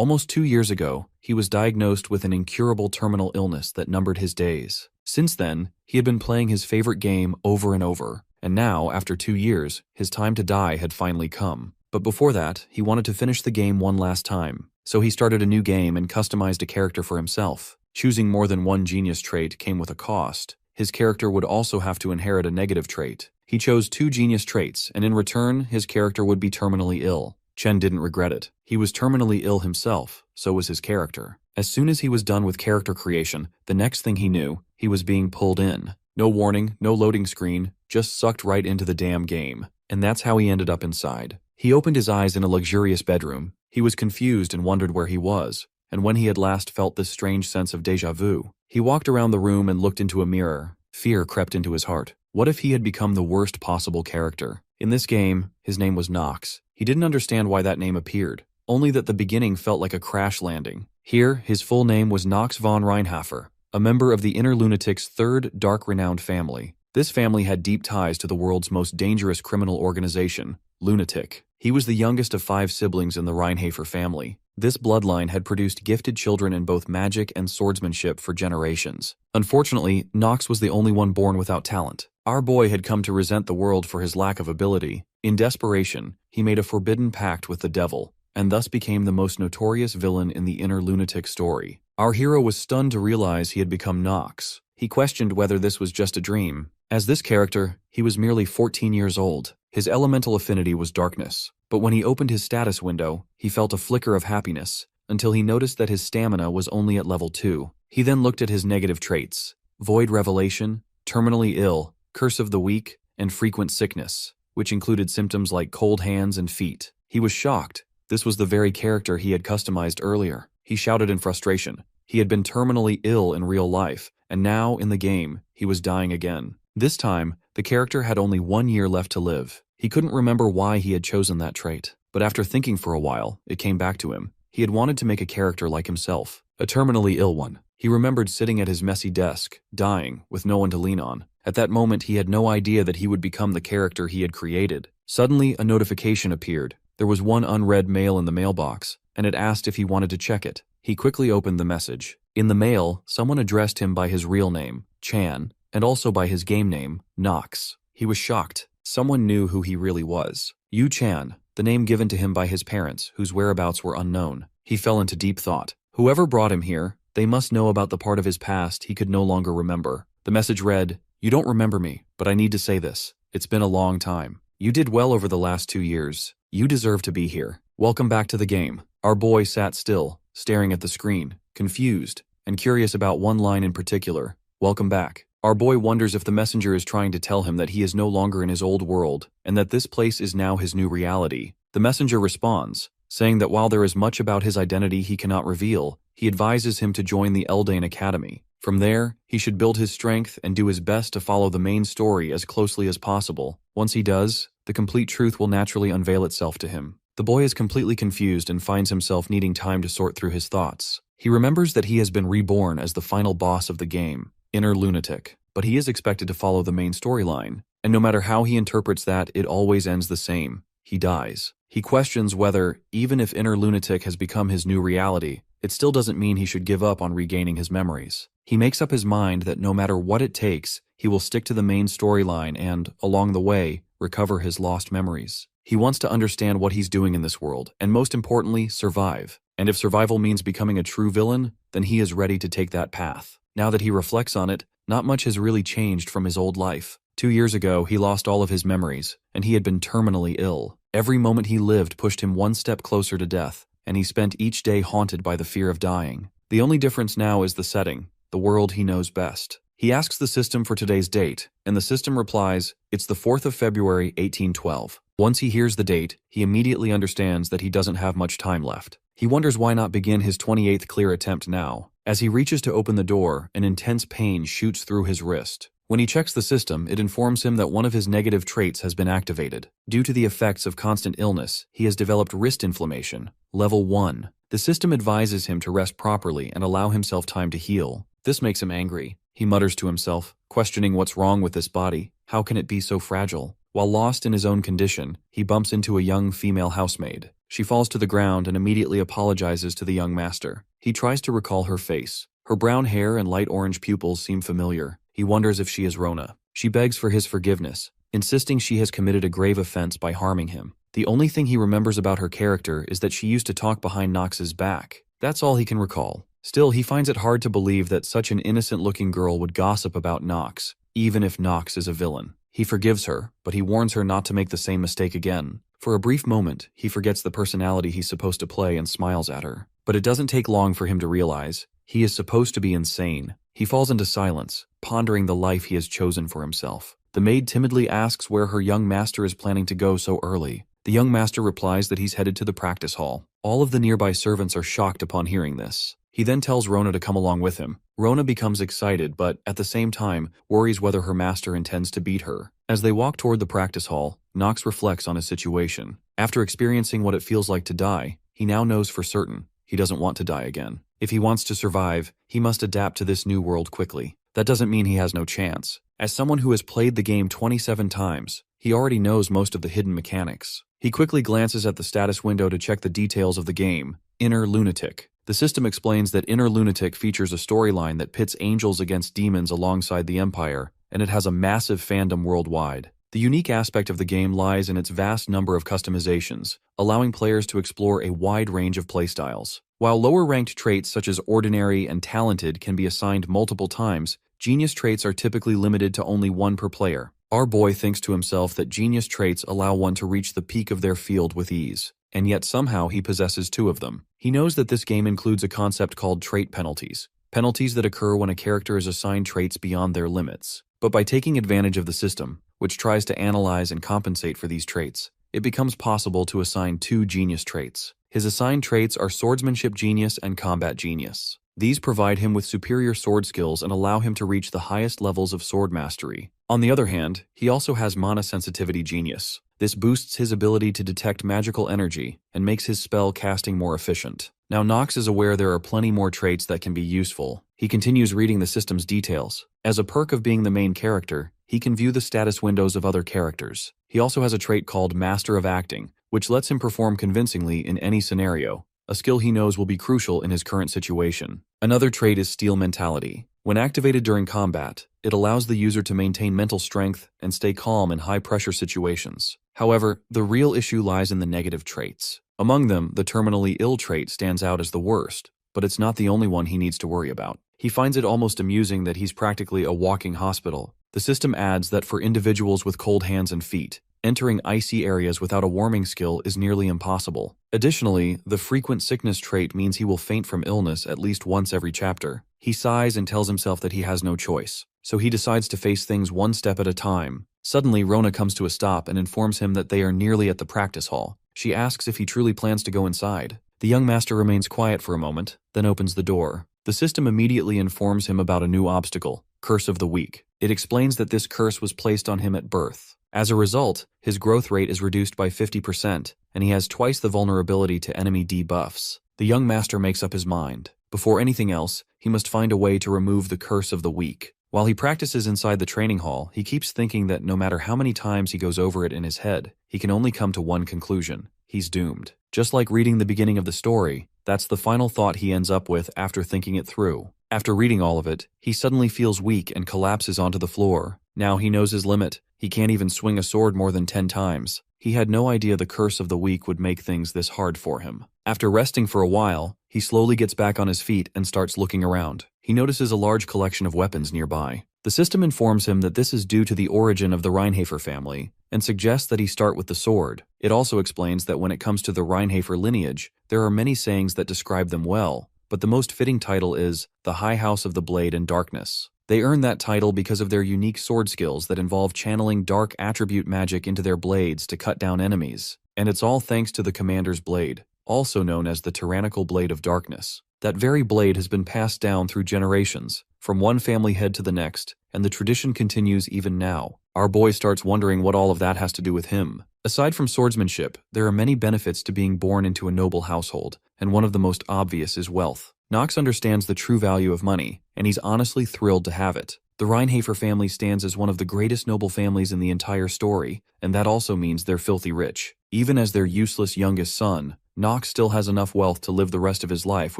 Almost 2 years ago, he was diagnosed with an incurable terminal illness that numbered his days. Since then, he had been playing his favorite game over and over, and now, after 2 years, his time to die had finally come. But before that, he wanted to finish the game one last time. So he started a new game and customized a character for himself. Choosing more than one genius trait came with a cost. His character would also have to inherit a negative trait. He chose 2 genius traits, and in return, his character would be terminally ill. Chen didn't regret it. He was terminally ill himself, so was his character. As soon as he was done with character creation, the next thing he knew, he was being pulled in. No warning, no loading screen, just sucked right into the damn game. And that's how he ended up inside. He opened his eyes in a luxurious bedroom. He was confused and wondered where he was, and when he had last felt this strange sense of déjà vu. He walked around the room and looked into a mirror. Fear crept into his heart. What if he had become the worst possible character? In this game, his name was Nox. He didn't understand why that name appeared, only that the beginning felt like a crash landing. Here, his full name was Nox von Reinhofer, a member of the Inner Lunatic's third dark-renowned family. This family had deep ties to the world's most dangerous criminal organization, Lunatic. He was the youngest of 5 siblings in the Reinhofer family. This bloodline had produced gifted children in both magic and swordsmanship for generations. Unfortunately, Nox was the only one born without talent. Our boy had come to resent the world for his lack of ability. In desperation, he made a forbidden pact with the devil, and thus became the most notorious villain in the Inner Lunatic story. Our hero was stunned to realize he had become Nox. He questioned whether this was just a dream. As this character, he was merely 14 years old. His elemental affinity was darkness, but when he opened his status window, he felt a flicker of happiness, until he noticed that his stamina was only at level 2. He then looked at his negative traits: void revelation, terminally ill, curse of the weak, and frequent sickness, which included symptoms like cold hands and feet. He was shocked. This was the very character he had customized earlier. He shouted in frustration. He had been terminally ill in real life, and now, in the game, he was dying again. This time, the character had only 1 year left to live. He couldn't remember why he had chosen that trait, but after thinking for a while, it came back to him. He had wanted to make a character like himself, a terminally ill one. He remembered sitting at his messy desk, dying, with no one to lean on. At that moment, he had no idea that he would become the character he had created. Suddenly, a notification appeared. There was one unread mail in the mailbox, and it asked if he wanted to check it. He quickly opened the message. In the mail, someone addressed him by his real name, Chan, and also by his game name, Nox. He was shocked. Someone knew who he really was. Yu Chan, the name given to him by his parents, whose whereabouts were unknown. He fell into deep thought. Whoever brought him here, they must know about the part of his past he could no longer remember. The message read, "You don't remember me, but I need to say this. It's been a long time. You did well over the last 2 years. You deserve to be here. Welcome back to the game." Our boy sat still, staring at the screen, confused, and curious about one line in particular. Welcome back. Our boy wonders if the messenger is trying to tell him that he is no longer in his old world, and that this place is now his new reality. The messenger responds, saying that while there is much about his identity he cannot reveal, he advises him to join the Eldane Academy. From there, he should build his strength and do his best to follow the main story as closely as possible. Once he does, the complete truth will naturally unveil itself to him. The boy is completely confused and finds himself needing time to sort through his thoughts. He remembers that he has been reborn as the final boss of the game, Inner Lunatic, but he is expected to follow the main storyline, and no matter how he interprets that, it always ends the same. He dies. He questions whether, even if Inner Lunatic has become his new reality, it still doesn't mean he should give up on regaining his memories. He makes up his mind that no matter what it takes, he will stick to the main storyline and, along the way, recover his lost memories. He wants to understand what he's doing in this world, and most importantly, survive. And if survival means becoming a true villain, then he is ready to take that path. Now that he reflects on it, not much has really changed from his old life. 2 years ago, he lost all of his memories, and he had been terminally ill. Every moment he lived pushed him one step closer to death, and he spent each day haunted by the fear of dying. The only difference now is the setting, the world he knows best. He asks the system for today's date, and the system replies, "It's the 4th of February, 1812. Once he hears the date, he immediately understands that he doesn't have much time left. He wonders why not begin his 28th clear attempt now. As he reaches to open the door, an intense pain shoots through his wrist. When he checks the system, it informs him that one of his negative traits has been activated. Due to the effects of constant illness, he has developed wrist inflammation, level 1. The system advises him to rest properly and allow himself time to heal. This makes him angry. He mutters to himself, questioning what's wrong with this body. How can it be so fragile? While lost in his own condition, he bumps into a young female housemaid. She falls to the ground and immediately apologizes to the young master. He tries to recall her face. Her brown hair and light orange pupils seem familiar. He wonders if she is Rona. She begs for his forgiveness, insisting she has committed a grave offense by harming him. The only thing he remembers about her character is that she used to talk behind Nox's back. That's all he can recall. Still, he finds it hard to believe that such an innocent-looking girl would gossip about Nox, even if Nox is a villain. He forgives her, but he warns her not to make the same mistake again. For a brief moment, he forgets the personality he's supposed to play and smiles at her. But it doesn't take long for him to realize he is supposed to be insane. He falls into silence, pondering the life he has chosen for himself. The maid timidly asks where her young master is planning to go so early. The young master replies that he's headed to the practice hall. All of the nearby servants are shocked upon hearing this. He then tells Rona to come along with him. Rona becomes excited, but at the same time worries whether her master intends to beat her. As they walk toward the practice hall, Nox reflects on his situation. After experiencing what it feels like to die, he now knows for certain he doesn't want to die again. If he wants to survive, he must adapt to this new world quickly. That doesn't mean he has no chance. As someone who has played the game 27 times, he already knows most of the hidden mechanics. He quickly glances at the status window to check the details of the game. Inner Lunatic. The system explains that Inner Lunatic features a storyline that pits angels against demons alongside the Empire, and it has a massive fandom worldwide. The unique aspect of the game lies in its vast number of customizations, allowing players to explore a wide range of playstyles. While lower-ranked traits such as Ordinary and Talented can be assigned multiple times, Genius traits are typically limited to only one per player. Our boy thinks to himself that Genius traits allow one to reach the peak of their field with ease, and yet somehow he possesses two of them. He knows that this game includes a concept called trait penalties, penalties that occur when a character is assigned traits beyond their limits. But by taking advantage of the system, which tries to analyze and compensate for these traits, it becomes possible to assign two Genius traits. His assigned traits are Swordsmanship Genius and Combat Genius. These provide him with superior sword skills and allow him to reach the highest levels of sword mastery. On the other hand, he also has Mana Sensitivity Genius. This boosts his ability to detect magical energy and makes his spell casting more efficient. Now Nox is aware there are plenty more traits that can be useful. He continues reading the system's details. As a perk of being the main character, he can view the status windows of other characters. He also has a trait called Master of Acting, which lets him perform convincingly in any scenario, a skill he knows will be crucial in his current situation. Another trait is Steel Mentality. When activated during combat, it allows the user to maintain mental strength and stay calm in high-pressure situations. However, the real issue lies in the negative traits. Among them, the terminally ill trait stands out as the worst, but it's not the only one he needs to worry about. He finds it almost amusing that he's practically a walking hospital. The system adds that for individuals with cold hands and feet, entering icy areas without a warming skill is nearly impossible. Additionally, the frequent sickness trait means he will faint from illness at least once every chapter. He sighs and tells himself that he has no choice, so he decides to face things one step at a time. Suddenly, Rona comes to a stop and informs him that they are nearly at the practice hall. She asks if he truly plans to go inside. The young master remains quiet for a moment, then opens the door. The system immediately informs him about a new obstacle, Curse of the Weak. It explains that this curse was placed on him at birth. As a result, his growth rate is reduced by 50%, and he has twice the vulnerability to enemy debuffs. The young master makes up his mind. Before anything else, he must find a way to remove the Curse of the Weak. While he practices inside the training hall, he keeps thinking that no matter how many times he goes over it in his head, he can only come to one conclusion: he's doomed. Just like reading the beginning of the story, that's the final thought he ends up with after thinking it through. After reading all of it, he suddenly feels weak and collapses onto the floor. Now he knows his limit. He can't even swing a sword more than 10 times. He had no idea the Curse of the Weak would make things this hard for him. After resting for a while, he slowly gets back on his feet and starts looking around. He notices a large collection of weapons nearby. The system informs him that this is due to the origin of the Reinhafer family, and suggests that he start with the sword. It also explains that when it comes to the Reinhafer lineage, there are many sayings that describe them well, but the most fitting title is the High House of the Blade and Darkness. They earn that title because of their unique sword skills that involve channeling dark attribute magic into their blades to cut down enemies. And it's all thanks to the Commander's Blade, also known as the Tyrannical Blade of Darkness. That very blade has been passed down through generations, from one family head to the next, and the tradition continues even now. Our boy starts wondering what all of that has to do with him. Aside from swordsmanship, there are many benefits to being born into a noble household, and one of the most obvious is wealth. Nox understands the true value of money, and he's honestly thrilled to have it. The Reinhafer family stands as one of the greatest noble families in the entire story, and that also means they're filthy rich. Even as their useless youngest son, Nox still has enough wealth to live the rest of his life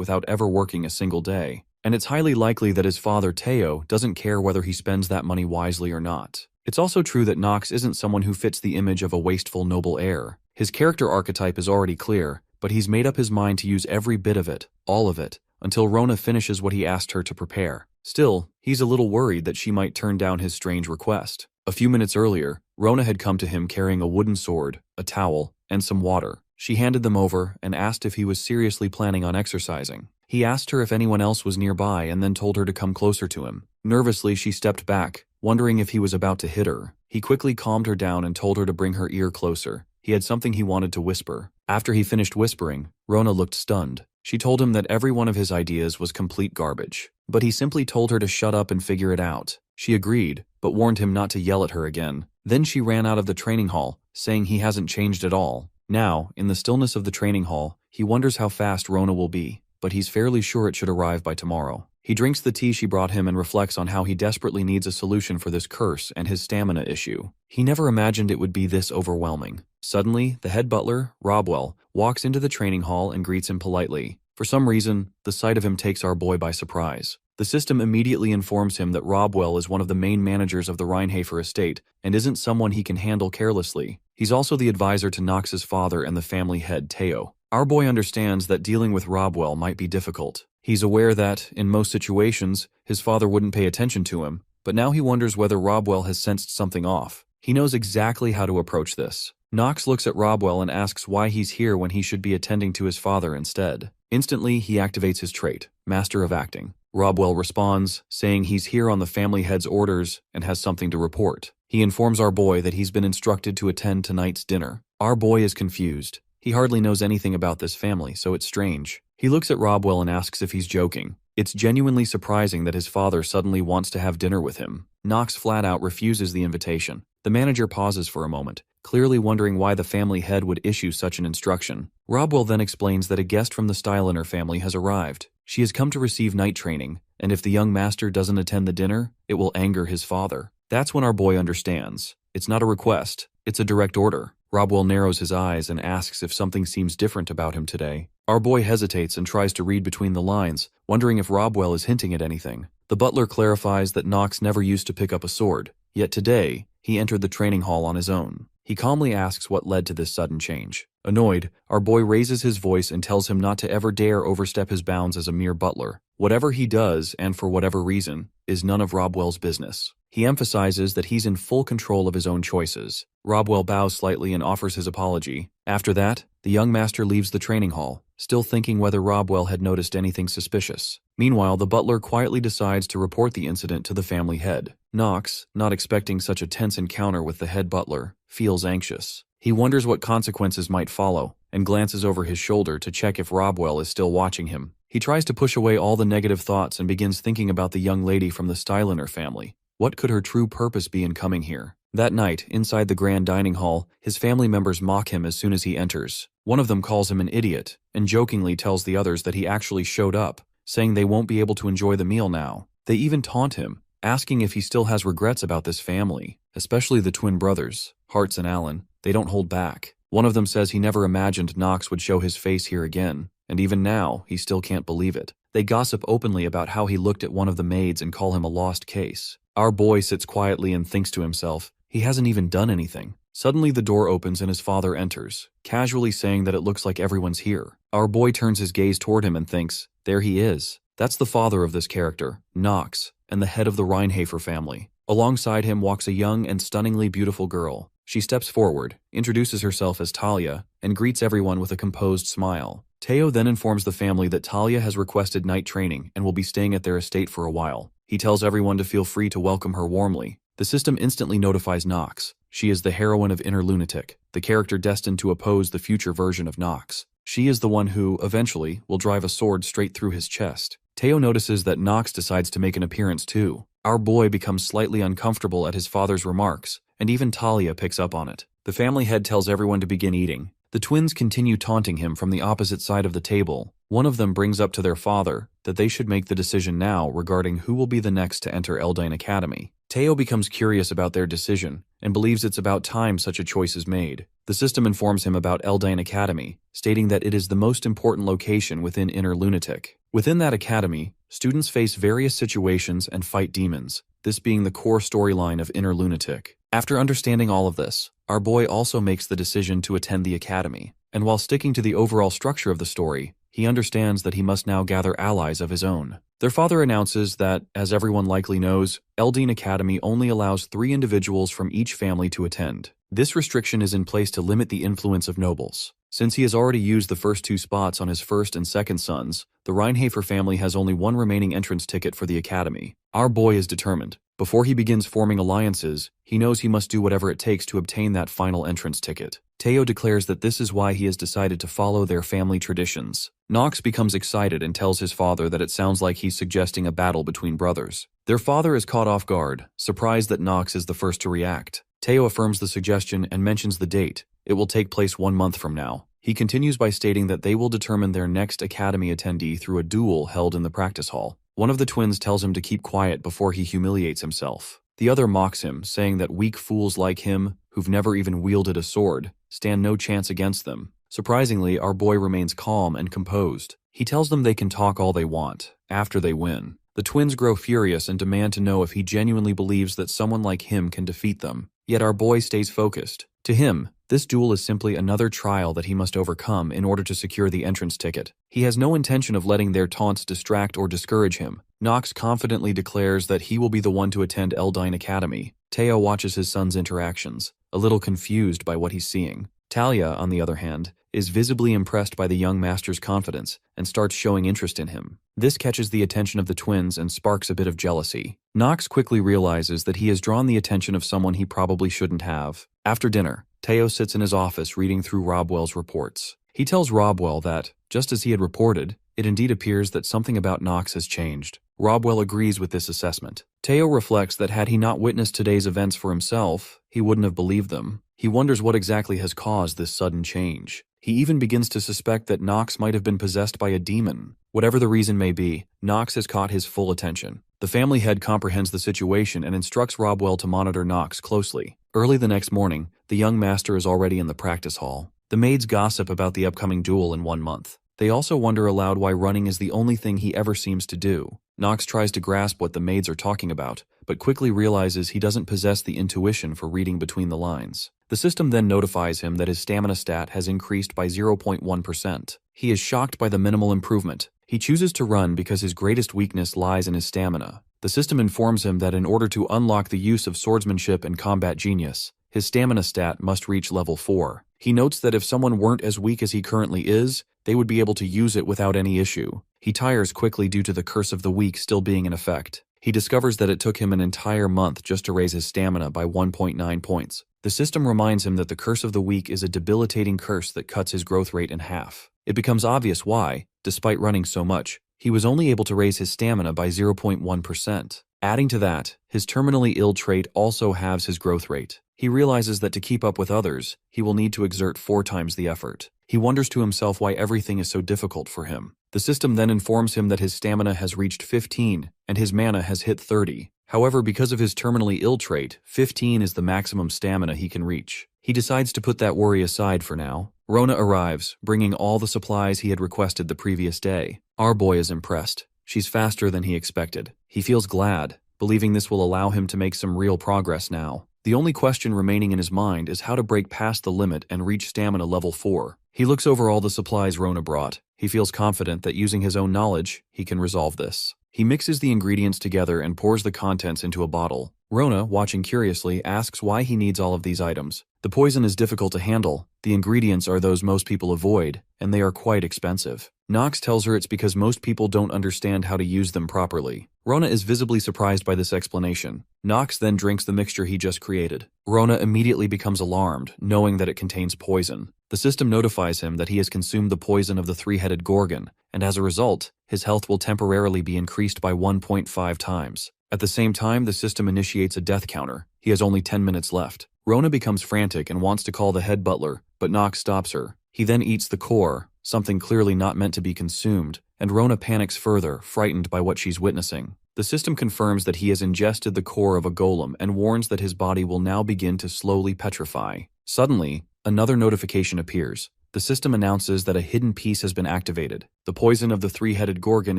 without ever working a single day. And it's highly likely that his father, Teo, doesn't care whether he spends that money wisely or not. It's also true that Nox isn't someone who fits the image of a wasteful noble heir. His character archetype is already clear, but he's made up his mind to use every bit of it, all of it, until Rona finishes what he asked her to prepare. Still, he's a little worried that she might turn down his strange request. A few minutes earlier, Rona had come to him carrying a wooden sword, a towel, and some water. She handed them over and asked if he was seriously planning on exercising. He asked her if anyone else was nearby and then told her to come closer to him. Nervously, she stepped back, wondering if he was about to hit her. He quickly calmed her down and told her to bring her ear closer. He had something he wanted to whisper. After he finished whispering, Rona looked stunned. She told him that every one of his ideas was complete garbage. But he simply told her to shut up and figure it out. She agreed, but warned him not to yell at her again. Then she ran out of the training hall, saying he hasn't changed at all. Now, in the stillness of the training hall, he wonders how fast Rona will be, but he's fairly sure it should arrive by tomorrow. He drinks the tea she brought him and reflects on how he desperately needs a solution for this curse and his stamina issue. He never imagined it would be this overwhelming. Suddenly, the head butler, Robwell, walks into the training hall and greets him politely. For some reason, the sight of him takes our boy by surprise. The system immediately informs him that Robwell is one of the main managers of the Reinhafer estate and isn't someone he can handle carelessly. He's also the advisor to Nox's father and the family head, Teo. Our boy understands that dealing with Robwell might be difficult. He's aware that, in most situations, his father wouldn't pay attention to him, but now he wonders whether Robwell has sensed something off. He knows exactly how to approach this. Nox looks at Robwell and asks why he's here when he should be attending to his father instead. Instantly, he activates his trait, Master of Acting. Robwell responds, saying he's here on the family head's orders and has something to report. He informs our boy that he's been instructed to attend tonight's dinner. Our boy is confused. He hardly knows anything about this family, so it's strange. He looks at Robwell and asks if he's joking. It's genuinely surprising that his father suddenly wants to have dinner with him. Nox flat out refuses the invitation. The manager pauses for a moment, clearly wondering why the family head would issue such an instruction. Robwell then explains that a guest from the Styliner family has arrived. She has come to receive night training, and if the young master doesn't attend the dinner, it will anger his father. That's when our boy understands. It's not a request, it's a direct order. Robwell narrows his eyes and asks if something seems different about him today. Our boy hesitates and tries to read between the lines, wondering if Robwell is hinting at anything. The butler clarifies that Nox never used to pick up a sword, yet today, he entered the training hall on his own. He calmly asks what led to this sudden change. Annoyed, our boy raises his voice and tells him not to ever dare overstep his bounds as a mere butler. Whatever he does, and for whatever reason, is none of Robwell's business. He emphasizes that he's in full control of his own choices. Robwell bows slightly and offers his apology. After that, the young master leaves the training hall, still thinking whether Robwell had noticed anything suspicious. Meanwhile, the butler quietly decides to report the incident to the family head. Nox, not expecting such a tense encounter with the head butler, feels anxious. He wonders what consequences might follow, and glances over his shoulder to check if Robwell is still watching him. He tries to push away all the negative thoughts and begins thinking about the young lady from the Styliner family. What could her true purpose be in coming here? That night, inside the grand dining hall, his family members mock him as soon as he enters. One of them calls him an idiot, and jokingly tells the others that he actually showed up, saying they won't be able to enjoy the meal now. They even taunt him, asking if he still has regrets about this family, especially the twin brothers, Hartz and Alan. They don't hold back. One of them says he never imagined Nox would show his face here again, and even now, he still can't believe it. They gossip openly about how he looked at one of the maids and call him a lost case. Our boy sits quietly and thinks to himself, he hasn't even done anything. Suddenly the door opens and his father enters, casually saying that it looks like everyone's here. Our boy turns his gaze toward him and thinks, there he is. That's the father of this character, Nox, and the head of the Reinhafer family. Alongside him walks a young and stunningly beautiful girl. She steps forward, introduces herself as Talia, and greets everyone with a composed smile. Teo then informs the family that Talia has requested night training and will be staying at their estate for a while. He tells everyone to feel free to welcome her warmly. The system instantly notifies Nox. She is the heroine of Inner Lunatic, the character destined to oppose the future version of Nox. She is the one who, eventually, will drive a sword straight through his chest. Teo notices that Nox decides to make an appearance too. Our boy becomes slightly uncomfortable at his father's remarks, and even Talia picks up on it. The family head tells everyone to begin eating. The twins continue taunting him from the opposite side of the table, One of them brings up to their father that they should make the decision now regarding who will be the next to enter Eldyne Academy. Teo becomes curious about their decision and believes it's about time such a choice is made. The system informs him about Eldyne Academy, stating that it is the most important location within Inner Lunatic. Within that academy, students face various situations and fight demons, this being the core storyline of Inner Lunatic. After understanding all of this, our boy also makes the decision to attend the academy, and while sticking to the overall structure of the story, he understands that he must now gather allies of his own. Their father announces that, as everyone likely knows, Eldyne Academy only allows 3 individuals from each family to attend. This restriction is in place to limit the influence of nobles. Since he has already used the first 2 spots on his first and second sons, the Reinhafer family has only 1 remaining entrance ticket for the academy. Our boy is determined. Before he begins forming alliances, he knows he must do whatever it takes to obtain that final entrance ticket. Teo declares that this is why he has decided to follow their family traditions. Nox becomes excited and tells his father that it sounds like he's suggesting a battle between brothers. Their father is caught off guard, surprised that Nox is the first to react. Teo affirms the suggestion and mentions the date. It will take place 1 month from now. He continues by stating that they will determine their next academy attendee through a duel held in the practice hall. One of the twins tells him to keep quiet before he humiliates himself. The other mocks him, saying that weak fools like him, who've never even wielded a sword, stand no chance against them. Surprisingly, our boy remains calm and composed. He tells them they can talk all they want, after they win. The twins grow furious and demand to know if he genuinely believes that someone like him can defeat them. Yet our boy stays focused. To him, this duel is simply another trial that he must overcome in order to secure the entrance ticket. He has no intention of letting their taunts distract or discourage him. Nox confidently declares that he will be the one to attend Eldyne Academy. Teo watches his son's interactions, a little confused by what he's seeing. Talia, on the other hand, is visibly impressed by the young master's confidence and starts showing interest in him. This catches the attention of the twins and sparks a bit of jealousy. Nox quickly realizes that he has drawn the attention of someone he probably shouldn't have. After dinner, Teo sits in his office reading through Robwell's reports. He tells Robwell that, just as he had reported, it indeed appears that something about Nox has changed. Robwell agrees with this assessment. Teo reflects that had he not witnessed today's events for himself, he wouldn't have believed them. He wonders what exactly has caused this sudden change. He even begins to suspect that Nox might have been possessed by a demon. Whatever the reason may be, Nox has caught his full attention. The family head comprehends the situation and instructs Robwell to monitor Nox closely. Early the next morning, the young master is already in the practice hall. The maids gossip about the upcoming duel in 1 month. They also wonder aloud why running is the only thing he ever seems to do. Nox tries to grasp what the maids are talking about, but quickly realizes he doesn't possess the intuition for reading between the lines. The system then notifies him that his stamina stat has increased by 0.1%. He is shocked by the minimal improvement. He chooses to run because his greatest weakness lies in his stamina. The system informs him that in order to unlock the use of swordsmanship and combat genius, his stamina stat must reach level 4. He notes that if someone weren't as weak as he currently is, they would be able to use it without any issue. He tires quickly due to the curse of the weak still being in effect. He discovers that it took him an entire month just to raise his stamina by 1.9 points. The system reminds him that the curse of the weak is a debilitating curse that cuts his growth rate in half. It becomes obvious why, despite running so much, he was only able to raise his stamina by 0.1%. Adding to that, his terminally ill trait also halves his growth rate. He realizes that to keep up with others, he will need to exert 4 times the effort. He wonders to himself why everything is so difficult for him. The system then informs him that his stamina has reached 15 and his mana has hit 30. However, because of his terminally ill trait, 15 is the maximum stamina he can reach. He decides to put that worry aside for now. Rona arrives, bringing all the supplies he had requested the previous day. Our boy is impressed. She's faster than he expected. He feels glad, believing this will allow him to make some real progress now. The only question remaining in his mind is how to break past the limit and reach stamina level 4. He looks over all the supplies Rona brought. He feels confident that using his own knowledge, he can resolve this. He mixes the ingredients together and pours the contents into a bottle. Rona, watching curiously, asks why he needs all of these items. The poison is difficult to handle, the ingredients are those most people avoid, and they are quite expensive. Nox tells her it's because most people don't understand how to use them properly. Rona is visibly surprised by this explanation. Nox then drinks the mixture he just created. Rona immediately becomes alarmed, knowing that it contains poison. The system notifies him that he has consumed the poison of the 3-headed Gorgon, and as a result, his health will temporarily be increased by 1.5 times. At the same time, the system initiates a death counter. He has only 10 minutes left. Rona becomes frantic and wants to call the head butler, but Nox stops her. He then eats the core, something clearly not meant to be consumed, and Rona panics further, frightened by what she's witnessing. The system confirms that he has ingested the core of a golem and warns that his body will now begin to slowly petrify. Suddenly, another notification appears. The system announces that a hidden piece has been activated. The poison of the three-headed gorgon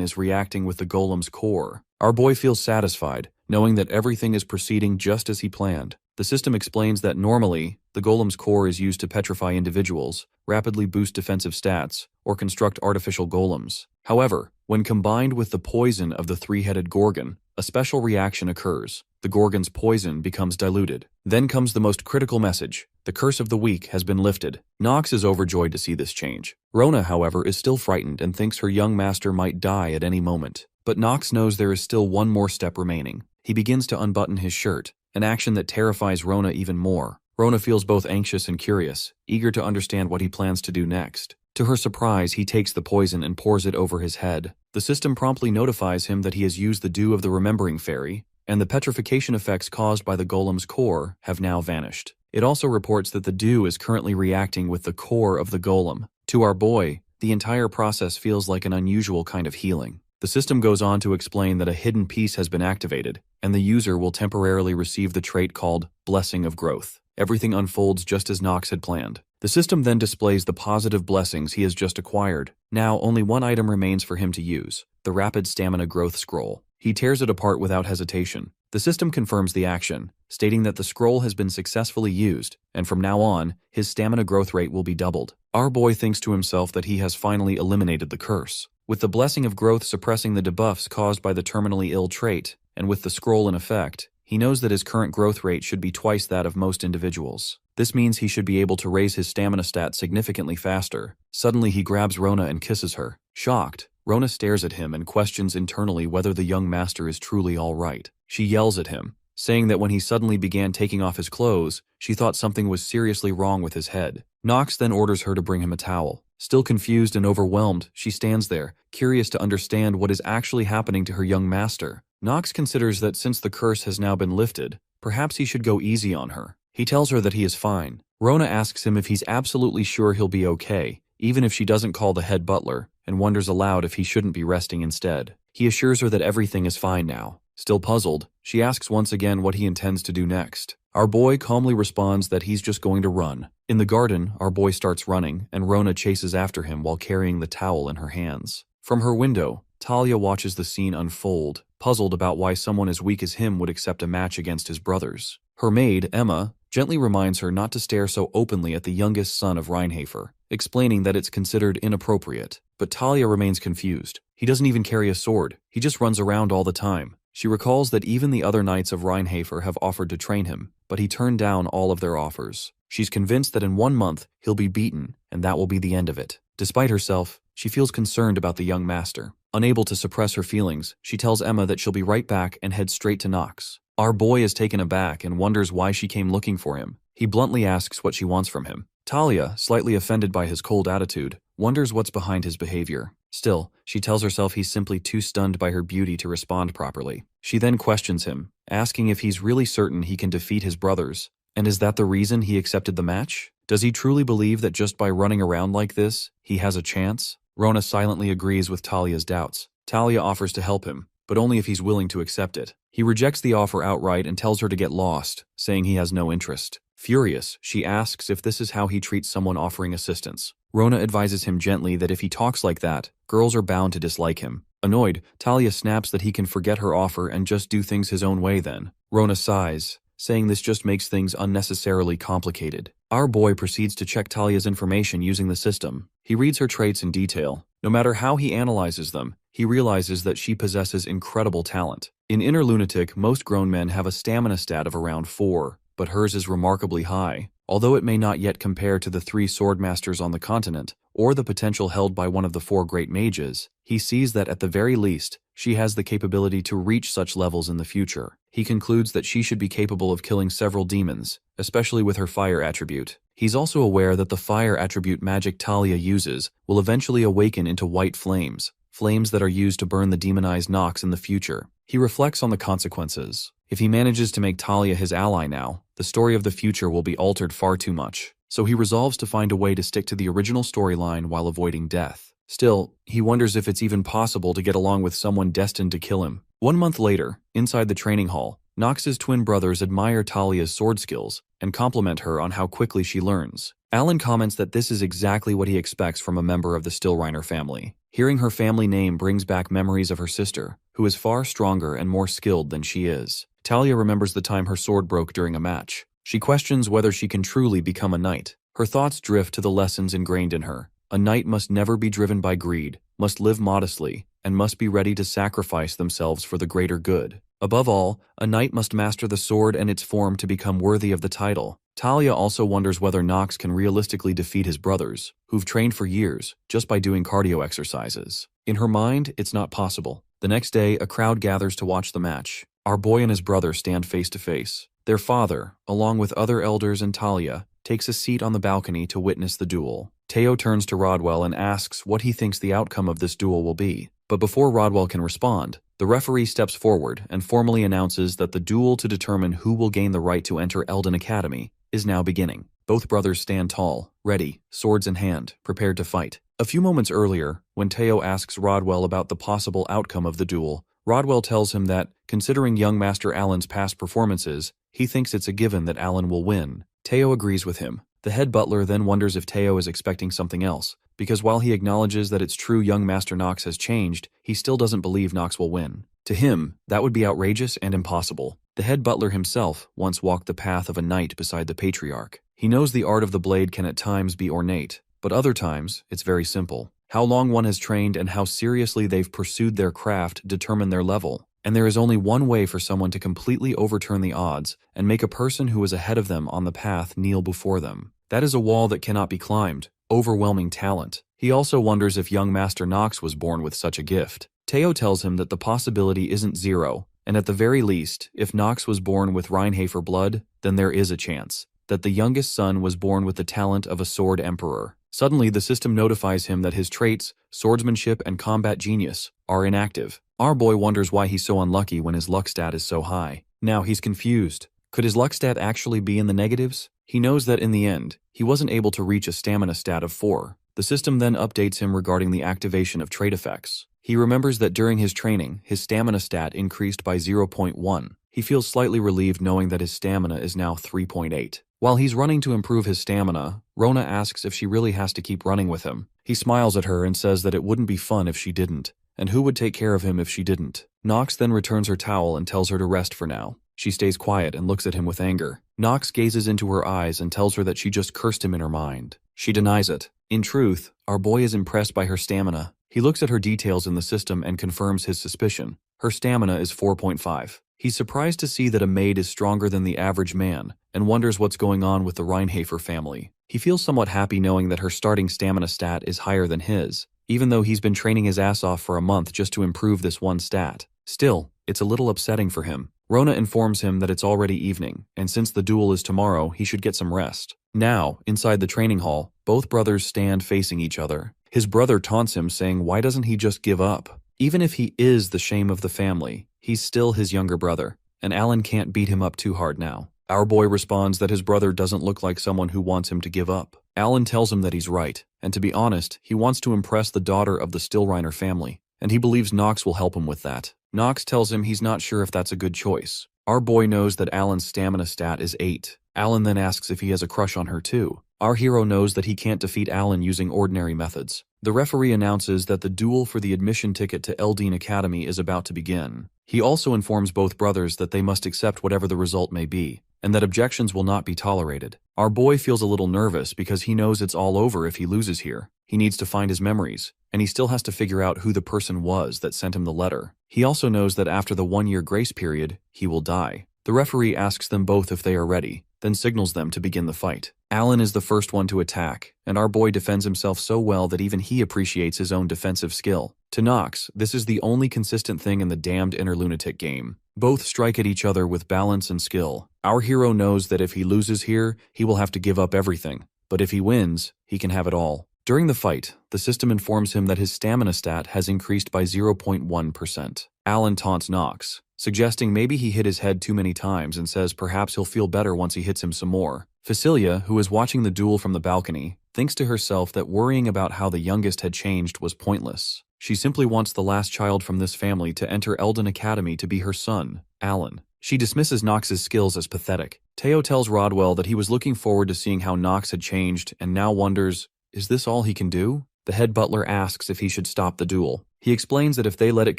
is reacting with the golem's core. Our boy feels satisfied, knowing that everything is proceeding just as he planned. The system explains that normally, the golem's core is used to petrify individuals, rapidly boost defensive stats, or construct artificial golems. However, when combined with the poison of the three-headed gorgon, a special reaction occurs. The gorgon's poison becomes diluted. Then comes the most critical message. The curse of the weak has been lifted. Nox is overjoyed to see this change. Rona, however, is still frightened and thinks her young master might die at any moment. But Nox knows there is still one more step remaining. He begins to unbutton his shirt, an action that terrifies Rona even more. Rona feels both anxious and curious, eager to understand what he plans to do next. To her surprise, he takes the poison and pours it over his head. The system promptly notifies him that he has used the dew of the Remembering Fairy, and the petrification effects caused by the golem's core have now vanished. It also reports that the dew is currently reacting with the core of the golem. To our boy, the entire process feels like an unusual kind of healing. The system goes on to explain that a hidden piece has been activated, and the user will temporarily receive the trait called Blessing of Growth. Everything unfolds just as Nox had planned. The system then displays the positive blessings he has just acquired. Now, only one item remains for him to use, the Rapid Stamina Growth Scroll. He tears it apart without hesitation. The system confirms the action, stating that the scroll has been successfully used, and from now on, his stamina growth rate will be doubled. Our boy thinks to himself that he has finally eliminated the curse. With the Blessing of Growth suppressing the debuffs caused by the terminally ill trait, and with the scroll in effect, he knows that his current growth rate should be twice that of most individuals. This means he should be able to raise his stamina stat significantly faster. Suddenly he grabs Rona and kisses her. Shocked, Rona stares at him and questions internally whether the young master is truly all right. She yells at him, saying that when he suddenly began taking off his clothes, she thought something was seriously wrong with his head. Nox then orders her to bring him a towel. Still confused and overwhelmed, she stands there, curious to understand what is actually happening to her young master. Nox considers that since the curse has now been lifted, perhaps he should go easy on her. He tells her that he is fine. Rona asks him if he's absolutely sure he'll be okay, even if she doesn't call the head butler, and wonders aloud if he shouldn't be resting instead. He assures her that everything is fine now. Still puzzled, she asks once again what he intends to do next. Our boy calmly responds that he's just going to run. In the garden, our boy starts running, and Rona chases after him while carrying the towel in her hands. From her window, Talia watches the scene unfold, puzzled about why someone as weak as him would accept a match against his brothers. Her maid, Emma, gently reminds her not to stare so openly at the youngest son of Reinhafer, explaining that it's considered inappropriate. But Talia remains confused. He doesn't even carry a sword. He just runs around all the time. She recalls that even the other knights of Reinhafer have offered to train him, but he turned down all of their offers. She's convinced that in 1 month, he'll be beaten, and that will be the end of it. Despite herself, she feels concerned about the young master. Unable to suppress her feelings, she tells Emma that she'll be right back and heads straight to Nox. Our boy is taken aback and wonders why she came looking for him. He bluntly asks what she wants from him. Talia, slightly offended by his cold attitude, wonders what's behind his behavior. Still, she tells herself he's simply too stunned by her beauty to respond properly. She then questions him, asking if he's really certain he can defeat his brothers. And is that the reason he accepted the match? Does he truly believe that just by running around like this, he has a chance? Rona silently agrees with Talia's doubts. Talia offers to help him, but only if he's willing to accept it. He rejects the offer outright and tells her to get lost, saying he has no interest. Furious, she asks if this is how he treats someone offering assistance. Rona advises him gently that if he talks like that, girls are bound to dislike him. Annoyed, Talia snaps that he can forget her offer and just do things his own way then. Rona sighs, saying this just makes things unnecessarily complicated. Our boy proceeds to check Talia's information using the system. He reads her traits in detail. No matter how he analyzes them, he realizes that she possesses incredible talent. In Inner Lunatic, most grown men have a stamina stat of around 4, but hers is remarkably high. Although it may not yet compare to the 3 swordmasters on the continent, or the potential held by one of the 4 great mages, he sees that at the very least, she has the capability to reach such levels in the future. He concludes that she should be capable of killing several demons, especially with her fire attribute. He's also aware that the fire attribute magic Talia uses will eventually awaken into white flames, flames that are used to burn the demonized Nox in the future. He reflects on the consequences. If he manages to make Talia his ally now, the story of the future will be altered far too much. so he resolves to find a way to stick to the original storyline while avoiding death. Still, he wonders if it's even possible to get along with someone destined to kill him. 1 month later, inside the training hall, Nox's twin brothers admire Talia's sword skills and compliment her on how quickly she learns. Alan comments that this is exactly what he expects from a member of the Stillreiner family. Hearing her family name brings back memories of her sister, who is far stronger and more skilled than she is. Talia remembers the time her sword broke during a match. She questions whether she can truly become a knight. Her thoughts drift to the lessons ingrained in her. A knight must never be driven by greed, must live modestly, and must be ready to sacrifice themselves for the greater good. Above all, a knight must master the sword and its form to become worthy of the title. Talia also wonders whether Nox can realistically defeat his brothers, who've trained for years, just by doing cardio exercises. In her mind, it's not possible. The next day, a crowd gathers to watch the match. Our boy and his brother stand face to face. Their father, along with other elders and Talia, takes a seat on the balcony to witness the duel. Teo turns to Rodwell and asks what he thinks the outcome of this duel will be. But before Rodwell can respond, the referee steps forward and formally announces that the duel to determine who will gain the right to enter Elden Academy is now beginning. Both brothers stand tall, ready, swords in hand, prepared to fight. A few moments earlier, when Teo asks Rodwell about the possible outcome of the duel, Rodwell tells him that, considering young Master Alan's past performances, he thinks it's a given that Alan will win. Teo agrees with him. The head butler then wonders if Teo is expecting something else, because while he acknowledges that it's true young Master Nox has changed, he still doesn't believe Nox will win. To him, that would be outrageous and impossible. The head butler himself once walked the path of a knight beside the patriarch. He knows the art of the blade can at times be ornate, but other times it's very simple. How long one has trained and how seriously they've pursued their craft determine their level. And there is only one way for someone to completely overturn the odds and make a person who is ahead of them on the path kneel before them. That is a wall that cannot be climbed. Overwhelming talent. He also wonders if young Master Nox was born with such a gift. Teo tells him that the possibility isn't zero, and at the very least, if Nox was born with Reinhafer blood, then there is a chance that the youngest son was born with the talent of a sword emperor. Suddenly, the system notifies him that his traits, swordsmanship and combat genius, are inactive. Our boy wonders why he's so unlucky when his luck stat is so high. Now he's confused. Could his luck stat actually be in the negatives? He knows that in the end, he wasn't able to reach a stamina stat of 4. The system then updates him regarding the activation of trait effects. He remembers that during his training, his stamina stat increased by 0.1. He feels slightly relieved knowing that his stamina is now 3.8. While he's running to improve his stamina, Rona asks if she really has to keep running with him. He smiles at her and says that it wouldn't be fun if she didn't, and who would take care of him if she didn't. Nox then returns her towel and tells her to rest for now. She stays quiet and looks at him with anger. Nox gazes into her eyes and tells her that she just cursed him in her mind. She denies it. In truth, our boy is impressed by her stamina. He looks at her details in the system and confirms his suspicion. Her stamina is 4.5. He's surprised to see that a maid is stronger than the average man, and wonders what's going on with the Reinhafer family. He feels somewhat happy knowing that her starting stamina stat is higher than his, even though he's been training his ass off for a month just to improve this one stat. Still, it's a little upsetting for him. Rona informs him that it's already evening, and since the duel is tomorrow, he should get some rest. Now, inside the training hall, both brothers stand facing each other. His brother taunts him, saying why doesn't he just give up? Even if he is the shame of the family, he's still his younger brother, and Alan can't beat him up too hard now. Our boy responds that his brother doesn't look like someone who wants him to give up. Alan tells him that he's right, and to be honest, he wants to impress the daughter of the Stillreiner family, and he believes Nox will help him with that. Nox tells him he's not sure if that's a good choice. Our boy knows that Alan's stamina stat is 8. Alan then asks if he has a crush on her too. Our hero knows that he can't defeat Alan using ordinary methods. The referee announces that the duel for the admission ticket to Elden Academy is about to begin. He also informs both brothers that they must accept whatever the result may be, and that objections will not be tolerated. Our boy feels a little nervous because he knows it's all over if he loses here. He needs to find his memories, and he still has to figure out who the person was that sent him the letter. He also knows that after the 1-year grace period, he will die. The referee asks them both if they are ready, then signals them to begin the fight. Alan is the first one to attack, and our boy defends himself so well that even he appreciates his own defensive skill. To Nox, this is the only consistent thing in the damned inner lunatic game. Both strike at each other with balance and skill. Our hero knows that if he loses here, he will have to give up everything, but if he wins, he can have it all. During the fight, the system informs him that his stamina stat has increased by 0.1%. Alan taunts Nox, suggesting maybe he hit his head too many times and says perhaps he'll feel better once he hits him some more. Facilia, who is watching the duel from the balcony, thinks to herself that worrying about how the youngest had changed was pointless. She simply wants the last child from this family to enter Eldon Academy to be her son, Alan. She dismisses Nox's skills as pathetic. Teo tells Rodwell that he was looking forward to seeing how Nox had changed and now wonders, is this all he can do? The head butler asks if he should stop the duel. He explains that if they let it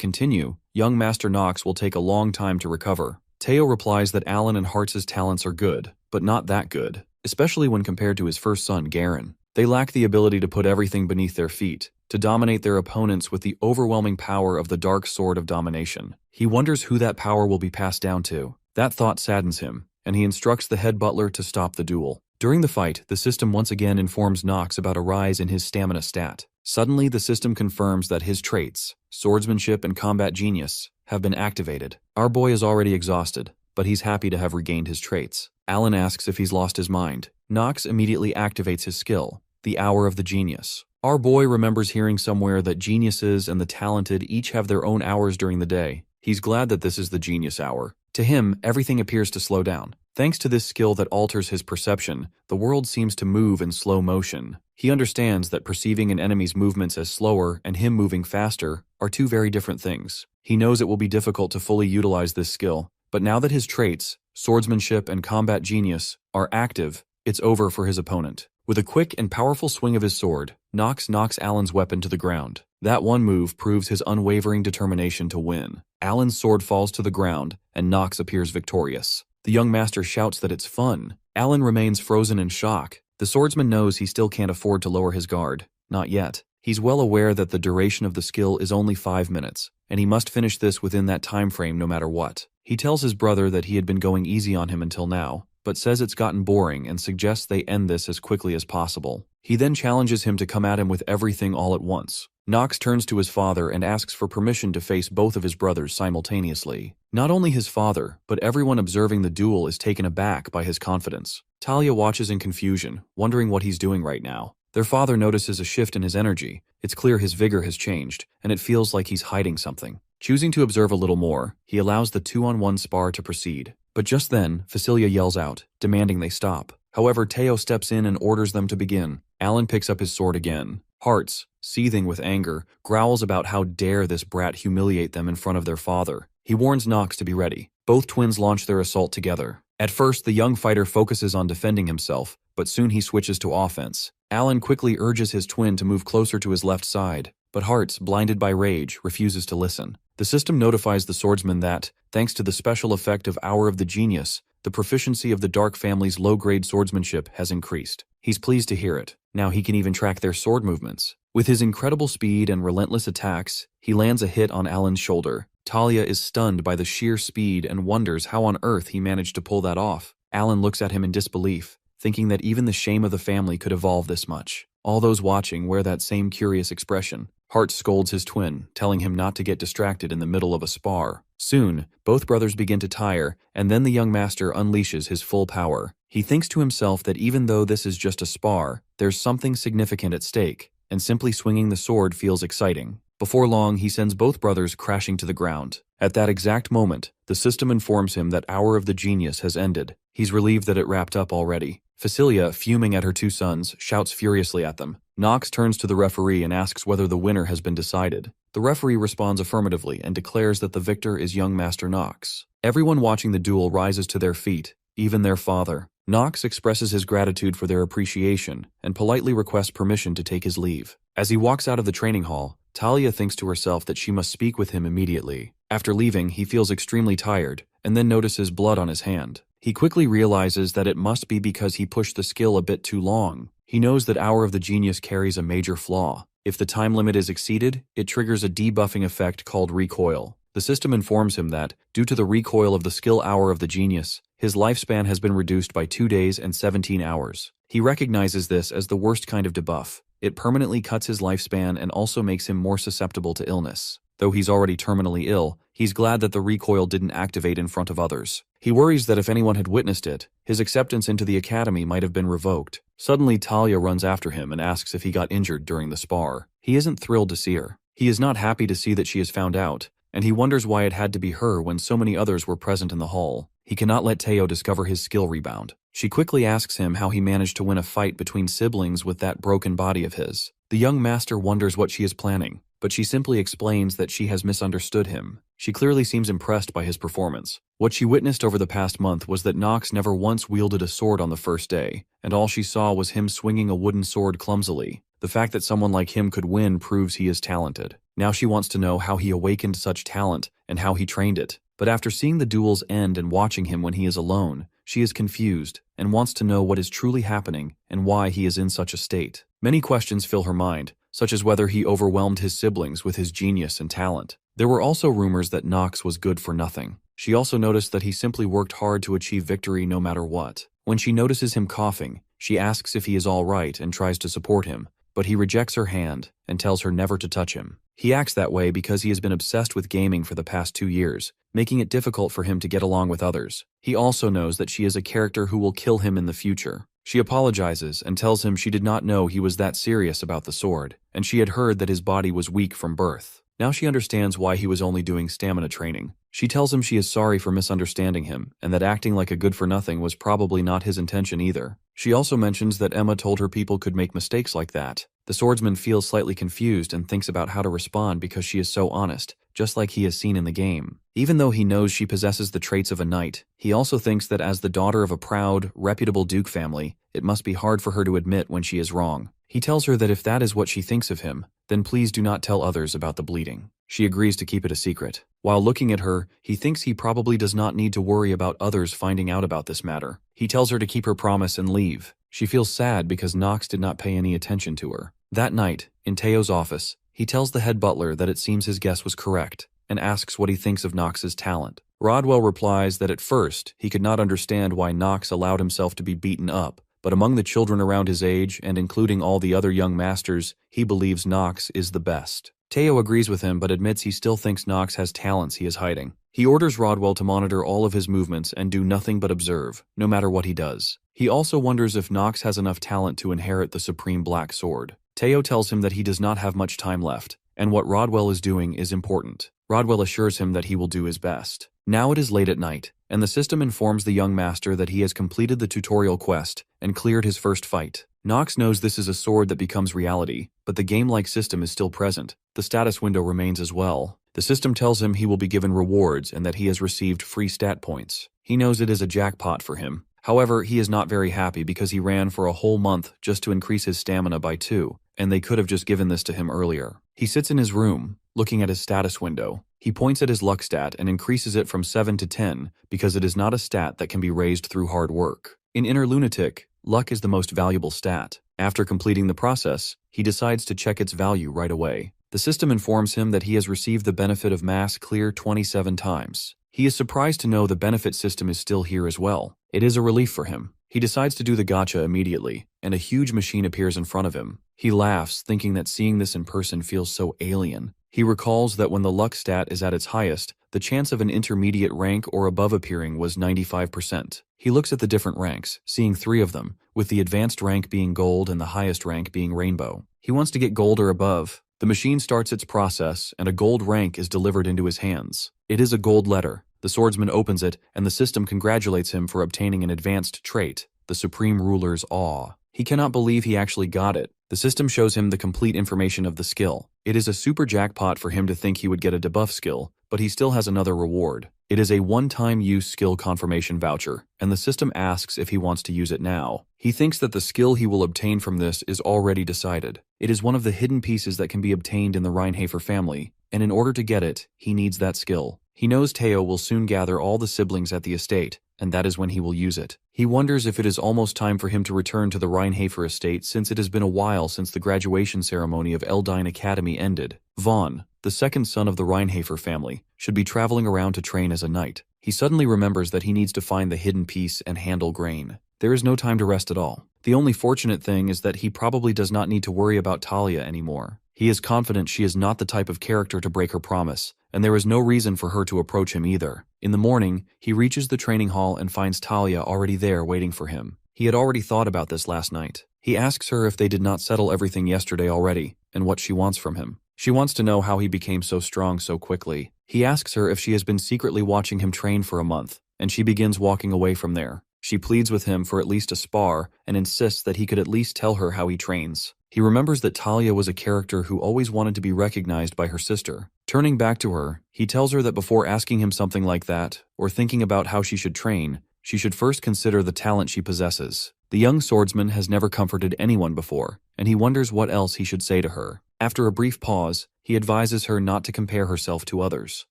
continue, young Master Nox will take a long time to recover. Teo replies that Alan and Hartz's talents are good, but not that good, especially when compared to his first son, Garen. They lack the ability to put everything beneath their feet, to dominate their opponents with the overwhelming power of the dark sword of domination. He wonders who that power will be passed down to. That thought saddens him, and he instructs the head butler to stop the duel. During the fight, the system once again informs Nox about a rise in his stamina stat. Suddenly, the system confirms that his traits, swordsmanship and combat genius, have been activated. Our boy is already exhausted, but he's happy to have regained his traits. Alan asks if he's lost his mind. Nox immediately activates his skill, the Hour of the Genius. Our boy remembers hearing somewhere that geniuses and the talented each have their own hours during the day. He's glad that this is the genius hour. To him, everything appears to slow down. Thanks to this skill that alters his perception, the world seems to move in slow motion. He understands that perceiving an enemy's movements as slower and him moving faster are two very different things. He knows it will be difficult to fully utilize this skill, but now that his traits, swordsmanship and combat genius, are active, it's over for his opponent. With a quick and powerful swing of his sword, Nox knocks Alan's weapon to the ground. That one move proves his unwavering determination to win. Alan's sword falls to the ground, and Nox appears victorious. The young master shouts that it's fun. Alan remains frozen in shock. The swordsman knows he still can't afford to lower his guard. Not yet. He's well aware that the duration of the skill is only 5 minutes, and he must finish this within that time frame no matter what. He tells his brother that he had been going easy on him until now, but says it's gotten boring and suggests they end this as quickly as possible. He then challenges him to come at him with everything all at once. Nox turns to his father and asks for permission to face both of his brothers simultaneously. Not only his father, but everyone observing the duel is taken aback by his confidence. Talia watches in confusion, wondering what he's doing right now. Their father notices a shift in his energy. It's clear his vigor has changed, and it feels like he's hiding something. Choosing to observe a little more, he allows the 2-on-1 spar to proceed. But just then, Facilia yells out, demanding they stop. However, Teo steps in and orders them to begin. Alan picks up his sword again. Hartz, seething with anger, growls about how dare this brat humiliate them in front of their father. He warns Nox to be ready. Both twins launch their assault together. At first, the young fighter focuses on defending himself, but soon he switches to offense. Alan quickly urges his twin to move closer to his left side, but Hartz, blinded by rage, refuses to listen. The system notifies the swordsman that, thanks to the special effect of Hour of the Genius, the proficiency of the Dark family's low-grade swordsmanship has increased. He's pleased to hear it. Now he can even track their sword movements. With his incredible speed and relentless attacks, he lands a hit on Alan's shoulder. Talia is stunned by the sheer speed and wonders how on earth he managed to pull that off. Alan looks at him in disbelief, thinking that even the shame of the family could evolve this much. All those watching wear that same curious expression. Hart scolds his twin, telling him not to get distracted in the middle of a spar. Soon, both brothers begin to tire, and then the young master unleashes his full power. He thinks to himself that even though this is just a spar, there's something significant at stake, and simply swinging the sword feels exciting. Before long, he sends both brothers crashing to the ground. At that exact moment, the system informs him that Hour of the Genius has ended. He's relieved that it wrapped up already. Facilia, fuming at her two sons, shouts furiously at them. Nox turns to the referee and asks whether the winner has been decided. The referee responds affirmatively and declares that the victor is young Master Nox. Everyone watching the duel rises to their feet, even their father. Nox expresses his gratitude for their appreciation and politely requests permission to take his leave. As he walks out of the training hall, Talia thinks to herself that she must speak with him immediately. After leaving, he feels extremely tired and then notices blood on his hand. He quickly realizes that it must be because he pushed the skill a bit too long. He knows that Hour of the Genius carries a major flaw. If the time limit is exceeded, it triggers a debuffing effect called recoil. The system informs him that, due to the recoil of the skill Hour of the Genius, his lifespan has been reduced by 2 days and 17 hours. He recognizes this as the worst kind of debuff. It permanently cuts his lifespan and also makes him more susceptible to illness. Though he's already terminally ill, he's glad that the recoil didn't activate in front of others. He worries that if anyone had witnessed it, his acceptance into the academy might have been revoked. Suddenly, Talia runs after him and asks if he got injured during the spar. He isn't thrilled to see her. He is not happy to see that she has found out, and he wonders why it had to be her when so many others were present in the hall. He cannot let Teo discover his skill rebound. She quickly asks him how he managed to win a fight between siblings with that broken body of his. The young master wonders what she is planning, but she simply explains that she has misunderstood him. She clearly seems impressed by his performance. What she witnessed over the past month was that Nox never once wielded a sword on the first day, and all she saw was him swinging a wooden sword clumsily. The fact that someone like him could win proves he is talented. Now she wants to know how he awakened such talent and how he trained it. But after seeing the duels end and watching him when he is alone, she is confused and wants to know what is truly happening and why he is in such a state. Many questions fill her mind, such as whether he overwhelmed his siblings with his genius and talent. There were also rumors that Nox was good for nothing. She also noticed that he simply worked hard to achieve victory no matter what. When she notices him coughing, she asks if he is all right and tries to support him, but he rejects her hand and tells her never to touch him. He acts that way because he has been obsessed with gaming for the past 2 years, making it difficult for him to get along with others. He also knows that she is a character who will kill him in the future. She apologizes and tells him she did not know he was that serious about the sword, and she had heard that his body was weak from birth. Now she understands why he was only doing stamina training. She tells him she is sorry for misunderstanding him, and that acting like a good-for-nothing was probably not his intention either. She also mentions that Emma told her people could make mistakes like that. The swordsman feels slightly confused and thinks about how to respond because she is so honest, just like he has seen in the game. Even though he knows she possesses the traits of a knight, he also thinks that as the daughter of a proud, reputable duke family, it must be hard for her to admit when she is wrong. He tells her that if that is what she thinks of him, then please do not tell others about the bleeding. She agrees to keep it a secret. While looking at her, he thinks he probably does not need to worry about others finding out about this matter. He tells her to keep her promise and leave. She feels sad because Nox did not pay any attention to her. That night, in Teo's office, he tells the head butler that it seems his guess was correct, and asks what he thinks of Nox's talent. Rodwell replies that at first, he could not understand why Nox allowed himself to be beaten up, but among the children around his age, and including all the other young masters, he believes Nox is the best. Teo agrees with him but admits he still thinks Nox has talents he is hiding. He orders Rodwell to monitor all of his movements and do nothing but observe, no matter what he does. He also wonders if Nox has enough talent to inherit the Supreme Black Sword. Teo tells him that he does not have much time left, and what Rodwell is doing is important. Rodwell assures him that he will do his best. Now it is late at night, and the system informs the young master that he has completed the tutorial quest and cleared his first fight. Nox knows this is a sword that becomes reality, but the game-like system is still present. The status window remains as well. The system tells him he will be given rewards and that he has received free stat points. He knows it is a jackpot for him. However, he is not very happy because he ran for a whole month just to increase his stamina by 2, and they could have just given this to him earlier. He sits in his room, looking at his status window. He points at his luck stat and increases it from 7 to 10 because it is not a stat that can be raised through hard work. In Inner Lunatic, luck is the most valuable stat. After completing the process, he decides to check its value right away. The system informs him that he has received the benefit of mass clear 27 times. He is surprised to know the benefit system is still here as well. It is a relief for him. He decides to do the gacha immediately, and a huge machine appears in front of him. He laughs, thinking that seeing this in person feels so alien. He recalls that when the luck stat is at its highest, the chance of an intermediate rank or above appearing was 95%. He looks at the different ranks, seeing 3 of them, with the advanced rank being gold and the highest rank being rainbow. He wants to get gold or above. The machine starts its process, and a gold rank is delivered into his hands. It is a gold letter. The swordsman opens it, and the system congratulates him for obtaining an advanced trait, the Supreme Ruler's Awe. He cannot believe he actually got it. The system shows him the complete information of the skill. It is a super jackpot for him to think he would get a debuff skill, but he still has another reward. It is a one-time use skill confirmation voucher, and the system asks if he wants to use it now. He thinks that the skill he will obtain from this is already decided. It is one of the hidden pieces that can be obtained in the Reinhafer family, and in order to get it, he needs that skill. He knows Teo will soon gather all the siblings at the estate, and that is when he will use it. He wonders if it is almost time for him to return to the Reinhafer estate since it has been a while since the graduation ceremony of Eldine Academy ended. Vaughn, the second son of the Reinhafer family, should be traveling around to train as a knight. He suddenly remembers that he needs to find the hidden piece and handle Grain. There is no time to rest at all. The only fortunate thing is that he probably does not need to worry about Talia anymore. He is confident she is not the type of character to break her promise, and there is no reason for her to approach him either. In the morning, he reaches the training hall and finds Talia already there waiting for him. He had already thought about this last night. He asks her if they did not settle everything yesterday already, and what she wants from him. She wants to know how he became so strong so quickly. He asks her if she has been secretly watching him train for a month, and she begins walking away from there. She pleads with him for at least a spar and insists that he could at least tell her how he trains. He remembers that Talia was a character who always wanted to be recognized by her sister. Turning back to her, he tells her that before asking him something like that, or thinking about how she should train, she should first consider the talent she possesses. The young swordsman has never comforted anyone before, and he wonders what else he should say to her. After a brief pause, he advises her not to compare herself to others.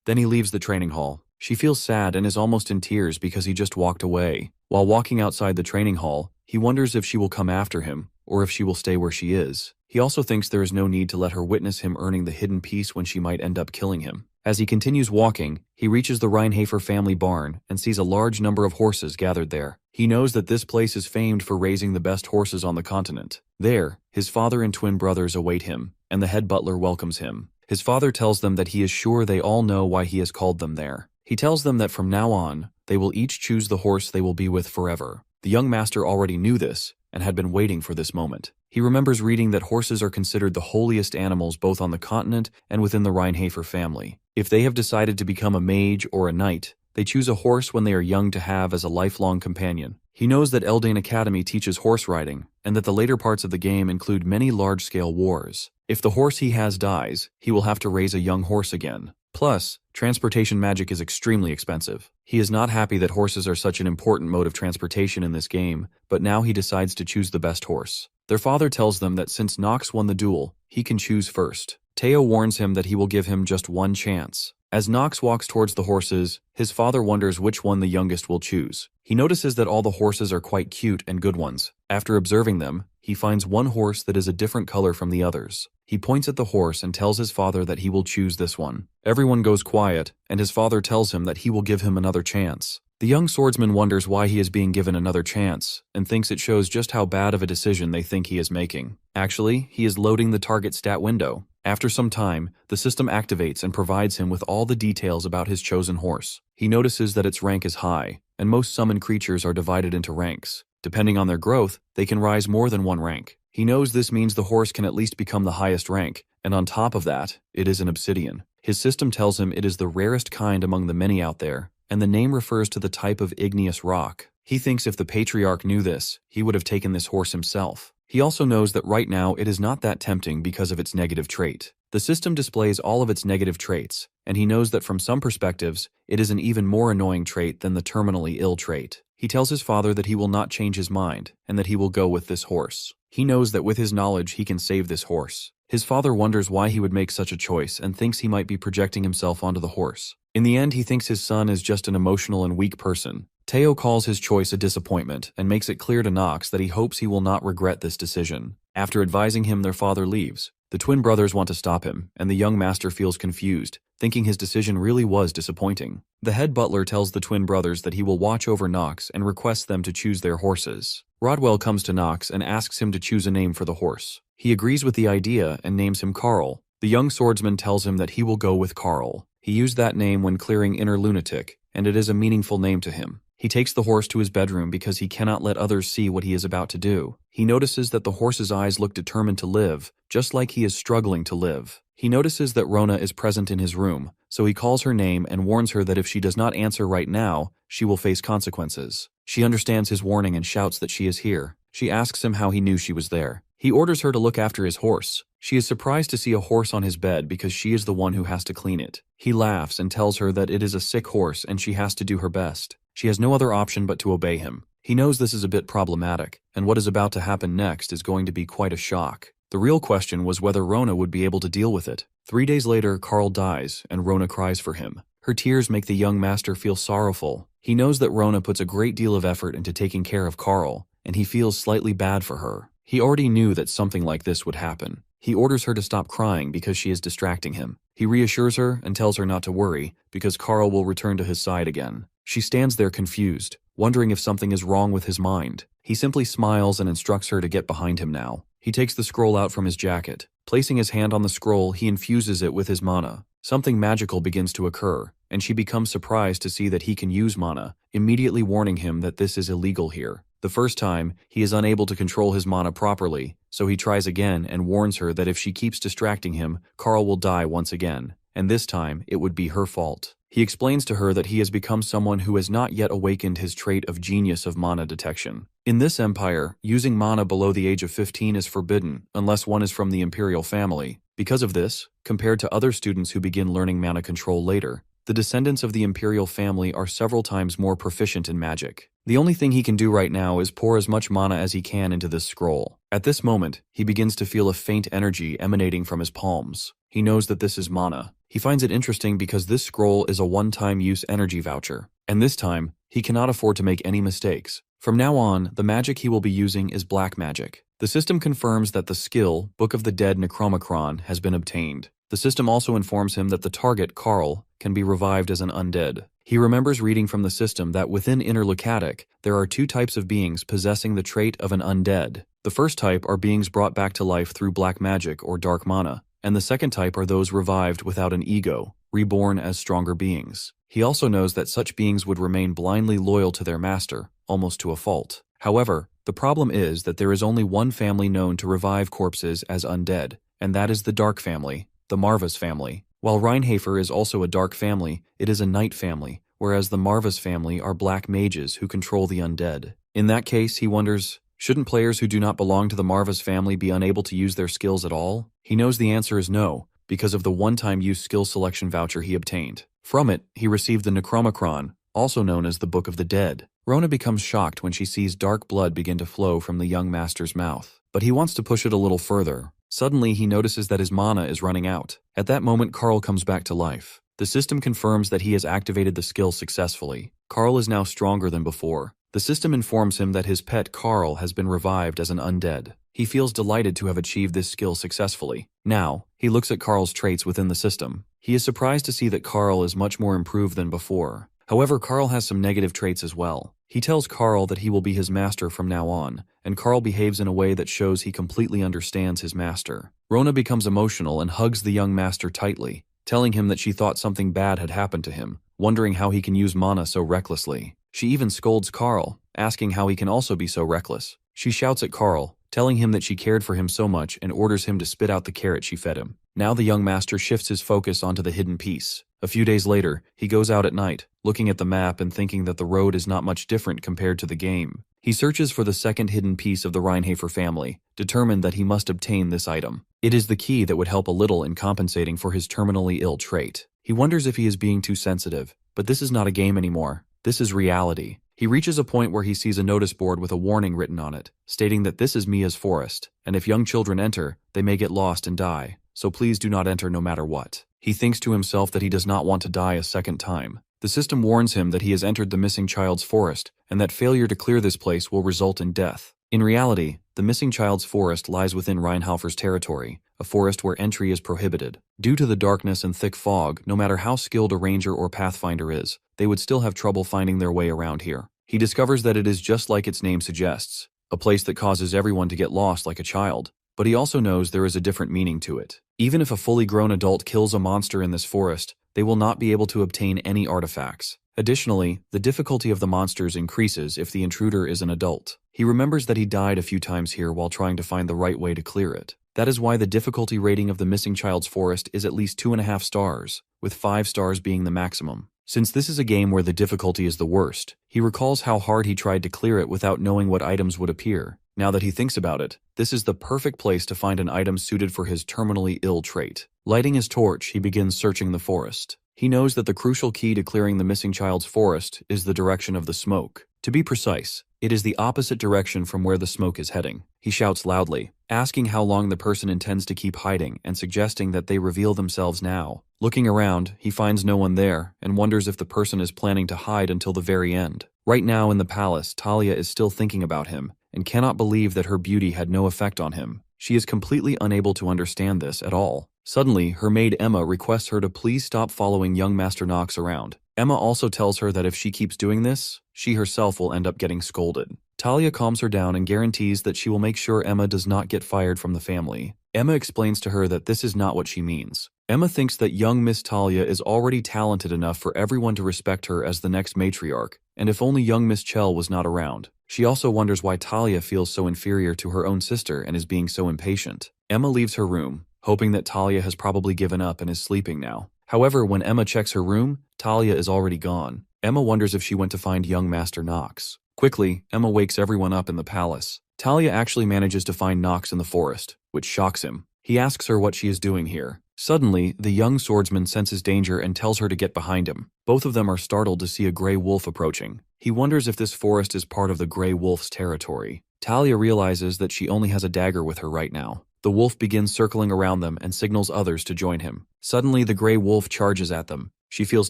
Then he leaves the training hall. She feels sad and is almost in tears because he just walked away. While walking outside the training hall, he wonders if she will come after him, or if she will stay where she is. He also thinks there is no need to let her witness him earning the hidden piece when she might end up killing him. As he continues walking, he reaches the Reinhafer family barn and sees a large number of horses gathered there. He knows that this place is famed for raising the best horses on the continent. There, his father and twin brothers await him, and the head butler welcomes him. His father tells them that he is sure they all know why he has called them there. He tells them that from now on, they will each choose the horse they will be with forever. The young master already knew this, and had been waiting for this moment. He remembers reading that horses are considered the holiest animals both on the continent and within the Reinhafer family. If they have decided to become a mage or a knight, they choose a horse when they are young to have as a lifelong companion. He knows that Eldane Academy teaches horse riding, and that the later parts of the game include many large-scale wars. If the horse he has dies, he will have to raise a young horse again. Plus, transportation magic is extremely expensive. He is not happy that horses are such an important mode of transportation in this game, but now he decides to choose the best horse. Their father tells them that since Nox won the duel, he can choose first. Teo warns him that he will give him just one chance. As Nox walks towards the horses, his father wonders which one the youngest will choose. He notices that all the horses are quite cute and good ones. After observing them, he finds one horse that is a different color from the others. He points at the horse and tells his father that he will choose this one. Everyone goes quiet, and his father tells him that he will give him another chance. The young swordsman wonders why he is being given another chance, and thinks it shows just how bad of a decision they think he is making. Actually, he is loading the target stat window. After some time, the system activates and provides him with all the details about his chosen horse. He notices that its rank is high, and most summon creatures are divided into ranks. Depending on their growth, they can rise more than one rank. He knows this means the horse can at least become the highest rank, and on top of that, it is an obsidian. His system tells him it is the rarest kind among the many out there, and the name refers to the type of igneous rock. He thinks if the patriarch knew this, he would have taken this horse himself. He also knows that right now it is not that tempting because of its negative trait. The system displays all of its negative traits, and he knows that from some perspectives, it is an even more annoying trait than the terminally ill trait. He tells his father that he will not change his mind, and that he will go with this horse. He knows that with his knowledge he can save this horse. His father wonders why he would make such a choice and thinks he might be projecting himself onto the horse. In the end, he thinks his son is just an emotional and weak person. Teo calls his choice a disappointment and makes it clear to Nox that he hopes he will not regret this decision. After advising him, their father leaves. The twin brothers want to stop him, and the young master feels confused, thinking his decision really was disappointing. The head butler tells the twin brothers that he will watch over Nox and requests them to choose their horses. Rodwell comes to Nox and asks him to choose a name for the horse. He agrees with the idea and names him Carl. The young swordsman tells him that he will go with Carl. He used that name when clearing Inner Lunatic, and it is a meaningful name to him. He takes the horse to his bedroom because he cannot let others see what he is about to do. He notices that the horse's eyes look determined to live, just like he is struggling to live. He notices that Rona is present in his room, so he calls her name and warns her that if she does not answer right now, she will face consequences. She understands his warning and shouts that she is here. She asks him how he knew she was there. He orders her to look after his horse. She is surprised to see a horse on his bed because she is the one who has to clean it. He laughs and tells her that it is a sick horse and she has to do her best. She has no other option but to obey him. He knows this is a bit problematic, and what is about to happen next is going to be quite a shock. The real question was whether Rona would be able to deal with it. 3 days later, Carl dies, and Rona cries for him. Her tears make the young master feel sorrowful. He knows that Rona puts a great deal of effort into taking care of Carl, and he feels slightly bad for her. He already knew that something like this would happen. He orders her to stop crying because she is distracting him. He reassures her and tells her not to worry, because Carl will return to his side again. She stands there confused, wondering if something is wrong with his mind. He simply smiles and instructs her to get behind him now. He takes the scroll out from his jacket. Placing his hand on the scroll, he infuses it with his mana. Something magical begins to occur, and she becomes surprised to see that he can use mana, immediately warning him that this is illegal here. The first time, he is unable to control his mana properly, so he tries again and warns her that if she keeps distracting him, Carl will die once again, and this time it would be her fault. He explains to her that he has become someone who has not yet awakened his trait of genius of mana detection. In this empire, using mana below the age of 15 is forbidden unless one is from the imperial family. Because of this, compared to other students who begin learning mana control later, the descendants of the imperial family are several times more proficient in magic. The only thing he can do right now is pour as much mana as he can into this scroll. At this moment, he begins to feel a faint energy emanating from his palms. He knows that this is mana. He finds it interesting because this scroll is a one-time use energy voucher, and this time, he cannot afford to make any mistakes. From now on, the magic he will be using is black magic. The system confirms that the skill, Book of the Dead Necromicron, has been obtained. The system also informs him that the target, Carl, can be revived as an undead. He remembers reading from the system that within Inner Lucatic, there are two types of beings possessing the trait of an undead. The first type are beings brought back to life through black magic or dark mana, and the second type are those revived without an ego, reborn as stronger beings. He also knows that such beings would remain blindly loyal to their master, almost to a fault. However, the problem is that there is only one family known to revive corpses as undead, and that is the Dark family, the Marvas family. While Reinhafer is also a dark family, it is a night family, whereas the Marvas family are black mages who control the undead. In that case, he wonders, shouldn't players who do not belong to the Marvas family be unable to use their skills at all? He knows the answer is no, because of the one-time use skill selection voucher he obtained. From it, he received the Necromicron, also known as the Book of the Dead. Rona becomes shocked when she sees dark blood begin to flow from the young master's mouth, but he wants to push it a little further. Suddenly, he notices that his mana is running out. At that moment, Carl comes back to life. The system confirms that he has activated the skill successfully. Carl is now stronger than before. The system informs him that his pet Carl has been revived as an undead. He feels delighted to have achieved this skill successfully. Now, he looks at Carl's traits within the system. He is surprised to see that Carl is much more improved than before. However, Carl has some negative traits as well. He tells Carl that he will be his master from now on, and Carl behaves in a way that shows he completely understands his master. Rona becomes emotional and hugs the young master tightly, telling him that she thought something bad had happened to him, wondering how he can use mana so recklessly. She even scolds Carl, asking how he can also be so reckless. She shouts at Carl, telling him that she cared for him so much and orders him to spit out the carrot she fed him. Now the young master shifts his focus onto the hidden piece. A few days later, he goes out at night, looking at the map and thinking that the road is not much different compared to the game. He searches for the second hidden piece of the Reinhafer family, determined that he must obtain this item. It is the key that would help a little in compensating for his terminally ill trait. He wonders if he is being too sensitive, but this is not a game anymore. This is reality. He reaches a point where he sees a notice board with a warning written on it, stating that this is Mia's forest, and if young children enter, they may get lost and die, so please do not enter no matter what. He thinks to himself that he does not want to die a second time. The system warns him that he has entered the missing child's forest, and that failure to clear this place will result in death. In reality, the missing child's forest lies within Reinhalfer's territory, a forest where entry is prohibited. Due to the darkness and thick fog, no matter how skilled a ranger or pathfinder is, they would still have trouble finding their way around here. He discovers that it is just like its name suggests, a place that causes everyone to get lost like a child. But he also knows there is a different meaning to it. Even if a fully grown adult kills a monster in this forest, they will not be able to obtain any artifacts. Additionally, the difficulty of the monsters increases if the intruder is an adult. He remembers that he died a few times here while trying to find the right way to clear it. That is why the difficulty rating of the missing child's forest is at least 2.5 stars, with 5 stars being the maximum. Since this is a game where the difficulty is the worst, he recalls how hard he tried to clear it without knowing what items would appear. Now that he thinks about it, this is the perfect place to find an item suited for his terminally ill trait. Lighting his torch, he begins searching the forest. He knows that the crucial key to clearing the missing child's forest is the direction of the smoke. To be precise, it is the opposite direction from where the smoke is heading. He shouts loudly, asking how long the person intends to keep hiding and suggesting that they reveal themselves now. Looking around, he finds no one there and wonders if the person is planning to hide until the very end. Right now in the palace, Talia is still thinking about him and cannot believe that her beauty had no effect on him. She is completely unable to understand this at all. Suddenly, her maid Emma requests her to please stop following young Master Knox around. Emma also tells her that if she keeps doing this, she herself will end up getting scolded. Talia calms her down and guarantees that she will make sure Emma does not get fired from the family. Emma explains to her that this is not what she means. Emma thinks that young Miss Talia is already talented enough for everyone to respect her as the next matriarch, and if only young Miss Chell was not around. She also wonders why Talia feels so inferior to her own sister and is being so impatient. Emma leaves her room, hoping that Talia has probably given up and is sleeping now. However, when Emma checks her room, Talia is already gone. Emma wonders if she went to find young Master Nox. Quickly, Emma wakes everyone up in the palace. Talia actually manages to find Nox in the forest, which shocks him. He asks her what she is doing here. Suddenly, the young swordsman senses danger and tells her to get behind him. Both of them are startled to see a gray wolf approaching. He wonders if this forest is part of the gray wolf's territory. Talia realizes that she only has a dagger with her right now. The wolf begins circling around them and signals others to join him. Suddenly, the gray wolf charges at them. She feels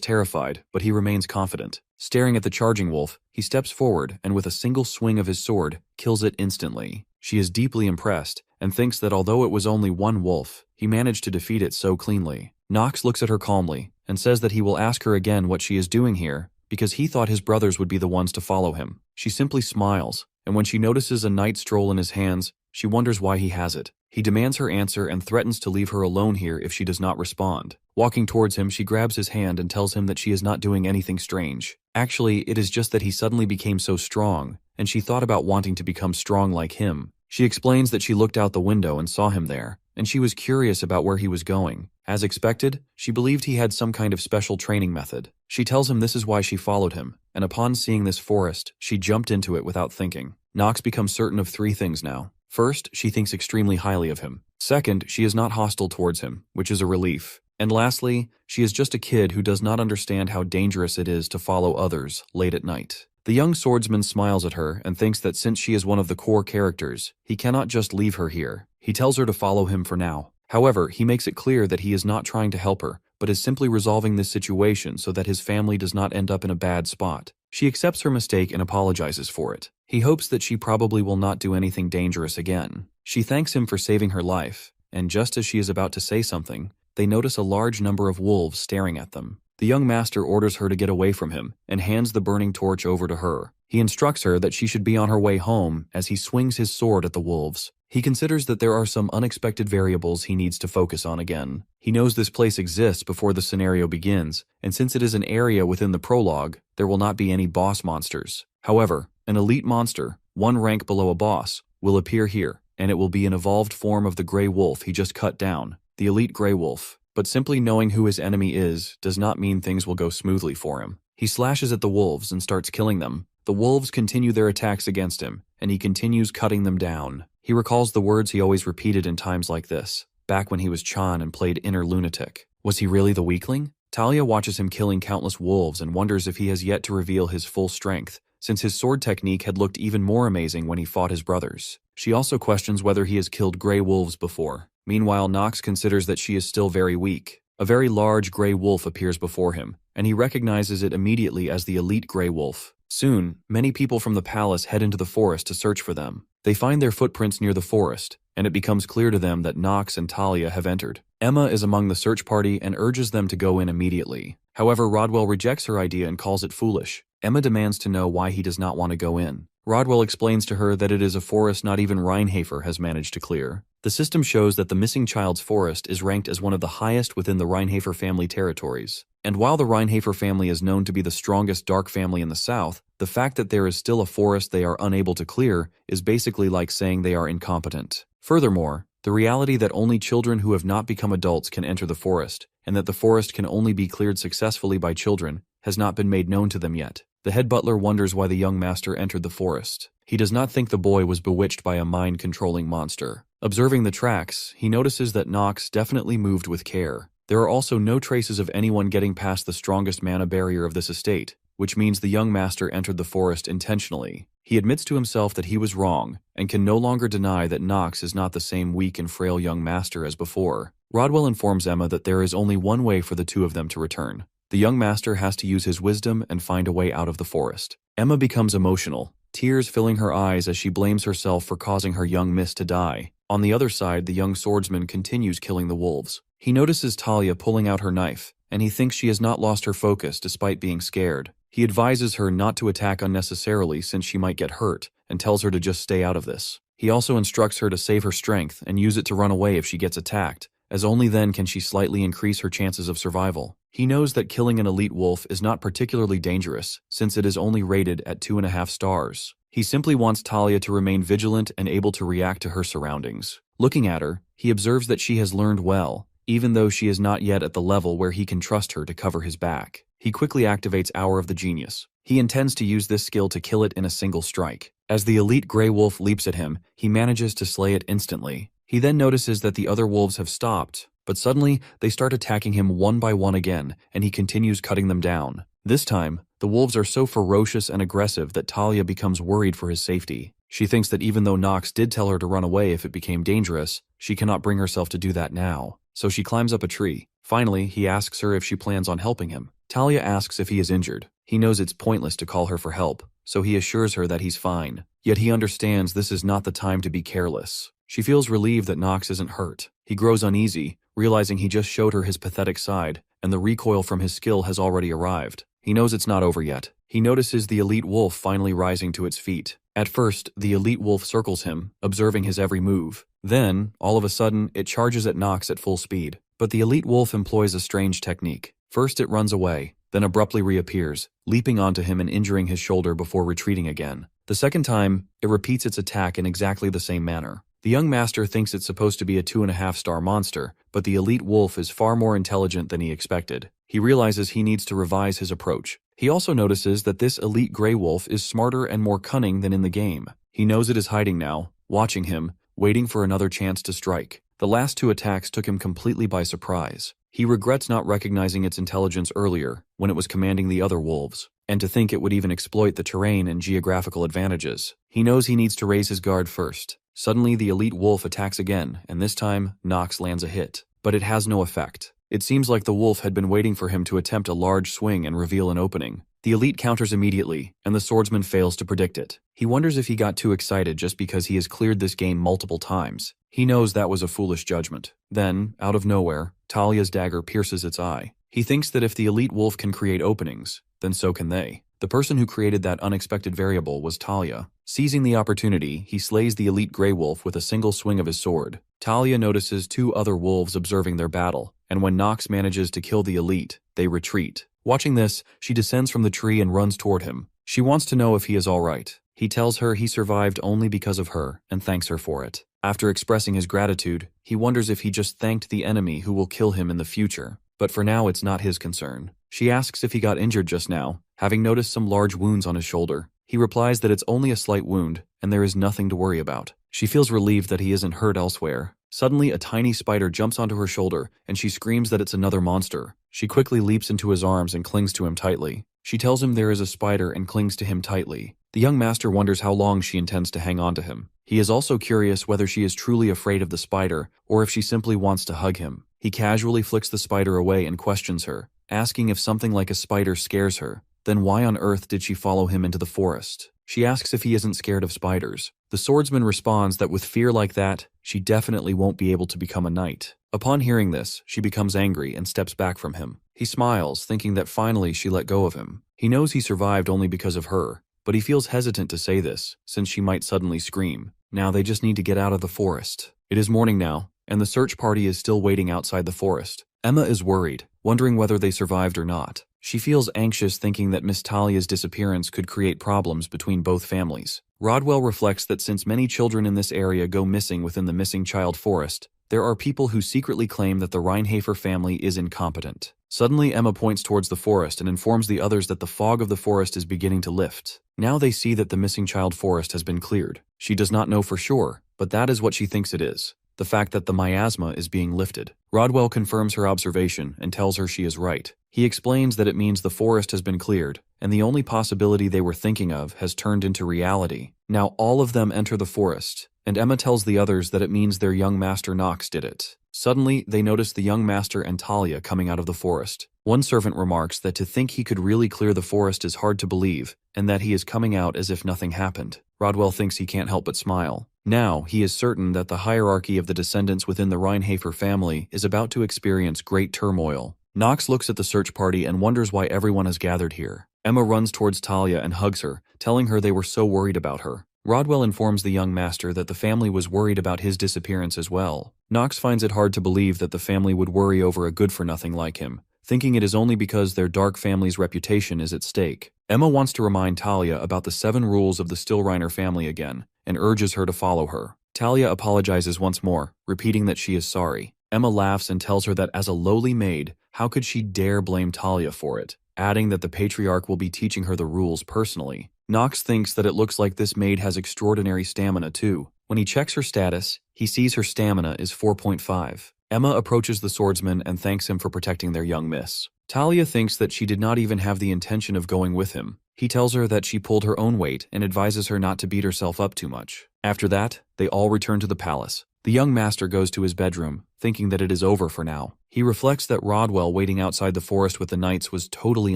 terrified, but he remains confident. Staring at the charging wolf, he steps forward and with a single swing of his sword, kills it instantly. She is deeply impressed and thinks that although it was only one wolf, he managed to defeat it so cleanly. Nox looks at her calmly and says that he will ask her again what she is doing here because he thought his brothers would be the ones to follow him. She simply smiles, and when she notices a night stroll in his hands, she wonders why he has it. He demands her answer and threatens to leave her alone here if she does not respond. Walking towards him, she grabs his hand and tells him that she is not doing anything strange. Actually, it is just that he suddenly became so strong, and she thought about wanting to become strong like him. She explains that she looked out the window and saw him there, and she was curious about where he was going. As expected, she believed he had some kind of special training method. She tells him this is why she followed him, and upon seeing this forest, she jumped into it without thinking. Nox becomes certain of 3 things now. First, she thinks extremely highly of him. Second, she is not hostile towards him, which is a relief. And lastly, she is just a kid who does not understand how dangerous it is to follow others late at night. The young swordsman smiles at her and thinks that since she is one of the core characters, he cannot just leave her here. He tells her to follow him for now. However, he makes it clear that he is not trying to help her, but is simply resolving this situation so that his family does not end up in a bad spot. She accepts her mistake and apologizes for it. He hopes that she probably will not do anything dangerous again. She thanks him for saving her life, and just as she is about to say something, they notice a large number of wolves staring at them. The young master orders her to get away from him and hands the burning torch over to her. He instructs her that she should be on her way home as he swings his sword at the wolves. He considers that there are some unexpected variables he needs to focus on again. He knows this place exists before the scenario begins, and since it is an area within the prologue, there will not be any boss monsters. However, an elite monster, 1 rank below a boss, will appear here, and it will be an evolved form of the gray wolf he just cut down, the elite gray wolf. But simply knowing who his enemy is does not mean things will go smoothly for him. He slashes at the wolves and starts killing them. The wolves continue their attacks against him, and he continues cutting them down. He recalls the words he always repeated in times like this, back when he was Chan and played inner lunatic. Was he really the weakling? Talia watches him killing countless wolves and wonders if he has yet to reveal his full strength, since his sword technique had looked even more amazing when he fought his brothers. She also questions whether he has killed gray wolves before. Meanwhile, Nox considers that she is still very weak. A very large gray wolf appears before him, and he recognizes it immediately as the elite gray wolf. Soon, many people from the palace head into the forest to search for them. They find their footprints near the forest, and it becomes clear to them that Nox and Talia have entered. Emma is among the search party and urges them to go in immediately. However, Rodwell rejects her idea and calls it foolish. Emma demands to know why he does not want to go in. Rodwell explains to her that it is a forest not even Rheinhafer has managed to clear. The system shows that the missing child's forest is ranked as one of the highest within the Rheinhafer family territories. And while the Rheinhafer family is known to be the strongest dark family in the south, the fact that there is still a forest they are unable to clear is basically like saying they are incompetent. Furthermore, the reality that only children who have not become adults can enter the forest, and that the forest can only be cleared successfully by children, has not been made known to them yet. The head butler wonders why the young master entered the forest. He does not think the boy was bewitched by a mind-controlling monster. Observing the tracks, he notices that Nox definitely moved with care. There are also no traces of anyone getting past the strongest mana barrier of this estate, which means the young master entered the forest intentionally. He admits to himself that he was wrong, and can no longer deny that Nox is not the same weak and frail young master as before. Rodwell informs Emma that there is only one way for the two of them to return. The young master has to use his wisdom and find a way out of the forest. Emma becomes emotional, tears filling her eyes as she blames herself for causing her young miss to die. On the other side, the young swordsman continues killing the wolves. He notices Talia pulling out her knife, and he thinks she has not lost her focus despite being scared. He advises her not to attack unnecessarily since she might get hurt, and tells her to just stay out of this. He also instructs her to save her strength and use it to run away if she gets attacked, as only then can she slightly increase her chances of survival. He knows that killing an elite wolf is not particularly dangerous, since it is only rated at 2.5 stars. He simply wants Talia to remain vigilant and able to react to her surroundings. Looking at her, he observes that she has learned well, even though she is not yet at the level where he can trust her to cover his back. He quickly activates Hour of the Genius. He intends to use this skill to kill it in a single strike. As the elite Grey Wolf leaps at him, he manages to slay it instantly. He then notices that the other wolves have stopped, but suddenly they start attacking him one by one again, and he continues cutting them down. This time, the wolves are so ferocious and aggressive that Talia becomes worried for his safety. She thinks that even though Nox did tell her to run away if it became dangerous, she cannot bring herself to do that now. So she climbs up a tree. Finally, he asks her if she plans on helping him. Talia asks if he is injured. He knows it's pointless to call her for help, so he assures her that he's fine. Yet he understands this is not the time to be careless. She feels relieved that Nox isn't hurt. He grows uneasy, realizing he just showed her his pathetic side, and the recoil from his skill has already arrived. He knows it's not over yet. He notices the elite wolf finally rising to its feet. At first, the elite wolf circles him, observing his every move. Then, all of a sudden, it charges at Nox at full speed. But the elite wolf employs a strange technique. First it runs away, then abruptly reappears, leaping onto him and injuring his shoulder before retreating again. The second time, it repeats its attack in exactly the same manner. The young master thinks it's supposed to be a 2.5-star monster, but the elite wolf is far more intelligent than he expected. He realizes he needs to revise his approach. He also notices that this elite Grey Wolf is smarter and more cunning than in the game. He knows it is hiding now, watching him, waiting for another chance to strike. The last 2 attacks took him completely by surprise. He regrets not recognizing its intelligence earlier, when it was commanding the other wolves, and to think it would even exploit the terrain and geographical advantages. He knows he needs to raise his guard first. Suddenly, the elite wolf attacks again, and this time, Nox lands a hit. But it has no effect. It seems like the wolf had been waiting for him to attempt a large swing and reveal an opening. The elite counters immediately, and the swordsman fails to predict it. He wonders if he got too excited just because he has cleared this game multiple times. He knows that was a foolish judgment. Then, out of nowhere, Talia's dagger pierces its eye. He thinks that if the elite wolf can create openings, then so can they. The person who created that unexpected variable was Talia. Seizing the opportunity, he slays the elite Grey Wolf with a single swing of his sword. Talia notices 2 other wolves observing their battle, and when Nox manages to kill the elite, they retreat. Watching this, she descends from the tree and runs toward him. She wants to know if he is all right. He tells her he survived only because of her and thanks her for it. After expressing his gratitude, he wonders if he just thanked the enemy who will kill him in the future. But for now, it's not his concern. She asks if he got injured just now, having noticed some large wounds on his shoulder. He replies that it's only a slight wound, and there is nothing to worry about. She feels relieved that he isn't hurt elsewhere. Suddenly, a tiny spider jumps onto her shoulder, and she screams that it's another monster. She quickly leaps into his arms and clings to him tightly. She tells him there is a spider and clings to him tightly. The young master wonders how long she intends to hang on to him. He is also curious whether she is truly afraid of the spider, or if she simply wants to hug him. He casually flicks the spider away and questions her, asking if something like a spider scares her. Then why on earth did she follow him into the forest? She asks if he isn't scared of spiders. The swordsman responds that with fear like that, she definitely won't be able to become a knight. Upon hearing this, she becomes angry and steps back from him. He smiles, thinking that finally she let go of him. He knows he survived only because of her, but he feels hesitant to say this, since she might suddenly scream. Now they just need to get out of the forest. It is morning now, and the search party is still waiting outside the forest. Emma is worried, wondering whether they survived or not. She feels anxious thinking that Miss Talia's disappearance could create problems between both families. Rodwell reflects that since many children in this area go missing within the missing child forest, there are people who secretly claim that the Reinhafer family is incompetent. Suddenly, Emma points towards the forest and informs the others that the fog of the forest is beginning to lift. Now they see that the missing child forest has been cleared. She does not know for sure, but that is what she thinks it is. The fact that the miasma is being lifted. Rodwell confirms her observation and tells her she is right. He explains that it means the forest has been cleared, and the only possibility they were thinking of has turned into reality. Now all of them enter the forest, and Emma tells the others that it means their young master Nox did it. Suddenly, they notice the young master and Talia coming out of the forest. One servant remarks that to think he could really clear the forest is hard to believe, and that he is coming out as if nothing happened. Rodwell thinks he can't help but smile. Now, he is certain that the hierarchy of the descendants within the Reinhafer family is about to experience great turmoil. Nox looks at the search party and wonders why everyone has gathered here. Emma runs towards Talia and hugs her, telling her they were so worried about her. Rodwell informs the young master that the family was worried about his disappearance as well. Nox finds it hard to believe that the family would worry over a good-for-nothing like him, thinking it is only because their dark family's reputation is at stake. Emma wants to remind Talia about the 7 rules of the Stillreiner family again, and urges her to follow her. Talia apologizes once more, repeating that she is sorry. Emma laughs and tells her that as a lowly maid, how could she dare blame Talia for it, adding that the patriarch will be teaching her the rules personally. Nox thinks that it looks like this maid has extraordinary stamina too. When he checks her status, he sees her stamina is 4.5. Emma approaches the swordsman and thanks him for protecting their young miss. Talia thinks that she did not even have the intention of going with him. He tells her that she pulled her own weight and advises her not to beat herself up too much. After that, they all return to the palace. The young master goes to his bedroom, thinking that it is over for now. He reflects that Rodwell waiting outside the forest with the knights was totally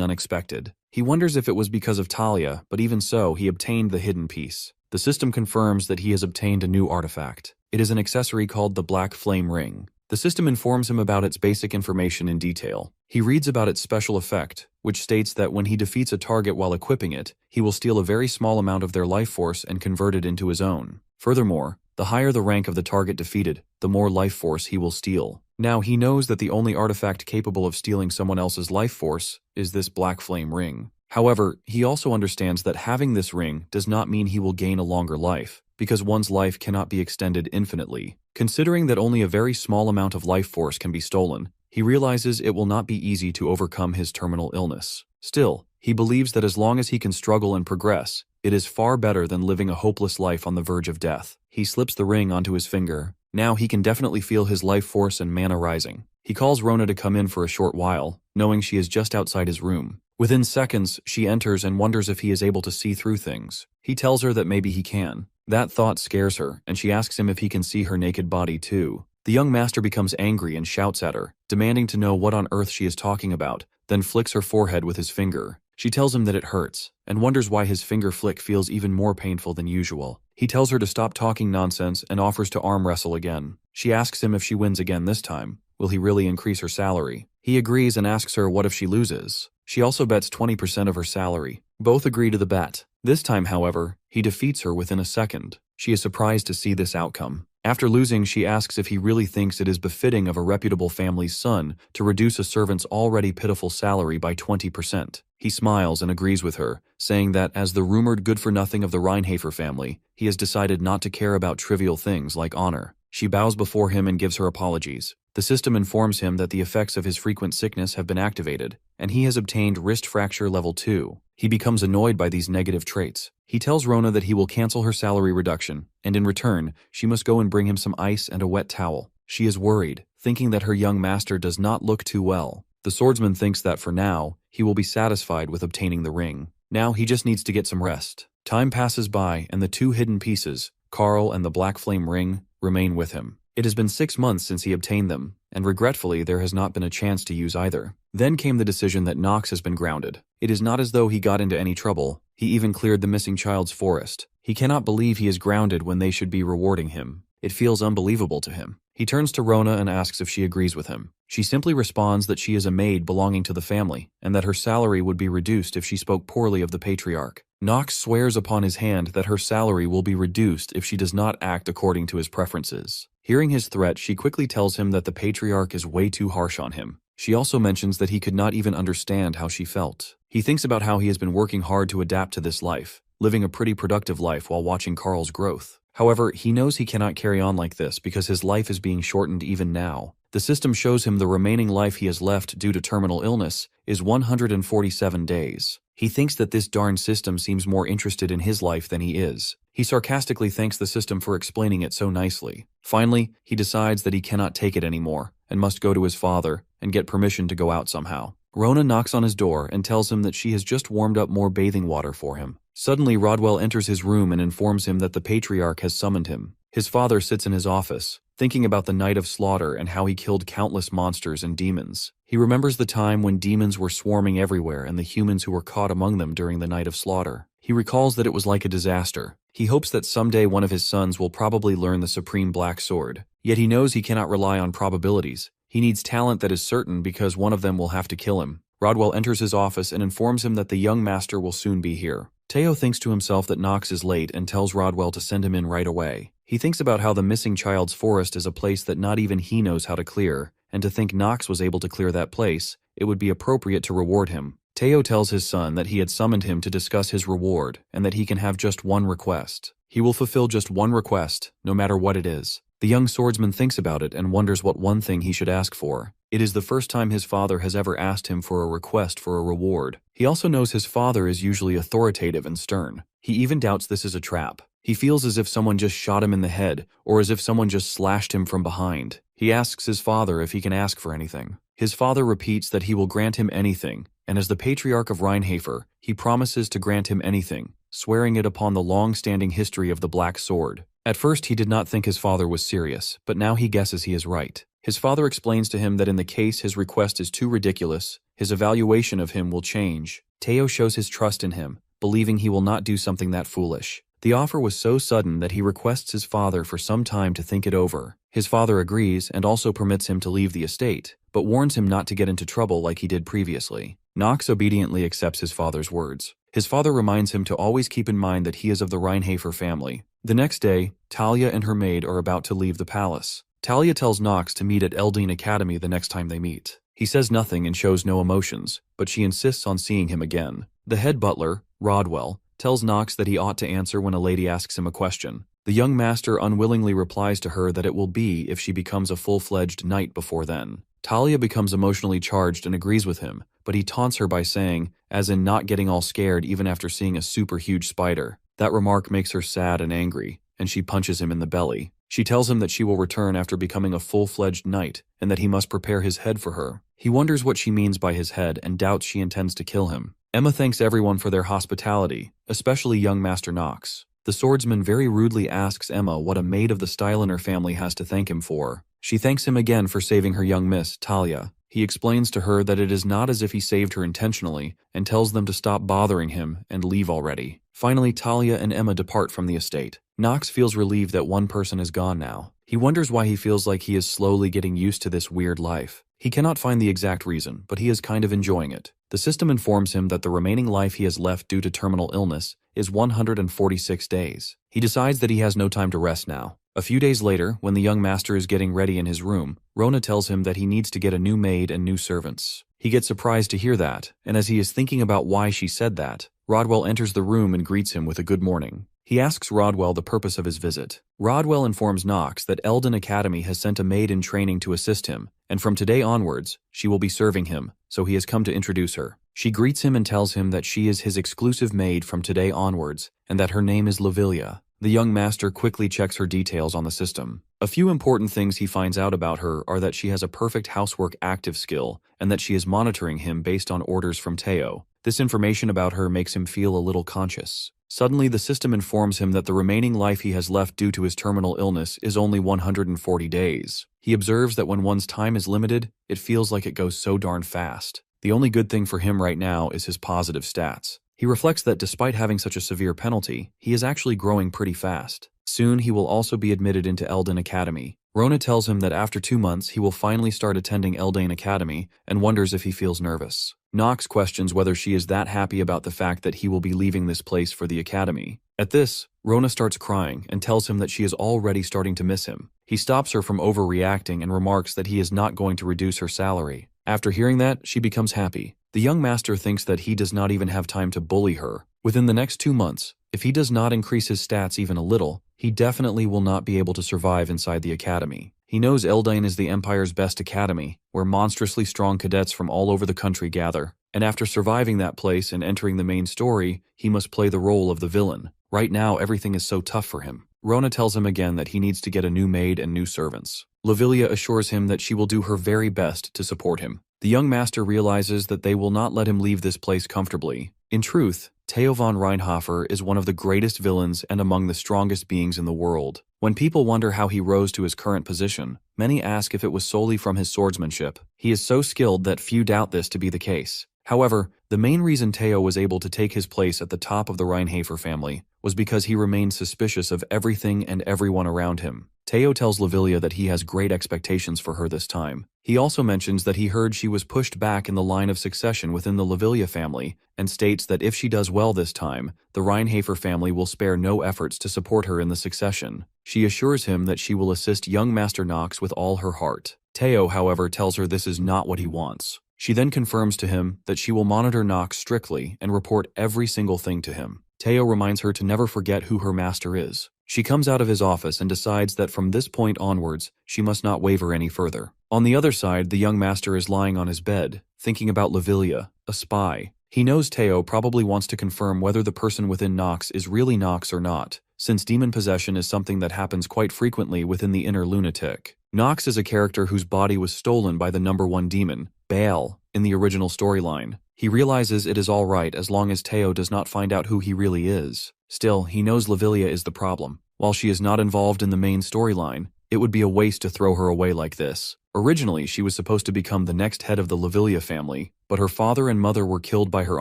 unexpected. He wonders if it was because of Talia, but even so, he obtained the hidden piece. The system confirms that he has obtained a new artifact. It is an accessory called the Black Flame Ring. The system informs him about its basic information in detail. He reads about its special effect, which states that when he defeats a target while equipping it, he will steal a very small amount of their life force and convert it into his own. Furthermore, the higher the rank of the target defeated, the more life force he will steal. Now he knows that the only artifact capable of stealing someone else's life force is this Black Flame Ring. However, he also understands that having this ring does not mean he will gain a longer life, because one's life cannot be extended infinitely. Considering that only a very small amount of life force can be stolen, he realizes it will not be easy to overcome his terminal illness. Still, he believes that as long as he can struggle and progress, it is far better than living a hopeless life on the verge of death. He slips the ring onto his finger. Now he can definitely feel his life force and mana rising. He calls Rona to come in for a short while, knowing she is just outside his room. Within seconds, she enters and wonders if he is able to see through things. He tells her that maybe he can. That thought scares her, and she asks him if he can see her naked body too. The young master becomes angry and shouts at her, demanding to know what on earth she is talking about, then flicks her forehead with his finger. She tells him that it hurts, and wonders why his finger flick feels even more painful than usual. He tells her to stop talking nonsense and offers to arm wrestle again. She asks him if she wins again this time, will he really increase her salary? He agrees and asks her what if she loses. She also bets 20% of her salary. Both agree to the bet. This time, however, he defeats her within a second. She is surprised to see this outcome. After losing, she asks if he really thinks it is befitting of a reputable family's son to reduce a servant's already pitiful salary by 20%. He smiles and agrees with her, saying that as the rumored good-for-nothing of the Reinhafer family, he has decided not to care about trivial things like honor. She bows before him and gives her apologies. The system informs him that the effects of his frequent sickness have been activated, and he has obtained wrist fracture level 2. He becomes annoyed by these negative traits. He tells Rona that he will cancel her salary reduction, and in return, she must go and bring him some ice and a wet towel. She is worried, thinking that her young master does not look too well. The swordsman thinks that for now, he will be satisfied with obtaining the ring. Now he just needs to get some rest. Time passes by, and the two hidden pieces, Carl and the Black Flame Ring, remain with him. It has been 6 months since he obtained them, and regretfully there has not been a chance to use either. Then came the decision that Nox has been grounded. It is not as though he got into any trouble. He even cleared the missing child's forest. He cannot believe he is grounded when they should be rewarding him. It feels unbelievable to him. He turns to Rona and asks if she agrees with him. She simply responds that she is a maid belonging to the family, and that her salary would be reduced if she spoke poorly of the patriarch. Nox swears upon his hand that her salary will be reduced if she does not act according to his preferences. Hearing his threat, she quickly tells him that the patriarch is way too harsh on him. She also mentions that he could not even understand how she felt. He thinks about how he has been working hard to adapt to this life, living a pretty productive life while watching Carl's growth. However, he knows he cannot carry on like this because his life is being shortened even now. The system shows him the remaining life he has left due to terminal illness is 147 days. He thinks that this darn system seems more interested in his life than he is. He sarcastically thanks the system for explaining it so nicely. Finally, he decides that he cannot take it anymore and must go to his father and get permission to go out somehow. Rona knocks on his door and tells him that she has just warmed up more bathing water for him. Suddenly, Rodwell enters his room and informs him that the patriarch has summoned him. His father sits in his office, thinking about the night of slaughter and how he killed countless monsters and demons. He remembers the time when demons were swarming everywhere and the humans who were caught among them during the night of slaughter. He recalls that it was like a disaster. He hopes that someday one of his sons will probably learn the supreme black sword. Yet he knows he cannot rely on probabilities. He needs talent that is certain because one of them will have to kill him. Rodwell enters his office and informs him that the young master will soon be here. Teo thinks to himself that Nox is late and tells Rodwell to send him in right away. He thinks about how the missing child's forest is a place that not even he knows how to clear, and to think Nox was able to clear that place, it would be appropriate to reward him. Teo tells his son that he had summoned him to discuss his reward, and that he can have just one request. He will fulfill just one request, no matter what it is. The young swordsman thinks about it and wonders what one thing he should ask for. It is the first time his father has ever asked him for a request for a reward. He also knows his father is usually authoritative and stern. He even doubts this is a trap. He feels as if someone just shot him in the head, or as if someone just slashed him from behind. He asks his father if he can ask for anything. His father repeats that he will grant him anything, and as the patriarch of Rheinhafer, he promises to grant him anything, swearing it upon the long-standing history of the Black Sword. At first he did not think his father was serious, but now he guesses he is right. His father explains to him that in the case his request is too ridiculous, his evaluation of him will change. Teo shows his trust in him, believing he will not do something that foolish. The offer was so sudden that he requests his father for some time to think it over. His father agrees and also permits him to leave the estate, but warns him not to get into trouble like he did previously. Nox obediently accepts his father's words. His father reminds him to always keep in mind that he is of the Rheinhafer family. The next day, Talia and her maid are about to leave the palace. Talia tells Nox to meet at Eldine Academy the next time they meet. He says nothing and shows no emotions, but she insists on seeing him again. The head butler, Rodwell, tells Nox that he ought to answer when a lady asks him a question. The young master unwillingly replies to her that it will be if she becomes a full-fledged knight before then. Talia becomes emotionally charged and agrees with him, but he taunts her by saying, as in not getting all scared even after seeing a super huge spider. That remark makes her sad and angry, and she punches him in the belly. She tells him that she will return after becoming a full-fledged knight, and that he must prepare his head for her. He wonders what she means by his head and doubts she intends to kill him. Emma thanks everyone for their hospitality, especially young Master Nox. The swordsman very rudely asks Emma what a maid of the style in her family has to thank him for. She thanks him again for saving her young miss, Talia. He explains to her that it is not as if he saved her intentionally, and tells them to stop bothering him and leave already. Finally, Talia and Emma depart from the estate. Nox feels relieved that one person is gone now. He wonders why he feels like he is slowly getting used to this weird life. He cannot find the exact reason, but he is kind of enjoying it. The system informs him that the remaining life he has left due to terminal illness is 146 days. He decides that he has no time to rest now. A few days later, when the young master is getting ready in his room, Rona tells him that he needs to get a new maid and new servants. He gets surprised to hear that, and as he is thinking about why she said that, Rodwell enters the room and greets him with a good morning. He asks Rodwell the purpose of his visit. Rodwell informs Nox that Eldin Academy has sent a maid in training to assist him, and from today onwards, she will be serving him, so he has come to introduce her. She greets him and tells him that she is his exclusive maid from today onwards, and that her name is Lavilia. The young master quickly checks her details on the system. A few important things he finds out about her are that she has a perfect housework active skill, and that she is monitoring him based on orders from Teo. This information about her makes him feel a little conscious. Suddenly, the system informs him that the remaining life he has left due to his terminal illness is only 140 days. He observes that when one's time is limited, it feels like it goes so darn fast. The only good thing for him right now is his positive stats. He reflects that despite having such a severe penalty, he is actually growing pretty fast. Soon he will also be admitted into Eldin Academy. Rona tells him that after 2 months he will finally start attending Eldin Academy and wonders if he feels nervous. Nox questions whether she is that happy about the fact that he will be leaving this place for the academy. At this, Rona starts crying and tells him that she is already starting to miss him. He stops her from overreacting and remarks that he is not going to reduce her salary. After hearing that, she becomes happy. The young master thinks that he does not even have time to bully her. Within the next 2 months, if he does not increase his stats even a little, he definitely will not be able to survive inside the academy. He knows Eldine is the Empire's best academy, where monstrously strong cadets from all over the country gather, and after surviving that place and entering the main story, he must play the role of the villain. Right now, everything is so tough for him. Rona tells him again that he needs to get a new maid and new servants. Lavilia assures him that she will do her very best to support him. The young master realizes that they will not let him leave this place comfortably. In truth, Theo von Rheinhofer is one of the greatest villains and among the strongest beings in the world. When people wonder how he rose to his current position, many ask if it was solely from his swordsmanship. He is so skilled that few doubt this to be the case. However, the main reason Theo was able to take his place at the top of the Rheinhafer family was because he remained suspicious of everything and everyone around him. Theo tells Lavilia that he has great expectations for her this time. He also mentions that he heard she was pushed back in the line of succession within the Lavilia family, and states that if she does well this time, the Rheinhafer family will spare no efforts to support her in the succession. She assures him that she will assist young Master Nox with all her heart. Theo, however, tells her this is not what he wants. She then confirms to him that she will monitor Nox strictly and report every single thing to him. Theo reminds her to never forget who her master is. She comes out of his office and decides that from this point onwards, she must not waver any further. On the other side, the young master is lying on his bed, thinking about Lavilia, a spy. He knows Teo probably wants to confirm whether the person within Nox is really Nox or not, since demon possession is something that happens quite frequently within the inner lunatic. Nox is a character whose body was stolen by the #1 demon, Baal, in the original storyline. He realizes it is all right as long as Teo does not find out who he really is. Still, he knows Lavilia is the problem. While she is not involved in the main storyline, it would be a waste to throw her away like this. Originally, she was supposed to become the next head of the Lavilia family, but her father and mother were killed by her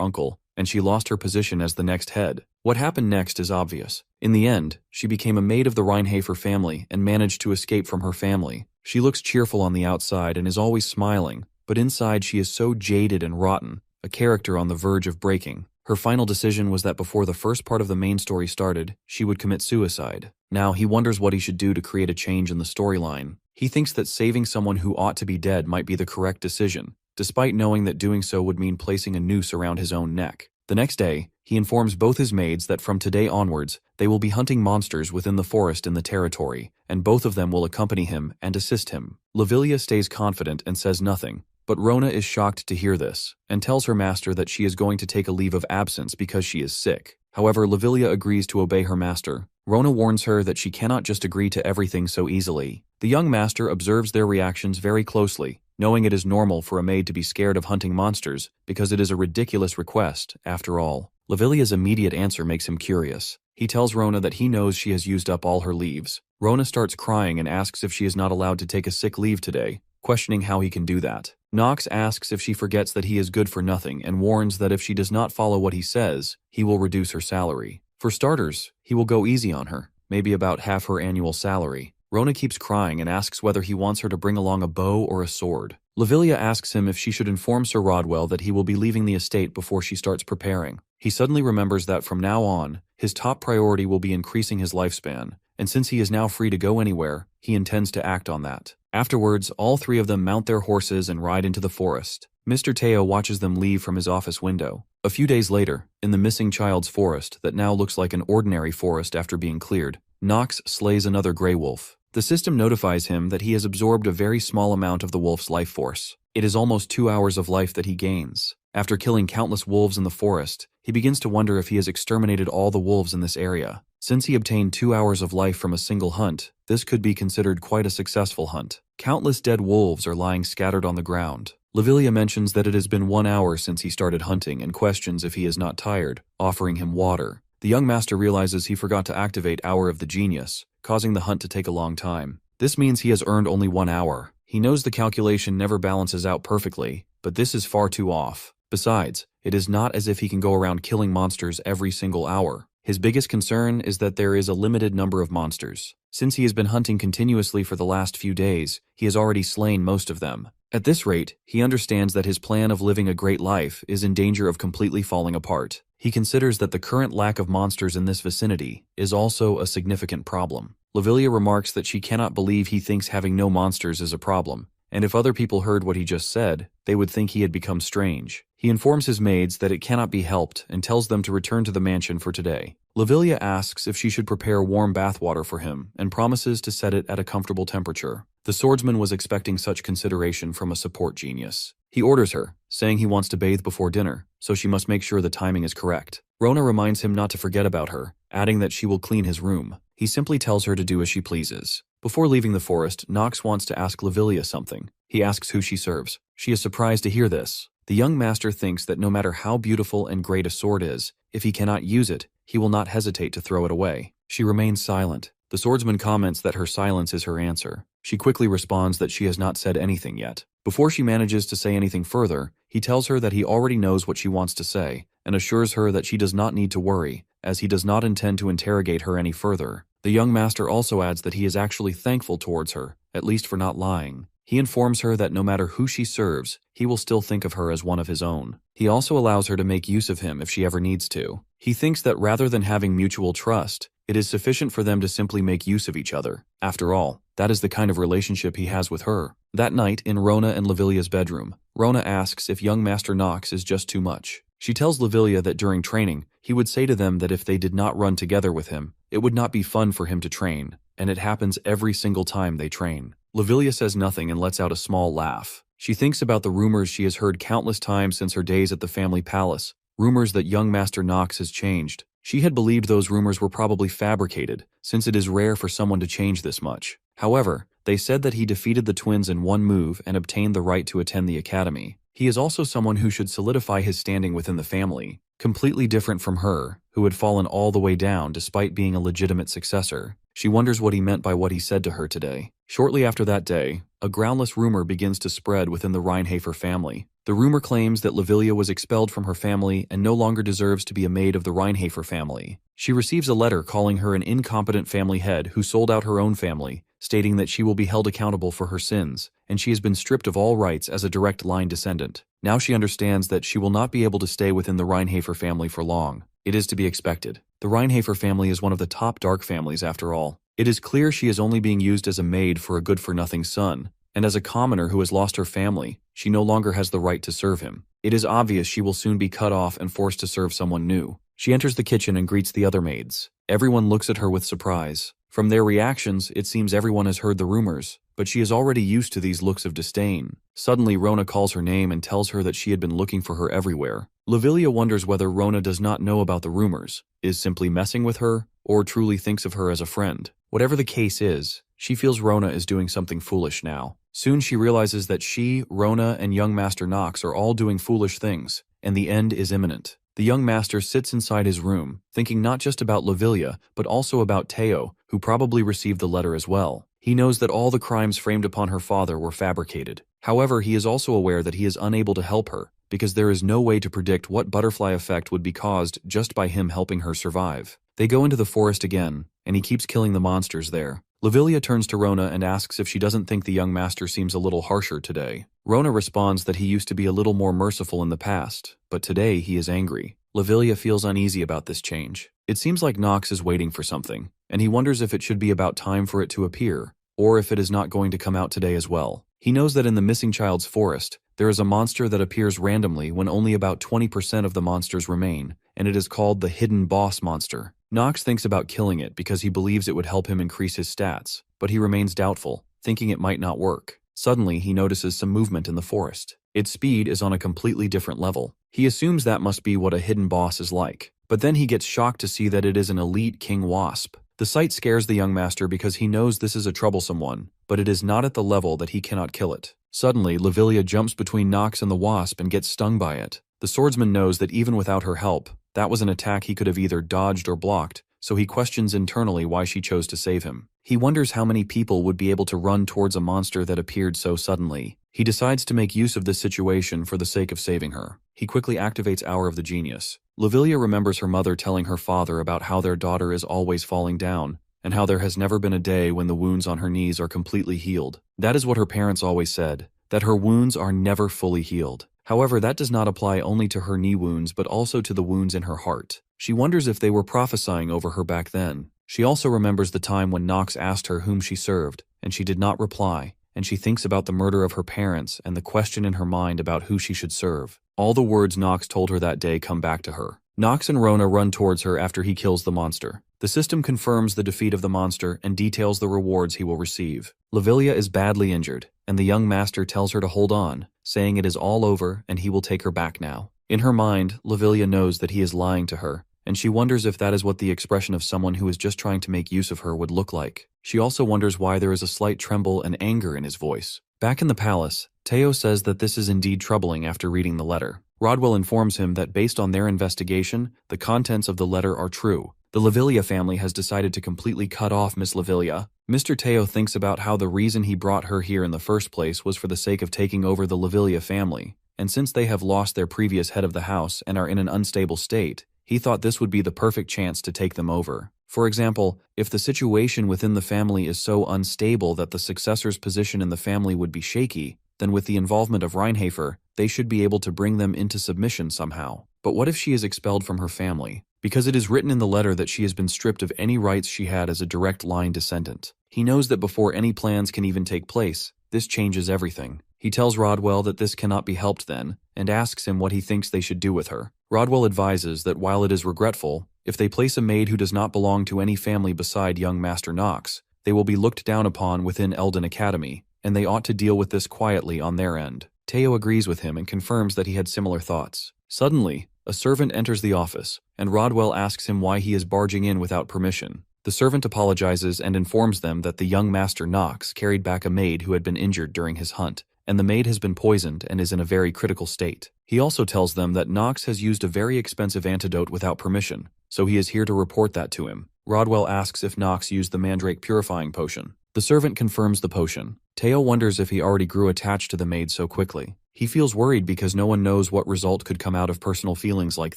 uncle, and she lost her position as the next head. What happened next is obvious. In the end, she became a maid of the Reinhafer family and managed to escape from her family. She looks cheerful on the outside and is always smiling, but inside she is so jaded and rotten, a character on the verge of breaking. Her final decision was that before the first part of the main story started, she would commit suicide. Now he wonders what he should do to create a change in the storyline. He thinks that saving someone who ought to be dead might be the correct decision, despite knowing that doing so would mean placing a noose around his own neck. The next day, he informs both his maids that from today onwards, they will be hunting monsters within the forest in the territory, and both of them will accompany him and assist him. Lavilia stays confident and says nothing, but Rona is shocked to hear this, and tells her master that she is going to take a leave of absence because she is sick. However, Lavilia agrees to obey her master. Rona warns her that she cannot just agree to everything so easily. The young master observes their reactions very closely, knowing it is normal for a maid to be scared of hunting monsters because it is a ridiculous request, after all. Lavilia's immediate answer makes him curious. He tells Rona that he knows she has used up all her leaves. Rona starts crying and asks if she is not allowed to take a sick leave today, questioning how he can do that. Nox asks if she forgets that he is good for nothing and warns that if she does not follow what he says, he will reduce her salary. For starters, he will go easy on her, maybe about half her annual salary. Rona keeps crying and asks whether he wants her to bring along a bow or a sword. Lavilia asks him if she should inform Sir Rodwell that he will be leaving the estate before she starts preparing. He suddenly remembers that from now on, his top priority will be increasing his lifespan, and since he is now free to go anywhere, he intends to act on that. Afterwards, all three of them mount their horses and ride into the forest. Mr. Teo watches them leave from his office window. A few days later, in the missing child's forest that now looks like an ordinary forest after being cleared, Nox slays another grey wolf. The system notifies him that he has absorbed a very small amount of the wolf's life force. It is almost 2 hours of life that he gains. After killing countless wolves in the forest, he begins to wonder if he has exterminated all the wolves in this area. Since he obtained 2 hours of life from a single hunt, this could be considered quite a successful hunt. Countless dead wolves are lying scattered on the ground. Lavilia mentions that it has been 1 hour since he started hunting and questions if he is not tired, offering him water. The young master realizes he forgot to activate Hour of the Genius, causing the hunt to take a long time. This means he has earned only 1 hour. He knows the calculation never balances out perfectly, but this is far too off. Besides, it is not as if he can go around killing monsters every single hour. His biggest concern is that there is a limited number of monsters. Since he has been hunting continuously for the last few days, he has already slain most of them. At this rate, he understands that his plan of living a great life is in danger of completely falling apart. He considers that the current lack of monsters in this vicinity is also a significant problem. Lavilia remarks that she cannot believe he thinks having no monsters is a problem, and if other people heard what he just said, they would think he had become strange. He informs his maids that it cannot be helped and tells them to return to the mansion for today. Lavilia asks if she should prepare warm bathwater for him and promises to set it at a comfortable temperature. The swordsman was expecting such consideration from a support genius. He orders her, saying he wants to bathe before dinner, so she must make sure the timing is correct. Rona reminds him not to forget about her, adding that she will clean his room. He simply tells her to do as she pleases. Before leaving the forest, Nox wants to ask Lavilia something. He asks who she serves. She is surprised to hear this. The young master thinks that no matter how beautiful and great a sword is, if he cannot use it, he will not hesitate to throw it away. She remains silent. The swordsman comments that her silence is her answer. She quickly responds that she has not said anything yet. Before she manages to say anything further, he tells her that he already knows what she wants to say, and assures her that she does not need to worry, as he does not intend to interrogate her any further. The young master also adds that he is actually thankful towards her, at least for not lying. He informs her that no matter who she serves, he will still think of her as one of his own. He also allows her to make use of him if she ever needs to. He thinks that rather than having mutual trust, It is sufficient for them to simply make use of each other. After all, that is the kind of relationship he has with her. That night, in Rona and Lavilia's bedroom, Rona asks if young Master Nox is just too much. She tells Lavilia that during training, he would say to them that if they did not run together with him, it would not be fun for him to train, and it happens every single time they train. Lavilia says nothing and lets out a small laugh. She thinks about the rumors she has heard countless times since her days at the family palace, rumors that young Master Nox has changed. She had believed those rumors were probably fabricated, since it is rare for someone to change this much. However, they said that he defeated the twins in one move and obtained the right to attend the academy. He is also someone who should solidify his standing within the family, completely different from her, who had fallen all the way down despite being a legitimate successor. She wonders what he meant by what he said to her today. Shortly after that day, a groundless rumor begins to spread within the Reinhafer family. The rumor claims that Lavilia was expelled from her family and no longer deserves to be a maid of the Reinhafer family. She receives a letter calling her an incompetent family head who sold out her own family, stating that she will be held accountable for her sins, and she has been stripped of all rights as a direct line descendant. Now she understands that she will not be able to stay within the Reinhafer family for long. It is to be expected. The Reinhafer family is one of the top dark families after all. It is clear she is only being used as a maid for a good-for-nothing son, and as a commoner who has lost her family, she no longer has the right to serve him. It is obvious she will soon be cut off and forced to serve someone new. She enters the kitchen and greets the other maids. Everyone looks at her with surprise. From their reactions, it seems everyone has heard the rumors, but she is already used to these looks of disdain. Suddenly, Rona calls her name and tells her that she had been looking for her everywhere. Lavilia wonders whether Rona does not know about the rumors, is simply messing with her, or truly thinks of her as a friend. Whatever the case is, she feels Rona is doing something foolish now. Soon she realizes that she, Rona, and young Master Nox are all doing foolish things, and the end is imminent. The young master sits inside his room, thinking not just about Lavilia, but also about Teo, who probably received the letter as well. He knows that all the crimes framed upon her father were fabricated. However, he is also aware that he is unable to help her, because there is no way to predict what butterfly effect would be caused just by him helping her survive. They go into the forest again, and he keeps killing the monsters there. Lavilia turns to Rona and asks if she doesn't think the young master seems a little harsher today. Rona responds that he used to be a little more merciful in the past, but today he is angry. Lavilia feels uneasy about this change. It seems like Nox is waiting for something, and he wonders if it should be about time for it to appear, or if it is not going to come out today as well. He knows that in the Missing Child's forest, there is a monster that appears randomly when only about 20% of the monsters remain, and it is called the Hidden Boss monster. Nox thinks about killing it because he believes it would help him increase his stats, but he remains doubtful, thinking it might not work. Suddenly, he notices some movement in the forest. Its speed is on a completely different level. He assumes that must be what a hidden boss is like, but then he gets shocked to see that it is an elite king wasp. The sight scares the young master because he knows this is a troublesome one, but it is not at the level that he cannot kill it. Suddenly, Lavilia jumps between Nox and the wasp and gets stung by it. The swordsman knows that even without her help, that was an attack he could have either dodged or blocked, so he questions internally why she chose to save him. He wonders how many people would be able to run towards a monster that appeared so suddenly. He decides to make use of this situation for the sake of saving her. He quickly activates Hour of the Genius. Lavilia remembers her mother telling her father about how their daughter is always falling down, and how there has never been a day when the wounds on her knees are completely healed. That is what her parents always said, that her wounds are never fully healed. However, that does not apply only to her knee wounds but also to the wounds in her heart. She wonders if they were prophesying over her back then. She also remembers the time when Nox asked her whom she served, and she did not reply, and she thinks about the murder of her parents and the question in her mind about who she should serve. All the words Nox told her that day come back to her. Nox and Rona run towards her after he kills the monster. The system confirms the defeat of the monster and details the rewards he will receive. Lavilia is badly injured, and the young master tells her to hold on, saying it is all over and he will take her back now. In her mind, Lavilia knows that he is lying to her, and she wonders if that is what the expression of someone who is just trying to make use of her would look like. She also wonders why there is a slight tremble and anger in his voice. Back in the palace, Teo says that this is indeed troubling after reading the letter. Rodwell informs him that based on their investigation, the contents of the letter are true. The Lavilia family has decided to completely cut off Miss Lavilia. Mr. Teo thinks about how the reason he brought her here in the first place was for the sake of taking over the Lavilia family, and since they have lost their previous head of the house and are in an unstable state, he thought this would be the perfect chance to take them over. For example, if the situation within the family is so unstable that the successor's position in the family would be shaky, then with the involvement of Reinhafer, they should be able to bring them into submission somehow. But what if she is expelled from her family? Because it is written in the letter that she has been stripped of any rights she had as a direct line descendant. He knows that before any plans can even take place, this changes everything. He tells Rodwell that this cannot be helped then, and asks him what he thinks they should do with her. Rodwell advises that while it is regretful, if they place a maid who does not belong to any family beside young Master Knox, they will be looked down upon within Eldon Academy, and they ought to deal with this quietly on their end. Teo agrees with him and confirms that he had similar thoughts. Suddenly, a servant enters the office, and Rodwell asks him why he is barging in without permission. The servant apologizes and informs them that the young Master Knox carried back a maid who had been injured during his hunt, and the maid has been poisoned and is in a very critical state. He also tells them that Knox has used a very expensive antidote without permission, so he is here to report that to him. Rodwell asks if Knox used the Mandrake Purifying Potion. The servant confirms the potion. Teo wonders if he already grew attached to the maid so quickly. He feels worried because no one knows what result could come out of personal feelings like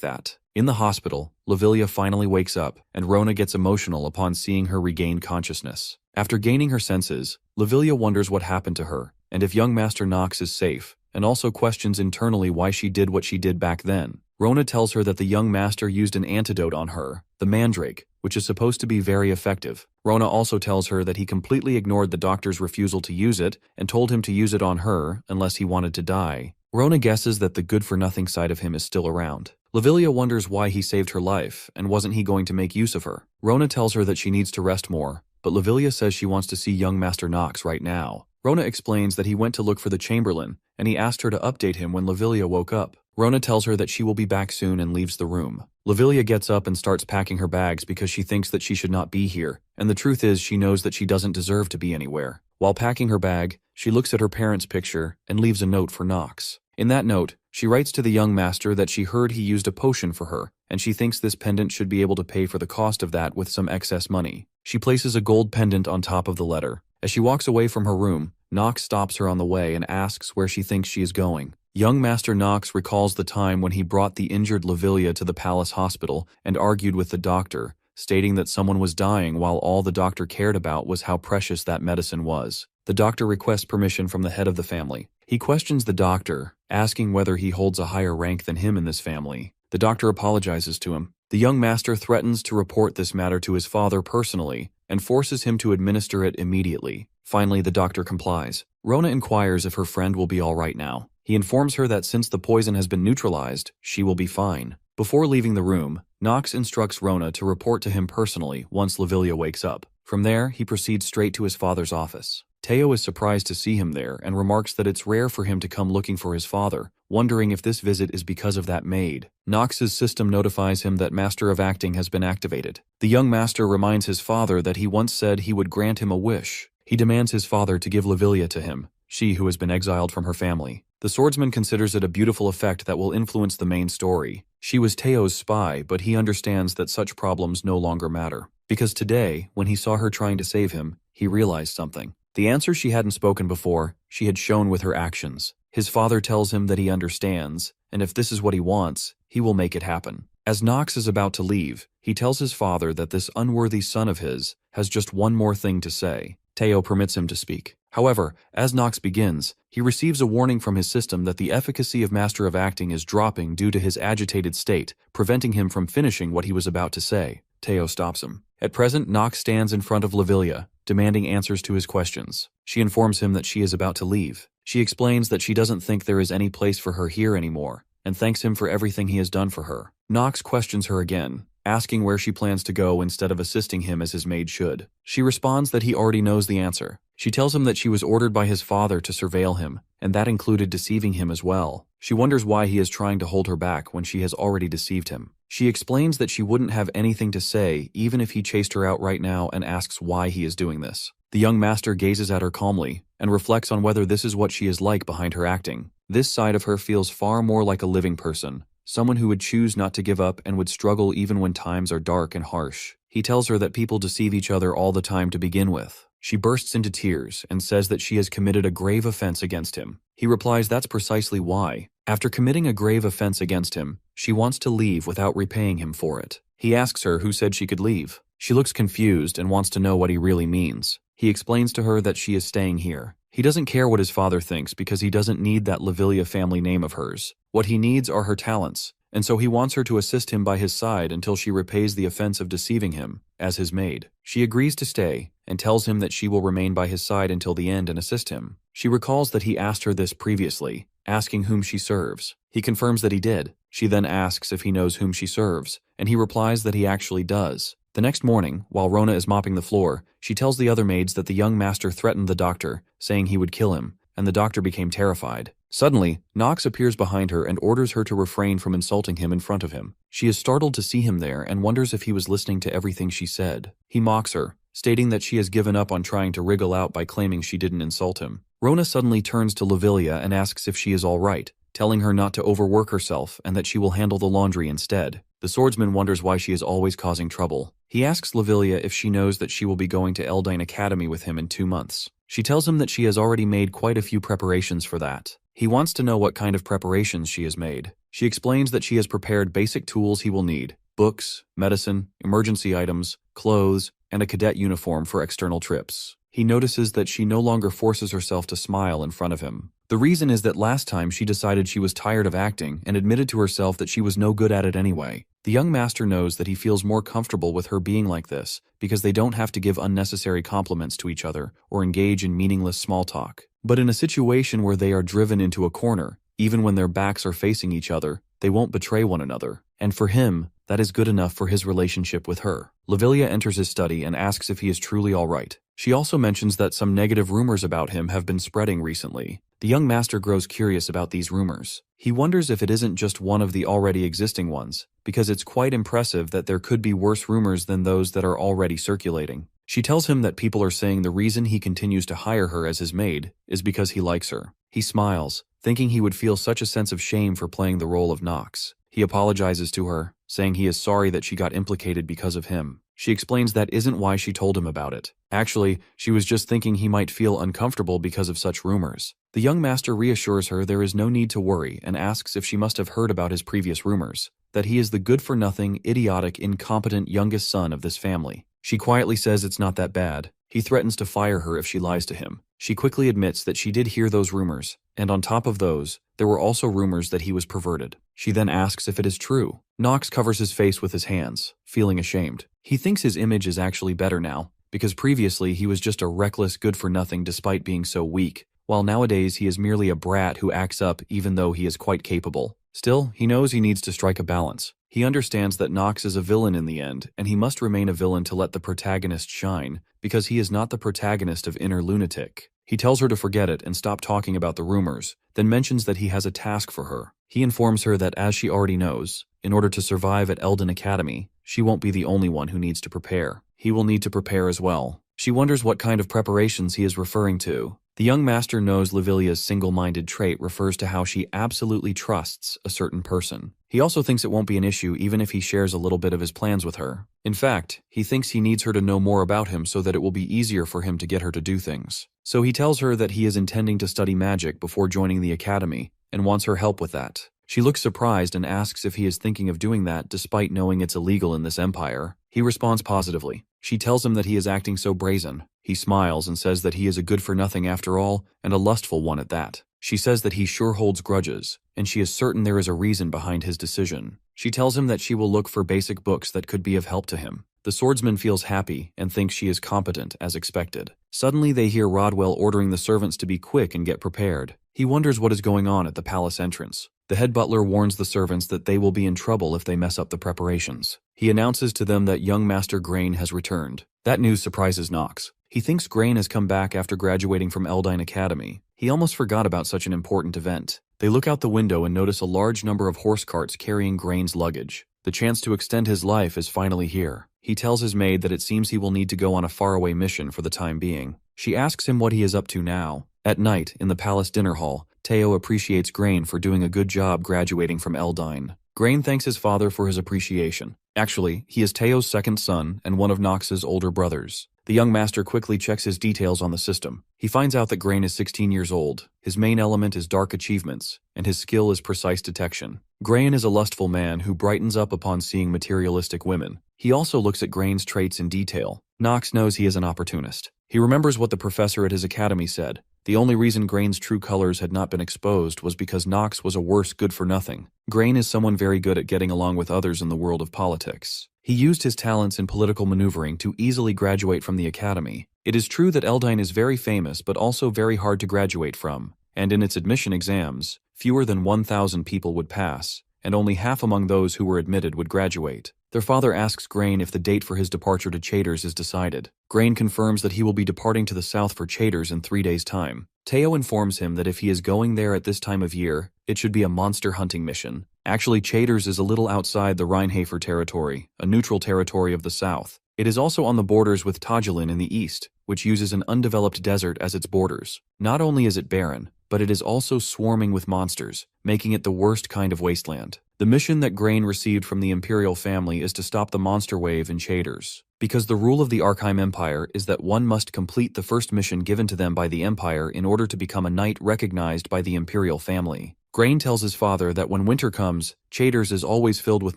that. In the hospital, Lavilia finally wakes up, and Rona gets emotional upon seeing her regain consciousness. After gaining her senses, Lavilia wonders what happened to her, and if young Master Knox is safe, and also questions internally why she did what she did back then. Rona tells her that the young master used an antidote on her, the Mandrake, which is supposed to be very effective. Rona also tells her that he completely ignored the doctor's refusal to use it and told him to use it on her unless he wanted to die. Rona guesses that the good-for-nothing side of him is still around. Lavilia wonders why he saved her life, and wasn't he going to make use of her. Rona tells her that she needs to rest more, but Lavilia says she wants to see young Master Knox right now. Rona explains that he went to look for the Chamberlain, and he asked her to update him when Lavilia woke up. Rona tells her that she will be back soon and leaves the room. Lavilia gets up and starts packing her bags because she thinks that she should not be here, and the truth is she knows that she doesn't deserve to be anywhere. While packing her bag, she looks at her parents' picture and leaves a note for Knox. In that note, she writes to the young master that she heard he used a potion for her, and she thinks this pendant should be able to pay for the cost of that with some excess money. She places a gold pendant on top of the letter. As she walks away from her room, Knox stops her on the way and asks where she thinks she is going. Young Master Knox recalls the time when he brought the injured Lavilia to the palace hospital and argued with the doctor, stating that someone was dying while all the doctor cared about was how precious that medicine was. The doctor requests permission from the head of the family. He questions the doctor, asking whether he holds a higher rank than him in this family. The doctor apologizes to him. The young master threatens to report this matter to his father personally and forces him to administer it immediately. Finally, the doctor complies. Rona inquires if her friend will be all right now. He informs her that since the poison has been neutralized, she will be fine. Before leaving the room, Knox instructs Rona to report to him personally once Lavilia wakes up. From there, he proceeds straight to his father's office. Teo is surprised to see him there and remarks that it's rare for him to come looking for his father, wondering if this visit is because of that maid. Knox's system notifies him that Master of Acting has been activated. The young master reminds his father that he once said he would grant him a wish. He demands his father to give Lavilia to him, she who has been exiled from her family. The swordsman considers it a beautiful effect that will influence the main story. She was Teo's spy, but he understands that such problems no longer matter. Because today, when he saw her trying to save him, he realized something. The answer she hadn't spoken before, she had shown with her actions. His father tells him that he understands, and if this is what he wants, he will make it happen. As Knox is about to leave, he tells his father that this unworthy son of his has just one more thing to say. Teo permits him to speak. However, as Knox begins, he receives a warning from his system that the efficacy of Master of Acting is dropping due to his agitated state, preventing him from finishing what he was about to say. Teo stops him. At present, Knox stands in front of Lavilia, demanding answers to his questions. She informs him that she is about to leave. She explains that she doesn't think there is any place for her here anymore, and thanks him for everything he has done for her. Knox questions her again, asking where she plans to go instead of assisting him as his maid should. She responds that he already knows the answer. She tells him that she was ordered by his father to surveil him, and that included deceiving him as well. She wonders why he is trying to hold her back when she has already deceived him. She explains that she wouldn't have anything to say even if he chased her out right now and asks why he is doing this. The young master gazes at her calmly and reflects on whether this is what she is like behind her acting. This side of her feels far more like a living person, someone who would choose not to give up and would struggle even when times are dark and harsh. He tells her that people deceive each other all the time to begin with. She bursts into tears and says that she has committed a grave offense against him. He replies that's precisely why. After committing a grave offense against him, she wants to leave without repaying him for it. He asks her who said she could leave. She looks confused and wants to know what he really means. He explains to her that she is staying here. He doesn't care what his father thinks because he doesn't need that Lavilia family name of hers. What he needs are her talents, and so he wants her to assist him by his side until she repays the offense of deceiving him as his maid. She agrees to stay and tells him that she will remain by his side until the end and assist him. She recalls that he asked her this previously, asking whom she serves. He confirms that he did. She then asks if he knows whom she serves, and he replies that he actually does. The next morning, while Rona is mopping the floor, she tells the other maids that the young master threatened the doctor, saying he would kill him, and the doctor became terrified. Suddenly, Nox appears behind her and orders her to refrain from insulting him in front of him. She is startled to see him there and wonders if he was listening to everything she said. He mocks her, stating that she has given up on trying to wriggle out by claiming she didn't insult him. Rona suddenly turns to Lavilia and asks if she is all right, telling her not to overwork herself and that she will handle the laundry instead. The swordsman wonders why she is always causing trouble. He asks Lavilia if she knows that she will be going to Eldine Academy with him in 2 months. She tells him that she has already made quite a few preparations for that. He wants to know what kind of preparations she has made. She explains that she has prepared basic tools he will need: books, medicine, emergency items, clothes, and a cadet uniform for external trips. He notices that she no longer forces herself to smile in front of him. The reason is that last time she decided she was tired of acting and admitted to herself that she was no good at it anyway. The young master knows that he feels more comfortable with her being like this because they don't have to give unnecessary compliments to each other or engage in meaningless small talk. But in a situation where they are driven into a corner, even when their backs are facing each other, they won't betray one another. And for him, that is good enough for his relationship with her. Lavilia enters his study and asks if he is truly all right. She also mentions that some negative rumors about him have been spreading recently. The young master grows curious about these rumors. He wonders if it isn't just one of the already existing ones, because it's quite impressive that there could be worse rumors than those that are already circulating. She tells him that people are saying the reason he continues to hire her as his maid is because he likes her. He smiles, thinking he would feel such a sense of shame for playing the role of Nox. He apologizes to her, saying he is sorry that she got implicated because of him. She explains that isn't why she told him about it. Actually, she was just thinking he might feel uncomfortable because of such rumors. The young master reassures her there is no need to worry and asks if she must have heard about his previous rumors, that he is the good-for-nothing, idiotic, incompetent youngest son of this family. She quietly says it's not that bad. He threatens to fire her if she lies to him. She quickly admits that she did hear those rumors, and on top of those, there were also rumors that he was perverted. She then asks if it is true. Nox covers his face with his hands, feeling ashamed. He thinks his image is actually better now, because previously he was just a reckless good-for-nothing despite being so weak, while nowadays he is merely a brat who acts up even though he is quite capable. Still, he knows he needs to strike a balance. He understands that Nox is a villain in the end, and he must remain a villain to let the protagonist shine, because he is not the protagonist of Inner Lunatic. He tells her to forget it and stop talking about the rumors, then mentions that he has a task for her. He informs her that as she already knows, in order to survive at Eldin Academy, she won't be the only one who needs to prepare. He will need to prepare as well. She wonders what kind of preparations he is referring to. The young master knows Lavilia's single-minded trait refers to how she absolutely trusts a certain person. He also thinks it won't be an issue even if he shares a little bit of his plans with her. In fact, he thinks he needs her to know more about him so that it will be easier for him to get her to do things. So he tells her that he is intending to study magic before joining the academy and wants her help with that. She looks surprised and asks if he is thinking of doing that despite knowing it's illegal in this empire. He responds positively. She tells him that he is acting so brazen. He smiles and says that he is a good-for-nothing after all, and a lustful one at that. She says that he sure holds grudges, and she is certain there is a reason behind his decision. She tells him that she will look for basic books that could be of help to him. The swordsman feels happy and thinks she is competent, as expected. Suddenly they hear Rodwell ordering the servants to be quick and get prepared. He wonders what is going on at the palace entrance. The head butler warns the servants that they will be in trouble if they mess up the preparations. He announces to them that young Master Grain has returned. That news surprises Nox. He thinks Grain has come back after graduating from Eldine Academy. He almost forgot about such an important event. They look out the window and notice a large number of horse carts carrying Grain's luggage. The chance to extend his life is finally here. He tells his maid that it seems he will need to go on a faraway mission for the time being. She asks him what he is up to now. At night, in the palace dinner hall, Teo appreciates Grain for doing a good job graduating from Eldine. Grain thanks his father for his appreciation. Actually, he is Teo's second son and one of Nox's older brothers. The young master quickly checks his details on the system. He finds out that Grain is 16 years old. His main element is dark achievements, and his skill is precise detection. Grain is a lustful man who brightens up upon seeing materialistic women. He also looks at Grain's traits in detail. Nox knows he is an opportunist. He remembers what the professor at his academy said, The only reason Grain's true colors had not been exposed was because Knox was a worse good-for-nothing. Grain is someone very good at getting along with others in the world of politics. He used his talents in political maneuvering to easily graduate from the academy. It is true that Eldine is very famous but also very hard to graduate from, and in its admission exams, fewer than 1,000 people would pass, and only half among those who were admitted would graduate. Their father asks Grain if the date for his departure to Chaders is decided. Grain confirms that he will be departing to the south for Chaders in 3 days' time. Teo informs him that if he is going there at this time of year, it should be a monster hunting mission. Actually, Chaders is a little outside the Rheinhafer territory, a neutral territory of the south. It is also on the borders with Tajilin in the east, which uses an undeveloped desert as its borders. Not only is it barren, but it is also swarming with monsters, making it the worst kind of wasteland. The mission that Grain received from the Imperial family is to stop the monster wave in Chaders. Because the rule of the Arkheim Empire is that one must complete the first mission given to them by the Empire in order to become a knight recognized by the Imperial family. Grain tells his father that when winter comes, Chaders is always filled with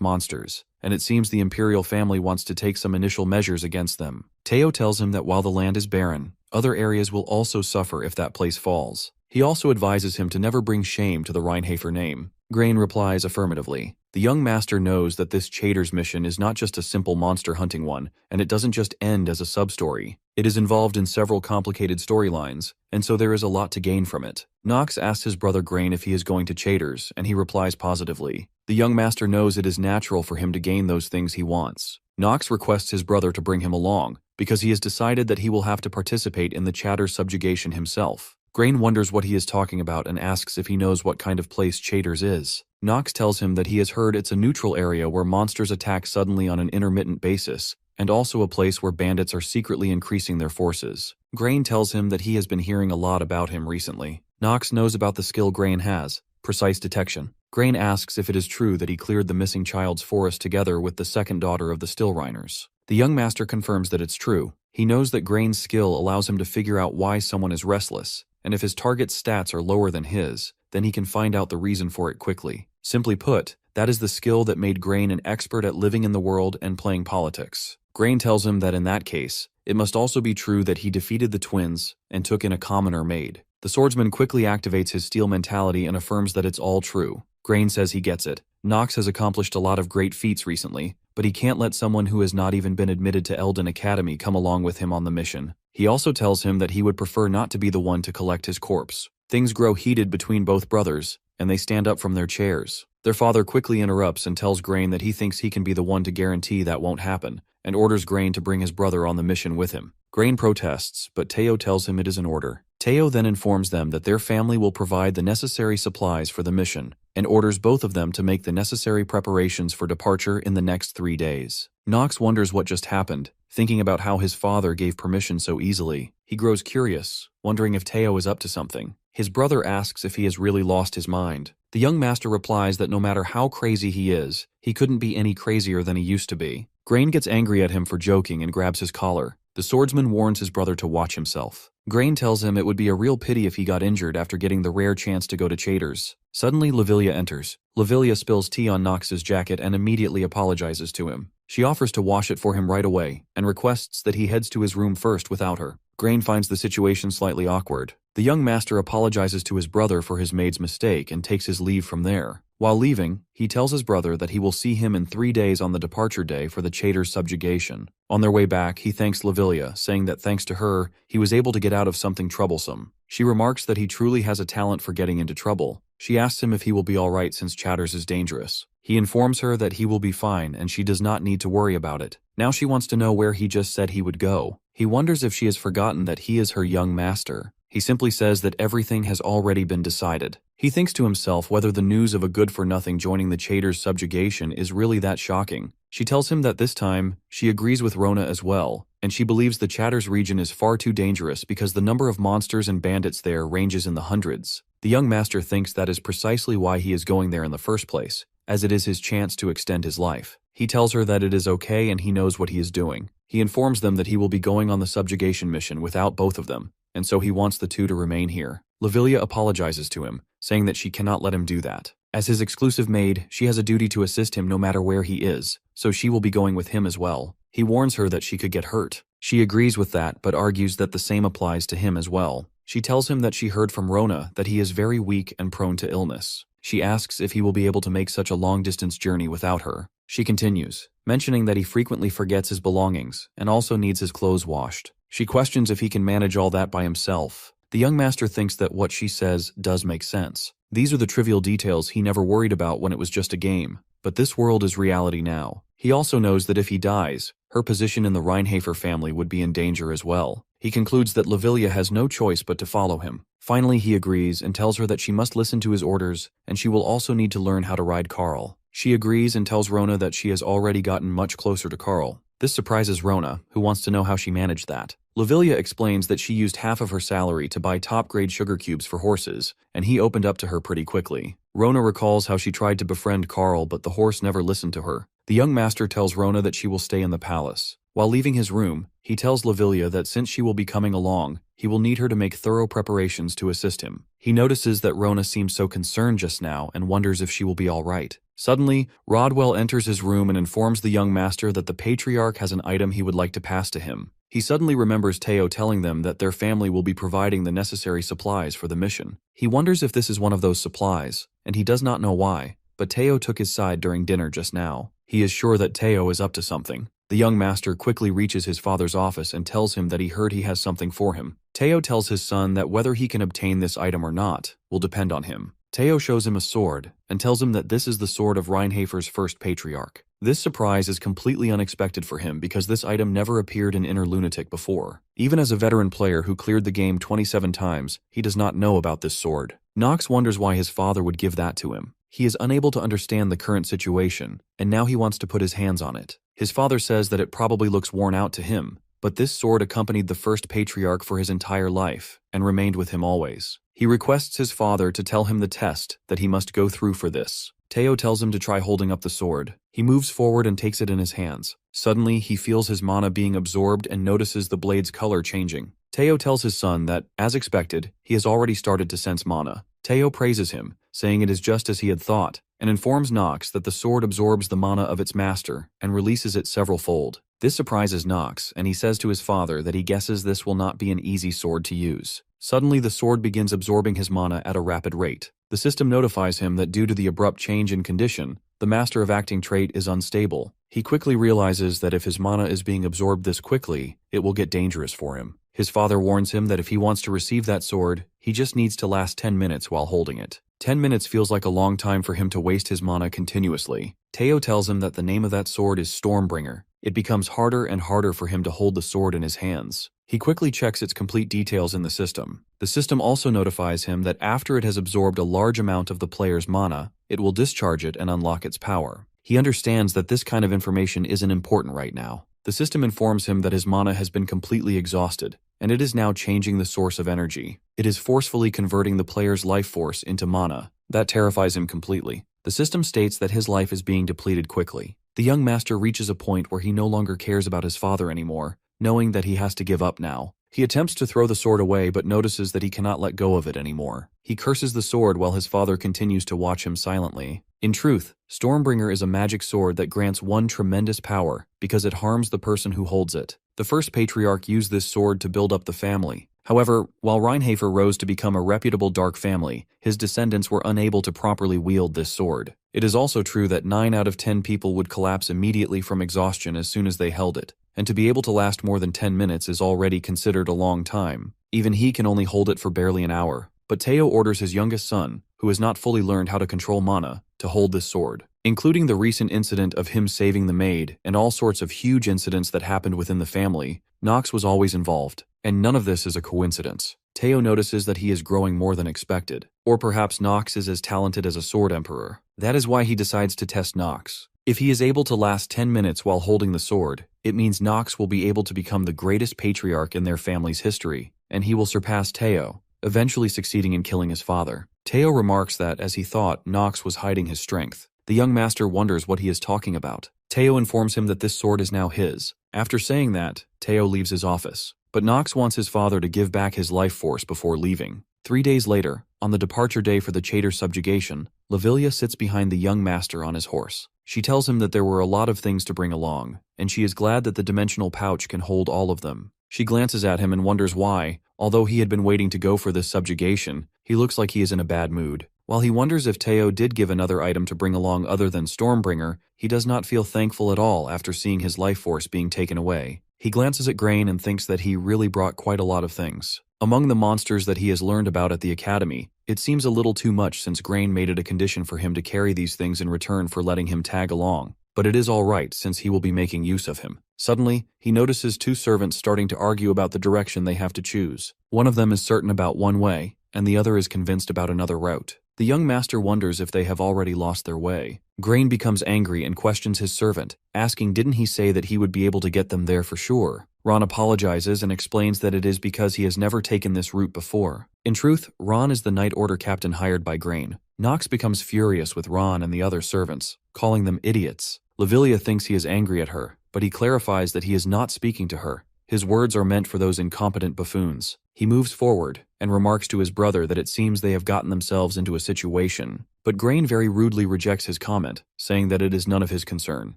monsters, and it seems the Imperial family wants to take some initial measures against them. Teo tells him that while the land is barren, other areas will also suffer if that place falls. He also advises him to never bring shame to the Rheinhafer name. Grain replies affirmatively. The young master knows that this Chaders mission is not just a simple monster hunting one, and it doesn't just end as a sub-story. It is involved in several complicated storylines, and so there is a lot to gain from it. Knox asks his brother Grain if he is going to Chaders, and he replies positively. The young master knows it is natural for him to gain those things he wants. Knox requests his brother to bring him along, because he has decided that he will have to participate in the Chaders subjugation himself. Grain wonders what he is talking about and asks if he knows what kind of place Chaders is. Knox tells him that he has heard it's a neutral area where monsters attack suddenly on an intermittent basis, and also a place where bandits are secretly increasing their forces. Grain tells him that he has been hearing a lot about him recently. Knox knows about the skill Grain has, precise detection. Grain asks if it is true that he cleared the missing child's forest together with the second daughter of the Stillreiners. The young master confirms that it's true. He knows that Grain's skill allows him to figure out why someone is restless, and if his target's stats are lower than his, then he can find out the reason for it quickly. Simply put, that is the skill that made Grain an expert at living in the world and playing politics. Grain tells him that in that case, it must also be true that he defeated the twins and took in a commoner maid. The swordsman quickly activates his steel mentality and affirms that it's all true. Grain says he gets it. Knox has accomplished a lot of great feats recently, but he can't let someone who has not even been admitted to Eldin Academy come along with him on the mission. He also tells him that he would prefer not to be the one to collect his corpse. Things grow heated between both brothers, and they stand up from their chairs. Their father quickly interrupts and tells Grain that he thinks he can be the one to guarantee that won't happen, and orders Grain to bring his brother on the mission with him. Grain protests, but Teo tells him it is an order. Teo then informs them that their family will provide the necessary supplies for the mission, and orders both of them to make the necessary preparations for departure in the next 3 days. Knox wonders what just happened, thinking about how his father gave permission so easily. He grows curious, wondering if Teo is up to something. His brother asks if he has really lost his mind. The young master replies that no matter how crazy he is, he couldn't be any crazier than he used to be. Grain gets angry at him for joking and grabs his collar. The swordsman warns his brother to watch himself. Grain tells him it would be a real pity if he got injured after getting the rare chance to go to Chaders. Suddenly, Lavilia enters. Lavilia spills tea on Knox's jacket and immediately apologizes to him. She offers to wash it for him right away, and requests that he heads to his room first without her. Grain finds the situation slightly awkward. The young master apologizes to his brother for his maid's mistake and takes his leave from there. While leaving, he tells his brother that he will see him in 3 days on the departure day for the Chaders subjugation. On their way back, he thanks Lavilia, saying that thanks to her, he was able to get out of something troublesome. She remarks that he truly has a talent for getting into trouble. She asks him if he will be alright since Chaders is dangerous. He informs her that he will be fine and she does not need to worry about it. Now she wants to know where he just said he would go. He wonders if she has forgotten that he is her young master. He simply says that everything has already been decided. He thinks to himself whether the news of a good-for-nothing joining the Chaders subjugation is really that shocking. She tells him that this time, she agrees with Rona as well, and she believes the Chaders region is far too dangerous because the number of monsters and bandits there ranges in the hundreds. The young master thinks that is precisely why he is going there in the first place, as it is his chance to extend his life. He tells her that it is okay and he knows what he is doing. He informs them that he will be going on the subjugation mission without both of them, and so he wants the two to remain here. Lavilia apologizes to him, saying that she cannot let him do that. As his exclusive maid, she has a duty to assist him no matter where he is, so she will be going with him as well. He warns her that she could get hurt. She agrees with that, but argues that the same applies to him as well. She tells him that she heard from Rona that he is very weak and prone to illness. She asks if he will be able to make such a long-distance journey without her. She continues, mentioning that he frequently forgets his belongings and also needs his clothes washed. She questions if he can manage all that by himself. The young master thinks that what she says does make sense. These are the trivial details he never worried about when it was just a game. But this world is reality now. He also knows that if he dies, her position in the Reinhafer family would be in danger as well. He concludes that Lavilia has no choice but to follow him. Finally, he agrees and tells her that she must listen to his orders, and she will also need to learn how to ride Carl. She agrees and tells Rona that she has already gotten much closer to Carl. This surprises Rona, who wants to know how she managed that. Lavilia explains that she used half of her salary to buy top-grade sugar cubes for horses, and he opened up to her pretty quickly. Rona recalls how she tried to befriend Carl, but the horse never listened to her. The young master tells Rona that she will stay in the palace. While leaving his room, he tells Lavilia that since she will be coming along, he will need her to make thorough preparations to assist him. He notices that Rona seems so concerned just now and wonders if she will be all right. Suddenly, Rodwell enters his room and informs the young master that the patriarch has an item he would like to pass to him. He suddenly remembers Teo telling them that their family will be providing the necessary supplies for the mission. He wonders if this is one of those supplies, and he does not know why, but Teo took his side during dinner just now. He is sure that Teo is up to something. The young master quickly reaches his father's office and tells him that he heard he has something for him. Teo tells his son that whether he can obtain this item or not will depend on him. Teo shows him a sword and tells him that this is the sword of Reinhafer's first patriarch. This surprise is completely unexpected for him because this item never appeared in Inner Lunatic before. Even as a veteran player who cleared the game 27 times, he does not know about this sword. Nox wonders why his father would give that to him. He is unable to understand the current situation, and now he wants to put his hands on it. His father says that it probably looks worn out to him, but this sword accompanied the first patriarch for his entire life and remained with him always. He requests his father to tell him the test that he must go through for this. Teo tells him to try holding up the sword. He moves forward and takes it in his hands. Suddenly, he feels his mana being absorbed and notices the blade's color changing. Teo tells his son that, as expected, he has already started to sense mana. Teo praises him, saying it is just as he had thought, and informs Nox that the sword absorbs the mana of its master and releases it several-fold. This surprises Nox, and he says to his father that he guesses this will not be an easy sword to use. Suddenly, the sword begins absorbing his mana at a rapid rate. The system notifies him that due to the abrupt change in condition, the Master of Acting trait is unstable. He quickly realizes that if his mana is being absorbed this quickly, it will get dangerous for him. His father warns him that if he wants to receive that sword, he just needs to last 10 minutes while holding it. 10 minutes feels like a long time for him to waste his mana continuously. Teo tells him that the name of that sword is Stormbringer. It becomes harder and harder for him to hold the sword in his hands. He quickly checks its complete details in the system. The system also notifies him that after it has absorbed a large amount of the player's mana, it will discharge it and unlock its power. He understands that this kind of information isn't important right now. The system informs him that his mana has been completely exhausted, and it is now changing the source of energy. It is forcefully converting the player's life force into mana. That terrifies him completely. The system states that his life is being depleted quickly. The young master reaches a point where he no longer cares about his father anymore, knowing that he has to give up now. He attempts to throw the sword away but notices that he cannot let go of it anymore. He curses the sword while his father continues to watch him silently. In truth, Stormbringer is a magic sword that grants one tremendous power because it harms the person who holds it. The first patriarch used this sword to build up the family. However, while Reinhafer rose to become a reputable dark family, his descendants were unable to properly wield this sword. It is also true that 9 out of 10 people would collapse immediately from exhaustion as soon as they held it, and to be able to last more than 10 minutes is already considered a long time. Even he can only hold it for barely an hour. But Teo orders his youngest son, who has not fully learned how to control mana, to hold this sword. Including the recent incident of him saving the maid and all sorts of huge incidents that happened within the family, Nox was always involved, and none of this is a coincidence. Teo notices that he is growing more than expected, or perhaps Nox is as talented as a sword emperor. That is why he decides to test Nox. If he is able to last 10 minutes while holding the sword, it means Nox will be able to become the greatest patriarch in their family's history, and he will surpass Teo, eventually succeeding in killing his father. Teo remarks that, as he thought, Nox was hiding his strength. The young master wonders what he is talking about. Teo informs him that this sword is now his. After saying that, Teo leaves his office. But Nox wants his father to give back his life force before leaving. 3 days later, on the departure day for the Chater subjugation, Lavilia sits behind the young master on his horse. She tells him that there were a lot of things to bring along, and she is glad that the dimensional pouch can hold all of them. She glances at him and wonders why, Although he had been waiting to go for this subjugation, he looks like he is in a bad mood. While he wonders if Teo did give another item to bring along other than Stormbringer, he does not feel thankful at all after seeing his life force being taken away. He glances at Grain and thinks that he really brought quite a lot of things. Among the monsters that he has learned about at the academy, it seems a little too much since Grain made it a condition for him to carry these things in return for letting him tag along. But it is alright since he will be making use of him. Suddenly, he notices two servants starting to argue about the direction they have to choose. One of them is certain about one way, and the other is convinced about another route. The young master wonders if they have already lost their way. Grain becomes angry and questions his servant, asking didn't he say that he would be able to get them there for sure. Ron apologizes and explains that it is because he has never taken this route before. In truth, Ron is the Night Order captain hired by Grain. Nox becomes furious with Ron and the other servants, calling them idiots. Lavilia thinks he is angry at her, but he clarifies that he is not speaking to her. His words are meant for those incompetent buffoons. He moves forward and remarks to his brother that it seems they have gotten themselves into a situation. But Grain very rudely rejects his comment, saying that it is none of his concern.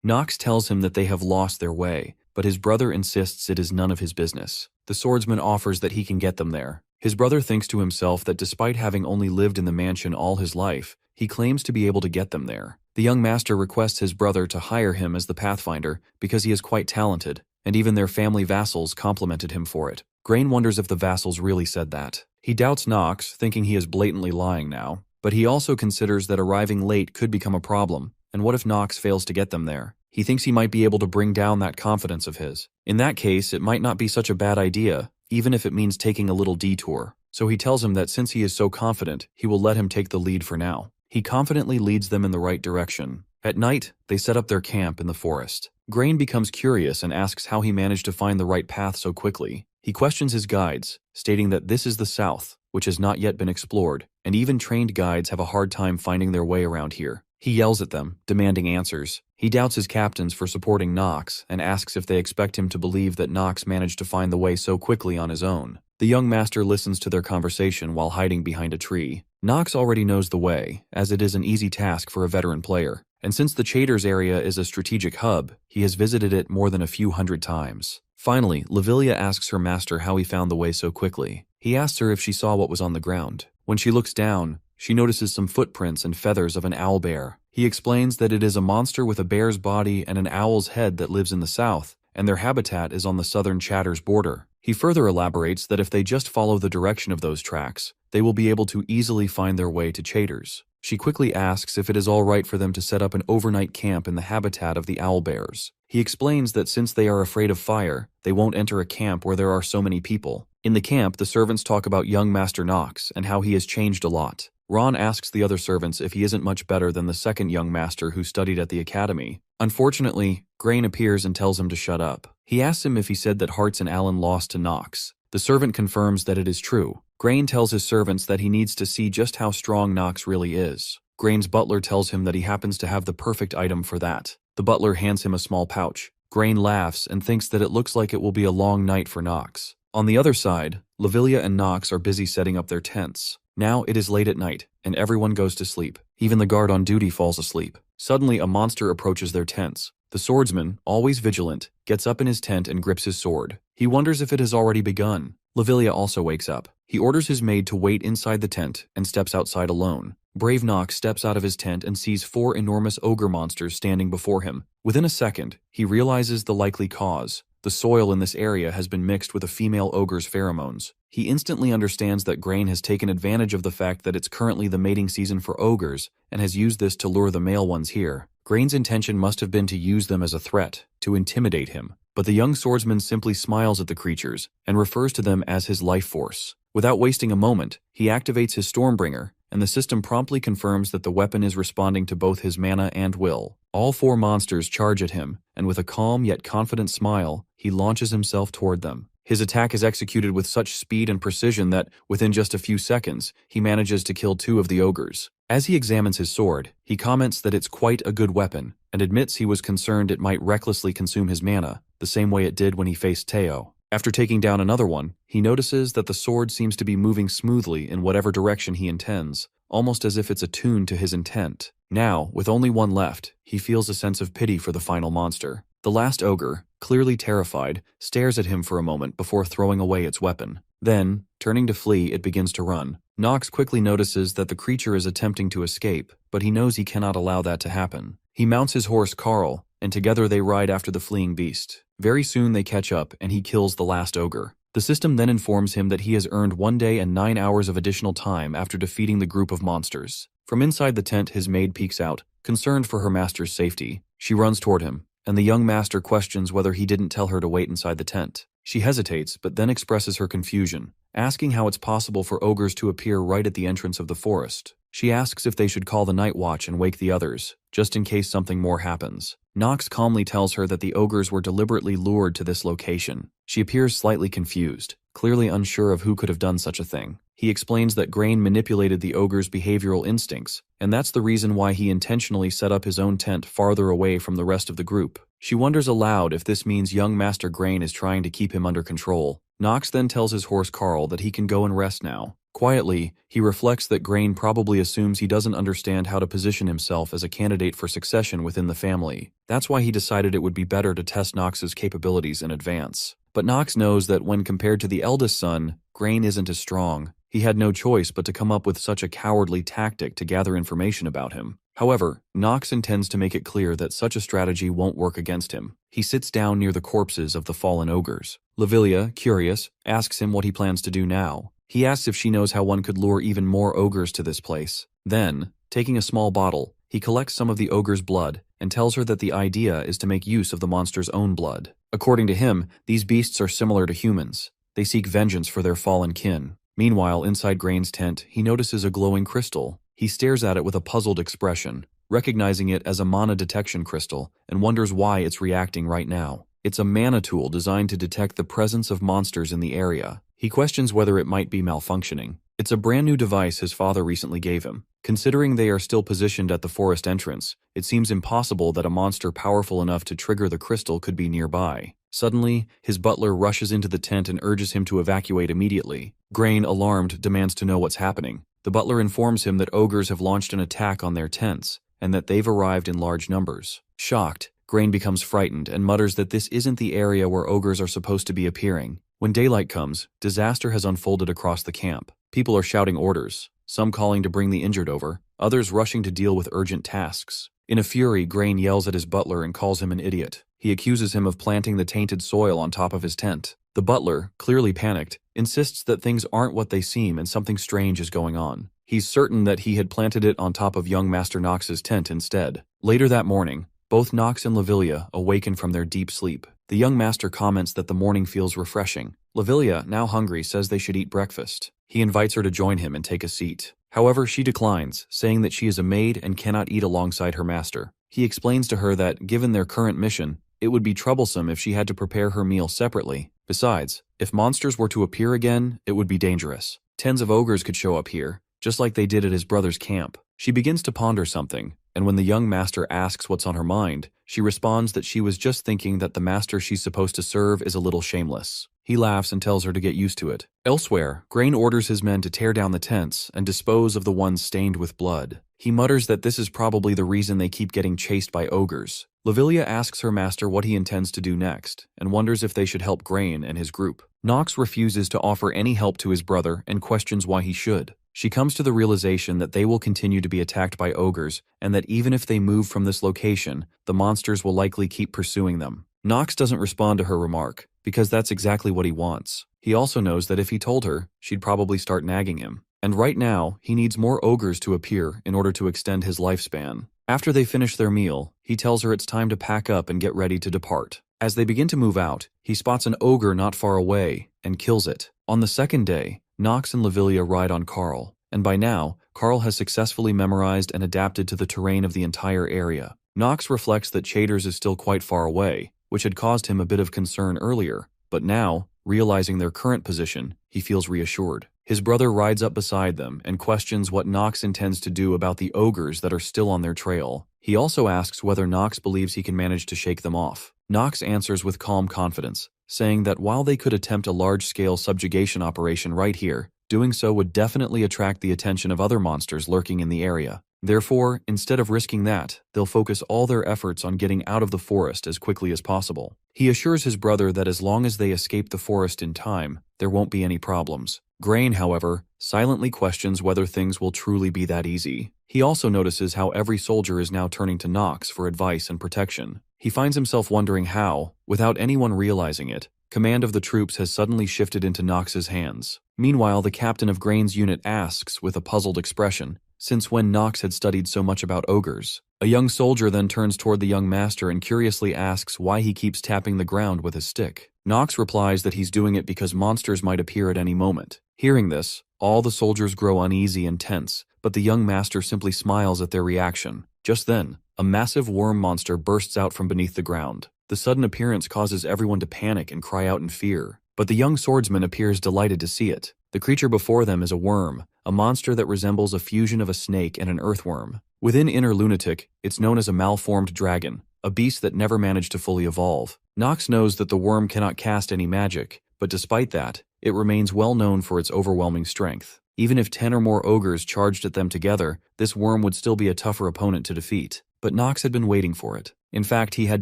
Nox tells him that they have lost their way, but his brother insists it is none of his business. The swordsman offers that he can get them there. His brother thinks to himself that despite having only lived in the mansion all his life, he claims to be able to get them there. The young master requests his brother to hire him as the Pathfinder because he is quite talented, and even their family vassals complimented him for it. Grain wonders if the vassals really said that. He doubts Nox, thinking he is blatantly lying now, but he also considers that arriving late could become a problem, and what if Nox fails to get them there? He thinks he might be able to bring down that confidence of his. In that case, it might not be such a bad idea, even if it means taking a little detour. So he tells him that since he is so confident, he will let him take the lead for now. He confidently leads them in the right direction. At night, they set up their camp in the forest. Grain becomes curious and asks how he managed to find the right path so quickly. He questions his guides, stating that this is the south, which has not yet been explored, and even trained guides have a hard time finding their way around here. He yells at them, demanding answers. He doubts his captains for supporting Nox and asks if they expect him to believe that Nox managed to find the way so quickly on his own. The young master listens to their conversation while hiding behind a tree. Nox already knows the way, as it is an easy task for a veteran player. And since the Chaders area is a strategic hub, he has visited it more than a few hundred times. Finally, Lavilia asks her master how he found the way so quickly. He asks her if she saw what was on the ground. When she looks down, she notices some footprints and feathers of an owl bear. He explains that it is a monster with a bear's body and an owl's head that lives in the south, and their habitat is on the southern Chaders border. He further elaborates that if they just follow the direction of those tracks, they will be able to easily find their way to Chaders. She quickly asks if it is all right for them to set up an overnight camp in the habitat of the owlbears. He explains that since they are afraid of fire, they won't enter a camp where there are so many people. In the camp, the servants talk about young Master Nox and how he has changed a lot. Ron asks the other servants if he isn't much better than the second young master who studied at the academy. Unfortunately, Grain appears and tells him to shut up. He asks him if he said that Hartz and Alan lost to Nox. The servant confirms that it is true. Grain tells his servants that he needs to see just how strong Nox really is. Grain's butler tells him that he happens to have the perfect item for that. The butler hands him a small pouch. Grain laughs and thinks that it looks like it will be a long night for Nox. On the other side, Lavilia and Nox are busy setting up their tents. Now it is late at night, and everyone goes to sleep. Even the guard on duty falls asleep. Suddenly, a monster approaches their tents. The swordsman, always vigilant, gets up in his tent and grips his sword. He wonders if it has already begun. Lavilia also wakes up. He orders his maid to wait inside the tent and steps outside alone. Brave Nox steps out of his tent and sees 4 enormous ogre monsters standing before him. Within a second, he realizes the likely cause. The soil in this area has been mixed with a female ogre's pheromones. He instantly understands that Grain has taken advantage of the fact that it's currently the mating season for ogres and has used this to lure the male ones here. Grain's intention must have been to use them as a threat, to intimidate him. But the young swordsman simply smiles at the creatures and refers to them as his life force. Without wasting a moment, he activates his Stormbringer, and the system promptly confirms that the weapon is responding to both his mana and will. All 4 monsters charge at him, and with a calm yet confident smile, he launches himself toward them. His attack is executed with such speed and precision that, within just a few seconds, he manages to kill 2 of the ogres. As he examines his sword, he comments that it's quite a good weapon, and admits he was concerned it might recklessly consume his mana, the same way it did when he faced Teo. After taking down another one, he notices that the sword seems to be moving smoothly in whatever direction he intends, almost as if it's attuned to his intent. Now, with only one left, he feels a sense of pity for the final monster. The last ogre, clearly terrified, stares at him for a moment before throwing away its weapon. Then, turning to flee, it begins to run. Nox quickly notices that the creature is attempting to escape, but he knows he cannot allow that to happen. He mounts his horse Carl, and together they ride after the fleeing beast. Very soon they catch up, and he kills the last ogre. The system then informs him that he has earned 1 day and 9 hours of additional time after defeating the group of monsters. From inside the tent, his maid peeks out, concerned for her master's safety. She runs toward him, and the young master questions whether he didn't tell her to wait inside the tent. She hesitates, but then expresses her confusion, asking how it's possible for ogres to appear right at the entrance of the forest. She asks if they should call the night watch and wake the others, just in case something more happens. Nox calmly tells her that the ogres were deliberately lured to this location. She appears slightly confused, clearly unsure of who could have done such a thing. He explains that Grain manipulated the ogre's behavioral instincts, and that's the reason why he intentionally set up his own tent farther away from the rest of the group. She wonders aloud if this means young Master Grain is trying to keep him under control. Nox then tells his horse Carl that he can go and rest now. Quietly, he reflects that Grain probably assumes he doesn't understand how to position himself as a candidate for succession within the family. That's why he decided it would be better to test Nox's capabilities in advance. But Nox knows that when compared to the eldest son, Grain isn't as strong. He had no choice but to come up with such a cowardly tactic to gather information about him. However, Nox intends to make it clear that such a strategy won't work against him. He sits down near the corpses of the fallen ogres. Lavilia, curious, asks him what he plans to do now. He asks if she knows how one could lure even more ogres to this place. Then, taking a small bottle, he collects some of the ogre's blood and tells her that the idea is to make use of the monster's own blood. According to him, these beasts are similar to humans. They seek vengeance for their fallen kin. Meanwhile, inside Grain's tent, he notices a glowing crystal. He stares at it with a puzzled expression, recognizing it as a mana detection crystal, and wonders why it's reacting right now. It's a mana tool designed to detect the presence of monsters in the area. He questions whether it might be malfunctioning. It's a brand new device his father recently gave him. Considering they are still positioned at the forest entrance, it seems impossible that a monster powerful enough to trigger the crystal could be nearby. Suddenly, his butler rushes into the tent and urges him to evacuate immediately. Grain, alarmed, demands to know what's happening. The butler informs him that ogres have launched an attack on their tents, and that they've arrived in large numbers. Shocked, Grain becomes frightened and mutters that this isn't the area where ogres are supposed to be appearing. When daylight comes, disaster has unfolded across the camp. People are shouting orders, some calling to bring the injured over, others rushing to deal with urgent tasks. In a fury, Grain yells at his butler and calls him an idiot. He accuses him of planting the tainted soil on top of his tent. The butler, clearly panicked, insists that things aren't what they seem and something strange is going on. He's certain that he had planted it on top of young Master Nox's tent instead. Later that morning, both Nox and Lavilia awaken from their deep sleep. The young master comments that the morning feels refreshing. Lavilia, now hungry, says they should eat breakfast. He invites her to join him and take a seat. However, she declines, saying that she is a maid and cannot eat alongside her master. He explains to her that, given their current mission, it would be troublesome if she had to prepare her meal separately. Besides, if monsters were to appear again, it would be dangerous. Tens of ogres could show up here, just like they did at his brother's camp. She begins to ponder something, and when the young master asks what's on her mind, she responds that she was just thinking that the master she's supposed to serve is a little shameless. He laughs and tells her to get used to it. Elsewhere, Grain orders his men to tear down the tents and dispose of the ones stained with blood. He mutters that this is probably the reason they keep getting chased by ogres. Lavilia asks her master what he intends to do next, and wonders if they should help Grain and his group. Nox refuses to offer any help to his brother and questions why he should. She comes to the realization that they will continue to be attacked by ogres, and that even if they move from this location, the monsters will likely keep pursuing them. Nox doesn't respond to her remark, because that's exactly what he wants. He also knows that if he told her, she'd probably start nagging him. And right now, he needs more ogres to appear in order to extend his lifespan. After they finish their meal, he tells her it's time to pack up and get ready to depart. As they begin to move out, he spots an ogre not far away and kills it. On the second day, Nox and Lavilia ride on Carl, and by now, Carl has successfully memorized and adapted to the terrain of the entire area. Nox reflects that Chaders is still quite far away, which had caused him a bit of concern earlier, but now, realizing their current position, he feels reassured. His brother rides up beside them and questions what Nox intends to do about the ogres that are still on their trail. He also asks whether Nox believes he can manage to shake them off. Nox answers with calm confidence, saying that while they could attempt a large-scale subjugation operation right here, doing so would definitely attract the attention of other monsters lurking in the area. Therefore, instead of risking that, they'll focus all their efforts on getting out of the forest as quickly as possible. He assures his brother that as long as they escape the forest in time, there won't be any problems. Grain, however, silently questions whether things will truly be that easy. He also notices how every soldier is now turning to Nox for advice and protection. He finds himself wondering how, without anyone realizing it, command of the troops has suddenly shifted into Nox's hands. Meanwhile, the captain of Grain's unit asks with a puzzled expression, since when Nox had studied so much about ogres. A young soldier then turns toward the young master and curiously asks why he keeps tapping the ground with his stick. Nox replies that he's doing it because monsters might appear at any moment. Hearing this, all the soldiers grow uneasy and tense, but the young master simply smiles at their reaction. Just then, a massive worm monster bursts out from beneath the ground. The sudden appearance causes everyone to panic and cry out in fear, but the young swordsman appears delighted to see it. The creature before them is a worm, a monster that resembles a fusion of a snake and an earthworm. Within Inner Lunatic, it's known as a malformed dragon, a beast that never managed to fully evolve. Nox knows that the worm cannot cast any magic, but despite that, it remains well known for its overwhelming strength. Even if 10 or more ogres charged at them together, this worm would still be a tougher opponent to defeat. But Nox had been waiting for it. In fact, he had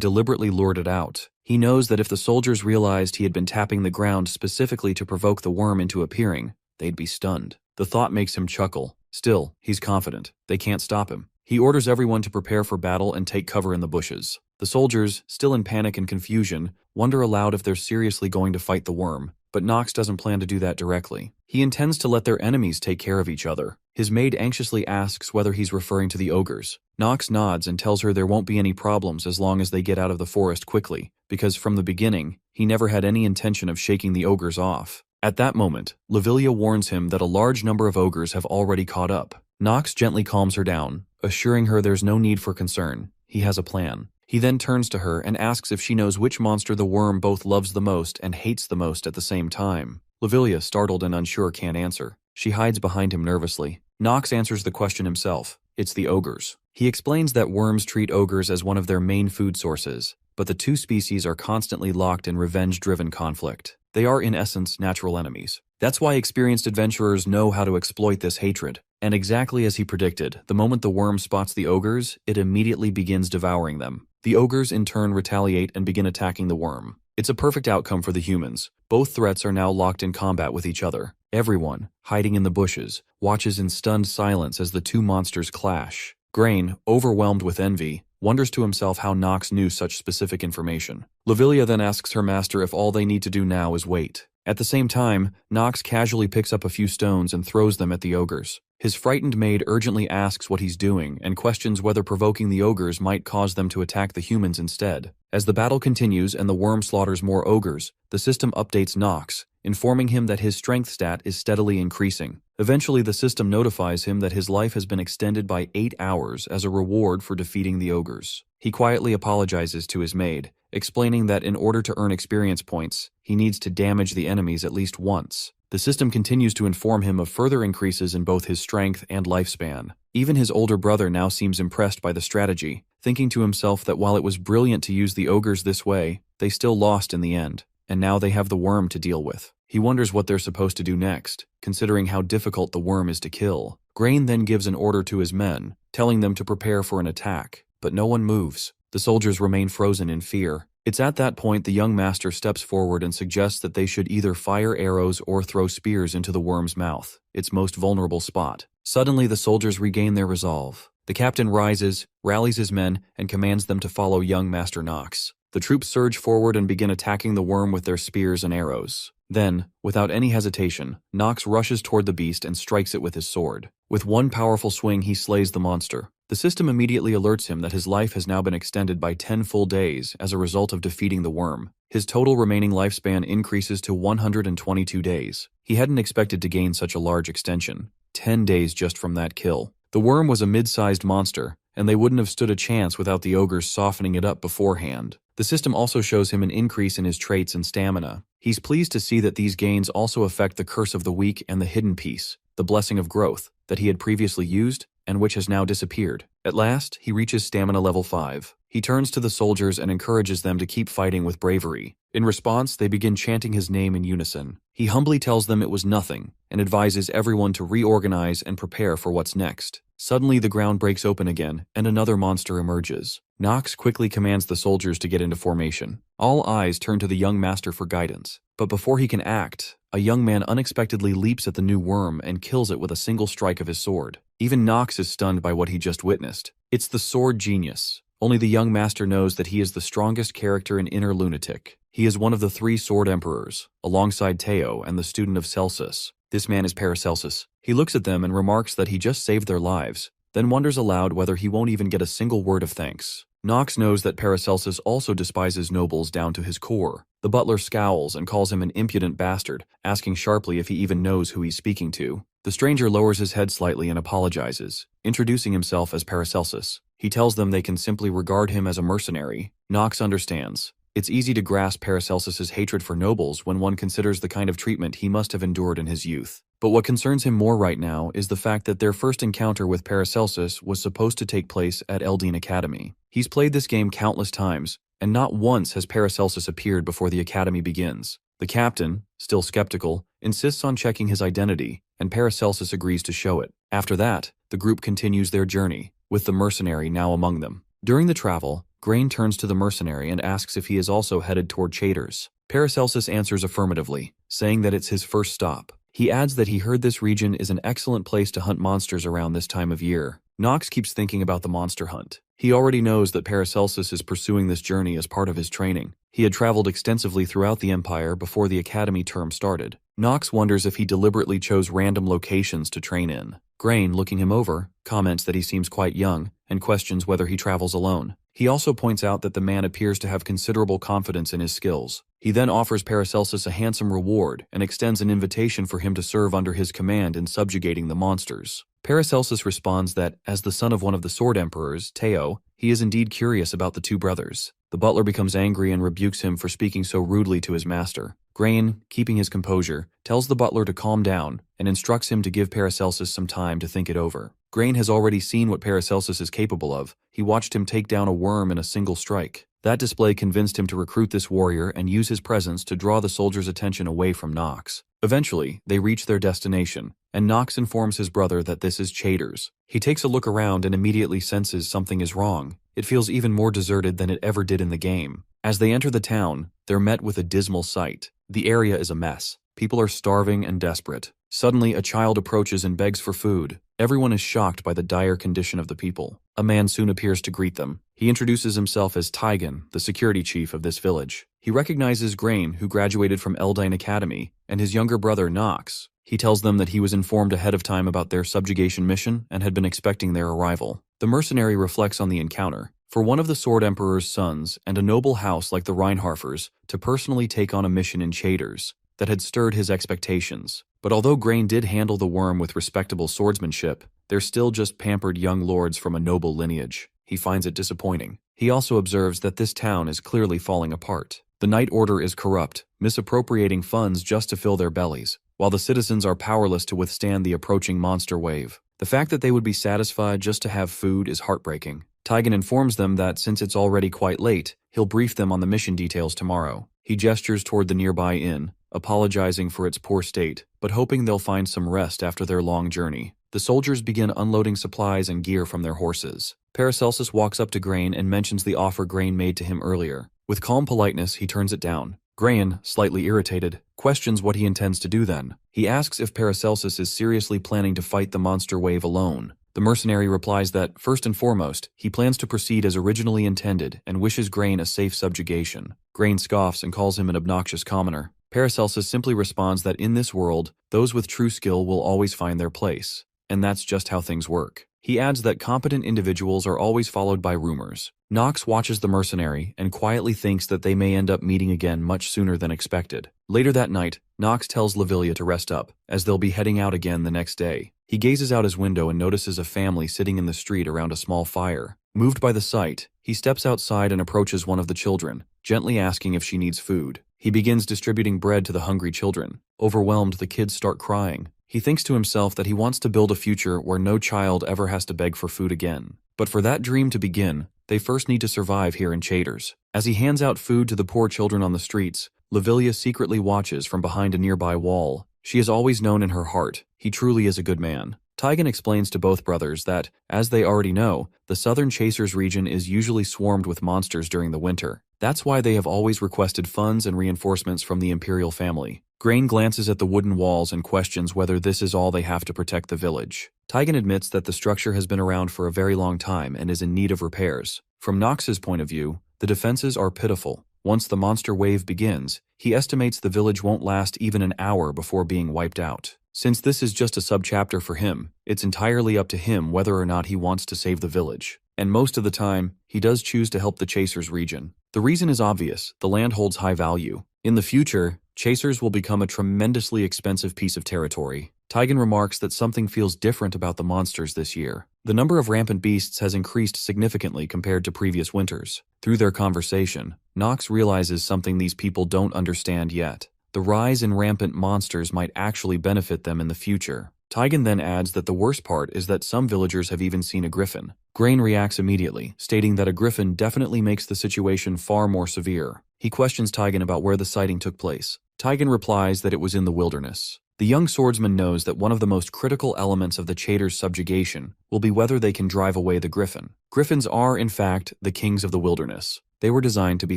deliberately lured it out. He knows that if the soldiers realized he had been tapping the ground specifically to provoke the worm into appearing, they'd be stunned. The thought makes him chuckle. Still, he's confident. They can't stop him. He orders everyone to prepare for battle and take cover in the bushes. The soldiers, still in panic and confusion, wonder aloud if they're seriously going to fight the worm, but Nox doesn't plan to do that directly. He intends to let their enemies take care of each other. His maid anxiously asks whether he's referring to the ogres. Nox nods and tells her there won't be any problems as long as they get out of the forest quickly, because from the beginning, he never had any intention of shaking the ogres off. At that moment, Lavilia warns him that a large number of ogres have already caught up. Nox gently calms her down, assuring her there's no need for concern. He has a plan. He then turns to her and asks if she knows which monster the worm both loves the most and hates the most at the same time. Lavilia, startled and unsure, can't answer. She hides behind him nervously. Nox answers the question himself. It's the ogres. He explains that worms treat ogres as one of their main food sources, but the two species are constantly locked in revenge-driven conflict. They are, in essence, natural enemies. That's why experienced adventurers know how to exploit this hatred. And exactly as he predicted, the moment the worm spots the ogres, it immediately begins devouring them. The ogres in turn retaliate and begin attacking the worm. It's a perfect outcome for the humans. Both threats are now locked in combat with each other. Everyone, hiding in the bushes, watches in stunned silence as the two monsters clash. Grain, overwhelmed with envy, wonders to himself how Nox knew such specific information. Lavilia then asks her master if all they need to do now is wait. At the same time, Nox casually picks up a few stones and throws them at the ogres. His frightened maid urgently asks what he's doing and questions whether provoking the ogres might cause them to attack the humans instead. As the battle continues and the worm slaughters more ogres, the system updates Nox, informing him that his strength stat is steadily increasing. Eventually, the system notifies him that his life has been extended by 8 hours as a reward for defeating the ogres. He quietly apologizes to his maid, explaining that in order to earn experience points, he needs to damage the enemies at least once. The system continues to inform him of further increases in both his strength and lifespan. Even his older brother now seems impressed by the strategy, thinking to himself that while it was brilliant to use the ogres this way, they still lost in the end, and now they have the worm to deal with. He wonders what they're supposed to do next, considering how difficult the worm is to kill. Grain then gives an order to his men, telling them to prepare for an attack, but no one moves. The soldiers remain frozen in fear. It's at that point the young master steps forward and suggests that they should either fire arrows or throw spears into the worm's mouth, its most vulnerable spot. Suddenly the soldiers regain their resolve. The captain rises, rallies his men, and commands them to follow young Master Nox. The troops surge forward and begin attacking the worm with their spears and arrows. Then, without any hesitation, Nox rushes toward the beast and strikes it with his sword. With one powerful swing, he slays the monster. The system immediately alerts him that his life has now been extended by 10 full days as a result of defeating the worm. His total remaining lifespan increases to 122 days. He hadn't expected to gain such a large extension. 10 days just from that kill. The worm was a mid-sized monster, and they wouldn't have stood a chance without the ogres softening it up beforehand. The system also shows him an increase in his traits and stamina. He's pleased to see that these gains also affect the Curse of the Weak and the Hidden Piece, the Blessing of Growth, that he had previously used and which has now disappeared. At last, he reaches stamina level 5. He turns to the soldiers and encourages them to keep fighting with bravery. In response, they begin chanting his name in unison. He humbly tells them it was nothing and advises everyone to reorganize and prepare for what's next. Suddenly, the ground breaks open again, and another monster emerges. Nox quickly commands the soldiers to get into formation. All eyes turn to the young master for guidance. But before he can act, a young man unexpectedly leaps at the new worm and kills it with a single strike of his sword. Even Nox is stunned by what he just witnessed. It's the sword genius. Only the young master knows that he is the strongest character in Inner Lunatic. He is one of the 3 sword emperors, alongside Teo and the student of Celsus. This man is Paracelsus. He looks at them and remarks that he just saved their lives, then wonders aloud whether he won't even get a single word of thanks. Nox knows that Paracelsus also despises nobles down to his core. The butler scowls and calls him an impudent bastard, asking sharply if he even knows who he's speaking to. The stranger lowers his head slightly and apologizes, introducing himself as Paracelsus. He tells them they can simply regard him as a mercenary. Nox understands. It's easy to grasp Paracelsus's hatred for nobles when one considers the kind of treatment he must have endured in his youth. But what concerns him more right now is the fact that their first encounter with Paracelsus was supposed to take place at Eldine Academy. He's played this game countless times, and not once has Paracelsus appeared before the academy begins. The captain, still skeptical, insists on checking his identity, and Paracelsus agrees to show it. After that, the group continues their journey, with the mercenary now among them. During the travel, Grain turns to the mercenary and asks if he is also headed toward Chaders. Paracelsus answers affirmatively, saying that it's his first stop. He adds that he heard this region is an excellent place to hunt monsters around this time of year. Nox keeps thinking about the monster hunt. He already knows that Paracelsus is pursuing this journey as part of his training. He had traveled extensively throughout the Empire before the academy term started. Nox wonders if he deliberately chose random locations to train in. Grain, looking him over, comments that he seems quite young and questions whether he travels alone. He also points out that the man appears to have considerable confidence in his skills. He then offers Paracelsus a handsome reward and extends an invitation for him to serve under his command in subjugating the monsters. Paracelsus responds that, as the son of one of the sword emperors, Teo, he is indeed curious about the 2 brothers. The butler becomes angry and rebukes him for speaking so rudely to his master. Grain, keeping his composure, tells the butler to calm down and instructs him to give Paracelsus some time to think it over. Grain has already seen what Paracelsus is capable of. He watched him take down a worm in a single strike. That display convinced him to recruit this warrior and use his presence to draw the soldiers' attention away from Nox. Eventually, they reach their destination, and Nox informs his brother that this is Chaders. He takes a look around and immediately senses something is wrong. It feels even more deserted than it ever did in the game. As they enter the town, they're met with a dismal sight. The area is a mess. People are starving and desperate. Suddenly, a child approaches and begs for food. Everyone is shocked by the dire condition of the people. A man soon appears to greet them. He introduces himself as Taigen, the security chief of this village. He recognizes Grain, who graduated from Eldine Academy, and his younger brother Nox. He tells them that he was informed ahead of time about their subjugation mission and had been expecting their arrival. The mercenary reflects on the encounter. For one of the Sword Emperor's sons and a noble house like the Reinharfers to personally take on a mission in Chaders that had stirred his expectations. But although Grain did handle the worm with respectable swordsmanship, they're still just pampered young lords from a noble lineage. He finds it disappointing. He also observes that this town is clearly falling apart. The Night Order is corrupt, misappropriating funds just to fill their bellies, while the citizens are powerless to withstand the approaching monster wave. The fact that they would be satisfied just to have food is heartbreaking. Taigen informs them that since it's already quite late, he'll brief them on the mission details tomorrow. He gestures toward the nearby inn, apologizing for its poor state, but hoping they'll find some rest after their long journey. The soldiers begin unloading supplies and gear from their horses. Paracelsus walks up to Grain and mentions the offer Grain made to him earlier. With calm politeness, he turns it down. Grain, slightly irritated, questions what he intends to do then. He asks if Paracelsus is seriously planning to fight the monster wave alone. The mercenary replies that, first and foremost, he plans to proceed as originally intended and wishes Grain a safe subjugation. Grain scoffs and calls him an obnoxious commoner. Paracelsus simply responds that in this world, those with true skill will always find their place. And that's just how things work. He adds that competent individuals are always followed by rumors. Nox watches the mercenary and quietly thinks that they may end up meeting again much sooner than expected. Later that night, Nox tells Lavilia to rest up, as they'll be heading out again the next day. He gazes out his window and notices a family sitting in the street around a small fire. Moved by the sight, he steps outside and approaches one of the children, gently asking if she needs food. He begins distributing bread to the hungry children. Overwhelmed, the kids start crying. He thinks to himself that he wants to build a future where no child ever has to beg for food again. But for that dream to begin, they first need to survive here in Chaders. As he hands out food to the poor children on the streets, Lavilia secretly watches from behind a nearby wall. She has always known in her heart, he truly is a good man. Taigen explains to both brothers that, as they already know, the southern Chasers region is usually swarmed with monsters during the winter. That's why they have always requested funds and reinforcements from the imperial family. Grain glances at the wooden walls and questions whether this is all they have to protect the village. Taigen admits that the structure has been around for a very long time and is in need of repairs. From Nox's point of view, the defenses are pitiful. Once the monster wave begins, he estimates the village won't last even an hour before being wiped out. Since this is just a subchapter for him, it's entirely up to him whether or not he wants to save the village. And most of the time, he does choose to help the Chasers region. The reason is obvious: the land holds high value. In the future, Chasers will become a tremendously expensive piece of territory. Taigen remarks that something feels different about the monsters this year. The number of rampant beasts has increased significantly compared to previous winters. Through their conversation, Nox realizes something these people don't understand yet. The rise in rampant monsters might actually benefit them in the future. Taigen then adds that the worst part is that some villagers have even seen a griffin. Grain reacts immediately, stating that a griffin definitely makes the situation far more severe. He questions Taigen about where the sighting took place. Taigen replies that it was in the wilderness. The young swordsman knows that one of the most critical elements of the Chaytor's subjugation will be whether they can drive away the griffin. Griffins are, in fact, the kings of the wilderness. They were designed to be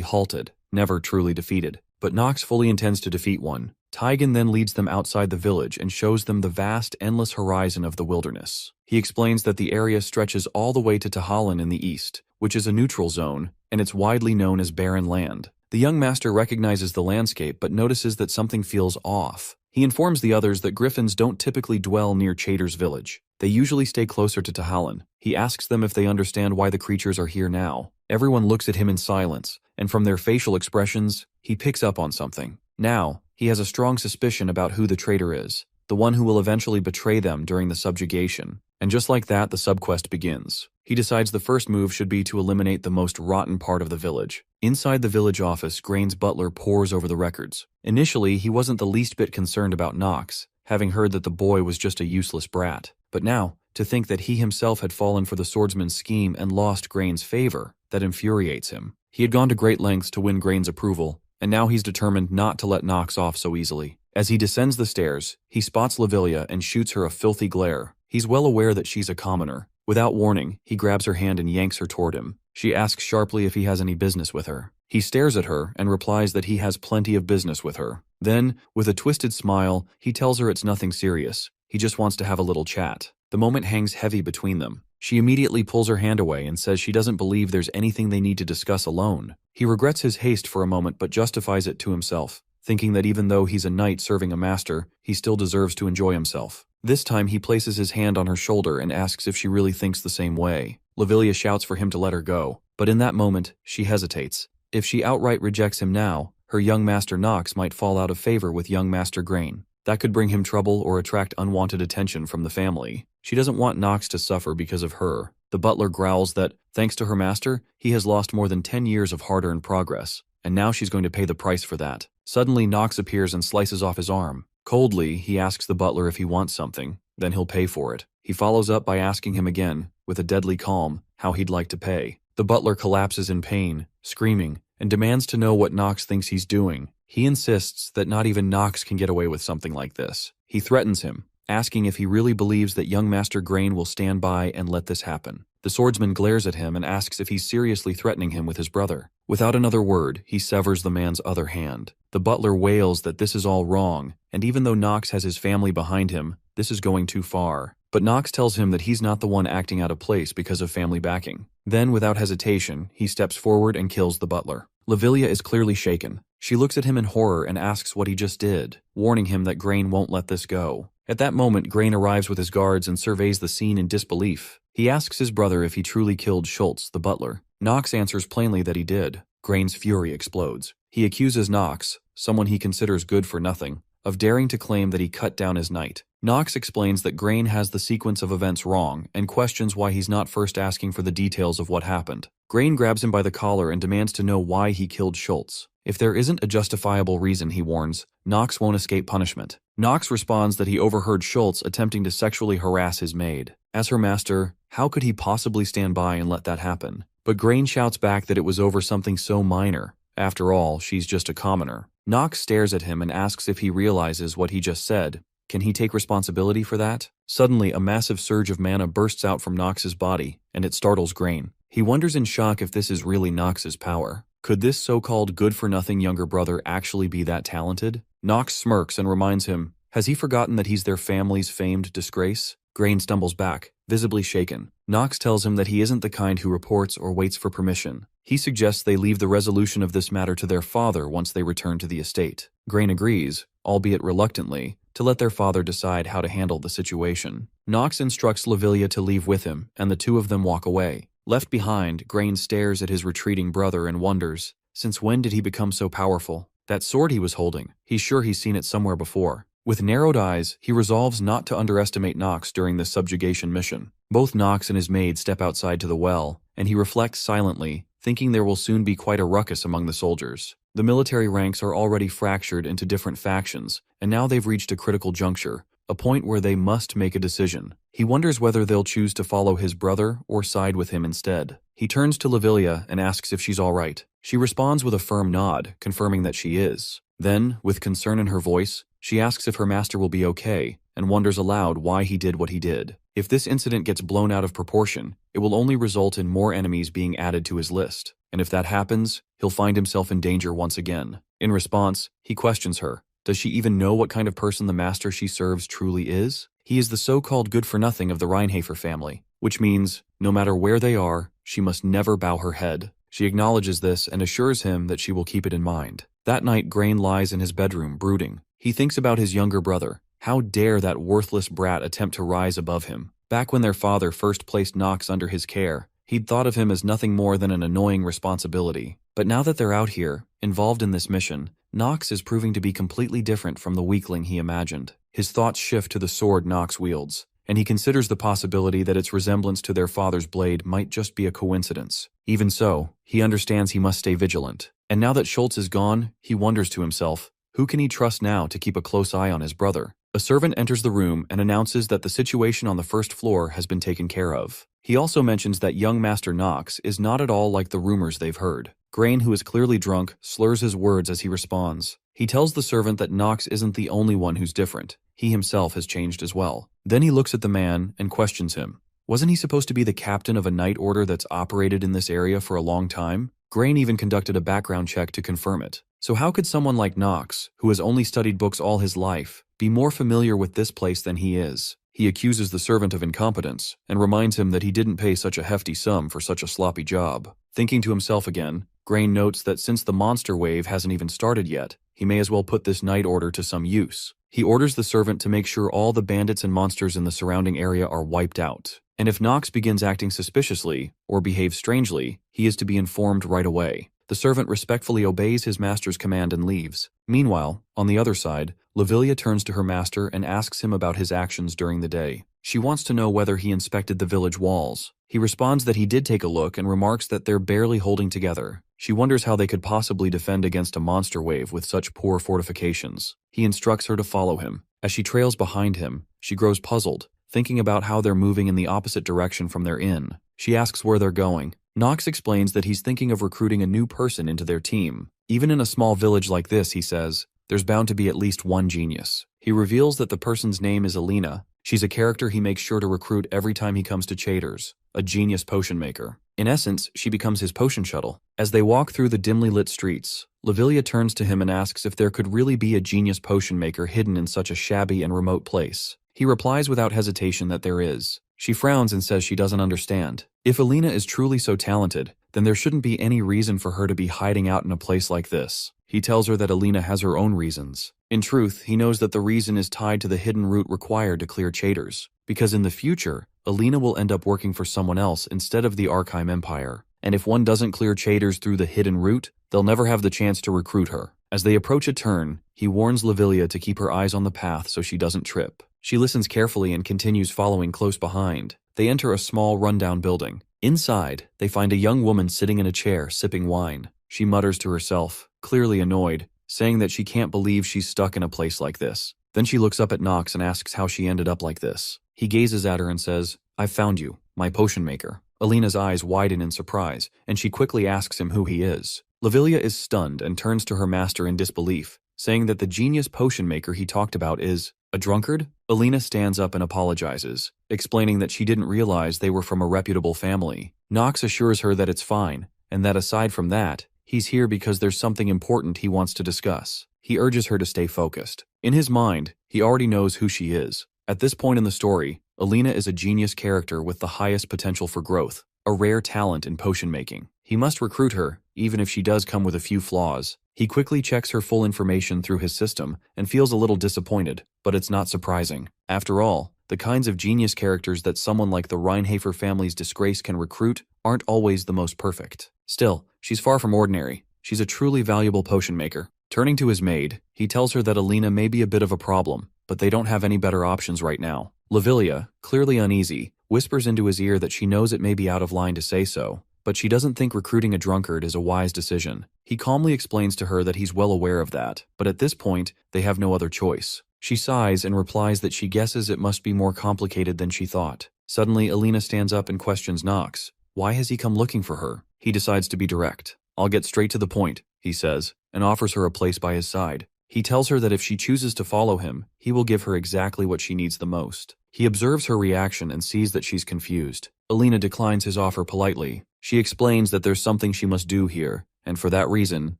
halted, never truly defeated. But Nox fully intends to defeat one. Taigen then leads them outside the village and shows them the vast, endless horizon of the wilderness. He explains that the area stretches all the way to Tahalan in the east, which is a neutral zone, and it's widely known as barren land. The young master recognizes the landscape but notices that something feels off. He informs the others that griffins don't typically dwell near Chaytor's village. They usually stay closer to Tahalan. He asks them if they understand why the creatures are here now. Everyone looks at him in silence, and from their facial expressions, he picks up on something. Now, he has a strong suspicion about who the traitor is, the one who will eventually betray them during the subjugation. And just like that, the subquest begins. He decides the first move should be to eliminate the most rotten part of the village. Inside the village office, Grain's butler pores over the records. Initially, he wasn't the least bit concerned about Nox, having heard that the boy was just a useless brat. But now, to think that he himself had fallen for the swordsman's scheme and lost Grain's favor, that infuriates him. He had gone to great lengths to win Grain's approval, and now he's determined not to let Nox off so easily. As he descends the stairs, he spots Lavilia and shoots her a filthy glare. He's well aware that she's a commoner. Without warning, he grabs her hand and yanks her toward him. She asks sharply if he has any business with her. He stares at her and replies that he has plenty of business with her. Then, with a twisted smile, he tells her it's nothing serious. He just wants to have a little chat. The moment hangs heavy between them. She immediately pulls her hand away and says she doesn't believe there's anything they need to discuss alone. He regrets his haste for a moment but justifies it to himself, thinking that even though he's a knight serving a master, he still deserves to enjoy himself. This time he places his hand on her shoulder and asks if she really thinks the same way. Lavilia shouts for him to let her go, but in that moment, she hesitates. If she outright rejects him now, her young master Nox might fall out of favor with young master Grain. That could bring him trouble or attract unwanted attention from the family. She doesn't want Nox to suffer because of her. The butler growls that, thanks to her master, he has lost more than 10 years of hard-earned progress, and now she's going to pay the price for that. Suddenly, Nox appears and slices off his arm. Coldly, he asks the butler if he wants something, then he'll pay for it. He follows up by asking him again, with a deadly calm, how he'd like to pay. The butler collapses in pain, screaming, and demands to know what Nox thinks he's doing. He insists that not even Nox can get away with something like this. He threatens him, asking if he really believes that young Master Grain will stand by and let this happen. The swordsman glares at him and asks if he's seriously threatening him with his brother. Without another word, he severs the man's other hand. The butler wails that this is all wrong, and even though Nox has his family behind him, this is going too far. But Nox tells him that he's not the one acting out of place because of family backing. Then, without hesitation, he steps forward and kills the butler. Lavilia is clearly shaken. She looks at him in horror and asks what he just did, warning him that Grain won't let this go. At that moment, Grain arrives with his guards and surveys the scene in disbelief. He asks his brother if he truly killed Schultz, the butler. Nox answers plainly that he did. Grain's fury explodes. He accuses Nox, someone he considers good for nothing, of daring to claim that he cut down his knight. Nox explains that Grain has the sequence of events wrong and questions why he's not first asking for the details of what happened. Grain grabs him by the collar and demands to know why he killed Schultz. If there isn't a justifiable reason, he warns, Nox won't escape punishment. Nox responds that he overheard Schultz attempting to sexually harass his maid. As her master, how could he possibly stand by and let that happen? But Grain shouts back that it was over something so minor. After all, she's just a commoner. Nox stares at him and asks if he realizes what he just said. Can he take responsibility for that? Suddenly, a massive surge of mana bursts out from Nox's body, and it startles Grain. He wonders in shock if this is really Nox's power. Could this so-called good-for-nothing younger brother actually be that talented? Nox smirks and reminds him, has he forgotten that he's their family's famed disgrace? Grain stumbles back, visibly shaken. Nox tells him that he isn't the kind who reports or waits for permission. He suggests they leave the resolution of this matter to their father once they return to the estate. Grain agrees, albeit reluctantly, to let their father decide how to handle the situation. Nox instructs Lavilia to leave with him, and the two of them walk away. Left behind, Grain stares at his retreating brother and wonders, since when did he become so powerful? That sword he was holding, he's sure he's seen it somewhere before. With narrowed eyes, he resolves not to underestimate Nox during this subjugation mission. Both Nox and his maid step outside to the well, and he reflects silently, thinking there will soon be quite a ruckus among the soldiers. The military ranks are already fractured into different factions, and now they've reached a critical juncture, a point where they must make a decision. He wonders whether they'll choose to follow his brother or side with him instead. He turns to Lavilia and asks if she's all right. She responds with a firm nod, confirming that she is. Then, with concern in her voice, she asks if her master will be okay, and wonders aloud why he did what he did. If this incident gets blown out of proportion, it will only result in more enemies being added to his list, and if that happens, he'll find himself in danger once again. In response, he questions her. Does she even know what kind of person the master she serves truly is? He is the so-called good-for-nothing of the Reinhafer family, which means, no matter where they are, she must never bow her head. She acknowledges this and assures him that she will keep it in mind. That night, Grain lies in his bedroom, brooding. He thinks about his younger brother. How dare that worthless brat attempt to rise above him? Back when their father first placed Nox under his care, he'd thought of him as nothing more than an annoying responsibility. But now that they're out here, involved in this mission, Nox is proving to be completely different from the weakling he imagined. His thoughts shift to the sword Nox wields, and he considers the possibility that its resemblance to their father's blade might just be a coincidence. Even so, he understands he must stay vigilant. And now that Schultz is gone, he wonders to himself, who can he trust now to keep a close eye on his brother? A servant enters the room and announces that the situation on the first floor has been taken care of. He also mentions that young Master Nox is not at all like the rumors they've heard. Grain, who is clearly drunk, slurs his words as he responds. He tells the servant that Nox isn't the only one who's different. He himself has changed as well. Then he looks at the man and questions him. Wasn't he supposed to be the captain of a night order that's operated in this area for a long time? Grain even conducted a background check to confirm it. So how could someone like Nox, who has only studied books all his life, be more familiar with this place than he is? He accuses the servant of incompetence and reminds him that he didn't pay such a hefty sum for such a sloppy job. Thinking to himself again, Grain notes that since the monster wave hasn't even started yet, he may as well put this night order to some use. He orders the servant to make sure all the bandits and monsters in the surrounding area are wiped out. And if Nox begins acting suspiciously or behaves strangely, he is to be informed right away. The servant respectfully obeys his master's command and leaves. Meanwhile, on the other side, Lavilia turns to her master and asks him about his actions during the day. She wants to know whether he inspected the village walls. He responds that he did take a look and remarks that they're barely holding together. She wonders how they could possibly defend against a monster wave with such poor fortifications. He instructs her to follow him. As she trails behind him, she grows puzzled, thinking about how they're moving in the opposite direction from their inn. She asks where they're going. Nox explains that he's thinking of recruiting a new person into their team. Even in a small village like this, he says, there's bound to be at least one genius. He reveals that the person's name is Alina. She's a character he makes sure to recruit every time he comes to Chaders, a genius potion maker. In essence, she becomes his potion shuttle. As they walk through the dimly lit streets, Lavilia turns to him and asks if there could really be a genius potion maker hidden in such a shabby and remote place. He replies without hesitation that there is. She frowns and says she doesn't understand. If Alina is truly so talented, then there shouldn't be any reason for her to be hiding out in a place like this. He tells her that Alina has her own reasons. In truth, he knows that the reason is tied to the hidden route required to clear Chaders, because in the future, Alina will end up working for someone else instead of the Archive Empire. And if one doesn't clear Chaders through the hidden route, they'll never have the chance to recruit her. As they approach a turn, he warns Lavilia to keep her eyes on the path so she doesn't trip. She listens carefully and continues following close behind. They enter a small rundown building. Inside, they find a young woman sitting in a chair, sipping wine. She mutters to herself, clearly annoyed, saying that she can't believe she's stuck in a place like this. Then she looks up at Nox and asks how she ended up like this. He gazes at her and says, "I've found you, my potion maker." Alina's eyes widen in surprise, and she quickly asks him who he is. Lavilia is stunned and turns to her master in disbelief, saying that the genius potion maker he talked about is a drunkard. Alina stands up and apologizes, explaining that she didn't realize they were from a reputable family. Nox assures her that it's fine, and that aside from that, He's here because there's something important he wants to discuss. He urges her to stay focused. In his mind, he already knows who she is. At this point in the story, Alina is a genius character with the highest potential for growth, a rare talent in potion making. He must recruit her, even if she does come with a few flaws. He quickly checks her full information through his system and feels a little disappointed, but it's not surprising. After all, the kinds of genius characters that someone like the Reinhafer family's disgrace can recruit aren't always the most perfect. Still, she's far from ordinary. She's a truly valuable potion maker. Turning to his maid, he tells her that Alina may be a bit of a problem, but they don't have any better options right now. Lavilia, clearly uneasy, whispers into his ear that she knows it may be out of line to say so, but she doesn't think recruiting a drunkard is a wise decision. He calmly explains to her that he's well aware of that, but at this point, they have no other choice. She sighs and replies that she guesses it must be more complicated than she thought. Suddenly, Alina stands up and questions Nox. Why has he come looking for her? He decides to be direct. I'll get straight to the point, he says, and offers her a place by his side. He tells her that if she chooses to follow him, he will give her exactly what she needs the most. He observes her reaction and sees that she's confused. Alina declines his offer politely. She explains that there's something she must do here, and for that reason,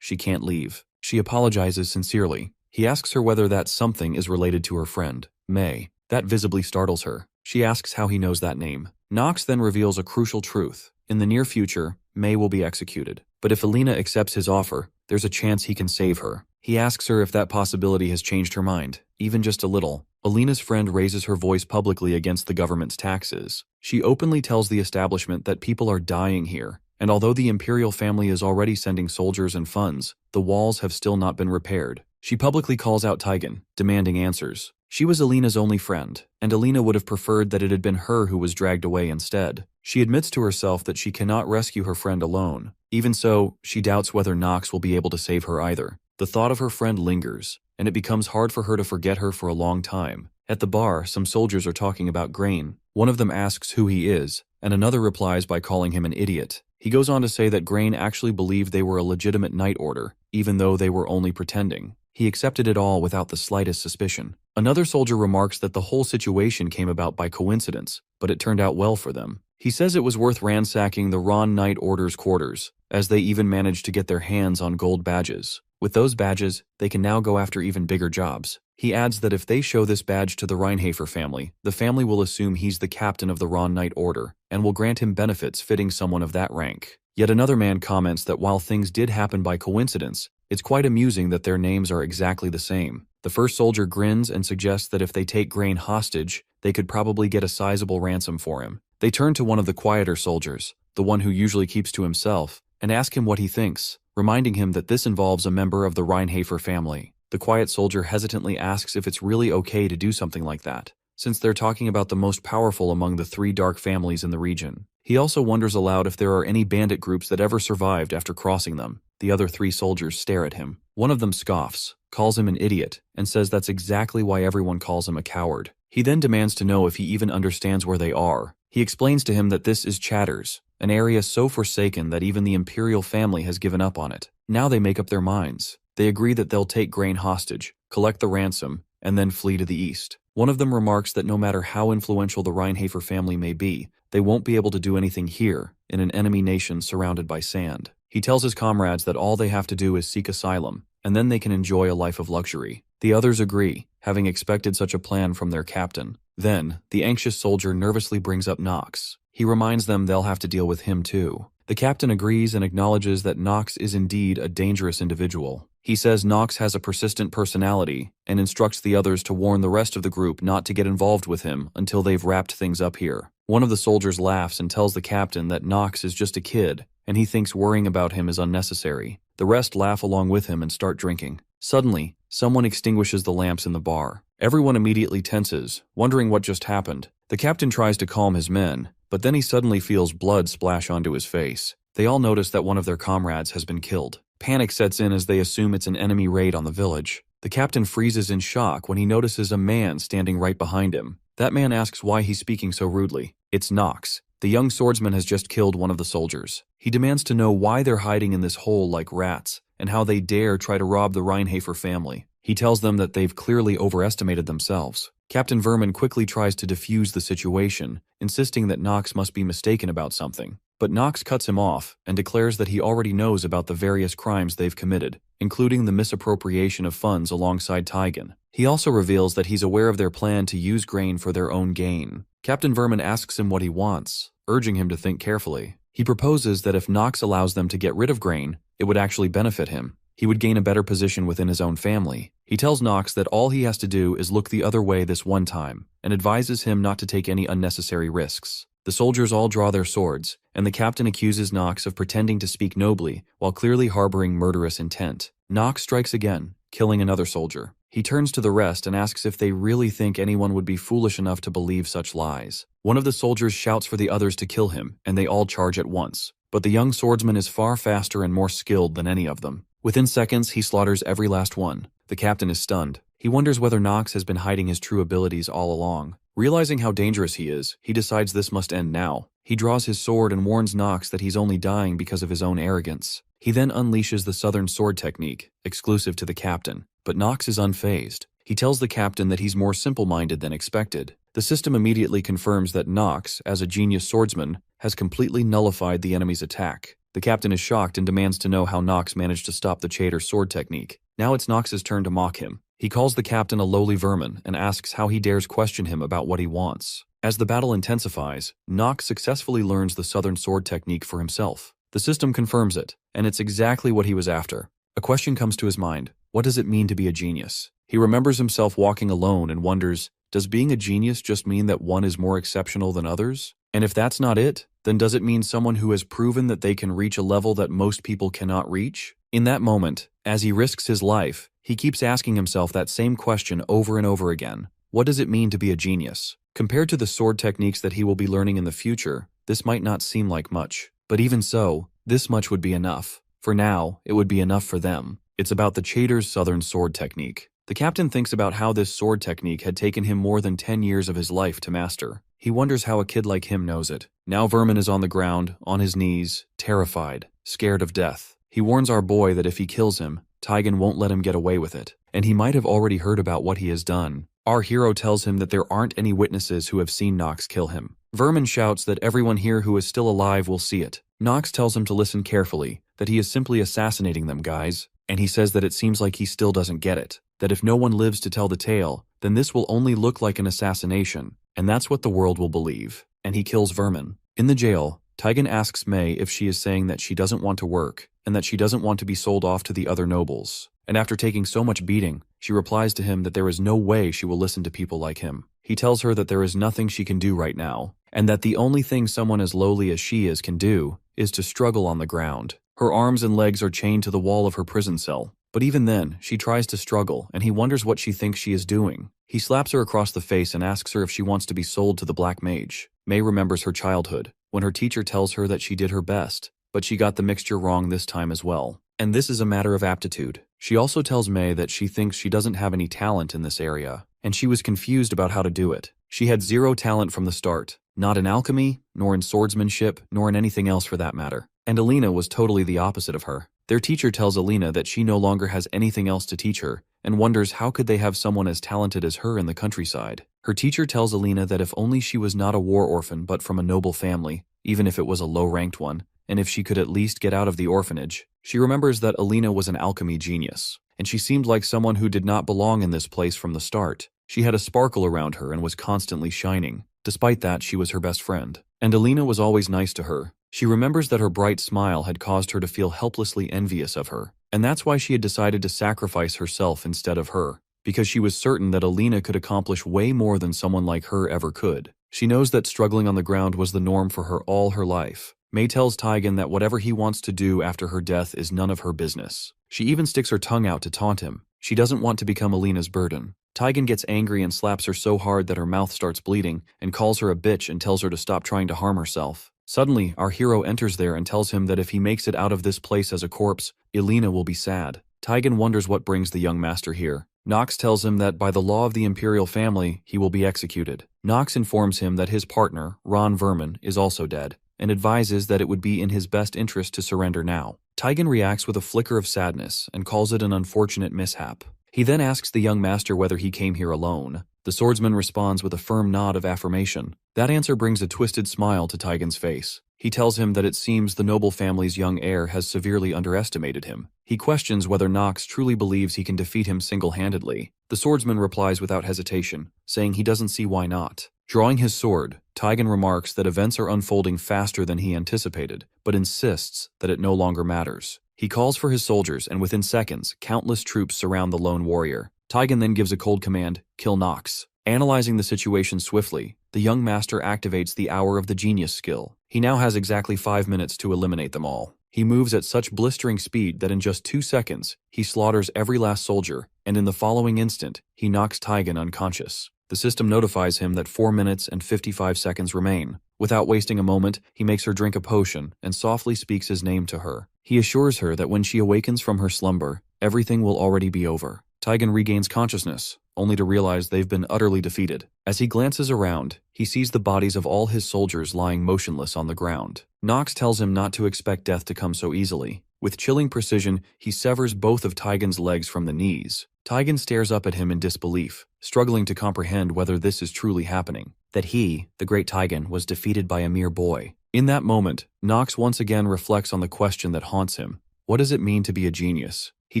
she can't leave. She apologizes sincerely. He asks her whether that something is related to her friend, May. That visibly startles her. She asks how he knows that name. Nox then reveals a crucial truth. In the near future, May will be executed. But if Alina accepts his offer, there's a chance he can save her. He asks her if that possibility has changed her mind, even just a little. Alina's friend raises her voice publicly against the government's taxes. She openly tells the establishment that people are dying here, and although the imperial family is already sending soldiers and funds, the walls have still not been repaired. She publicly calls out Tigan, demanding answers. She was Alina's only friend, and Alina would have preferred that it had been her who was dragged away instead. She admits to herself that she cannot rescue her friend alone. Even so, she doubts whether Nox will be able to save her either. The thought of her friend lingers, and it becomes hard for her to forget her for a long time. At the bar, some soldiers are talking about Grain. One of them asks who he is, and another replies by calling him an idiot. He goes on to say that Grain actually believed they were a legitimate Knight Order, even though they were only pretending. He accepted it all without the slightest suspicion. Another soldier remarks that the whole situation came about by coincidence, but it turned out well for them. He says it was worth ransacking the Ron Knight Order's quarters, as they even managed to get their hands on gold badges. With those badges, they can now go after even bigger jobs. He adds that if they show this badge to the Reinhafer family, the family will assume he's the captain of the Ron Knight Order, and will grant him benefits fitting someone of that rank. Yet another man comments that while things did happen by coincidence, it's quite amusing that their names are exactly the same. The first soldier grins and suggests that if they take Grain hostage, they could probably get a sizable ransom for him. They turn to one of the quieter soldiers, the one who usually keeps to himself, and ask him what he thinks, reminding him that this involves a member of the Reinhafer family. The quiet soldier hesitantly asks if it's really okay to do something like that, since they're talking about the most powerful among the 3 dark families in the region. He also wonders aloud if there are any bandit groups that ever survived after crossing them. The other 3 soldiers stare at him. One of them scoffs, calls him an idiot, and says that's exactly why everyone calls him a coward. He then demands to know if he even understands where they are. He explains to him that this is Chatters, an area so forsaken that even the imperial family has given up on it. Now they make up their minds. They agree that they'll take Grain hostage, collect the ransom, and then flee to the east. One of them remarks that no matter how influential the Reinhafer family may be, they won't be able to do anything here, in an enemy nation surrounded by sand. He tells his comrades that all they have to do is seek asylum, and then they can enjoy a life of luxury. The others agree, having expected such a plan from their captain. Then, the anxious soldier nervously brings up Nox. He reminds them they'll have to deal with him too. The captain agrees and acknowledges that Nox is indeed a dangerous individual. He says Nox has a persistent personality, and instructs the others to warn the rest of the group not to get involved with him until they've wrapped things up here. One of the soldiers laughs and tells the captain that Nox is just a kid, and he thinks worrying about him is unnecessary. The rest laugh along with him and start drinking. Suddenly, someone extinguishes the lamps in the bar. Everyone immediately tenses, wondering what just happened. The captain tries to calm his men, but then he suddenly feels blood splash onto his face. They all notice that one of their comrades has been killed. Panic sets in as they assume it's an enemy raid on the village. The captain freezes in shock when he notices a man standing right behind him. That man asks why he's speaking so rudely. It's Nox. The young swordsman has just killed one of the soldiers. He demands to know why they're hiding in this hole like rats, and how they dare try to rob the Reinhafer family. He tells them that they've clearly overestimated themselves. Captain Vermin quickly tries to defuse the situation, insisting that Nox must be mistaken about something. But Nox cuts him off and declares that he already knows about the various crimes they've committed, including the misappropriation of funds alongside Taigen. He also reveals that he's aware of their plan to use grain for their own gain. Captain Vermin asks him what he wants, urging him to think carefully. He proposes that if Nox allows them to get rid of grain, it would actually benefit him. He would gain a better position within his own family. He tells Nox that all he has to do is look the other way this one time, and advises him not to take any unnecessary risks. The soldiers all draw their swords, and the captain accuses Nox of pretending to speak nobly while clearly harboring murderous intent. Nox strikes again, killing another soldier. He turns to the rest and asks if they really think anyone would be foolish enough to believe such lies. One of the soldiers shouts for the others to kill him, and they all charge at once. But the young swordsman is far faster and more skilled than any of them. Within seconds, he slaughters every last one. The captain is stunned. He wonders whether Nox has been hiding his true abilities all along. Realizing how dangerous he is, he decides this must end now. He draws his sword and warns Nox that he's only dying because of his own arrogance. He then unleashes the Southern Sword technique, exclusive to the captain. But Nox is unfazed. He tells the captain that he's more simple-minded than expected. The system immediately confirms that Nox, as a genius swordsman, has completely nullified the enemy's attack. The captain is shocked and demands to know how Nox managed to stop the Chater sword technique. Now it's Nox's turn to mock him. He calls the captain a lowly vermin and asks how he dares question him about what he wants. As the battle intensifies, Nox successfully learns the Southern Sword technique for himself. The system confirms it, and it's exactly what he was after. A question comes to his mind. What does it mean to be a genius? He remembers himself walking alone and wonders, does being a genius just mean that one is more exceptional than others? And if that's not it, then does it mean someone who has proven that they can reach a level that most people cannot reach? In that moment, as he risks his life, he keeps asking himself that same question over and over again. What does it mean to be a genius? Compared to the sword techniques that he will be learning in the future, this might not seem like much. But even so, this much would be enough. For now, it would be enough for them. It's about the Chater's Southern Sword technique. The captain thinks about how this sword technique had taken him more than 10 years of his life to master. He wonders how a kid like him knows it. Now Vermin is on the ground, on his knees, terrified, scared of death. He warns our boy that if he kills him, Taigen won't let him get away with it, and he might have already heard about what he has done. Our hero tells him that there aren't any witnesses who have seen Nox kill him. Vermin shouts that everyone here who is still alive will see it. Nox tells him to listen carefully, that he is simply assassinating them, guys, and he says that it seems like he still doesn't get it, that if no one lives to tell the tale, then this will only look like an assassination, and that's what the world will believe, and he kills Vermin. In the jail, Taigen asks Mei if she is saying that she doesn't want to work, and that she doesn't want to be sold off to the other nobles. And after taking so much beating, she replies to him that there is no way she will listen to people like him. He tells her that there is nothing she can do right now, and that the only thing someone as lowly as she is can do is to struggle on the ground. Her arms and legs are chained to the wall of her prison cell. But even then, she tries to struggle, and he wonders what she thinks she is doing. He slaps her across the face and asks her if she wants to be sold to the Black Mage. Mei remembers her childhood, when her teacher tells her that she did her best, but she got the mixture wrong this time as well. And this is a matter of aptitude. She also tells Mei that she thinks she doesn't have any talent in this area, and she was confused about how to do it. She had zero talent from the start, not in alchemy, nor in swordsmanship, nor in anything else for that matter. And Alina was totally the opposite of her. Their teacher tells Alina that she no longer has anything else to teach her, and wonders how could they have someone as talented as her in the countryside. Her teacher tells Alina that if only she was not a war orphan but from a noble family, even if it was a low-ranked one, and if she could at least get out of the orphanage. She remembers that Alina was an alchemy genius, and she seemed like someone who did not belong in this place from the start. She had a sparkle around her and was constantly shining. Despite that, she was her best friend. And Alina was always nice to her. She remembers that her bright smile had caused her to feel helplessly envious of her, and that's why she had decided to sacrifice herself instead of her, because she was certain that Alina could accomplish way more than someone like her ever could. She knows that struggling on the ground was the norm for her all her life. Mei tells Taigen that whatever he wants to do after her death is none of her business. She even sticks her tongue out to taunt him. She doesn't want to become Alina's burden. Taigen gets angry and slaps her so hard that her mouth starts bleeding, and calls her a bitch and tells her to stop trying to harm herself. Suddenly, our hero enters there and tells him that if he makes it out of this place as a corpse, Alina will be sad. Taigen wonders what brings the young master here. Nox tells him that by the law of the imperial family, he will be executed. Nox informs him that his partner, Ron Vermin, is also dead, and advises that it would be in his best interest to surrender now. Taigen reacts with a flicker of sadness and calls it an unfortunate mishap. He then asks the young master whether he came here alone. The swordsman responds with a firm nod of affirmation. That answer brings a twisted smile to Taigen's face. He tells him that it seems the noble family's young heir has severely underestimated him. He questions whether Nox truly believes he can defeat him single-handedly. The swordsman replies without hesitation, saying he doesn't see why not. Drawing his sword, Taigen remarks that events are unfolding faster than he anticipated, but insists that it no longer matters. He calls for his soldiers, and within seconds, countless troops surround the lone warrior. Taigen then gives a cold command, "Kill Nox." Analyzing the situation swiftly, the young master activates the Hour of the Genius skill. He now has exactly 5 minutes to eliminate them all. He moves at such blistering speed that in just 2 seconds, he slaughters every last soldier, and in the following instant, he knocks Taigen unconscious. The system notifies him that 4 minutes and 55 seconds remain. Without wasting a moment, he makes her drink a potion and softly speaks his name to her. He assures her that when she awakens from her slumber, everything will already be over. Taigen regains consciousness, only to realize they've been utterly defeated. As he glances around, he sees the bodies of all his soldiers lying motionless on the ground. Nox tells him not to expect death to come so easily. With chilling precision, he severs both of Taigen's legs from the knees. Taigen stares up at him in disbelief, struggling to comprehend whether this is truly happening. That he, the great Taigen, was defeated by a mere boy. In that moment, Nox once again reflects on the question that haunts him. What does it mean to be a genius? He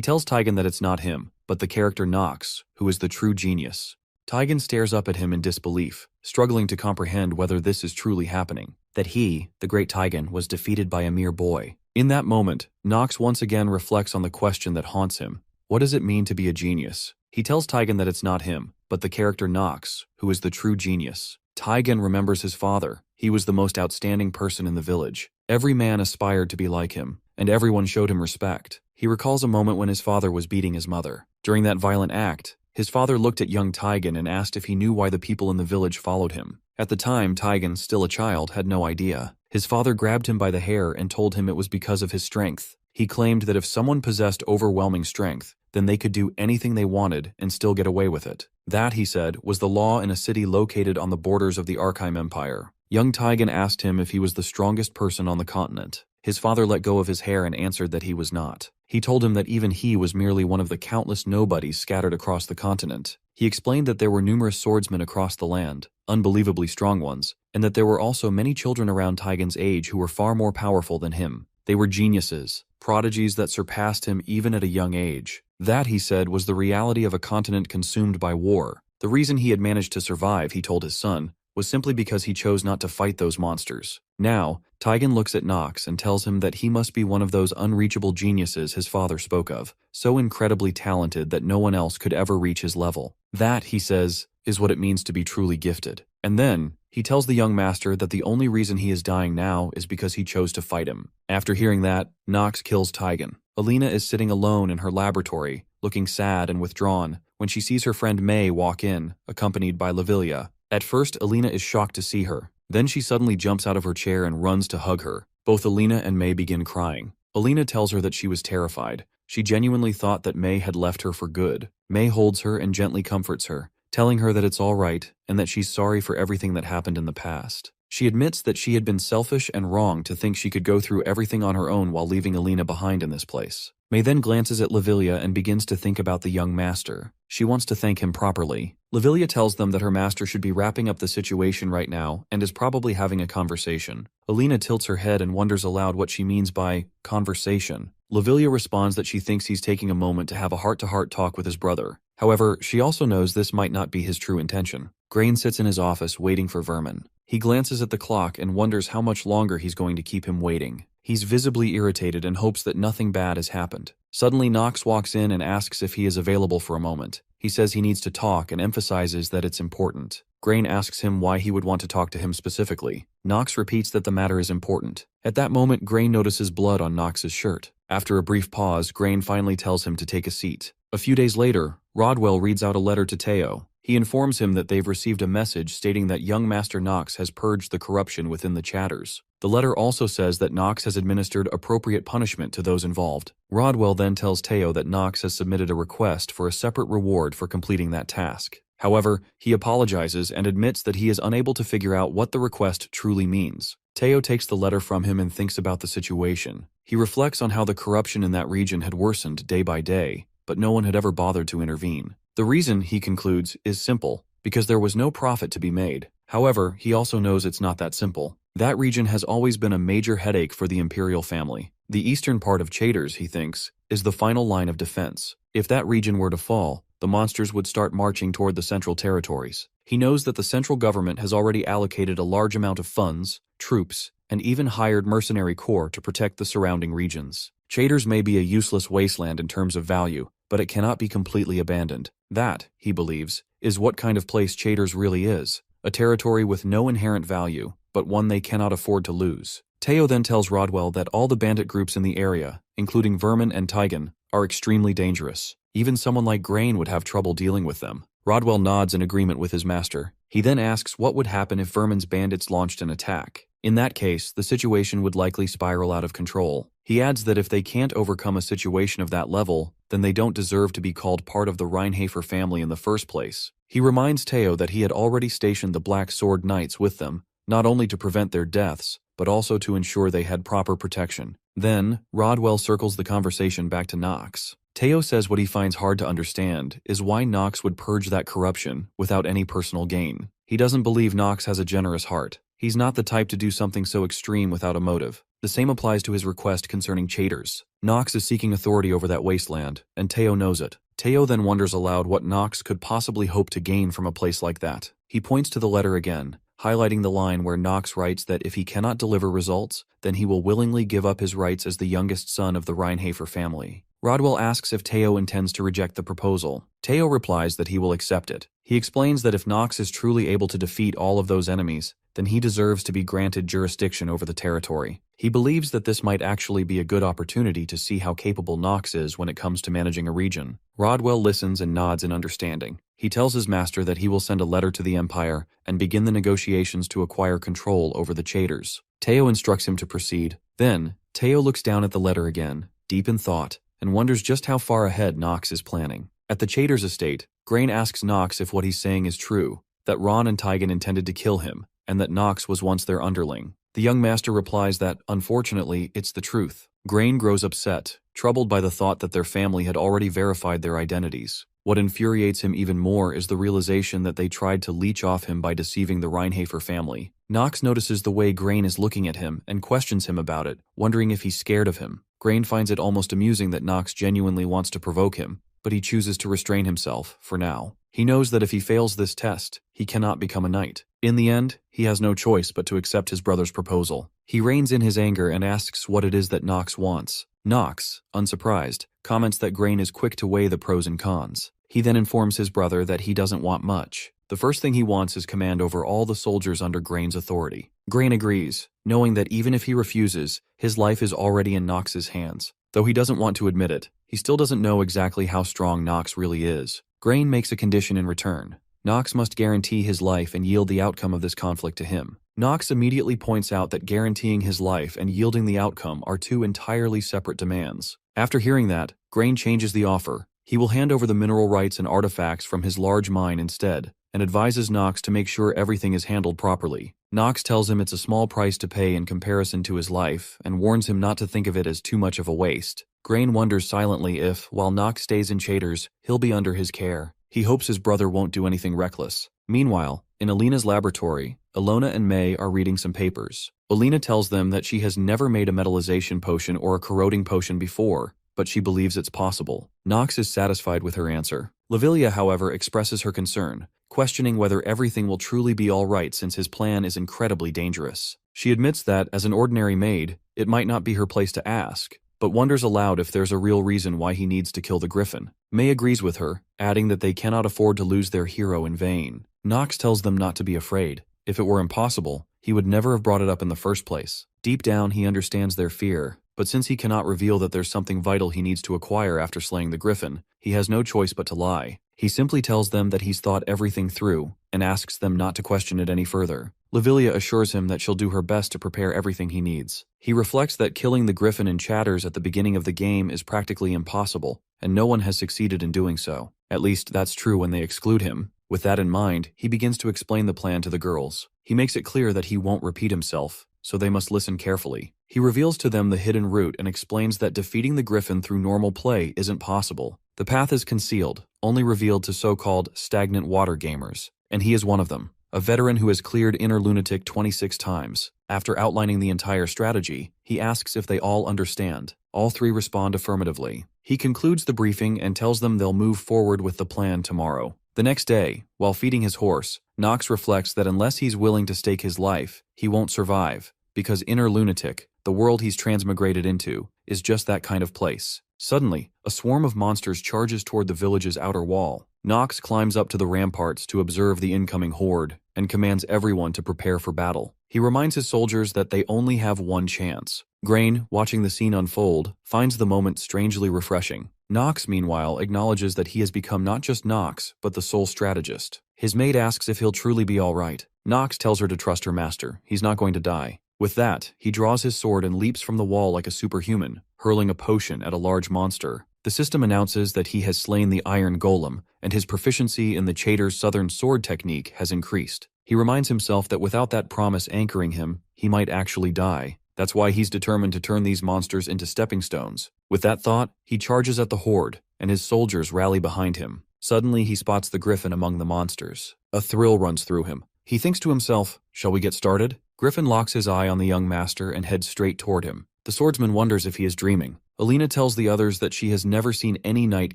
tells Taigen that it's not him, but the character Nox, who is the true genius. Taigen stares up at him in disbelief, struggling to comprehend whether this is truly happening. That he, the great Taigen, was defeated by a mere boy. In that moment, Nox once again reflects on the question that haunts him. What does it mean to be a genius? He tells Taigen that it's not him, but the character Nox, who is the true genius. Taigen remembers his father. He was the most outstanding person in the village. Every man aspired to be like him, and everyone showed him respect. He recalls a moment when his father was beating his mother. During that violent act, his father looked at young Taigen and asked if he knew why the people in the village followed him. At the time, Taigen, still a child, had no idea. His father grabbed him by the hair and told him it was because of his strength. He claimed that if someone possessed overwhelming strength, then they could do anything they wanted and still get away with it. That, he said, was the law in a city located on the borders of the Archive Empire. Young Taigen asked him if he was the strongest person on the continent. His father let go of his hair and answered that he was not. He told him that even he was merely one of the countless nobodies scattered across the continent. He explained that there were numerous swordsmen across the land, unbelievably strong ones, and that there were also many children around Taigen's age who were far more powerful than him. They were geniuses, prodigies that surpassed him even at a young age. That, he said, was the reality of a continent consumed by war. The reason he had managed to survive, he told his son, was simply because he chose not to fight those monsters. Now, Taigen looks at Nox and tells him that he must be one of those unreachable geniuses his father spoke of, so incredibly talented that no one else could ever reach his level. That, he says, is what it means to be truly gifted. And then, he tells the young master that the only reason he is dying now is because he chose to fight him. After hearing that, Nox kills Taigen. Alina is sitting alone in her laboratory, looking sad and withdrawn, when she sees her friend May walk in, accompanied by Lavilia. At first, Alina is shocked to see her. Then she suddenly jumps out of her chair and runs to hug her. Both Alina and May begin crying. Alina tells her that she was terrified. She genuinely thought that May had left her for good. May holds her and gently comforts her, telling her that it's all right and that she's sorry for everything that happened in the past. She admits that she had been selfish and wrong to think she could go through everything on her own while leaving Alina behind in this place. May then glances at Lavilia and begins to think about the young master. She wants to thank him properly. Lavilia tells them that her master should be wrapping up the situation right now and is probably having a conversation. Alina tilts her head and wonders aloud what she means by conversation. Lavilia responds that she thinks he's taking a moment to have a heart-to-heart talk with his brother. However, she also knows this might not be his true intention. Grain sits in his office waiting for Vermin. He glances at the clock and wonders how much longer he's going to keep him waiting. He's visibly irritated and hopes that nothing bad has happened. Suddenly, Nox walks in and asks if he is available for a moment. He says he needs to talk and emphasizes that it's important. Grain asks him why he would want to talk to him specifically. Nox repeats that the matter is important. At that moment, Grain notices blood on Nox's shirt. After a brief pause, Grain finally tells him to take a seat. A few days later, Rodwell reads out a letter to Teo. He informs him that they've received a message stating that young Master Nox has purged the corruption within the chatters. The letter also says that Nox has administered appropriate punishment to those involved. Rodwell then tells Teo that Nox has submitted a request for a separate reward for completing that task. However, he apologizes and admits that he is unable to figure out what the request truly means. Teo takes the letter from him and thinks about the situation. He reflects on how the corruption in that region had worsened day by day. but no one had ever bothered to intervene. The reason, he concludes, is simple, because there was no profit to be made. However, he also knows it's not that simple. That region has always been a major headache for the imperial family. The eastern part of Chaders, he thinks, is the final line of defense. If that region were to fall, the monsters would start marching toward the central territories. He knows that the central government has already allocated a large amount of funds, troops, and even hired mercenary corps to protect the surrounding regions. Chaders may be a useless wasteland in terms of value, but it cannot be completely abandoned. That, he believes, is what kind of place Chaders really is, a territory with no inherent value, but one they cannot afford to lose. Teo then tells Rodwell that all the bandit groups in the area, including Vermin and Tigan, are extremely dangerous. Even someone like Grain would have trouble dealing with them. Rodwell nods in agreement with his master. He then asks what would happen if Vermin's bandits launched an attack. In that case, the situation would likely spiral out of control. He adds that if they can't overcome a situation of that level, then they don't deserve to be called part of the Reinhafer family in the first place. He reminds Teo that he had already stationed the Black Sword Knights with them, not only to prevent their deaths, but also to ensure they had proper protection. Then, Rodwell circles the conversation back to Nox. Teo says what he finds hard to understand is why Nox would purge that corruption without any personal gain. He doesn't believe Nox has a generous heart. He's not the type to do something so extreme without a motive. The same applies to his request concerning Chaders. Nox is seeking authority over that wasteland, and Teo knows it. Teo then wonders aloud what Nox could possibly hope to gain from a place like that. He points to the letter again, highlighting the line where Nox writes that if he cannot deliver results, then he will willingly give up his rights as the youngest son of the Reinhafer family. Rodwell asks if Teo intends to reject the proposal. Teo replies that he will accept it. He explains that if Nox is truly able to defeat all of those enemies, then he deserves to be granted jurisdiction over the territory. He believes that this might actually be a good opportunity to see how capable Nox is when it comes to managing a region. Rodwell listens and nods in understanding. He tells his master that he will send a letter to the Empire and begin the negotiations to acquire control over the Chaders. Teo instructs him to proceed. Then, Teo looks down at the letter again, deep in thought, and wonders just how far ahead Nox is planning. At the Chaders estate, Grain asks Nox if what he's saying is true, that Ron and Tigan intended to kill him, and that Nox was once their underling. The young master replies that, unfortunately, it's the truth. Grain grows upset, troubled by the thought that their family had already verified their identities. What infuriates him even more is the realization that they tried to leech off him by deceiving the Reinhafer family. Nox notices the way Grain is looking at him and questions him about it, wondering if he's scared of him. Grain finds it almost amusing that Nox genuinely wants to provoke him, but he chooses to restrain himself, for now. He knows that if he fails this test, he cannot become a knight. In the end, he has no choice but to accept his brother's proposal. He reins in his anger and asks what it is that Nox wants. Nox, unsurprised, comments that Grain is quick to weigh the pros and cons. He then informs his brother that he doesn't want much. The first thing he wants is command over all the soldiers under Grain's authority. Grain agrees, knowing that even if he refuses, his life is already in Nox's hands. Though he doesn't want to admit it, he still doesn't know exactly how strong Nox really is. Grain makes a condition in return. Nox must guarantee his life and yield the outcome of this conflict to him. Nox immediately points out that guaranteeing his life and yielding the outcome are two entirely separate demands. After hearing that, Grain changes the offer. He will hand over the mineral rights and artifacts from his large mine instead, and advises Nox to make sure everything is handled properly. Nox tells him it's a small price to pay in comparison to his life, and warns him not to think of it as too much of a waste. Grain wonders silently if, while Nox stays in Chaders, he'll be under his care. He hopes his brother won't do anything reckless. Meanwhile, in Alina's laboratory, Ilona and May are reading some papers. Alina tells them that she has never made a metallization potion or a corroding potion before, but she believes it's possible. Nox is satisfied with her answer. Lavilia, however, expresses her concern, questioning whether everything will truly be all right since his plan is incredibly dangerous. She admits that, as an ordinary maid, it might not be her place to ask, but wonders aloud if there's a real reason why he needs to kill the Griffin. May agrees with her, adding that they cannot afford to lose their hero in vain. Nox tells them not to be afraid. If it were impossible, he would never have brought it up in the first place. Deep down, he understands their fear, but since he cannot reveal that there's something vital he needs to acquire after slaying the Griffin, he has no choice but to lie. He simply tells them that he's thought everything through, and asks them not to question it any further. Lavilia assures him that she'll do her best to prepare everything he needs. He reflects that killing the Griffin in Chaders at the beginning of the game is practically impossible, and no one has succeeded in doing so. At least that's true when they exclude him. With that in mind, he begins to explain the plan to the girls. He makes it clear that he won't repeat himself, so they must listen carefully. He reveals to them the hidden route and explains that defeating the Griffin through normal play isn't possible. The path is concealed, only revealed to so-called stagnant water gamers, and he is one of them, a veteran who has cleared Inner Lunatic 26 times. After outlining the entire strategy, he asks if they all understand. All three respond affirmatively. He concludes the briefing and tells them they'll move forward with the plan tomorrow. The next day, while feeding his horse, Nox reflects that unless he's willing to stake his life, he won't survive, because Inner Lunatic, the world he's transmigrated into, is just that kind of place. Suddenly, a swarm of monsters charges toward the village's outer wall. Nox climbs up to the ramparts to observe the incoming horde and commands everyone to prepare for battle. He reminds his soldiers that they only have one chance. Grain, watching the scene unfold, finds the moment strangely refreshing. Nox, meanwhile, acknowledges that he has become not just Nox, but the sole strategist. His mate asks if he'll truly be all right. Nox tells her to trust her master. He's not going to die. With that, he draws his sword and leaps from the wall like a superhuman, hurling a potion at a large monster. The system announces that he has slain the Iron Golem, and his proficiency in the Chater's Southern Sword technique has increased. He reminds himself that without that promise anchoring him, he might actually die. That's why he's determined to turn these monsters into stepping stones. With that thought, he charges at the horde, and his soldiers rally behind him. Suddenly, he spots the Griffin among the monsters. A thrill runs through him. He thinks to himself, "Shall we get started?" Griffin locks his eye on the young master and heads straight toward him. The swordsman wonders if he is dreaming. Alina tells the others that she has never seen any knight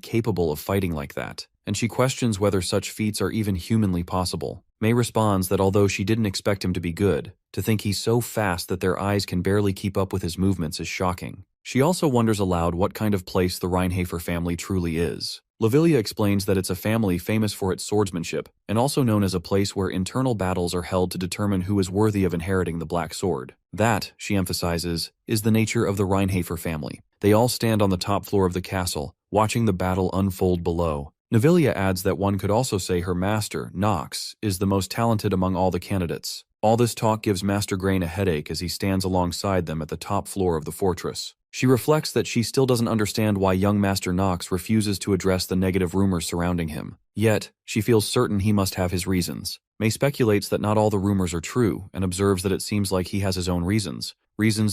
capable of fighting like that, and she questions whether such feats are even humanly possible. May responds that although she didn't expect him to be good, to think he's so fast that their eyes can barely keep up with his movements is shocking. She also wonders aloud what kind of place the Reinhafer family truly is. Lavilia explains that it's a family famous for its swordsmanship, and also known as a place where internal battles are held to determine who is worthy of inheriting the Black Sword. That, she emphasizes, is the nature of the Reinhafer family. They all stand on the top floor of the castle, watching the battle unfold below. Navilia adds that one could also say her master, Nox, is the most talented among all the candidates. All this talk gives Master Grain a headache as he stands alongside them at the top floor of the fortress. She reflects that she still doesn't understand why young Master Nox refuses to address the negative rumors surrounding him. Yet, she feels certain he must have his reasons. May speculates that not all the rumors are true, and observes that it seems like he has his own reasons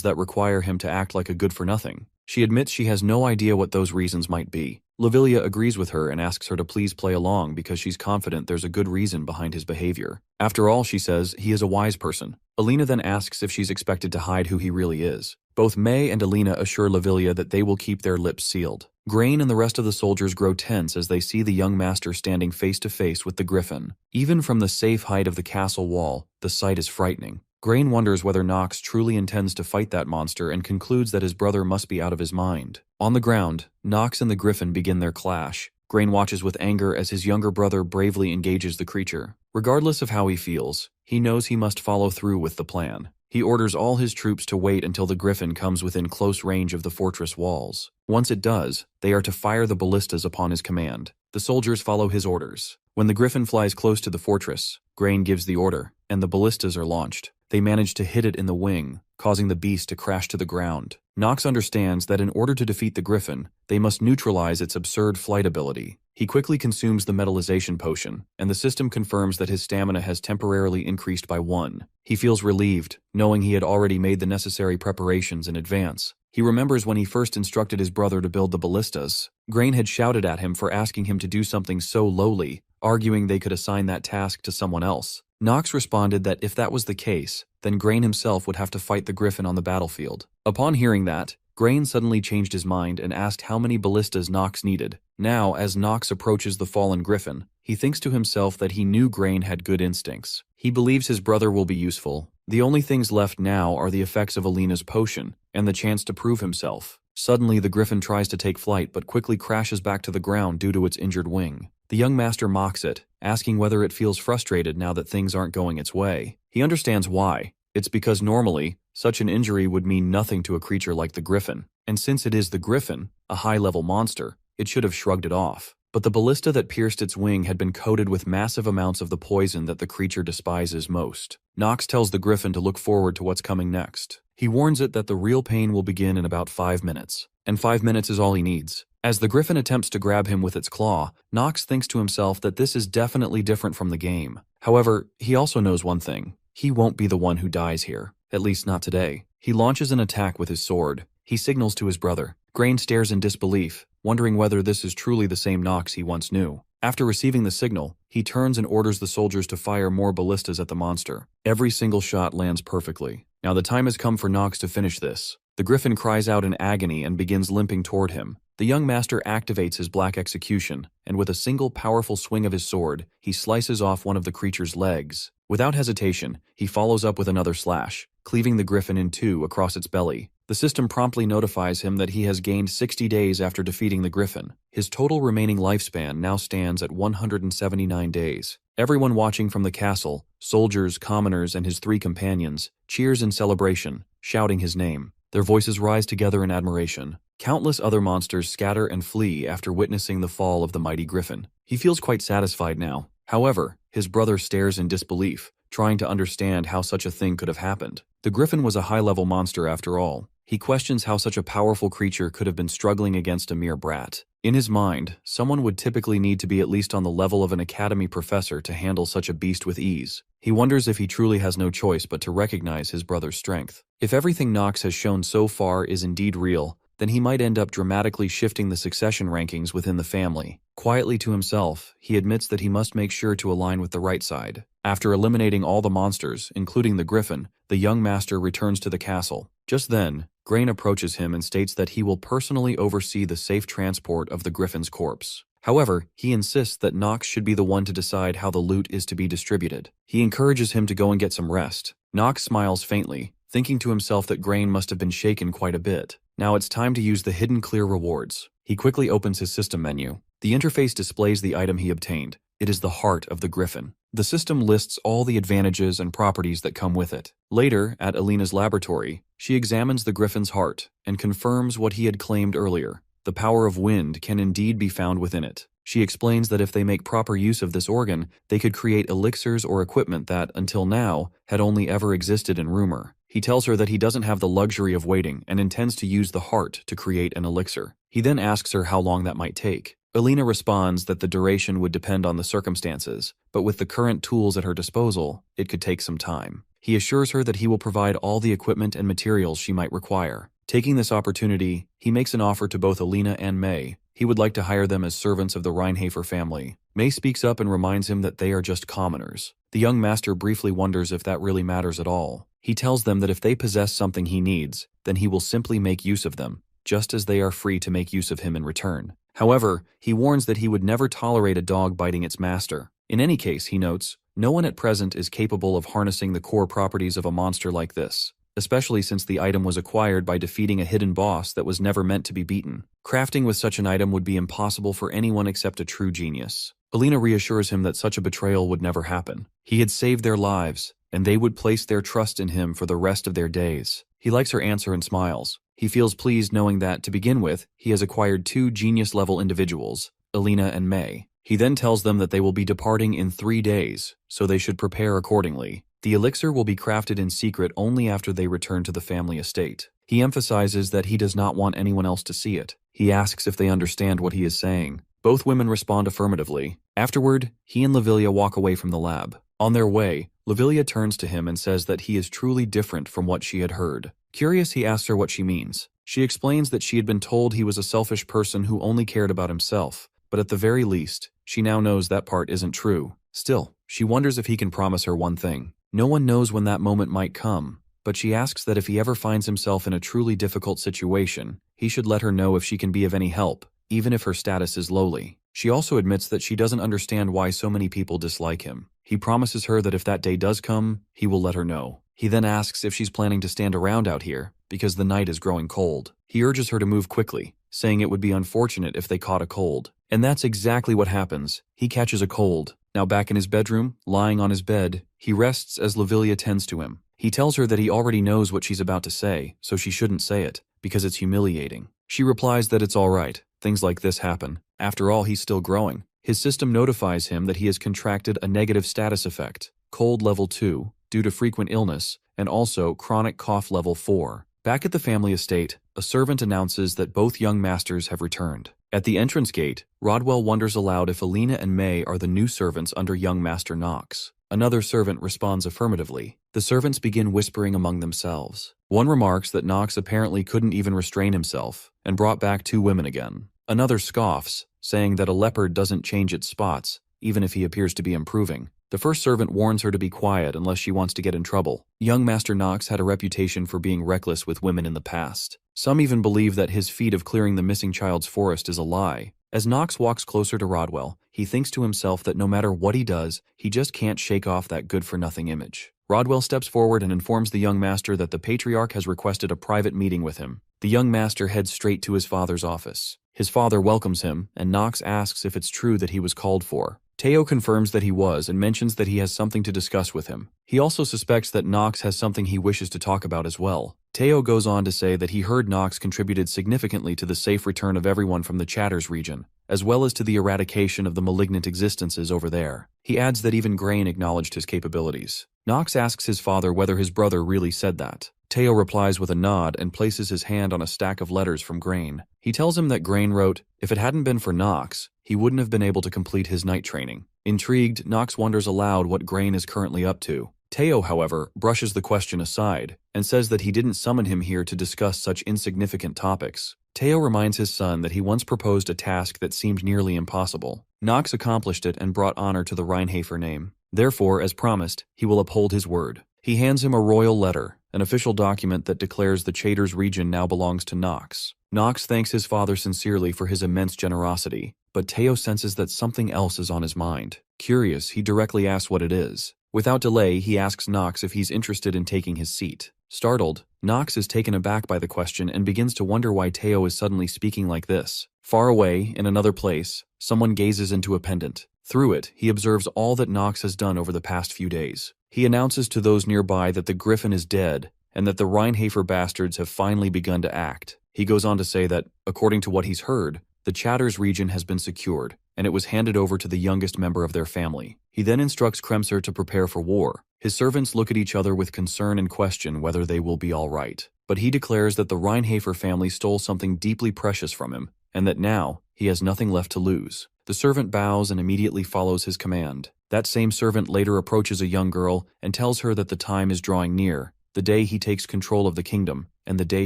that require him to act like a good-for-nothing. She admits she has no idea what those reasons might be. Lavilia agrees with her and asks her to please play along because she's confident there's a good reason behind his behavior. After all, she says, he is a wise person. Alina then asks if she's expected to hide who he really is. Both May and Alina assure Lavilia that they will keep their lips sealed. Grain and the rest of the soldiers grow tense as they see the young master standing face to face with the Griffin. Even from the safe height of the castle wall, the sight is frightening. Grain wonders whether Nox truly intends to fight that monster and concludes that his brother must be out of his mind. On the ground, Nox and the Griffin begin their clash. Grain watches with anger as his younger brother bravely engages the creature. Regardless of how he feels, he knows he must follow through with the plan. He orders all his troops to wait until the Griffin comes within close range of the fortress walls. Once it does, they are to fire the ballistas upon his command. The soldiers follow his orders. When the Griffin flies close to the fortress, Grain gives the order, and the ballistas are launched. They manage to hit it in the wing, causing the beast to crash to the ground. Nox understands that in order to defeat the Griffin, they must neutralize its absurd flight ability. He quickly consumes the metallization potion, and the system confirms that his stamina has temporarily increased by 1. He feels relieved, knowing he had already made the necessary preparations in advance. He remembers when he first instructed his brother to build the ballistas. Grain had shouted at him for asking him to do something so lowly, arguing they could assign that task to someone else. Nox responded that if that was the case, then Grain himself would have to fight the Griffin on the battlefield. Upon hearing that, Grain suddenly changed his mind and asked how many ballistas Nox needed. Now, as Nox approaches the fallen Griffin, he thinks to himself that he knew Grain had good instincts. He believes his brother will be useful. The only things left now are the effects of Alina's potion and the chance to prove himself. Suddenly, the Griffin tries to take flight but quickly crashes back to the ground due to its injured wing. The young master mocks it, asking whether it feels frustrated now that things aren't going its way. He understands why. It's because normally, such an injury would mean nothing to a creature like the Griffin, and since it is the Griffin, a high-level monster, it should have shrugged it off. But the ballista that pierced its wing had been coated with massive amounts of the poison that the creature despises most. Nox tells the Griffin to look forward to what's coming next. He warns it that the real pain will begin in about 5 minutes, and 5 minutes is all he needs. As the Griffin attempts to grab him with its claw, Nox thinks to himself that this is definitely different from the game. However, he also knows one thing. He won't be the one who dies here, at least not today. He launches an attack with his sword. He signals to his brother, Grain stares in disbelief, wondering whether this is truly the same Nox he once knew. After receiving the signal, he turns and orders the soldiers to fire more ballistas at the monster. Every single shot lands perfectly. Now the time has come for Nox to finish this. The griffin cries out in agony and begins limping toward him. The young master activates his black execution, and with a single powerful swing of his sword, he slices off one of the creature's legs. Without hesitation, he follows up with another slash, cleaving the griffin in two across its belly. The system promptly notifies him that he has gained 60 days after defeating the griffin. His total remaining lifespan now stands at 179 days. Everyone watching from the castle, soldiers, commoners, and his 3 companions, cheers in celebration, shouting his name. Their voices rise together in admiration. Countless other monsters scatter and flee after witnessing the fall of the mighty griffin. He feels quite satisfied now. However, his brother stares in disbelief, trying to understand how such a thing could have happened. The griffin was a high-level monster after all. He questions how such a powerful creature could have been struggling against a mere brat. In his mind, someone would typically need to be at least on the level of an academy professor to handle such a beast with ease. He wonders if he truly has no choice but to recognize his brother's strength. If everything Nox has shown so far is indeed real, then he might end up dramatically shifting the succession rankings within the family. Quietly to himself, he admits that he must make sure to align with the right side. After eliminating all the monsters, including the griffin, the young master returns to the castle. Just then, Grain approaches him and states that he will personally oversee the safe transport of the griffin's corpse. However, he insists that Nox should be the one to decide how the loot is to be distributed. He encourages him to go and get some rest. Nox smiles faintly, thinking to himself that Grain must have been shaken quite a bit. Now it's time to use the hidden clear rewards. He quickly opens his system menu. The interface displays the item he obtained. It is the heart of the griffin. The system lists all the advantages and properties that come with it. Later, at Alina's laboratory, she examines the griffin's heart and confirms what he had claimed earlier. The power of wind can indeed be found within it. She explains that if they make proper use of this organ, they could create elixirs or equipment that, until now, had only ever existed in rumor. He tells her that he doesn't have the luxury of waiting and intends to use the heart to create an elixir. He then asks her how long that might take. Alina responds that the duration would depend on the circumstances, but with the current tools at her disposal, it could take some time. He assures her that he will provide all the equipment and materials she might require. Taking this opportunity, he makes an offer to both Alina and May. He would like to hire them as servants of the Reinhafer family. May speaks up and reminds him that they are just commoners. The young master briefly wonders if that really matters at all. He tells them that if they possess something he needs, then he will simply make use of them, just as they are free to make use of him in return. However, he warns that he would never tolerate a dog biting its master. In any case, he notes, no one at present is capable of harnessing the core properties of a monster like this, especially since the item was acquired by defeating a hidden boss that was never meant to be beaten. Crafting with such an item would be impossible for anyone except a true genius. Alina reassures him that such a betrayal would never happen. He had saved their lives, and they would place their trust in him for the rest of their days. He likes her answer and smiles. He feels pleased knowing that, to begin with, he has acquired 2 genius-level individuals, Alina and May. He then tells them that they will be departing in 3 days, so they should prepare accordingly. The elixir will be crafted in secret only after they return to the family estate. He emphasizes that he does not want anyone else to see it. He asks if they understand what he is saying. Both women respond affirmatively. Afterward, he and Lavilia walk away from the lab. On their way, Lavilia turns to him and says that he is truly different from what she had heard. Curious, he asks her what she means. She explains that she had been told he was a selfish person who only cared about himself, but at the very least, she now knows that part isn't true. Still, she wonders if he can promise her one thing. No one knows when that moment might come, but she asks that if he ever finds himself in a truly difficult situation, he should let her know if she can be of any help, even if her status is lowly. She also admits that she doesn't understand why so many people dislike him. He promises her that if that day does come, he will let her know. He then asks if she's planning to stand around out here, because the night is growing cold. He urges her to move quickly, saying it would be unfortunate if they caught a cold. And that's exactly what happens. He catches a cold. Now back in his bedroom, lying on his bed, he rests as Lavilia tends to him. He tells her that he already knows what she's about to say, so she shouldn't say it, because it's humiliating. She replies that it's all right. Things like this happen. After all, he's still growing. His system notifies him that he has contracted a negative status effect, cold level 2, due to frequent illness, and also chronic cough level 4. Back at the family estate, a servant announces that both young masters have returned. At the entrance gate, Rodwell wonders aloud if Alina and May are the new servants under young Master Nox. Another servant responds affirmatively. The servants begin whispering among themselves. One remarks that Nox apparently couldn't even restrain himself and brought back 2 women again. Another scoffs, saying that a leopard doesn't change its spots, even if he appears to be improving. The first servant warns her to be quiet unless she wants to get in trouble. Young Master Nox had a reputation for being reckless with women in the past. Some even believe that his feat of clearing the missing child's forest is a lie. As Nox walks closer to Rodwell, he thinks to himself that no matter what he does, he just can't shake off that good-for-nothing image. Rodwell steps forward and informs the young master that the Patriarch has requested a private meeting with him. The young master heads straight to his father's office. His father welcomes him, and Nox asks if it's true that he was called for. Teo confirms that he was and mentions that he has something to discuss with him. He also suspects that Nox has something he wishes to talk about as well. Teo goes on to say that he heard Nox contributed significantly to the safe return of everyone from the Chatters region, as well as to the eradication of the malignant existences over there. He adds that even Grain acknowledged his capabilities. Nox asks his father whether his brother really said that. Teo replies with a nod and places his hand on a stack of letters from Grain. He tells him that Grain wrote, if it hadn't been for Nox, he wouldn't have been able to complete his night training. Intrigued, Nox wonders aloud what Grain is currently up to. Teo, however, brushes the question aside and says that he didn't summon him here to discuss such insignificant topics. Teo reminds his son that he once proposed a task that seemed nearly impossible. Nox accomplished it and brought honor to the Rheinhafer name. Therefore, as promised, he will uphold his word. He hands him a royal letter, an official document that declares the Chatters region now belongs to Nox. Nox thanks his father sincerely for his immense generosity, but Teo senses that something else is on his mind. Curious, he directly asks what it is. Without delay, he asks Nox if he's interested in taking his seat. Startled, Nox is taken aback by the question and begins to wonder why Teo is suddenly speaking like this. Far away, in another place, someone gazes into a pendant. Through it, he observes all that Nox has done over the past few days. He announces to those nearby that the Griffin is dead and that the Rheinhafer bastards have finally begun to act. He goes on to say that, according to what he's heard, the Chatters region has been secured, and it was handed over to the youngest member of their family. He then instructs Kremser to prepare for war. His servants look at each other with concern and question whether they will be all right. But he declares that the Rheinhafer family stole something deeply precious from him, and that now he has nothing left to lose. The servant bows and immediately follows his command. That same servant later approaches a young girl and tells her that the time is drawing near, the day he takes control of the kingdom, and the day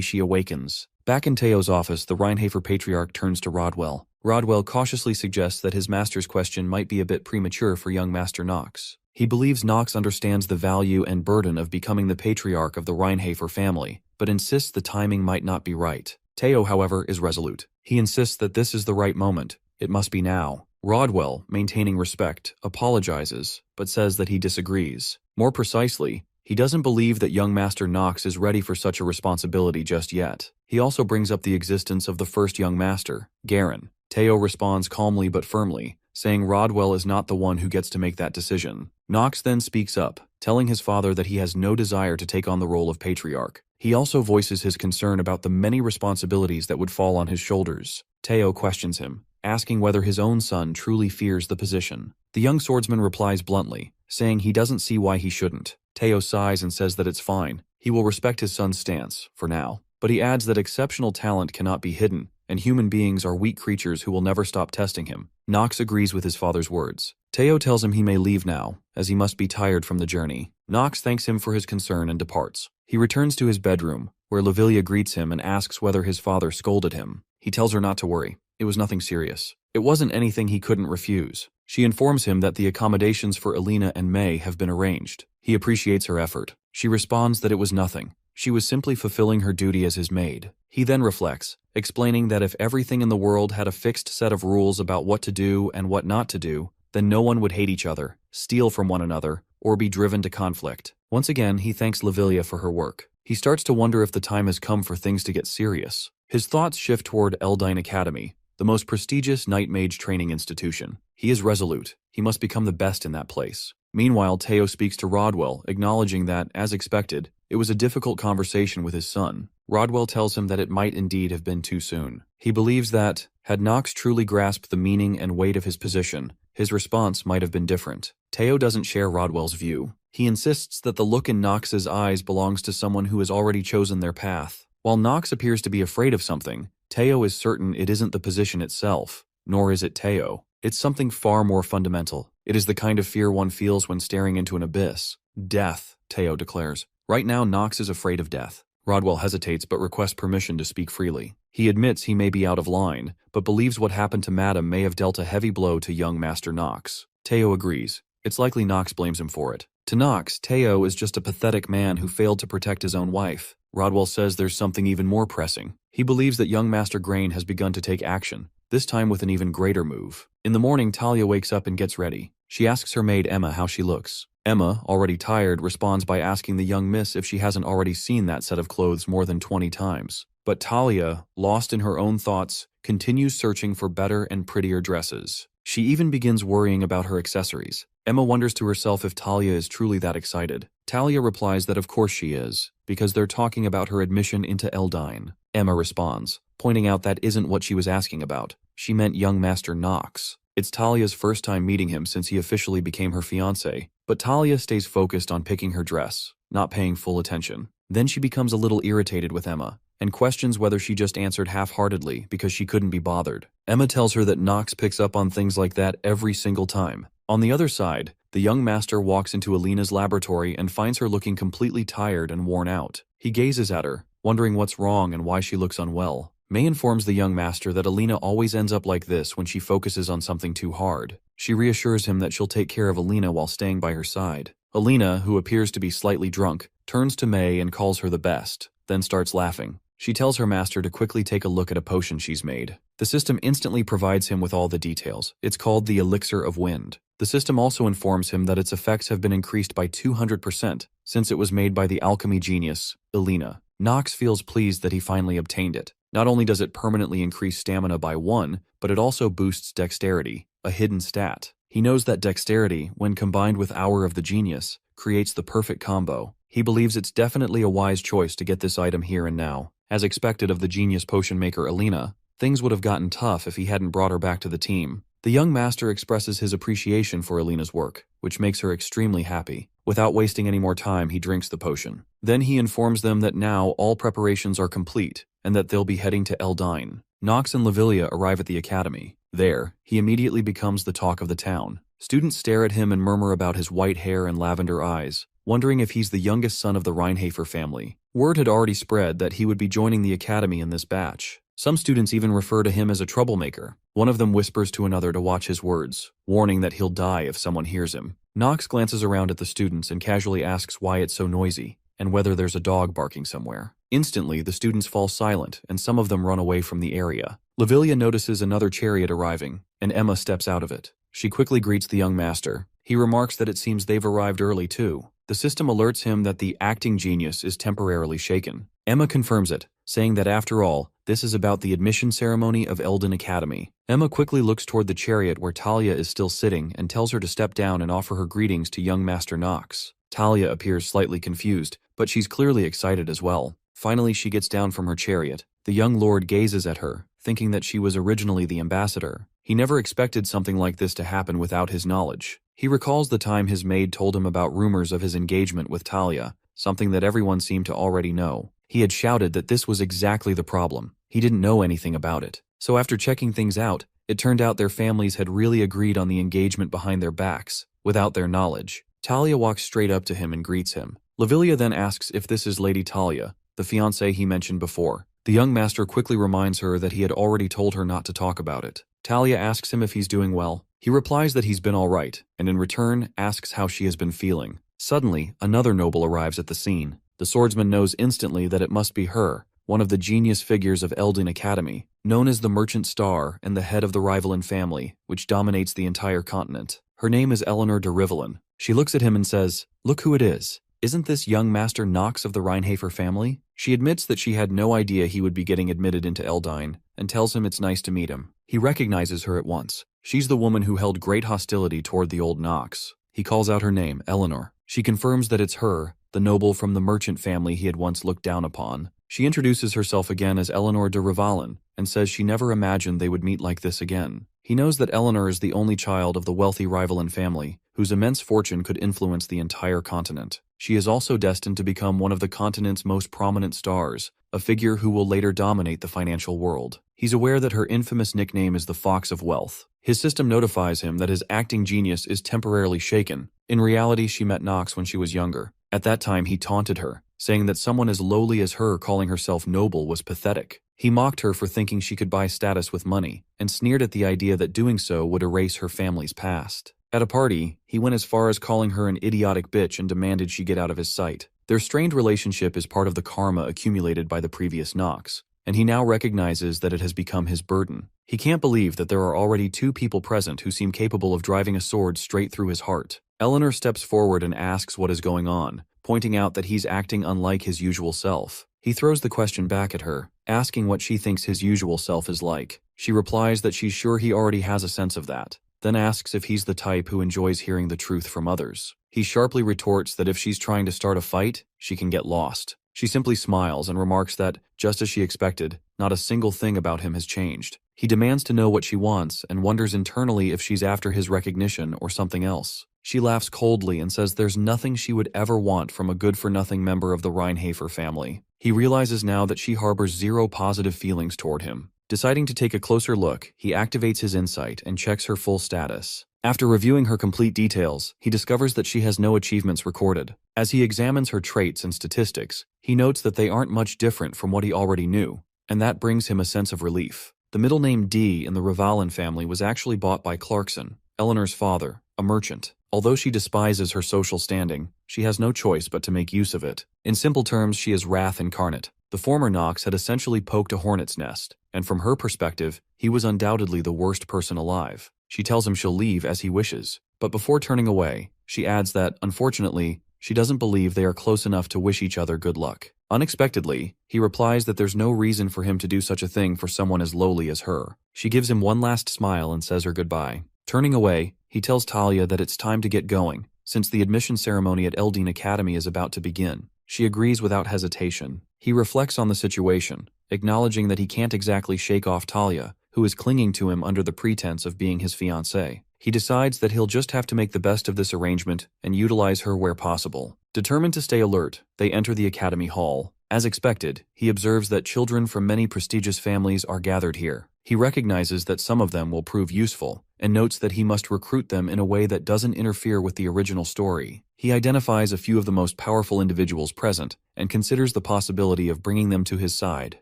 she awakens. Back in Teo's office, the Rheinhafer Patriarch turns to Rodwell. Rodwell cautiously suggests that his master's question might be a bit premature for young Master Nox. He believes Nox understands the value and burden of becoming the Patriarch of the Rheinhafer family, but insists the timing might not be right. Teo, however, is resolute. He insists that this is the right moment. It must be now. Rodwell, maintaining respect, apologizes, but says that he disagrees. More precisely, he doesn't believe that young Master Nox is ready for such a responsibility just yet. He also brings up the existence of the first young master, Garen. Teo responds calmly but firmly, saying Rodwell is not the one who gets to make that decision. Nox then speaks up, telling his father that he has no desire to take on the role of Patriarch. He also voices his concern about the many responsibilities that would fall on his shoulders. Teo questions him, asking whether his own son truly fears the position. The young swordsman replies bluntly, saying he doesn't see why he shouldn't. Teo sighs and says that it's fine. He will respect his son's stance, for now. But he adds that exceptional talent cannot be hidden, and human beings are weak creatures who will never stop testing him. Nox agrees with his father's words. Teo tells him he may leave now, as he must be tired from the journey. Nox thanks him for his concern and departs. He returns to his bedroom, where Lavilia greets him and asks whether his father scolded him. He tells her not to worry. It was nothing serious. It wasn't anything he couldn't refuse. She informs him that the accommodations for Alina and May have been arranged. He appreciates her effort. She responds that it was nothing. She was simply fulfilling her duty as his maid. He then reflects, explaining that if everything in the world had a fixed set of rules about what to do and what not to do, then no one would hate each other, steal from one another, or be driven to conflict. Once again, he thanks Lavilia for her work. He starts to wonder if the time has come for things to get serious. His thoughts shift toward Eldine Academy, the most prestigious Night Mage training institution. He is resolute. He must become the best in that place. Meanwhile, Teo speaks to Rodwell, acknowledging that, as expected, it was a difficult conversation with his son. Rodwell tells him that it might indeed have been too soon. He believes that, had Nox truly grasped the meaning and weight of his position, his response might have been different. Teo doesn't share Rodwell's view. He insists that the look in Nox's eyes belongs to someone who has already chosen their path. While Nox appears to be afraid of something, Teo is certain it isn't the position itself, nor is it Teo. It's something far more fundamental. It is the kind of fear one feels when staring into an abyss. Death, Teo declares. Right now, Nox is afraid of death. Rodwell hesitates but requests permission to speak freely. He admits he may be out of line, but believes what happened to Madam may have dealt a heavy blow to young Master Nox. Teo agrees. It's likely Nox blames him for it. To Nox, Teo is just a pathetic man who failed to protect his own wife. Rodwell says there's something even more pressing. He believes that young Master Grain has begun to take action, this time with an even greater move. In the morning, Talia wakes up and gets ready. She asks her maid Emma how she looks. Emma, already tired, responds by asking the young miss if she hasn't already seen that set of clothes more than 20 times. But Talia, lost in her own thoughts, continues searching for better and prettier dresses. She even begins worrying about her accessories. Emma wonders to herself if Talia is truly that excited. Talia replies that of course she is, because they're talking about her admission into Eldine. Emma responds, pointing out that isn't what she was asking about. She meant young Master Nox. It's Talia's first time meeting him since he officially became her fiancé, but Talia stays focused on picking her dress, not paying full attention. Then she becomes a little irritated with Emma, and questions whether she just answered half-heartedly because she couldn't be bothered. Emma tells her that Nox picks up on things like that every single time. On the other side, the young master walks into Alina's laboratory and finds her looking completely tired and worn out. He gazes at her, wondering what's wrong and why she looks unwell. May informs the young master that Alina always ends up like this when she focuses on something too hard. She reassures him that she'll take care of Alina while staying by her side. Alina, who appears to be slightly drunk, turns to May and calls her the best, then starts laughing. She tells her master to quickly take a look at a potion she's made. The system instantly provides him with all the details. It's called the Elixir of Wind. The system also informs him that its effects have been increased by 200% since it was made by the alchemy genius, Alina. Nox feels pleased that he finally obtained it. Not only does it permanently increase stamina by 1, but it also boosts dexterity, a hidden stat. He knows that dexterity, when combined with Hour of the Genius, creates the perfect combo. He believes it's definitely a wise choice to get this item here and now. As expected of the genius potion maker Alina, things would have gotten tough if he hadn't brought her back to the team. The young master expresses his appreciation for Alina's work, which makes her extremely happy. Without wasting any more time, he drinks the potion. Then he informs them that now all preparations are complete, and that they'll be heading to Eldine. Nox and Lavilia arrive at the academy. There, he immediately becomes the talk of the town. Students stare at him and murmur about his white hair and lavender eyes, wondering if he's the youngest son of the Reinhafer family. Word had already spread that he would be joining the academy in this batch. Some students even refer to him as a troublemaker. One of them whispers to another to watch his words, warning that he'll die if someone hears him. Nox glances around at the students and casually asks why it's so noisy, and whether there's a dog barking somewhere. Instantly, the students fall silent, and some of them run away from the area. Lavilia notices another chariot arriving, and Emma steps out of it. She quickly greets the young master. He remarks that it seems they've arrived early too. The system alerts him that the acting genius is temporarily shaken. Emma confirms it, saying that after all, this is about the admission ceremony of Eldin Academy. Emma quickly looks toward the chariot where Talia is still sitting and tells her to step down and offer her greetings to young Master Nox. Talia appears slightly confused, but she's clearly excited as well. Finally, she gets down from her chariot. The young lord gazes at her, thinking that she was originally the ambassador. He never expected something like this to happen without his knowledge. He recalls the time his maid told him about rumors of his engagement with Talia, something that everyone seemed to already know. He had shouted that this was exactly the problem. He didn't know anything about it. So after checking things out, it turned out their families had really agreed on the engagement behind their backs, without their knowledge. Talia walks straight up to him and greets him. Lavilia then asks if this is Lady Talia, the fiancée he mentioned before. The young master quickly reminds her that he had already told her not to talk about it. Talia asks him if he's doing well. He replies that he's been all right, and in return asks how she has been feeling. Suddenly, another noble arrives at the scene. The swordsman knows instantly that it must be her, one of the genius figures of Eldin Academy, known as the Merchant Star and the head of the Rivalin family, which dominates the entire continent. Her name is Eleanor de Rivalin. She looks at him and says, "Look who it is. Isn't this young Master Nox of the Reinhafer family?" She admits that she had no idea he would be getting admitted into Eldine, and tells him it's nice to meet him. He recognizes her at once. She's the woman who held great hostility toward the old Nox. He calls out her name, Eleanor. She confirms that it's her, the noble from the merchant family he had once looked down upon. She introduces herself again as Eleanor de Rivalin, and says she never imagined they would meet like this again. He knows that Eleanor is the only child of the wealthy Rivalin family, whose immense fortune could influence the entire continent. She is also destined to become one of the continent's most prominent stars, a figure who will later dominate the financial world. He's aware that her infamous nickname is the Fox of Wealth. His system notifies him that his acting genius is temporarily shaken. In reality, she met Knox when she was younger. At that time, he taunted her, saying that someone as lowly as her calling herself noble was pathetic. He mocked her for thinking she could buy status with money, and sneered at the idea that doing so would erase her family's past. At a party, he went as far as calling her an idiotic bitch and demanded she get out of his sight. Their strained relationship is part of the karma accumulated by the previous Knox, and he now recognizes that it has become his burden. He can't believe that there are already two people present who seem capable of driving a sword straight through his heart. Eleanor steps forward and asks what is going on, pointing out that he's acting unlike his usual self. He throws the question back at her, asking what she thinks his usual self is like. She replies that she's sure he already has a sense of that, then asks if he's the type who enjoys hearing the truth from others. He sharply retorts that if she's trying to start a fight, she can get lost. She simply smiles and remarks that, just as she expected, not a single thing about him has changed. He demands to know what she wants and wonders internally if she's after his recognition or something else. She laughs coldly and says there's nothing she would ever want from a good-for-nothing member of the Reinhafer family. He realizes now that she harbors zero positive feelings toward him. Deciding to take a closer look, he activates his insight and checks her full status. After reviewing her complete details, he discovers that she has no achievements recorded. As he examines her traits and statistics, he notes that they aren't much different from what he already knew, and that brings him a sense of relief. The middle name D in the Revalin family was actually bought by Clarkson, Eleanor's father, a merchant. Although she despises her social standing, she has no choice but to make use of it. In simple terms, she is wrath incarnate. The former Knox had essentially poked a hornet's nest, and from her perspective, he was undoubtedly the worst person alive. She tells him she'll leave as he wishes, but before turning away, she adds that, unfortunately, she doesn't believe they are close enough to wish each other good luck. Unexpectedly, he replies that there's no reason for him to do such a thing for someone as lowly as her. She gives him one last smile and says her goodbye. Turning away, he tells Talia that it's time to get going, since the admission ceremony at Eldine Academy is about to begin. She agrees without hesitation. He reflects on the situation, acknowledging that he can't exactly shake off Talia, who is clinging to him under the pretense of being his fiancée. He decides that he'll just have to make the best of this arrangement and utilize her where possible. Determined to stay alert, they enter the academy hall. As expected, he observes that children from many prestigious families are gathered here. He recognizes that some of them will prove useful, and notes that he must recruit them in a way that doesn't interfere with the original story. He identifies a few of the most powerful individuals present, and considers the possibility of bringing them to his side.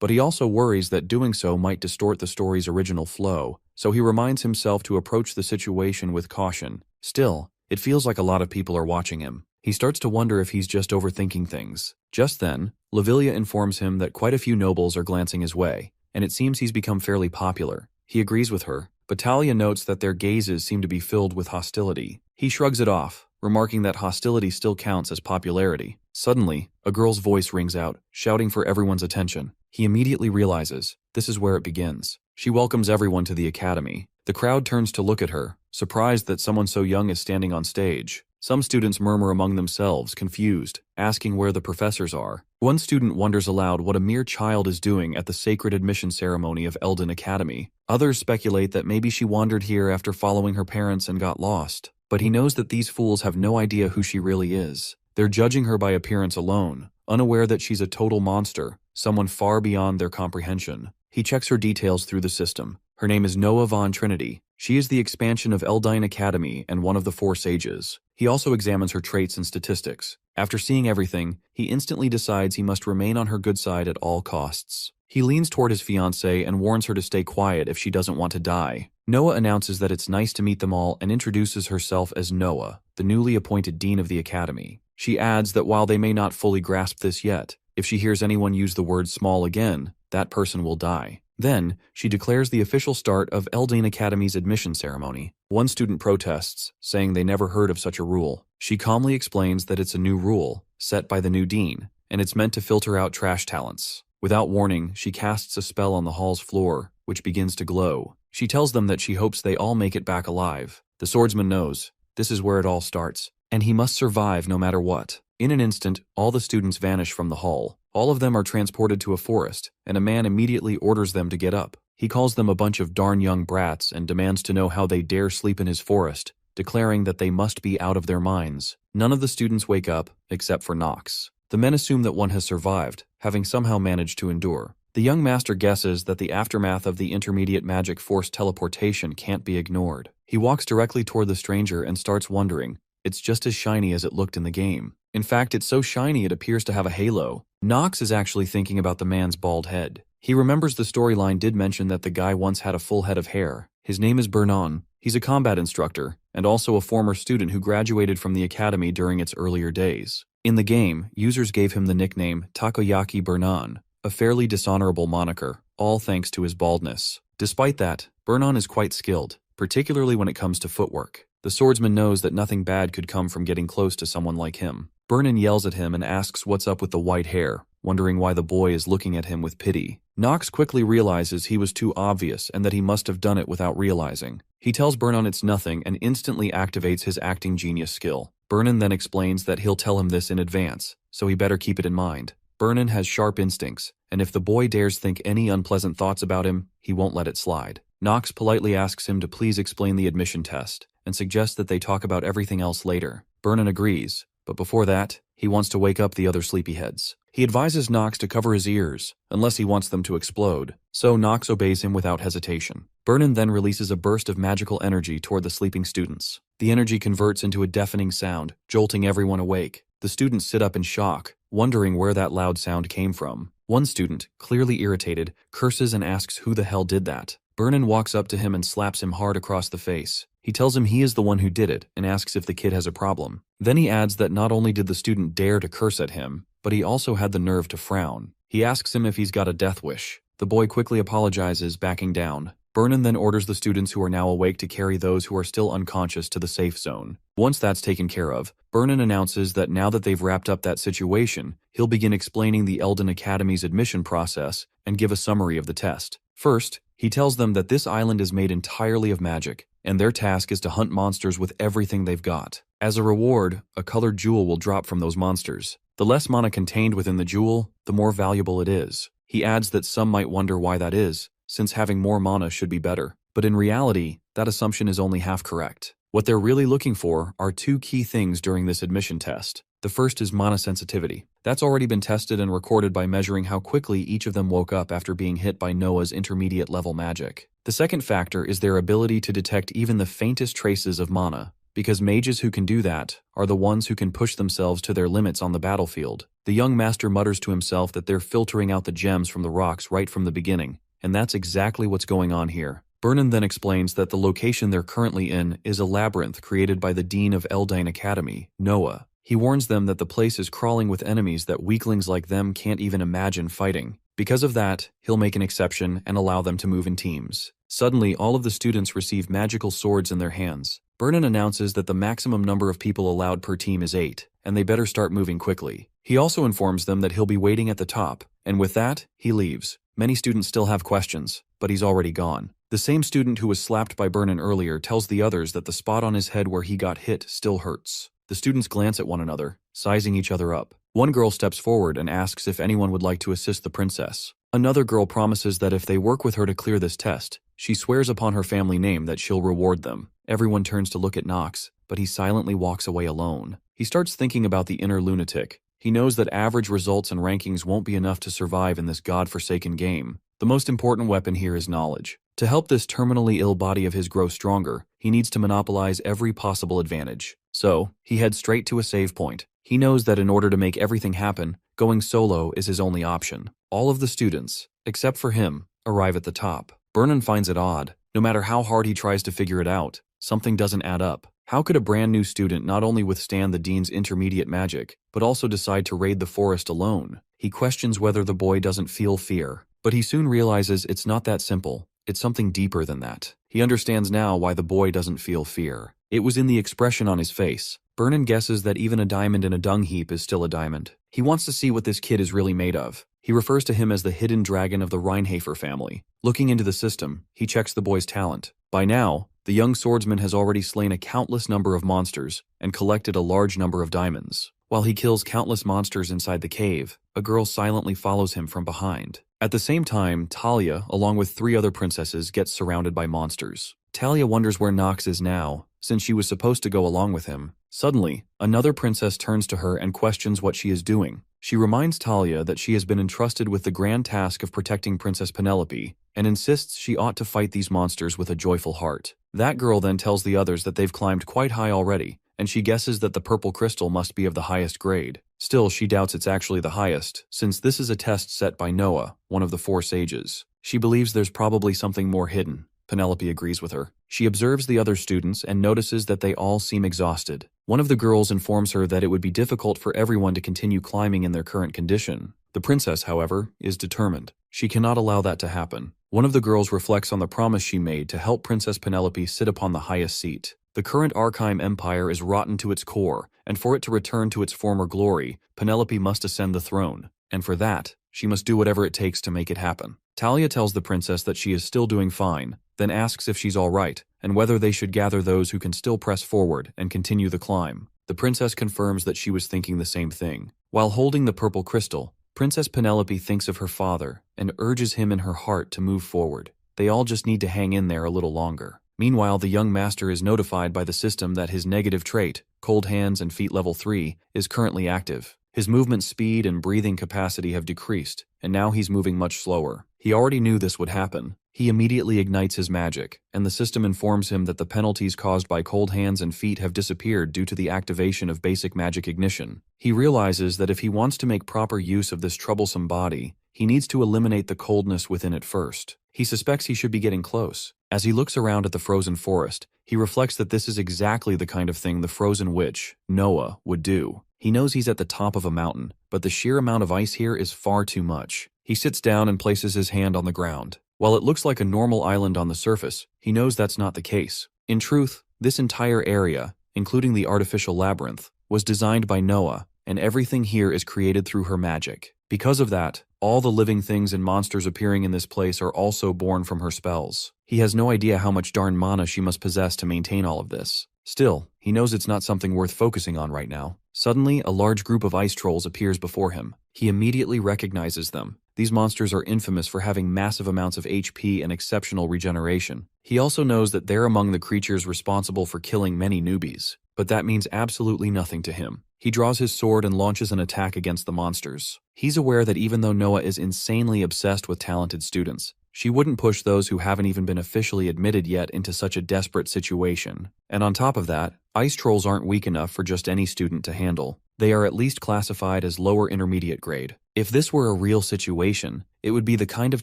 But he also worries that doing so might distort the story's original flow, so he reminds himself to approach the situation with caution. Still, it feels like a lot of people are watching him. He starts to wonder if he's just overthinking things. Just then, Lavilia informs him that quite a few nobles are glancing his way, and it seems he's become fairly popular. He agrees with her, but Talia notes that their gazes seem to be filled with hostility. He shrugs it off, remarking that hostility still counts as popularity. Suddenly, a girl's voice rings out, shouting for everyone's attention. He immediately realizes this is where it begins. She welcomes everyone to the academy. The crowd turns to look at her, surprised that someone so young is standing on stage. Some students murmur among themselves, confused, asking where the professors are. One student wonders aloud what a mere child is doing at the sacred admission ceremony of Eldin Academy. Others speculate that maybe she wandered here after following her parents and got lost. But he knows that these fools have no idea who she really is. They're judging her by appearance alone, unaware that she's a total monster, someone far beyond their comprehension. He checks her details through the system. Her name is Noah Von Trinity. She is the expansion of Eldine Academy and one of the Four Sages. He also examines her traits and statistics. After seeing everything, he instantly decides he must remain on her good side at all costs. He leans toward his fiancée and warns her to stay quiet if she doesn't want to die. Noah announces that it's nice to meet them all and introduces herself as Noah, the newly appointed dean of the academy. She adds that while they may not fully grasp this yet, if she hears anyone use the word small again, that person will die. Then, she declares the official start of Eldine Academy's admission ceremony. One student protests, saying they never heard of such a rule. She calmly explains that it's a new rule, set by the new dean, and it's meant to filter out trash talents. Without warning, she casts a spell on the hall's floor, which begins to glow. She tells them that she hopes they all make it back alive. The swordsman knows this is where it all starts, and he must survive no matter what. In an instant, all the students vanish from the hall. All of them are transported to a forest, and a man immediately orders them to get up. He calls them a bunch of darn young brats and demands to know how they dare sleep in his forest, declaring that they must be out of their minds. None of the students wake up, except for Knox. The men assume that one has survived, having somehow managed to endure. The young master guesses that the aftermath of the intermediate magic force teleportation can't be ignored. He walks directly toward the stranger and starts wondering, it's just as shiny as it looked in the game. In fact, it's so shiny it appears to have a halo. Nox is actually thinking about the man's bald head. He remembers the storyline did mention that the guy once had a full head of hair. His name is Bernan. He's a combat instructor, and also a former student who graduated from the academy during its earlier days. In the game, users gave him the nickname Takoyaki Bernan, a fairly dishonorable moniker, all thanks to his baldness. Despite that, Bernan is quite skilled, particularly when it comes to footwork. The swordsman knows that nothing bad could come from getting close to someone like him. Bernan yells at him and asks what's up with the white hair, wondering why the boy is looking at him with pity. Nox quickly realizes he was too obvious and that he must have done it without realizing. He tells Bernan it's nothing and instantly activates his acting genius skill. Bernan then explains that he'll tell him this in advance, so he better keep it in mind. Bernan has sharp instincts, and if the boy dares think any unpleasant thoughts about him, he won't let it slide. Nox politely asks him to please explain the admission test, and suggests that they talk about everything else later. Bernan agrees, but before that, he wants to wake up the other sleepyheads. He advises Nox to cover his ears, unless he wants them to explode, so Nox obeys him without hesitation. Bernan then releases a burst of magical energy toward the sleeping students. The energy converts into a deafening sound, jolting everyone awake. The students sit up in shock, wondering where that loud sound came from. One student, clearly irritated, curses and asks who the hell did that. Bernan walks up to him and slaps him hard across the face. He tells him he is the one who did it and asks if the kid has a problem. Then he adds that not only did the student dare to curse at him, but he also had the nerve to frown. He asks him if he's got a death wish. The boy quickly apologizes, backing down. Bernan then orders the students who are now awake to carry those who are still unconscious to the safe zone. Once that's taken care of, Bernan announces that now that they've wrapped up that situation, he'll begin explaining the Elden Academy's admission process and give a summary of the test. First, he tells them that this island is made entirely of magic, and their task is to hunt monsters with everything they've got. As a reward, a colored jewel will drop from those monsters. The less mana contained within the jewel, the more valuable it is. He adds that some might wonder why that is, since having more mana should be better. But in reality, that assumption is only half correct. What they're really looking for are two key things during this admission test. The first is mana sensitivity. That's already been tested and recorded by measuring how quickly each of them woke up after being hit by Noah's intermediate level magic. The second factor is their ability to detect even the faintest traces of mana, because mages who can do that are the ones who can push themselves to their limits on the battlefield. The young master mutters to himself that they're filtering out the gems from the rocks right from the beginning, and that's exactly what's going on here. Bernan then explains that the location they're currently in is a labyrinth created by the Dean of Elden Academy, Noah. He warns them that the place is crawling with enemies that weaklings like them can't even imagine fighting. Because of that, he'll make an exception and allow them to move in teams. Suddenly, all of the students receive magical swords in their hands. Bernan announces that the maximum number of people allowed per team is 8, and they better start moving quickly. He also informs them that he'll be waiting at the top, and with that, he leaves. Many students still have questions, but he's already gone. The same student who was slapped by Bernan earlier tells the others that the spot on his head where he got hit still hurts. The students glance at one another, sizing each other up. One girl steps forward and asks if anyone would like to assist the princess. Another girl promises that if they work with her to clear this test, she swears upon her family name that she'll reward them. Everyone turns to look at Nox, but he silently walks away alone. He starts thinking about the inner lunatic. He knows that average results and rankings won't be enough to survive in this godforsaken game. The most important weapon here is knowledge. To help this terminally ill body of his grow stronger, he needs to monopolize every possible advantage. So, he heads straight to a save point. He knows that in order to make everything happen, going solo is his only option. All of the students, except for him, arrive at the top. Bernan finds it odd. No matter how hard he tries to figure it out, something doesn't add up. How could a brand new student not only withstand the dean's intermediate magic, but also decide to raid the forest alone? He questions whether the boy doesn't feel fear, but he soon realizes it's not that simple. It's something deeper than that. He understands now why the boy doesn't feel fear. It was in the expression on his face. Bernan guesses that even a diamond in a dung heap is still a diamond. He wants to see what this kid is really made of. He refers to him as the hidden dragon of the Reinhafer family. Looking into the system, he checks the boy's talent. By now, the young swordsman has already slain a countless number of monsters and collected a large number of diamonds. While he kills countless monsters inside the cave, a girl silently follows him from behind. At the same time, Talia, along with 3 other princesses, gets surrounded by monsters. Talia wonders where Nox is now, since she was supposed to go along with him. Suddenly, another princess turns to her and questions what she is doing. She reminds Talia that she has been entrusted with the grand task of protecting Princess Penelope, and insists she ought to fight these monsters with a joyful heart. That girl then tells the others that they've climbed quite high already, and she guesses that the purple crystal must be of the highest grade. Still, she doubts it's actually the highest, since this is a test set by Noah, one of the 4 sages. She believes there's probably something more hidden. Penelope agrees with her. She observes the other students and notices that they all seem exhausted. One of the girls informs her that it would be difficult for everyone to continue climbing in their current condition. The princess, however, is determined. She cannot allow that to happen. One of the girls reflects on the promise she made to help Princess Penelope sit upon the highest seat. The current Archime Empire is rotten to its core, and for it to return to its former glory, Penelope must ascend the throne. And for that, she must do whatever it takes to make it happen. Talia tells the princess that she is still doing fine, then asks if she's all right, and whether they should gather those who can still press forward and continue the climb. The princess confirms that she was thinking the same thing. While holding the purple crystal, Princess Penelope thinks of her father and urges him in her heart to move forward. They all just need to hang in there a little longer. Meanwhile, the young master is notified by the system that his negative trait, cold hands and feet level 3, is currently active. His movement speed and breathing capacity have decreased, and now he's moving much slower. He already knew this would happen. He immediately ignites his magic, and the system informs him that the penalties caused by cold hands and feet have disappeared due to the activation of basic magic ignition. He realizes that if he wants to make proper use of this troublesome body, he needs to eliminate the coldness within it first. He suspects he should be getting close. As he looks around at the frozen forest, he reflects that this is exactly the kind of thing the frozen witch, Noah, would do. He knows he's at the top of a mountain, but the sheer amount of ice here is far too much. He sits down and places his hand on the ground. While it looks like a normal island on the surface, he knows that's not the case. In truth, this entire area, including the artificial labyrinth, was designed by Noah, and everything here is created through her magic. Because of that, all the living things and monsters appearing in this place are also born from her spells. He has no idea how much darn mana she must possess to maintain all of this. Still, he knows it's not something worth focusing on right now. Suddenly, a large group of ice trolls appears before him. He immediately recognizes them. These monsters are infamous for having massive amounts of HP and exceptional regeneration. He also knows that they're among the creatures responsible for killing many newbies, but that means absolutely nothing to him. He draws his sword and launches an attack against the monsters. He's aware that even though Noah is insanely obsessed with talented students, she wouldn't push those who haven't even been officially admitted yet into such a desperate situation. And on top of that, ice trolls aren't weak enough for just any student to handle. They are at least classified as lower intermediate grade. If this were a real situation, it would be the kind of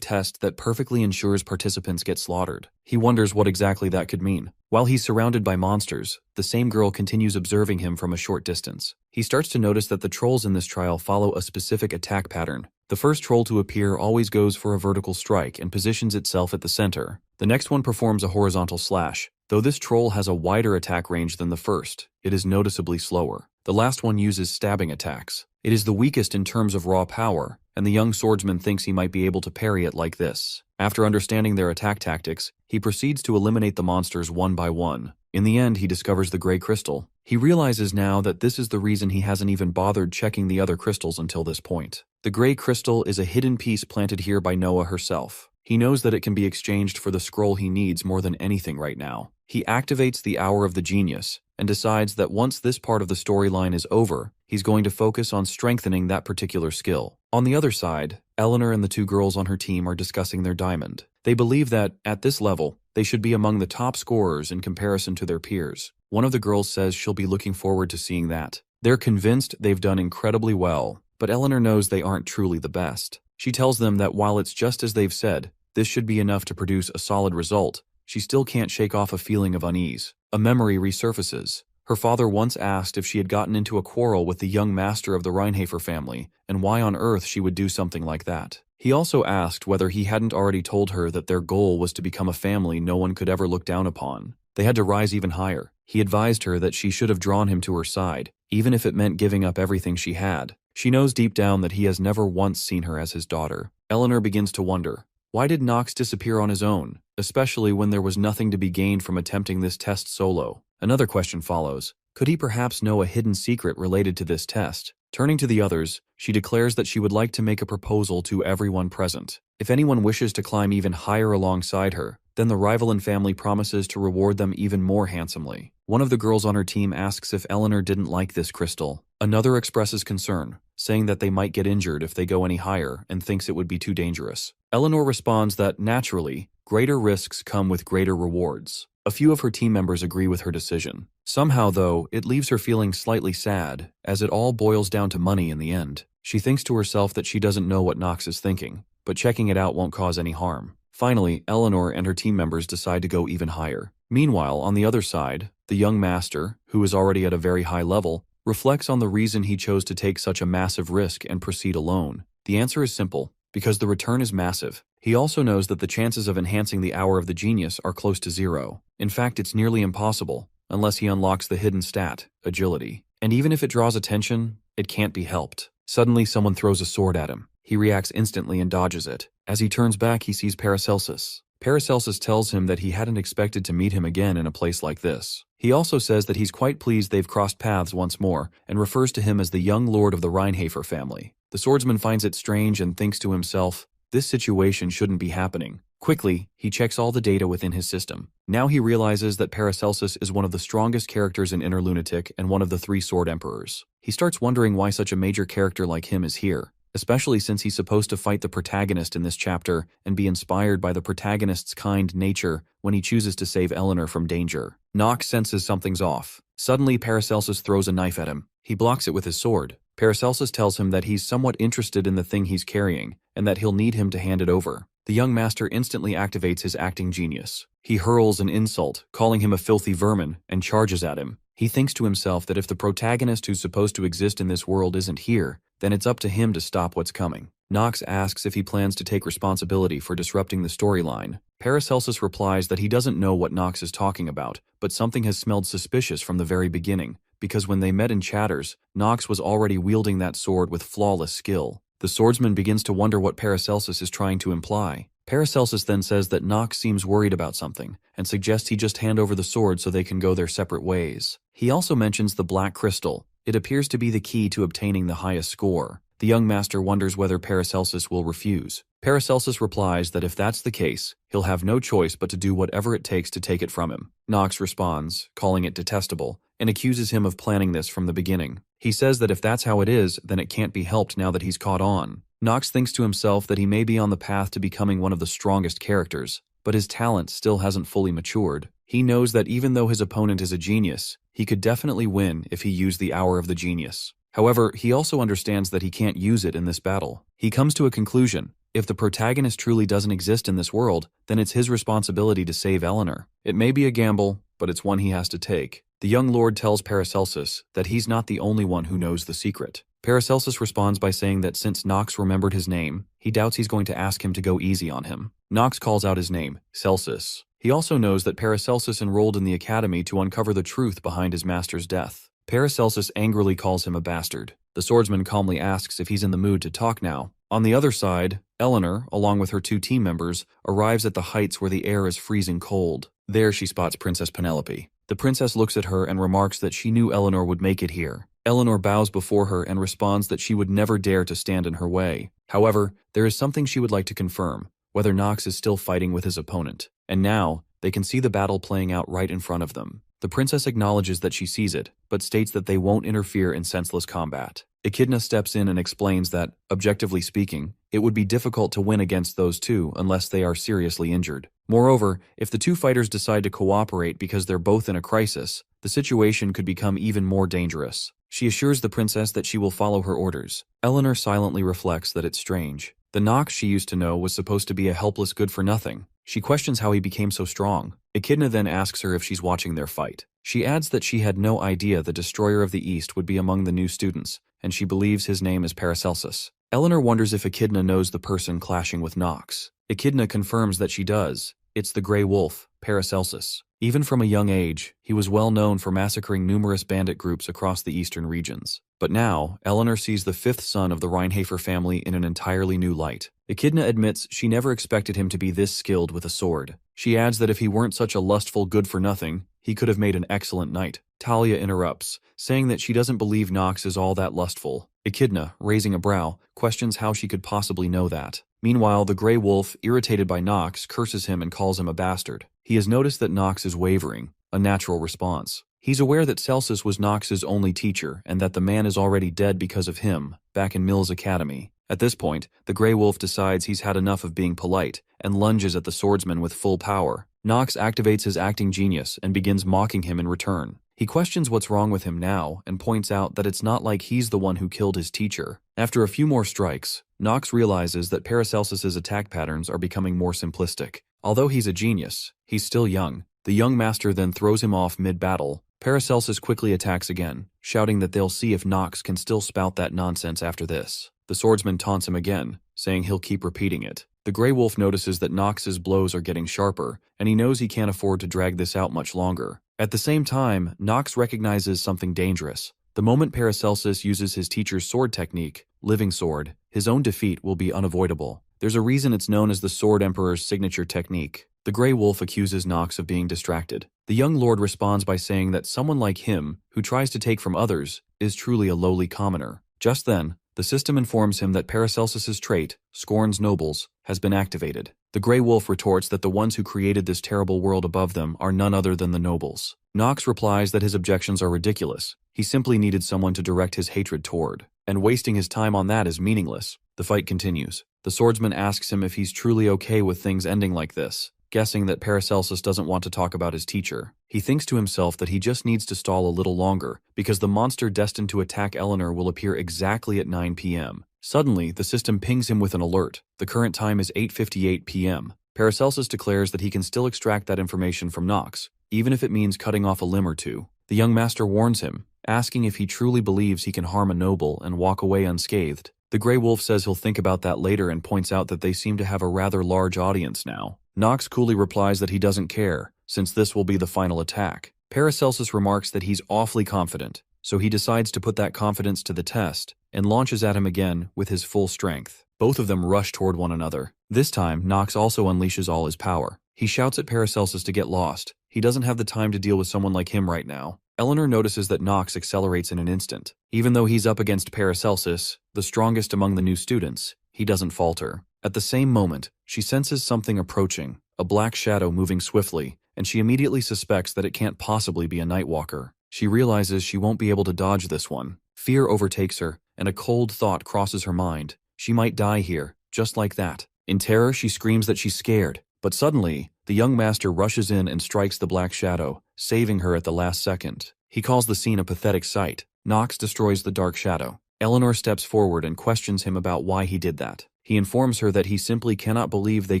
test that perfectly ensures participants get slaughtered. He wonders what exactly that could mean. While he's surrounded by monsters, the same girl continues observing him from a short distance. He starts to notice that the trolls in this trial follow a specific attack pattern. The first troll to appear always goes for a vertical strike and positions itself at the center. The next one performs a horizontal slash. Though this troll has a wider attack range than the first, it is noticeably slower. The last one uses stabbing attacks. It is the weakest in terms of raw power, and the young swordsman thinks he might be able to parry it like this. After understanding their attack tactics, he proceeds to eliminate the monsters one by one. In the end, he discovers the gray crystal. He realizes now that this is the reason he hasn't even bothered checking the other crystals until this point. The gray crystal is a hidden piece planted here by Noah herself. He knows that it can be exchanged for the scroll he needs more than anything right now. He activates the Hour of the Genius and decides that once this part of the storyline is over, he's going to focus on strengthening that particular skill. On the other side, Eleanor and the 2 girls on her team are discussing their diamond. They believe that, at this level, they should be among the top scorers in comparison to their peers. One of the girls says she'll be looking forward to seeing that. They're convinced they've done incredibly well, but Eleanor knows they aren't truly the best. She tells them that while it's just as they've said, this should be enough to produce a solid result, she still can't shake off a feeling of unease. A memory resurfaces. Her father once asked if she had gotten into a quarrel with the young master of the Reinhafer family, and why on earth she would do something like that. He also asked whether he hadn't already told her that their goal was to become a family no one could ever look down upon. They had to rise even higher. He advised her that she should have drawn him to her side, even if it meant giving up everything she had. She knows deep down that he has never once seen her as his daughter. Eleanor begins to wonder, why did Nox disappear on his own, especially when there was nothing to be gained from attempting this test solo? Another question follows. Could he perhaps know a hidden secret related to this test? Turning to the others, she declares that she would like to make a proposal to everyone present. If anyone wishes to climb even higher alongside her, then the Rivalin family promises to reward them even more handsomely. One of the girls on her team asks if Eleanor didn't like this crystal. Another expresses concern, saying that they might get injured if they go any higher and thinks it would be too dangerous. Eleanor responds that, naturally, greater risks come with greater rewards. A few of her team members agree with her decision. Somehow, though, it leaves her feeling slightly sad, as it all boils down to money in the end. She thinks to herself that she doesn't know what Nox is thinking, but checking it out won't cause any harm. Finally, Eleanor and her team members decide to go even higher. Meanwhile, on the other side, the young master, who is already at a very high level, reflects on the reason he chose to take such a massive risk and proceed alone. The answer is simple: because the return is massive. He also knows that the chances of enhancing the Hour of the Genius are close to zero. In fact, it's nearly impossible, unless he unlocks the hidden stat, agility. And even if it draws attention, it can't be helped. Suddenly, someone throws a sword at him. He reacts instantly and dodges it. As he turns back, he sees Paracelsus. Paracelsus tells him that he hadn't expected to meet him again in a place like this. He also says that he's quite pleased they've crossed paths once more, and refers to him as the young lord of the Rheinhafer family. The swordsman finds it strange and thinks to himself, this situation shouldn't be happening. Quickly, he checks all the data within his system. Now he realizes that Paracelsus is one of the strongest characters in Inner Lunatic and one of the 3 Sword Emperors. He starts wondering why such a major character like him is here, especially since he's supposed to fight the protagonist in this chapter and be inspired by the protagonist's kind nature when he chooses to save Eleanor from danger. Nox senses something's off. Suddenly, Paracelsus throws a knife at him. He blocks it with his sword. Paracelsus tells him that he's somewhat interested in the thing he's carrying, and that he'll need him to hand it over. The young master instantly activates his acting genius. He hurls an insult, calling him a filthy vermin, and charges at him. He thinks to himself that if the protagonist who's supposed to exist in this world isn't here, then it's up to him to stop what's coming. Nox asks if he plans to take responsibility for disrupting the storyline. Paracelsus replies that he doesn't know what Nox is talking about, but something has smelled suspicious from the very beginning, because when they met in Chatters, Nox was already wielding that sword with flawless skill. The swordsman begins to wonder what Paracelsus is trying to imply. Paracelsus then says that Nox seems worried about something, and suggests he just hand over the sword so they can go their separate ways. He also mentions the black crystal. It appears to be the key to obtaining the highest score. The young master wonders whether Paracelsus will refuse. Paracelsus replies that if that's the case, he'll have no choice but to do whatever it takes to take it from him. Nox responds, calling it detestable, and accuses him of planning this from the beginning. He says that if that's how it is, then it can't be helped now that he's caught on. Nox thinks to himself that he may be on the path to becoming one of the strongest characters, but his talent still hasn't fully matured. He knows that even though his opponent is a genius, he could definitely win if he used the Hour of the Genius. However, he also understands that he can't use it in this battle. He comes to a conclusion. If the protagonist truly doesn't exist in this world, then it's his responsibility to save Eleanor. It may be a gamble, but it's one he has to take. The young lord tells Paracelsus that he's not the only one who knows the secret. Paracelsus responds by saying that since Nox remembered his name, he doubts he's going to ask him to go easy on him. Nox calls out his name, Celsus. He also knows that Paracelsus enrolled in the academy to uncover the truth behind his master's death. Paracelsus angrily calls him a bastard. The swordsman calmly asks if he's in the mood to talk now. On the other side, Eleanor, along with her 2 team members, arrives at the heights where the air is freezing cold. There she spots Princess Penelope. The princess looks at her and remarks that she knew Eleanor would make it here. Eleanor bows before her and responds that she would never dare to stand in her way. However, there is something she would like to confirm, whether Nox is still fighting with his opponent. And now, they can see the battle playing out right in front of them. The princess acknowledges that she sees it, but states that they won't interfere in senseless combat. Echidna steps in and explains that, objectively speaking, it would be difficult to win against those 2 unless they are seriously injured. Moreover, if the 2 fighters decide to cooperate because they're both in a crisis, the situation could become even more dangerous. She assures the princess that she will follow her orders. Eleanor silently reflects that it's strange. The Nox she used to know was supposed to be a helpless good-for-nothing. She questions how he became so strong. Echidna then asks her if she's watching their fight. She adds that she had no idea the Destroyer of the East would be among the new students, and she believes his name is Paracelsus. Eleanor wonders if Echidna knows the person clashing with Nox. Echidna confirms that she does. It's the Grey Wolf, Paracelsus. Even from a young age, he was well known for massacring numerous bandit groups across the eastern regions. But now, Eleanor sees the 5th son of the Rheinhafer family in an entirely new light. Echidna admits she never expected him to be this skilled with a sword. She adds that if he weren't such a lustful good-for-nothing, he could have made an excellent knight. Talia interrupts, saying that she doesn't believe Nox is all that lustful. Echidna, raising a brow, questions how she could possibly know that. Meanwhile, the Grey Wolf, irritated by Nox, curses him and calls him a bastard. He has noticed that Nox is wavering, a natural response. He's aware that Celsus was Nox's only teacher and that the man is already dead because of him, back in Mill's academy. At this point, the Grey Wolf decides he's had enough of being polite and lunges at the swordsman with full power. Nox activates his acting genius and begins mocking him in return. He questions what's wrong with him now and points out that it's not like he's the one who killed his teacher. After a few more strikes, Nox realizes that Paracelsus's attack patterns are becoming more simplistic. Although he's a genius, he's still young. The young master then throws him off mid-battle. Paracelsus quickly attacks again, shouting that they'll see if Nox can still spout that nonsense after this. The swordsman taunts him again, saying he'll keep repeating it. The Grey Wolf notices that Nox's blows are getting sharper, and he knows he can't afford to drag this out much longer. At the same time, Nox recognizes something dangerous. The moment Paracelsus uses his teacher's sword technique, Living Sword, his own defeat will be unavoidable. There's a reason it's known as the Sword Emperor's signature technique. The Grey Wolf accuses Nox of being distracted. The young lord responds by saying that someone like him, who tries to take from others, is truly a lowly commoner. Just then, the system informs him that Paracelsus's trait, Scorns Nobles, has been activated. The Grey Wolf retorts that the ones who created this terrible world above them are none other than the nobles. Nox replies that his objections are ridiculous. He simply needed someone to direct his hatred toward, and wasting his time on that is meaningless. The fight continues. The swordsman asks him if he's truly okay with things ending like this, guessing that Paracelsus doesn't want to talk about his teacher. He thinks to himself that he just needs to stall a little longer, because the monster destined to attack Eleanor will appear exactly at 9 p.m. Suddenly, the system pings him with an alert. The current time is 8:58 p.m. Paracelsus declares that he can still extract that information from Nox, even if it means cutting off a limb or two. The young master warns him, asking if he truly believes he can harm a noble and walk away unscathed. The Grey Wolf says he'll think about that later and points out that they seem to have a rather large audience now. Nox coolly replies that he doesn't care, since this will be the final attack. Paracelsus remarks that he's awfully confident, so he decides to put that confidence to the test and launches at him again with his full strength. Both of them rush toward one another. This time, Nox also unleashes all his power. He shouts at Paracelsus to get lost. He doesn't have the time to deal with someone like him right now. Eleanor notices that Nox accelerates in an instant. Even though he's up against Paracelsus, the strongest among the new students, he doesn't falter. At the same moment, she senses something approaching, a black shadow moving swiftly, and she immediately suspects that it can't possibly be a Nightwalker. She realizes she won't be able to dodge this one. Fear overtakes her, and a cold thought crosses her mind. She might die here, just like that. In terror, she screams that she's scared, but suddenly, the young master rushes in and strikes the black shadow, saving her at the last second. He calls the scene a pathetic sight. Nox destroys the dark shadow. Eleanor steps forward and questions him about why he did that. He informs her that he simply cannot believe they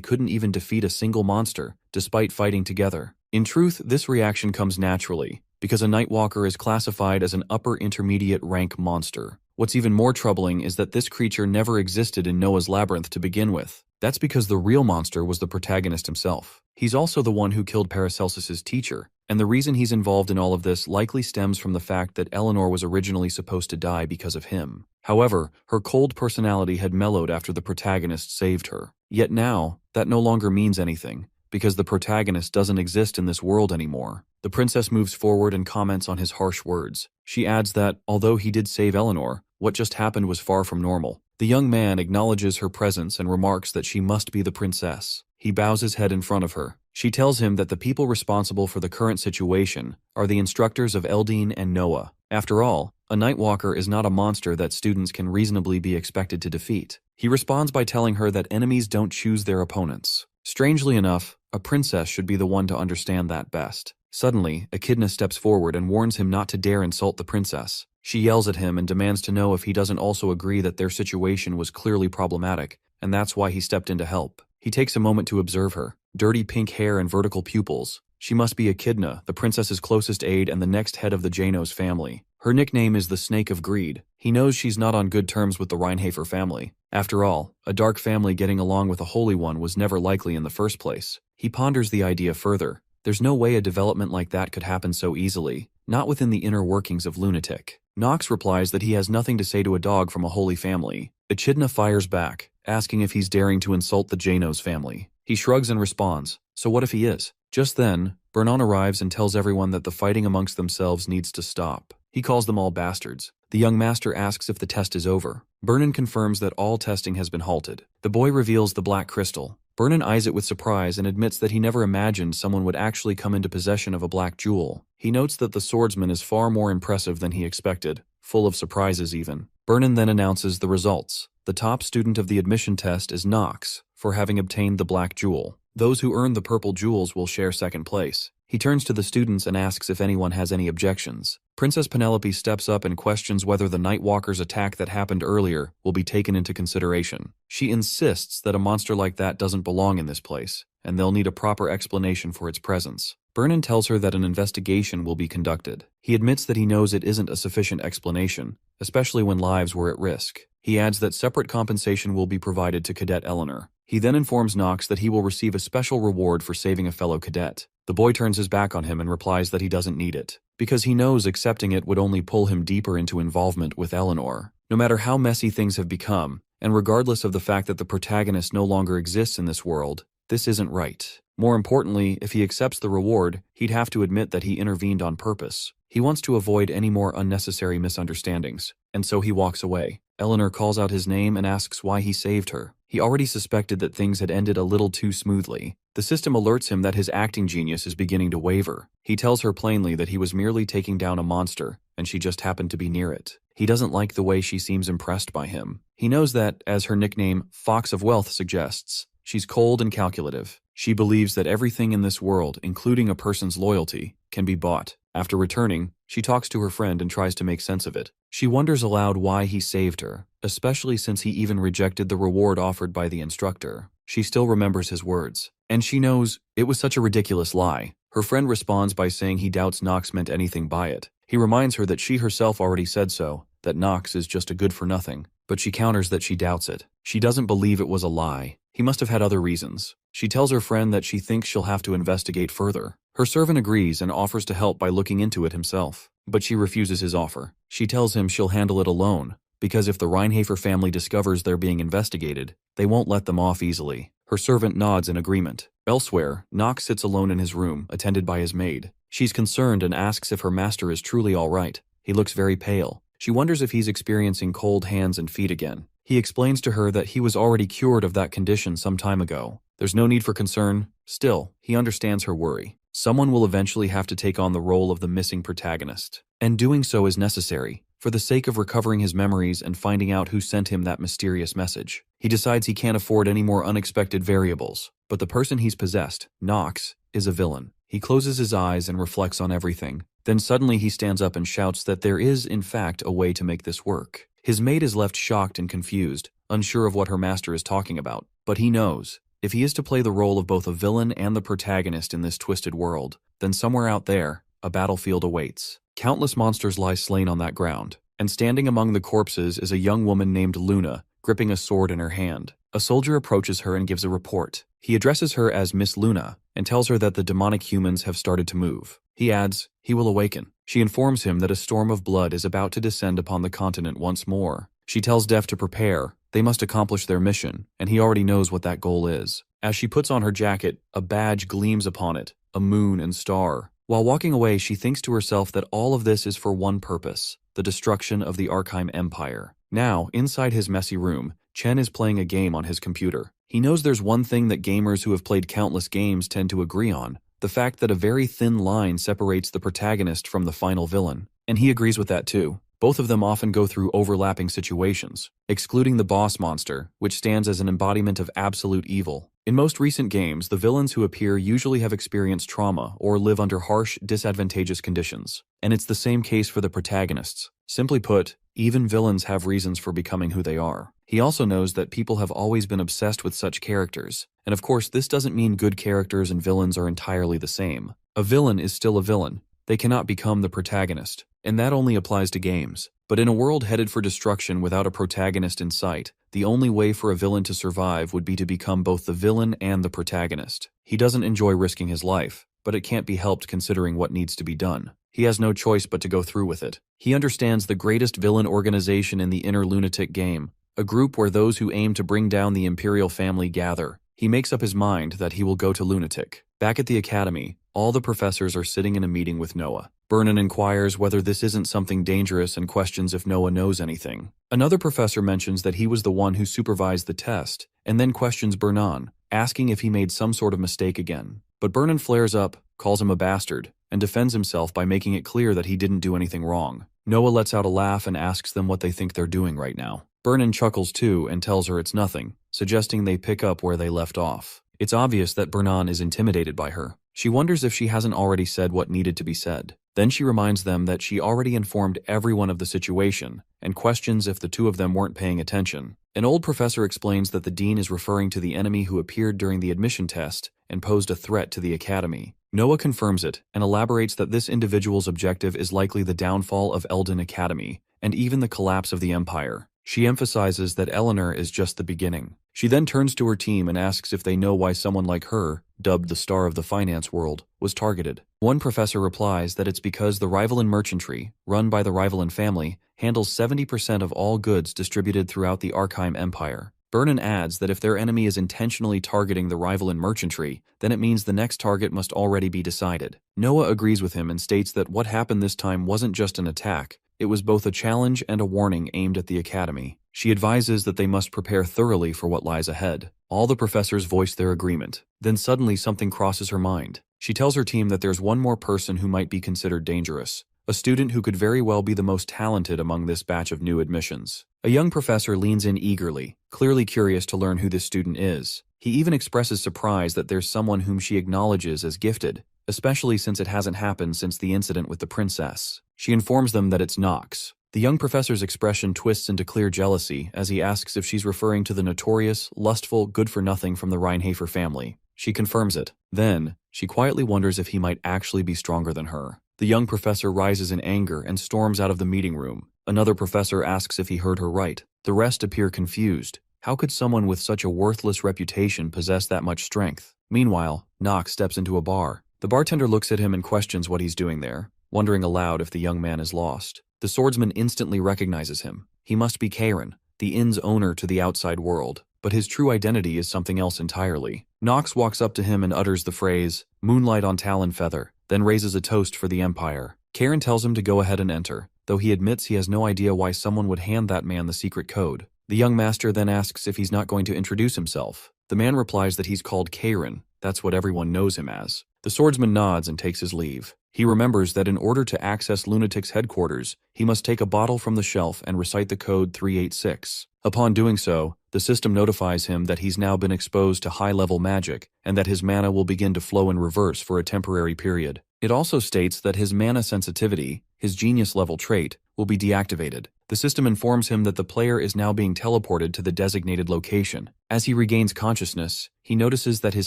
couldn't even defeat a single monster, despite fighting together. In truth, this reaction comes naturally, because a Nightwalker is classified as an upper intermediate rank monster. What's even more troubling is that this creature never existed in Noah's Labyrinth to begin with. That's because the real monster was the protagonist himself. He's also the one who killed Paracelsus's teacher, and the reason he's involved in all of this likely stems from the fact that Eleanor was originally supposed to die because of him. However, her cold personality had mellowed after the protagonist saved her. Yet now, that no longer means anything, because the protagonist doesn't exist in this world anymore. The princess moves forward and comments on his harsh words. She adds that, although he did save Eleanor, what just happened was far from normal. The young man acknowledges her presence and remarks that she must be the princess. He bows his head in front of her. She tells him that the people responsible for the current situation are the instructors of Eldine and Noah. After all, a Nightwalker is not a monster that students can reasonably be expected to defeat. He responds by telling her that enemies don't choose their opponents. Strangely enough, a princess should be the one to understand that best. Suddenly, Echidna steps forward and warns him not to dare insult the princess. She yells at him and demands to know if he doesn't also agree that their situation was clearly problematic, and that's why he stepped in to help. He takes a moment to observe her. Dirty pink hair and vertical pupils. She must be Echidna, the princess's closest aide and the next head of the Janos family. Her nickname is the Snake of Greed. He knows she's not on good terms with the Reinhafer family. After all, a dark family getting along with a holy one was never likely in the first place. He ponders the idea further. There's no way a development like that could happen so easily, not within the inner workings of Lunatic. Nox replies that he has nothing to say to a dog from a holy family. Echidna fires back, asking if he's daring to insult the Janos family. He shrugs and responds, so what if he is? Just then, Bernon arrives and tells everyone that the fighting amongst themselves needs to stop. He calls them all bastards. The young master asks if the test is over. Bernon confirms that all testing has been halted. The boy reveals the black crystal. Vernon eyes it with surprise and admits that he never imagined someone would actually come into possession of a black jewel. He notes that the swordsman is far more impressive than he expected, full of surprises even. Vernon then announces the results. The top student of the admission test is Knox, for having obtained the black jewel. Those who earn the purple jewels will share second place. He turns to the students and asks if anyone has any objections. Princess Penelope steps up and questions whether the Nightwalker's attack that happened earlier will be taken into consideration. She insists that a monster like that doesn't belong in this place, and they'll need a proper explanation for its presence. Vernon tells her that an investigation will be conducted. He admits that he knows it isn't a sufficient explanation, especially when lives were at risk. He adds that separate compensation will be provided to Cadet Eleanor. He then informs Knox that he will receive a special reward for saving a fellow cadet. The boy turns his back on him and replies that he doesn't need it, because he knows accepting it would only pull him deeper into involvement with Eleanor. No matter how messy things have become, and regardless of the fact that the protagonist no longer exists in this world, this isn't right. More importantly, if he accepts the reward, he'd have to admit that he intervened on purpose. He wants to avoid any more unnecessary misunderstandings, and so he walks away. Eleanor calls out his name and asks why he saved her. He already suspected that things had ended a little too smoothly. The system alerts him that his acting genius is beginning to waver. He tells her plainly that he was merely taking down a monster, and she just happened to be near it. He doesn't like the way she seems impressed by him. He knows that, as her nickname, Fox of Wealth, suggests, she's cold and calculative. She believes that everything in this world, including a person's loyalty, can be bought. After returning, she talks to her friend and tries to make sense of it. She wonders aloud why he saved her, especially since he even rejected the reward offered by the instructor. She still remembers his words, and she knows it was such a ridiculous lie. Her friend responds by saying he doubts Knox meant anything by it. He reminds her that she herself already said so, that Knox is just a good-for-nothing, but she counters that she doubts it. She doesn't believe it was a lie. He must have had other reasons. She tells her friend that she thinks she'll have to investigate further. Her servant agrees and offers to help by looking into it himself, but she refuses his offer. She tells him she'll handle it alone, because if the Reinhafer family discovers they're being investigated, they won't let them off easily. Her servant nods in agreement. Elsewhere, Knox sits alone in his room, attended by his maid. She's concerned and asks if her master is truly all right. He looks very pale. She wonders if he's experiencing cold hands and feet again. He explains to her that he was already cured of that condition some time ago. There's no need for concern. Still, he understands her worry. Someone will eventually have to take on the role of the missing protagonist. And doing so is necessary, for the sake of recovering his memories and finding out who sent him that mysterious message. He decides he can't afford any more unexpected variables, but the person he's possessed, Knox, is a villain. He closes his eyes and reflects on everything. Then suddenly he stands up and shouts that there is, in fact, a way to make this work. His maid is left shocked and confused, unsure of what her master is talking about. But he knows, if he is to play the role of both a villain and the protagonist in this twisted world, then somewhere out there, a battlefield awaits. Countless monsters lie slain on that ground, and standing among the corpses is a young woman named Luna, gripping a sword in her hand. A soldier approaches her and gives a report. He addresses her as Miss Luna, and tells her that the demonic humans have started to move. He adds, he will awaken. She informs him that a storm of blood is about to descend upon the continent once more. She tells Death to prepare. They must accomplish their mission, and he already knows what that goal is. As she puts on her jacket, a badge gleams upon it, a moon and star. While walking away, she thinks to herself that all of this is for one purpose, the destruction of the Arkham Empire. Now, inside his messy room, Chen is playing a game on his computer. He knows there's one thing that gamers who have played countless games tend to agree on, the fact that a very thin line separates the protagonist from the final villain. And he agrees with that too. Both of them often go through overlapping situations, excluding the boss monster, which stands as an embodiment of absolute evil. In most recent games, the villains who appear usually have experienced trauma or live under harsh, disadvantageous conditions. And it's the same case for the protagonists. Simply put, even villains have reasons for becoming who they are. He also knows that people have always been obsessed with such characters. And of course, this doesn't mean good characters and villains are entirely the same. A villain is still a villain. They cannot become the protagonist. And that only applies to games. But in a world headed for destruction without a protagonist in sight, the only way for a villain to survive would be to become both the villain and the protagonist. He doesn't enjoy risking his life, but it can't be helped considering what needs to be done. He has no choice but to go through with it. He understands the greatest villain organization in the inner lunatic game, a group where those who aim to bring down the Imperial family gather. He makes up his mind that he will go to Lunatic. Back at the academy, all the professors are sitting in a meeting with Noah. Vernon inquires whether this isn't something dangerous and questions if Noah knows anything. Another professor mentions that he was the one who supervised the test, and then questions Vernon, asking if he made some sort of mistake again. But Vernon flares up, calls him a bastard, and defends himself by making it clear that he didn't do anything wrong. Noah lets out a laugh and asks them what they think they're doing right now. Vernon chuckles too and tells her it's nothing, suggesting they pick up where they left off. It's obvious that Vernon is intimidated by her. She wonders if she hasn't already said what needed to be said. Then she reminds them that she already informed everyone of the situation and questions if the two of them weren't paying attention. An old professor explains that the dean is referring to the enemy who appeared during the admission test and posed a threat to the academy. Noah confirms it and elaborates that this individual's objective is likely the downfall of Eldon Academy and even the collapse of the Empire. She emphasizes that Eleanor is just the beginning. She then turns to her team and asks if they know why someone like her, dubbed the star of the finance world, was targeted. One professor replies that it's because the Rivalin Merchantry, run by the Rivalin family, handles 70% of all goods distributed throughout the Arkheim Empire. Vernon adds that if their enemy is intentionally targeting the Rivalin Merchantry, then it means the next target must already be decided. Noah agrees with him and states that what happened this time wasn't just an attack, it was both a challenge and a warning aimed at the academy. She advises that they must prepare thoroughly for what lies ahead. All the professors voice their agreement. Then suddenly something crosses her mind. She tells her team that there's one more person who might be considered dangerous, a student who could very well be the most talented among this batch of new admissions. A young professor leans in eagerly, clearly curious to learn who this student is. He even expresses surprise that there's someone whom she acknowledges as gifted, especially since it hasn't happened since the incident with the princess. She informs them that it's Knox. The young professor's expression twists into clear jealousy as he asks if she's referring to the notorious, lustful, good-for-nothing from the Reinhafer family. She confirms it. Then, she quietly wonders if he might actually be stronger than her. The young professor rises in anger and storms out of the meeting room. Another professor asks if he heard her right. The rest appear confused. How could someone with such a worthless reputation possess that much strength? Meanwhile, Knox steps into a bar. The bartender looks at him and questions what he's doing there, wondering aloud if the young man is lost. The swordsman instantly recognizes him. He must be Karen, the inn's owner to the outside world, but his true identity is something else entirely. Knox walks up to him and utters the phrase, "Moonlight on Talon Feather," then raises a toast for the Empire. Karen tells him to go ahead and enter, though he admits he has no idea why someone would hand that man the secret code. The young master then asks if he's not going to introduce himself. The man replies that he's called Karen. That's what everyone knows him as. The swordsman nods and takes his leave. He remembers that in order to access Lunatic's headquarters, he must take a bottle from the shelf and recite the code 386. Upon doing so, the system notifies him that he's now been exposed to high-level magic and that his mana will begin to flow in reverse for a temporary period. It also states that his mana sensitivity, his genius-level trait, will be deactivated. The system informs him that the player is now being teleported to the designated location. As he regains consciousness, he notices that his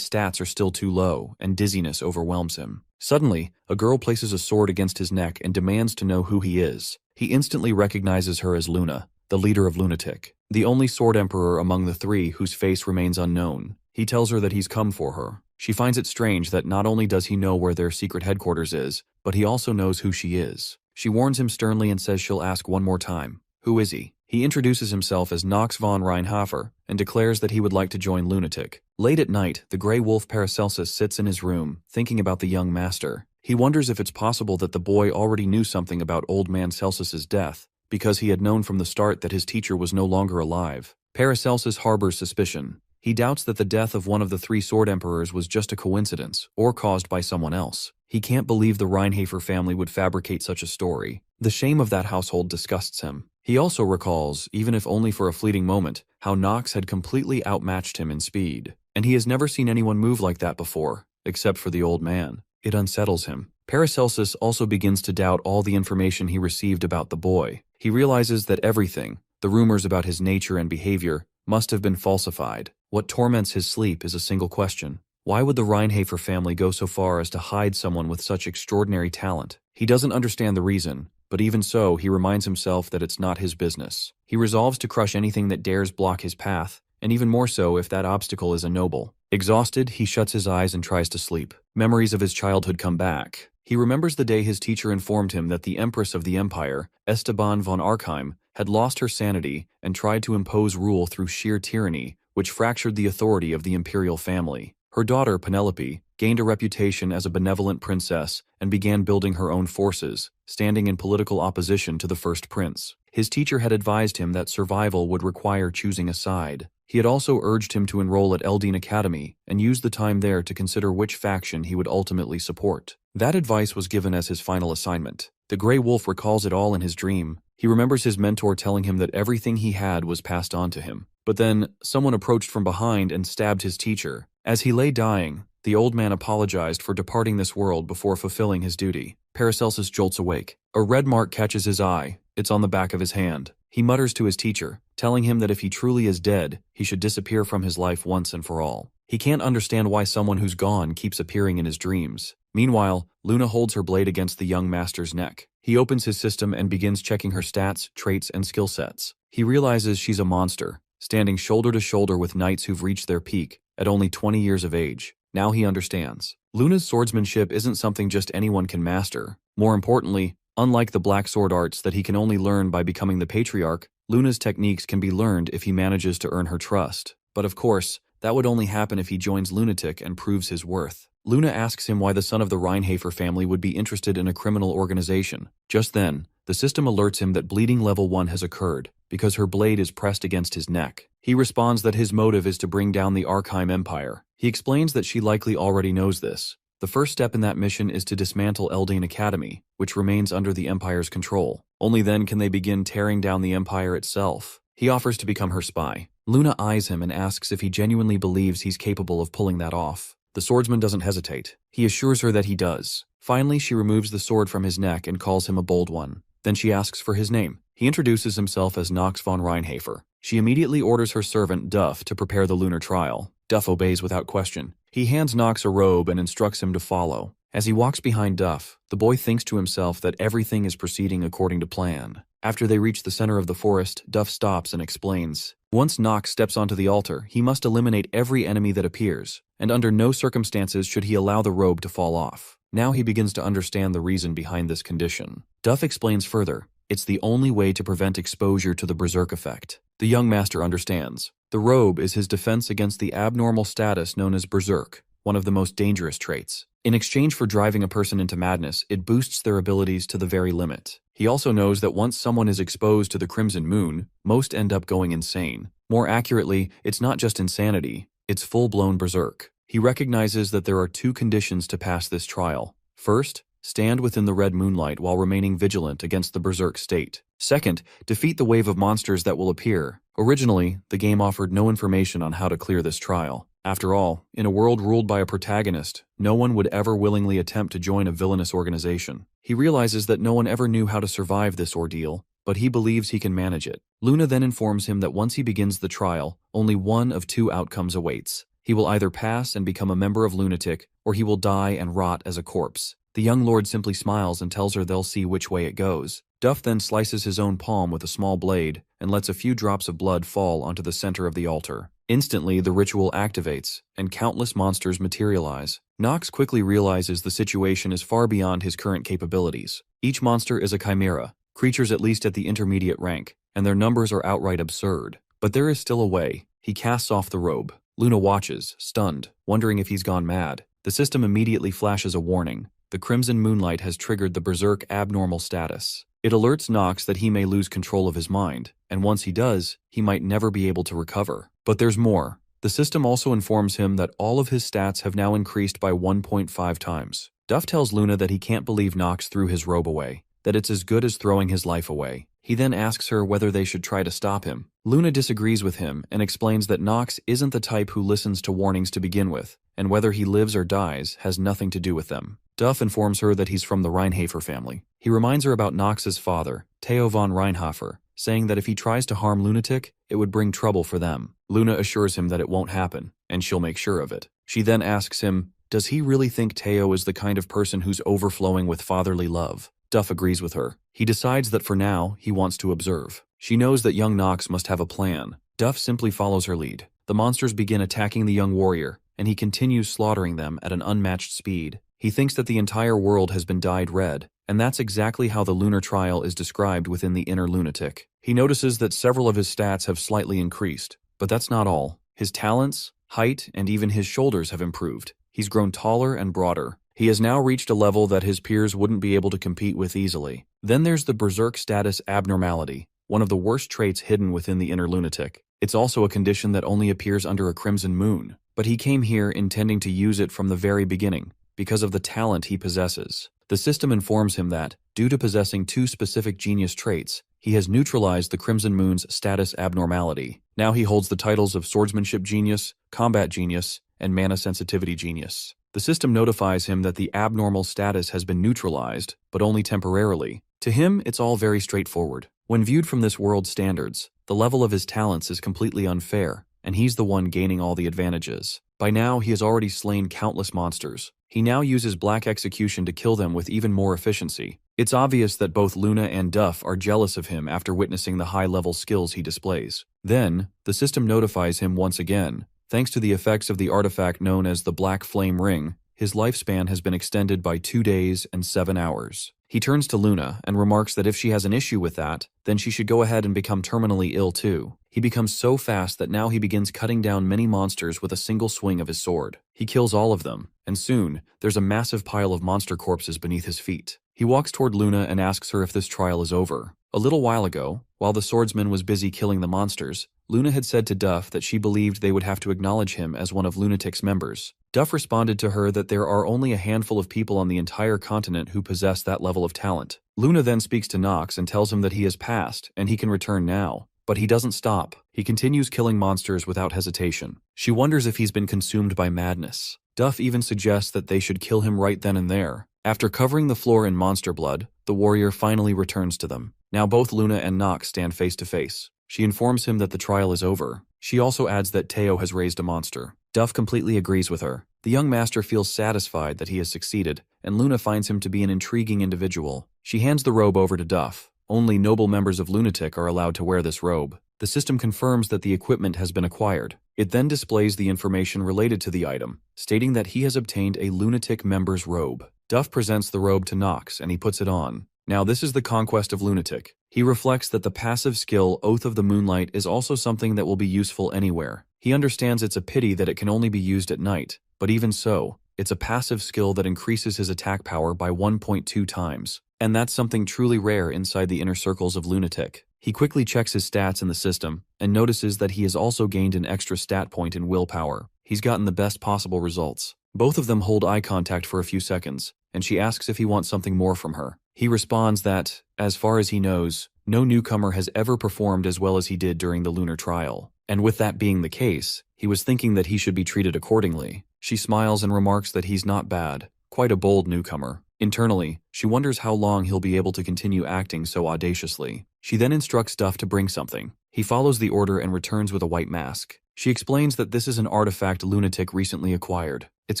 stats are still too low, and dizziness overwhelms him. Suddenly, a girl places a sword against his neck and demands to know who he is. He instantly recognizes her as Luna, the leader of Lunatic, the only Sword Emperor among the three whose face remains unknown. He tells her that he's come for her. She finds it strange that not only does he know where their secret headquarters is, but he also knows who she is. She warns him sternly and says she'll ask one more time. Who is he? He introduces himself as Knox von Reinhafer and declares that he would like to join Lunatic. Late at night, the Grey Wolf Paracelsus sits in his room, thinking about the young master. He wonders if it's possible that the boy already knew something about Old Man Celsus's death, because he had known from the start that his teacher was no longer alive. Paracelsus harbors suspicion. He doubts that the death of one of the three Sword Emperors was just a coincidence, or caused by someone else. He can't believe the Reinhafer family would fabricate such a story. The shame of that household disgusts him. He also recalls, even if only for a fleeting moment, how Knox had completely outmatched him in speed. And he has never seen anyone move like that before, except for the old man. It unsettles him. Paracelsus also begins to doubt all the information he received about the boy. He realizes that everything, the rumors about his nature and behavior, must have been falsified. What torments his sleep is a single question. Why would the Reinhafer family go so far as to hide someone with such extraordinary talent? He doesn't understand the reason, but even so, he reminds himself that it's not his business. He resolves to crush anything that dares block his path, and even more so if that obstacle is a noble. Exhausted, he shuts his eyes and tries to sleep. Memories of his childhood come back. He remembers the day his teacher informed him that the Empress of the Empire, Esteban von Arkheim, had lost her sanity and tried to impose rule through sheer tyranny, which fractured the authority of the imperial family. Her daughter, Penelope, gained a reputation as a benevolent princess and began building her own forces, standing in political opposition to the first prince. His teacher had advised him that survival would require choosing a side. He had also urged him to enroll at Eldine Academy and use the time there to consider which faction he would ultimately support. That advice was given as his final assignment. The Grey Wolf recalls it all in his dream. He remembers his mentor telling him that everything he had was passed on to him. But then, someone approached from behind and stabbed his teacher. As he lay dying, the old man apologized for departing this world before fulfilling his duty. Paracelsus jolts awake. A red mark catches his eye. It's on the back of his hand. He mutters to his teacher, telling him that if he truly is dead, he should disappear from his life once and for all. He can't understand why someone who's gone keeps appearing in his dreams. Meanwhile, Luna holds her blade against the young master's neck. He opens his system and begins checking her stats, traits, and skill sets. He realizes she's a monster, standing shoulder to shoulder with knights who've reached their peak at only 20 years of age. Now he understands. Luna's swordsmanship isn't something just anyone can master. More importantly, unlike the black sword arts that he can only learn by becoming the patriarch, Luna's techniques can be learned if he manages to earn her trust. But of course, that would only happen if he joins Lunatic and proves his worth. Luna asks him why the son of the Reinhafer family would be interested in a criminal organization. Just then, the system alerts him that bleeding level 1 has occurred, because her blade is pressed against his neck. He responds that his motive is to bring down the Arkheim Empire. He explains that she likely already knows this. The first step in that mission is to dismantle Eldine Academy, which remains under the Empire's control. Only then can they begin tearing down the Empire itself. He offers to become her spy. Luna eyes him and asks if he genuinely believes he's capable of pulling that off. The swordsman doesn't hesitate. He assures her that he does. Finally, she removes the sword from his neck and calls him a bold one. Then she asks for his name. He introduces himself as Nox von Reinhafer. She immediately orders her servant, Duff, to prepare the lunar trial. Duff obeys without question. He hands Nox a robe and instructs him to follow. As he walks behind Duff, the boy thinks to himself that everything is proceeding according to plan. After they reach the center of the forest, Duff stops and explains. Once Nox steps onto the altar, he must eliminate every enemy that appears, and under no circumstances should he allow the robe to fall off. Now he begins to understand the reason behind this condition. Duff explains further. It's the only way to prevent exposure to the berserk effect. The young master understands. The robe is his defense against the abnormal status known as berserk, one of the most dangerous traits. In exchange for driving a person into madness, it boosts their abilities to the very limit. He also knows that once someone is exposed to the Crimson Moon, most end up going insane. More accurately, it's not just insanity, it's full-blown berserk. He recognizes that there are two conditions to pass this trial. First, stand within the red moonlight while remaining vigilant against the berserk state. Second, defeat the wave of monsters that will appear. Originally, the game offered no information on how to clear this trial. After all, in a world ruled by a protagonist, no one would ever willingly attempt to join a villainous organization. He realizes that no one ever knew how to survive this ordeal, but he believes he can manage it. Luna then informs him that once he begins the trial, only one of two outcomes awaits. He will either pass and become a member of Lunatic, or he will die and rot as a corpse. The young lord simply smiles and tells her they'll see which way it goes. Duff then slices his own palm with a small blade and lets a few drops of blood fall onto the center of the altar. Instantly, the ritual activates, and countless monsters materialize. Nox quickly realizes the situation is far beyond his current capabilities. Each monster is a chimera, creatures at least at the intermediate rank, and their numbers are outright absurd. But there is still a way. He casts off the robe. Luna watches, stunned, wondering if he's gone mad. The system immediately flashes a warning. The Crimson Moonlight has triggered the berserk abnormal status. It alerts Nox that he may lose control of his mind, and once he does, he might never be able to recover. But there's more. The system also informs him that all of his stats have now increased by 1.5 times. Duff tells Luna that he can't believe Nox threw his robe away, that it's as good as throwing his life away. He then asks her whether they should try to stop him. Luna disagrees with him and explains that Nox isn't the type who listens to warnings to begin with, and whether he lives or dies has nothing to do with them. Duff informs her that he's from the Reinhafer family. He reminds her about Nox's father, Theo von Reinhafer, saying that if he tries to harm Lunatic, it would bring trouble for them. Luna assures him that it won't happen, and she'll make sure of it. She then asks him, does he really think Theo is the kind of person who's overflowing with fatherly love? Duff agrees with her. He decides that for now, he wants to observe. She knows that young Nox must have a plan. Duff simply follows her lead. The monsters begin attacking the young warrior, and he continues slaughtering them at an unmatched speed. He thinks that the entire world has been dyed red, and that's exactly how the lunar trial is described within the inner Lunatic. He notices that several of his stats have slightly increased, but that's not all. His talents, height, and even his shoulders have improved. He's grown taller and broader. He has now reached a level that his peers wouldn't be able to compete with easily. Then there's the berserk status abnormality, one of the worst traits hidden within the inner Lunatic. It's also a condition that only appears under a crimson moon, but he came here intending to use it from the very beginning, because of the talent he possesses. The system informs him that, due to possessing 2 specific genius traits, he has neutralized the Crimson Moon's status abnormality. Now he holds the titles of Swordsmanship Genius, Combat Genius, and Mana Sensitivity Genius. The system notifies him that the abnormal status has been neutralized, but only temporarily. To him, it's all very straightforward. When viewed from this world's standards, the level of his talents is completely unfair, and he's the one gaining all the advantages. By now, he has already slain countless monsters. He now uses Black Execution to kill them with even more efficiency. It's obvious that both Luna and Duff are jealous of him after witnessing the high-level skills he displays. Then, the system notifies him once again. Thanks to the effects of the artifact known as the Black Flame Ring, his lifespan has been extended by 2 days and 7 hours. He turns to Luna and remarks that if she has an issue with that, then she should go ahead and become terminally ill too. He becomes so fast that now he begins cutting down many monsters with a single swing of his sword. He kills all of them, and soon, there's a massive pile of monster corpses beneath his feet. He walks toward Luna and asks her if this trial is over. A little while ago, while the swordsman was busy killing the monsters, Luna had said to Duff that she believed they would have to acknowledge him as one of Lunatic's members. Duff responded to her that there are only a handful of people on the entire continent who possess that level of talent. Luna then speaks to Nox and tells him that he has passed and he can return now. But he doesn't stop. He continues killing monsters without hesitation. She wonders if he's been consumed by madness. Duff even suggests that they should kill him right then and there. After covering the floor in monster blood, the warrior finally returns to them. Now both Luna and Nox stand face to face. She informs him that the trial is over. She also adds that Teo has raised a monster. Duff completely agrees with her. The young master feels satisfied that he has succeeded, and Luna finds him to be an intriguing individual. She hands the robe over to Duff. Only noble members of Lunatic are allowed to wear this robe. The system confirms that the equipment has been acquired. It then displays the information related to the item, stating that he has obtained a Lunatic member's robe. Duff presents the robe to Nox, and he puts it on. Now this is the conquest of Lunatic. He reflects that the passive skill Oath of the Moonlight is also something that will be useful anywhere. He understands it's a pity that it can only be used at night, but even so, it's a passive skill that increases his attack power by 1.2 times. And that's something truly rare inside the inner circles of Lunatic. He quickly checks his stats in the system, and notices that he has also gained an extra stat point in willpower. He's gotten the best possible results. Both of them hold eye contact for a few seconds, and she asks if he wants something more from her. He responds that, as far as he knows, no newcomer has ever performed as well as he did during the lunar trial. And with that being the case, he was thinking that he should be treated accordingly. She smiles and remarks that he's not bad, quite a bold newcomer. Internally, she wonders how long he'll be able to continue acting so audaciously. She then instructs Duff to bring something. He follows the order and returns with a white mask. She explains that this is an artifact Lunatic recently acquired. It's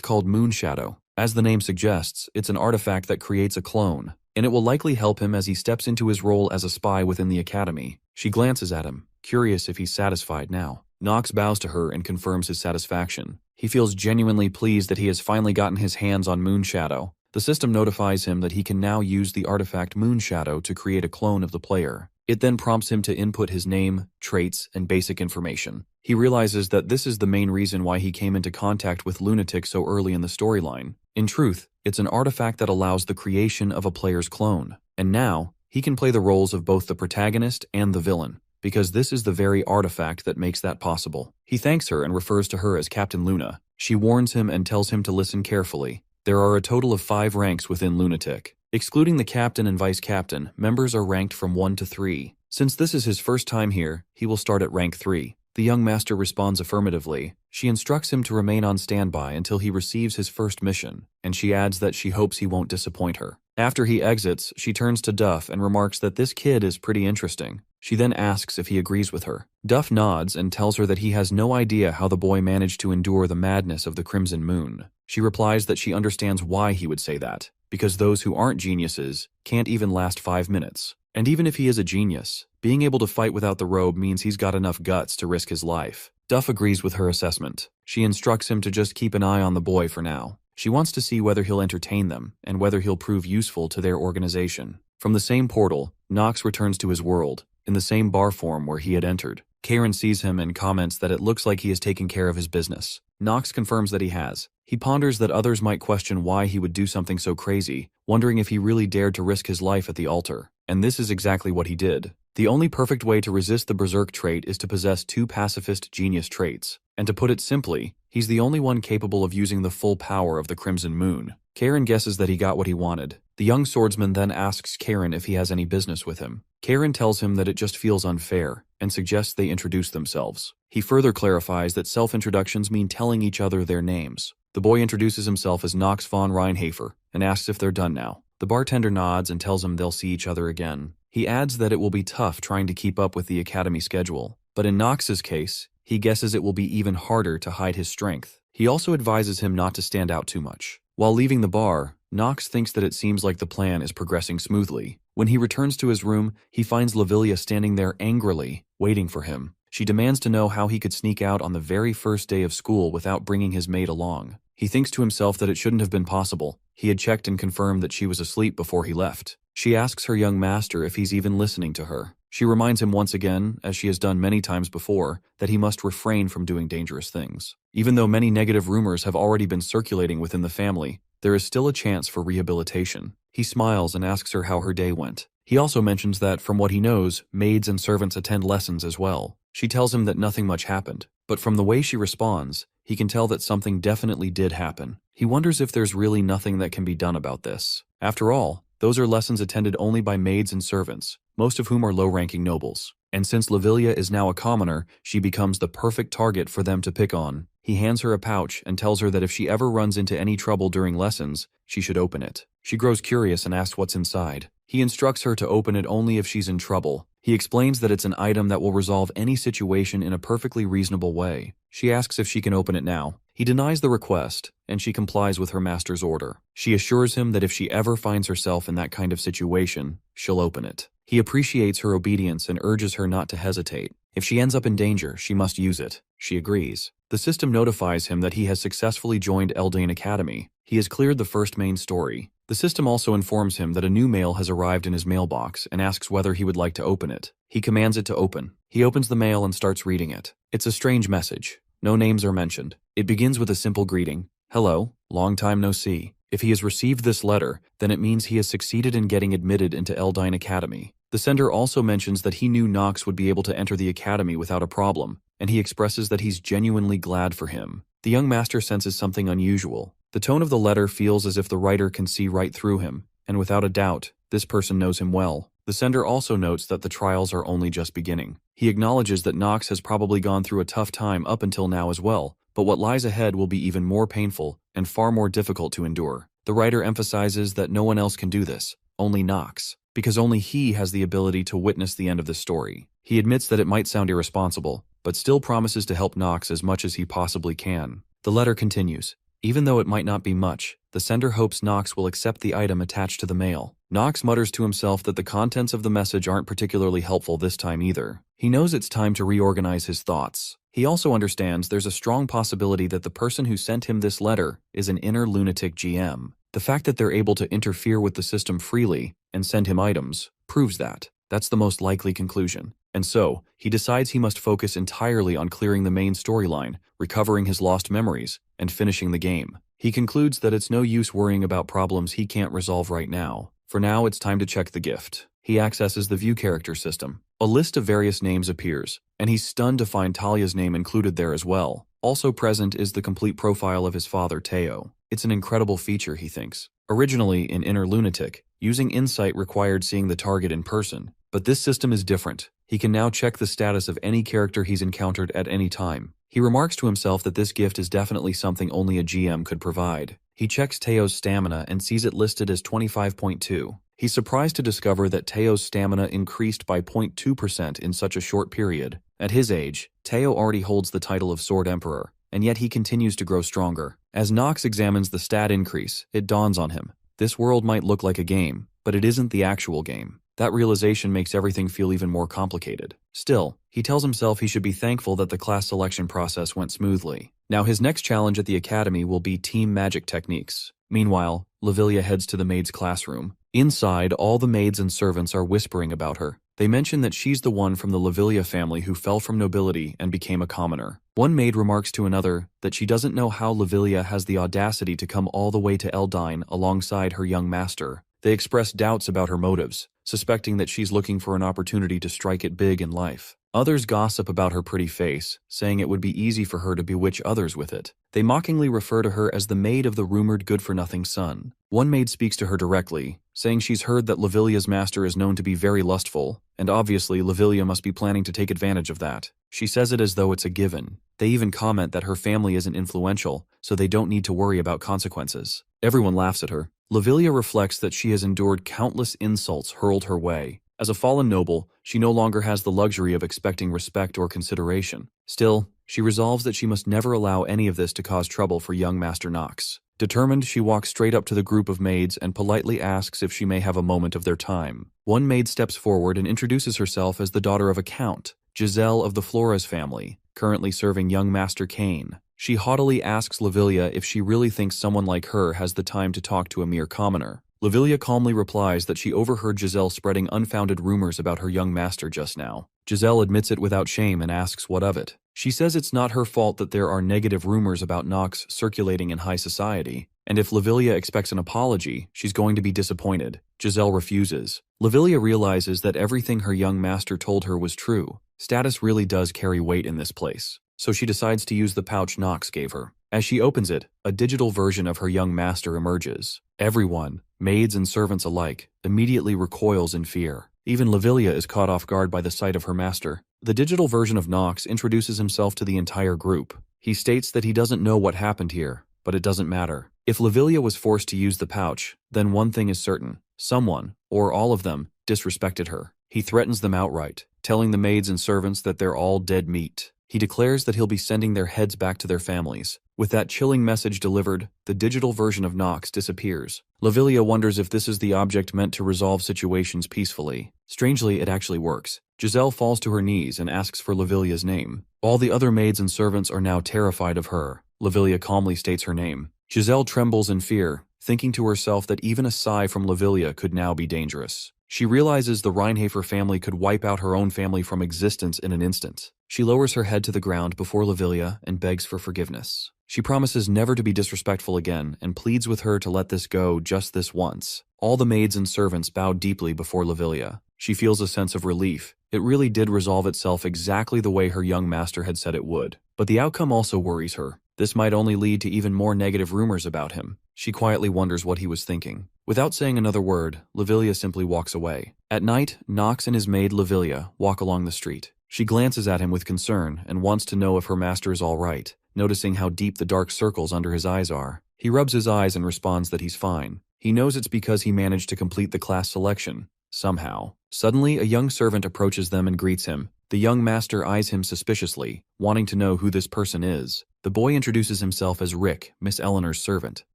called Moonshadow. As the name suggests, it's an artifact that creates a clone, and it will likely help him as he steps into his role as a spy within the academy. She glances at him, curious if he's satisfied now. Nox bows to her and confirms his satisfaction. He feels genuinely pleased that he has finally gotten his hands on Moonshadow. The system notifies him that he can now use the artifact Moonshadow to create a clone of the player. It then prompts him to input his name, traits, and basic information. He realizes that this is the main reason why he came into contact with Lunatic so early in the storyline. In truth, it's an artifact that allows the creation of a player's clone. And now, he can play the roles of both the protagonist and the villain, because this is the very artifact that makes that possible. He thanks her and refers to her as Captain Luna. She warns him and tells him to listen carefully. There are a total of 5 ranks within Lunatic. Excluding the captain and vice captain, members are ranked from 1 to 3. Since this is his first time here, he will start at rank 3. The young master responds affirmatively. She instructs him to remain on standby until he receives his first mission, and she adds that she hopes he won't disappoint her. After he exits, she turns to Duff and remarks that this kid is pretty interesting. She then asks if he agrees with her. Duff nods and tells her that he has no idea how the boy managed to endure the madness of the Crimson Moon. She replies that she understands why he would say that, because those who aren't geniuses can't even last 5 minutes. And even if he is a genius, being able to fight without the robe means he's got enough guts to risk his life. Duff agrees with her assessment. She instructs him to just keep an eye on the boy for now. She wants to see whether he'll entertain them, and whether he'll prove useful to their organization. From the same portal, Nox returns to his world, in the same bar form where he had entered. Karen sees him and comments that it looks like he is taking care of his business. Nox confirms that he has. He ponders that others might question why he would do something so crazy, wondering if he really dared to risk his life at the altar. And this is exactly what he did. The only perfect way to resist the berserk trait is to possess 2 pacifist genius traits. And to put it simply, he's the only one capable of using the full power of the Crimson Moon. Karen guesses that he got what he wanted. The young swordsman then asks Karen if he has any business with him. Karen tells him that it just feels unfair, and suggests they introduce themselves. He further clarifies that self-introductions mean telling each other their names. The boy introduces himself as Knox von Reinhafer, and asks if they're done now. The bartender nods and tells him they'll see each other again. He adds that it will be tough trying to keep up with the academy schedule, but in Knox's case, he guesses it will be even harder to hide his strength. He also advises him not to stand out too much. While leaving the bar, Knox thinks that it seems like the plan is progressing smoothly. When he returns to his room, he finds Lavilia standing there angrily, waiting for him. She demands to know how he could sneak out on the very first day of school without bringing his maid along. He thinks to himself that it shouldn't have been possible. He had checked and confirmed that she was asleep before he left. She asks her young master if he's even listening to her. She reminds him once again, as she has done many times before, that he must refrain from doing dangerous things. Even though many negative rumors have already been circulating within the family, there is still a chance for rehabilitation. He smiles and asks her how her day went. He also mentions that, from what he knows, maids and servants attend lessons as well. She tells him that nothing much happened, but from the way she responds, he can tell that something definitely did happen. He wonders if there's really nothing that can be done about this. After all, those are lessons attended only by maids and servants, most of whom are low-ranking nobles. And since Lavilia is now a commoner, she becomes the perfect target for them to pick on. He hands her a pouch and tells her that if she ever runs into any trouble during lessons, she should open it. She grows curious and asks what's inside. He instructs her to open it only if she's in trouble. He explains that it's an item that will resolve any situation in a perfectly reasonable way. She asks if she can open it now. He denies the request, and she complies with her master's order. She assures him that if she ever finds herself in that kind of situation, she'll open it. He appreciates her obedience and urges her not to hesitate. If she ends up in danger, she must use it. She agrees. The system notifies him that he has successfully joined Eldane Academy. He has cleared the first main story. The system also informs him that a new mail has arrived in his mailbox and asks whether he would like to open it. He commands it to open. He opens the mail and starts reading it. It's a strange message. No names are mentioned. It begins with a simple greeting. Hello, long time no see. If he has received this letter, then it means he has succeeded in getting admitted into Eldane Academy. The sender also mentions that he knew Knox would be able to enter the academy without a problem, and he expresses that he's genuinely glad for him. The young master senses something unusual. The tone of the letter feels as if the writer can see right through him, and without a doubt, this person knows him well. The sender also notes that the trials are only just beginning. He acknowledges that Knox has probably gone through a tough time up until now as well, but what lies ahead will be even more painful and far more difficult to endure. The writer emphasizes that no one else can do this, only Knox, because only he has the ability to witness the end of the story. He admits that it might sound irresponsible, but still promises to help Knox as much as he possibly can. The letter continues. Even though it might not be much, the sender hopes Knox will accept the item attached to the mail. Knox mutters to himself that the contents of the message aren't particularly helpful this time either. He knows it's time to reorganize his thoughts. He also understands there's a strong possibility that the person who sent him this letter is an inner lunatic GM. The fact that they're able to interfere with the system freely and send him items proves that. That's the most likely conclusion. And so, he decides he must focus entirely on clearing the main storyline, recovering his lost memories, and finishing the game. He concludes that it's no use worrying about problems he can't resolve right now. For now, it's time to check the gift. He accesses the view character system. A list of various names appears, and he's stunned to find Talia's name included there as well. Also present is the complete profile of his father, Teo. It's an incredible feature, he thinks. Originally, in Inner Lunatic, using Insight required seeing the target in person, but this system is different. He can now check the status of any character he's encountered at any time. He remarks to himself that this gift is definitely something only a GM could provide. He checks Teo's stamina and sees it listed as 25.2. He's surprised to discover that Teo's stamina increased by 0.2% in such a short period. At his age, Teo already holds the title of Sword Emperor, and yet he continues to grow stronger. As Knox examines the stat increase, it dawns on him. This world might look like a game, but it isn't the actual game. That realization makes everything feel even more complicated. Still, he tells himself he should be thankful that the class selection process went smoothly. Now his next challenge at the academy will be team magic techniques. Meanwhile, Lavilia heads to the maid's classroom. Inside, all the maids and servants are whispering about her. They mention that she's the one from the Lavilia family who fell from nobility and became a commoner. One maid remarks to another that she doesn't know how Lavilia has the audacity to come all the way to Eldine alongside her young master. They express doubts about her motives, suspecting that she's looking for an opportunity to strike it big in life. Others gossip about her pretty face, saying it would be easy for her to bewitch others with it. They mockingly refer to her as the maid of the rumored good-for-nothing son. One maid speaks to her directly, saying she's heard that Livilia's master is known to be very lustful, and obviously Livilia must be planning to take advantage of that. She says it as though it's a given. They even comment that her family isn't influential, so they don't need to worry about consequences. Everyone laughs at her. Livilia reflects that she has endured countless insults hurled her way. As a fallen noble, she no longer has the luxury of expecting respect or consideration. Still, she resolves that she must never allow any of this to cause trouble for young Master Nox. Determined, she walks straight up to the group of maids and politely asks if she may have a moment of their time. One maid steps forward and introduces herself as the daughter of a count, Giselle of the Flores family, currently serving young Master Kane. She haughtily asks Livilia if she really thinks someone like her has the time to talk to a mere commoner. Livilia calmly replies that she overheard Giselle spreading unfounded rumors about her young master just now. Giselle admits it without shame and asks what of it. She says it's not her fault that there are negative rumors about Nox circulating in high society, and if Livilia expects an apology, she's going to be disappointed. Giselle refuses. Livilia realizes that everything her young master told her was true. Status really does carry weight in this place, so she decides to use the pouch Nox gave her. As she opens it, a digital version of her young master emerges. Everyone, maids and servants alike, immediately recoils in fear. Even Livilia is caught off guard by the sight of her master. The digital version of Nox introduces himself to the entire group. He states that he doesn't know what happened here, but it doesn't matter. If Livilia was forced to use the pouch, then one thing is certain. Someone, or all of them, disrespected her. He threatens them outright, telling the maids and servants that they're all dead meat. He declares that he'll be sending their heads back to their families. With that chilling message delivered, the digital version of Nox disappears. Livilia wonders if this is the object meant to resolve situations peacefully. Strangely, it actually works. Giselle falls to her knees and asks for Livilia's name. All the other maids and servants are now terrified of her. Livilia calmly states her name. Giselle trembles in fear, thinking to herself that even a sigh from Livilia could now be dangerous. She realizes the Reinhafer family could wipe out her own family from existence in an instant. She lowers her head to the ground before Livilia and begs for forgiveness. She promises never to be disrespectful again and pleads with her to let this go just this once. All the maids and servants bow deeply before Livilia. She feels a sense of relief. It really did resolve itself exactly the way her young master had said it would. But the outcome also worries her. This might only lead to even more negative rumors about him. She quietly wonders what he was thinking. Without saying another word, Livilia simply walks away. At night, Nox and his maid Livilia walk along the street. She glances at him with concern and wants to know if her master is all right, noticing how deep the dark circles under his eyes are. He rubs his eyes and responds that he's fine. He knows it's because he managed to complete the class selection. Somehow. Suddenly, a young servant approaches them and greets him. The young master eyes him suspiciously, wanting to know who this person is. The boy introduces himself as Rick, Miss Eleanor's servant.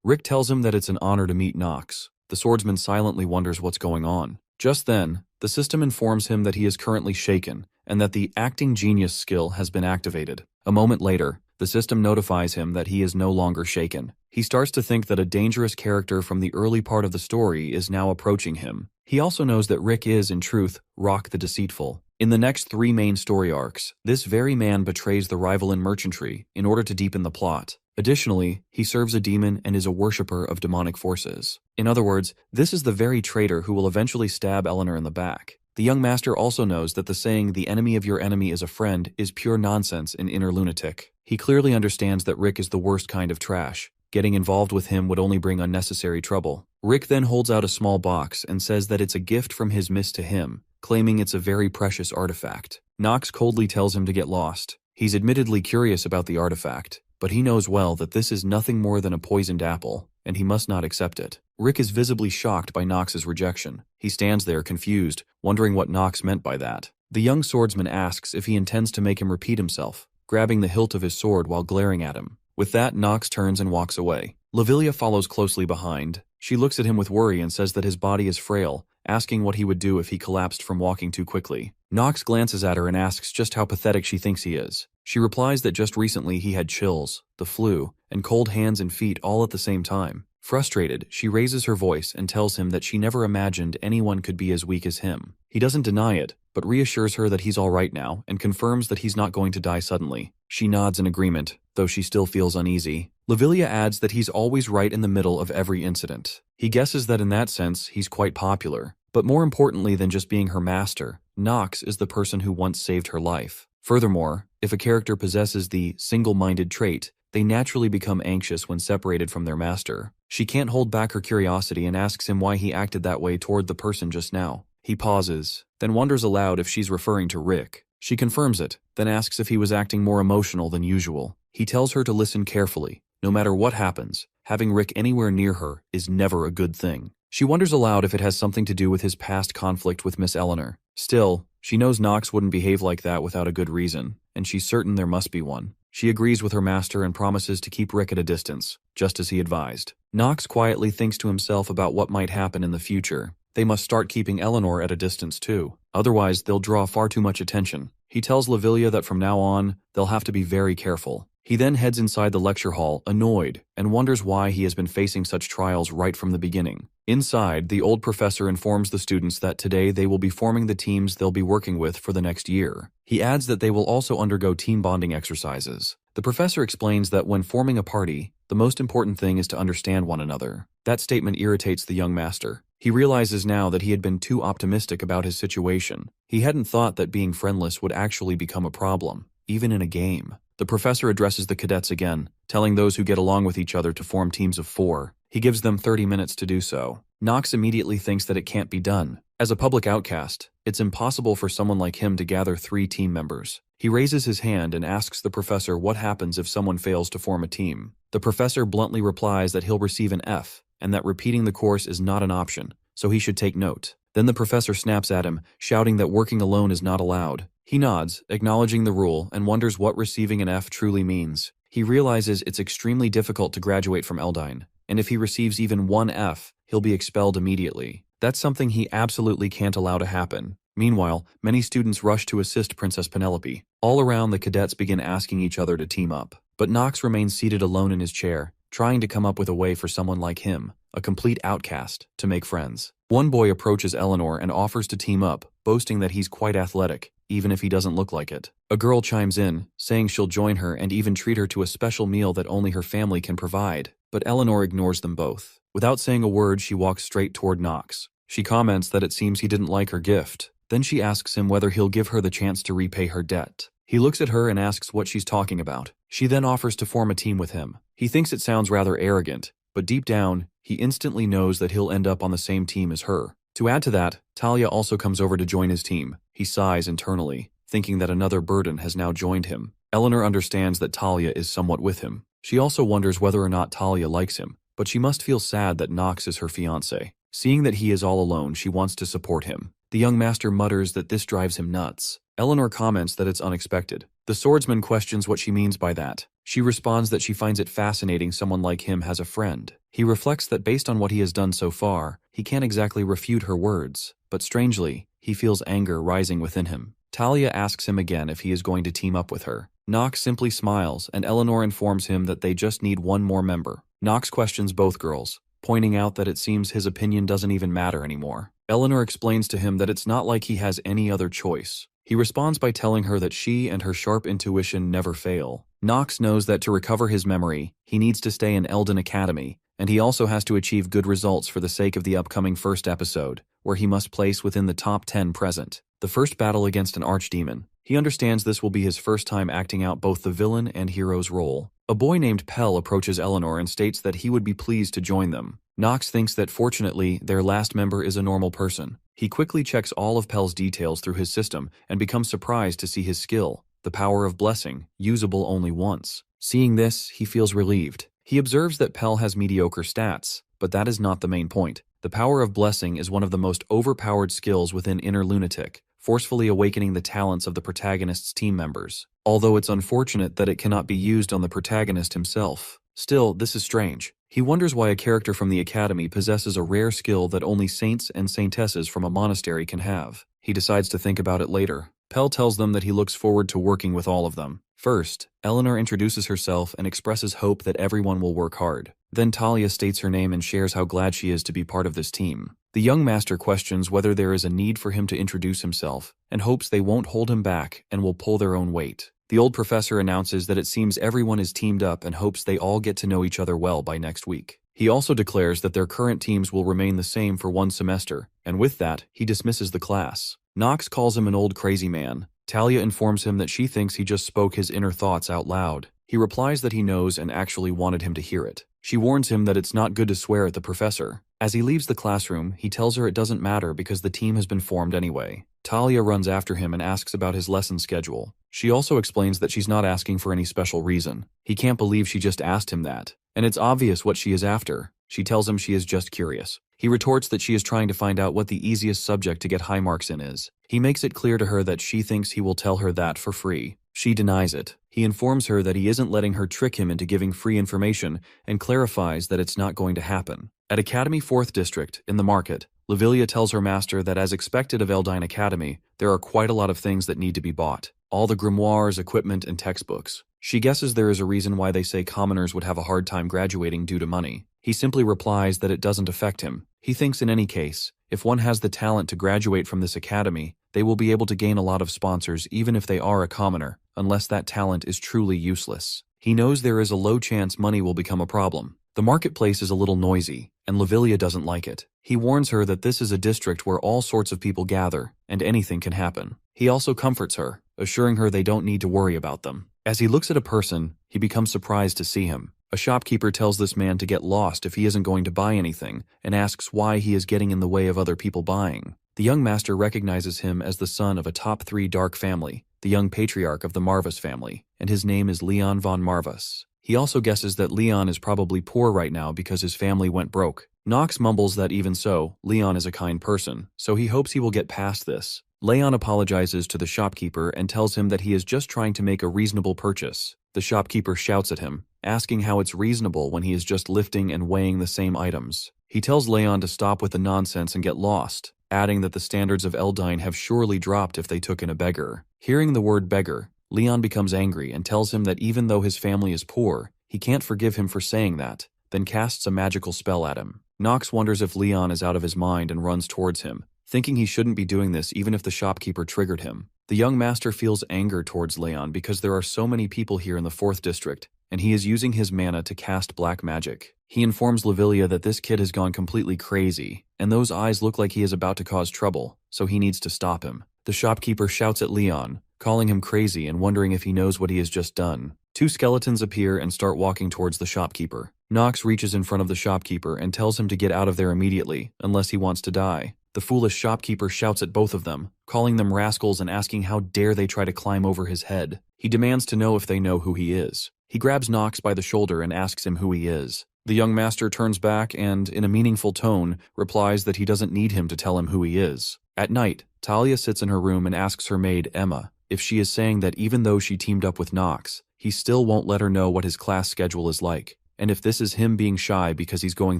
Rick tells him that it's an honor to meet Nox. The swordsman silently wonders what's going on. Just then, the system informs him that he is currently shaken, and that the acting genius skill has been activated. A moment later, the system notifies him that he is no longer shaken. He starts to think that a dangerous character from the early part of the story is now approaching him. He also knows that Rick is, in truth, Rock the Deceitful. In the next 3 main story arcs, this very man betrays the rival in merchantry in order to deepen the plot. Additionally, he serves a demon and is a worshipper of demonic forces. In other words, this is the very traitor who will eventually stab Eleanor in the back. The young master also knows that the saying, "the enemy of your enemy is a friend," is pure nonsense and inner lunatic. He clearly understands that Rick is the worst kind of trash. Getting involved with him would only bring unnecessary trouble. Rick then holds out a small box and says that it's a gift from his miss to him, claiming it's a very precious artifact. Nox coldly tells him to get lost. He's admittedly curious about the artifact, but he knows well that this is nothing more than a poisoned apple, and he must not accept it. Rick is visibly shocked by Nox's rejection. He stands there confused, wondering what Nox meant by that. The young swordsman asks if he intends to make him repeat himself, grabbing the hilt of his sword while glaring at him. With that, Nox turns and walks away. Livilia follows closely behind. She looks at him with worry and says that his body is frail, asking what he would do if he collapsed from walking too quickly. Nox glances at her and asks just how pathetic she thinks he is. She replies that just recently he had chills, the flu, and cold hands and feet all at the same time. Frustrated, she raises her voice and tells him that she never imagined anyone could be as weak as him. He doesn't deny it, but reassures her that he's all right now and confirms that he's not going to die suddenly. She nods in agreement, though she still feels uneasy. Lavilia adds that he's always right in the middle of every incident. He guesses that in that sense, he's quite popular. But more importantly than just being her master, Nox is the person who once saved her life. Furthermore, if a character possesses the single-minded trait, they naturally become anxious when separated from their master. She can't hold back her curiosity and asks him why he acted that way toward the person just now. He pauses, then wonders aloud if she's referring to Rick. She confirms it, then asks if he was acting more emotional than usual. He tells her to listen carefully. No matter what happens, having Rick anywhere near her is never a good thing. She wonders aloud if it has something to do with his past conflict with Miss Eleanor. Still, she knows Nox wouldn't behave like that without a good reason, and she's certain there must be one. She agrees with her master and promises to keep Rick at a distance, just as he advised. Nox quietly thinks to himself about what might happen in the future. They must start keeping Eleanor at a distance too, otherwise they'll draw far too much attention. He tells Lavilia that from now on, they'll have to be very careful. He then heads inside the lecture hall, annoyed, and wonders why he has been facing such trials right from the beginning. Inside, the old professor informs the students that today they will be forming the teams they'll be working with for the next year. He adds that they will also undergo team bonding exercises. The professor explains that when forming a party, the most important thing is to understand one another. That statement irritates the young master. He realizes now that he had been too optimistic about his situation. He hadn't thought that being friendless would actually become a problem, even in a game. The professor addresses the cadets again, telling those who get along with each other to form teams of 4. He gives them 30 minutes to do so. Nox immediately thinks that it can't be done. As a public outcast, it's impossible for someone like him to gather 3 team members. He raises his hand and asks the professor what happens if someone fails to form a team. The professor bluntly replies that he'll receive an F, and that repeating the course is not an option, so he should take note. Then the professor snaps at him, shouting that working alone is not allowed. He nods, acknowledging the rule, and wonders what receiving an F truly means. He realizes it's extremely difficult to graduate from Eldine, and if he receives even 1 F, he'll be expelled immediately. That's something he absolutely can't allow to happen. Meanwhile, many students rush to assist Princess Penelope. All around, the cadets begin asking each other to team up. But Nox remains seated alone in his chair, trying to come up with a way for someone like him, a complete outcast, to make friends. One boy approaches Eleanor and offers to team up, boasting that he's quite athletic, even if he doesn't look like it. A girl chimes in, saying she'll join her and even treat her to a special meal that only her family can provide. But Eleanor ignores them both. Without saying a word, she walks straight toward Nox. She comments that it seems he didn't like her gift. Then she asks him whether he'll give her the chance to repay her debt. He looks at her and asks what she's talking about. She then offers to form a team with him. He thinks it sounds rather arrogant, but deep down, he instantly knows that he'll end up on the same team as her. To add to that, Talia also comes over to join his team. He sighs internally, thinking that another burden has now joined him. Eleanor understands that Talia is somewhat with him. She also wonders whether or not Talia likes him, but she must feel sad that Nox is her fiancé. Seeing that he is all alone, she wants to support him. The young master mutters that this drives him nuts. Eleanor comments that it's unexpected. The swordsman questions what she means by that. She responds that she finds it fascinating someone like him has a friend. He reflects that based on what he has done so far, he can't exactly refute her words, but strangely, he feels anger rising within him. Talia asks him again if he is going to team up with her. Nox simply smiles, and Eleanor informs him that they just need one more member. Nox questions both girls, pointing out that it seems his opinion doesn't even matter anymore. Eleanor explains to him that it's not like he has any other choice. He responds by telling her that she and her sharp intuition never fail. Nox knows that to recover his memory, he needs to stay in Eldin Academy, and he also has to achieve good results for the sake of the upcoming first episode, where he must place within the top 10 present. The first battle against an archdemon. He understands this will be his first time acting out both the villain and hero's role. A boy named Pell approaches Eleanor and states that he would be pleased to join them. Nox thinks that fortunately, their last member is a normal person. He quickly checks all of Pell's details through his system and becomes surprised to see his skill, the power of blessing, usable only once. Seeing this, he feels relieved. He observes that Pell has mediocre stats, but that is not the main point. The power of blessing is one of the most overpowered skills within Inner Lunatic, forcefully awakening the talents of the protagonist's team members. Although it's unfortunate that it cannot be used on the protagonist himself. Still, this is strange. He wonders why a character from the Academy possesses a rare skill that only saints and saintesses from a monastery can have. He decides to think about it later. Pell tells them that he looks forward to working with all of them. First, Eleanor introduces herself and expresses hope that everyone will work hard. Then Talia states her name and shares how glad she is to be part of this team. The young master questions whether there is a need for him to introduce himself, and hopes they won't hold him back and will pull their own weight. The old professor announces that it seems everyone is teamed up and hopes they all get to know each other well by next week. He also declares that their current teams will remain the same for one semester, and with that, he dismisses the class. Knox calls him an old crazy man. Talia informs him that she thinks he just spoke his inner thoughts out loud. He replies that he knows and actually wanted him to hear it. She warns him that it's not good to swear at the professor. As he leaves the classroom, he tells her it doesn't matter because the team has been formed anyway. Talia runs after him and asks about his lesson schedule. She also explains that she's not asking for any special reason. He can't believe she just asked him that. And it's obvious what she is after. She tells him she is just curious. He retorts that she is trying to find out what the easiest subject to get high marks in is. He makes it clear to her that she thinks he will tell her that for free. She denies it. He informs her that he isn't letting her trick him into giving free information and clarifies that it's not going to happen. At Academy 4th District, in the market, Lavilia tells her master that as expected of Eldine Academy, there are quite a lot of things that need to be bought. All the grimoires, equipment, and textbooks. She guesses there is a reason why they say commoners would have a hard time graduating due to money. He simply replies that it doesn't affect him. He thinks in any case, if one has the talent to graduate from this academy, they will be able to gain a lot of sponsors even if they are a commoner, unless that talent is truly useless. He knows there is a low chance money will become a problem. The marketplace is a little noisy, and Lavilia doesn't like it. He warns her that this is a district where all sorts of people gather, and anything can happen. He also comforts her, assuring her they don't need to worry about them. As he looks at a person, he becomes surprised to see him. A shopkeeper tells this man to get lost if he isn't going to buy anything, and asks why he is getting in the way of other people buying. The young master recognizes him as the son of a top 3 dark family, the young patriarch of the Marvus family, and his name is Leon von Marvus. He also guesses that Leon is probably poor right now because his family went broke. Knox mumbles that even so, Leon is a kind person, so he hopes he will get past this. Leon apologizes to the shopkeeper and tells him that he is just trying to make a reasonable purchase. The shopkeeper shouts at him, asking how it's reasonable when he is just lifting and weighing the same items. He tells Leon to stop with the nonsense and get lost, adding that the standards of Eldine have surely dropped if they took in a beggar. Hearing the word beggar, Leon becomes angry and tells him that even though his family is poor, he can't forgive him for saying that, then casts a magical spell at him. Knox wonders if Leon is out of his mind and runs towards him, thinking he shouldn't be doing this even if the shopkeeper triggered him. The young master feels anger towards Leon because there are so many people here in the 4th District, and he is using his mana to cast black magic. He informs Lavilia that this kid has gone completely crazy, and those eyes look like he is about to cause trouble, so he needs to stop him. The shopkeeper shouts at Leon, calling him crazy and wondering if he knows what he has just done. 2 skeletons appear and start walking towards the shopkeeper. Knox reaches in front of the shopkeeper and tells him to get out of there immediately, unless he wants to die. The foolish shopkeeper shouts at both of them, calling them rascals and asking how dare they try to climb over his head. He demands to know if they know who he is. He grabs Knox by the shoulder and asks him who he is. The young master turns back and, in a meaningful tone, replies that he doesn't need him to tell him who he is. At night, Talia sits in her room and asks her maid, Emma, if she is saying that even though she teamed up with Knox, he still won't let her know what his class schedule is like, and if this is him being shy because he's going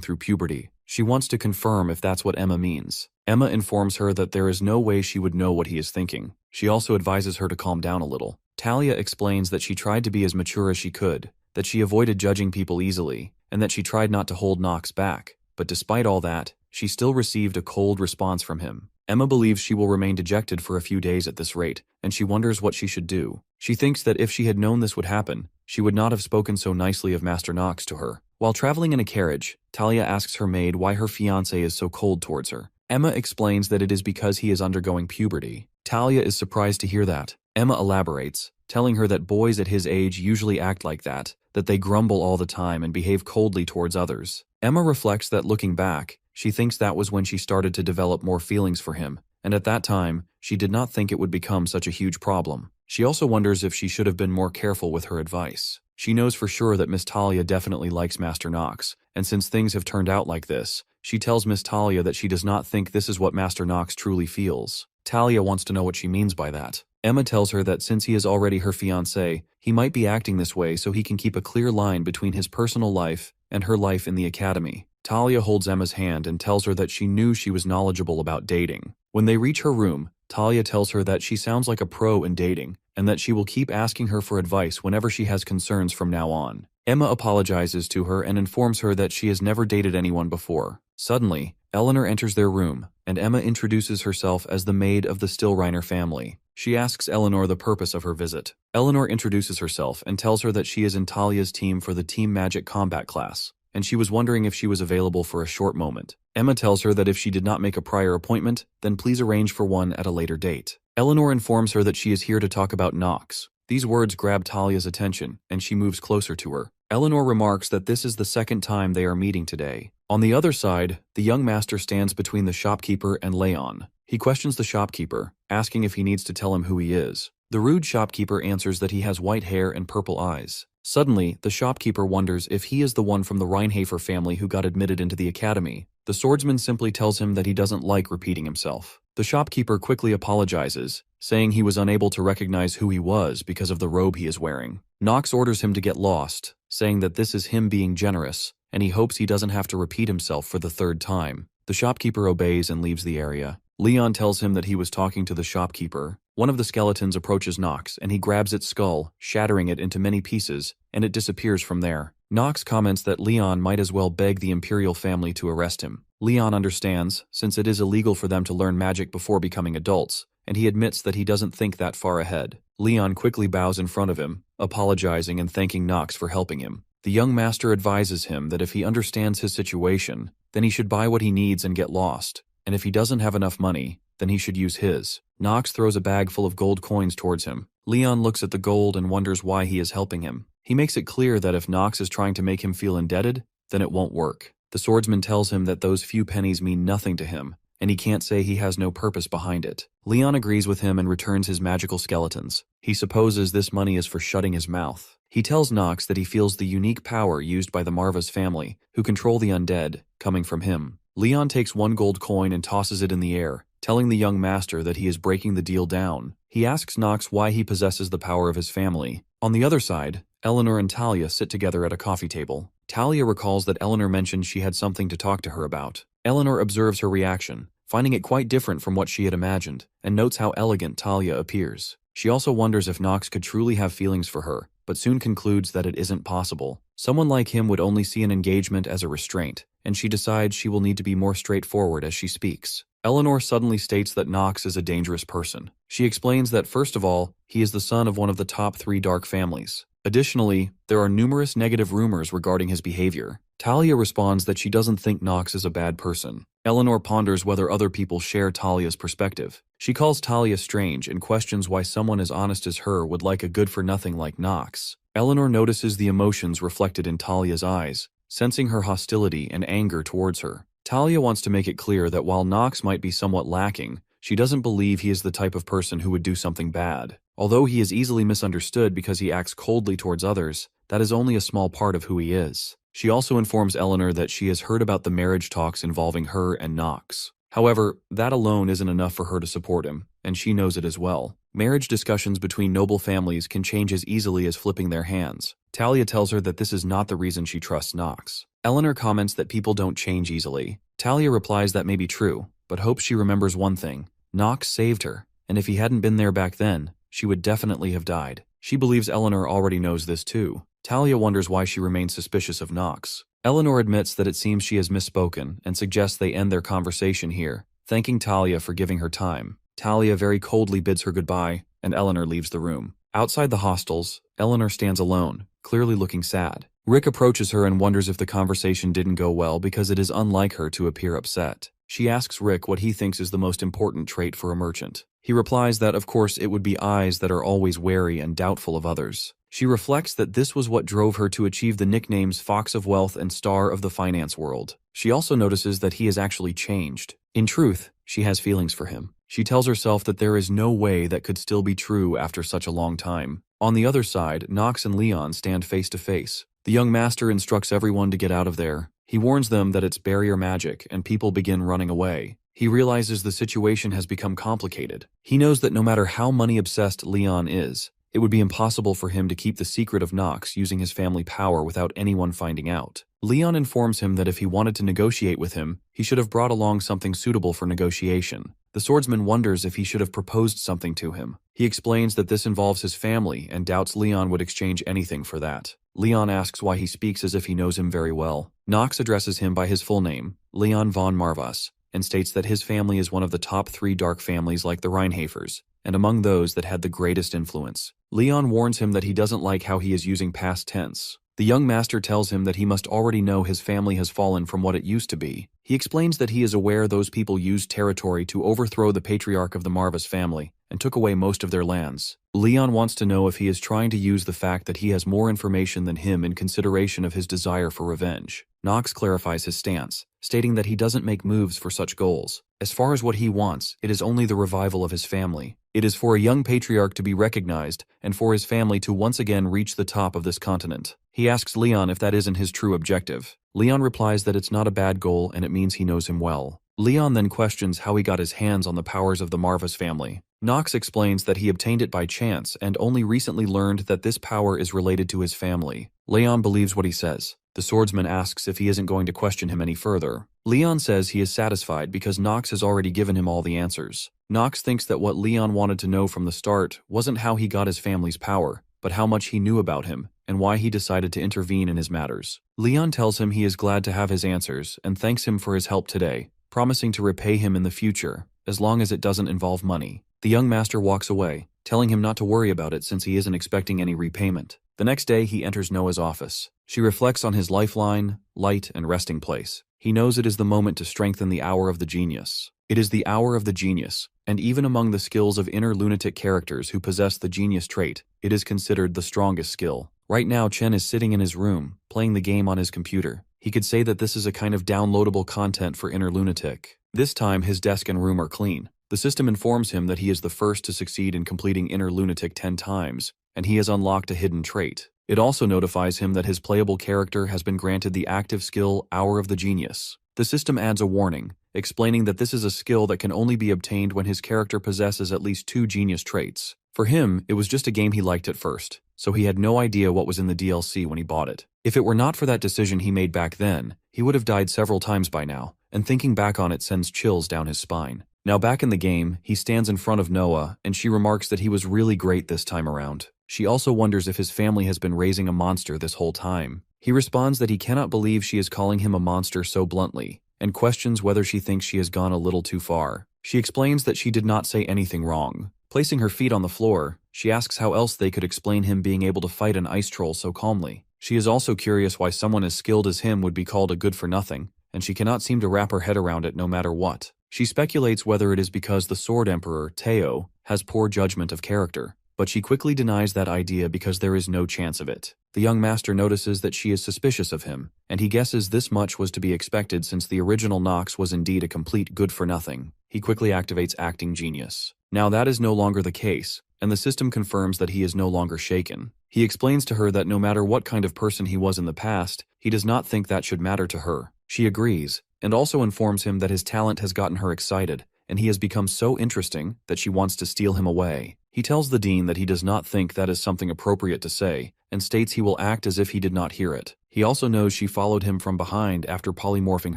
through puberty. She wants to confirm if that's what Emma means. Emma informs her that there is no way she would know what he is thinking. She also advises her to calm down a little. Talia explains that she tried to be as mature as she could, that she avoided judging people easily, and that she tried not to hold Knox back. But despite all that, she still received a cold response from him. Emma believes she will remain dejected for a few days at this rate, and she wonders what she should do. She thinks that if she had known this would happen, she would not have spoken so nicely of Master Knox to her. While traveling in a carriage, Talia asks her maid why her fiancé is so cold towards her. Emma explains that it is because he is undergoing puberty. Talia is surprised to hear that. Emma elaborates, telling her that boys at his age usually act like that they grumble all the time and behave coldly towards others. Emma reflects that looking back, she thinks that was when she started to develop more feelings for him, and at that time, she did not think it would become such a huge problem. She also wonders if she should have been more careful with her advice. She knows for sure that Miss Talia definitely likes Master Knox, and since things have turned out like this, she tells Miss Talia that she does not think this is what Master Knox truly feels. Talia wants to know what she means by that. Emma tells her that since he is already her fiancé, he might be acting this way so he can keep a clear line between his personal life and her life in the academy. Talia holds Emma's hand and tells her that she knew she was knowledgeable about dating. When they reach her room, Talia tells her that she sounds like a pro in dating, and that she will keep asking her for advice whenever she has concerns from now on. Emma apologizes to her and informs her that she has never dated anyone before. Suddenly, Eleanor enters their room, and Emma introduces herself as the maid of the Stillreiner family. She asks Eleanor the purpose of her visit. Eleanor introduces herself and tells her that she is in Talia's team for the Team Magic Combat class, and she was wondering if she was available for a short moment. Emma tells her that if she did not make a prior appointment, then please arrange for one at a later date. Eleanor informs her that she is here to talk about Nox. These words grab Talia's attention, and she moves closer to her. Eleanor remarks that this is the second time they are meeting today. On the other side, the young master stands between the shopkeeper and Leon. He questions the shopkeeper, asking if he needs to tell him who he is. The rude shopkeeper answers that he has white hair and purple eyes. Suddenly, the shopkeeper wonders if he is the one from the Reinhafer family who got admitted into the academy. The swordsman simply tells him that he doesn't like repeating himself. The shopkeeper quickly apologizes, saying he was unable to recognize who he was because of the robe he is wearing. Nox orders him to get lost, saying that this is him being generous, and he hopes he doesn't have to repeat himself for the third time. The shopkeeper obeys and leaves the area. Leon tells him that he was talking to the shopkeeper. One of the skeletons approaches Nox, and he grabs its skull, shattering it into many pieces, and it disappears from there. Nox comments that Leon might as well beg the Imperial family to arrest him. Leon understands, since it is illegal for them to learn magic before becoming adults, and he admits that he doesn't think that far ahead. Leon quickly bows in front of him, apologizing and thanking Nox for helping him. The young master advises him that if he understands his situation, then he should buy what he needs and get lost, and if he doesn't have enough money, then he should use his. Nox throws a bag full of gold coins towards him. Leon looks at the gold and wonders why he is helping him. He makes it clear that if Nox is trying to make him feel indebted, then it won't work. The swordsman tells him that those few pennies mean nothing to him, and he can't say he has no purpose behind it. Leon agrees with him and returns his magical skeletons. He supposes this money is for shutting his mouth. He tells Nox that he feels the unique power used by the Marva's family, who control the undead, coming from him. Leon takes one gold coin and tosses it in the air, telling the young master that he is breaking the deal down. He asks Nox why he possesses the power of his family. On the other side, Eleanor and Talia sit together at a coffee table. Talia recalls that Eleanor mentioned she had something to talk to her about. Eleanor observes her reaction, finding it quite different from what she had imagined, and notes how elegant Talia appears. She also wonders if Nox could truly have feelings for her, but soon concludes that it isn't possible. Someone like him would only see an engagement as a restraint, and she decides she will need to be more straightforward as she speaks. Eleanor suddenly states that Nox is a dangerous person. She explains that first of all, he is the son of one of the top 3 dark families. Additionally, there are numerous negative rumors regarding his behavior. Talia responds that she doesn't think Nox is a bad person. Eleanor ponders whether other people share Talia's perspective. She calls Talia strange and questions why someone as honest as her would like a good-for-nothing like Nox. Eleanor notices the emotions reflected in Talia's eyes, sensing her hostility and anger towards her. Talia wants to make it clear that while Nox might be somewhat lacking, she doesn't believe he is the type of person who would do something bad. Although he is easily misunderstood because he acts coldly towards others, that is only a small part of who he is. She also informs Eleanor that she has heard about the marriage talks involving her and Nox. However, that alone isn't enough for her to support him, and she knows it as well. Marriage discussions between noble families can change as easily as flipping their hands. Talia tells her that this is not the reason she trusts Nox. Eleanor comments that people don't change easily. Talia replies that may be true, but hopes she remembers one thing. Nox saved her, and if he hadn't been there back then, she would definitely have died. She believes Eleanor already knows this too. Talia wonders why she remains suspicious of Nox. Eleanor admits that it seems she has misspoken and suggests they end their conversation here, thanking Talia for giving her time. Talia very coldly bids her goodbye, and Eleanor leaves the room. Outside the hostels, Eleanor stands alone, clearly looking sad. Rick approaches her and wonders if the conversation didn't go well because it is unlike her to appear upset. She asks Rick what he thinks is the most important trait for a merchant. He replies that of course it would be eyes that are always wary and doubtful of others. She reflects that this was what drove her to achieve the nicknames Fox of Wealth and Star of the Finance World. She also notices that he has actually changed. In truth, she has feelings for him. She tells herself that there is no way that could still be true after such a long time. On the other side, Nox and Leon stand face to face. The young master instructs everyone to get out of there. He warns them that it's barrier magic and people begin running away. He realizes the situation has become complicated. He knows that no matter how money-obsessed Leon is, it would be impossible for him to keep the secret of Nox using his family power without anyone finding out. Leon informs him that if he wanted to negotiate with him, he should have brought along something suitable for negotiation. The swordsman wonders if he should have proposed something to him. He explains that this involves his family and doubts Leon would exchange anything for that. Leon asks why he speaks as if he knows him very well. Nox addresses him by his full name, Leon von Marvas, and states that his family is one of the top 3 dark families like the Reinhafers, and among those that had the greatest influence. Leon warns him that he doesn't like how he is using past tense. The young master tells him that he must already know his family has fallen from what it used to be. He explains that he is aware those people used territory to overthrow the patriarch of the Marva's family and took away most of their lands. Leon wants to know if he is trying to use the fact that he has more information than him in consideration of his desire for revenge. Nox clarifies his stance, stating that he doesn't make moves for such goals. As far as what he wants, it is only the revival of his family. It is for a young patriarch to be recognized and for his family to once again reach the top of this continent. He asks Leon if that isn't his true objective. Leon replies that it's not a bad goal and it means he knows him well. Leon then questions how he got his hands on the powers of the Marva's family. Nox explains that he obtained it by chance and only recently learned that this power is related to his family. Leon believes what he says. The swordsman asks if he isn't going to question him any further. Leon says he is satisfied because Nox has already given him all the answers. Nox thinks that what Leon wanted to know from the start wasn't how he got his family's power, but how much he knew about him and why he decided to intervene in his matters. Leon tells him he is glad to have his answers and thanks him for his help today, promising to repay him in the future, as long as it doesn't involve money. The young master walks away, telling him not to worry about it since he isn't expecting any repayment. The next day, he enters Noah's office. She reflects on his lifeline, light, and resting place. He knows it is the moment to strengthen the hour of the genius. It is the hour of the genius, and even among the skills of inner lunatic characters who possess the genius trait, it is considered the strongest skill. Right now, Chen is sitting in his room, playing the game on his computer. He could say that this is a kind of downloadable content for inner lunatic. This time, his desk and room are clean. The system informs him that he is the first to succeed in completing inner lunatic 10 times, and he has unlocked a hidden trait. It also notifies him that his playable character has been granted the active skill Hour of the Genius. The system adds a warning, explaining that this is a skill that can only be obtained when his character possesses at least 2 genius traits. For him, it was just a game he liked at first, so he had no idea what was in the DLC when he bought it. If it were not for that decision he made back then, he would have died several times by now, and thinking back on it sends chills down his spine. Now back in the game, he stands in front of Noah, and she remarks that he was really great this time around. She also wonders if his family has been raising a monster this whole time. He responds that he cannot believe she is calling him a monster so bluntly, and questions whether she thinks she has gone a little too far. She explains that she did not say anything wrong. Placing her feet on the floor, she asks how else they could explain him being able to fight an ice troll so calmly. She is also curious why someone as skilled as him would be called a good-for-nothing, and she cannot seem to wrap her head around it no matter what. She speculates whether it is because the Sword Emperor, Teo, has poor judgment of character, but she quickly denies that idea because there is no chance of it. The young master notices that she is suspicious of him, and he guesses this much was to be expected since the original Nox was indeed a complete good-for-nothing. He quickly activates Acting Genius. Now that is no longer the case, and the system confirms that he is no longer shaken. He explains to her that no matter what kind of person he was in the past, he does not think that should matter to her. She agrees, and also informs him that his talent has gotten her excited, and he has become so interesting that she wants to steal him away. He tells the dean that he does not think that is something appropriate to say, and states he will act as if he did not hear it. He also knows she followed him from behind after polymorphing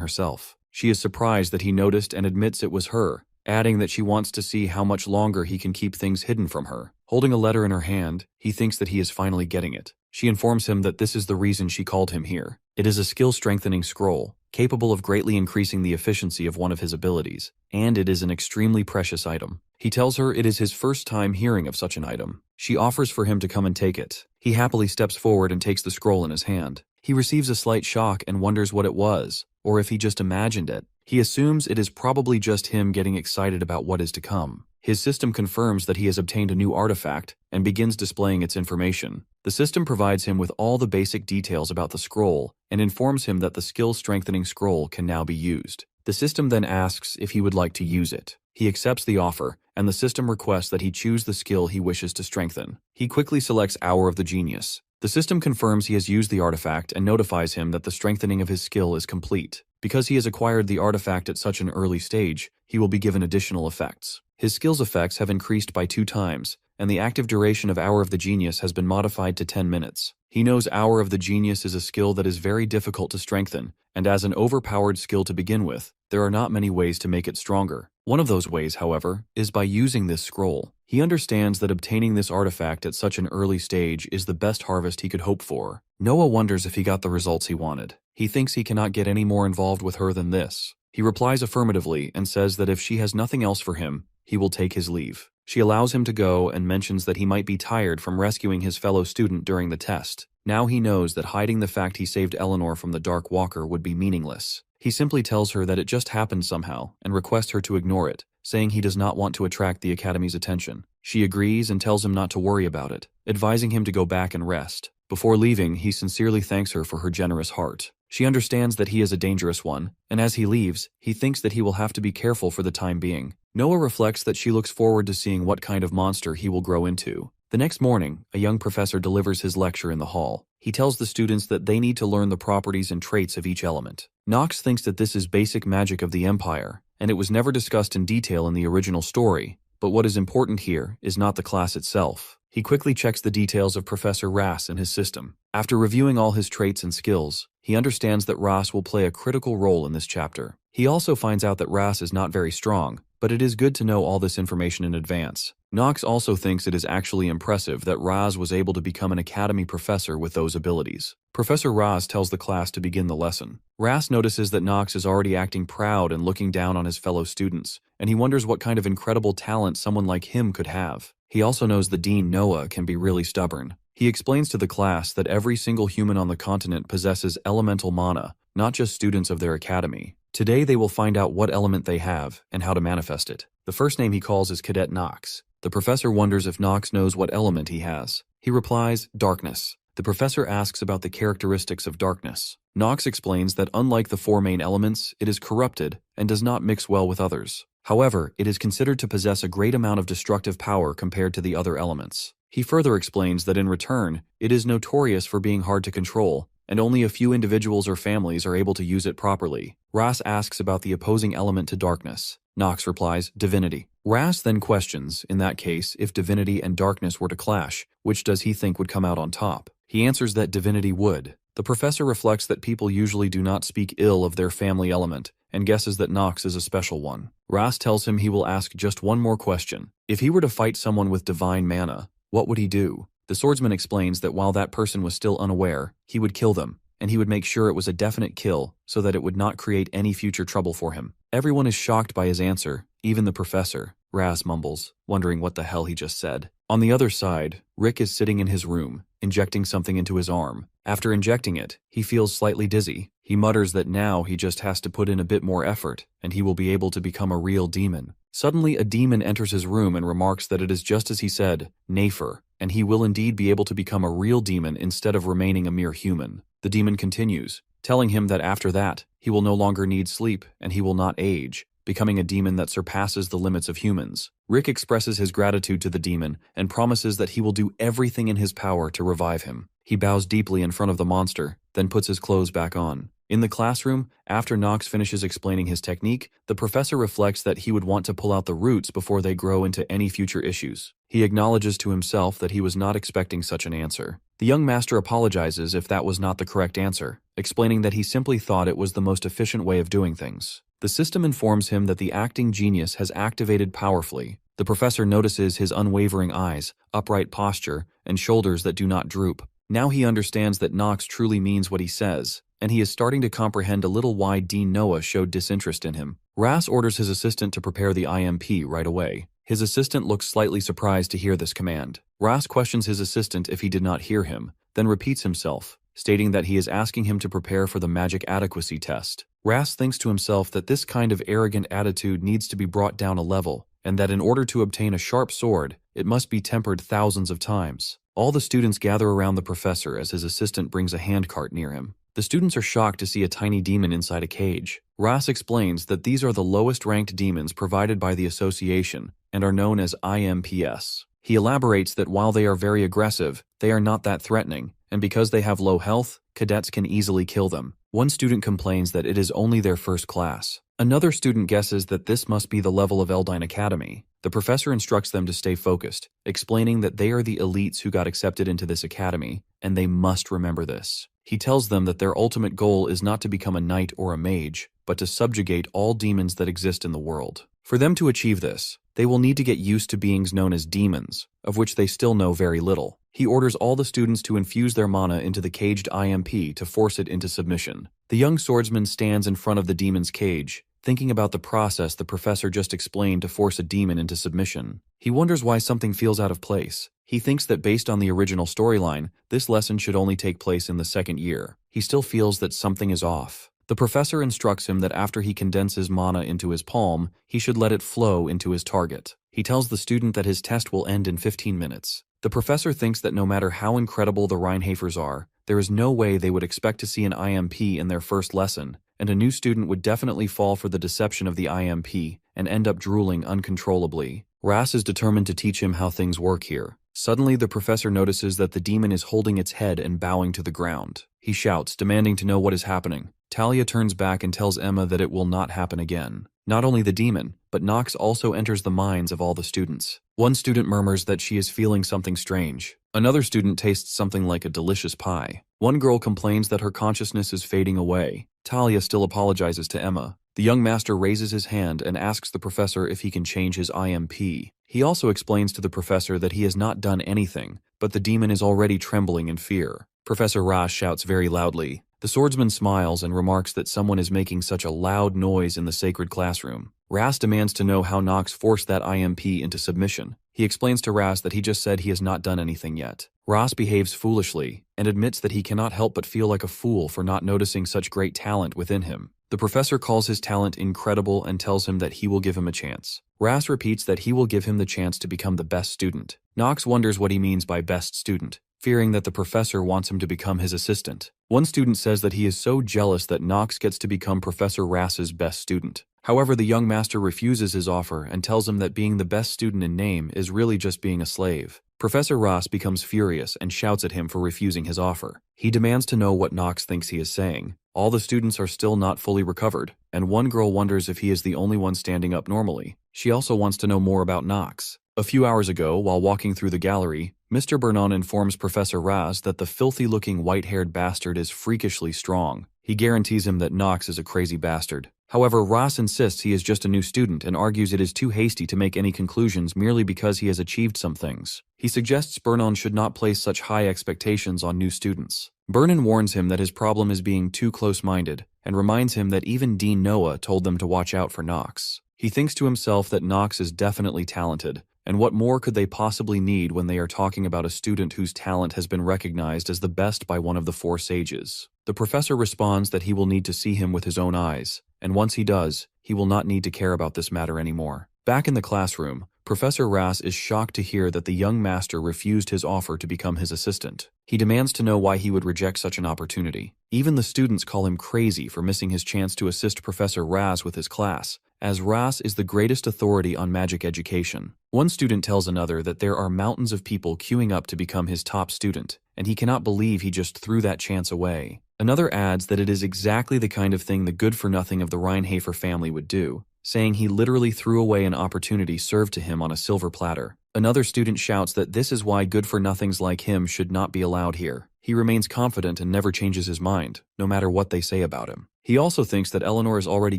herself. She is surprised that he noticed and admits it was her, adding that she wants to see how much longer he can keep things hidden from her. Holding a letter in her hand, he thinks that he is finally getting it. She informs him that this is the reason she called him here. It is a skill-strengthening scroll, capable of greatly increasing the efficiency of one of his abilities, and it is an extremely precious item. He tells her it is his first time hearing of such an item. She offers for him to come and take it. He happily steps forward and takes the scroll in his hand. He receives a slight shock and wonders what it was, or if he just imagined it. He assumes it is probably just him getting excited about what is to come. His system confirms that he has obtained a new artifact and begins displaying its information. The system provides him with all the basic details about the scroll and informs him that the skill-strengthening scroll can now be used. The system then asks if he would like to use it. He accepts the offer, and the system requests that he choose the skill he wishes to strengthen. He quickly selects Hour of the Genius. The system confirms he has used the artifact and notifies him that the strengthening of his skill is complete. Because he has acquired the artifact at such an early stage, he will be given additional effects. His skill's effects have increased by 2 times, and the active duration of Hour of the Genius has been modified to 10 minutes. He knows Hour of the Genius is a skill that is very difficult to strengthen, and as an overpowered skill to begin with, there are not many ways to make it stronger. One of those ways, however, is by using this scroll. He understands that obtaining this artifact at such an early stage is the best harvest he could hope for. Noah wonders if he got the results he wanted. He thinks he cannot get any more involved with her than this. He replies affirmatively and says that if she has nothing else for him, he will take his leave. She allows him to go and mentions that he might be tired from rescuing his fellow student during the test. Now he knows that hiding the fact he saved Eleanor from the Dark Walker would be meaningless. He simply tells her that it just happened somehow and requests her to ignore it, saying he does not want to attract the Academy's attention. She agrees and tells him not to worry about it, advising him to go back and rest. Before leaving, he sincerely thanks her for her generous heart. She understands that he is a dangerous one, and as he leaves, he thinks that he will have to be careful for the time being. Noah reflects that she looks forward to seeing what kind of monster he will grow into. The next morning, a young professor delivers his lecture in the hall. He tells the students that they need to learn the properties and traits of each element. Nox thinks that this is basic magic of the Empire, and it was never discussed in detail in the original story, but what is important here is not the class itself. He quickly checks the details of Professor Ras and his system. After reviewing all his traits and skills, he understands that Ras will play a critical role in this chapter. He also finds out that Ras is not very strong, but it is good to know all this information in advance. Nox also thinks it is actually impressive that Raz was able to become an academy professor with those abilities. Professor Raz tells the class to begin the lesson. Ras notices that Nox is already acting proud and looking down on his fellow students, and he wonders what kind of incredible talent someone like him could have. He also knows the Dean Noah can be really stubborn. He explains to the class that every single human on the continent possesses elemental mana, not just students of their academy. Today they will find out what element they have and how to manifest it. The first name he calls is Cadet Nox. The professor wonders if Nox knows what element he has. He replies, darkness. The professor asks about the characteristics of darkness. Nox explains that unlike the four main elements, it is corrupted and does not mix well with others. However, it is considered to possess a great amount of destructive power compared to the other elements. He further explains that in return, it is notorious for being hard to control, and only a few individuals or families are able to use it properly. Ras asks about the opposing element to darkness. Nox replies, divinity. Ras then questions, in that case, if divinity and darkness were to clash, which does he think would come out on top? He answers that divinity would. The professor reflects that people usually do not speak ill of their family element, and guesses that Nox is a special one. Ras tells him he will ask just one more question. If he were to fight someone with divine mana, what would he do? The swordsman explains that while that person was still unaware, he would kill them, and he would make sure it was a definite kill so that it would not create any future trouble for him. Everyone is shocked by his answer, even the professor. Ras mumbles, wondering what the hell he just said. On the other side, Rick is sitting in his room, injecting something into his arm. After injecting it, he feels slightly dizzy. He mutters that now he just has to put in a bit more effort, and he will be able to become a real demon. Suddenly, a demon enters his room and remarks that it is just as he said, Nafer, and he will indeed be able to become a real demon instead of remaining a mere human. The demon continues, telling him that after that, he will no longer need sleep and he will not age, becoming a demon that surpasses the limits of humans. Rick expresses his gratitude to the demon and promises that he will do everything in his power to revive him. He bows deeply in front of the monster, then puts his clothes back on. In the classroom, after Nox finishes explaining his technique, the professor reflects that he would want to pull out the roots before they grow into any future issues. He acknowledges to himself that he was not expecting such an answer. The young master apologizes if that was not the correct answer, explaining that he simply thought it was the most efficient way of doing things. The system informs him that the acting genius has activated powerfully. The professor notices his unwavering eyes, upright posture, and shoulders that do not droop. Now he understands that Nox truly means what he says, and he is starting to comprehend a little why Dean Noah showed disinterest in him. Ras orders his assistant to prepare the IMP right away. His assistant looks slightly surprised to hear this command. Ras questions his assistant if he did not hear him, then repeats himself, stating that he is asking him to prepare for the magic adequacy test. Ras thinks to himself that this kind of arrogant attitude needs to be brought down a level, and that in order to obtain a sharp sword, it must be tempered thousands of times. All the students gather around the professor as his assistant brings a handcart near him. The students are shocked to see a tiny demon inside a cage. Ras explains that these are the lowest ranked demons provided by the association and are known as IMPs. He elaborates that while they are very aggressive, they are not that threatening, and because they have low health, cadets can easily kill them. One student complains that it is only their first class. Another student guesses that this must be the level of Eldine Academy. The professor instructs them to stay focused, explaining that they are the elites who got accepted into this academy, and they must remember this. He tells them that their ultimate goal is not to become a knight or a mage, but to subjugate all demons that exist in the world. For them to achieve this, they will need to get used to beings known as demons, of which they still know very little. He orders all the students to infuse their mana into the caged IMP to force it into submission. The young swordsman stands in front of the demon's cage, thinking about the process the professor just explained to force a demon into submission. He wonders why something feels out of place. He thinks that based on the original storyline, this lesson should only take place in the second year. He still feels that something is off. The professor instructs him that after he condenses mana into his palm, he should let it flow into his target. He tells the student that his test will end in 15 minutes. The professor thinks that no matter how incredible the Reinhafers are, there is no way they would expect to see an IMP in their first lesson, and a new student would definitely fall for the deception of the IMP and end up drooling uncontrollably. Ras is determined to teach him how things work here. Suddenly, the professor notices that the demon is holding its head and bowing to the ground. He shouts, demanding to know what is happening. Talia turns back and tells Emma that it will not happen again. Not only the demon, but Nox also enters the minds of all the students. One student murmurs that she is feeling something strange. Another student tastes something like a delicious pie. One girl complains that her consciousness is fading away. Talia still apologizes to Emma. The young master raises his hand and asks the professor if he can change his IMP. He also explains to the professor that he has not done anything, but the demon is already trembling in fear. Professor Ras shouts very loudly. The swordsman smiles and remarks that someone is making such a loud noise in the sacred classroom. Ras demands to know how Nox forced that IMP into submission. He explains to Ras that he just said he has not done anything yet. Ras behaves foolishly and admits that he cannot help but feel like a fool for not noticing such great talent within him. The professor calls his talent incredible and tells him that he will give him a chance. Ras repeats that he will give him the chance to become the best student. Nox wonders what he means by best student, fearing that the professor wants him to become his assistant. One student says that he is so jealous that Nox gets to become Professor Ras's best student. However, the young master refuses his offer and tells him that being the best student in name is really just being a slave. Professor Ras becomes furious and shouts at him for refusing his offer. He demands to know what Nox thinks he is saying. All the students are still not fully recovered, and one girl wonders if he is the only one standing up normally. She also wants to know more about Nox. A few hours ago, while walking through the gallery, Mr. Bernon informs Professor Ras that the filthy-looking white-haired bastard is freakishly strong. He guarantees him that Nox is a crazy bastard. However, Ras insists he is just a new student and argues it is too hasty to make any conclusions merely because he has achieved some things. He suggests Bernon should not place such high expectations on new students. Bernon warns him that his problem is being too close-minded and reminds him that even Dean Noah told them to watch out for Nox. He thinks to himself that Nox is definitely talented, and what more could they possibly need when they are talking about a student whose talent has been recognized as the best by one of the four sages? The professor responds that he will need to see him with his own eyes, and once he does, he will not need to care about this matter anymore. Back in the classroom, Professor Ras is shocked to hear that the young master refused his offer to become his assistant. He demands to know why he would reject such an opportunity. Even the students call him crazy for missing his chance to assist Professor Ras with his class, as Ras is the greatest authority on magic education. One student tells another that there are mountains of people queuing up to become his top student, and he cannot believe he just threw that chance away. Another adds that it is exactly the kind of thing the good-for-nothing of the Reinhafer family would do, saying he literally threw away an opportunity served to him on a silver platter. Another student shouts that this is why good-for-nothings like him should not be allowed here. He remains confident and never changes his mind, no matter what they say about him. He also thinks that Eleanor is already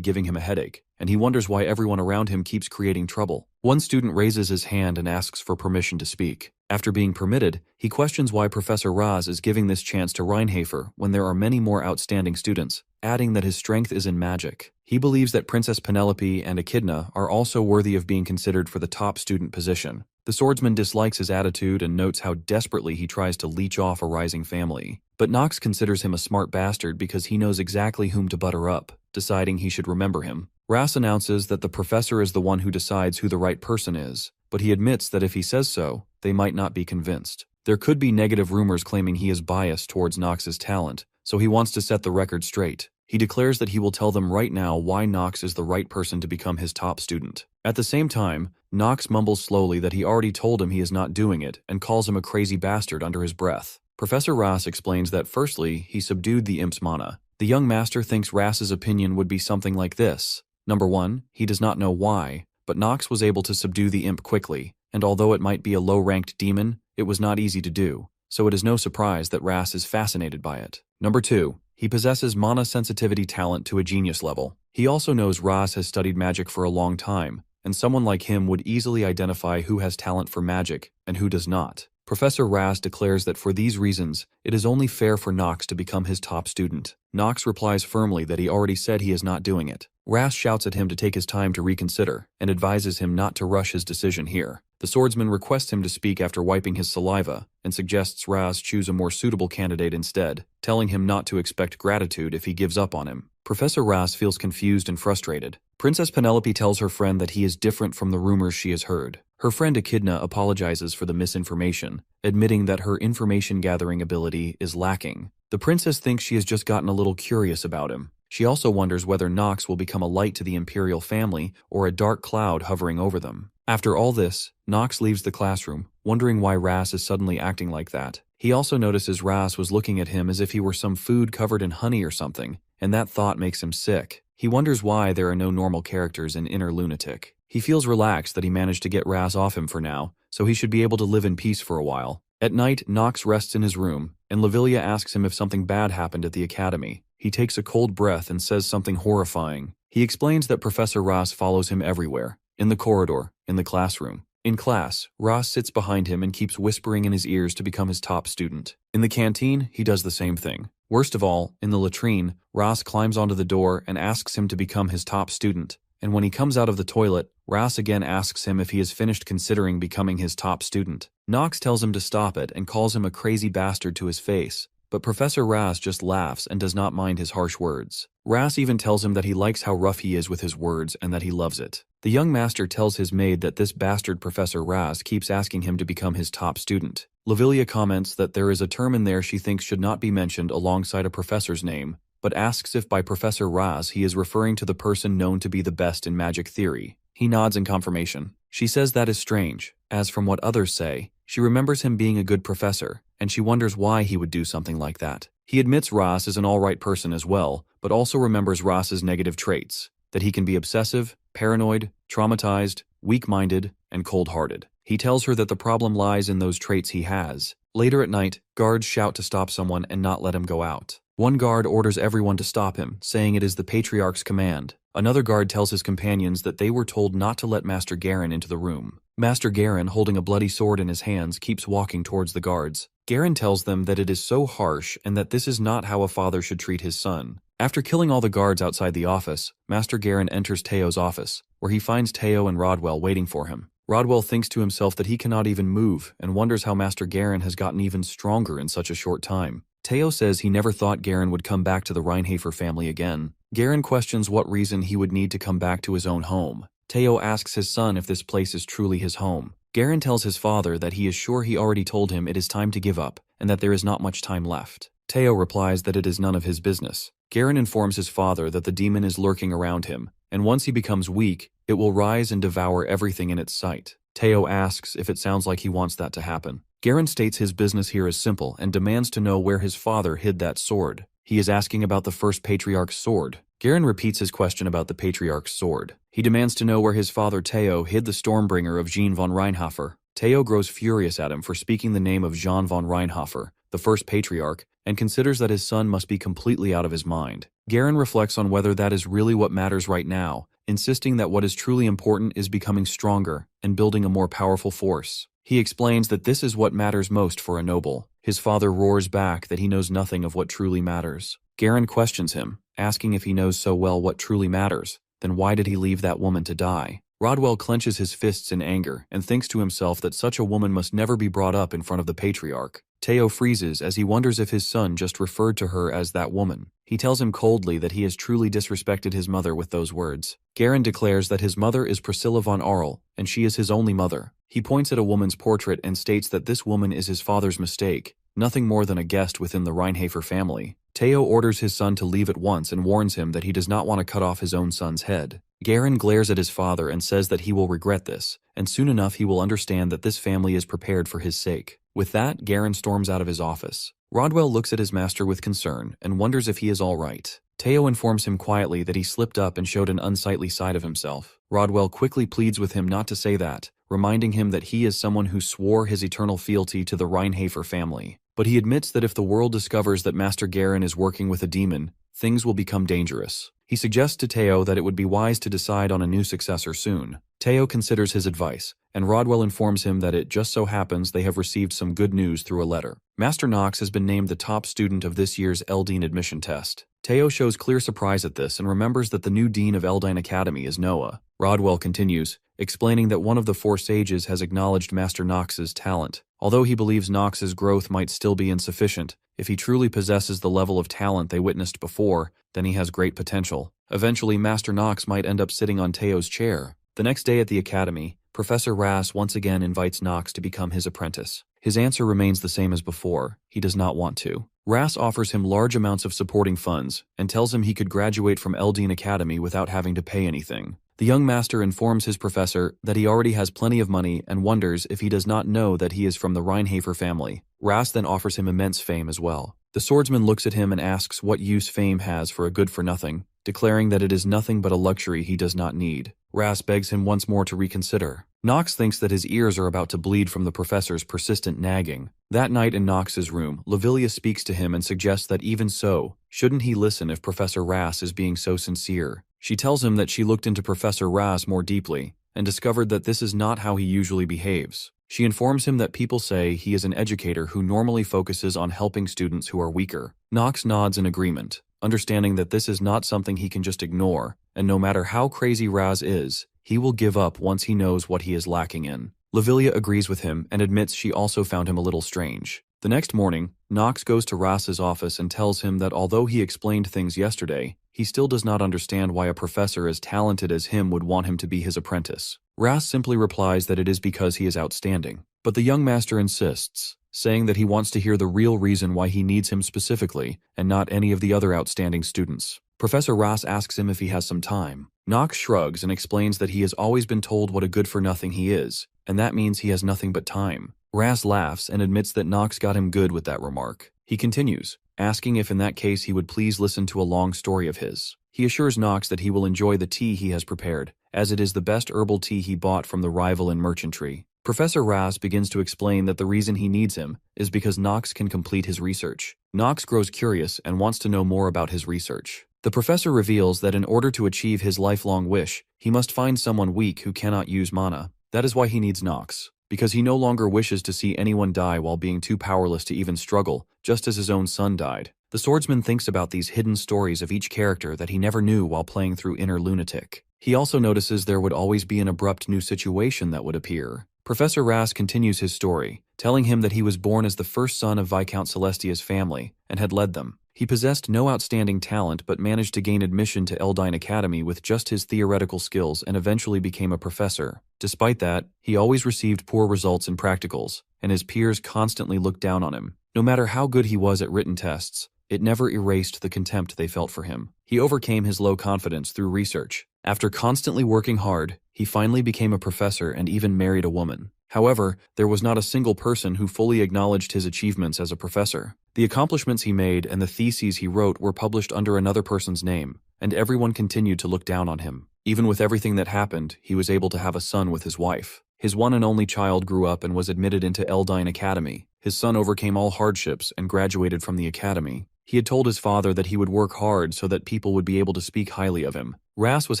giving him a headache, and he wonders why everyone around him keeps creating trouble. One student raises his hand and asks for permission to speak. After being permitted, he questions why Professor Ras is giving this chance to Reinhafer when there are many more outstanding students, adding that his strength is in magic. He believes that Princess Penelope and Echidna are also worthy of being considered for the top student position. The swordsman dislikes his attitude and notes how desperately he tries to leech off a rising family. But Nox considers him a smart bastard because he knows exactly whom to butter up, deciding he should remember him. Ras announces that the professor is the one who decides who the right person is, but he admits that if he says so, they might not be convinced. There could be negative rumors claiming he is biased towards Nox's talent, so he wants to set the record straight. He declares that he will tell them right now why Nox is the right person to become his top student. At the same time, Nox mumbles slowly that he already told him he is not doing it and calls him a crazy bastard under his breath. Professor Ras explains that firstly, he subdued the imp's mana. The young master thinks Ras's opinion would be something like this. Number 1, he does not know why, but Nox was able to subdue the imp quickly, and although it might be a low-ranked demon, it was not easy to do, so it is no surprise that Ras is fascinated by it. Number 2, he possesses mana sensitivity talent to a genius level. He also knows Ras has studied magic for a long time, and someone like him would easily identify who has talent for magic and who does not. Professor Ras declares that for these reasons, it is only fair for Nox to become his top student. Nox replies firmly that he already said he is not doing it. Ras shouts at him to take his time to reconsider and advises him not to rush his decision here. The swordsman requests him to speak after wiping his saliva and suggests Ras choose a more suitable candidate instead, telling him not to expect gratitude if he gives up on him. Professor Ras feels confused and frustrated. Princess Penelope tells her friend that he is different from the rumors she has heard. Her friend Echidna apologizes for the misinformation, admitting that her information-gathering ability is lacking. The princess thinks she has just gotten a little curious about him. She also wonders whether Nox will become a light to the imperial family or a dark cloud hovering over them. After all this, Nox leaves the classroom, wondering why Ras is suddenly acting like that. He also notices Ras was looking at him as if he were some food covered in honey or something, and that thought makes him sick. He wonders why there are no normal characters in Inner Lunatic. He feels relaxed that he managed to get Ras off him for now, so he should be able to live in peace for a while. At night, Nox rests in his room, and Lavilia asks him if something bad happened at the academy. He takes a cold breath and says something horrifying. He explains that Professor Ras follows him everywhere, in the corridor, in the classroom. In class, Ras sits behind him and keeps whispering in his ears to become his top student. In the canteen, he does the same thing. Worst of all, in the latrine, Ras climbs onto the door and asks him to become his top student. And when he comes out of the toilet, Ras again asks him if he has finished considering becoming his top student. Nox tells him to stop it and calls him a crazy bastard to his face, but Professor Ras just laughs and does not mind his harsh words. Ras even tells him that he likes how rough he is with his words and that he loves it. The young master tells his maid that this bastard Professor Ras keeps asking him to become his top student. Lavilia comments that there is a term in there she thinks should not be mentioned alongside a professor's name, but asks if by Professor Ras he is referring to the person known to be the best in magic theory. He nods in confirmation. She says that is strange, as from what others say, she remembers him being a good professor, and she wonders why he would do something like that. He admits Ras is an alright person as well, but also remembers Ras's negative traits, that he can be obsessive, paranoid, traumatized, weak-minded, and cold-hearted. He tells her that the problem lies in those traits he has. Later at night, guards shout to stop someone and not let him go out. One guard orders everyone to stop him, saying it is the Patriarch's command. Another guard tells his companions that they were told not to let Master Garen into the room. Master Garen, holding a bloody sword in his hands, keeps walking towards the guards. Garen tells them that it is so harsh and that this is not how a father should treat his son. After killing all the guards outside the office, Master Garen enters Teo's office, where he finds Teo and Rodwell waiting for him. Rodwell thinks to himself that he cannot even move and wonders how Master Garen has gotten even stronger in such a short time. Teo says he never thought Garen would come back to the Reinhafer family again. Garen questions what reason he would need to come back to his own home. Teo asks his son if this place is truly his home. Garen tells his father that he is sure he already told him it is time to give up and that there is not much time left. Teo replies that it is none of his business. Garen informs his father that the demon is lurking around him, and once he becomes weak, it will rise and devour everything in its sight. Teo asks if it sounds like he wants that to happen. Garen states his business here is simple and demands to know where his father hid that sword. He is asking about the first Patriarch's sword. Garen repeats his question about the Patriarch's sword. He demands to know where his father Teo hid the Stormbringer of Jean von Reinhofer. Teo grows furious at him for speaking the name of Jean von Reinhofer, the first Patriarch, and considers that his son must be completely out of his mind. Garen reflects on whether that is really what matters right now, insisting that what is truly important is becoming stronger and building a more powerful force. He explains that this is what matters most for a noble. His father roars back that he knows nothing of what truly matters. Garen questions him, asking if he knows so well what truly matters, then why did he leave that woman to die? Rodwell clenches his fists in anger and thinks to himself that such a woman must never be brought up in front of the Patriarch. Teo freezes as he wonders if his son just referred to her as that woman. He tells him coldly that he has truly disrespected his mother with those words. Garen declares that his mother is Priscilla von Arl, and she is his only mother. He points at a woman's portrait and states that this woman is his father's mistake, nothing more than a guest within the Reinhafer family. Teo orders his son to leave at once and warns him that he does not want to cut off his own son's head. Garen glares at his father and says that he will regret this, and soon enough he will understand that this family is prepared for his sake. With that, Garen storms out of his office. Rodwell looks at his master with concern and wonders if he is all right. Teo informs him quietly that he slipped up and showed an unsightly side of himself. Rodwell quickly pleads with him not to say that, reminding him that he is someone who swore his eternal fealty to the Reinhafer family. But he admits that if the world discovers that Master Garen is working with a demon, things will become dangerous. He suggests to Teo that it would be wise to decide on a new successor soon. Teo considers his advice, and Rodwell informs him that it just so happens they have received some good news through a letter. Master Nox has been named the top student of this year's Eldine admission test. Teo shows clear surprise at this and remembers that the new dean of Eldine Academy is Noah. Rodwell continues, explaining that one of the 4 sages has acknowledged Master Nox's talent. Although he believes Nox's growth might still be insufficient, if he truly possesses the level of talent they witnessed before, then he has great potential. Eventually, Master Nox might end up sitting on Teo's chair. The next day at the academy, Professor Ras once again invites Nox to become his apprentice. His answer remains the same as before. He does not want to. Ras offers him large amounts of supporting funds and tells him he could graduate from Eldine Academy without having to pay anything. The young master informs his professor that he already has plenty of money and wonders if he does not know that he is from the Reinhafer family. Ras then offers him immense fame as well. The swordsman looks at him and asks what use fame has for a good-for-nothing, declaring that it is nothing but a luxury he does not need. Ras begs him once more to reconsider. Nox thinks that his ears are about to bleed from the professor's persistent nagging. That night in Nox's room, Lavilia speaks to him and suggests that even so, shouldn't he listen if Professor Ras is being so sincere? She tells him that she looked into Professor Ras more deeply and discovered that this is not how he usually behaves. She informs him that people say he is an educator who normally focuses on helping students who are weaker. Nox nods in agreement, understanding that this is not something he can just ignore, and no matter how crazy Raz is, he will give up once he knows what he is lacking in. Lavilia agrees with him and admits she also found him a little strange. The next morning, Nox goes to Raz's office and tells him that although he explained things yesterday, he still does not understand why a professor as talented as him would want him to be his apprentice. Ras simply replies that it is because he is outstanding. But the young master insists, saying that he wants to hear the real reason why he needs him specifically, and not any of the other outstanding students. Professor Ras asks him if he has some time. Nox shrugs and explains that he has always been told what a good-for-nothing he is, and that means he has nothing but time. Ras laughs and admits that Nox got him good with that remark. He continues, asking if in that case he would please listen to a long story of his. He assures Nox that he will enjoy the tea he has prepared, as it is the best herbal tea he bought from the rival in merchantry. Professor Ras begins to explain that the reason he needs him is because Nox can complete his research. Nox grows curious and wants to know more about his research. The professor reveals that in order to achieve his lifelong wish, he must find someone weak who cannot use mana. That is why he needs Nox, because he no longer wishes to see anyone die while being too powerless to even struggle, just as his own son died. The swordsman thinks about these hidden stories of each character that he never knew while playing through Inner Lunatic. He also notices there would always be an abrupt new situation that would appear. Professor Ras continues his story, telling him that he was born as the first son of Viscount Celestia's family and had led them. He possessed no outstanding talent but managed to gain admission to Eldine Academy with just his theoretical skills and eventually became a professor. Despite that, he always received poor results in practicals, and his peers constantly looked down on him. No matter how good he was at written tests, it never erased the contempt they felt for him. He overcame his low confidence through research. After constantly working hard, he finally became a professor and even married a woman. However, there was not a single person who fully acknowledged his achievements as a professor. The accomplishments he made and the theses he wrote were published under another person's name, and everyone continued to look down on him. Even with everything that happened, he was able to have a son with his wife. His one and only child grew up and was admitted into Eldine Academy. His son overcame all hardships and graduated from the academy. He had told his father that he would work hard so that people would be able to speak highly of him. Ras was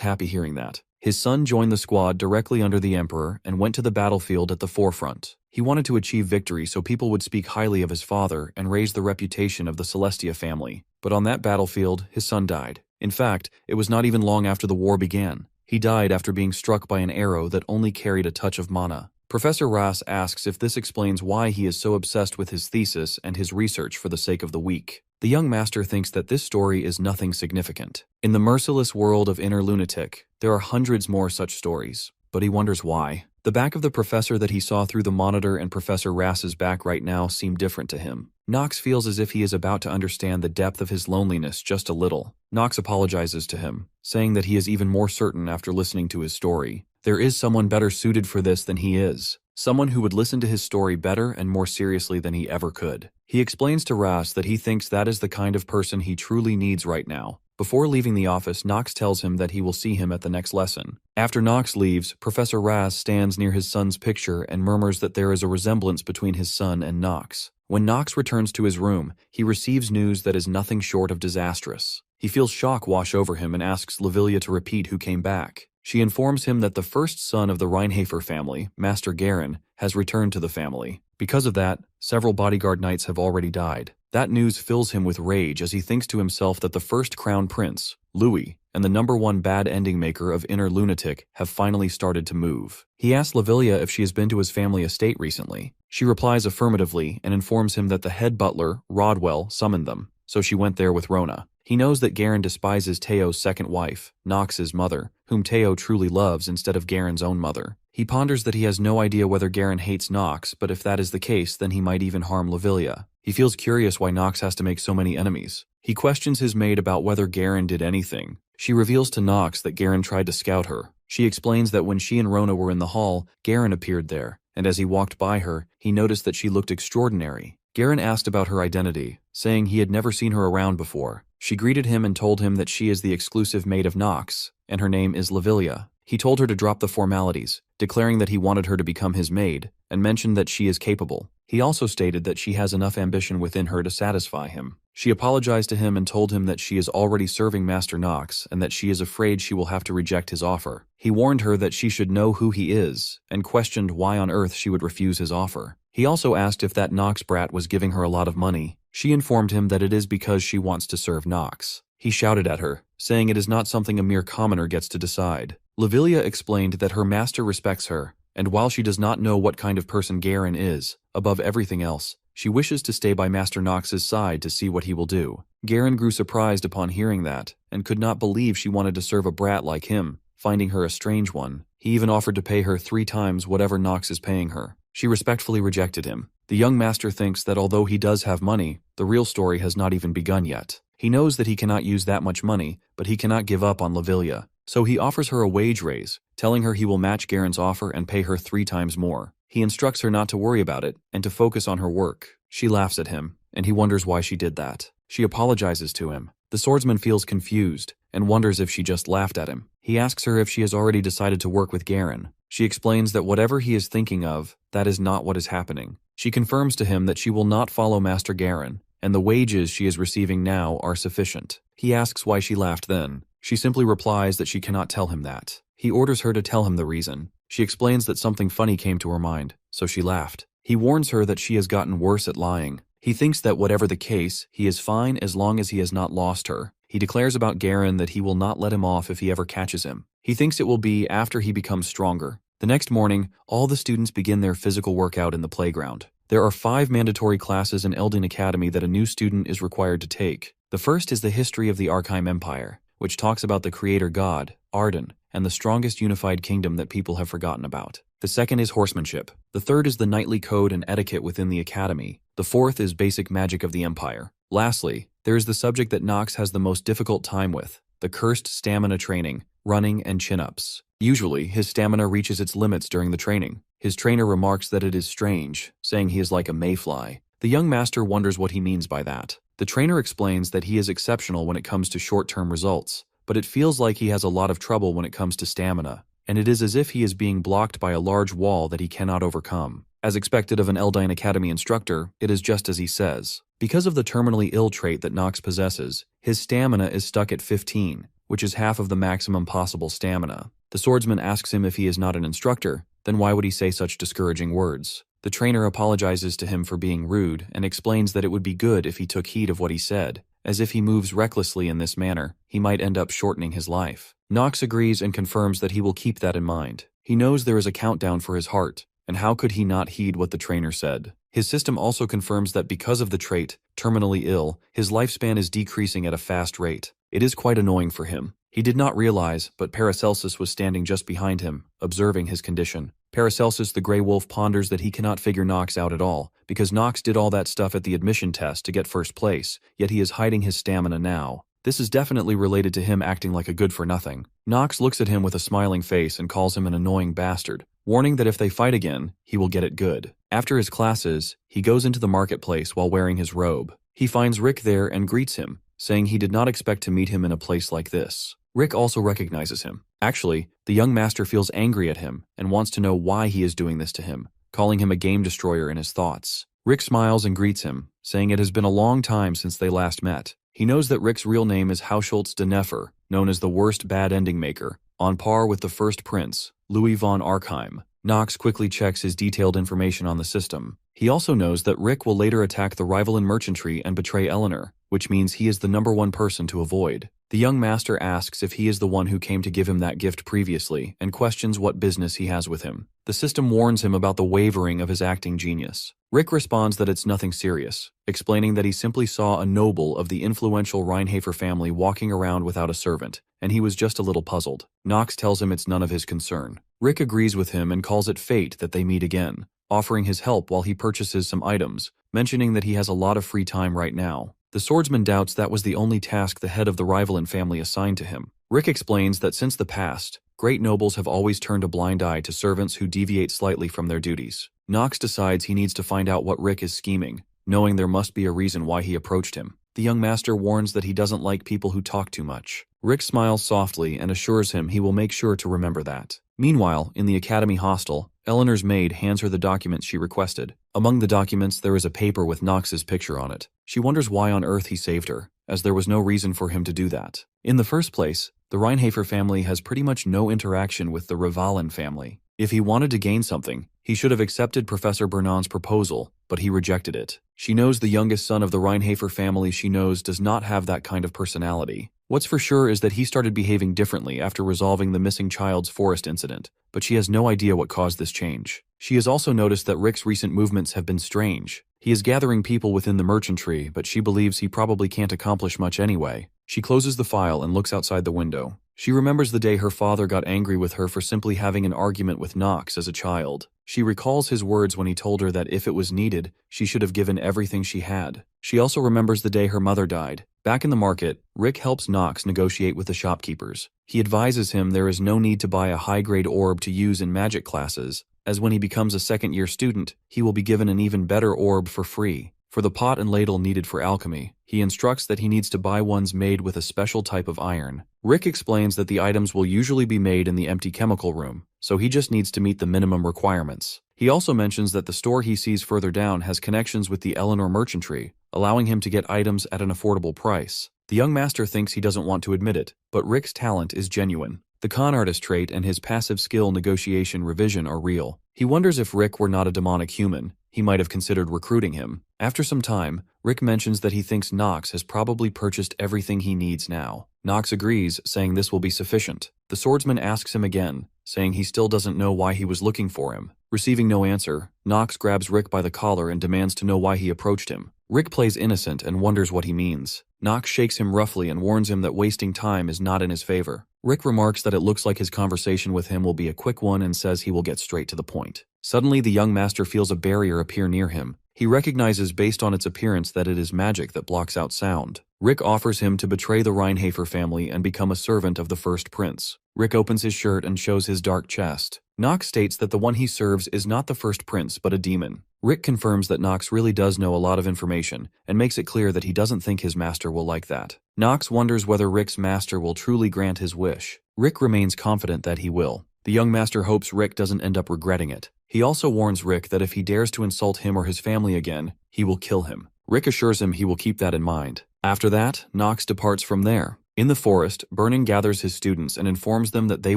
happy hearing that. His son joined the squad directly under the Emperor and went to the battlefield at the forefront. He wanted to achieve victory so people would speak highly of his father and raise the reputation of the Celestia family. But on that battlefield, his son died. In fact, it was not even long after the war began. He died after being struck by an arrow that only carried a touch of mana. Professor Ras asks if this explains why he is so obsessed with his thesis and his research for the sake of the weak. The young master thinks that this story is nothing significant. In the merciless world of Inner Lunatic, there are hundreds more such stories, but he wonders why. The back of the professor that he saw through the monitor and Professor Ras's back right now seem different to him. Nox feels as if he is about to understand the depth of his loneliness just a little. Nox apologizes to him, saying that he is even more certain after listening to his story. There is someone better suited for this than he is. Someone who would listen to his story better and more seriously than he ever could. He explains to Ras that he thinks that is the kind of person he truly needs right now. Before leaving the office, Nox tells him that he will see him at the next lesson. After Nox leaves, Professor Ras stands near his son's picture and murmurs that there is a resemblance between his son and Nox. When Nox returns to his room, he receives news that is nothing short of disastrous. He feels shock wash over him and asks Lavilia to repeat who came back. She informs him that the first son of the Reinhafer family, Master Garen, has returned to the family. Because of that, several bodyguard knights have already died. That news fills him with rage as he thinks to himself that the first crown prince, Louis, and the #1 bad ending maker of Inner Lunatic have finally started to move. He asks Lavilia if she has been to his family estate recently. She replies affirmatively and informs him that the head butler, Rodwell, summoned them, so she went there with Rona. He knows that Garen despises Teo's second wife, Nox's mother, whom Teo truly loves instead of Garen's own mother. He ponders that he has no idea whether Garen hates Nox, but if that is the case, then he might even harm Lavilia. He feels curious why Nox has to make so many enemies. He questions his maid about whether Garen did anything. She reveals to Nox that Garen tried to scout her. She explains that when she and Rona were in the hall, Garen appeared there, and as he walked by her, he noticed that she looked extraordinary. Garen asked about her identity, saying he had never seen her around before. She greeted him and told him that she is the exclusive maid of Nox, and her name is Lavilia. He told her to drop the formalities, declaring that he wanted her to become his maid, and mentioned that she is capable. He also stated that she has enough ambition within her to satisfy him. She apologized to him and told him that she is already serving Master Nox and that she is afraid she will have to reject his offer. He warned her that she should know who he is, and questioned why on earth she would refuse his offer. He also asked if that Nox brat was giving her a lot of money. She informed him that it is because she wants to serve Nox. He shouted at her, saying it is not something a mere commoner gets to decide. Lavilia explained that her master respects her, and while she does not know what kind of person Garen is, above everything else, she wishes to stay by Master Nox's side to see what he will do. Garen grew surprised upon hearing that, and could not believe she wanted to serve a brat like him, finding her a strange one. He even offered to pay her 3 times whatever Nox is paying her. She respectfully rejected him. The young master thinks that although he does have money, the real story has not even begun yet. He knows that he cannot use that much money, but he cannot give up on Lavilia. So he offers her a wage raise, telling her he will match Garen's offer and pay her 3 times more. He instructs her not to worry about it and to focus on her work. She laughs at him, and he wonders why she did that. She apologizes to him. The swordsman feels confused and wonders if she just laughed at him. He asks her if she has already decided to work with Garen. She explains that whatever he is thinking of, that is not what is happening. She confirms to him that she will not follow Master Garen, and the wages she is receiving now are sufficient. He asks why she laughed then. She simply replies that she cannot tell him that. He orders her to tell him the reason. She explains that something funny came to her mind, so she laughed. He warns her that she has gotten worse at lying. He thinks that whatever the case, he is fine as long as he has not lost her. He declares about Garen that he will not let him off if he ever catches him. He thinks it will be after he becomes stronger. The next morning, all the students begin their physical workout in the playground. There are 5 mandatory classes in Eldin Academy that a new student is required to take. The first is the history of the Archeim Empire, which talks about the creator god, Arden, and the strongest unified kingdom that people have forgotten about. The second is horsemanship. The third is the knightly code and etiquette within the academy. The fourth is basic magic of the empire. Lastly, there is the subject that Nox has the most difficult time with, the cursed stamina training, running and chin-ups. Usually, his stamina reaches its limits during the training. His trainer remarks that it is strange, saying he is like a mayfly. The young master wonders what he means by that. The trainer explains that he is exceptional when it comes to short-term results, but it feels like he has a lot of trouble when it comes to stamina, and it is as if he is being blocked by a large wall that he cannot overcome. As expected of an Eldine Academy instructor, it is just as he says. Because of the terminally ill trait that Nox possesses, his stamina is stuck at 15, which is half of the maximum possible stamina. The swordsman asks him if he is not an instructor, then why would he say such discouraging words? The trainer apologizes to him for being rude and explains that it would be good if he took heed of what he said, as if he moves recklessly in this manner, he might end up shortening his life. Nox agrees and confirms that he will keep that in mind. He knows there is a countdown for his heart, and how could he not heed what the trainer said? His system also confirms that because of the trait, terminally ill, his lifespan is decreasing at a fast rate. It is quite annoying for him. He did not realize, but Paracelsus was standing just behind him, observing his condition. Paracelsus the Grey Wolf ponders that he cannot figure Nox out at all, because Nox did all that stuff at the admission test to get first place, yet he is hiding his stamina now. This is definitely related to him acting like a good-for-nothing. Nox looks at him with a smiling face and calls him an annoying bastard, warning that if they fight again, he will get it good. After his classes, he goes into the marketplace while wearing his robe. He finds Rick there and greets him, saying he did not expect to meet him in a place like this. Rick also recognizes him. Actually, the young master feels angry at him and wants to know why he is doing this to him, calling him a game destroyer in his thoughts. Rick smiles and greets him, saying it has been a long time since they last met. He knows that Rick's real name is Hausholtz de Nefer, known as the worst bad ending maker, on par with the first prince, Louis von Archeim. Knox quickly checks his detailed information on the system. He also knows that Rick will later attack the rival in merchantry and betray Eleanor, which means he is the #1 person to avoid. The young master asks if he is the one who came to give him that gift previously and questions what business he has with him. The system warns him about the wavering of his acting genius. Rick responds that it's nothing serious, explaining that he simply saw a noble of the influential Reinhafer family walking around without a servant, and he was just a little puzzled. Knox tells him it's none of his concern. Rick agrees with him and calls it fate that they meet again, offering his help while he purchases some items, mentioning that he has a lot of free time right now. The swordsman doubts that was the only task the head of the Rivalin family assigned to him. Rick explains that since the past, great nobles have always turned a blind eye to servants who deviate slightly from their duties. Knox decides he needs to find out what Rick is scheming, knowing there must be a reason why he approached him. The young master warns that he doesn't like people who talk too much. Rick smiles softly and assures him he will make sure to remember that. Meanwhile, in the academy hostel, Eleanor's maid hands her the documents she requested. Among the documents, there is a paper with Knox's picture on it. She wonders why on earth he saved her, as there was no reason for him to do that. In the first place, the Reinhafer family has pretty much no interaction with the Rivalin family. If he wanted to gain something, he should have accepted Professor Bernon's proposal, but he rejected it. She knows the youngest son of the Reinhafer family she knows does not have that kind of personality. What's for sure is that he started behaving differently after resolving the missing child's forest incident, but she has no idea what caused this change. She has also noticed that Rick's recent movements have been strange. He is gathering people within the merchantry, but she believes he probably can't accomplish much anyway. She closes the file and looks outside the window. She remembers the day her father got angry with her for simply having an argument with Knox as a child. She recalls his words when he told her that if it was needed, she should have given everything she had. She also remembers the day her mother died. Back in the market, Rick helps Knox negotiate with the shopkeepers. He advises him there is no need to buy a high-grade orb to use in magic classes, as when he becomes a second-year student, he will be given an even better orb for free. For the pot and ladle needed for alchemy, he instructs that he needs to buy ones made with a special type of iron. Rick explains that the items will usually be made in the empty chemical room, so he just needs to meet the minimum requirements. He also mentions that the store he sees further down has connections with the Eleanor merchantry, allowing him to get items at an affordable price. The young master thinks he doesn't want to admit it, but Rick's talent is genuine. The con artist trait and his passive skill negotiation revision are real. He wonders if Rick were not a demonic human, he might have considered recruiting him. After some time, Rick mentions that he thinks Knox has probably purchased everything he needs now. Knox agrees, saying this will be sufficient. The swordsman asks him again, saying he still doesn't know why he was looking for him. Receiving no answer, Knox grabs Rick by the collar and demands to know why he approached him. Rick plays innocent and wonders what he means. Knox shakes him roughly and warns him that wasting time is not in his favor. Rick remarks that it looks like his conversation with him will be a quick one and says he will get straight to the point. Suddenly, the young master feels a barrier appear near him. He recognizes based on its appearance that it is magic that blocks out sound. Rick offers him to betray the Reinhafer family and become a servant of the first prince. Rick opens his shirt and shows his dark chest. Knox states that the one he serves is not the first prince but a demon. Rick confirms that Knox really does know a lot of information and makes it clear that he doesn't think his master will like that. Knox wonders whether Rick's master will truly grant his wish. Rick remains confident that he will. The young master hopes Rick doesn't end up regretting it. He also warns Rick that if he dares to insult him or his family again, he will kill him. Rick assures him he will keep that in mind. After that, Knox departs from there. In the forest, Vernon gathers his students and informs them that they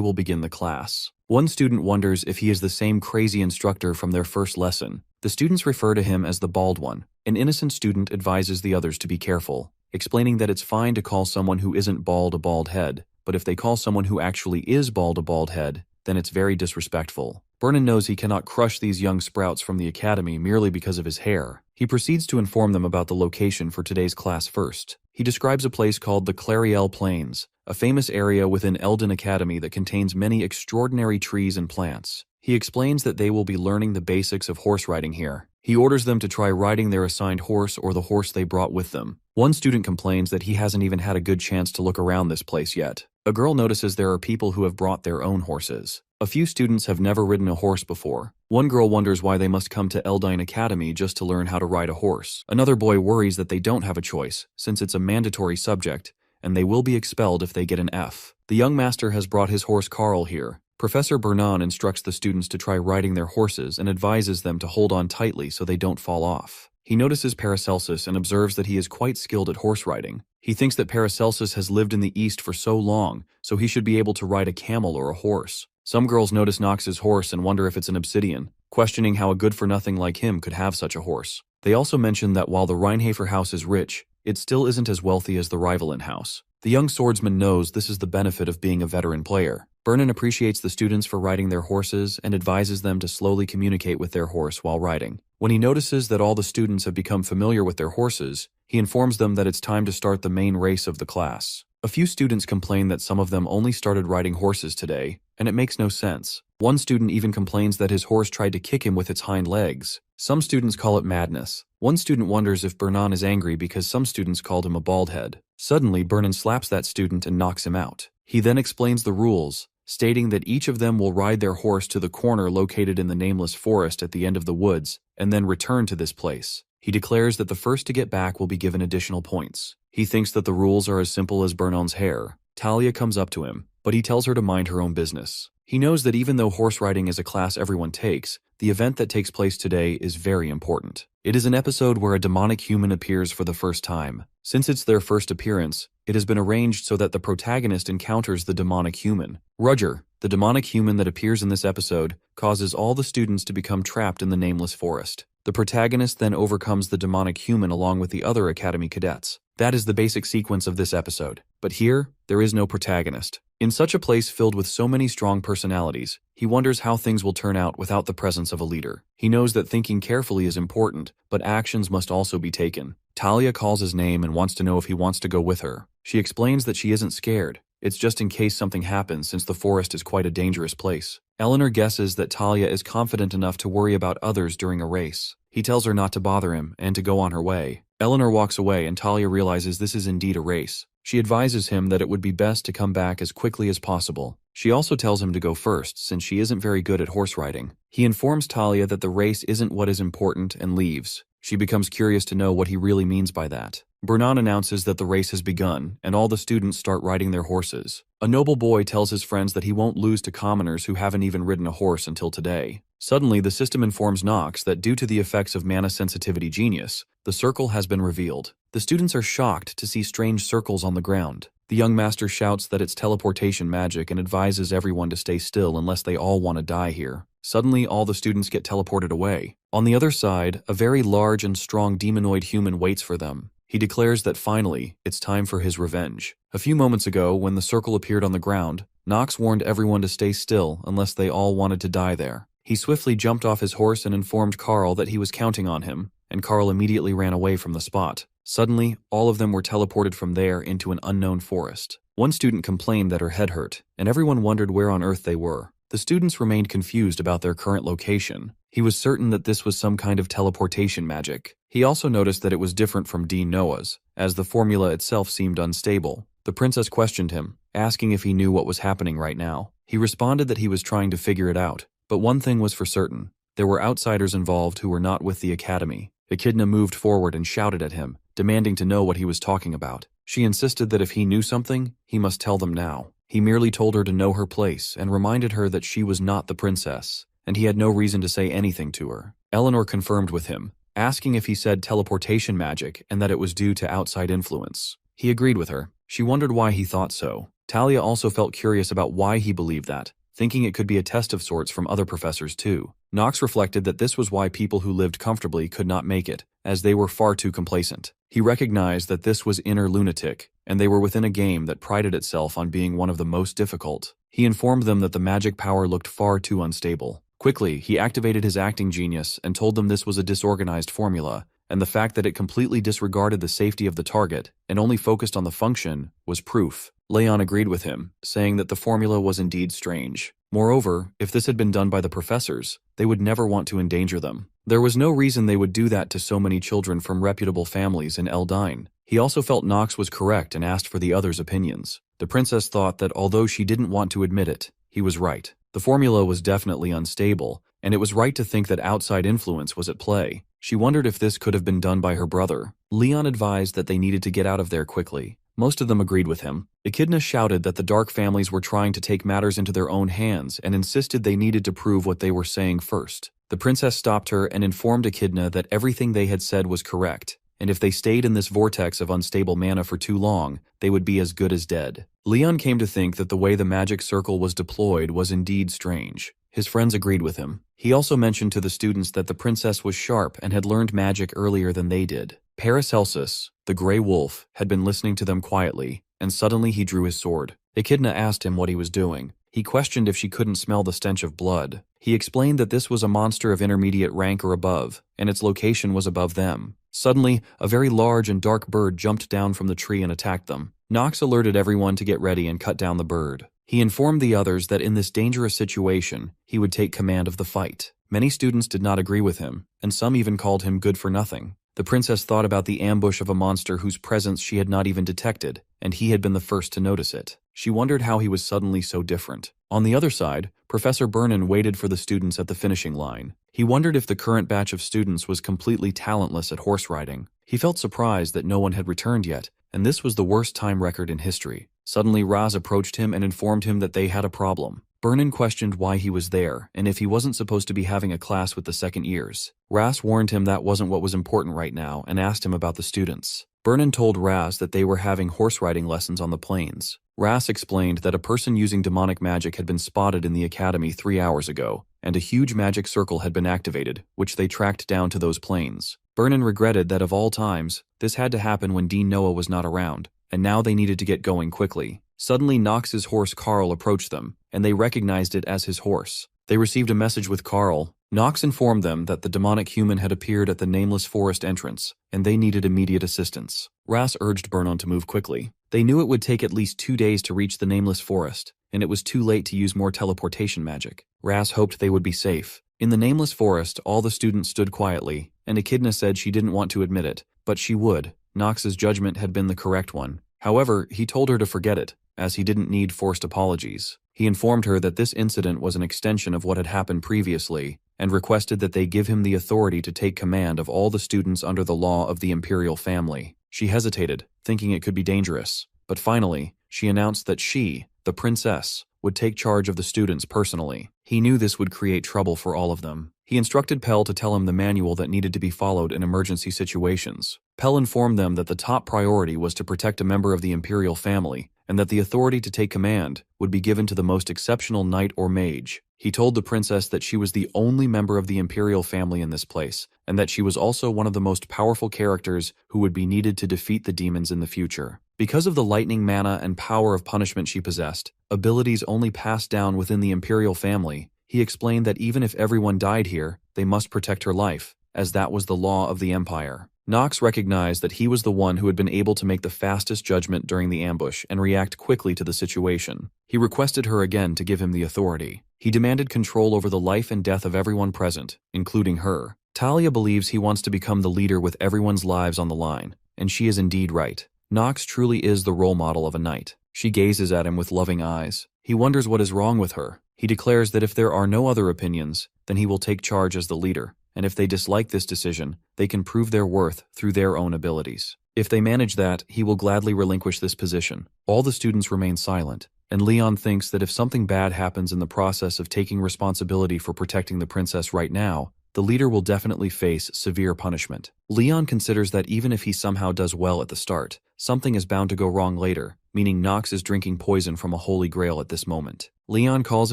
will begin the class. One student wonders if he is the same crazy instructor from their first lesson. The students refer to him as the bald one. An innocent student advises the others to be careful, explaining that it's fine to call someone who isn't bald a bald head, but if they call someone who actually is bald a bald head, then it's very disrespectful. Vernon knows he cannot crush these young sprouts from the academy merely because of his hair. He proceeds to inform them about the location for today's class first. He describes a place called the Clariel Plains, a famous area within Eldon Academy that contains many extraordinary trees and plants. He explains that they will be learning the basics of horse riding here. He orders them to try riding their assigned horse or the horse they brought with them. One student complains that he hasn't even had a good chance to look around this place yet. A girl notices there are people who have brought their own horses. A few students have never ridden a horse before. One girl wonders why they must come to Eldine Academy just to learn how to ride a horse. Another boy worries that they don't have a choice, since it's a mandatory subject, and they will be expelled if they get an F. The young master has brought his horse Carl here. Professor Bernon instructs the students to try riding their horses and advises them to hold on tightly so they don't fall off. He notices Paracelsus and observes that he is quite skilled at horse riding. He thinks that Paracelsus has lived in the East for so long, so he should be able to ride a camel or a horse. Some girls notice Nox's horse and wonder if it's an obsidian, questioning how a good-for-nothing like him could have such a horse. They also mention that while the Rheinhafer house is rich, it still isn't as wealthy as the Rivalin house. The young swordsman knows this is the benefit of being a veteran player. Vernon appreciates the students for riding their horses and advises them to slowly communicate with their horse while riding. When he notices that all the students have become familiar with their horses, he informs them that it's time to start the main race of the class. A few students complain that some of them only started riding horses today, and it makes no sense. One student even complains that his horse tried to kick him with its hind legs. Some students call it madness. One student wonders if Vernon is angry because some students called him a bald head. Suddenly, Vernon slaps that student and knocks him out. He then explains the rules, stating that each of them will ride their horse to the corner located in the nameless forest at the end of the woods, and then return to this place. He declares that the first to get back will be given additional points. He thinks that the rules are as simple as Vernon's hair. Talia comes up to him, but he tells her to mind her own business. He knows that even though horse riding is a class everyone takes, the event that takes place today is very important. It is an episode where a demonic human appears for the first time. Since it's their first appearance, it has been arranged so that the protagonist encounters the demonic human. Rudger, the demonic human that appears in this episode, causes all the students to become trapped in the nameless forest. The protagonist then overcomes the demonic human along with the other Academy cadets. That is the basic sequence of this episode. But here, there is no protagonist. In such a place filled with so many strong personalities, he wonders how things will turn out without the presence of a leader. He knows that thinking carefully is important, but actions must also be taken. Talia calls his name and wants to know if he wants to go with her. She explains that she isn't scared. It's just in case something happens since the forest is quite a dangerous place. Eleanor guesses that Talia is confident enough to worry about others during a race. He tells her not to bother him and to go on her way. Eleanor walks away and Talia realizes this is indeed a race. She advises him that it would be best to come back as quickly as possible. She also tells him to go first since she isn't very good at horse riding. He informs Talia that the race isn't what is important and leaves. She becomes curious to know what he really means by that. Vernon announces that the race has begun, and all the students start riding their horses. A noble boy tells his friends that he won't lose to commoners who haven't even ridden a horse until today. Suddenly, the system informs Nox that due to the effects of mana sensitivity genius, the circle has been revealed. The students are shocked to see strange circles on the ground. The young master shouts that it's teleportation magic and advises everyone to stay still unless they all want to die here. Suddenly, all the students get teleported away. On the other side, a very large and strong demonoid human waits for them. He declares that finally, it's time for his revenge. A few moments ago, when the circle appeared on the ground, Nox warned everyone to stay still unless they all wanted to die there. He swiftly jumped off his horse and informed Carl that he was counting on him, and Carl immediately ran away from the spot. Suddenly, all of them were teleported from there into an unknown forest. One student complained that her head hurt, and everyone wondered where on earth they were. The students remained confused about their current location. He was certain that this was some kind of teleportation magic. He also noticed that it was different from Dean Noah's, as the formula itself seemed unstable. The princess questioned him, asking if he knew what was happening right now. He responded that he was trying to figure it out, but one thing was for certain. There were outsiders involved who were not with the academy. Echidna moved forward and shouted at him, demanding to know what he was talking about. She insisted that if he knew something, he must tell them now. He merely told her to know her place and reminded her that she was not the princess, and he had no reason to say anything to her. Eleanor confirmed with him, asking if he said teleportation magic and that it was due to outside influence. He agreed with her. She wondered why he thought so. Talia also felt curious about why he believed that, thinking it could be a test of sorts from other professors too. Nox reflected that this was why people who lived comfortably could not make it, as they were far too complacent. He recognized that this was inner lunatic, and they were within a game that prided itself on being one of the most difficult. He informed them that the magic power looked far too unstable. Quickly, he activated his acting genius and told them this was a disorganized formula, and the fact that it completely disregarded the safety of the target and only focused on the function was proof. Leon agreed with him, saying that the formula was indeed strange. Moreover, if this had been done by the professors, they would never want to endanger them. There was no reason they would do that to so many children from reputable families in Eldine. He also felt Nox was correct and asked for the others' opinions. The princess thought that although she didn't want to admit it, he was right. The formula was definitely unstable, and it was right to think that outside influence was at play. She wondered if this could have been done by her brother. Leon advised that they needed to get out of there quickly. Most of them agreed with him. Echidna shouted that the dark families were trying to take matters into their own hands and insisted they needed to prove what they were saying first. The princess stopped her and informed Echidna that everything they had said was correct, and if they stayed in this vortex of unstable mana for too long, they would be as good as dead. Leon came to think that the way the magic circle was deployed was indeed strange. His friends agreed with him. He also mentioned to the students that the princess was sharp and had learned magic earlier than they did. Paracelsus, the Grey Wolf, had been listening to them quietly, and suddenly he drew his sword. Echidna asked him what he was doing. He questioned if she couldn't smell the stench of blood. He explained that this was a monster of intermediate rank or above, and its location was above them. Suddenly, a very large and dark bird jumped down from the tree and attacked them. Nox alerted everyone to get ready and cut down the bird. He informed the others that in this dangerous situation, he would take command of the fight. Many students did not agree with him, and some even called him good for nothing. The princess thought about the ambush of a monster whose presence she had not even detected, and he had been the first to notice it. She wondered how he was suddenly so different. On the other side, Professor Burnin waited for the students at the finishing line. He wondered if the current batch of students was completely talentless at horse riding. He felt surprised that no one had returned yet, and this was the worst time record in history. Suddenly Raz approached him and informed him that they had a problem. Burnin questioned why he was there, and if he wasn't supposed to be having a class with the second years. Raz warned him that wasn't what was important right now and asked him about the students. Burnin told Raz that they were having horse riding lessons on the plains. Raz explained that a person using demonic magic had been spotted in the academy 3 hours ago, and a huge magic circle had been activated, which they tracked down to those plains. Burnin regretted that of all times, this had to happen when Dean Noah was not around, and now they needed to get going quickly. Suddenly Nox's horse Carl approached them, and they recognized it as his horse. They received a message with Carl. Nox informed them that the demonic human had appeared at the nameless forest entrance, and they needed immediate assistance. Ras urged Burnon to move quickly. They knew it would take at least 2 days to reach the nameless forest, and it was too late to use more teleportation magic. Ras hoped they would be safe. In the nameless forest, all the students stood quietly, and Echidna said she didn't want to admit it, but she would. Nox's judgment had been the correct one. However, he told her to forget it, as he didn't need forced apologies. He informed her that this incident was an extension of what had happened previously, and requested that they give him the authority to take command of all the students under the law of the imperial family. She hesitated, thinking it could be dangerous, but finally, she announced that she, the princess, would take charge of the students personally. He knew this would create trouble for all of them. He instructed Pell to tell him the manual that needed to be followed in emergency situations. Pell informed them that the top priority was to protect a member of the imperial family, and that the authority to take command would be given to the most exceptional knight or mage. He told the princess that she was the only member of the imperial family in this place, and that she was also one of the most powerful characters who would be needed to defeat the demons in the future. Because of the lightning mana and power of punishment she possessed, abilities only passed down within the imperial family, he explained that even if everyone died here, they must protect her life, as that was the law of the empire. Nox recognized that he was the one who had been able to make the fastest judgment during the ambush and react quickly to the situation. He requested her again to give him the authority. He demanded control over the life and death of everyone present, including her. Talia believes he wants to become the leader with everyone's lives on the line, and she is indeed right. Nox truly is the role model of a knight. She gazes at him with loving eyes. He wonders what is wrong with her. He declares that if there are no other opinions, then he will take charge as the leader, and if they dislike this decision, they can prove their worth through their own abilities. If they manage that, he will gladly relinquish this position. All the students remain silent, and Leon thinks that if something bad happens in the process of taking responsibility for protecting the princess right now, the leader will definitely face severe punishment. Leon considers that even if he somehow does well at the start, something is bound to go wrong later, meaning Nox is drinking poison from a holy grail at this moment. Leon calls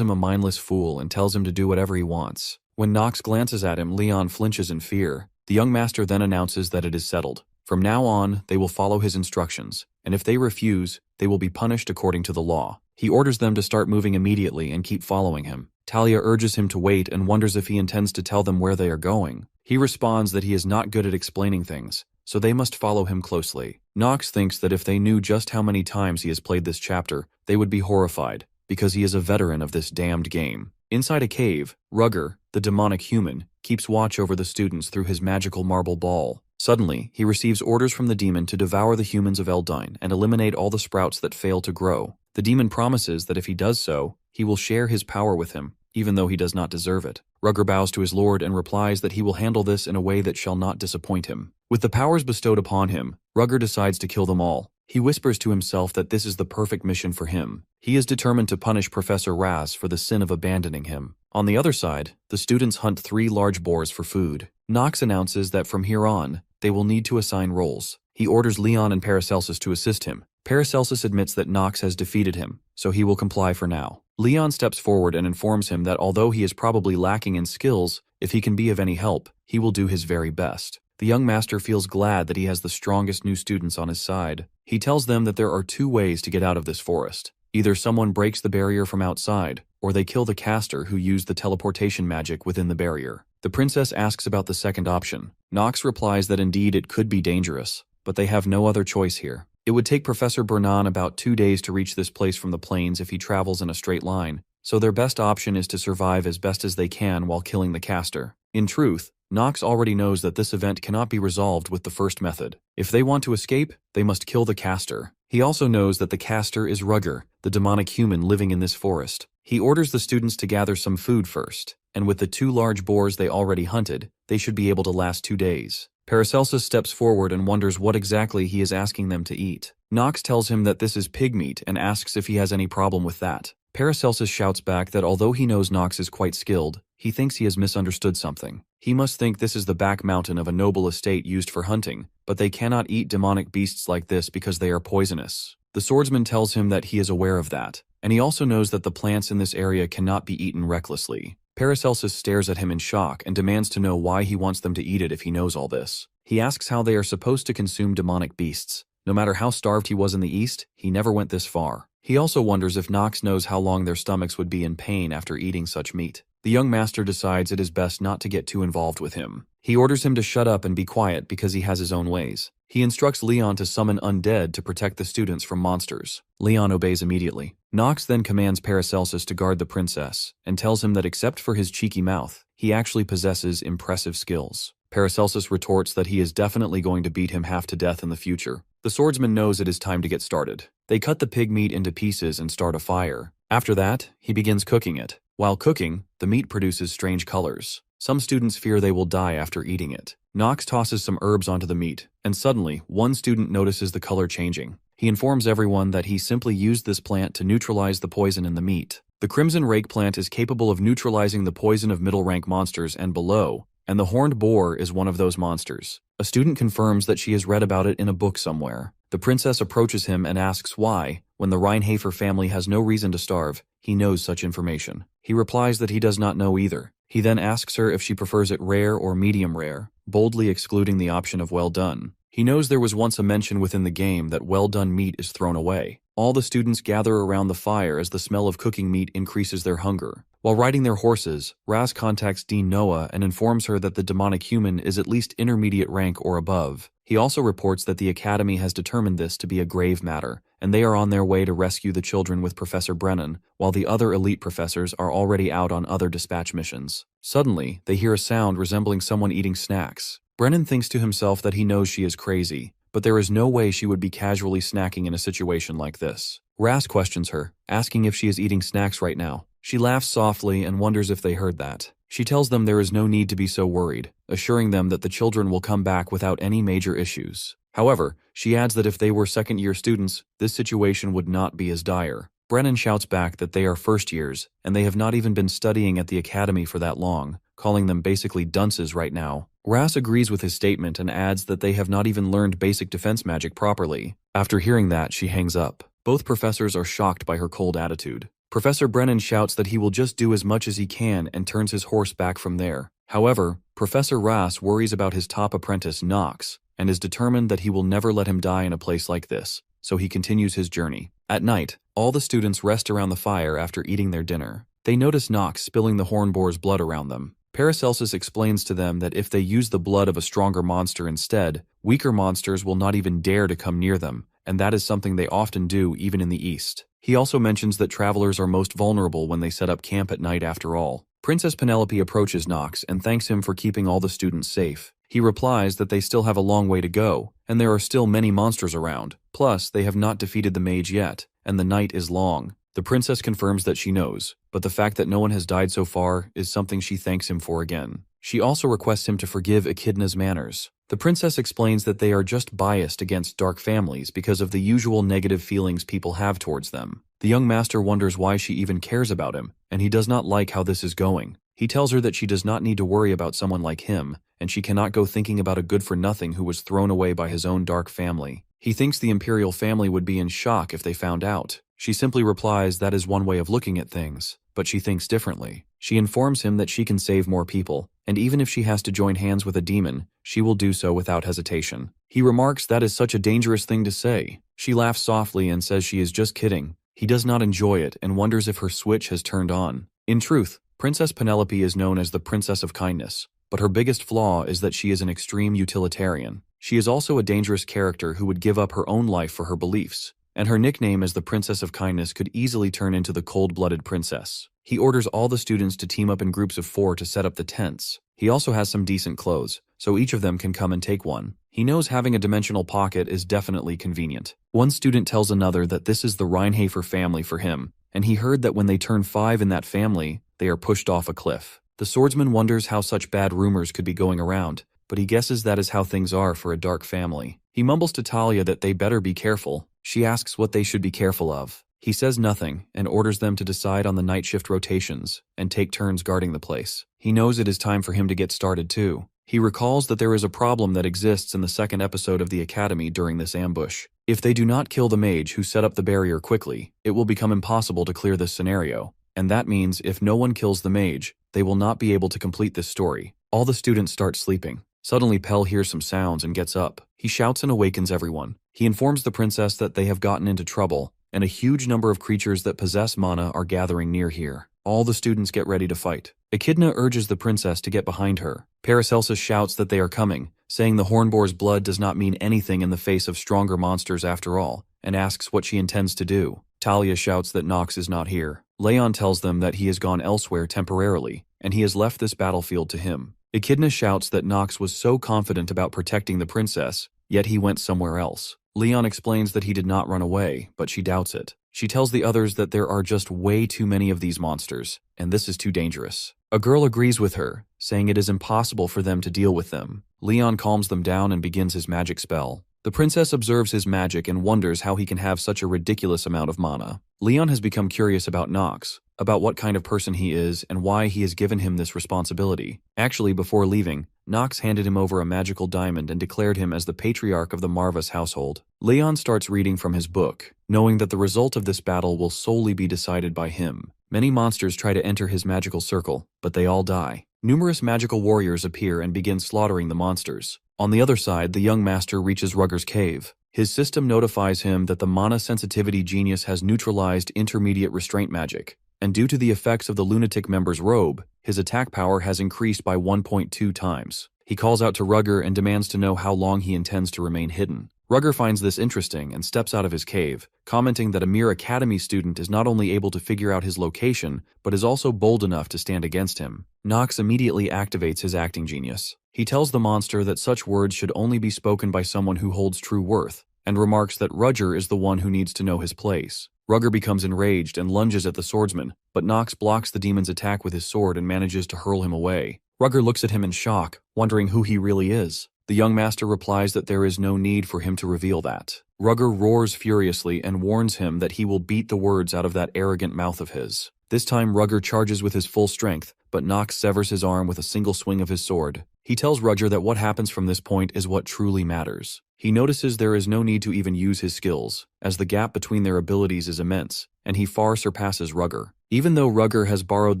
him a mindless fool and tells him to do whatever he wants. When Nox glances at him, Leon flinches in fear. The young master then announces that it is settled. From now on, they will follow his instructions, and if they refuse, they will be punished according to the law. He orders them to start moving immediately and keep following him. Talia urges him to wait and wonders if he intends to tell them where they are going. He responds that he is not good at explaining things, so they must follow him closely. Nox thinks that if they knew just how many times he has played this chapter, they would be horrified, because he is a veteran of this damned game. Inside a cave, Rugger, the demonic human, keeps watch over the students through his magical marble ball. Suddenly, he receives orders from the demon to devour the humans of Eldine and eliminate all the sprouts that fail to grow. The demon promises that if he does so, he will share his power with him, even though he does not deserve it. Rugger bows to his lord and replies that he will handle this in a way that shall not disappoint him. With the powers bestowed upon him, Rugger decides to kill them all. He whispers to himself that this is the perfect mission for him. He is determined to punish Professor Raz for the sin of abandoning him. On the other side, the students hunt 3 large boars for food. Nox announces that from here on, they will need to assign roles. He orders Leon and Paracelsus to assist him. Paracelsus admits that Nox has defeated him, so he will comply for now. Leon steps forward and informs him that although he is probably lacking in skills, if he can be of any help, he will do his very best. The young master feels glad that he has the strongest new students on his side. He tells them that there are two ways to get out of this forest. Either someone breaks the barrier from outside, or they kill the caster who used the teleportation magic within the barrier. The princess asks about the second option. Nox replies that indeed it could be dangerous, but they have no other choice here. It would take Professor Bernan about 2 days to reach this place from the plains if he travels in a straight line, so their best option is to survive as best as they can while killing the caster. In truth, Nox already knows that this event cannot be resolved with the first method. If they want to escape, they must kill the caster. He also knows that the caster is Rugger, the demonic human living in this forest. He orders the students to gather some food first, and with the 2 large boars they already hunted, they should be able to last 2 days. Paracelsus steps forward and wonders what exactly he is asking them to eat. Nox tells him that this is pig meat and asks if he has any problem with that. Paracelsus shouts back that although he knows Nox is quite skilled, he thinks he has misunderstood something. He must think this is the back mountain of a noble estate used for hunting, but they cannot eat demonic beasts like this because they are poisonous. The swordsman tells him that he is aware of that, and he also knows that the plants in this area cannot be eaten recklessly. Paracelsus stares at him in shock and demands to know why he wants them to eat it if he knows all this. He asks how they are supposed to consume demonic beasts. No matter how starved he was in the East, he never went this far. He also wonders if Nox knows how long their stomachs would be in pain after eating such meat. The young master decides it is best not to get too involved with him. He orders him to shut up and be quiet because he has his own ways. He instructs Leon to summon undead to protect the students from monsters. Leon obeys immediately. Nox then commands Paracelsus to guard the princess, and tells him that except for his cheeky mouth, he actually possesses impressive skills. Paracelsus retorts that he is definitely going to beat him half to death in the future. The swordsman knows it is time to get started. They cut the pig meat into pieces and start a fire. After that, he begins cooking it. While cooking, the meat produces strange colors. Some students fear they will die after eating it. Nox tosses some herbs onto the meat, and suddenly, one student notices the color changing. He informs everyone that he simply used this plant to neutralize the poison in the meat. The crimson rake plant is capable of neutralizing the poison of middle-rank monsters and below, and the horned boar is one of those monsters. A student confirms that she has read about it in a book somewhere. The princess approaches him and asks why, when the Reinhafer family has no reason to starve, he knows such information. He replies that he does not know either. He then asks her if she prefers it rare or medium rare, boldly excluding the option of well done. He knows there was once a mention within the game that well-done meat is thrown away. All the students gather around the fire as the smell of cooking meat increases their hunger. While riding their horses, Raz contacts Dean Noah and informs her that the demonic human is at least intermediate rank or above. He also reports that the Academy has determined this to be a grave matter, and they are on their way to rescue the children with Professor Brennan, while the other elite professors are already out on other dispatch missions. Suddenly, they hear a sound resembling someone eating snacks. Brennan thinks to himself that he knows she is crazy, but there is no way she would be casually snacking in a situation like this. Raz questions her, asking if she is eating snacks right now. She laughs softly and wonders if they heard that. She tells them there is no need to be so worried, assuring them that the children will come back without any major issues. However, she adds that if they were second-year students, this situation would not be as dire. Brennan shouts back that they are first years, and they have not even been studying at the academy for that long, calling them basically dunces right now. Ras agrees with his statement and adds that they have not even learned basic defense magic properly. After hearing that, she hangs up. Both professors are shocked by her cold attitude. Professor Brennan shouts that he will just do as much as he can and turns his horse back from there. However, Professor Ras worries about his top apprentice, Nox, and is determined that he will never let him die in a place like this, so he continues his journey. At night, all the students rest around the fire after eating their dinner. They notice Nox spilling the hornboar's blood around them. Paracelsus explains to them that if they use the blood of a stronger monster instead, weaker monsters will not even dare to come near them, and that is something they often do even in the East. He also mentions that travelers are most vulnerable when they set up camp at night after all. Princess Penelope approaches Nox and thanks him for keeping all the students safe. He replies that they still have a long way to go, and there are still many monsters around. Plus, they have not defeated the mage yet, and the night is long. The princess confirms that she knows, but the fact that no one has died so far is something she thanks him for again. She also requests him to forgive Echidna's manners. The princess explains that they are just biased against dark families because of the usual negative feelings people have towards them. The young master wonders why she even cares about him, and he does not like how this is going. He tells her that she does not need to worry about someone like him, and she cannot go thinking about a good-for-nothing who was thrown away by his own dark family. He thinks the imperial family would be in shock if they found out. She simply replies that is one way of looking at things, but she thinks differently. She informs him that she can save more people, and even if she has to join hands with a demon, she will do so without hesitation. He remarks that is such a dangerous thing to say. She laughs softly and says she is just kidding. He does not enjoy it and wonders if her switch has turned on. In truth, Princess Penelope is known as the Princess of Kindness, but her biggest flaw is that she is an extreme utilitarian. She is also a dangerous character who would give up her own life for her beliefs, and her nickname as the Princess of Kindness could easily turn into the cold-blooded princess. He orders all the students to team up in groups of 4 to set up the tents. He also has some decent clothes, so each of them can come and take one. He knows having a dimensional pocket is definitely convenient. One student tells another that this is the Reinhafer family for him, and he heard that when they turn 5 in that family, they are pushed off a cliff. The swordsman wonders how such bad rumors could be going around, but he guesses that is how things are for a dark family. He mumbles to Talia that they better be careful. She asks what they should be careful of. He says nothing and orders them to decide on the night shift rotations and take turns guarding the place. He knows it is time for him to get started too. He recalls that there is a problem that exists in the second episode of the Academy during this ambush. If they do not kill the mage who set up the barrier quickly, it will become impossible to clear this scenario. And that means if no one kills the mage, they will not be able to complete this story. All the students start sleeping. Suddenly Pell hears some sounds and gets up. He shouts and awakens everyone. He informs the princess that they have gotten into trouble, and a huge number of creatures that possess mana are gathering near here. All the students get ready to fight. Echidna urges the princess to get behind her. Paracelsus shouts that they are coming, saying the Hornboar's blood does not mean anything in the face of stronger monsters after all, and asks what she intends to do. Talia shouts that Nox is not here. Leon tells them that he has gone elsewhere temporarily, and he has left this battlefield to him. Echidna shouts that Nox was so confident about protecting the princess, yet he went somewhere else. Leon explains that he did not run away, but she doubts it. She tells the others that there are just way too many of these monsters, and this is too dangerous. A girl agrees with her, saying it is impossible for them to deal with them. Leon calms them down and begins his magic spell. The princess observes his magic and wonders how he can have such a ridiculous amount of mana. Leon has become curious about Nox, about what kind of person he is and why he has given him this responsibility. Actually, before leaving, Nox handed him over a magical diamond and declared him as the patriarch of the Marvas household. Leon starts reading from his book, knowing that the result of this battle will solely be decided by him. Many monsters try to enter his magical circle, but they all die. Numerous magical warriors appear and begin slaughtering the monsters. On the other side, the young master reaches Rugger's cave. His system notifies him that the mana sensitivity genius has neutralized intermediate restraint magic, and due to the effects of the lunatic member's robe, his attack power has increased by 1.2 times. He calls out to Rugger and demands to know how long he intends to remain hidden. Rugger finds this interesting and steps out of his cave, commenting that a mere academy student is not only able to figure out his location, but is also bold enough to stand against him. Nox immediately activates his acting genius. He tells the monster that such words should only be spoken by someone who holds true worth, and remarks that Rugger is the one who needs to know his place. Rugger becomes enraged and lunges at the swordsman, but Nox blocks the demon's attack with his sword and manages to hurl him away. Rugger looks at him in shock, wondering who he really is. The young master replies that there is no need for him to reveal that. Rugger roars furiously and warns him that he will beat the words out of that arrogant mouth of his. This time Rugger charges with his full strength, but Nox severs his arm with a single swing of his sword. He tells Rugger that what happens from this point is what truly matters. He notices there is no need to even use his skills, as the gap between their abilities is immense, and he far surpasses Rugger. Even though Rugger has borrowed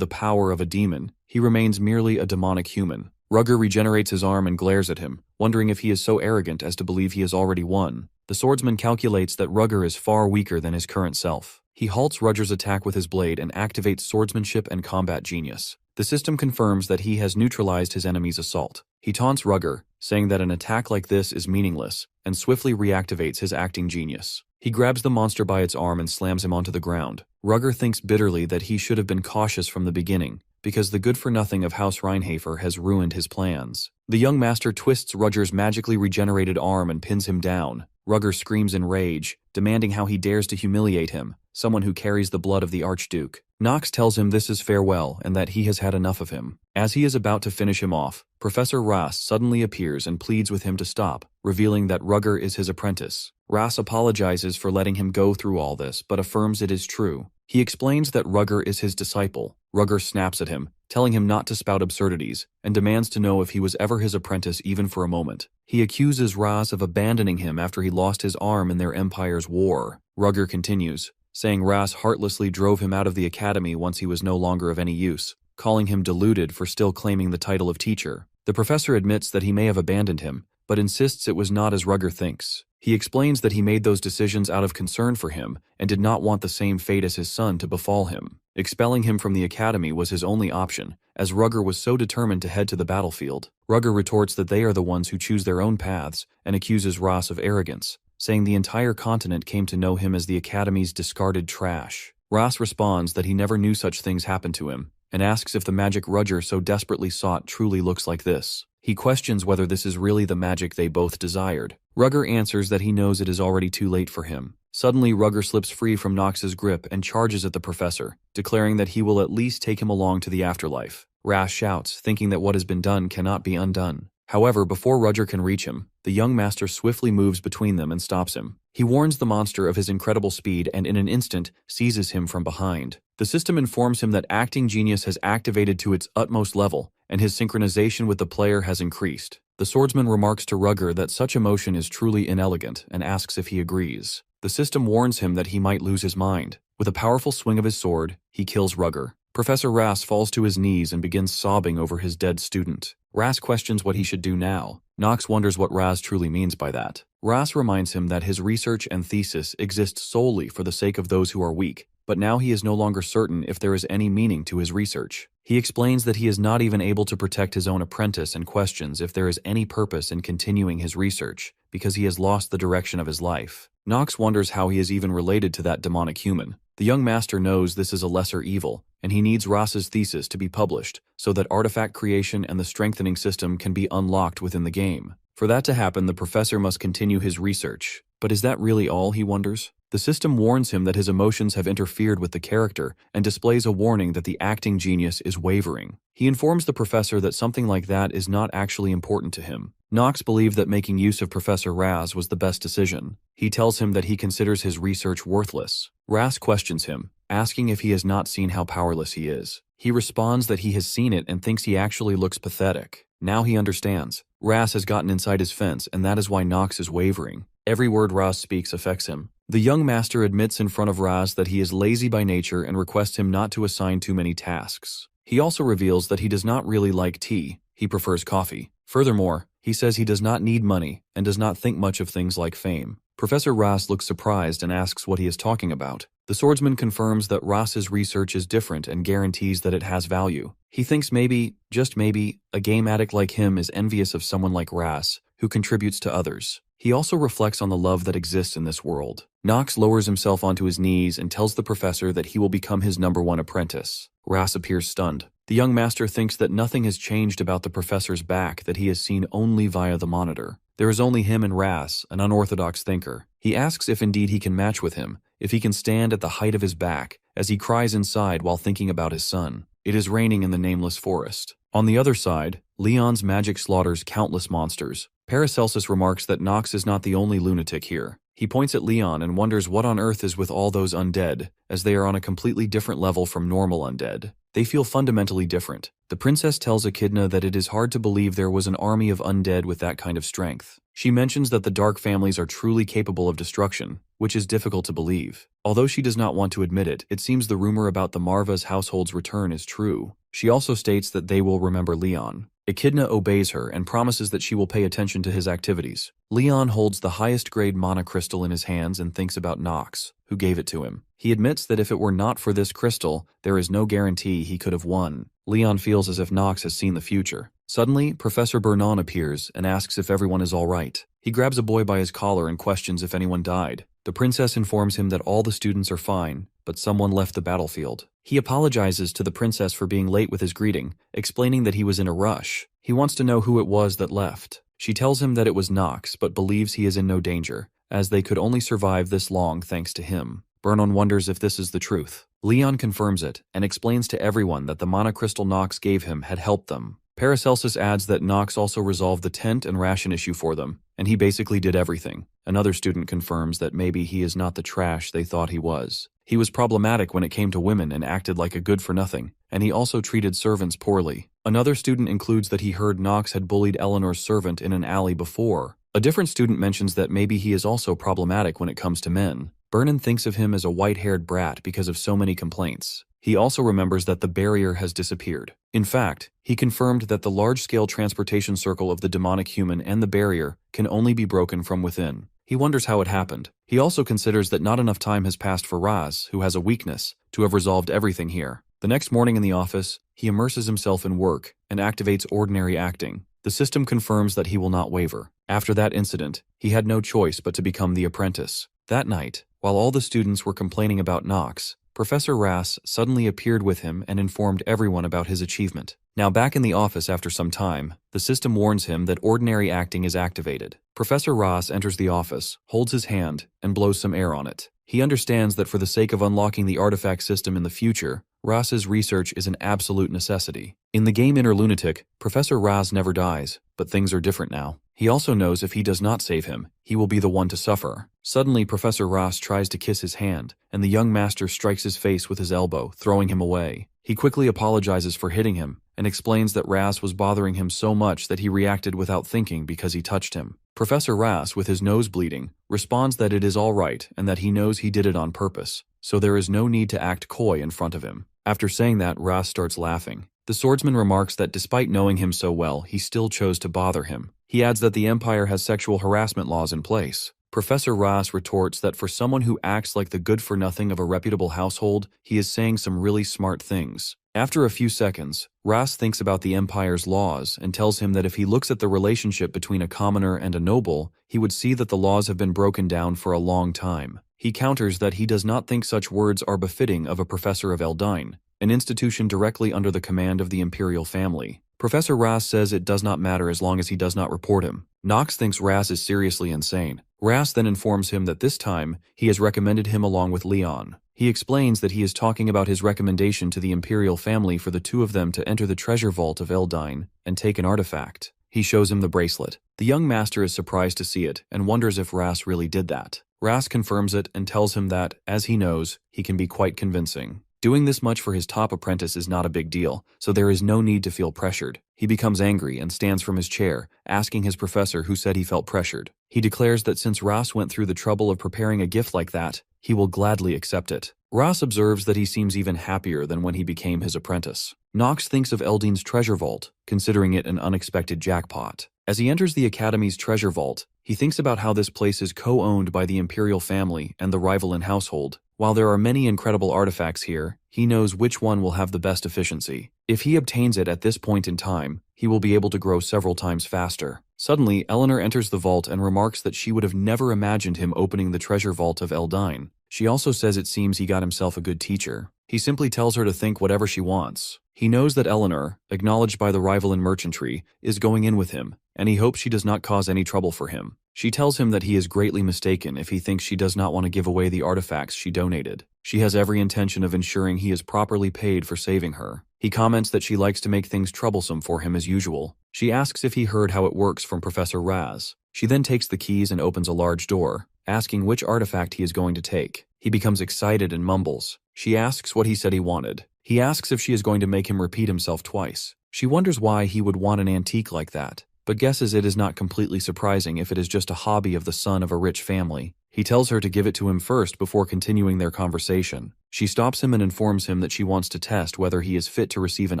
the power of a demon, he remains merely a demonic human. Rugger regenerates his arm and glares at him, wondering if he is so arrogant as to believe he has already won. The swordsman calculates that Rugger is far weaker than his current self. He halts Rugger's attack with his blade and activates swordsmanship and combat genius. The system confirms that he has neutralized his enemy's assault. He taunts Rugger, saying that an attack like this is meaningless, and swiftly reactivates his acting genius. He grabs the monster by its arm and slams him onto the ground. Rugger thinks bitterly that he should have been cautious from the beginning, because the good-for-nothing of House Reinhafer has ruined his plans. The young master twists Rugger's magically regenerated arm and pins him down. Rugger screams in rage, demanding how he dares to humiliate him, someone who carries the blood of the Archduke. Nox tells him this is farewell and that he has had enough of him. As he is about to finish him off, Professor Ras suddenly appears and pleads with him to stop, revealing that Rugger is his apprentice. Ras apologizes for letting him go through all this, but affirms it is true. He explains that Rugger is his disciple. Rugger snaps at him, telling him not to spout absurdities, and demands to know if he was ever his apprentice even for a moment. He accuses Raz of abandoning him after he lost his arm in their empire's war. Rugger continues, saying Raz heartlessly drove him out of the academy once he was no longer of any use, calling him deluded for still claiming the title of teacher. The professor admits that he may have abandoned him, but insists it was not as Rugger thinks. He explains that he made those decisions out of concern for him and did not want the same fate as his son to befall him. Expelling him from the academy was his only option, as Rugger was so determined to head to the battlefield. Rugger retorts that they are the ones who choose their own paths and accuses Ras of arrogance, saying the entire continent came to know him as the academy's discarded trash. Ras responds that he never knew such things happened to him, and asks if the magic Rugger so desperately sought truly looks like this. He questions whether this is really the magic they both desired. Rugger answers that he knows it is already too late for him. Suddenly, Rugger slips free from Nox's grip and charges at the professor, declaring that he will at least take him along to the afterlife. Ras shouts, thinking that what has been done cannot be undone. However, before Rugger can reach him, the young master swiftly moves between them and stops him. He warns the monster of his incredible speed and in an instant seizes him from behind. The system informs him that acting genius has activated to its utmost level, and his synchronization with the player has increased. The swordsman remarks to Rugger that such emotion is truly inelegant and asks if he agrees. The system warns him that he might lose his mind. With a powerful swing of his sword, he kills Rugger. Professor Ras falls to his knees and begins sobbing over his dead student. Ras questions what he should do now. Nox wonders what Ras truly means by that. Ras reminds him that his research and thesis exist solely for the sake of those who are weak, but now he is no longer certain if there is any meaning to his research. He explains that he is not even able to protect his own apprentice and questions if there is any purpose in continuing his research, because he has lost the direction of his life. Nox wonders how he is even related to that demonic human. The young master knows this is a lesser evil, and he needs Ras's thesis to be published so that artifact creation and the strengthening system can be unlocked within the game. For that to happen, the professor must continue his research. But is that really all, he wonders? The system warns him that his emotions have interfered with the character and displays a warning that the acting genius is wavering. He informs the professor that something like that is not actually important to him. Nox believed that making use of Professor Raz was the best decision. He tells him that he considers his research worthless. Raz questions him, asking if he has not seen how powerless he is. He responds that he has seen it and thinks he actually looks pathetic. Now he understands. Raz has gotten inside his fence, and that is why Nox is wavering. Every word Raz speaks affects him. The young master admits in front of Raz that he is lazy by nature and requests him not to assign too many tasks. He also reveals that he does not really like tea. He prefers coffee. Furthermore, he says he does not need money and does not think much of things like fame. Professor Ras looks surprised and asks what he is talking about. The swordsman confirms that Ras's research is different and guarantees that it has value. He thinks maybe, just maybe, a game addict like him is envious of someone like Ras, who contributes to others. He also reflects on the love that exists in this world. Nox lowers himself onto his knees and tells the professor that he will become his #1 apprentice. Ras appears stunned. The young master thinks that nothing has changed about the professor's back that he has seen only via the monitor. There is only him and Ras, an unorthodox thinker. He asks if indeed he can match with him, if he can stand at the height of his back, as he cries inside while thinking about his son. It is raining in the nameless forest. On the other side, Leon's magic slaughters countless monsters. Paracelsus remarks that Nox is not the only lunatic here. He points at Leon and wonders what on earth is with all those undead, as they are on a completely different level from normal undead. They feel fundamentally different. The princess tells Echidna that it is hard to believe there was an army of undead with that kind of strength. She mentions that the dark families are truly capable of destruction, which is difficult to believe. Although she does not want to admit it, it seems the rumor about the Marva's household's return is true. She also states that they will remember Leon. Echidna obeys her and promises that she will pay attention to his activities. Leon holds the highest grade mana crystal in his hands and thinks about Nox, who gave it to him. He admits that if it were not for this crystal, there is no guarantee he could have won. Leon feels as if Nox has seen the future. Suddenly, Professor Bernon appears and asks if everyone is all right. He grabs a boy by his collar and questions if anyone died. The princess informs him that all the students are fine, but someone left the battlefield. He apologizes to the princess for being late with his greeting, explaining that he was in a rush. He wants to know who it was that left. She tells him that it was Nox, but believes he is in no danger, as they could only survive this long thanks to him. Bernon wonders if this is the truth. Leon confirms it, and explains to everyone that the mana crystal Nox gave him had helped them. Paracelsus adds that Nox also resolved the tent and ration issue for them, and he basically did everything. Another student confirms that maybe he is not the trash they thought he was. He was problematic when it came to women and acted like a good-for-nothing, and he also treated servants poorly. Another student includes that he heard Knox had bullied Eleanor's servant in an alley before. A different student mentions that maybe he is also problematic when it comes to men. Vernon thinks of him as a white-haired brat because of so many complaints. He also remembers that the barrier has disappeared. In fact, he confirmed that the large-scale transportation circle of the demonic human and the barrier can only be broken from within. He wonders how it happened. He also considers that not enough time has passed for Raz, who has a weakness, to have resolved everything here. The next morning in the office, he immerses himself in work and activates ordinary acting. The system confirms that he will not waver. After that incident, he had no choice but to become the apprentice. That night, while all the students were complaining about Knox, Professor Ras suddenly appeared with him and informed everyone about his achievement. Now back in the office after some time, the system warns him that ordinary acting is activated. Professor Ras enters the office, holds his hand, and blows some air on it. He understands that for the sake of unlocking the artifact system in the future, Ras's research is an absolute necessity. In the game Inner Lunatic, Professor Ras never dies, but things are different now. He also knows if he does not save him, he will be the one to suffer. Suddenly, Professor Ras tries to kiss his hand, and the young master strikes his face with his elbow, throwing him away. He quickly apologizes for hitting him, and explains that Ras was bothering him so much that he reacted without thinking because he touched him. Professor Ras, with his nose bleeding, responds that it is all right and that he knows he did it on purpose, so there is no need to act coy in front of him. After saying that, Ras starts laughing. The swordsman remarks that despite knowing him so well, he still chose to bother him. He adds that the Empire has sexual harassment laws in place. Professor Ras retorts that for someone who acts like the good-for-nothing of a reputable household, he is saying some really smart things. After a few seconds, Ras thinks about the Empire's laws and tells him that if he looks at the relationship between a commoner and a noble, he would see that the laws have been broken down for a long time. He counters that he does not think such words are befitting of a professor of Eldyne, an institution directly under the command of the imperial family. Professor Ras says it does not matter as long as he does not report him. Knox thinks Ras is seriously insane. Ras then informs him that this time, he has recommended him along with Leon. He explains that he is talking about his recommendation to the imperial family for the two of them to enter the treasure vault of Eldyne and take an artifact. He shows him the bracelet. The young master is surprised to see it and wonders if Ras really did that. Ras confirms it and tells him that, as he knows, he can be quite convincing. Doing this much for his top apprentice is not a big deal, so there is no need to feel pressured. He becomes angry and stands from his chair, asking his professor who said he felt pressured. He declares that since Ras went through the trouble of preparing a gift like that, he will gladly accept it. Ras observes that he seems even happier than when he became his apprentice. Knox thinks of Eldyne's treasure vault, considering it an unexpected jackpot. As he enters the Academy's treasure vault, he thinks about how this place is co-owned by the imperial family and the Rivalin household. While there are many incredible artifacts here, he knows which one will have the best efficiency. If he obtains it at this point in time, he will be able to grow several times faster. Suddenly, Eleanor enters the vault and remarks that she would have never imagined him opening the treasure vault of Eldyne. She also says it seems he got himself a good teacher. He simply tells her to think whatever she wants. He knows that Eleanor, acknowledged by the Rivalin merchantry, is going in with him, and he hopes she does not cause any trouble for him. She tells him that he is greatly mistaken if he thinks she does not want to give away the artifacts she donated. She has every intention of ensuring he is properly paid for saving her. He comments that she likes to make things troublesome for him as usual. She asks if he heard how it works from Professor Ras. She then takes the keys and opens a large door, asking which artifact he is going to take. He becomes excited and mumbles. She asks what he said he wanted. He asks if she is going to make him repeat himself twice. She wonders why he would want an antique like that, but guesses it is not completely surprising if it is just a hobby of the son of a rich family. He tells her to give it to him first before continuing their conversation. She stops him and informs him that she wants to test whether he is fit to receive an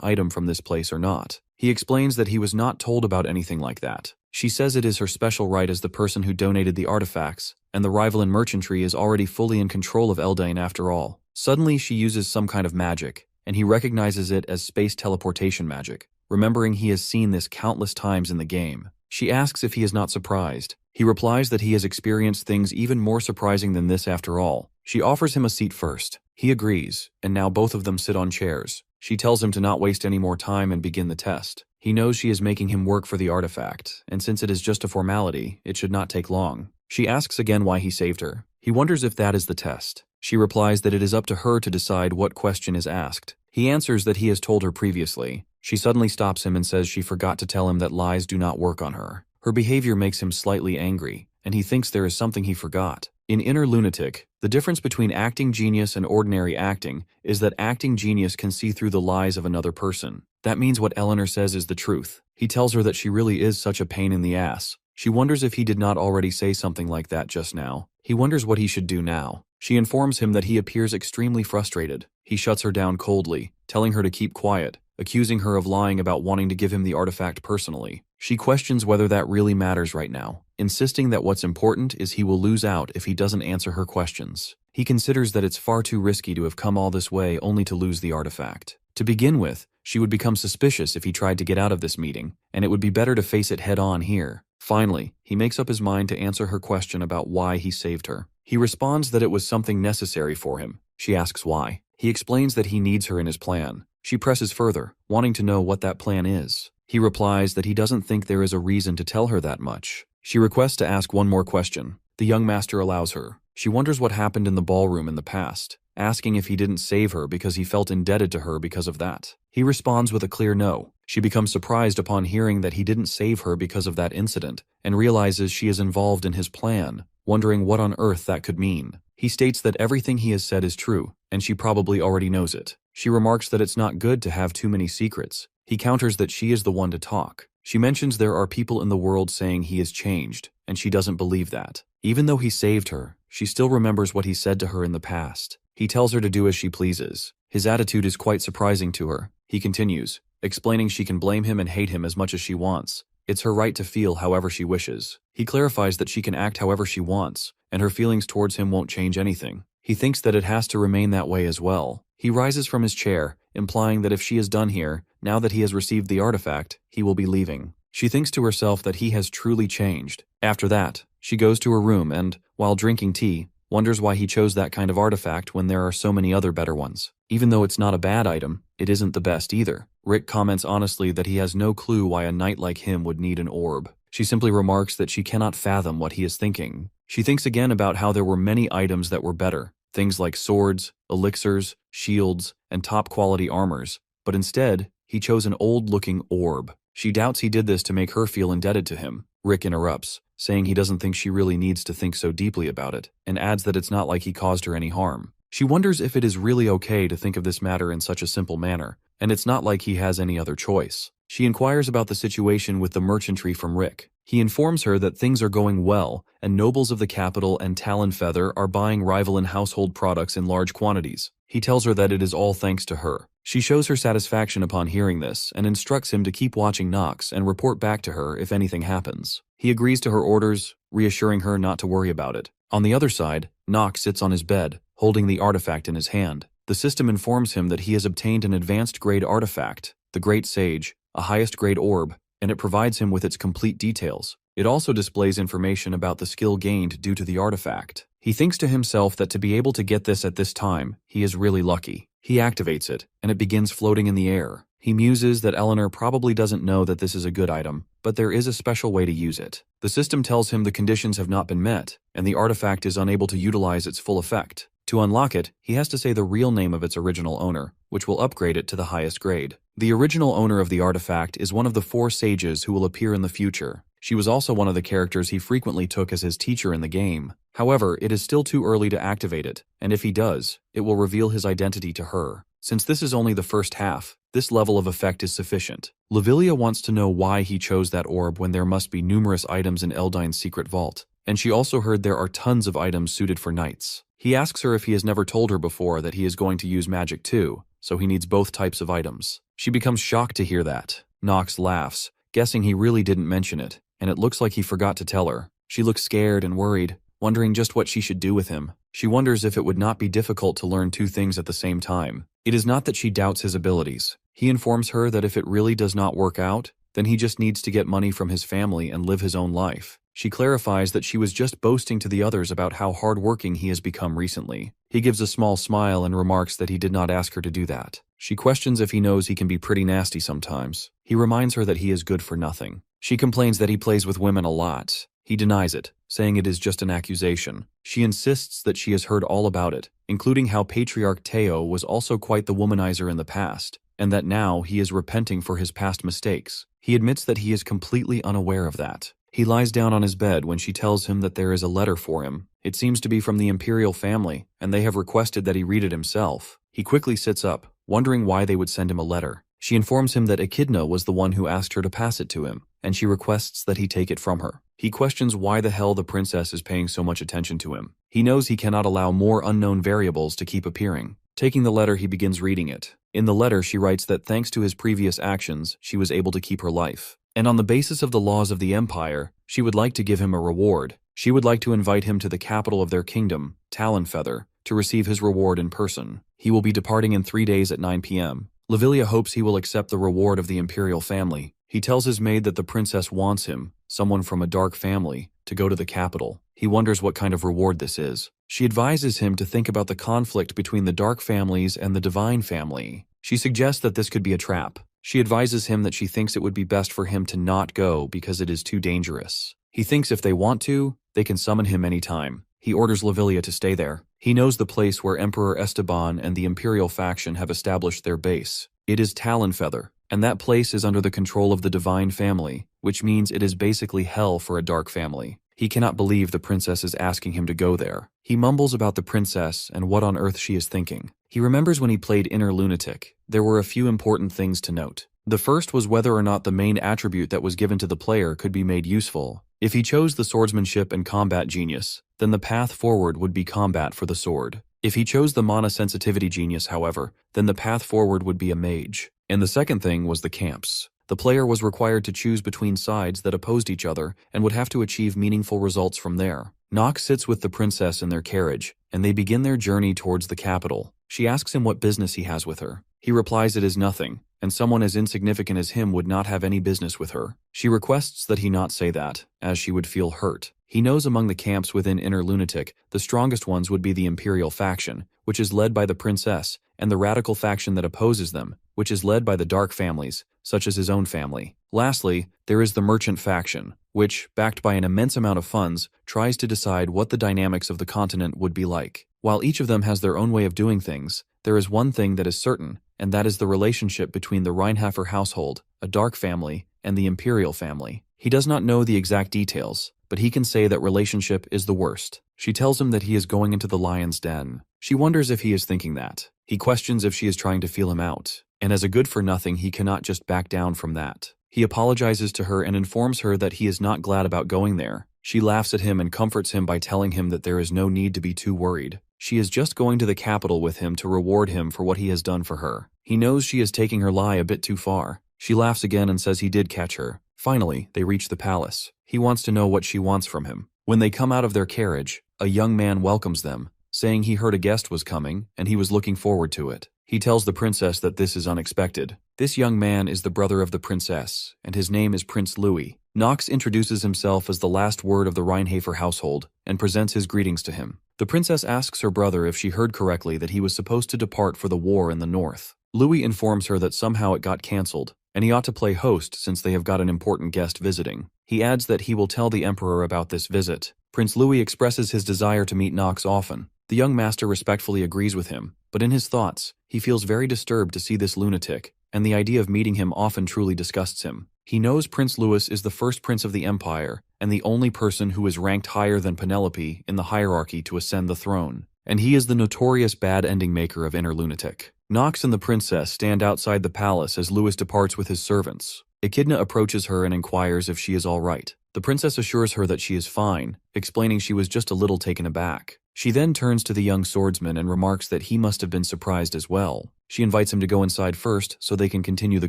item from this place or not. He explains that he was not told about anything like that. She says it is her special right as the person who donated the artifacts, and the Rivalin merchantry is already fully in control of Eldyne after all. Suddenly she uses some kind of magic, and he recognizes it as space teleportation magic, remembering he has seen this countless times in the game. She asks if he is not surprised. He replies that he has experienced things even more surprising than this after all. She offers him a seat first. He agrees, and now both of them sit on chairs. She tells him to not waste any more time and begin the test. He knows she is making him work for the artifact, and since it is just a formality, it should not take long. She asks again why he saved her. He wonders if that is the test. She replies that it is up to her to decide what question is asked. He answers that he has told her previously. She suddenly stops him and says she forgot to tell him that lies do not work on her. Her behavior makes him slightly angry, and he thinks there is something he forgot. In Inner Lunatic, the difference between acting genius and ordinary acting is that acting genius can see through the lies of another person. That means what Eleanor says is the truth. He tells her that she really is such a pain in the ass. She wonders if he did not already say something like that just now. He wonders what he should do now. She informs him that he appears extremely frustrated. He shuts her down coldly, telling her to keep quiet, accusing her of lying about wanting to give him the artifact personally. She questions whether that really matters right now, insisting that what's important is he will lose out if he doesn't answer her questions. He considers that it's far too risky to have come all this way only to lose the artifact. To begin with, she would become suspicious if he tried to get out of this meeting, and it would be better to face it head-on here. Finally, he makes up his mind to answer her question about why he saved her. He responds that it was something necessary for him. She asks why. He explains that he needs her in his plan. She presses further, wanting to know what that plan is. He replies that he doesn't think there is a reason to tell her that much. She requests to ask one more question. The young master allows her. She wonders what happened in the ballroom in the past, asking if he didn't save her because he felt indebted to her because of that. He responds with a clear no. She becomes surprised upon hearing that he didn't save her because of that incident, and realizes she is involved in his plan, wondering what on earth that could mean. He states that everything he has said is true, and she probably already knows it. She remarks that it's not good to have too many secrets. He counters that she is the one to talk. She mentions there are people in the world saying he has changed, and she doesn't believe that. Even though he saved her, she still remembers what he said to her in the past. He tells her to do as she pleases. His attitude is quite surprising to her. He continues, explaining she can blame him and hate him as much as she wants. It's her right to feel however she wishes. He clarifies that she can act however she wants, and her feelings towards him won't change anything. He thinks that it has to remain that way as well. He rises from his chair, implying that if she is done here, now that he has received the artifact, he will be leaving. She thinks to herself that he has truly changed. After that, she goes to her room and, while drinking tea, wonders why he chose that kind of artifact when there are so many other better ones. Even though it's not a bad item, it isn't the best either. Rick comments honestly that he has no clue why a knight like him would need an orb. She simply remarks that she cannot fathom what he is thinking. She thinks again about how there were many items that were better, things like swords, elixirs, shields, and top-quality armors, but instead, he chose an old-looking orb. She doubts he did this to make her feel indebted to him. Rick interrupts, saying he doesn't think she really needs to think so deeply about it, and adds that it's not like he caused her any harm. She wonders if it is really okay to think of this matter in such a simple manner, and it's not like he has any other choice. She inquires about the situation with the merchantry from Rick. He informs her that things are going well, and nobles of the capital and Talonfeather are buying rival and household products in large quantities. He tells her that it is all thanks to her. She shows her satisfaction upon hearing this, and instructs him to keep watching Nox and report back to her if anything happens. He agrees to her orders, reassuring her not to worry about it. On the other side, Nox sits on his bed, holding the artifact in his hand. The system informs him that he has obtained an advanced-grade artifact, the Great Sage, a highest-grade orb, and it provides him with its complete details. It also displays information about the skill gained due to the artifact. He thinks to himself that to be able to get this at this time, he is really lucky. He activates it, and it begins floating in the air. He muses that Eleanor probably doesn't know that this is a good item, but there is a special way to use it. The system tells him the conditions have not been met, and the artifact is unable to utilize its full effect. To unlock it, he has to say the real name of its original owner, which will upgrade it to the highest grade. The original owner of the artifact is one of the 4 sages who will appear in the future. She was also one of the characters he frequently took as his teacher in the game. However, it is still too early to activate it, and if he does, it will reveal his identity to her. Since this is only the first half, this level of effect is sufficient. Lavilia wants to know why he chose that orb when there must be numerous items in Eldine's secret vault, and she also heard there are tons of items suited for knights. He asks her if he has never told her before that he is going to use magic too, so he needs both types of items. She becomes shocked to hear that. Nox laughs, guessing he really didn't mention it, and it looks like he forgot to tell her. She looks scared and worried, wondering just what she should do with him. She wonders if it would not be difficult to learn 2 things at the same time. It is not that she doubts his abilities. He informs her that if it really does not work out, then he just needs to get money from his family and live his own life. She clarifies that she was just boasting to the others about how hardworking he has become recently. He gives a small smile and remarks that he did not ask her to do that. She questions if he knows he can be pretty nasty sometimes. He reminds her that he is good for nothing. She complains that he plays with women a lot. He denies it, saying it is just an accusation. She insists that she has heard all about it, including how Patriarch Teo was also quite the womanizer in the past, and that now he is repenting for his past mistakes. He admits that he is completely unaware of that. He lies down on his bed when she tells him that there is a letter for him, It seems to be from the imperial family, and they have requested that he read it himself. He quickly sits up, wondering why they would send him a letter. She informs him that Echidna was the one who asked her to pass it to him, and she requests that he take it from her. He questions why the hell the princess is paying so much attention to him. He knows he cannot allow more unknown variables to keep appearing. Taking the letter, he begins reading it. In the letter, she writes that thanks to his previous actions, she was able to keep her life. And on the basis of the laws of the Empire, she would like to give him a reward. She would like to invite him to the capital of their kingdom, Talonfeather, to receive his reward in person. He will be departing in 3 days at 9 p.m. Lavilia hopes he will accept the reward of the imperial family. He tells his maid that the princess wants him, someone from a dark family, to go to the capital. He wonders what kind of reward this is. She advises him to think about the conflict between the dark families and the divine family. She suggests that this could be a trap. She advises him that she thinks it would be best for him to not go because it is too dangerous. He thinks if they want to, they can summon him anytime. He orders Lavilia to stay there. He knows the place where Emperor Esteban and the Imperial faction have established their base. It is Talonfeather, and that place is under the control of the divine family, which means it is basically hell for a dark family. He cannot believe the princess is asking him to go there. He mumbles about the princess and what on earth she is thinking. He remembers when he played Inner Lunatic. There were a few important things to note. The first was whether or not the main attribute that was given to the player could be made useful. If he chose the swordsmanship and combat genius, then the path forward would be combat for the sword. If he chose the mana sensitivity genius, however, then the path forward would be a mage. And the second thing was the camps. The player was required to choose between sides that opposed each other and would have to achieve meaningful results from there. Nox sits with the princess in their carriage, and they begin their journey towards the capital. She asks him what business he has with her. He replies it is nothing, and someone as insignificant as him would not have any business with her. She requests that he not say that, as she would feel hurt. He knows among the camps within Inner Lunatic, the strongest ones would be the Imperial faction, which is led by the princess, and the radical faction that opposes them, which is led by the dark families, such as his own family. Lastly, there is the merchant faction, which, backed by an immense amount of funds, tries to decide what the dynamics of the continent would be like. While each of them has their own way of doing things, there is one thing that is certain, and that is the relationship between the Rheinhafer household, a dark family, and the Imperial family. He does not know the exact details, but he can say that relationship is the worst. She tells him that he is going into the lion's den. She wonders if he is thinking that. He questions if she is trying to feel him out, and as a good-for-nothing he cannot just back down from that. He apologizes to her and informs her that he is not glad about going there. She laughs at him and comforts him by telling him that there is no need to be too worried. She is just going to the capital with him to reward him for what he has done for her. He knows she is taking her lie a bit too far. She laughs again and says he did catch her. Finally, they reach the palace. He wants to know what she wants from him. When they come out of their carriage, a young man welcomes them, saying he heard a guest was coming and he was looking forward to it. He tells the princess that this is unexpected. This young man is the brother of the princess, and his name is Prince Louis. Nox introduces himself as the last word of the Rheinhafer household and presents his greetings to him. The princess asks her brother if she heard correctly that he was supposed to depart for the war in the north. Louis informs her that somehow it got cancelled, and he ought to play host since they have got an important guest visiting. He adds that he will tell the emperor about this visit. Prince Louis expresses his desire to meet Nox often. The young master respectfully agrees with him, but in his thoughts, he feels very disturbed to see this lunatic, and the idea of meeting him often truly disgusts him. He knows Prince Louis is the first prince of the empire, and the only person who is ranked higher than Penelope in the hierarchy to ascend the throne, and he is the notorious bad ending maker of Inner Lunatic. Nox and the princess stand outside the palace as Louis departs with his servants. Echidna approaches her and inquires if she is all right. The princess assures her that she is fine, explaining she was just a little taken aback. She then turns to the young swordsman and remarks that he must have been surprised as well. She invites him to go inside first so they can continue the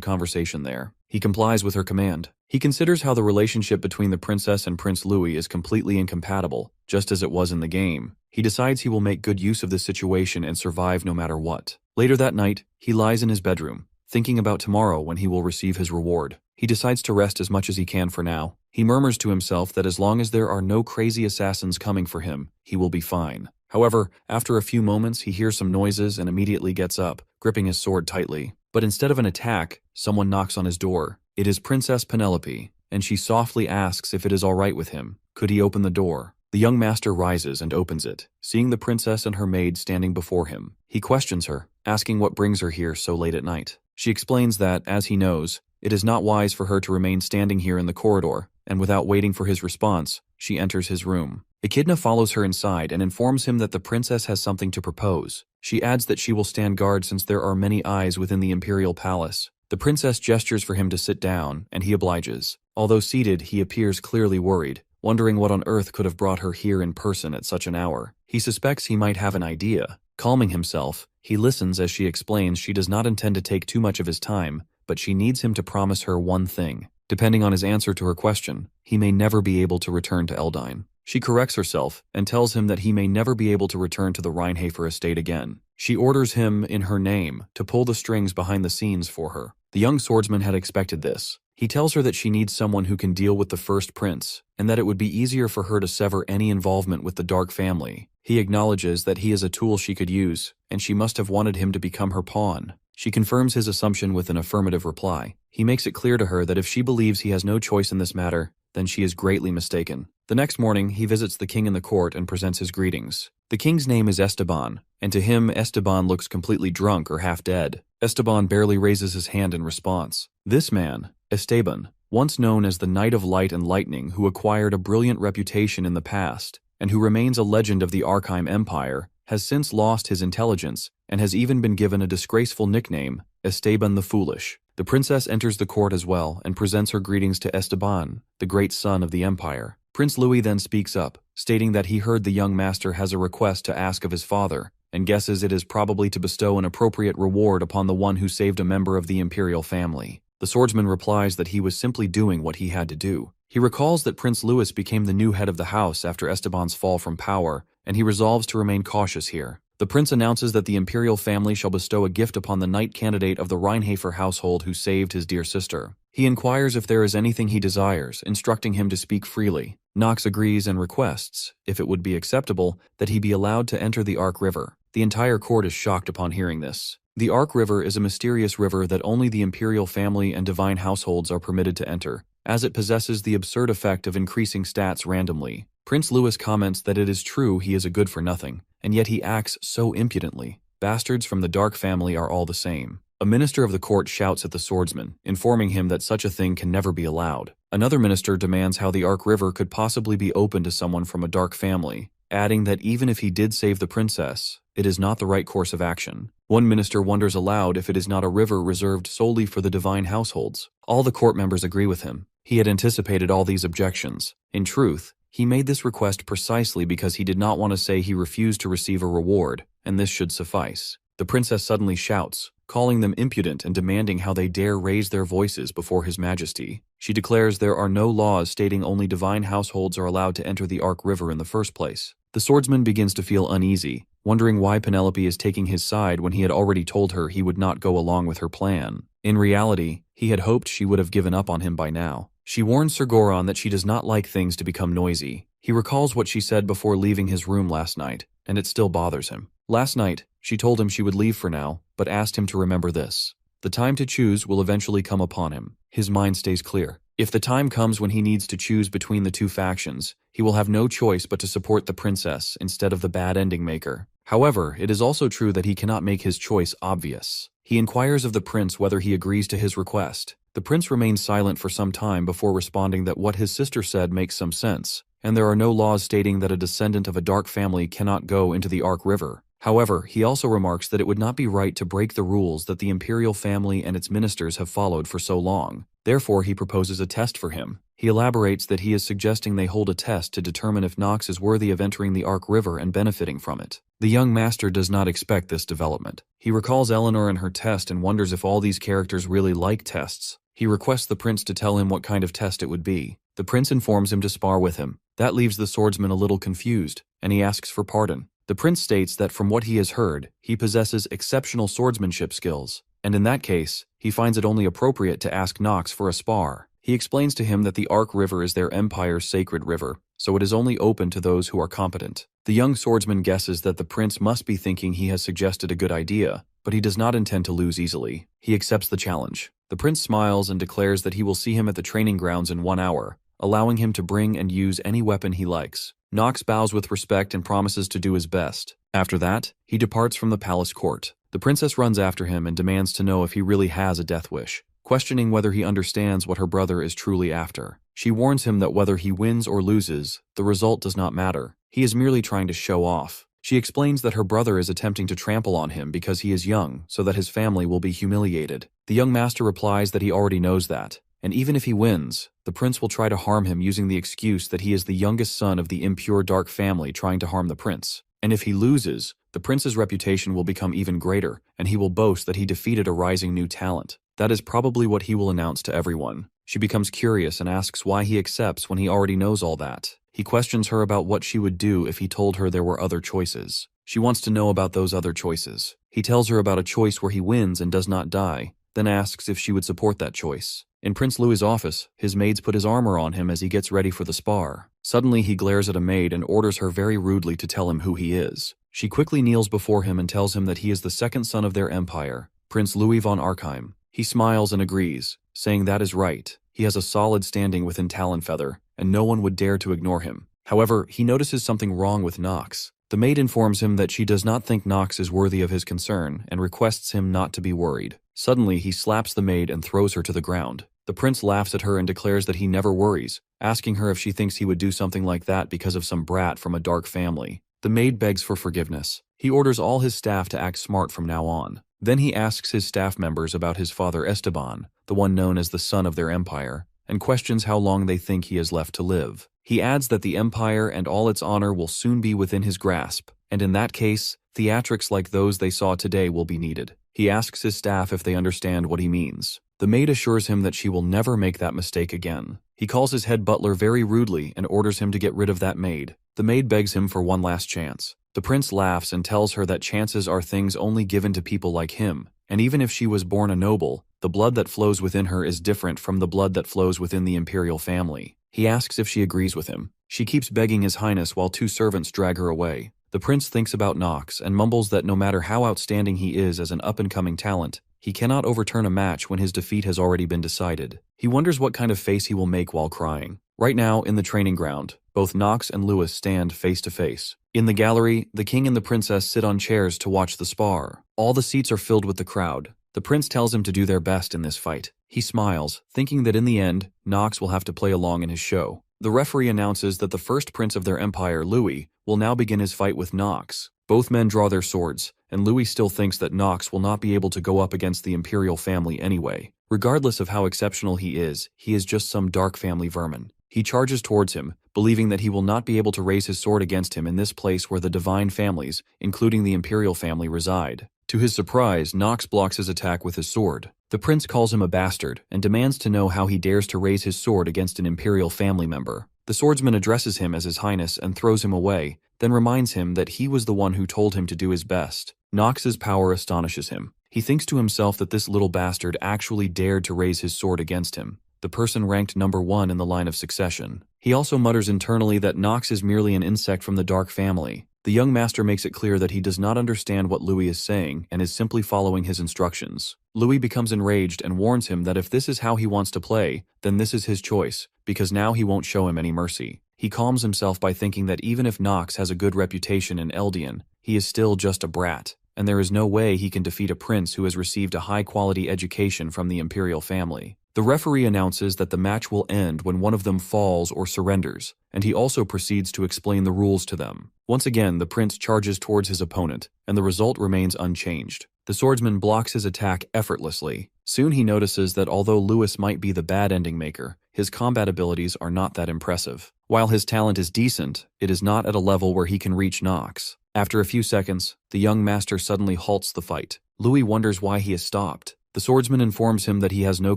conversation there. He complies with her command. He considers how the relationship between the princess and Prince Louis is completely incompatible, just as it was in the game. He decides he will make good use of this situation and survive no matter what. Later that night, he lies in his bedroom, thinking about tomorrow when he will receive his reward. He decides to rest as much as he can for now. He murmurs to himself that as long as there are no crazy assassins coming for him, he will be fine. However, after a few moments, he hears some noises and immediately gets up, gripping his sword tightly. But instead of an attack, someone knocks on his door. It is Princess Penelope, and she softly asks if it is all right with him. Could he open the door? The young master rises and opens it, seeing the princess and her maid standing before him. He questions her, asking what brings her here so late at night. She explains that, as he knows, it is not wise for her to remain standing here in the corridor, and without waiting for his response, she enters his room. Echidna follows her inside and informs him that the princess has something to propose. She adds that she will stand guard since there are many eyes within the imperial palace. The princess gestures for him to sit down, and he obliges. Although seated, he appears clearly worried, wondering what on earth could have brought her here in person at such an hour. He suspects he might have an idea. Calming himself, he listens as she explains she does not intend to take too much of his time, but she needs him to promise her one thing. Depending on his answer to her question, he may never be able to return to Eldine. She corrects herself and tells him that he may never be able to return to the Rheinhafer estate again. She orders him, in her name, to pull the strings behind the scenes for her. The young swordsman had expected this. He tells her that she needs someone who can deal with the first prince, and that it would be easier for her to sever any involvement with the Dark family. He acknowledges that he is a tool she could use, and she must have wanted him to become her pawn. She confirms his assumption with an affirmative reply. He makes it clear to her that if she believes he has no choice in this matter, then she is greatly mistaken. The next morning, he visits the king in the court and presents his greetings. The king's name is Esteban, and to him, Esteban looks completely drunk or half dead. Esteban barely raises his hand in response. This man, Esteban, once known as the Knight of Light and Lightning, who acquired a brilliant reputation in the past, and who remains a legend of the Archheim Empire, has since lost his intelligence and has even been given a disgraceful nickname, Esteban the Foolish. The princess enters the court as well and presents her greetings to Esteban, the great son of the empire. Prince Louis then speaks up, stating that he heard the young master has a request to ask of his father, and guesses it is probably to bestow an appropriate reward upon the one who saved a member of the imperial family. The swordsman replies that he was simply doing what he had to do. He recalls that Prince Louis became the new head of the house after Esteban's fall from power, and he resolves to remain cautious here. The prince announces that the imperial family shall bestow a gift upon the knight candidate of the Rheinhafer household who saved his dear sister. He inquires if there is anything he desires, instructing him to speak freely. Knox agrees and requests, if it would be acceptable, that he be allowed to enter the Ark River. The entire court is shocked upon hearing this. The Ark River is a mysterious river that only the imperial family and divine households are permitted to enter, as it possesses the absurd effect of increasing stats randomly. Prince Louis comments that it is true he is a good-for-nothing, and yet he acts so impudently. Bastards from the Dark family are all the same. A minister of the court shouts at the swordsman, informing him that such a thing can never be allowed. Another minister demands how the Ark River could possibly be open to someone from a Dark family, adding that even if he did save the princess, it is not the right course of action. One minister wonders aloud if it is not a river reserved solely for the divine households. All the court members agree with him. He had anticipated all these objections. In truth, he made this request precisely because he did not want to say he refused to receive a reward, and this should suffice. The princess suddenly shouts, calling them impudent and demanding how they dare raise their voices before His Majesty. She declares there are no laws stating only divine households are allowed to enter the Ark River in the first place. The swordsman begins to feel uneasy, wondering why Penelope is taking his side when he had already told her he would not go along with her plan. In reality, he had hoped she would have given up on him by now. She warns Sir Goron that she does not like things to become noisy. He recalls what she said before leaving his room last night, and it still bothers him. Last night, she told him she would leave for now, but asked him to remember this. The time to choose will eventually come upon him. His mind stays clear. If the time comes when he needs to choose between the two factions, he will have no choice but to support the princess instead of the bad ending maker. However, it is also true that he cannot make his choice obvious. He inquires of the prince whether he agrees to his request. The prince remains silent for some time before responding that what his sister said makes some sense, and there are no laws stating that a descendant of a dark family cannot go into the Ark River. However, he also remarks that it would not be right to break the rules that the imperial family and its ministers have followed for so long. Therefore, he proposes a test for him. He elaborates that he is suggesting they hold a test to determine if Knox is worthy of entering the Ark River and benefiting from it. The young master does not expect this development. He recalls Eleanor and her test and wonders if all these characters really like tests. He requests the prince to tell him what kind of test it would be. The prince informs him to spar with him. That leaves the swordsman a little confused, and he asks for pardon. The prince states that from what he has heard, he possesses exceptional swordsmanship skills, and in that case, he finds it only appropriate to ask Knox for a spar. He explains to him that the Ark River is their empire's sacred river, so it is only open to those who are competent. The young swordsman guesses that the prince must be thinking he has suggested a good idea, but he does not intend to lose easily. He accepts the challenge. The prince smiles and declares that he will see him at the training grounds in 1 hour, allowing him to bring and use any weapon he likes. Knox bows with respect and promises to do his best. After that, he departs from the palace court. The princess runs after him and demands to know if he really has a death wish. questioning whether he understands what her brother is truly after. She warns him that whether he wins or loses, the result does not matter. He is merely trying to show off. She explains that her brother is attempting to trample on him because he is young, so that his family will be humiliated. The young master replies that he already knows that, and even if he wins, the prince will try to harm him using the excuse that he is the youngest son of the impure dark family trying to harm the prince. And if he loses, the prince's reputation will become even greater, and he will boast that he defeated a rising new talent. That is probably what he will announce to everyone. She becomes curious and asks why he accepts when he already knows all that. He questions her about what she would do if he told her there were other choices. She wants to know about those other choices. He tells her about a choice where he wins and does not die, then asks if she would support that choice. In Prince Louis's office, his maids put his armor on him as he gets ready for the spar. Suddenly he glares at a maid and orders her very rudely to tell him who he is. She quickly kneels before him and tells him that he is the second son of their empire, Prince Louis von Arkheim. He smiles and agrees, saying that is right. He has a solid standing within Talonfeather, and no one would dare to ignore him. However, he notices something wrong with Nox. The maid informs him that she does not think Nox is worthy of his concern and requests him not to be worried. Suddenly, he slaps the maid and throws her to the ground. The prince laughs at her and declares that he never worries, asking her if she thinks he would do something like that because of some brat from a dark family. The maid begs for forgiveness. He orders all his staff to act smart from now on. Then he asks his staff members about his father Esteban, the one known as the son of their empire, and questions how long they think he has left to live. He adds that the empire and all its honor will soon be within his grasp, and in that case, theatrics like those they saw today will be needed. He asks his staff if they understand what he means. The maid assures him that she will never make that mistake again. He calls his head butler very rudely and orders him to get rid of that maid. The maid begs him for one last chance. The prince laughs and tells her that chances are things only given to people like him, and even if she was born a noble, the blood that flows within her is different from the blood that flows within the imperial family. He asks if she agrees with him. She keeps begging his highness while two servants drag her away. The prince thinks about Nox and mumbles that no matter how outstanding he is as an up-and-coming talent, he cannot overturn a match when his defeat has already been decided. He wonders what kind of face he will make while crying. Right now, in the training ground, both Nox and Louis stand face to face. In the gallery, the king and the princess sit on chairs to watch the spar. All the seats are filled with the crowd. The prince tells him to do their best in this fight. He smiles, thinking that in the end, Nox will have to play along in his show. The referee announces that the first prince of their empire, Louis, will now begin his fight with Nox. Both men draw their swords, and Louis still thinks that Nox will not be able to go up against the imperial family anyway. Regardless of how exceptional he is just some dark family vermin. He charges towards him, believing that he will not be able to raise his sword against him in this place where the divine families, including the imperial family, reside. To his surprise, Nox blocks his attack with his sword. The prince calls him a bastard and demands to know how he dares to raise his sword against an imperial family member. The swordsman addresses him as his highness and throws him away, then reminds him that he was the one who told him to do his best. Nox's power astonishes him. He thinks to himself that this little bastard actually dared to raise his sword against him, the person ranked number 1 in the line of succession. He also mutters internally that Nox is merely an insect from the dark family. The young master makes it clear that he does not understand what Louis is saying and is simply following his instructions. Louis becomes enraged and warns him that if this is how he wants to play, then this is his choice, because now he won't show him any mercy. He calms himself by thinking that even if Nox has a good reputation in Eldian, he is still just a brat, and there is no way he can defeat a prince who has received a high-quality education from the imperial family. The referee announces that the match will end when one of them falls or surrenders, and he also proceeds to explain the rules to them. Once again, the prince charges towards his opponent, and the result remains unchanged. The swordsman blocks his attack effortlessly. Soon he notices that although Louis might be the bad ending maker, his combat abilities are not that impressive. While his talent is decent, it is not at a level where he can reach Nox. After a few seconds, the young master suddenly halts the fight. Louis wonders why he has stopped. The swordsman informs him that he has no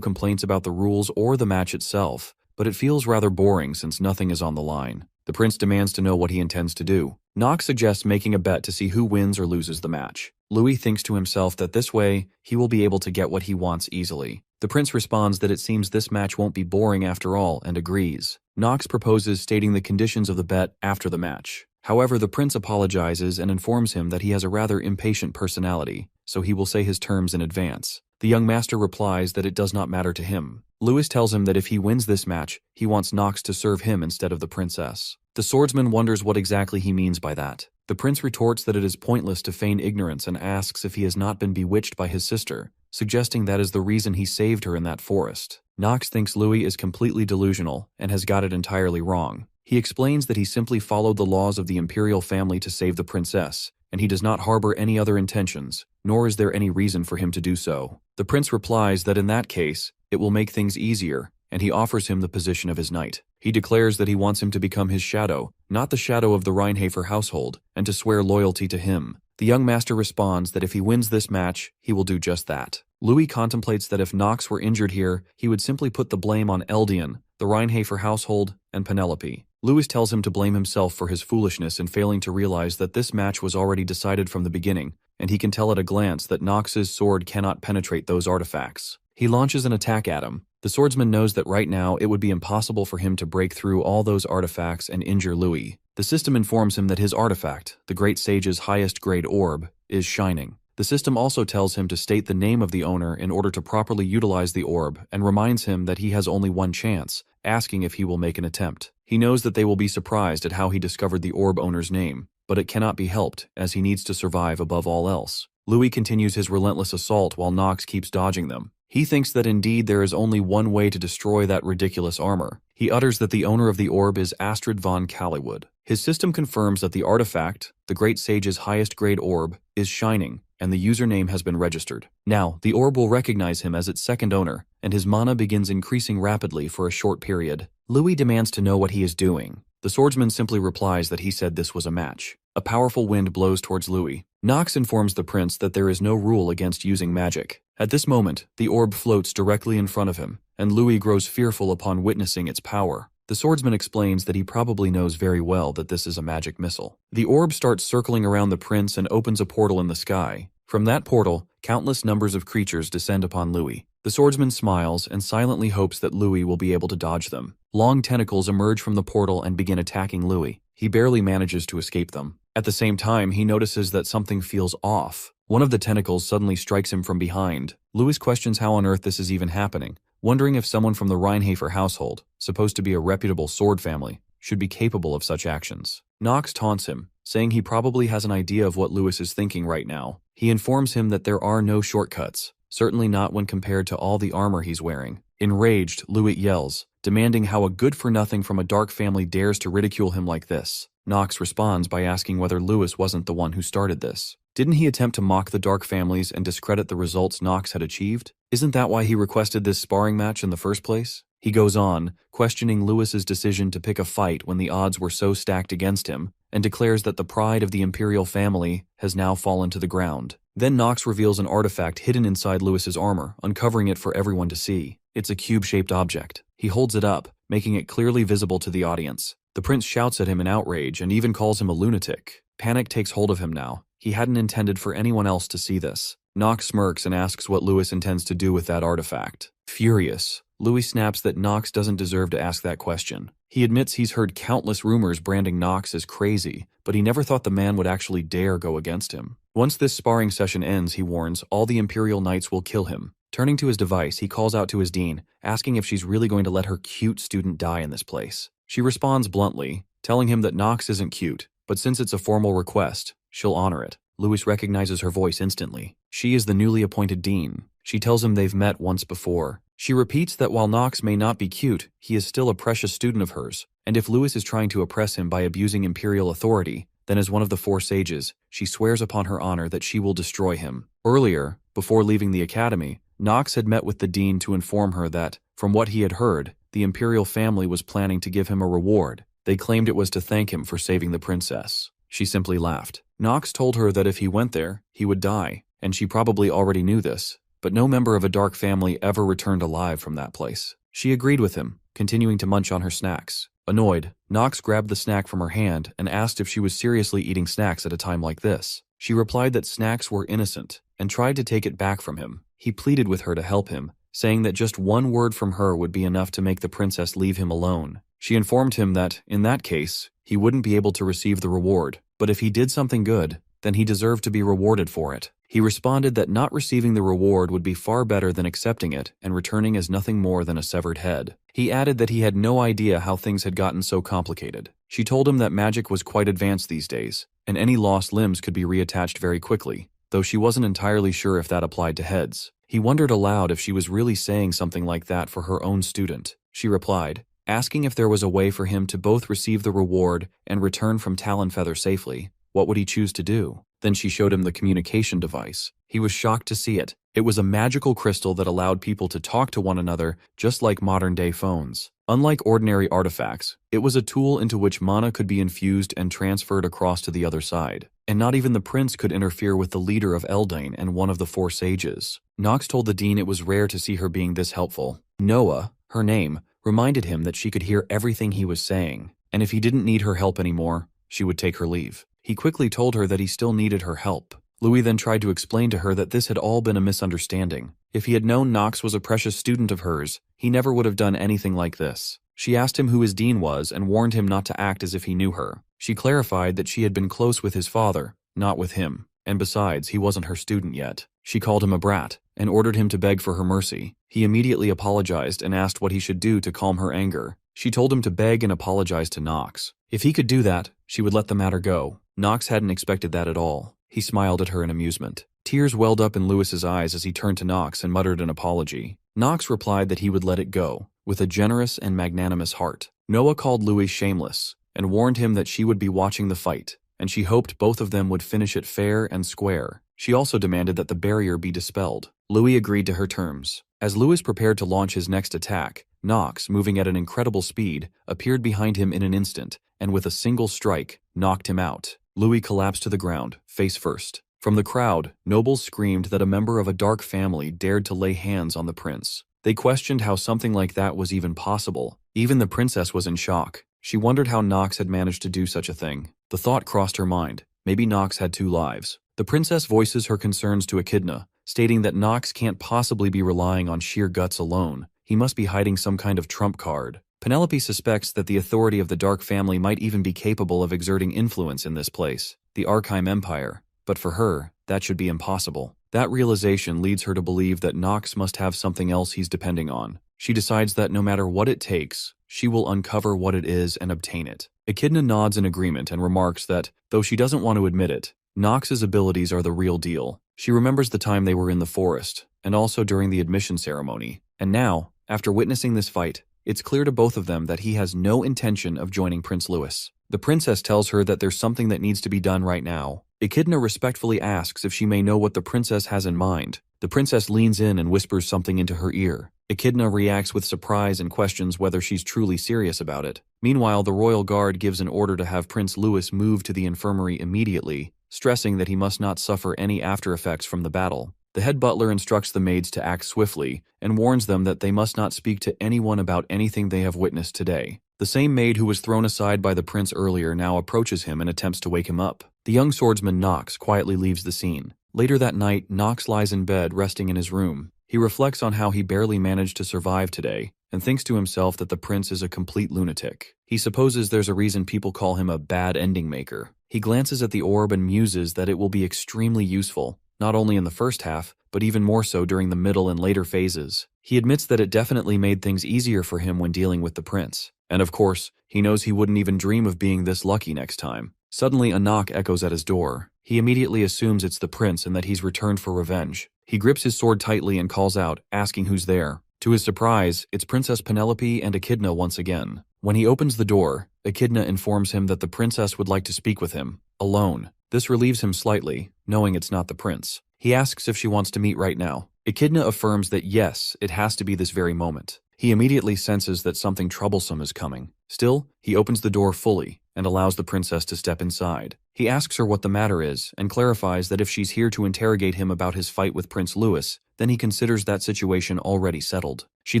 complaints about the rules or the match itself, but it feels rather boring since nothing is on the line. The prince demands to know what he intends to do. Nox suggests making a bet to see who wins or loses the match. Louis thinks to himself that this way, he will be able to get what he wants easily. The prince responds that it seems this match won't be boring after all and agrees. Nox proposes stating the conditions of the bet after the match. However, the prince apologizes and informs him that he has a rather impatient personality, so he will say his terms in advance. The young master replies that it does not matter to him. Louis tells him that if he wins this match, he wants Nox to serve him instead of the princess. The swordsman wonders what exactly he means by that. The prince retorts that it is pointless to feign ignorance and asks if he has not been bewitched by his sister. suggesting that is the reason he saved her in that forest. Nox thinks Louis is completely delusional and has got it entirely wrong. He explains that he simply followed the laws of the imperial family to save the princess, and he does not harbor any other intentions, nor is there any reason for him to do so. The prince replies that in that case, it will make things easier, and he offers him the position of his knight. He declares that he wants him to become his shadow, not the shadow of the Reinhafer household, and to swear loyalty to him. The young master responds that if he wins this match, he will do just that. Louis contemplates that if Nox were injured here, he would simply put the blame on Eldian, the Reinhafer household, and Penelope. Louis tells him to blame himself for his foolishness in failing to realize that this match was already decided from the beginning, and he can tell at a glance that Nox's sword cannot penetrate those artifacts. He launches an attack at him. The swordsman knows that right now it would be impossible for him to break through all those artifacts and injure Louis. The system informs him that his artifact, the great sage's highest grade orb, is shining. The system also tells him to state the name of the owner in order to properly utilize the orb and reminds him that he has only one chance, asking if he will make an attempt. He knows that they will be surprised at how he discovered the orb owner's name, but it cannot be helped as he needs to survive above all else. Louis continues his relentless assault while Nox keeps dodging them. He thinks that indeed there is only one way to destroy that ridiculous armor. He utters that the owner of the orb is Astrid von Calliwood. His system confirms that the artifact, the great sage's highest grade orb, is shining, and the username has been registered. Now, the orb will recognize him as its second owner, and his mana begins increasing rapidly for a short period. Louis demands to know what he is doing. The swordsman simply replies that he said this was a match. A powerful wind blows towards Louis. Nox informs the prince that there is no rule against using magic. At this moment, the orb floats directly in front of him, and Louis grows fearful upon witnessing its power. The swordsman explains that he probably knows very well that this is a magic missile. The orb starts circling around the prince and opens a portal in the sky. From that portal, countless numbers of creatures descend upon Louis. The swordsman smiles and silently hopes that Louis will be able to dodge them. Long tentacles emerge from the portal and begin attacking Louis. He barely manages to escape them. At the same time, he notices that something feels off. One of the tentacles suddenly strikes him from behind. Louis questions how on earth this is even happening, wondering if someone from the Reinhafer household, supposed to be a reputable sword family, should be capable of such actions. Nox taunts him, saying he probably has an idea of what Louis is thinking right now. He informs him that there are no shortcuts, certainly not when compared to all the armor he's wearing. Enraged, Louis yells, demanding how a good-for-nothing from a dark family dares to ridicule him like this. Nox responds by asking whether Louis wasn't the one who started this. Didn't he attempt to mock the dark families and discredit the results Nox had achieved? Isn't that why he requested this sparring match in the first place? He goes on, questioning Louis's decision to pick a fight when the odds were so stacked against him, and declares that the pride of the imperial family has now fallen to the ground. Then Nox reveals an artifact hidden inside Louis's armor, uncovering it for everyone to see. It's a cube-shaped object. He holds it up, making it clearly visible to the audience. The prince shouts at him in outrage and even calls him a lunatic. Panic takes hold of him now. He hadn't intended for anyone else to see this. Nox smirks and asks what Louis intends to do with that artifact. Furious, Louis snaps that Nox doesn't deserve to ask that question. He admits he's heard countless rumors branding Nox as crazy, but he never thought the man would actually dare go against him. Once this sparring session ends, he warns, all the Imperial Knights will kill him. Turning to his device, he calls out to his dean, asking if she's really going to let her cute student die in this place. She responds bluntly, telling him that Nox isn't cute, but since it's a formal request, she'll honor it. Louis recognizes her voice instantly. She is the newly appointed dean. She tells him they've met once before. She repeats that while Nox may not be cute, he is still a precious student of hers, and if Louis is trying to oppress him by abusing imperial authority, then as one of the four sages, she swears upon her honor that she will destroy him. Earlier, before leaving the academy, Nox had met with the dean to inform her that, from what he had heard, the imperial family was planning to give him a reward. They claimed it was to thank him for saving the princess. She simply laughed. Nox told her that if he went there, he would die, and she probably already knew this, but no member of a dark family ever returned alive from that place. She agreed with him, continuing to munch on her snacks. Annoyed, Nox grabbed the snack from her hand and asked if she was seriously eating snacks at a time like this. She replied that snacks were innocent, and tried to take it back from him. He pleaded with her to help him, saying that just one word from her would be enough to make the princess leave him alone. She informed him that, in that case, he wouldn't be able to receive the reward, but if he did something good, then he deserved to be rewarded for it. He responded that not receiving the reward would be far better than accepting it and returning as nothing more than a severed head. He added that he had no idea how things had gotten so complicated. She told him that magic was quite advanced these days, and any lost limbs could be reattached very quickly, though she wasn't entirely sure if that applied to heads. He wondered aloud if she was really saying something like that for her own student. She replied, asking if there was a way for him to both receive the reward and return from Talonfeather safely. What would he choose to do? Then she showed him the communication device. He was shocked to see it. It was a magical crystal that allowed people to talk to one another just like modern-day phones. Unlike ordinary artifacts, it was a tool into which mana could be infused and transferred across to the other side. And not even the prince could interfere with the leader of Eldain and one of the four sages. Nox told the dean it was rare to see her being this helpful. Noah, her name, reminded him that she could hear everything he was saying, and if he didn't need her help anymore, she would take her leave. He quickly told her that he still needed her help. Louis then tried to explain to her that this had all been a misunderstanding. If he had known Nox was a precious student of hers, he never would have done anything like this. She asked him who his dean was and warned him not to act as if he knew her. She clarified that she had been close with his father, not with him, and besides, he wasn't her student yet. She called him a brat and ordered him to beg for her mercy. He immediately apologized and asked what he should do to calm her anger. She told him to beg and apologize to Nox. If he could do that, she would let the matter go. Nox hadn't expected that at all. He smiled at her in amusement. Tears welled up in Louis's eyes as he turned to Nox and muttered an apology. Nox replied that he would let it go, with a generous and magnanimous heart. Noah called Louis shameless, and warned him that she would be watching the fight, and she hoped both of them would finish it fair and square. She also demanded that the barrier be dispelled. Louis agreed to her terms. As Louis prepared to launch his next attack, Nox, moving at an incredible speed, appeared behind him in an instant, and with a single strike, knocked him out. Louis collapsed to the ground, face first. From the crowd, nobles screamed that a member of a dark family dared to lay hands on the prince. They questioned how something like that was even possible. Even the princess was in shock. She wondered how Nox had managed to do such a thing. The thought crossed her mind. Maybe Nox had two lives. The princess voices her concerns to Echidna, stating that Nox can't possibly be relying on sheer guts alone. He must be hiding some kind of trump card. Penelope suspects that the authority of the Dark family might even be capable of exerting influence in this place, the Archive Empire. But for her, that should be impossible. That realization leads her to believe that Nox must have something else he's depending on. She decides that no matter what it takes, she will uncover what it is and obtain it. Echidna nods in agreement and remarks that, though she doesn't want to admit it, Nox's abilities are the real deal. She remembers the time they were in the forest, and also during the admission ceremony. And now, after witnessing this fight, it's clear to both of them that he has no intention of joining Prince Louis. The princess tells her that there's something that needs to be done right now. Echidna respectfully asks if she may know what the princess has in mind. The princess leans in and whispers something into her ear. Echidna reacts with surprise and questions whether she's truly serious about it. Meanwhile, the royal guard gives an order to have Prince Louis move to the infirmary immediately, stressing that he must not suffer any after effects from the battle. The head butler instructs the maids to act swiftly and warns them that they must not speak to anyone about anything they have witnessed today. The same maid who was thrown aside by the prince earlier now approaches him and attempts to wake him up. The young swordsman Nox quietly leaves the scene. Later that night, Nox lies in bed resting in his room. He reflects on how he barely managed to survive today and thinks to himself that the prince is a complete lunatic. He supposes there's a reason people call him a bad ending maker. He glances at the orb and muses that it will be extremely useful, not only in the first half, but even more so during the middle and later phases. He admits that it definitely made things easier for him when dealing with the prince. And of course, he knows he wouldn't even dream of being this lucky next time. Suddenly, a knock echoes at his door. He immediately assumes it's the prince and that he's returned for revenge. He grips his sword tightly and calls out, asking who's there. To his surprise, it's Princess Penelope and Echidna once again. When he opens the door, Echidna informs him that the princess would like to speak with him, alone. This relieves him slightly, knowing it's not the prince. He asks if she wants to meet right now. Echidna affirms that yes, it has to be this very moment. He immediately senses that something troublesome is coming. Still, he opens the door fully and allows the princess to step inside. He asks her what the matter is and clarifies that if she's here to interrogate him about his fight with Prince Louis, then he considers that situation already settled. She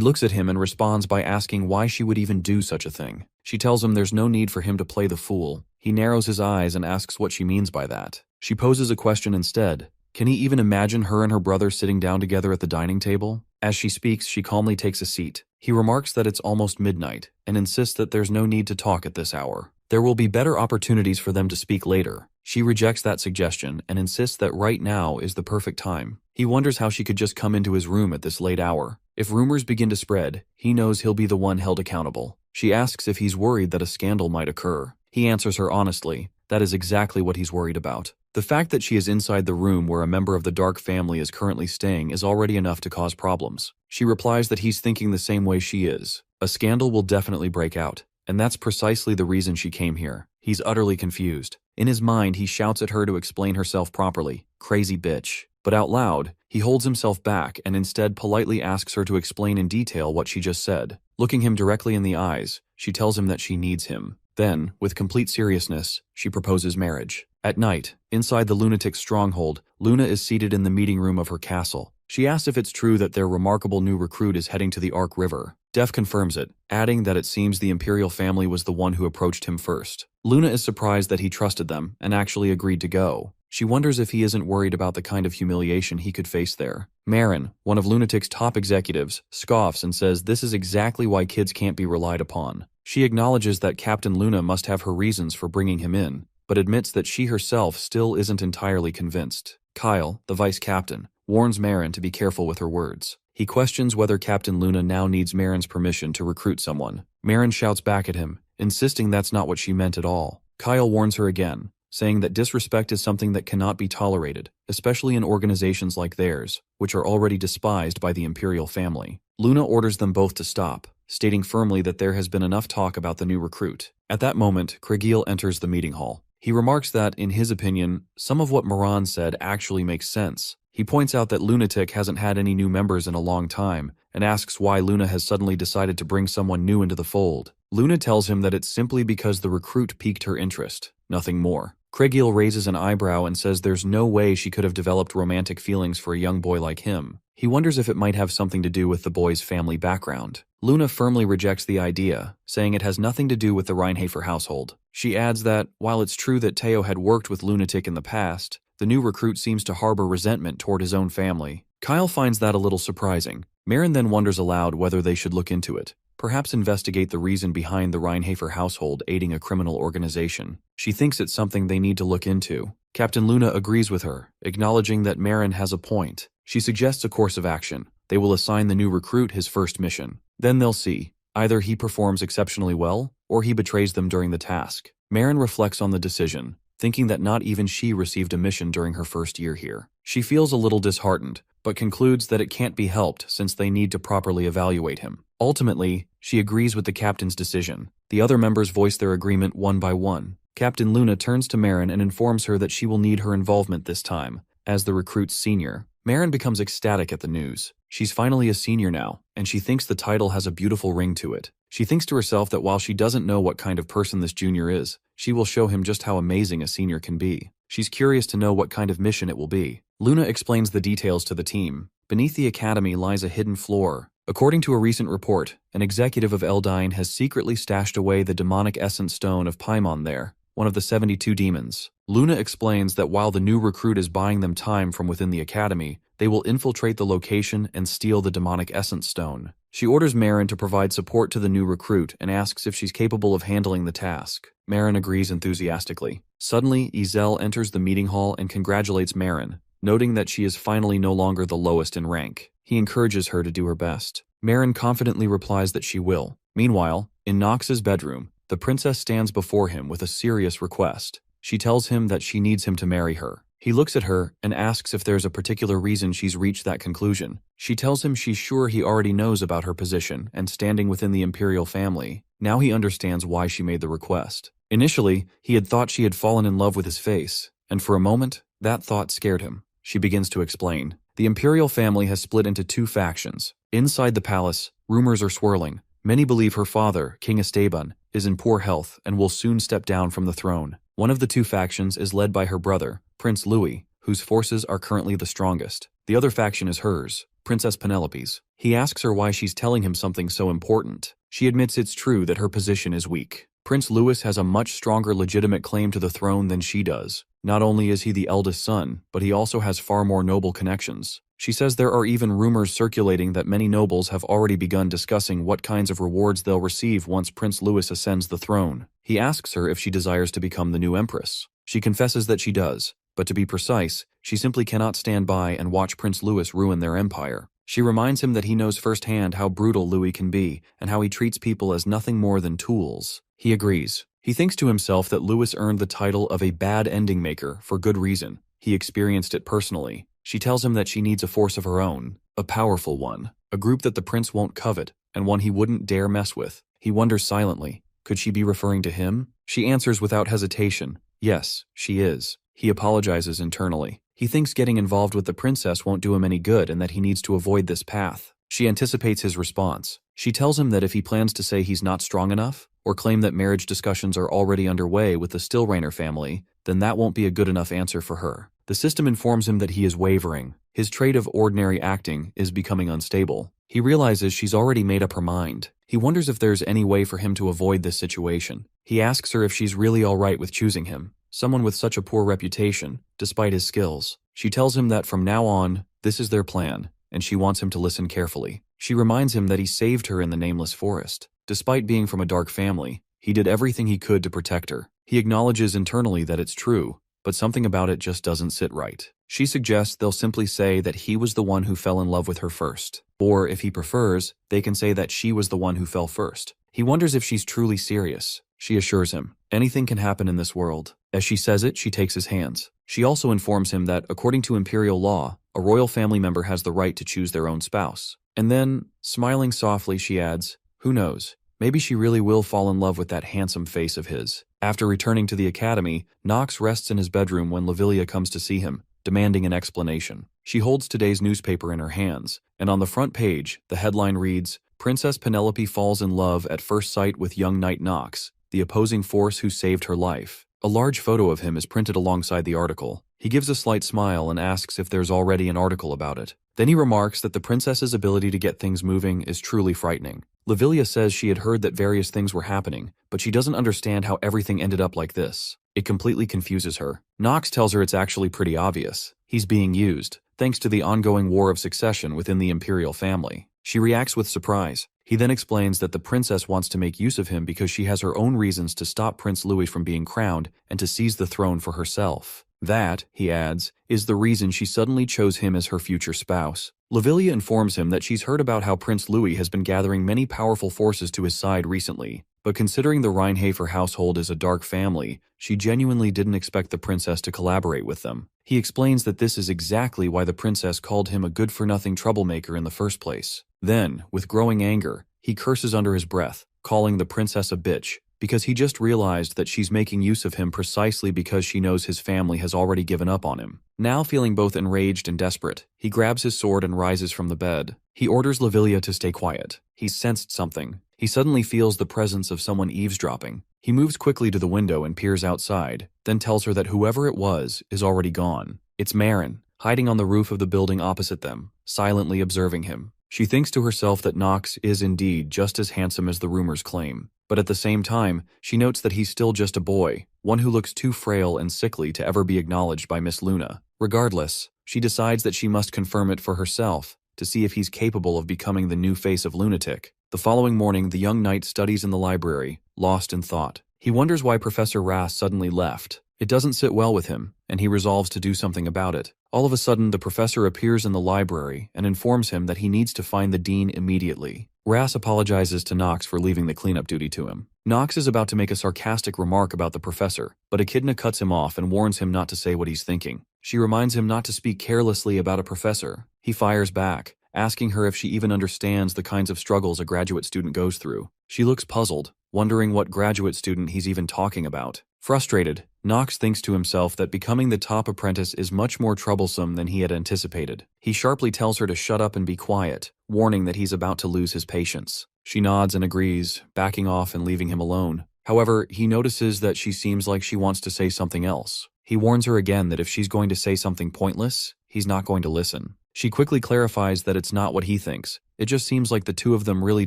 looks at him and responds by asking why she would even do such a thing. She tells him there's no need for him to play the fool. He narrows his eyes and asks what she means by that. She poses a question instead. Can he even imagine her and her brother sitting down together at the dining table? As she speaks, she calmly takes a seat. He remarks that it's almost midnight and insists that there's no need to talk at this hour. There will be better opportunities for them to speak later. She rejects that suggestion and insists that right now is the perfect time. He wonders how she could just come into his room at this late hour. If rumors begin to spread, he knows he'll be the one held accountable. She asks if he's worried that a scandal might occur. He answers her honestly. That is exactly what he's worried about. The fact that she is inside the room where a member of the Dark family is currently staying is already enough to cause problems. She replies that he's thinking the same way she is. A scandal will definitely break out, and that's precisely the reason she came here. He's utterly confused. In his mind, he shouts at her to explain herself properly. Crazy bitch. But out loud, he holds himself back and instead politely asks her to explain in detail what she just said. Looking him directly in the eyes, she tells him that she needs him. Then, with complete seriousness, she proposes marriage. At night, inside the lunatic's stronghold, Luna is seated in the meeting room of her castle. She asks if it's true that their remarkable new recruit is heading to the Ark River. Def confirms it, adding that it seems the Imperial family was the one who approached him first. Luna is surprised that he trusted them and actually agreed to go. She wonders if he isn't worried about the kind of humiliation he could face there. Marin, one of Lunatic's top executives, scoffs and says this is exactly why kids can't be relied upon. She acknowledges that Captain Luna must have her reasons for bringing him in, but admits that she herself still isn't entirely convinced. Kyle, the vice captain, warns Marin to be careful with her words. He questions whether Captain Luna now needs Marin's permission to recruit someone. Marin shouts back at him, insisting that's not what she meant at all. Kyle warns her again, saying that disrespect is something that cannot be tolerated, especially in organizations like theirs, which are already despised by the Imperial family. Luna orders them both to stop, stating firmly that there has been enough talk about the new recruit. At that moment, Kregiel enters the meeting hall. He remarks that, in his opinion, some of what Moran said actually makes sense. He points out that Lunatic hasn't had any new members in a long time, and asks why Luna has suddenly decided to bring someone new into the fold. Luna tells him that it's simply because the recruit piqued her interest, nothing more. Kregiel raises an eyebrow and says there's no way she could have developed romantic feelings for a young boy like him. He wonders if it might have something to do with the boy's family background. Luna firmly rejects the idea, saying it has nothing to do with the Reinhafer household. She adds that, while it's true that Teo had worked with Lunatic in the past, the new recruit seems to harbor resentment toward his own family. Kyle finds that a little surprising. Marin then wonders aloud whether they should look into it, perhaps investigate the reason behind the Reinhafer household aiding a criminal organization. She thinks it's something they need to look into. Captain Luna agrees with her, acknowledging that Marin has a point. She suggests a course of action. They will assign the new recruit his first mission. Then they'll see. Either he performs exceptionally well, or he betrays them during the task. Marin reflects on the decision, thinking that not even she received a mission during her first year here. She feels a little disheartened, but concludes that it can't be helped since they need to properly evaluate him. Ultimately, she agrees with the captain's decision. The other members voice their agreement one by one. Captain Luna turns to Marin and informs her that she will need her involvement this time, as the recruit's senior. Marin becomes ecstatic at the news. She's finally a senior now, and she thinks the title has a beautiful ring to it. She thinks to herself that while she doesn't know what kind of person this junior is, she will show him just how amazing a senior can be. She's curious to know what kind of mission it will be. Luna explains the details to the team. Beneath the academy lies a hidden floor. According to a recent report, an executive of Eldine has secretly stashed away the demonic essence stone of Paimon there, one of the 72 demons. Luna explains that while the new recruit is buying them time from within the academy, they will infiltrate the location and steal the demonic essence stone. She orders Marin to provide support to the new recruit and asks if she's capable of handling the task. Marin agrees enthusiastically. Suddenly, Izel enters the meeting hall and congratulates Marin, noting that she is finally no longer the lowest in rank. He encourages her to do her best. Marin confidently replies that she will. Meanwhile, in Nox's bedroom, the princess stands before him with a serious request. She tells him that she needs him to marry her. He looks at her and asks if there's a particular reason she's reached that conclusion. She tells him she's sure he already knows about her position and standing within the Imperial family. Now he understands why she made the request. Initially, he had thought she had fallen in love with his face, and for a moment, that thought scared him. She begins to explain. The Imperial family has split into two factions. Inside the palace, rumors are swirling. Many believe her father, King Esteban, is in poor health and will soon step down from the throne. One of the two factions is led by her brother, Prince Louis, whose forces are currently the strongest. The other faction is hers, Princess Penelope's. He asks her why she's telling him something so important. She admits it's true that her position is weak. Prince Louis has a much stronger legitimate claim to the throne than she does. Not only is he the eldest son, but he also has far more noble connections. She says there are even rumors circulating that many nobles have already begun discussing what kinds of rewards they'll receive once Prince Louis ascends the throne. He asks her if she desires to become the new empress. She confesses that she does, but to be precise, she simply cannot stand by and watch Prince Louis ruin their empire. She reminds him that he knows firsthand how brutal Louis can be and how he treats people as nothing more than tools. He agrees. He thinks to himself that Lewis earned the title of a bad ending maker for good reason. He experienced it personally. She tells him that she needs a force of her own, a powerful one, a group that the prince won't covet, and one he wouldn't dare mess with. He wonders silently, could she be referring to him? She answers without hesitation, yes, she is. He apologizes internally. He thinks getting involved with the princess won't do him any good and that he needs to avoid this path. She anticipates his response. She tells him that if he plans to say he's not strong enough, or claim that marriage discussions are already underway with the Stillrainer family, then that won't be a good enough answer for her. The system informs him that he is wavering. His trait of ordinary acting is becoming unstable. He realizes she's already made up her mind. He wonders if there's any way for him to avoid this situation. He asks her if she's really all right with choosing him, someone with such a poor reputation, despite his skills. She tells him that from now on, this is their plan, and she wants him to listen carefully. She reminds him that he saved her in the nameless forest. Despite being from a dark family, he did everything he could to protect her. He acknowledges internally that it's true, but something about it just doesn't sit right. She suggests they'll simply say that he was the one who fell in love with her first. Or, if he prefers, they can say that she was the one who fell first. He wonders if she's truly serious. She assures him, anything can happen in this world. As she says it, she takes his hands. She also informs him that, according to imperial law, a royal family member has the right to choose their own spouse. And then, smiling softly, she adds, who knows, maybe she really will fall in love with that handsome face of his. After returning to the academy, Knox rests in his bedroom when Lavilia comes to see him, demanding an explanation. She holds today's newspaper in her hands, and on the front page, the headline reads, Princess Penelope falls in love at first sight with young knight Knox, the opposing force who saved her life. A large photo of him is printed alongside the article. He gives a slight smile and asks if there's already an article about it. Then he remarks that the princess's ability to get things moving is truly frightening. Lavilia says she had heard that various things were happening, but she doesn't understand how everything ended up like this. It completely confuses her. Knox tells her it's actually pretty obvious. He's being used, thanks to the ongoing war of succession within the imperial family. She reacts with surprise. He then explains that the princess wants to make use of him because she has her own reasons to stop Prince Louis from being crowned and to seize the throne for herself. That, he adds, is the reason she suddenly chose him as her future spouse. Lavilia informs him that she's heard about how Prince Louis has been gathering many powerful forces to his side recently, but considering the Rheinhafer household is a dark family, she genuinely didn't expect the princess to collaborate with them. He explains that this is exactly why the princess called him a good-for-nothing troublemaker in the first place. Then, with growing anger, he curses under his breath, calling the princess a bitch, because he just realized that she's making use of him precisely because she knows his family has already given up on him. Now feeling both enraged and desperate, he grabs his sword and rises from the bed. He orders Lavilia to stay quiet. He's sensed something. He suddenly feels the presence of someone eavesdropping. He moves quickly to the window and peers outside, then tells her that whoever it was is already gone. It's Marin, hiding on the roof of the building opposite them, silently observing him. She thinks to herself that Knox is indeed just as handsome as the rumors claim, but at the same time, she notes that he's still just a boy, one who looks too frail and sickly to ever be acknowledged by Miss Luna. Regardless, she decides that she must confirm it for herself to see if he's capable of becoming the new face of Lunatic. The following morning, the young knight studies in the library, lost in thought. He wonders why Professor Rass suddenly left. It doesn't sit well with him, and he resolves to do something about it. All of a sudden, the professor appears in the library and informs him that he needs to find the dean immediately. Rass apologizes to Knox for leaving the cleanup duty to him. Knox is about to make a sarcastic remark about the professor, but Echidna cuts him off and warns him not to say what he's thinking. She reminds him not to speak carelessly about a professor. He fires back, asking her if she even understands the kinds of struggles a graduate student goes through. She looks puzzled, wondering what graduate student he's even talking about. Frustrated, Knox thinks to himself that becoming the top apprentice is much more troublesome than he had anticipated. He sharply tells her to shut up and be quiet, warning that he's about to lose his patience. She nods and agrees, backing off and leaving him alone. However, he notices that she seems like she wants to say something else. He warns her again that if she's going to say something pointless, he's not going to listen. She quickly clarifies that it's not what he thinks. It just seems like the two of them really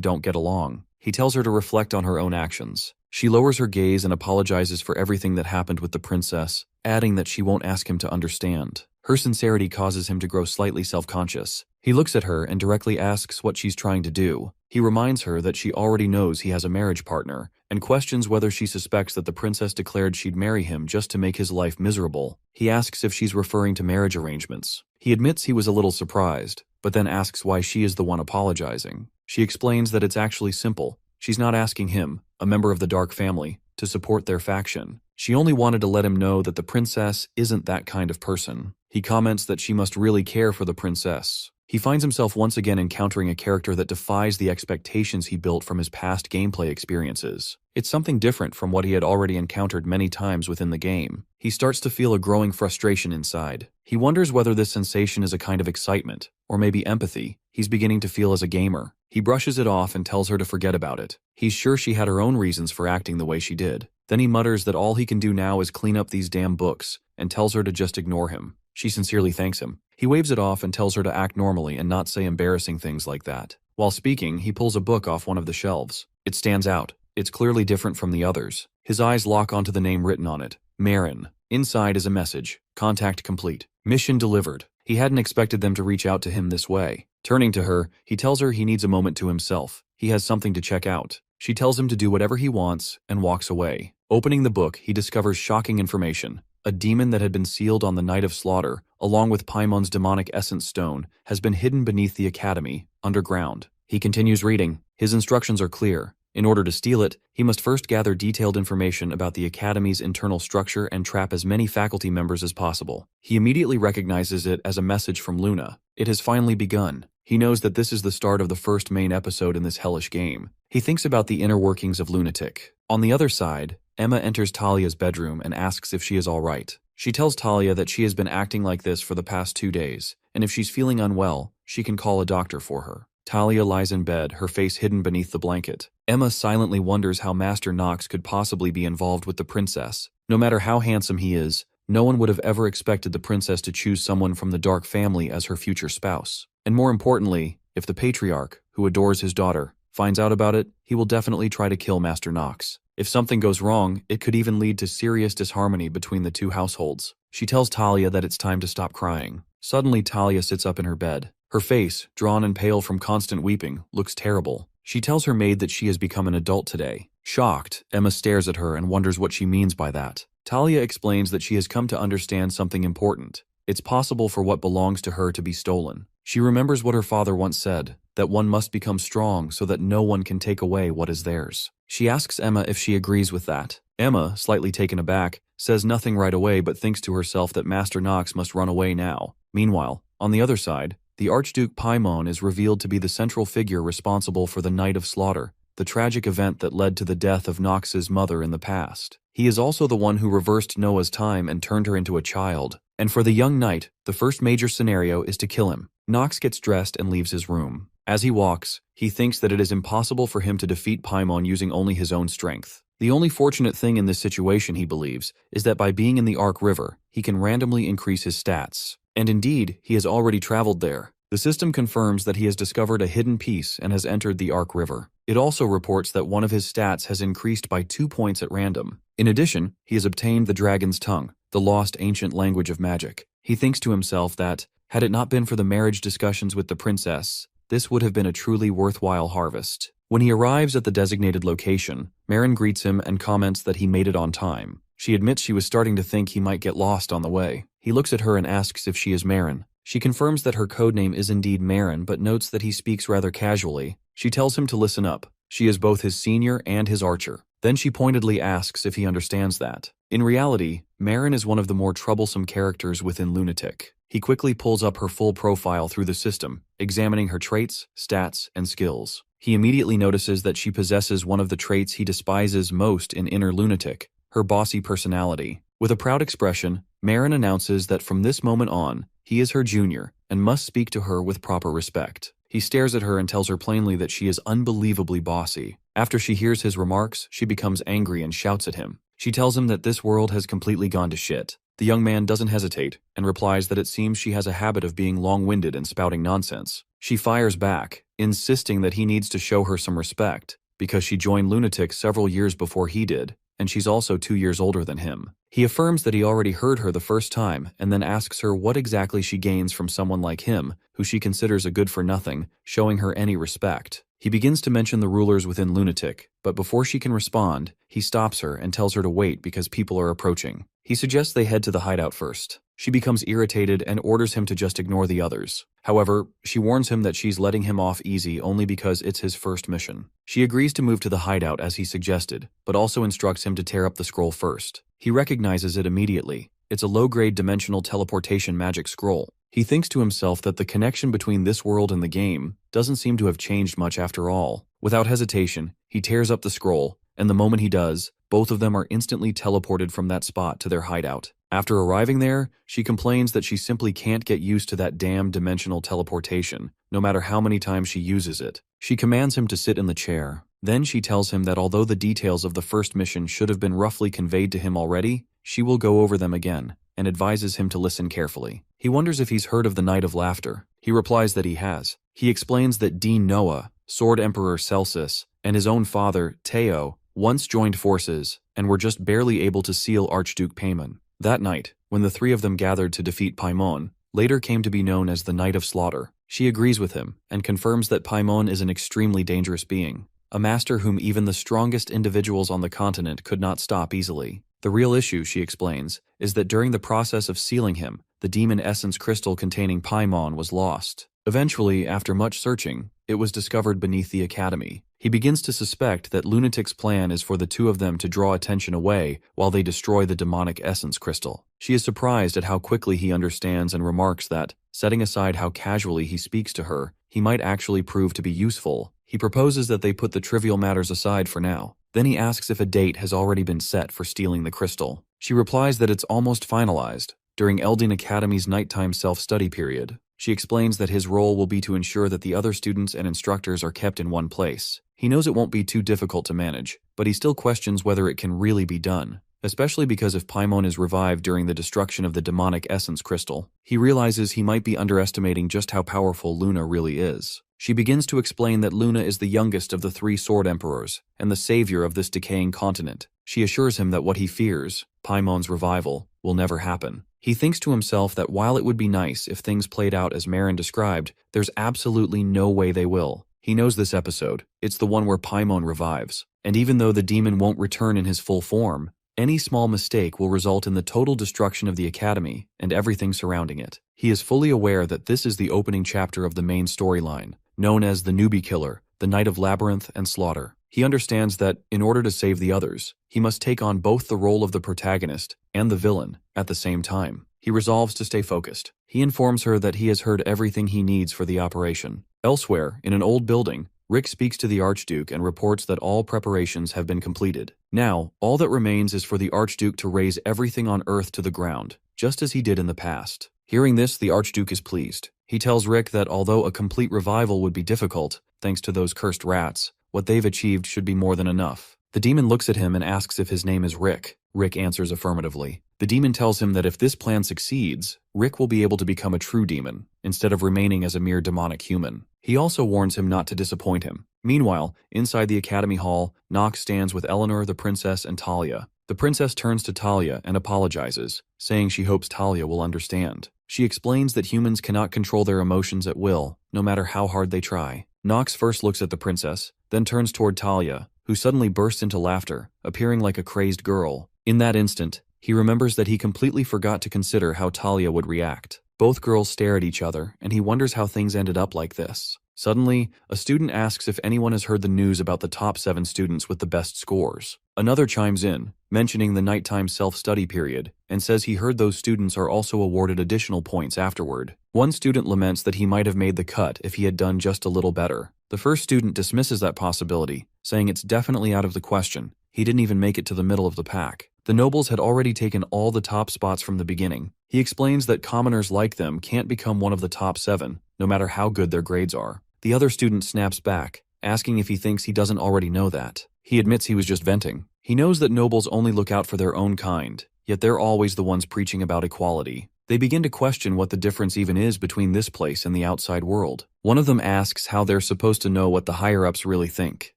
don't get along. He tells her to reflect on her own actions. She lowers her gaze and apologizes for everything that happened with the princess, adding that she won't ask him to understand. Her sincerity causes him to grow slightly self-conscious. He looks at her and directly asks what she's trying to do. He reminds her that she already knows he has a marriage partner, and questions whether she suspects that the princess declared she'd marry him just to make his life miserable. He asks if she's referring to marriage arrangements. He admits he was a little surprised, but then asks why she is the one apologizing. She explains that it's actually simple. She's not asking him, a member of the Dark family, to to support their faction. She only wanted to let him know that the princess isn't that kind of person. He comments that she must really care for the princess. He finds himself once again encountering a character that defies the expectations he built from his past gameplay experiences. It's something different from what he had already encountered many times within the game. He starts to feel a growing frustration inside. He wonders whether this sensation is a kind of excitement, or maybe empathy, he's beginning to feel as a gamer. He brushes it off and tells her to forget about it. He's sure she had her own reasons for acting the way she did. Then he mutters that all he can do now is clean up these damn books, and tells her to just ignore him. She sincerely thanks him. He waves it off and tells her to act normally and not say embarrassing things like that. While speaking, he pulls a book off one of the shelves. It stands out. It's clearly different from the others. His eyes lock onto the name written on it. Marin. Inside is a message. Contact complete. Mission delivered. He hadn't expected them to reach out to him this way. Turning to her, he tells her he needs a moment to himself. He has something to check out. She tells him to do whatever he wants and walks away. Opening the book, he discovers shocking information. A demon that had been sealed on the night of slaughter, along with Paimon's demonic essence stone, has been hidden beneath the academy, underground. He continues reading. His instructions are clear. In order to steal it, he must first gather detailed information about the academy's internal structure and trap as many faculty members as possible. He immediately recognizes it as a message from Luna. It has finally begun. He knows that this is the start of the first main episode in this hellish game. He thinks about the inner workings of Lunatic. On the other side, Emma enters Talia's bedroom and asks if she is all right. She tells Talia that she has been acting like this for the past 2 days, and if she's feeling unwell, she can call a doctor for her. Talia lies in bed, her face hidden beneath the blanket. Emma silently wonders how Master Nox could possibly be involved with the princess. No matter how handsome he is, no one would have ever expected the princess to choose someone from the Dark family as her future spouse. And more importantly, if the patriarch, who adores his daughter, finds out about it, he will definitely try to kill Master Nox. If something goes wrong, it could even lead to serious disharmony between the two households. She tells Talia that it's time to stop crying. Suddenly, Talia sits up in her bed. Her face, drawn and pale from constant weeping, looks terrible. She tells her maid that she has become an adult today. Shocked, Emma stares at her and wonders what she means by that. Talia explains that she has come to understand something important. It's possible for what belongs to her to be stolen. She remembers what her father once said, that one must become strong so that no one can take away what is theirs. She asks Emma if she agrees with that. Emma, slightly taken aback, says nothing right away but thinks to herself that Master Nox must run away now. Meanwhile, on the other side, the Archduke Paimon is revealed to be the central figure responsible for the Night of Slaughter, the tragic event that led to the death of Nox's mother in the past. He is also the one who reversed Noah's time and turned her into a child. And for the young knight, the first major scenario is to kill him. Nox gets dressed and leaves his room. As he walks, he thinks that it is impossible for him to defeat Paimon using only his own strength. The only fortunate thing in this situation, he believes, is that by being in the Ark River, he can randomly increase his stats. And indeed, he has already traveled there. The system confirms that he has discovered a hidden piece and has entered the Ark River. It also reports that one of his stats has increased by 2 points at random. In addition, he has obtained the Dragon's Tongue, the lost ancient language of magic. He thinks to himself that, had it not been for the marriage discussions with the princess, this would have been a truly worthwhile harvest. When he arrives at the designated location, Marin greets him and comments that he made it on time. She admits she was starting to think he might get lost on the way. He looks at her and asks if she is Marin. She confirms that her codename is indeed Marin, but notes that he speaks rather casually. She tells him to listen up. She is both his senior and his archer. Then she pointedly asks if he understands that. In reality, Marin is one of the more troublesome characters within Lunatic. He quickly pulls up her full profile through the system, examining her traits, stats, and skills. He immediately notices that she possesses one of the traits he despises most in Inner Lunatic, her bossy personality. With a proud expression, Marin announces that from this moment on, he is her junior and must speak to her with proper respect. He stares at her and tells her plainly that she is unbelievably bossy. After she hears his remarks, she becomes angry and shouts at him. She tells him that this world has completely gone to shit. The young man doesn't hesitate and replies that it seems she has a habit of being long-winded and spouting nonsense. She fires back, insisting that he needs to show her some respect, because she joined Lunatic several years before he did, and she's also 2 years older than him. He affirms that he already heard her the first time and then asks her what exactly she gains from someone like him, who she considers a good-for-nothing, showing her any respect. He begins to mention the rulers within Lunatic, but before she can respond, he stops her and tells her to wait because people are approaching. He suggests they head to the hideout first. She becomes irritated and orders him to just ignore the others. However, she warns him that she's letting him off easy only because it's his first mission. She agrees to move to the hideout as he suggested, but also instructs him to tear up the scroll first. He recognizes it immediately. It's a low-grade dimensional teleportation magic scroll. He thinks to himself that the connection between this world and the game doesn't seem to have changed much after all. Without hesitation, he tears up the scroll, and the moment he does, both of them are instantly teleported from that spot to their hideout. After arriving there, she complains that she simply can't get used to that damn dimensional teleportation, no matter how many times she uses it. She commands him to sit in the chair. Then she tells him that although the details of the first mission should have been roughly conveyed to him already, she will go over them again, and advises him to listen carefully. He wonders if he's heard of the Night of Laughter. He replies that he has. He explains that Dean Noah, Sword Emperor Celsus, and his own father, Teo, once joined forces and were just barely able to seal Archduke Paimon. That night, when the three of them gathered to defeat Paimon, later came to be known as the Night of Slaughter. She agrees with him and confirms that Paimon is an extremely dangerous being, a master whom even the strongest individuals on the continent could not stop easily. The real issue, she explains, is that during the process of sealing him, the demon essence crystal containing Paimon was lost. Eventually, after much searching, it was discovered beneath the academy. He begins to suspect that Lunatic's plan is for the two of them to draw attention away while they destroy the demonic essence crystal. She is surprised at how quickly he understands and remarks that, setting aside how casually he speaks to her, he might actually prove to be useful. He proposes that they put the trivial matters aside for now. Then he asks if a date has already been set for stealing the crystal. She replies that it's almost finalized, during Eldin Academy's nighttime self-study period. She explains that his role will be to ensure that the other students and instructors are kept in one place. He knows it won't be too difficult to manage, but he still questions whether it can really be done, especially because if Paimon is revived during the destruction of the demonic essence crystal, he realizes he might be underestimating just how powerful Luna really is. She begins to explain that Luna is the youngest of the three Sword Emperors and the savior of this decaying continent. She assures him that what he fears, Paimon's revival, will never happen. He thinks to himself that while it would be nice if things played out as Marin described, there's absolutely no way they will. He knows this episode. It's the one where Paimon revives. And even though the demon won't return in his full form, any small mistake will result in the total destruction of the academy and everything surrounding it. He is fully aware that this is the opening chapter of the main storyline, known as the Newbie Killer, the Night of Labyrinth and Slaughter. He understands that, in order to save the others, he must take on both the role of the protagonist and the villain at the same time. He resolves to stay focused. He informs her that he has heard everything he needs for the operation. Elsewhere, in an old building, Rick speaks to the Archduke and reports that all preparations have been completed. Now, all that remains is for the Archduke to raze everything on Earth to the ground, just as he did in the past. Hearing this, the Archduke is pleased. He tells Rick that although a complete revival would be difficult, thanks to those cursed rats, what they've achieved should be more than enough. The demon looks at him and asks if his name is Rick. Rick answers affirmatively. The demon tells him that if this plan succeeds, Rick will be able to become a true demon, instead of remaining as a mere demonic human. He also warns him not to disappoint him. Meanwhile, inside the academy hall, Nox stands with Eleanor, the princess, and Talia. The princess turns to Talia and apologizes, saying she hopes Talia will understand. She explains that humans cannot control their emotions at will, no matter how hard they try. Nox first looks at the princess, then turns toward Talia, who suddenly bursts into laughter, appearing like a crazed girl. In that instant, he remembers that he completely forgot to consider how Talia would react. Both girls stare at each other, and he wonders how things ended up like this. Suddenly, a student asks if anyone has heard the news about the top 7 students with the best scores. Another chimes in, mentioning the nighttime self-study period, and says he heard those students are also awarded additional points afterward. One student laments that he might have made the cut if he had done just a little better. The first student dismisses that possibility, saying it's definitely out of the question. He didn't even make it to the middle of the pack. The nobles had already taken all the top spots from the beginning. He explains that commoners like them can't become one of the top 7, no matter how good their grades are. The other student snaps back, asking if he thinks he doesn't already know that. He admits he was just venting. He knows that nobles only look out for their own kind, yet they're always the ones preaching about equality. They begin to question what the difference even is between this place and the outside world. One of them asks how they're supposed to know what the higher-ups really think.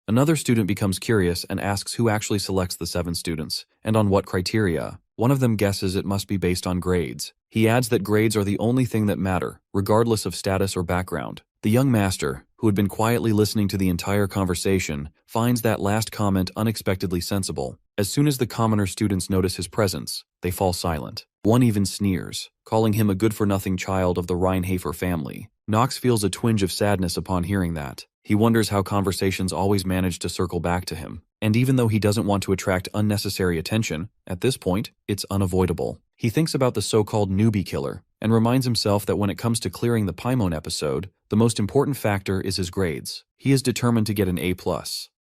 Another student becomes curious and asks who actually selects the 7 students, and on what criteria. One of them guesses it must be based on grades. He adds that grades are the only thing that matter, regardless of status or background. The young master, who had been quietly listening to the entire conversation, finds that last comment unexpectedly sensible. As soon as the commoner students notice his presence, they fall silent. One even sneers, calling him a good-for-nothing child of the Reinhafer family. Knox feels a twinge of sadness upon hearing that. He wonders how conversations always manage to circle back to him. And even though he doesn't want to attract unnecessary attention, at this point, it's unavoidable. He thinks about the so-called newbie killer, and reminds himself that when it comes to clearing the Paimon episode, the most important factor is his grades. He is determined to get an A+.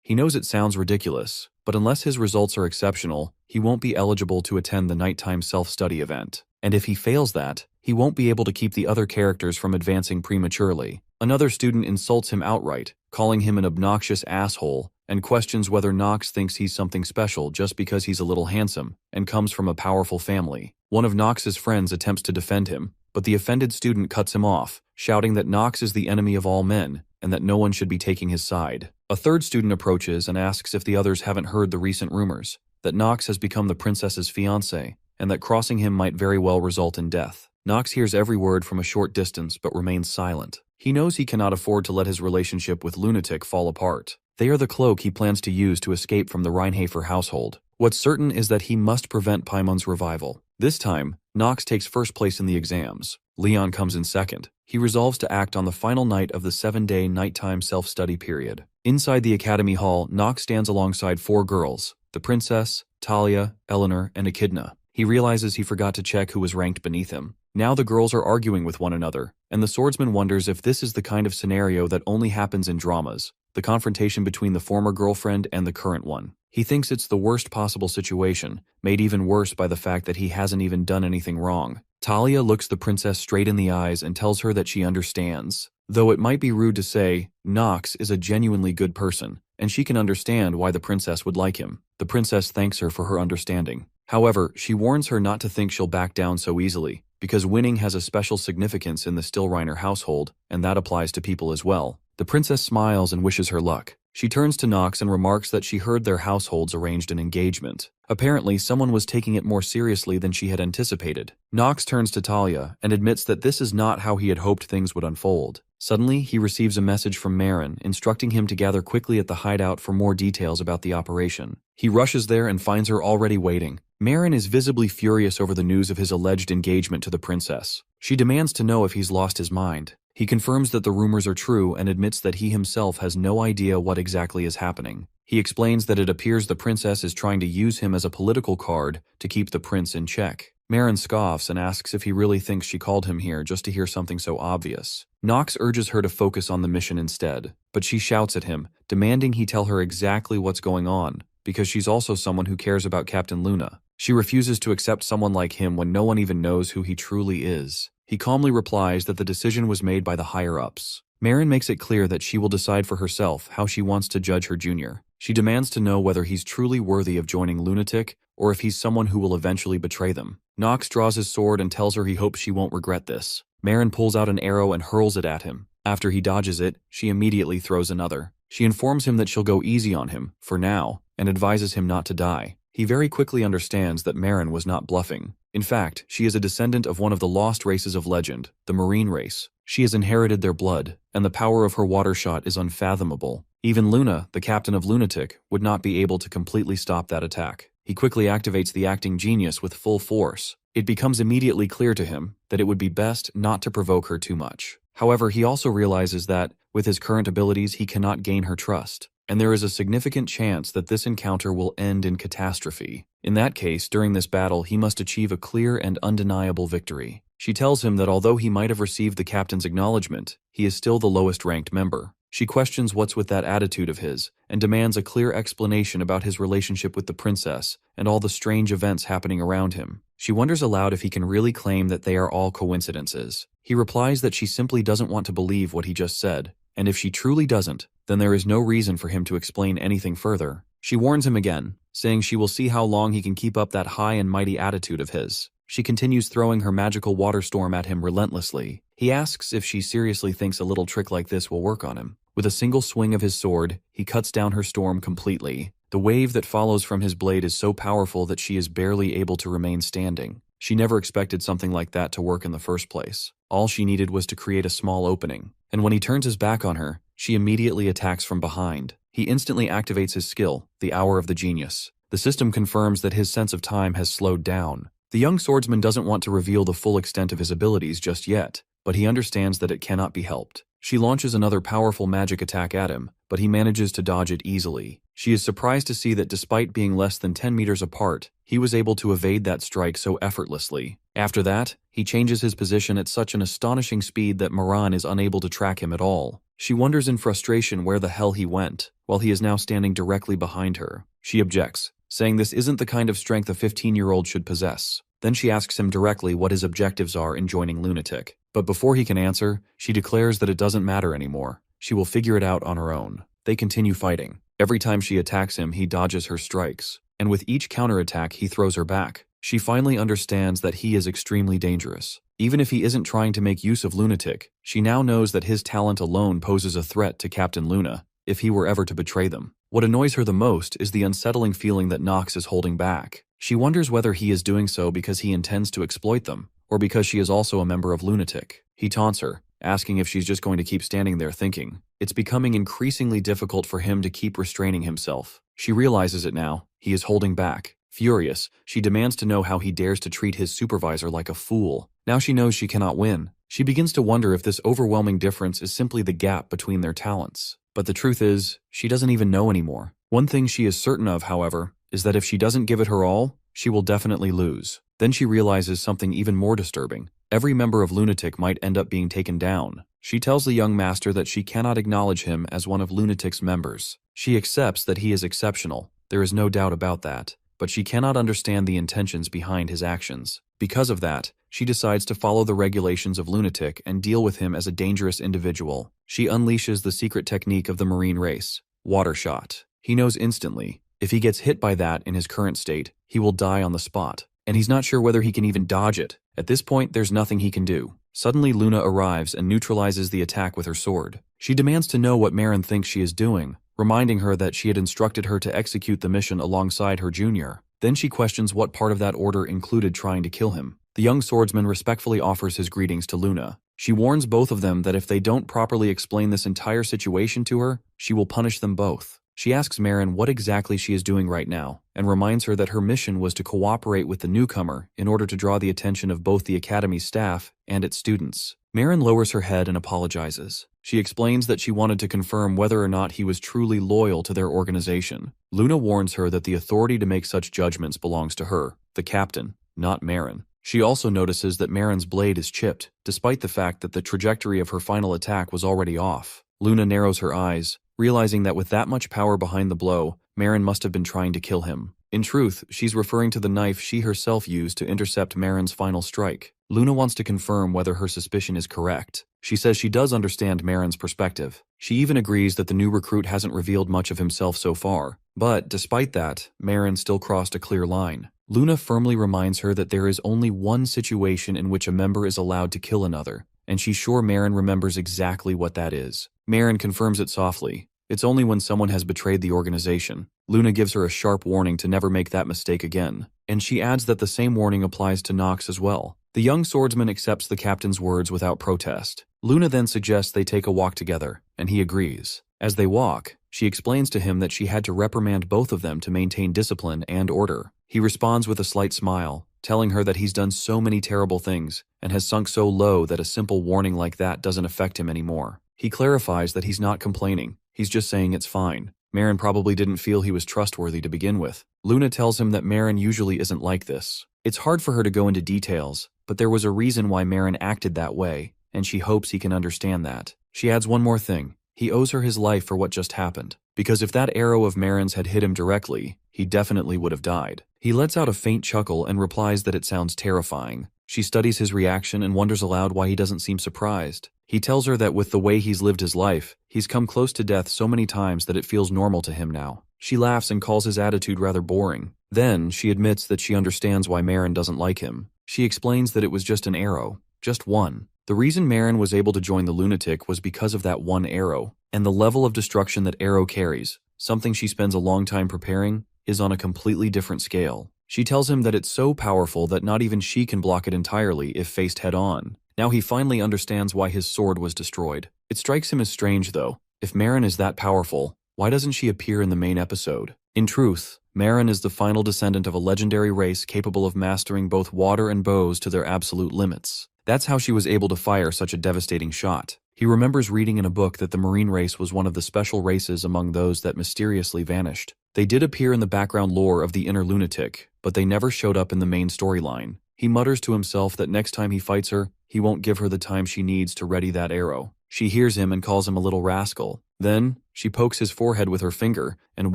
He knows it sounds ridiculous, but unless his results are exceptional, he won't be eligible to attend the nighttime self-study event. And if he fails that, he won't be able to keep the other characters from advancing prematurely. Another student insults him outright, calling him an obnoxious asshole, and questions whether Knox thinks he's something special just because he's a little handsome and comes from a powerful family. One of Knox's friends attempts to defend him, but the offended student cuts him off, shouting that Knox is the enemy of all men and that no one should be taking his side. A third student approaches and asks if the others haven't heard the recent rumors that Knox has become the princess's fiancé and that crossing him might very well result in death. Knox hears every word from a short distance but remains silent. He knows he cannot afford to let his relationship with Lunatic fall apart. They are the cloak he plans to use to escape from the Reinhafer household. What's certain is that he must prevent Paimon's revival. This time, Knox takes first place in the exams. Leon comes in second. He resolves to act on the final night of the 7-day nighttime self-study period. Inside the academy hall, Knox stands alongside 4 girls, the princess, Talia, Eleanor, and Echidna. He realizes he forgot to check who was ranked beneath him. Now the girls are arguing with one another, and the swordsman wonders if this is the kind of scenario that only happens in dramas, the confrontation between the former girlfriend and the current one. He thinks it's the worst possible situation, made even worse by the fact that he hasn't even done anything wrong. Talia looks the princess straight in the eyes and tells her that she understands. Though it might be rude to say, Knox is a genuinely good person, and she can understand why the princess would like him. The princess thanks her for her understanding. However, she warns her not to think she'll back down so easily, because winning has a special significance in the Stillreiner household, and that applies to people as well. The princess smiles and wishes her luck. She turns to Knox and remarks that she heard their households arranged an engagement. Apparently, someone was taking it more seriously than she had anticipated. Knox turns to Talia and admits that this is not how he had hoped things would unfold. Suddenly, he receives a message from Marin, instructing him to gather quickly at the hideout for more details about the operation. He rushes there and finds her already waiting. Marin is visibly furious over the news of his alleged engagement to the princess. She demands to know if he's lost his mind. He confirms that the rumors are true and admits that he himself has no idea what exactly is happening. He explains that it appears the princess is trying to use him as a political card to keep the prince in check. Marin scoffs and asks if he really thinks she called him here just to hear something so obvious. Knox urges her to focus on the mission instead, but she shouts at him, demanding he tell her exactly what's going on, because she's also someone who cares about Captain Luna. She refuses to accept someone like him when no one even knows who he truly is. He calmly replies that the decision was made by the higher-ups. Marin makes it clear that she will decide for herself how she wants to judge her junior. She demands to know whether he's truly worthy of joining Lunatic or if he's someone who will eventually betray them. Knox draws his sword and tells her he hopes she won't regret this. Marin pulls out an arrow and hurls it at him. After he dodges it, she immediately throws another. She informs him that she'll go easy on him, for now, and advises him not to die. He very quickly understands that Marin was not bluffing. In fact, she is a descendant of one of the lost races of legend, the Marine race. She has inherited their blood, and the power of her water shot is unfathomable. Even Luna, the captain of Lunatic, would not be able to completely stop that attack. He quickly activates the acting genius with full force. It becomes immediately clear to him that it would be best not to provoke her too much. However, he also realizes that, with his current abilities, he cannot gain her trust, and there is a significant chance that this encounter will end in catastrophe. In that case, during this battle, he must achieve a clear and undeniable victory. She tells him that although he might have received the captain's acknowledgement, he is still the lowest-ranked member. She questions what's with that attitude of his, and demands a clear explanation about his relationship with the princess and all the strange events happening around him. She wonders aloud if he can really claim that they are all coincidences. He replies that she simply doesn't want to believe what he just said, and if she truly doesn't, then there is no reason for him to explain anything further. She warns him again, saying she will see how long he can keep up that high and mighty attitude of his. She continues throwing her magical water storm at him relentlessly. He asks if she seriously thinks a little trick like this will work on him. With a single swing of his sword, he cuts down her storm completely. The wave that follows from his blade is so powerful that she is barely able to remain standing. She never expected something like that to work in the first place. All she needed was to create a small opening. And when he turns his back on her, she immediately attacks from behind. He instantly activates his skill, the Hour of the Genius. The system confirms that his sense of time has slowed down. The young swordsman doesn't want to reveal the full extent of his abilities just yet, but he understands that it cannot be helped. She launches another powerful magic attack at him, but he manages to dodge it easily. She is surprised to see that despite being less than 10 meters apart, he was able to evade that strike so effortlessly. After that, he changes his position at such an astonishing speed that Moran is unable to track him at all. She wonders in frustration where the hell he went, while he is now standing directly behind her. She objects, saying this isn't the kind of strength a 15-year-old should possess. Then she asks him directly what his objectives are in joining Lunatic. But before he can answer, she declares that it doesn't matter anymore. She will figure it out on her own. They continue fighting. Every time she attacks him, he dodges her strikes. And with each counterattack, he throws her back. She finally understands that he is extremely dangerous. Even if he isn't trying to make use of Lunatic, she now knows that his talent alone poses a threat to Captain Luna, if he were ever to betray them. What annoys her the most is the unsettling feeling that Nox is holding back. She wonders whether he is doing so because he intends to exploit them, or because she is also a member of Lunatic. He taunts her, asking if she's just going to keep standing there thinking. It's becoming increasingly difficult for him to keep restraining himself. She realizes it now. He is holding back. Furious, she demands to know how he dares to treat his supervisor like a fool. Now she knows she cannot win. She begins to wonder if this overwhelming difference is simply the gap between their talents. But the truth is, she doesn't even know anymore. One thing she is certain of, however, is that if she doesn't give it her all, she will definitely lose. Then she realizes something even more disturbing. Every member of Lunatic might end up being taken down. She tells the young master that she cannot acknowledge him as one of Lunatic's members. She accepts that he is exceptional. There is no doubt about that. But she cannot understand the intentions behind his actions. Because of that, she decides to follow the regulations of Lunatic and deal with him as a dangerous individual. She unleashes the secret technique of the marine race, Water Shot. He knows instantly, if he gets hit by that in his current state, he will die on the spot. And he's not sure whether he can even dodge it. At this point, there's nothing he can do. Suddenly, Luna arrives and neutralizes the attack with her sword. She demands to know what Marin thinks she is doing, reminding her that she had instructed her to execute the mission alongside her junior. Then she questions what part of that order included trying to kill him. The young swordsman respectfully offers his greetings to Luna. She warns both of them that if they don't properly explain this entire situation to her, she will punish them both. She asks Marin what exactly she is doing right now, and reminds her that her mission was to cooperate with the newcomer in order to draw the attention of both the Academy's staff and its students. Marin lowers her head and apologizes. She explains that she wanted to confirm whether or not he was truly loyal to their organization. Luna warns her that the authority to make such judgments belongs to her, the captain, not Marin. She also notices that Marin's blade is chipped, despite the fact that the trajectory of her final attack was already off. Luna narrows her eyes, realizing that with that much power behind the blow, Marin must have been trying to kill him. In truth, she's referring to the knife she herself used to intercept Marin's final strike. Luna wants to confirm whether her suspicion is correct. She says she does understand Marin's perspective. She even agrees that the new recruit hasn't revealed much of himself so far. But, despite that, Marin still crossed a clear line. Luna firmly reminds her that there is only one situation in which a member is allowed to kill another, and she's sure Marin remembers exactly what that is. Marin confirms it softly. It's only when someone has betrayed the organization. Luna gives her a sharp warning to never make that mistake again, and she adds that the same warning applies to Nox as well. The young swordsman accepts the captain's words without protest. Luna then suggests they take a walk together, and he agrees. As they walk, she explains to him that she had to reprimand both of them to maintain discipline and order. He responds with a slight smile, telling her that he's done so many terrible things and has sunk so low that a simple warning like that doesn't affect him anymore. He clarifies that he's not complaining. He's just saying it's fine. Marin probably didn't feel he was trustworthy to begin with. Luna tells him that Marin usually isn't like this. It's hard for her to go into details, but there was a reason why Marin acted that way, and she hopes he can understand that. She adds one more thing. He owes her his life for what just happened, because if that arrow of Marin's had hit him directly, he definitely would have died. He lets out a faint chuckle and replies that it sounds terrifying. She studies his reaction and wonders aloud why he doesn't seem surprised. He tells her that with the way he's lived his life, he's come close to death so many times that it feels normal to him now. She laughs and calls his attitude rather boring. Then, she admits that she understands why Marin doesn't like him. She explains that it was just an arrow. Just one. The reason Marin was able to join the Lunatic was because of that one arrow, and the level of destruction that arrow carries, something she spends a long time preparing, is on a completely different scale. She tells him that it's so powerful that not even she can block it entirely if faced head-on. Now he finally understands why his sword was destroyed. It strikes him as strange, though. If Marin is that powerful, why doesn't she appear in the main episode? In truth, Marin is the final descendant of a legendary race capable of mastering both water and bows to their absolute limits. That's how she was able to fire such a devastating shot. He remembers reading in a book that the Marine race was one of the special races among those that mysteriously vanished. They did appear in the background lore of the Inner Lunatic, but they never showed up in the main storyline. He mutters to himself that next time he fights her, he won't give her the time she needs to ready that arrow. She hears him and calls him a little rascal. Then, she pokes his forehead with her finger and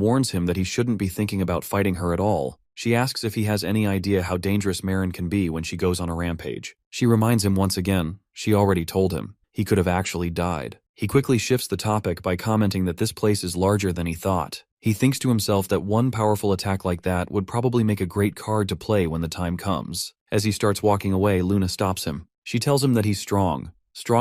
warns him that he shouldn't be thinking about fighting her at all. She asks if he has any idea how dangerous Marin can be when she goes on a rampage. She reminds him once again, she already told him. He could have actually died. He quickly shifts the topic by commenting that this place is larger than he thought. He thinks to himself that one powerful attack like that would probably make a great card to play when the time comes. As he starts walking away, Luna stops him. She tells him that he's strong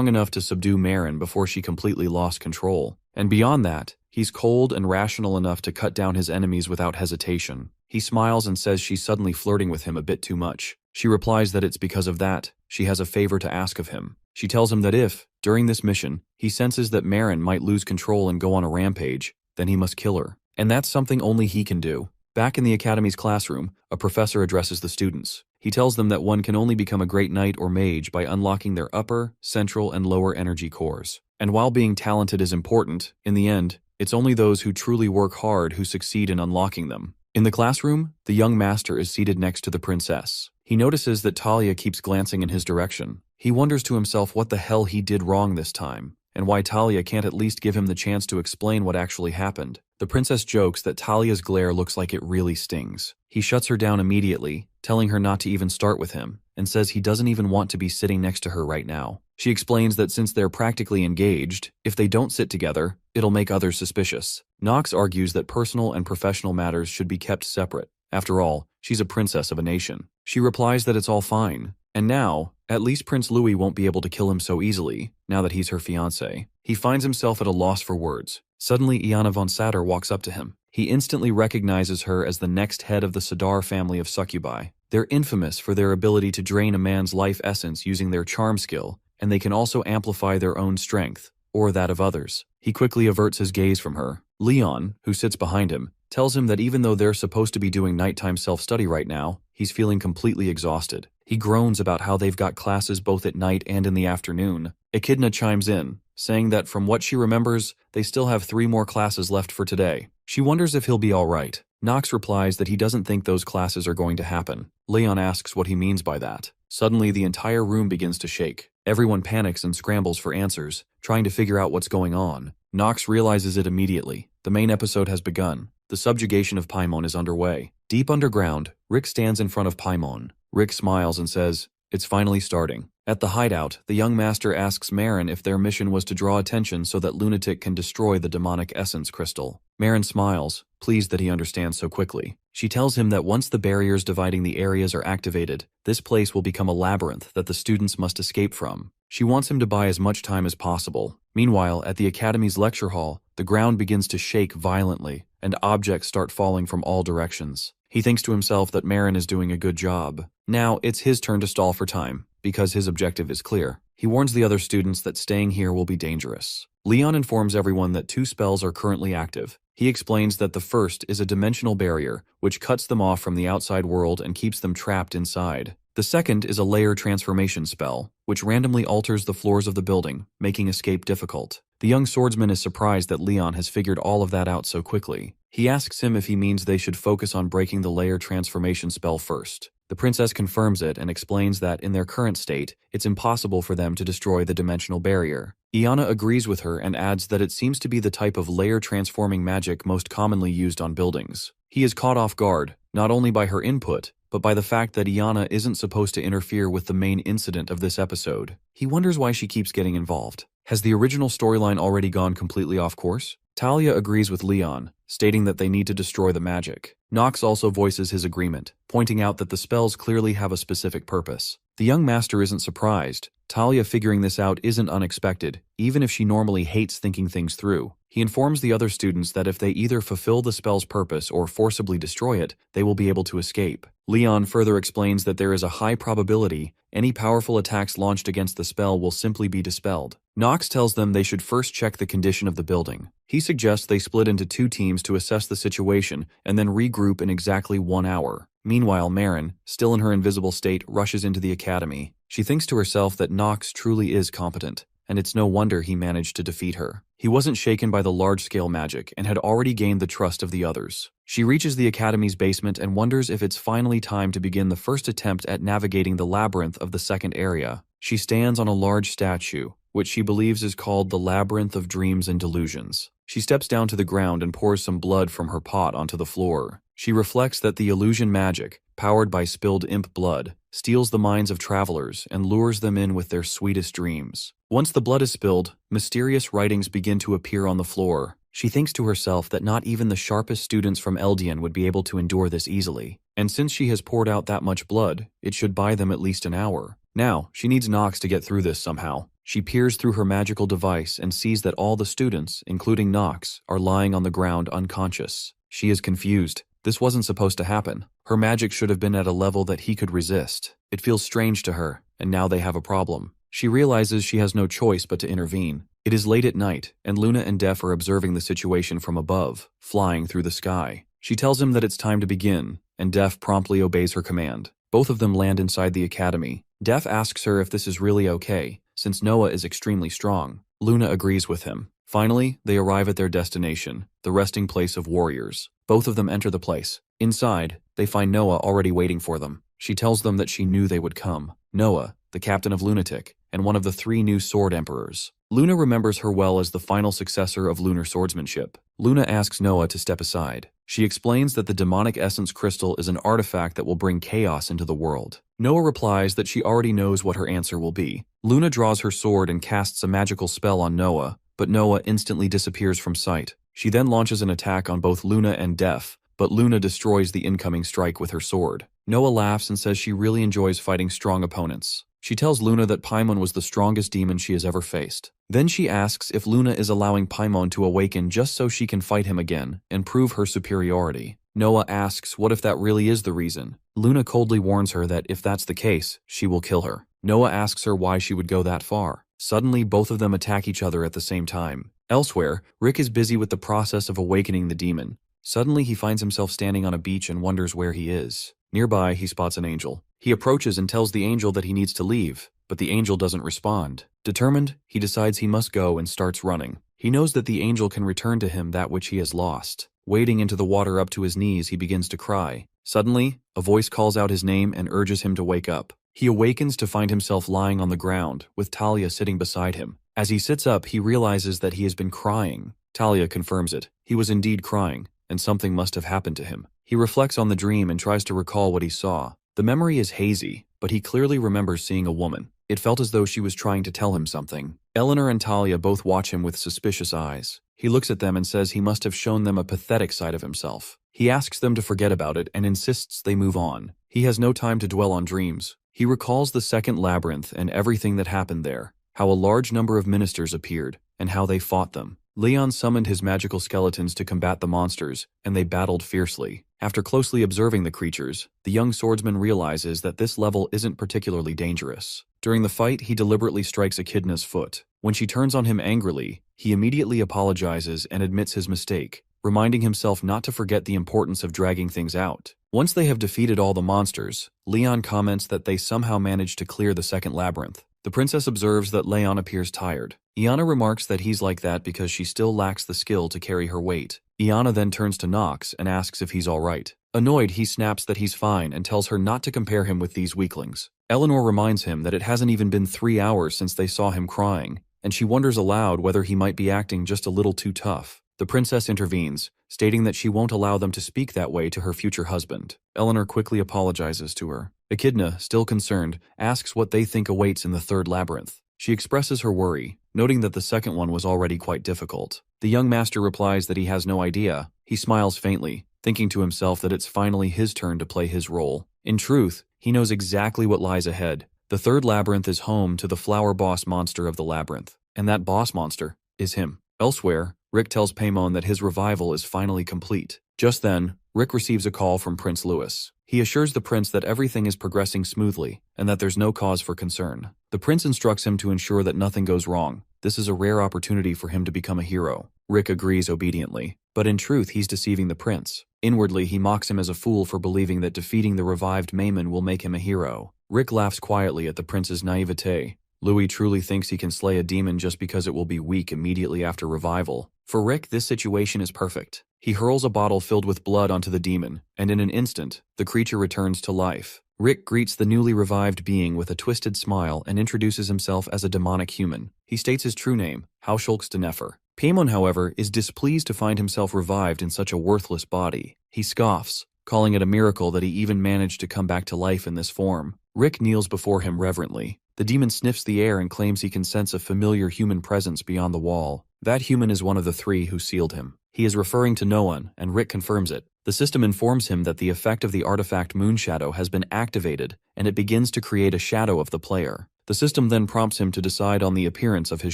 enough to subdue Marin before she completely lost control. And beyond that, he's cold and rational enough to cut down his enemies without hesitation. He smiles and says she's suddenly flirting with him a bit too much. She replies that it's because of that, she has a favor to ask of him. She tells him that if, during this mission, he senses that Marin might lose control and go on a rampage, then he must kill her. And that's something only he can do. Back in the Academy's classroom, a professor addresses the students. He tells them that one can only become a great knight or mage by unlocking their upper, central, and lower energy cores. And while being talented is important, in the end, it's only those who truly work hard who succeed in unlocking them. In the classroom, the young master is seated next to the princess. He notices that Talia keeps glancing in his direction. He wonders to himself what the hell he did wrong this time, and why Talia can't at least give him the chance to explain what actually happened. The princess jokes that Talia's glare looks like it really stings. He shuts her down immediately, telling her not to even start with him, and says he doesn't even want to be sitting next to her right now. She explains that since they're practically engaged, if they don't sit together, it'll make others suspicious. Nox argues that personal and professional matters should be kept separate. After all, she's a princess of a nation. She replies that it's all fine. And now, at least Prince Louis won't be able to kill him so easily, now that he's her fiancé. He finds himself at a loss for words. Suddenly, Iana von Satter walks up to him. He instantly recognizes her as the next head of the Sadar family of succubi. They're infamous for their ability to drain a man's life essence using their charm skill, and they can also amplify their own strength, or that of others. He quickly averts his gaze from her. Leon, who sits behind him, tells him that even though they're supposed to be doing nighttime self-study right now, he's feeling completely exhausted. He groans about how they've got classes both at night and in the afternoon. Echidna chimes in, saying that from what she remembers, they still have 3 more classes left for today. She wonders if he'll be all right. Nox replies that he doesn't think those classes are going to happen. Leon asks what he means by that. Suddenly, the entire room begins to shake. Everyone panics and scrambles for answers, trying to figure out what's going on. Nox realizes it immediately. The main episode has begun. The subjugation of Paimon is underway. Deep underground, Rick stands in front of Paimon. Rick smiles and says, "It's finally starting." At the hideout, the young master asks Marin if their mission was to draw attention so that Lunatic can destroy the demonic essence crystal. Marin smiles, pleased that he understands so quickly. She tells him that once the barriers dividing the areas are activated, this place will become a labyrinth that the students must escape from. She wants him to buy as much time as possible. Meanwhile, at the Academy's lecture hall, the ground begins to shake violently, and objects start falling from all directions. He thinks to himself that Marin is doing a good job. Now, it's his turn to stall for time, because his objective is clear. He warns the other students that staying here will be dangerous. Leon informs everyone that 2 spells are currently active. He explains that the first is a dimensional barrier, which cuts them off from the outside world and keeps them trapped inside. The second is a layer transformation spell, which randomly alters the floors of the building, making escape difficult. The young swordsman is surprised that Leon has figured all of that out so quickly. He asks him if he means they should focus on breaking the layer transformation spell first. The princess confirms it and explains that in their current state, it's impossible for them to destroy the dimensional barrier. Iana agrees with her and adds that it seems to be the type of layer-transforming magic most commonly used on buildings. He is caught off guard, not only by her input, but by the fact that Iana isn't supposed to interfere with the main incident of this episode. He wonders why she keeps getting involved. Has the original storyline already gone completely off course? Talia agrees with Leon, stating that they need to destroy the magic. Nox also voices his agreement, pointing out that the spells clearly have a specific purpose. The young master isn't surprised. Talia figuring this out isn't unexpected, even if she normally hates thinking things through. He informs the other students that if they either fulfill the spell's purpose or forcibly destroy it, they will be able to escape. Leon further explains that there is a high probability any powerful attacks launched against the spell will simply be dispelled. Nox tells them they should first check the condition of the building. He suggests they split into 2 teams to assess the situation and then regroup in exactly 1 hour. Meanwhile, Marin, still in her invisible state, rushes into the academy. She thinks to herself that Nox truly is competent, and it's no wonder he managed to defeat her. He wasn't shaken by the large-scale magic and had already gained the trust of the others. She reaches the academy's basement and wonders if it's finally time to begin the first attempt at navigating the labyrinth of the second area. She stands on a large statue, which she believes is called the Labyrinth of Dreams and Delusions. She steps down to the ground and pours some blood from her pot onto the floor. She reflects that the illusion magic, powered by spilled imp blood, steals the minds of travelers and lures them in with their sweetest dreams. Once the blood is spilled, mysterious writings begin to appear on the floor. She thinks to herself that not even the sharpest students from Eldian would be able to endure this easily. And since she has poured out that much blood, it should buy them at least an hour. Now, she needs Nox to get through this somehow. She peers through her magical device and sees that all the students, including Nox, are lying on the ground unconscious. She is confused. This wasn't supposed to happen. Her magic should have been at a level that he could resist. It feels strange to her, and now they have a problem. She realizes she has no choice but to intervene. It is late at night, and Luna and Def are observing the situation from above, flying through the sky. She tells him that it's time to begin, and Def promptly obeys her command. Both of them land inside the academy. Def asks her if this is really okay, since Noah is extremely strong. Luna agrees with him. Finally, they arrive at their destination, the resting place of warriors. Both of them enter the place. Inside, they find Noah already waiting for them. She tells them that she knew they would come. Noah, the captain of Lunatic, and one of the 3 new sword emperors. Luna remembers her well as the final successor of lunar swordsmanship. Luna asks Noah to step aside. She explains that the demonic essence crystal is an artifact that will bring chaos into the world. Noah replies that she already knows what her answer will be. Luna draws her sword and casts a magical spell on Noah, but Noah instantly disappears from sight. She then launches an attack on both Luna and Def, but Luna destroys the incoming strike with her sword. Noah laughs and says she really enjoys fighting strong opponents. She tells Luna that Paimon was the strongest demon she has ever faced. Then she asks if Luna is allowing Paimon to awaken just so she can fight him again and prove her superiority. Noah asks what if that really is the reason. Luna coldly warns her that if that's the case, she will kill her. Noah asks her why she would go that far. Suddenly, both of them attack each other at the same time. Elsewhere, Rick is busy with the process of awakening the demon. Suddenly, he finds himself standing on a beach and wonders where he is. Nearby, he spots an angel. He approaches and tells the angel that he needs to leave, but the angel doesn't respond. Determined, he decides he must go and starts running. He knows that the angel can return to him that which he has lost. Wading into the water up to his knees, he begins to cry. Suddenly, a voice calls out his name and urges him to wake up. He awakens to find himself lying on the ground, with Talia sitting beside him. As he sits up, he realizes that he has been crying. Talia confirms it. He was indeed crying, and something must have happened to him. He reflects on the dream and tries to recall what he saw. The memory is hazy, but he clearly remembers seeing a woman. It felt as though she was trying to tell him something. Eleanor and Talia both watch him with suspicious eyes. He looks at them and says he must have shown them a pathetic side of himself. He asks them to forget about it and insists they move on. He has no time to dwell on dreams. He recalls the second labyrinth and everything that happened there, how a large number of ministers appeared, and how they fought them. Leon summoned his magical skeletons to combat the monsters, and they battled fiercely. After closely observing the creatures, the young swordsman realizes that this level isn't particularly dangerous. During the fight, he deliberately strikes Echidna's foot. When she turns on him angrily, he immediately apologizes and admits his mistake, reminding himself not to forget the importance of dragging things out. Once they have defeated all the monsters, Leon comments that they somehow managed to clear the second labyrinth. The princess observes that Leon appears tired. Iana remarks that he's like that because she still lacks the skill to carry her weight. Iana then turns to Nox and asks if he's alright. Annoyed, he snaps that he's fine and tells her not to compare him with these weaklings. Eleanor reminds him that it hasn't even been 3 hours since they saw him crying, and she wonders aloud whether he might be acting just a little too tough. The princess intervenes, stating that she won't allow them to speak that way to her future husband. Eleanor quickly apologizes to her. Echidna, still concerned, asks what they think awaits in the third labyrinth. She expresses her worry, noting that the second one was already quite difficult. The young master replies that he has no idea. He smiles faintly, thinking to himself that it's finally his turn to play his role. In truth, he knows exactly what lies ahead. The third labyrinth is home to the flower boss monster of the labyrinth, and that boss monster is him. Elsewhere, Rick tells Paimon that his revival is finally complete. Just then, Rick receives a call from Prince Louis. He assures the prince that everything is progressing smoothly and that there's no cause for concern. The prince instructs him to ensure that nothing goes wrong. This is a rare opportunity for him to become a hero. Rick agrees obediently, but in truth he's deceiving the prince. Inwardly, he mocks him as a fool for believing that defeating the revived Maimon will make him a hero. Rick laughs quietly at the prince's naivete. Louis truly thinks he can slay a demon just because it will be weak immediately after revival. For Rick, this situation is perfect. He hurls a bottle filled with blood onto the demon, and in an instant, the creature returns to life. Rick greets the newly revived being with a twisted smile and introduces himself as a demonic human. He states his true name, Haushalks de Nefer. Paimon, however, is displeased to find himself revived in such a worthless body. He scoffs, calling it a miracle that he even managed to come back to life in this form. Rick kneels before him reverently. The demon sniffs the air and claims he can sense a familiar human presence beyond the wall. That human is one of the three who sealed him. He is referring to no one, and Rick confirms it. The system informs him that the effect of the artifact Moonshadow has been activated, and it begins to create a shadow of the player. The system then prompts him to decide on the appearance of his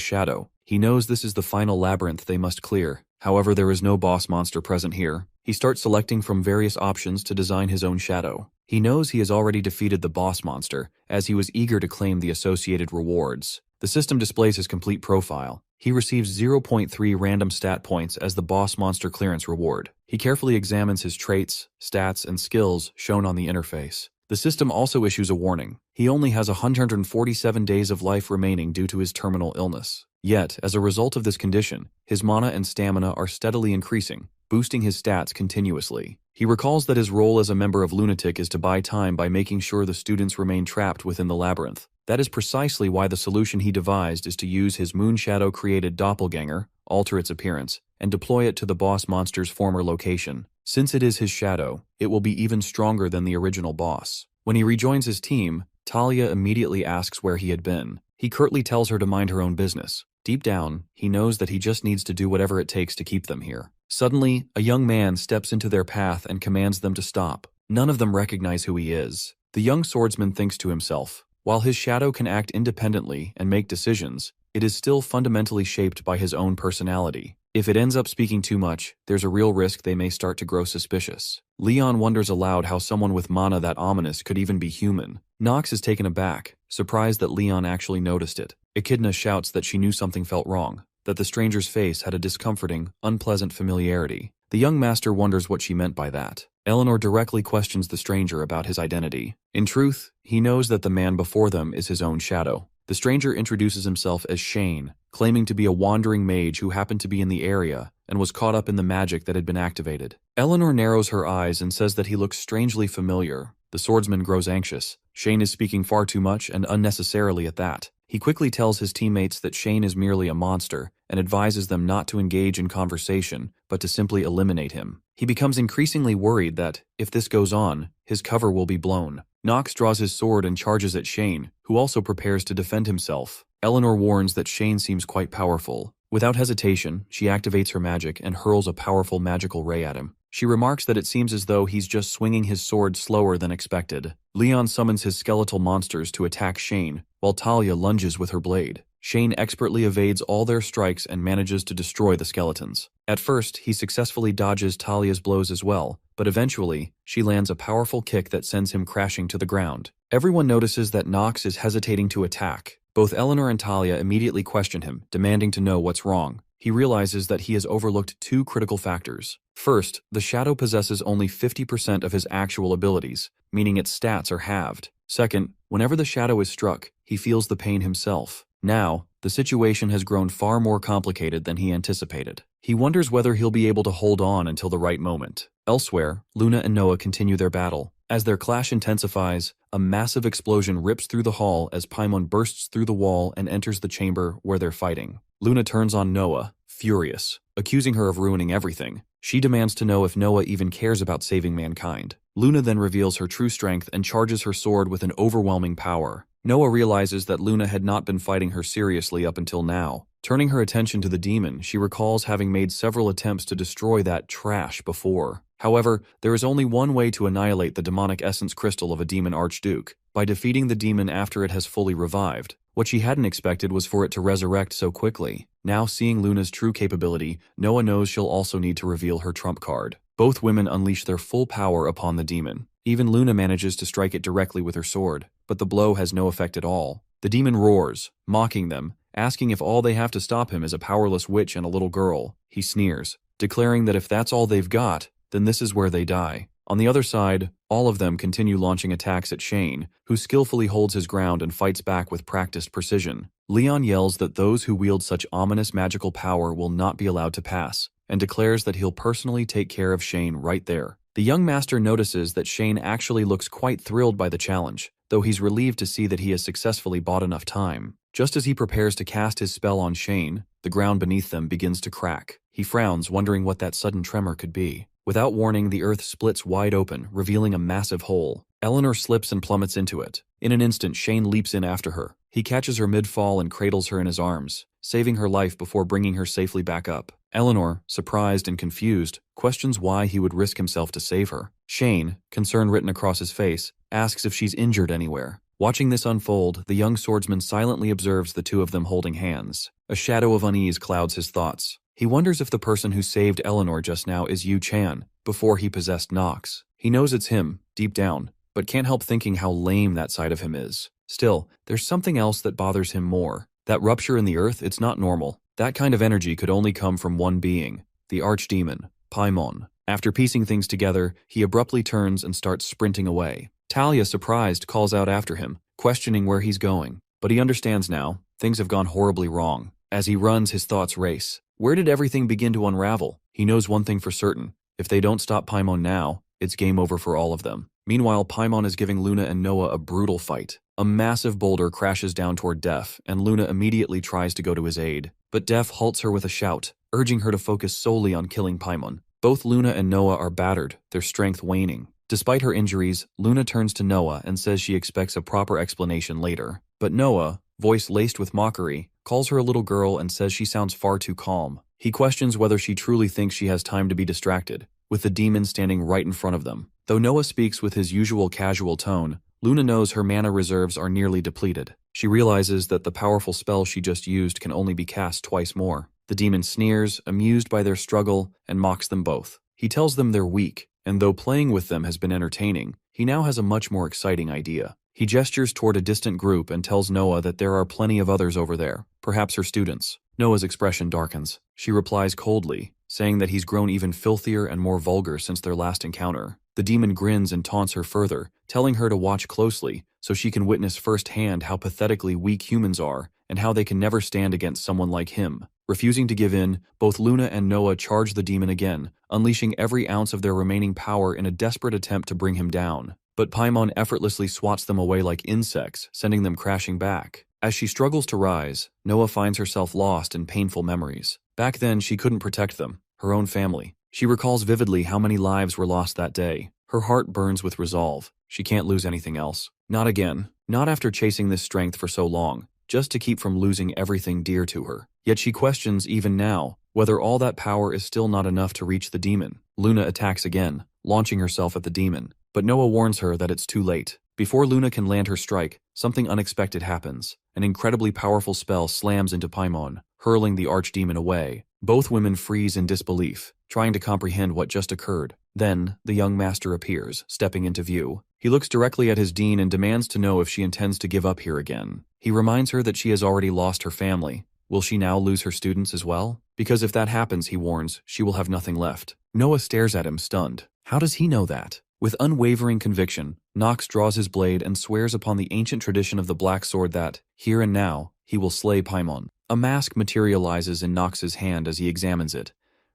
shadow. He knows this is the final labyrinth they must clear. However, there is no boss monster present here. He starts selecting from various options to design his own shadow. He knows he has already defeated the boss monster, as he was eager to claim the associated rewards. The system displays his complete profile. He receives 0.3 random stat points as the boss monster clearance reward. He carefully examines his traits, stats, and skills shown on the interface. The system also issues a warning. He only has 147 days of life remaining due to his terminal illness. Yet, as a result of this condition, his mana and stamina are steadily increasing, boosting his stats continuously. He recalls that his role as a member of Lunatic is to buy time by making sure the students remain trapped within the labyrinth. That is precisely why the solution he devised is to use his Moonshadow-created doppelganger, alter its appearance, and deploy it to the boss monster's former location. Since it is his shadow, it will be even stronger than the original boss. When he rejoins his team, Talia immediately asks where he had been. He curtly tells her to mind her own business. Deep down, he knows that he just needs to do whatever it takes to keep them here. Suddenly, a young man steps into their path and commands them to stop. None of them recognize who he is. The young swordsman thinks to himself, while his shadow can act independently and make decisions, it is still fundamentally shaped by his own personality. If it ends up speaking too much, there's a real risk they may start to grow suspicious. Leon wonders aloud how someone with mana that ominous could even be human. Nox is taken aback, surprised that Leon actually noticed it. Echidna shouts that she knew something felt wrong, that the stranger's face had a discomforting, unpleasant familiarity. The young master wonders what she meant by that. Eleanor directly questions the stranger about his identity. In truth, he knows that the man before them is his own shadow. The stranger introduces himself as Shane, claiming to be a wandering mage who happened to be in the area and was caught up in the magic that had been activated. Eleanor narrows her eyes and says that he looks strangely familiar. The swordsman grows anxious. Shane is speaking far too much and unnecessarily at that. He quickly tells his teammates that Shane is merely a monster and advises them not to engage in conversation, but to simply eliminate him. He becomes increasingly worried that, if this goes on, his cover will be blown. Nox draws his sword and charges at Shane, who also prepares to defend himself. Eleanor warns that Shane seems quite powerful. Without hesitation, she activates her magic and hurls a powerful magical ray at him. She remarks that it seems as though he's just swinging his sword slower than expected. Leon summons his skeletal monsters to attack Shane, while Talia lunges with her blade. Shane expertly evades all their strikes and manages to destroy the skeletons. At first, he successfully dodges Talia's blows as well, but eventually, she lands a powerful kick that sends him crashing to the ground. Everyone notices that Nox is hesitating to attack. Both Eleanor and Talia immediately question him, demanding to know what's wrong. He realizes that he has overlooked two critical factors. First, the shadow possesses only 50% of his actual abilities, meaning its stats are halved. Second, whenever the shadow is struck, he feels the pain himself. Now, the situation has grown far more complicated than he anticipated. He wonders whether he'll be able to hold on until the right moment. Elsewhere, Luna and Noah continue their battle. As their clash intensifies, a massive explosion rips through the hall as Paimon bursts through the wall and enters the chamber where they're fighting. Luna turns on Noah, furious, accusing her of ruining everything. She demands to know if Noah even cares about saving mankind. Luna then reveals her true strength and charges her sword with an overwhelming power. Noah realizes that Luna had not been fighting her seriously up until now. Turning her attention to the demon, she recalls having made several attempts to destroy that trash before. However, there is only one way to annihilate the demonic essence crystal of a demon archduke, by defeating the demon after it has fully revived. What she hadn't expected was for it to resurrect so quickly. Now seeing Luna's true capability, Noah knows she'll also need to reveal her trump card. Both women unleash their full power upon the demon. Even Luna manages to strike it directly with her sword, but the blow has no effect at all. The demon roars, mocking them, asking if all they have to stop him is a powerless witch and a little girl. He sneers, declaring that if that's all they've got, then this is where they die. On the other side, all of them continue launching attacks at Shane, who skillfully holds his ground and fights back with practiced precision. Leon yells that those who wield such ominous magical power will not be allowed to pass, and declares that he'll personally take care of Shane right there. The young master notices that Shane actually looks quite thrilled by the challenge, though he's relieved to see that he has successfully bought enough time. Just as he prepares to cast his spell on Shane, the ground beneath them begins to crack. He frowns, wondering what that sudden tremor could be. Without warning, the earth splits wide open, revealing a massive hole. Eleanor slips and plummets into it. In an instant, Shane leaps in after her. He catches her mid-fall and cradles her in his arms, saving her life before bringing her safely back up. Eleanor, surprised and confused, questions why he would risk himself to save her. Shane, concern written across his face, asks if she's injured anywhere. Watching this unfold, the young swordsman silently observes the two of them holding hands. A shadow of unease clouds his thoughts. He wonders if the person who saved Eleanor just now is Yu Chan, before he possessed Nox. He knows it's him, deep down, but can't help thinking how lame that side of him is. Still, there's something else that bothers him more. That rupture in the earth, it's not normal. That kind of energy could only come from one being, the archdemon, Paimon. After piecing things together, he abruptly turns and starts sprinting away. Talia, surprised, calls out after him, questioning where he's going. But he understands now, things have gone horribly wrong. As he runs, his thoughts race. Where did everything begin to unravel? He knows one thing for certain. If they don't stop Paimon now, it's game over for all of them. Meanwhile, Paimon is giving Luna and Noah a brutal fight. A massive boulder crashes down toward Def, and Luna immediately tries to go to his aid. But Def halts her with a shout, urging her to focus solely on killing Paimon. Both Luna and Noah are battered, their strength waning. Despite her injuries, Luna turns to Noah and says she expects a proper explanation later. But Noah, voice laced with mockery, calls her a little girl and says she sounds far too calm. He questions whether she truly thinks she has time to be distracted, with the demon standing right in front of them. Though Noah speaks with his usual casual tone, Luna knows her mana reserves are nearly depleted. She realizes that the powerful spell she just used can only be cast twice more. The demon sneers, amused by their struggle, and mocks them both. He tells them they're weak, and though playing with them has been entertaining, he now has a much more exciting idea. He gestures toward a distant group and tells Noah that there are plenty of others over there, perhaps her students. Noah's expression darkens. She replies coldly, saying that he's grown even filthier and more vulgar since their last encounter. The demon grins and taunts her further, telling her to watch closely so she can witness firsthand how pathetically weak humans are and how they can never stand against someone like him. Refusing to give in, both Luna and Noah charge the demon again, unleashing every ounce of their remaining power in a desperate attempt to bring him down. But Paimon effortlessly swats them away like insects, sending them crashing back. As she struggles to rise, Noah finds herself lost in painful memories. Back then, she couldn't protect them, her own family. She recalls vividly how many lives were lost that day. Her heart burns with resolve. She can't lose anything else. Not again. Not after chasing this strength for so long, just to keep from losing everything dear to her. Yet she questions, even now, whether all that power is still not enough to reach the demon. Luna attacks again, launching herself at the demon. But Noah warns her that it's too late. Before Luna can land her strike, something unexpected happens. An incredibly powerful spell slams into Paimon, hurling the archdemon away. Both women freeze in disbelief, trying to comprehend what just occurred. Then, the young master appears, stepping into view. He looks directly at his dean and demands to know if she intends to give up here again. He reminds her that she has already lost her family. Will she now lose her students as well? Because if that happens, he warns, she will have nothing left. Noah stares at him, stunned. How does he know that? With unwavering conviction, Nox draws his blade and swears upon the ancient tradition of the black sword that, here and now, he will slay Paimon. A mask materializes in Nox's hand as he examines it,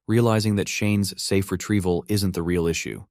realizing that Shane's safe retrieval isn't the real issue.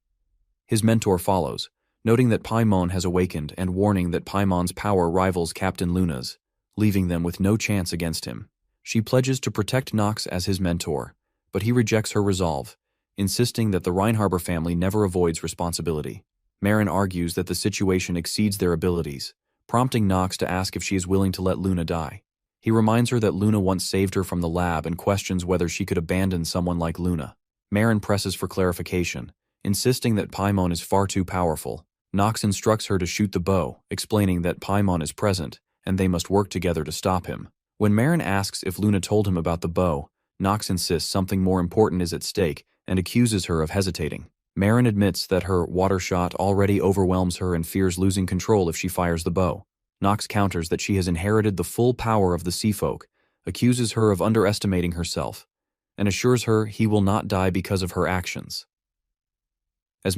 His mentor follows, noting that Paimon has awakened and warning that Paimon's power rivals Captain Luna's, leaving them with no chance against him. She pledges to protect Nox as his mentor, but he rejects her resolve, insisting that the Reinharber family never avoids responsibility. Marin argues that the situation exceeds their abilities, prompting Nox to ask if she is willing to let Luna die. He reminds her that Luna once saved her from the lab and questions whether she could abandon someone like Luna. Marin presses for clarification, insisting that Paimon is far too powerful. Nox instructs her to shoot the bow, explaining that Paimon is present and they must work together to stop him. When Marin asks if Luna told him about the bow, Nox insists something more important is at stake and accuses her of hesitating. Marin admits that her water shot already overwhelms her and fears losing control if she fires the bow. Nox counters that she has inherited the full power of the sea folk, accuses her of underestimating herself, and assures her he will not die because of her actions. As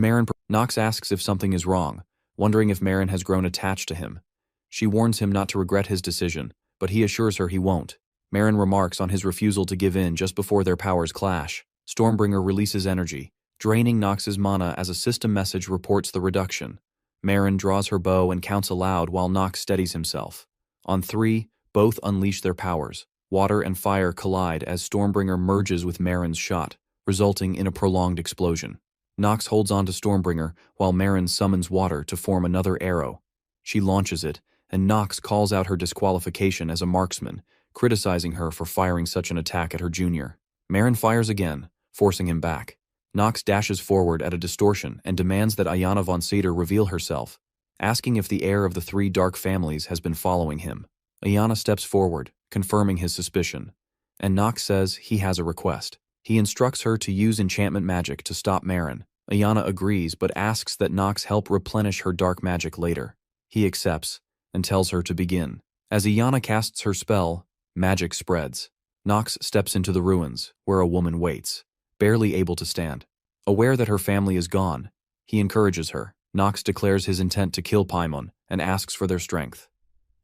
Nox asks if something is wrong, wondering if Marin has grown attached to him. She warns him not to regret his decision, but he assures her he won't. Marin remarks on his refusal to give in just before their powers clash. Stormbringer releases energy, draining Nox's mana as a system message reports the reduction. Marin draws her bow and counts aloud while Nox steadies himself. On 3, both unleash their powers. Water and fire collide as Stormbringer merges with Marin's shot, resulting in a prolonged explosion. Nox holds on to Stormbringer while Marin summons water to form another arrow. She launches it, and Nox calls out her disqualification as a marksman, criticizing her for firing such an attack at her junior. Marin fires again, forcing him back. Nox dashes forward at a distortion and demands that Ayana von Seder reveal herself, asking if the heir of the 3 dark families has been following him. Ayana steps forward, confirming his suspicion, and Nox says he has a request. He instructs her to use enchantment magic to stop Marin. Ayana agrees but asks that Nox help replenish her dark magic later. He accepts and tells her to begin. As Ayana casts her spell, magic spreads. Nox steps into the ruins, where a woman waits, barely able to stand. Aware that her family is gone, he encourages her. Nox declares his intent to kill Paimon and asks for their strength.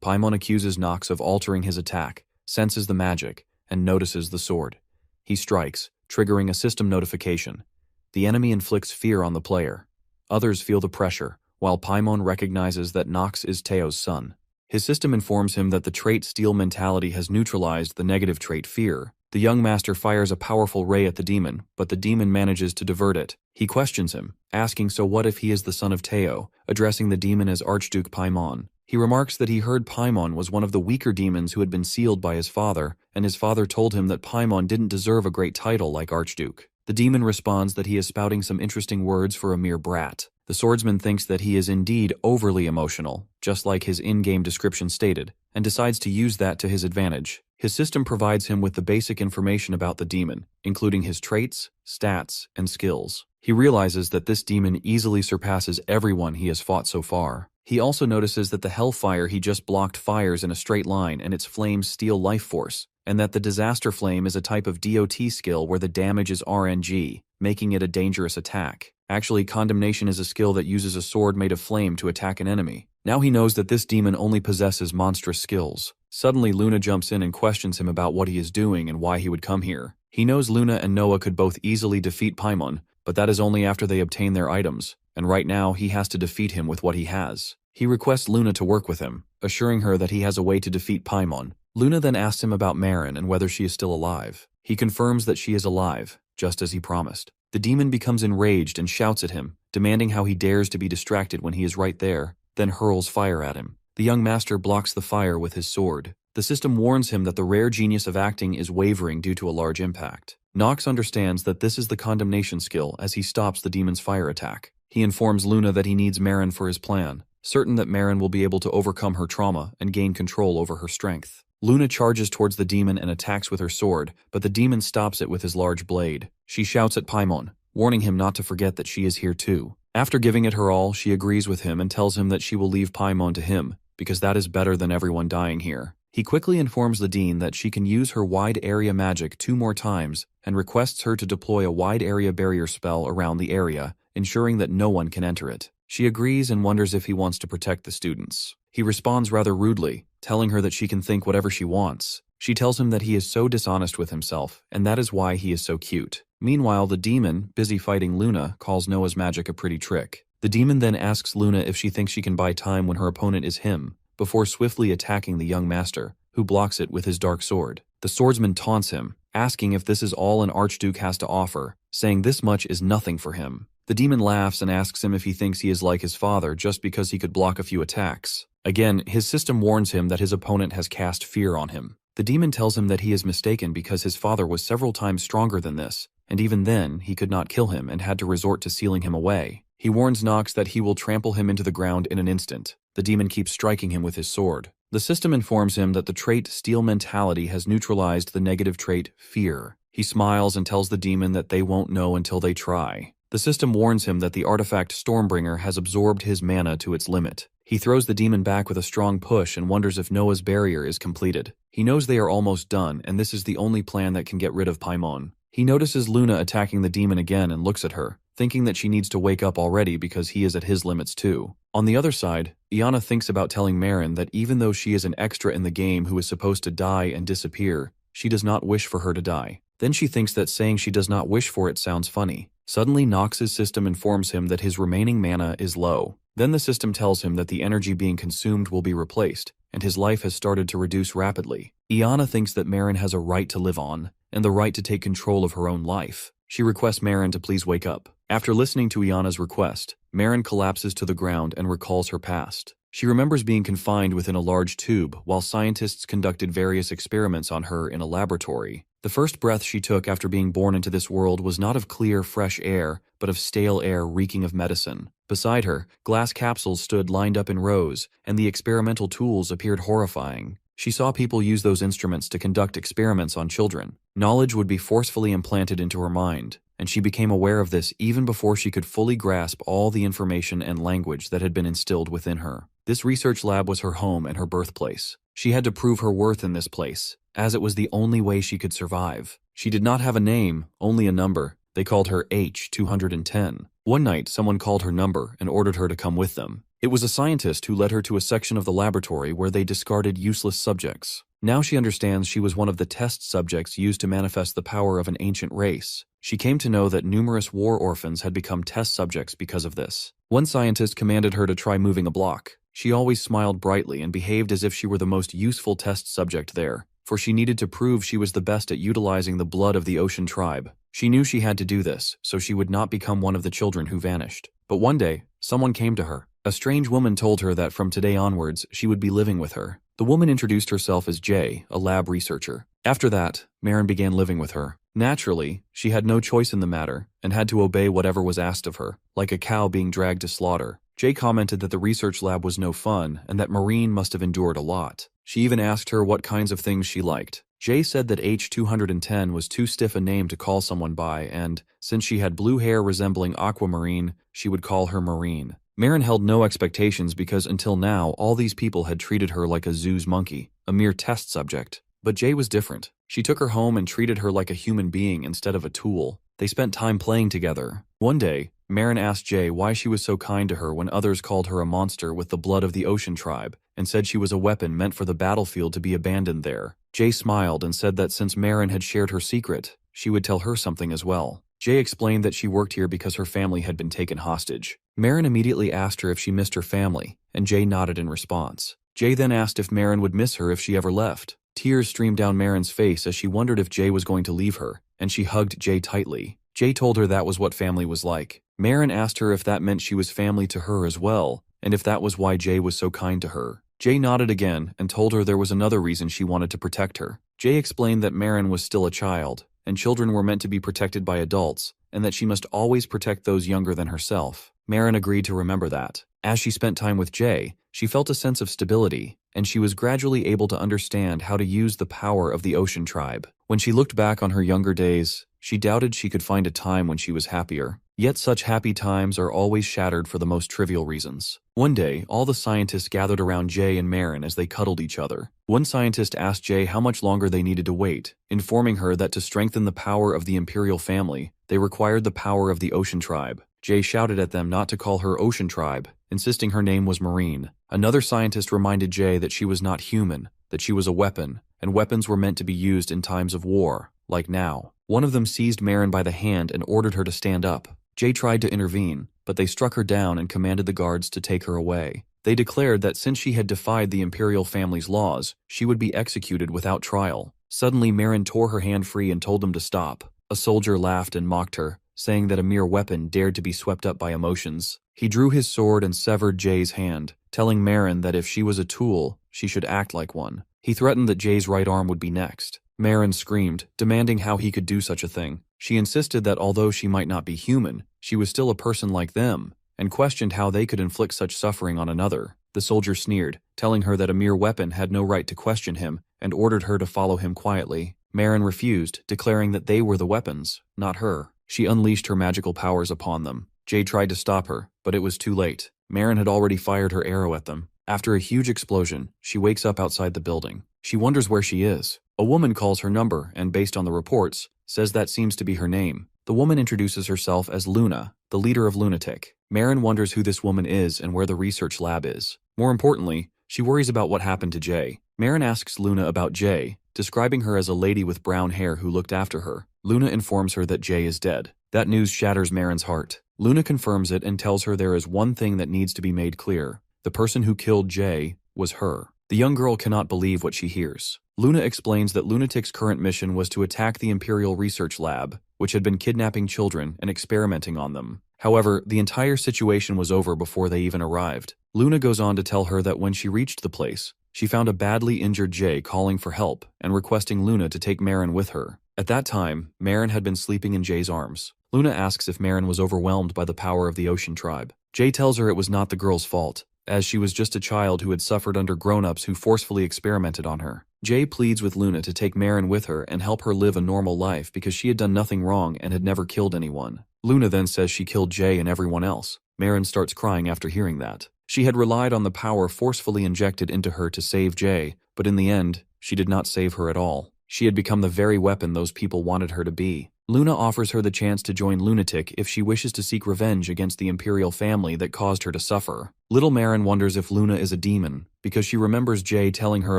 Paimon accuses Nox of altering his attack, senses the magic, and notices the sword. He strikes, triggering a system notification. The enemy inflicts fear on the player. Others feel the pressure, while Paimon recognizes that Nox is Teo's son. His system informs him that the trait Steel Mentality has neutralized the negative trait Fear. The young master fires a powerful ray at the demon, but the demon manages to divert it. He questions him, asking so what if he is the son of Teo, addressing the demon as Archduke Paimon. He remarks that he heard Paimon was one of the weaker demons who had been sealed by his father, and his father told him that Paimon didn't deserve a great title like Archduke. The demon responds that he is spouting some interesting words for a mere brat. The swordsman thinks that he is indeed overly emotional, just like his in-game description stated, and decides to use that to his advantage. His system provides him with the basic information about the demon, including his traits, stats, and skills. He realizes that this demon easily surpasses everyone he has fought so far. He also notices that the hellfire he just blocked fires in a straight line and its flames steal life force, and that the disaster flame is a type of DOT skill where the damage is RNG, making it a dangerous attack. Actually, condemnation is a skill that uses a sword made of flame to attack an enemy. Now he knows that this demon only possesses monstrous skills. Suddenly, Luna jumps in and questions him about what he is doing and why he would come here. He knows Luna and Noah could both easily defeat Paimon, but that is only after they obtain their items, and right now he has to defeat him with what he has. He requests Luna to work with him, assuring her that he has a way to defeat Paimon. Luna then asks him about Marin and whether she is still alive. He confirms that she is alive, just as he promised. The demon becomes enraged and shouts at him, demanding how he dares to be distracted when he is right there, then hurls fire at him. The young master blocks the fire with his sword. The system warns him that the rare genius of acting is wavering due to a large impact. Nox understands that this is the condemnation skill as he stops the demon's fire attack. He informs Luna that he needs Marin for his plan, certain that Marin will be able to overcome her trauma and gain control over her strength. Luna charges towards the demon and attacks with her sword, but the demon stops it with his large blade. She shouts at Paimon, warning him not to forget that she is here too. After giving it her all, she agrees with him and tells him that she will leave Paimon to him, because that is better than everyone dying here. He quickly informs the Dean that she can use her wide area magic 2 more times and requests her to deploy a wide area barrier spell around the area, ensuring that no one can enter it. She agrees and wonders if he wants to protect the students. He responds rather rudely, telling her that she can think whatever she wants. She tells him that he is so dishonest with himself, and that is why he is so cute. Meanwhile, the demon, busy fighting Luna, calls Noah's magic a pretty trick. The demon then asks Luna if she thinks she can buy time when her opponent is him, before swiftly attacking the young master, who blocks it with his dark sword. The swordsman taunts him, asking if this is all an Archduke has to offer, saying this much is nothing for him. The demon laughs and asks him if he thinks he is like his father just because he could block a few attacks. Again, his system warns him that his opponent has cast fear on him. The demon tells him that he is mistaken because his father was several times stronger than this, and even then he could not kill him and had to resort to sealing him away. He warns Nox that he will trample him into the ground in an instant. The demon keeps striking him with his sword. The system informs him that the trait steel mentality has neutralized the negative trait fear. He smiles and tells the demon that they won't know until they try. The system warns him that the artifact Stormbringer has absorbed his mana to its limit. He throws the demon back with a strong push and wonders if Noah's barrier is completed. He knows they are almost done, and this is the only plan that can get rid of Paimon. He notices Luna attacking the demon again and looks at her, thinking that she needs to wake up already because he is at his limits too. On the other side, Iana thinks about telling Marin that even though she is an extra in the game who is supposed to die and disappear, she does not wish for her to die. Then she thinks that saying she does not wish for it sounds funny. Suddenly, Nox's system informs him that his remaining mana is low. Then the system tells him that the energy being consumed will be replaced, and his life has started to reduce rapidly. Iana thinks that Marin has a right to live on, and the right to take control of her own life. She requests Marin to please wake up. After listening to Iana's request, Marin collapses to the ground and recalls her past. She remembers being confined within a large tube while scientists conducted various experiments on her in a laboratory. The first breath she took after being born into this world was not of clear, fresh air, but of stale air reeking of medicine. Beside her, glass capsules stood lined up in rows, and the experimental tools appeared horrifying. She saw people use those instruments to conduct experiments on children. Knowledge would be forcefully implanted into her mind, and she became aware of this even before she could fully grasp all the information and language that had been instilled within her. This research lab was her home and her birthplace. She had to prove her worth in this place, as it was the only way she could survive. She did not have a name, only a number. They called her H-210. One night, someone called her number and ordered her to come with them. It was a scientist who led her to a section of the laboratory where they discarded useless subjects. Now she understands she was one of the test subjects used to manifest the power of an ancient race. She came to know that numerous war orphans had become test subjects because of this. One scientist commanded her to try moving a block. She always smiled brightly and behaved as if she were the most useful test subject there, for she needed to prove she was the best at utilizing the blood of the ocean tribe. She knew she had to do this, so she would not become one of the children who vanished. But one day, someone came to her. A strange woman told her that from today onwards, she would be living with her. The woman introduced herself as Jay, a lab researcher. After that, Marin began living with her. Naturally, she had no choice in the matter, and had to obey whatever was asked of her, like a cow being dragged to slaughter. Jay commented that the research lab was no fun, and that Marine must have endured a lot. She even asked her what kinds of things she liked. Jay said that H-210 was too stiff a name to call someone by, and, since she had blue hair resembling Aquamarine, she would call her Marine. Marin held no expectations because until now, all these people had treated her like a zoo's monkey, a mere test subject. But Jay was different. She took her home and treated her like a human being instead of a tool. They spent time playing together. One day, Marin asked Jay why she was so kind to her when others called her a monster with the blood of the ocean tribe, and said she was a weapon meant for the battlefield to be abandoned there. Jay smiled and said that since Marin had shared her secret, she would tell her something as well. Jay explained that she worked here because her family had been taken hostage. Marin immediately asked her if she missed her family, and Jay nodded in response. Jay then asked if Marin would miss her if she ever left. Tears streamed down Marin's face as she wondered if Jay was going to leave her, and she hugged Jay tightly. Jay told her that was what family was like. Marin asked her if that meant she was family to her as well, and if that was why Jay was so kind to her. Jay nodded again and told her there was another reason she wanted to protect her. Jay explained that Marin was still a child, and children were meant to be protected by adults, and that she must always protect those younger than herself. Marin agreed to remember that. As she spent time with Jay, she felt a sense of stability, and she was gradually able to understand how to use the power of the ocean tribe. When she looked back on her younger days, she doubted she could find a time when she was happier. Yet such happy times are always shattered for the most trivial reasons. One day, all the scientists gathered around Jay and Marin as they cuddled each other. One scientist asked Jay how much longer they needed to wait, informing her that to strengthen the power of the imperial family, they required the power of the ocean tribe. Jay shouted at them not to call her Ocean Tribe, insisting her name was Marine. Another scientist reminded Jay that she was not human, that she was a weapon, and weapons were meant to be used in times of war, like now. One of them seized Marin by the hand and ordered her to stand up. Jay tried to intervene, but they struck her down and commanded the guards to take her away. They declared that since she had defied the imperial family's laws, she would be executed without trial. Suddenly, Marin tore her hand free and told them to stop. A soldier laughed and mocked her, saying that a mere weapon dared to be swept up by emotions. He drew his sword and severed Jay's hand, telling Marin that if she was a tool, she should act like one. He threatened that Jay's right arm would be next. Marin screamed, demanding how he could do such a thing. She insisted that although she might not be human, she was still a person like them, and questioned how they could inflict such suffering on another. The soldier sneered, telling her that a mere weapon had no right to question him, and ordered her to follow him quietly. Marin refused, declaring that they were the weapons, not her. She unleashed her magical powers upon them. Jay tried to stop her, but it was too late. Marin had already fired her arrow at them. After a huge explosion, she wakes up outside the building. She wonders where she is. A woman calls her number and, based on the reports, says that seems to be her name. The woman introduces herself as Luna, the leader of Lunatic. Marin wonders who this woman is and where the research lab is. More importantly, she worries about what happened to Jay. Marin asks Luna about Jay, describing her as a lady with brown hair who looked after her. Luna informs her that Jay is dead. That news shatters Marin's heart. Luna confirms it and tells her there is one thing that needs to be made clear. The person who killed Jay was her. The young girl cannot believe what she hears. Luna explains that Lunatic's current mission was to attack the Imperial Research Lab, which had been kidnapping children and experimenting on them. However, the entire situation was over before they even arrived. Luna goes on to tell her that when she reached the place, she found a badly injured Jay calling for help and requesting Luna to take Marin with her. At that time, Marin had been sleeping in Jay's arms. Luna asks if Marin was overwhelmed by the power of the Ocean Tribe. Jay tells her it was not the girl's fault, as she was just a child who had suffered under grown-ups who forcefully experimented on her. Jay pleads with Luna to take Marin with her and help her live a normal life because she had done nothing wrong and had never killed anyone. Luna then says she killed Jay and everyone else. Marin starts crying after hearing that. She had relied on the power forcefully injected into her to save Jay, but in the end, she did not save her at all. She had become the very weapon those people wanted her to be. Luna offers her the chance to join Lunatic if she wishes to seek revenge against the Imperial family that caused her to suffer. Little Marin wonders if Luna is a demon, because she remembers Jay telling her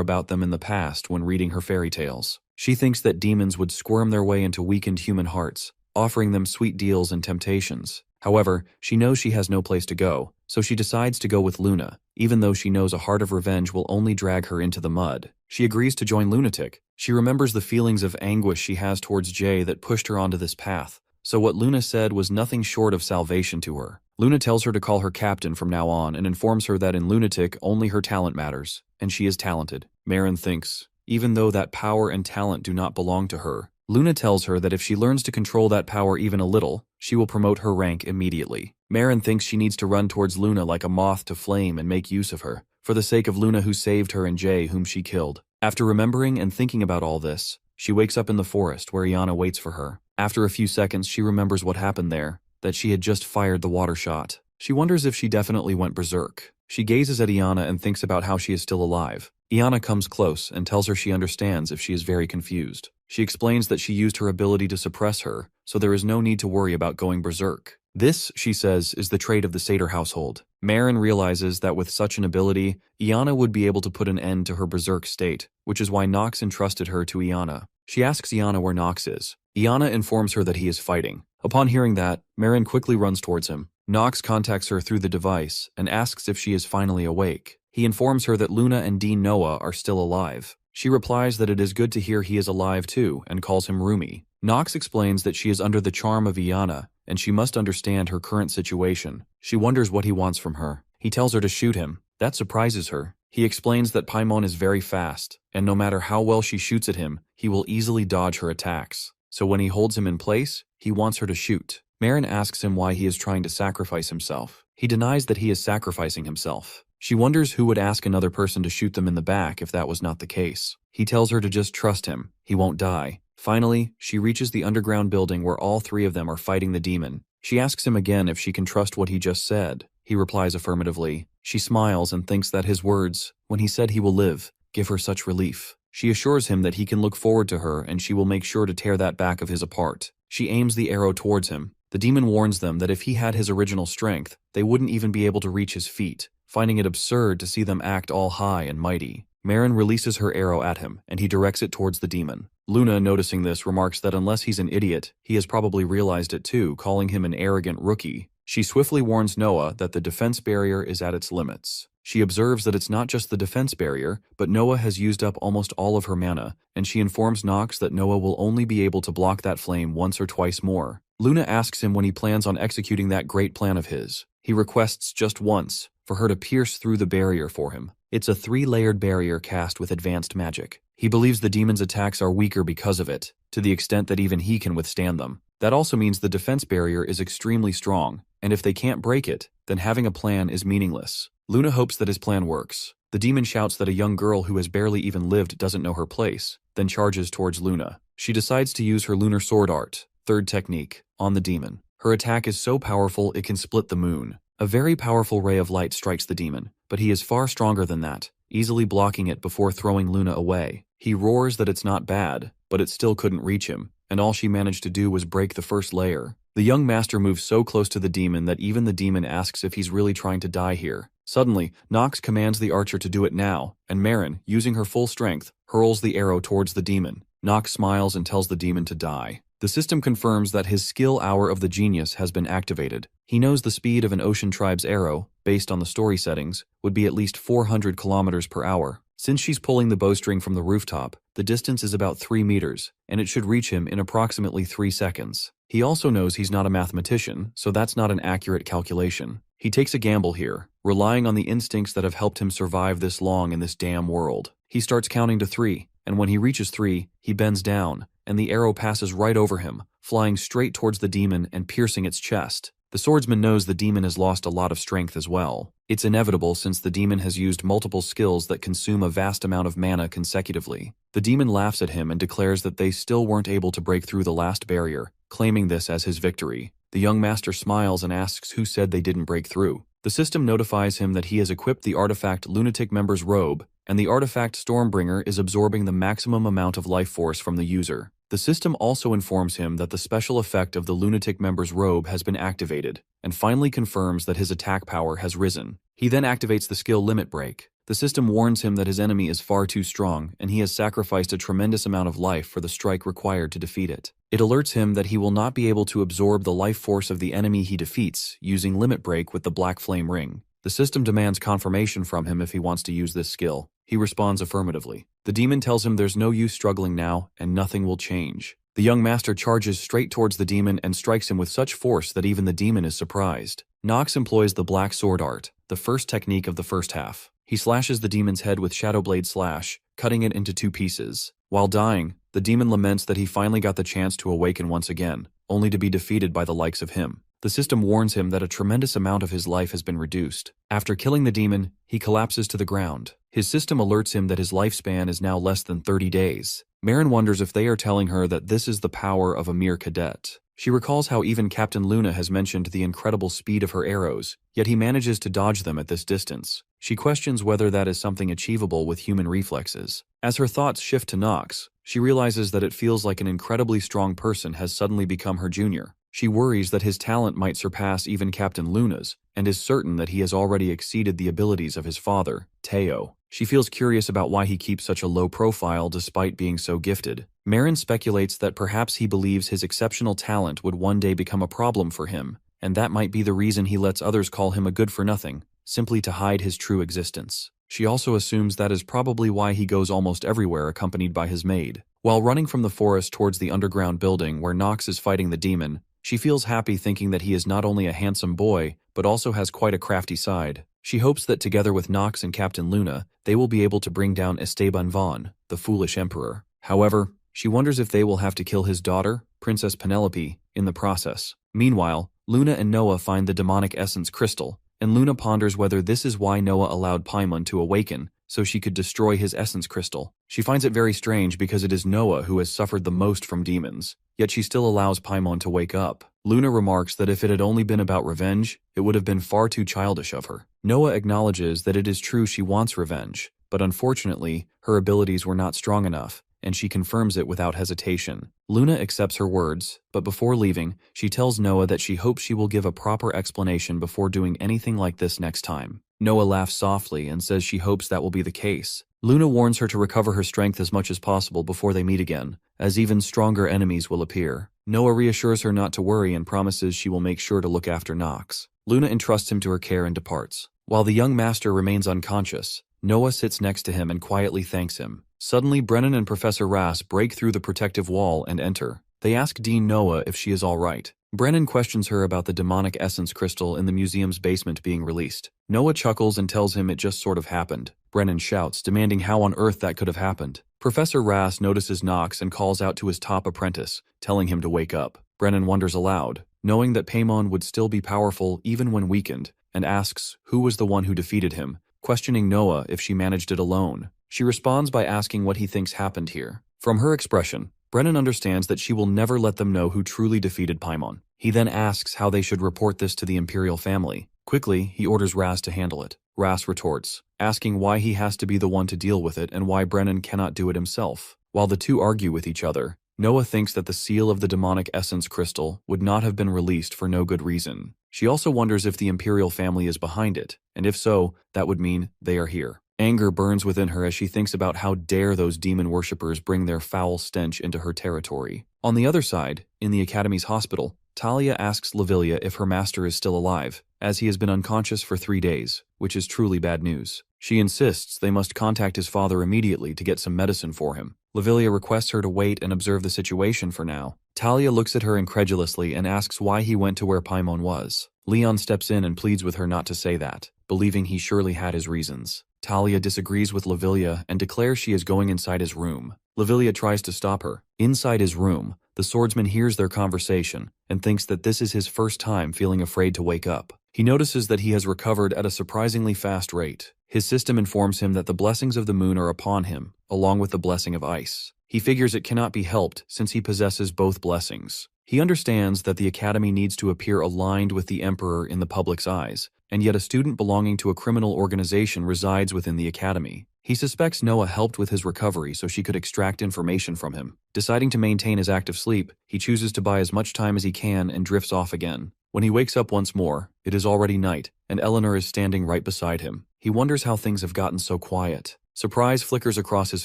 about them in the past when reading her fairy tales. She thinks that demons would squirm their way into weakened human hearts, offering them sweet deals and temptations. However, she knows she has no place to go, so she decides to go with Luna, even though she knows a heart of revenge will only drag her into the mud. She agrees to join Lunatic. She remembers the feelings of anguish she has towards Jay that pushed her onto this path, so what Luna said was nothing short of salvation to her. Luna tells her to call her captain from now on and informs her that in Lunatic only her talent matters, and she is talented. Marin thinks, even though that power and talent do not belong to her, Luna tells her that if she learns to control that power even a little, she will promote her rank immediately. Marin thinks she needs to run towards Luna like a moth to flame and make use of her, for the sake of Luna who saved her and Jay whom she killed. After remembering and thinking about all this, she wakes up in the forest where Iana waits for her. After a few seconds, she remembers what happened there, that she had just fired the water shot. She wonders if she definitely went berserk. She gazes at Iana and thinks about how she is still alive. Iana comes close and tells her she understands if she is very confused. She explains that she used her ability to suppress her, so there is no need to worry about going berserk. This, she says, is the trait of the satyr household. Marin realizes that with such an ability, Iana would be able to put an end to her berserk state, which is why Nox entrusted her to Iana. She asks Iana where Nox is. Iana informs her that he is fighting. Upon hearing that, Marin quickly runs towards him. Nox contacts her through the device and asks if she is finally awake. He informs her that Luna and Dean Noah are still alive. She replies that it is good to hear he is alive too and calls him Rumi. Nox explains that she is under the charm of Iana and she must understand her current situation. She wonders what he wants from her. He tells her to shoot him. That surprises her. He explains that Paimon is very fast, and no matter how well she shoots at him, he will easily dodge her attacks. So when he holds him in place, he wants her to shoot. Marin asks him why he is trying to sacrifice himself. He denies that he is sacrificing himself. She wonders who would ask another person to shoot them in the back if that was not the case. He tells her to just trust him. He won't die. Finally, she reaches the underground building where all three of them are fighting the demon. She asks him again if she can trust what he just said. He replies affirmatively. She smiles and thinks that his words, when he said he will live, give her such relief. She assures him that he can look forward to her and she will make sure to tear that back of his apart. She aims the arrow towards him. The demon warns them that if he had his original strength, they wouldn't even be able to reach his feet, finding it absurd to see them act all high and mighty. Marin releases her arrow at him, and he directs it towards the demon. Luna, noticing this, remarks that unless he's an idiot, he has probably realized it too, calling him an arrogant rookie. She swiftly warns Noah that the defense barrier is at its limits. She observes that it's not just the defense barrier, but Noah has used up almost all of her mana, and she informs Nox that Noah will only be able to block that flame once or twice more. Luna asks him when he plans on executing that great plan of his. He requests just once, for her to pierce through the barrier for him. It's a 3-layered barrier cast with advanced magic. He believes the demon's attacks are weaker because of it, to the extent that even he can withstand them. That also means the defense barrier is extremely strong, and if they can't break it, then having a plan is meaningless. Luna hopes that his plan works. The demon shouts that a young girl who has barely even lived doesn't know her place, then charges towards Luna. She decides to use her lunar sword art, third technique, on the demon. Her attack is so powerful it can split the moon. A very powerful ray of light strikes the demon, but he is far stronger than that, easily blocking it before throwing Luna away. He roars that it's not bad, but it still couldn't reach him, and all she managed to do was break the first layer. The young master moves so close to the demon that even the demon asks if he's really trying to die here. Suddenly, Nox commands the archer to do it now, and Marin, using her full strength, hurls the arrow towards the demon. Nox smiles and tells the demon to die. The system confirms that his skill hour of the genius has been activated. He knows the speed of an ocean tribe's arrow, based on the story settings, would be at least 400 kilometers per hour. Since she's pulling the bowstring from the rooftop, the distance is about 3 meters, and it should reach him in approximately 3 seconds. He also knows he's not a mathematician, so that's not an accurate calculation. He takes a gamble here, relying on the instincts that have helped him survive this long in this damn world. He starts counting to 3, and when he reaches 3, he bends down, and the arrow passes right over him, flying straight towards the demon and piercing its chest. The swordsman knows the demon has lost a lot of strength as well. It's inevitable since the demon has used multiple skills that consume a vast amount of mana consecutively. The demon laughs at him and declares that they still weren't able to break through the last barrier, claiming this as his victory. The young master smiles and asks who said they didn't break through. The system notifies him that he has equipped the artifact lunatic member's robe, and the artifact Stormbringer is absorbing the maximum amount of life force from the user. The system also informs him that the special effect of the lunatic member's robe has been activated, and finally confirms that his attack power has risen. He then activates the skill Limit Break. The system warns him that his enemy is far too strong, and he has sacrificed a tremendous amount of life for the strike required to defeat it. It alerts him that he will not be able to absorb the life force of the enemy he defeats using Limit Break with the Black Flame Ring. The system demands confirmation from him if he wants to use this skill. He responds affirmatively. The demon tells him there's no use struggling now, and nothing will change. The young master charges straight towards the demon and strikes him with such force that even the demon is surprised. Nox employs the Black Sword Art, the first technique of the first half. He slashes the demon's head with Shadowblade Slash, cutting it into 2 pieces. While dying, the demon laments that he finally got the chance to awaken once again, only to be defeated by the likes of him. The system warns him that a tremendous amount of his life has been reduced. After killing the demon, he collapses to the ground. His system alerts him that his lifespan is now less than 30 days. Marin wonders if they are telling her that this is the power of a mere cadet. She recalls how even Captain Luna has mentioned the incredible speed of her arrows, yet he manages to dodge them at this distance. She questions whether that is something achievable with human reflexes. As her thoughts shift to Nox, she realizes that it feels like an incredibly strong person has suddenly become her junior. She worries that his talent might surpass even Captain Luna's, and is certain that he has already exceeded the abilities of his father, Teo. She feels curious about why he keeps such a low profile despite being so gifted. Marin speculates that perhaps he believes his exceptional talent would one day become a problem for him, and that might be the reason he lets others call him a good-for-nothing, simply to hide his true existence. She also assumes that is probably why he goes almost everywhere accompanied by his maid. While running from the forest towards the underground building where Nox is fighting the demon, she feels happy thinking that he is not only a handsome boy, but also has quite a crafty side. She hopes that together with Nox and Captain Luna, they will be able to bring down Esteban Von, the foolish emperor. However, she wonders if they will have to kill his daughter, Princess Penelope, in the process. Meanwhile, Luna and Noah find the demonic essence crystal, and Luna ponders whether this is why Noah allowed Paimon to awaken, so she could destroy his essence crystal. She finds it very strange because it is Noah who has suffered the most from demons, yet she still allows Paimon to wake up. Luna remarks that if it had only been about revenge, it would have been far too childish of her. Noah acknowledges that it is true she wants revenge, but unfortunately, her abilities were not strong enough, and she confirms it without hesitation. Luna accepts her words, but before leaving, she tells Noah that she hopes she will give a proper explanation before doing anything like this next time. Noah laughs softly and says she hopes that will be the case. Luna warns her to recover her strength as much as possible before they meet again, as even stronger enemies will appear. Noah reassures her not to worry and promises she will make sure to look after Nox. Luna entrusts him to her care and departs. While the young master remains unconscious, Noah sits next to him and quietly thanks him. Suddenly, Brennan and Professor Rass break through the protective wall and enter. They ask Dean Noah if she is all right. Brennan questions her about the demonic essence crystal in the museum's basement being released. Noah chuckles and tells him it just sort of happened. Brennan shouts, demanding how on earth that could have happened. Professor Rass notices Nox and calls out to his top apprentice, telling him to wake up. Brennan wonders aloud, knowing that Paimon would still be powerful even when weakened, and asks who was the one who defeated him, questioning Noah if she managed it alone. She responds by asking what he thinks happened here. From her expression, Brennan understands that she will never let them know who truly defeated Paimon. He then asks how they should report this to the Imperial family. Quickly, he orders Raz to handle it. Raz retorts, asking why he has to be the one to deal with it and why Brennan cannot do it himself. While the two argue with each other, Noah thinks that the seal of the demonic essence crystal would not have been released for no good reason. She also wonders if the Imperial family is behind it, and if so, that would mean they are here. Anger burns within her as she thinks about how dare those demon worshippers bring their foul stench into her territory. On the other side, in the Academy's hospital, Talia asks Lavilia if her master is still alive, as he has been unconscious for 3 days, which is truly bad news. She insists they must contact his father immediately to get some medicine for him. Lavilia requests her to wait and observe the situation for now. Talia looks at her incredulously and asks why he went to where Paimon was. Leon steps in and pleads with her not to say that, believing he surely had his reasons. Talia disagrees with Lavilia and declares she is going inside his room. Lavilia tries to stop her. Inside his room, the swordsman hears their conversation and thinks that this is his first time feeling afraid to wake up. He notices that he has recovered at a surprisingly fast rate. His system informs him that the blessings of the moon are upon him, along with the blessing of ice. He figures it cannot be helped since he possesses both blessings. He understands that the Academy needs to appear aligned with the Emperor in the public's eyes, and yet a student belonging to a criminal organization resides within the Academy. He suspects Noah helped with his recovery so she could extract information from him. Deciding to maintain his active sleep, he chooses to buy as much time as he can and drifts off again. When he wakes up once more, it is already night, and Eleanor is standing right beside him. He wonders how things have gotten so quiet. Surprise flickers across his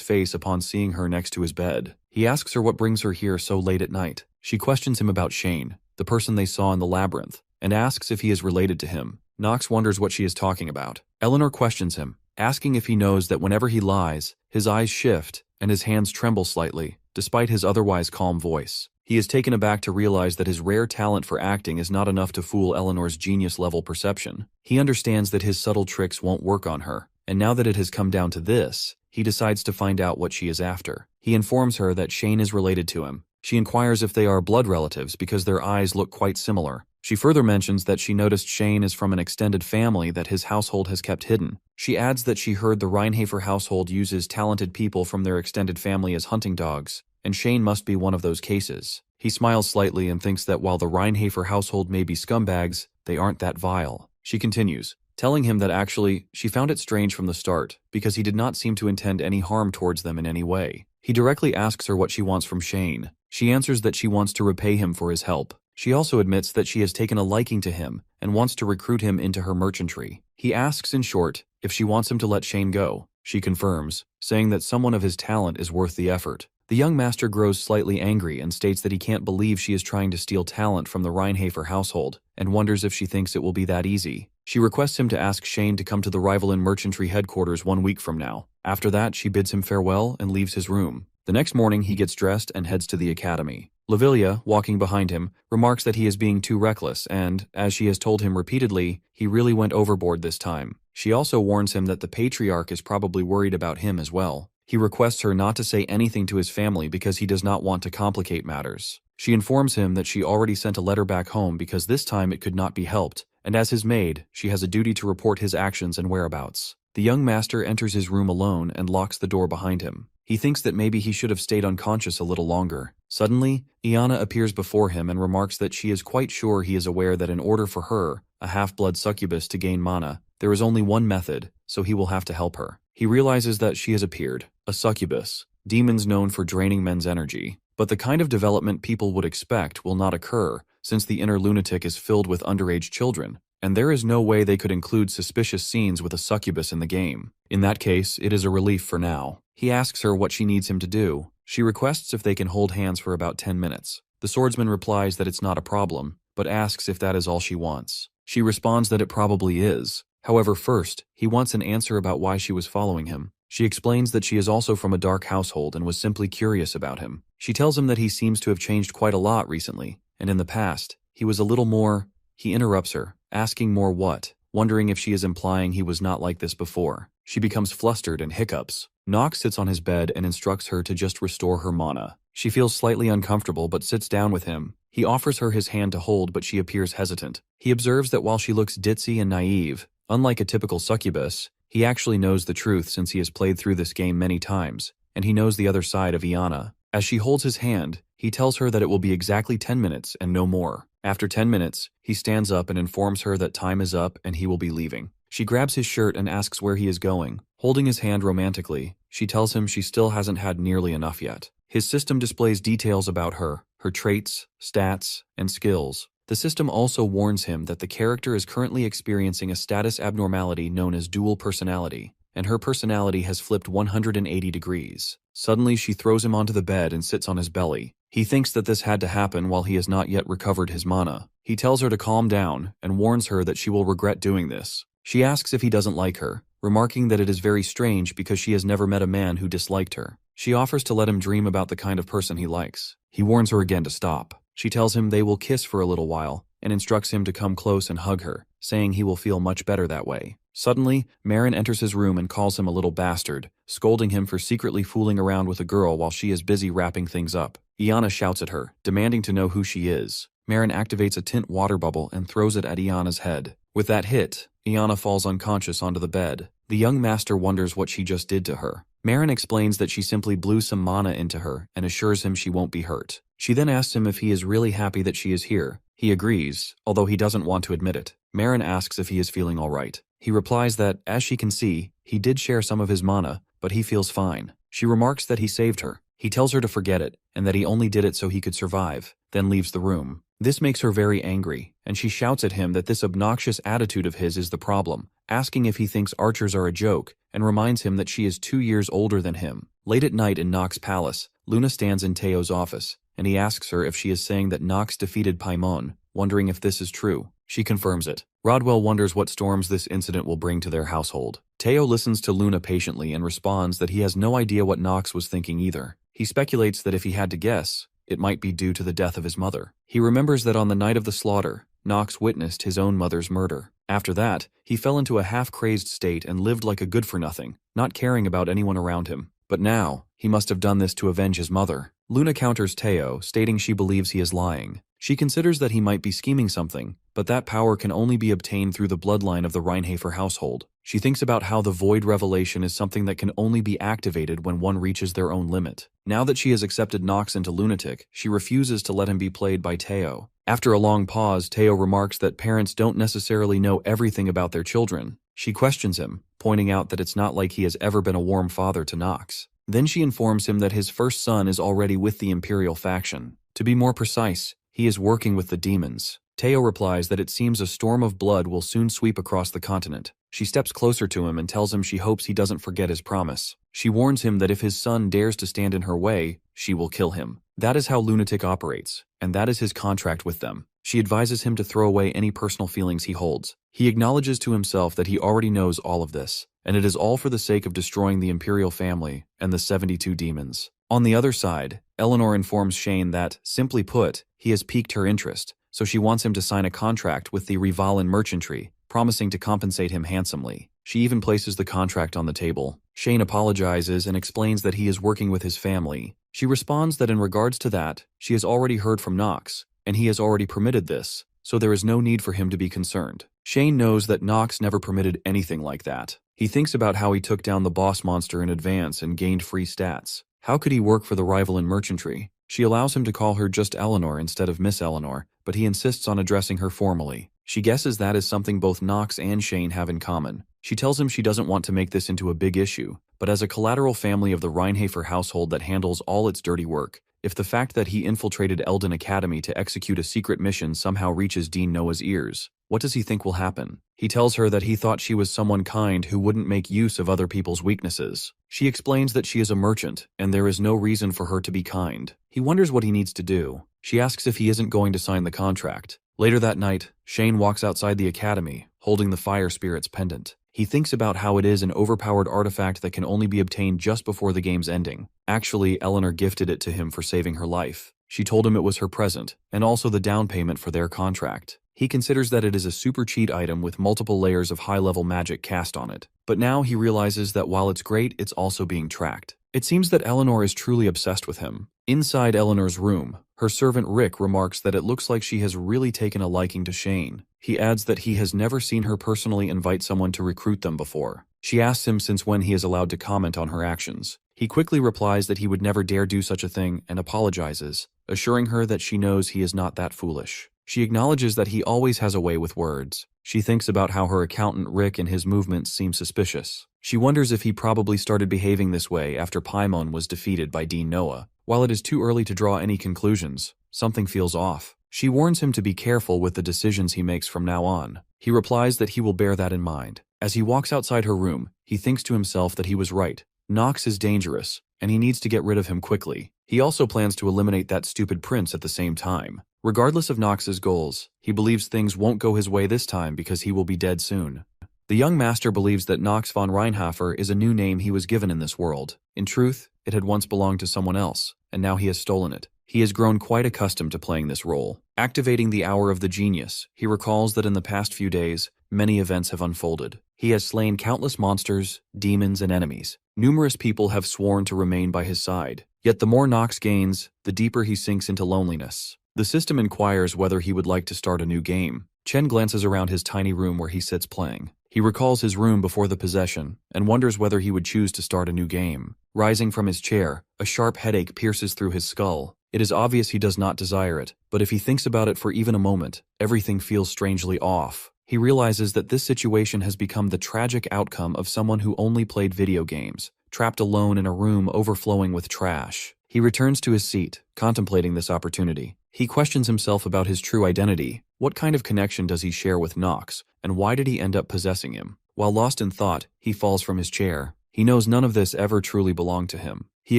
face upon seeing her next to his bed. He asks her what brings her here so late at night. She questions him about Shane, the person they saw in the labyrinth, and asks if he is related to him. Knox wonders what she is talking about. Eleanor questions him, asking if he knows that whenever he lies, his eyes shift and his hands tremble slightly, despite his otherwise calm voice. He is taken aback to realize that his rare talent for acting is not enough to fool Eleanor's genius-level perception. He understands that his subtle tricks won't work on her, and now that it has come down to this, he decides to find out what she is after. He informs her that Shane is related to him. She inquires if they are blood relatives because their eyes look quite similar. She further mentions that she noticed Shane is from an extended family that his household has kept hidden. She adds that she heard the Reinhafer household uses talented people from their extended family as hunting dogs, and Shane must be one of those cases. He smiles slightly and thinks that while the Reinhafer household may be scumbags, they aren't that vile. She continues, telling him that actually, she found it strange from the start, because he did not seem to intend any harm towards them in any way. He directly asks her what she wants from Shane. She answers that she wants to repay him for his help. She also admits that she has taken a liking to him and wants to recruit him into her merchantry. He asks, in short, if she wants him to let Shane go. She confirms, saying that someone of his talent is worth the effort. The young master grows slightly angry and states that he can't believe she is trying to steal talent from the Reinhafer household, and wonders if she thinks it will be that easy. She requests him to ask Shane to come to the Rivalin merchantry headquarters 1 week from now. After that, she bids him farewell and leaves his room. The next morning, he gets dressed and heads to the academy. Lavilia, walking behind him, remarks that he is being too reckless and, as she has told him repeatedly, he really went overboard this time. She also warns him that the patriarch is probably worried about him as well. He requests her not to say anything to his family because he does not want to complicate matters. She informs him that she already sent a letter back home because this time it could not be helped, and as his maid, she has a duty to report his actions and whereabouts. The young master enters his room alone and locks the door behind him. He thinks that maybe he should have stayed unconscious a little longer. Suddenly, Iana appears before him and remarks that she is quite sure he is aware that in order for her, a half-blood succubus, to gain mana, there is only one method, so he will have to help her. He realizes that she has appeared, a succubus, demons known for draining men's energy. But the kind of development people would expect will not occur, since the inner lunatic is filled with underage children, and there is no way they could include suspicious scenes with a succubus in the game. In that case, it is a relief for now. He asks her what she needs him to do. She requests if they can hold hands for about 10 minutes. The swordsman replies that it's not a problem, but asks if that is all she wants. She responds that it probably is. However, first, he wants an answer about why she was following him. She explains that she is also from a dark household and was simply curious about him. She tells him that he seems to have changed quite a lot recently, and in the past, he was a little more... He interrupts her, asking more what, wondering if she is implying he was not like this before. She becomes flustered and hiccups. Nox sits on his bed and instructs her to just restore her mana. She feels slightly uncomfortable but sits down with him. He offers her his hand to hold, but she appears hesitant. He observes that while she looks ditzy and naive, unlike a typical succubus, he actually knows the truth since he has played through this game many times, and he knows the other side of Iana. As she holds his hand, he tells her that it will be exactly 10 minutes and no more. After 10 minutes, he stands up and informs her that time is up and he will be leaving. She grabs his shirt and asks where he is going. Holding his hand romantically, she tells him she still hasn't had nearly enough yet. His system displays details about her traits, stats, and skills. The system also warns him that the character is currently experiencing a status abnormality known as dual personality, and her personality has flipped 180 degrees. Suddenly, she throws him onto the bed and sits on his belly. He thinks that this had to happen while he has not yet recovered his mana. He tells her to calm down and warns her that she will regret doing this. She asks if he doesn't like her, remarking that it is very strange because she has never met a man who disliked her. She offers to let him dream about the kind of person he likes. He warns her again to stop. She tells him they will kiss for a little while and instructs him to come close and hug her, saying he will feel much better that way. Suddenly, Marin enters his room and calls him a little bastard, scolding him for secretly fooling around with a girl while she is busy wrapping things up. Iana shouts at her, demanding to know who she is. Marin activates a tint water bubble and throws it at Iana's head. With that hit, Iana falls unconscious onto the bed. The young master wonders what she just did to her. Marin explains that she simply blew some mana into her and assures him she won't be hurt. She then asks him if he is really happy that she is here. He agrees, although he doesn't want to admit it. Marin asks if he is feeling alright. He replies that, as she can see, he did share some of his mana, but he feels fine. She remarks that he saved her. He tells her to forget it, and that he only did it so he could survive, then leaves the room. This makes her very angry, and she shouts at him that this obnoxious attitude of his is the problem, asking if he thinks archers are a joke, and reminds him that she is 2 years older than him. Late at night in Nox's palace, Luna stands in Teo's office, and he asks her if she is saying that Nox defeated Paimon, wondering if this is true. She confirms it. Rodwell wonders what storms this incident will bring to their household. Teo listens to Luna patiently and responds that he has no idea what Nox was thinking either. He speculates that if he had to guess, it might be due to the death of his mother. He remembers that on the night of the slaughter, Nox witnessed his own mother's murder. After that, he fell into a half-crazed state and lived like a good-for-nothing, not caring about anyone around him. But now, he must have done this to avenge his mother. Luna counters Teo, stating she believes he is lying. She considers that he might be scheming something, but that power can only be obtained through the bloodline of the Reinhafer household. She thinks about how the Void Revelation is something that can only be activated when one reaches their own limit. Now that she has accepted Nox into Lunatic, she refuses to let him be played by Teo. After a long pause, Teo remarks that parents don't necessarily know everything about their children. She questions him, pointing out that it's not like he has ever been a warm father to Nox. Then she informs him that his first son is already with the Imperial faction. To be more precise, he is working with the demons. Teo replies that it seems a storm of blood will soon sweep across the continent. She steps closer to him and tells him she hopes he doesn't forget his promise. She warns him that if his son dares to stand in her way, she will kill him. That is how Lunatic operates, and that is his contract with them. She advises him to throw away any personal feelings he holds. He acknowledges to himself that he already knows all of this, and it is all for the sake of destroying the Imperial family and the 72 demons. On the other side, Eleanor informs Shane that, simply put, he has piqued her interest, so she wants him to sign a contract with the Rivalan merchantry, promising to compensate him handsomely. She even places the contract on the table. Shane apologizes and explains that he is working with his family. She responds that in regards to that, she has already heard from Nox, and he has already permitted this, so there is no need for him to be concerned. Shane knows that Nox never permitted anything like that. He thinks about how he took down the boss monster in advance and gained free stats. How could he work for the Rivalan merchantry? She allows him to call her just Eleanor instead of Miss Eleanor, but he insists on addressing her formally. She guesses that is something both Nox and Shane have in common. She tells him she doesn't want to make this into a big issue, but as a collateral family of the Reinhafer household that handles all its dirty work, if the fact that he infiltrated Elden Academy to execute a secret mission somehow reaches Dean Noah's ears, what does he think will happen? He tells her that he thought she was someone kind who wouldn't make use of other people's weaknesses. She explains that she is a merchant, and there is no reason for her to be kind. He wonders what he needs to do. She asks if he isn't going to sign the contract. Later that night, Shane walks outside the academy, holding the Fire Spirit's pendant. He thinks about how it is an overpowered artifact that can only be obtained just before the game's ending. Actually, Eleanor gifted it to him for saving her life. She told him it was her present, and also the down payment for their contract. He considers that it is a super cheat item with multiple layers of high-level magic cast on it. But now he realizes that while it's great, it's also being tracked. It seems that Eleanor is truly obsessed with him. Inside Eleanor's room, her servant Rick remarks that it looks like she has really taken a liking to Shane. He adds that he has never seen her personally invite someone to recruit them before. She asks him since when he is allowed to comment on her actions. He quickly replies that he would never dare do such a thing and apologizes, assuring her that she knows he is not that foolish. She acknowledges that he always has a way with words. She thinks about how her accountant Rick and his movements seem suspicious. She wonders if he probably started behaving this way after Paimon was defeated by Dean Noah. While it is too early to draw any conclusions, something feels off. She warns him to be careful with the decisions he makes from now on. He replies that he will bear that in mind. As he walks outside her room, he thinks to himself that he was right. Nox is dangerous, and he needs to get rid of him quickly. He also plans to eliminate that stupid prince at the same time. Regardless of Nox's goals, he believes things won't go his way this time because he will be dead soon. The young master believes that Nox von Reinhofer is a new name he was given in this world. In truth, it had once belonged to someone else, and now he has stolen it. He has grown quite accustomed to playing this role. Activating the Hour of the Genius, he recalls that in the past few days, many events have unfolded. He has slain countless monsters, demons, and enemies. Numerous people have sworn to remain by his side. Yet the more Nox gains, the deeper he sinks into loneliness. The system inquires whether he would like to start a new game. Chen glances around his tiny room where he sits playing. He recalls his room before the possession and wonders whether he would choose to start a new game. Rising from his chair, a sharp headache pierces through his skull. It is obvious he does not desire it, but if he thinks about it for even a moment, everything feels strangely off. He realizes that this situation has become the tragic outcome of someone who only played video games, trapped alone in a room overflowing with trash. He returns to his seat, contemplating this opportunity. He questions himself about his true identity. What kind of connection does he share with Nox, and why did he end up possessing him? While lost in thought, he falls from his chair. He knows none of this ever truly belonged to him. He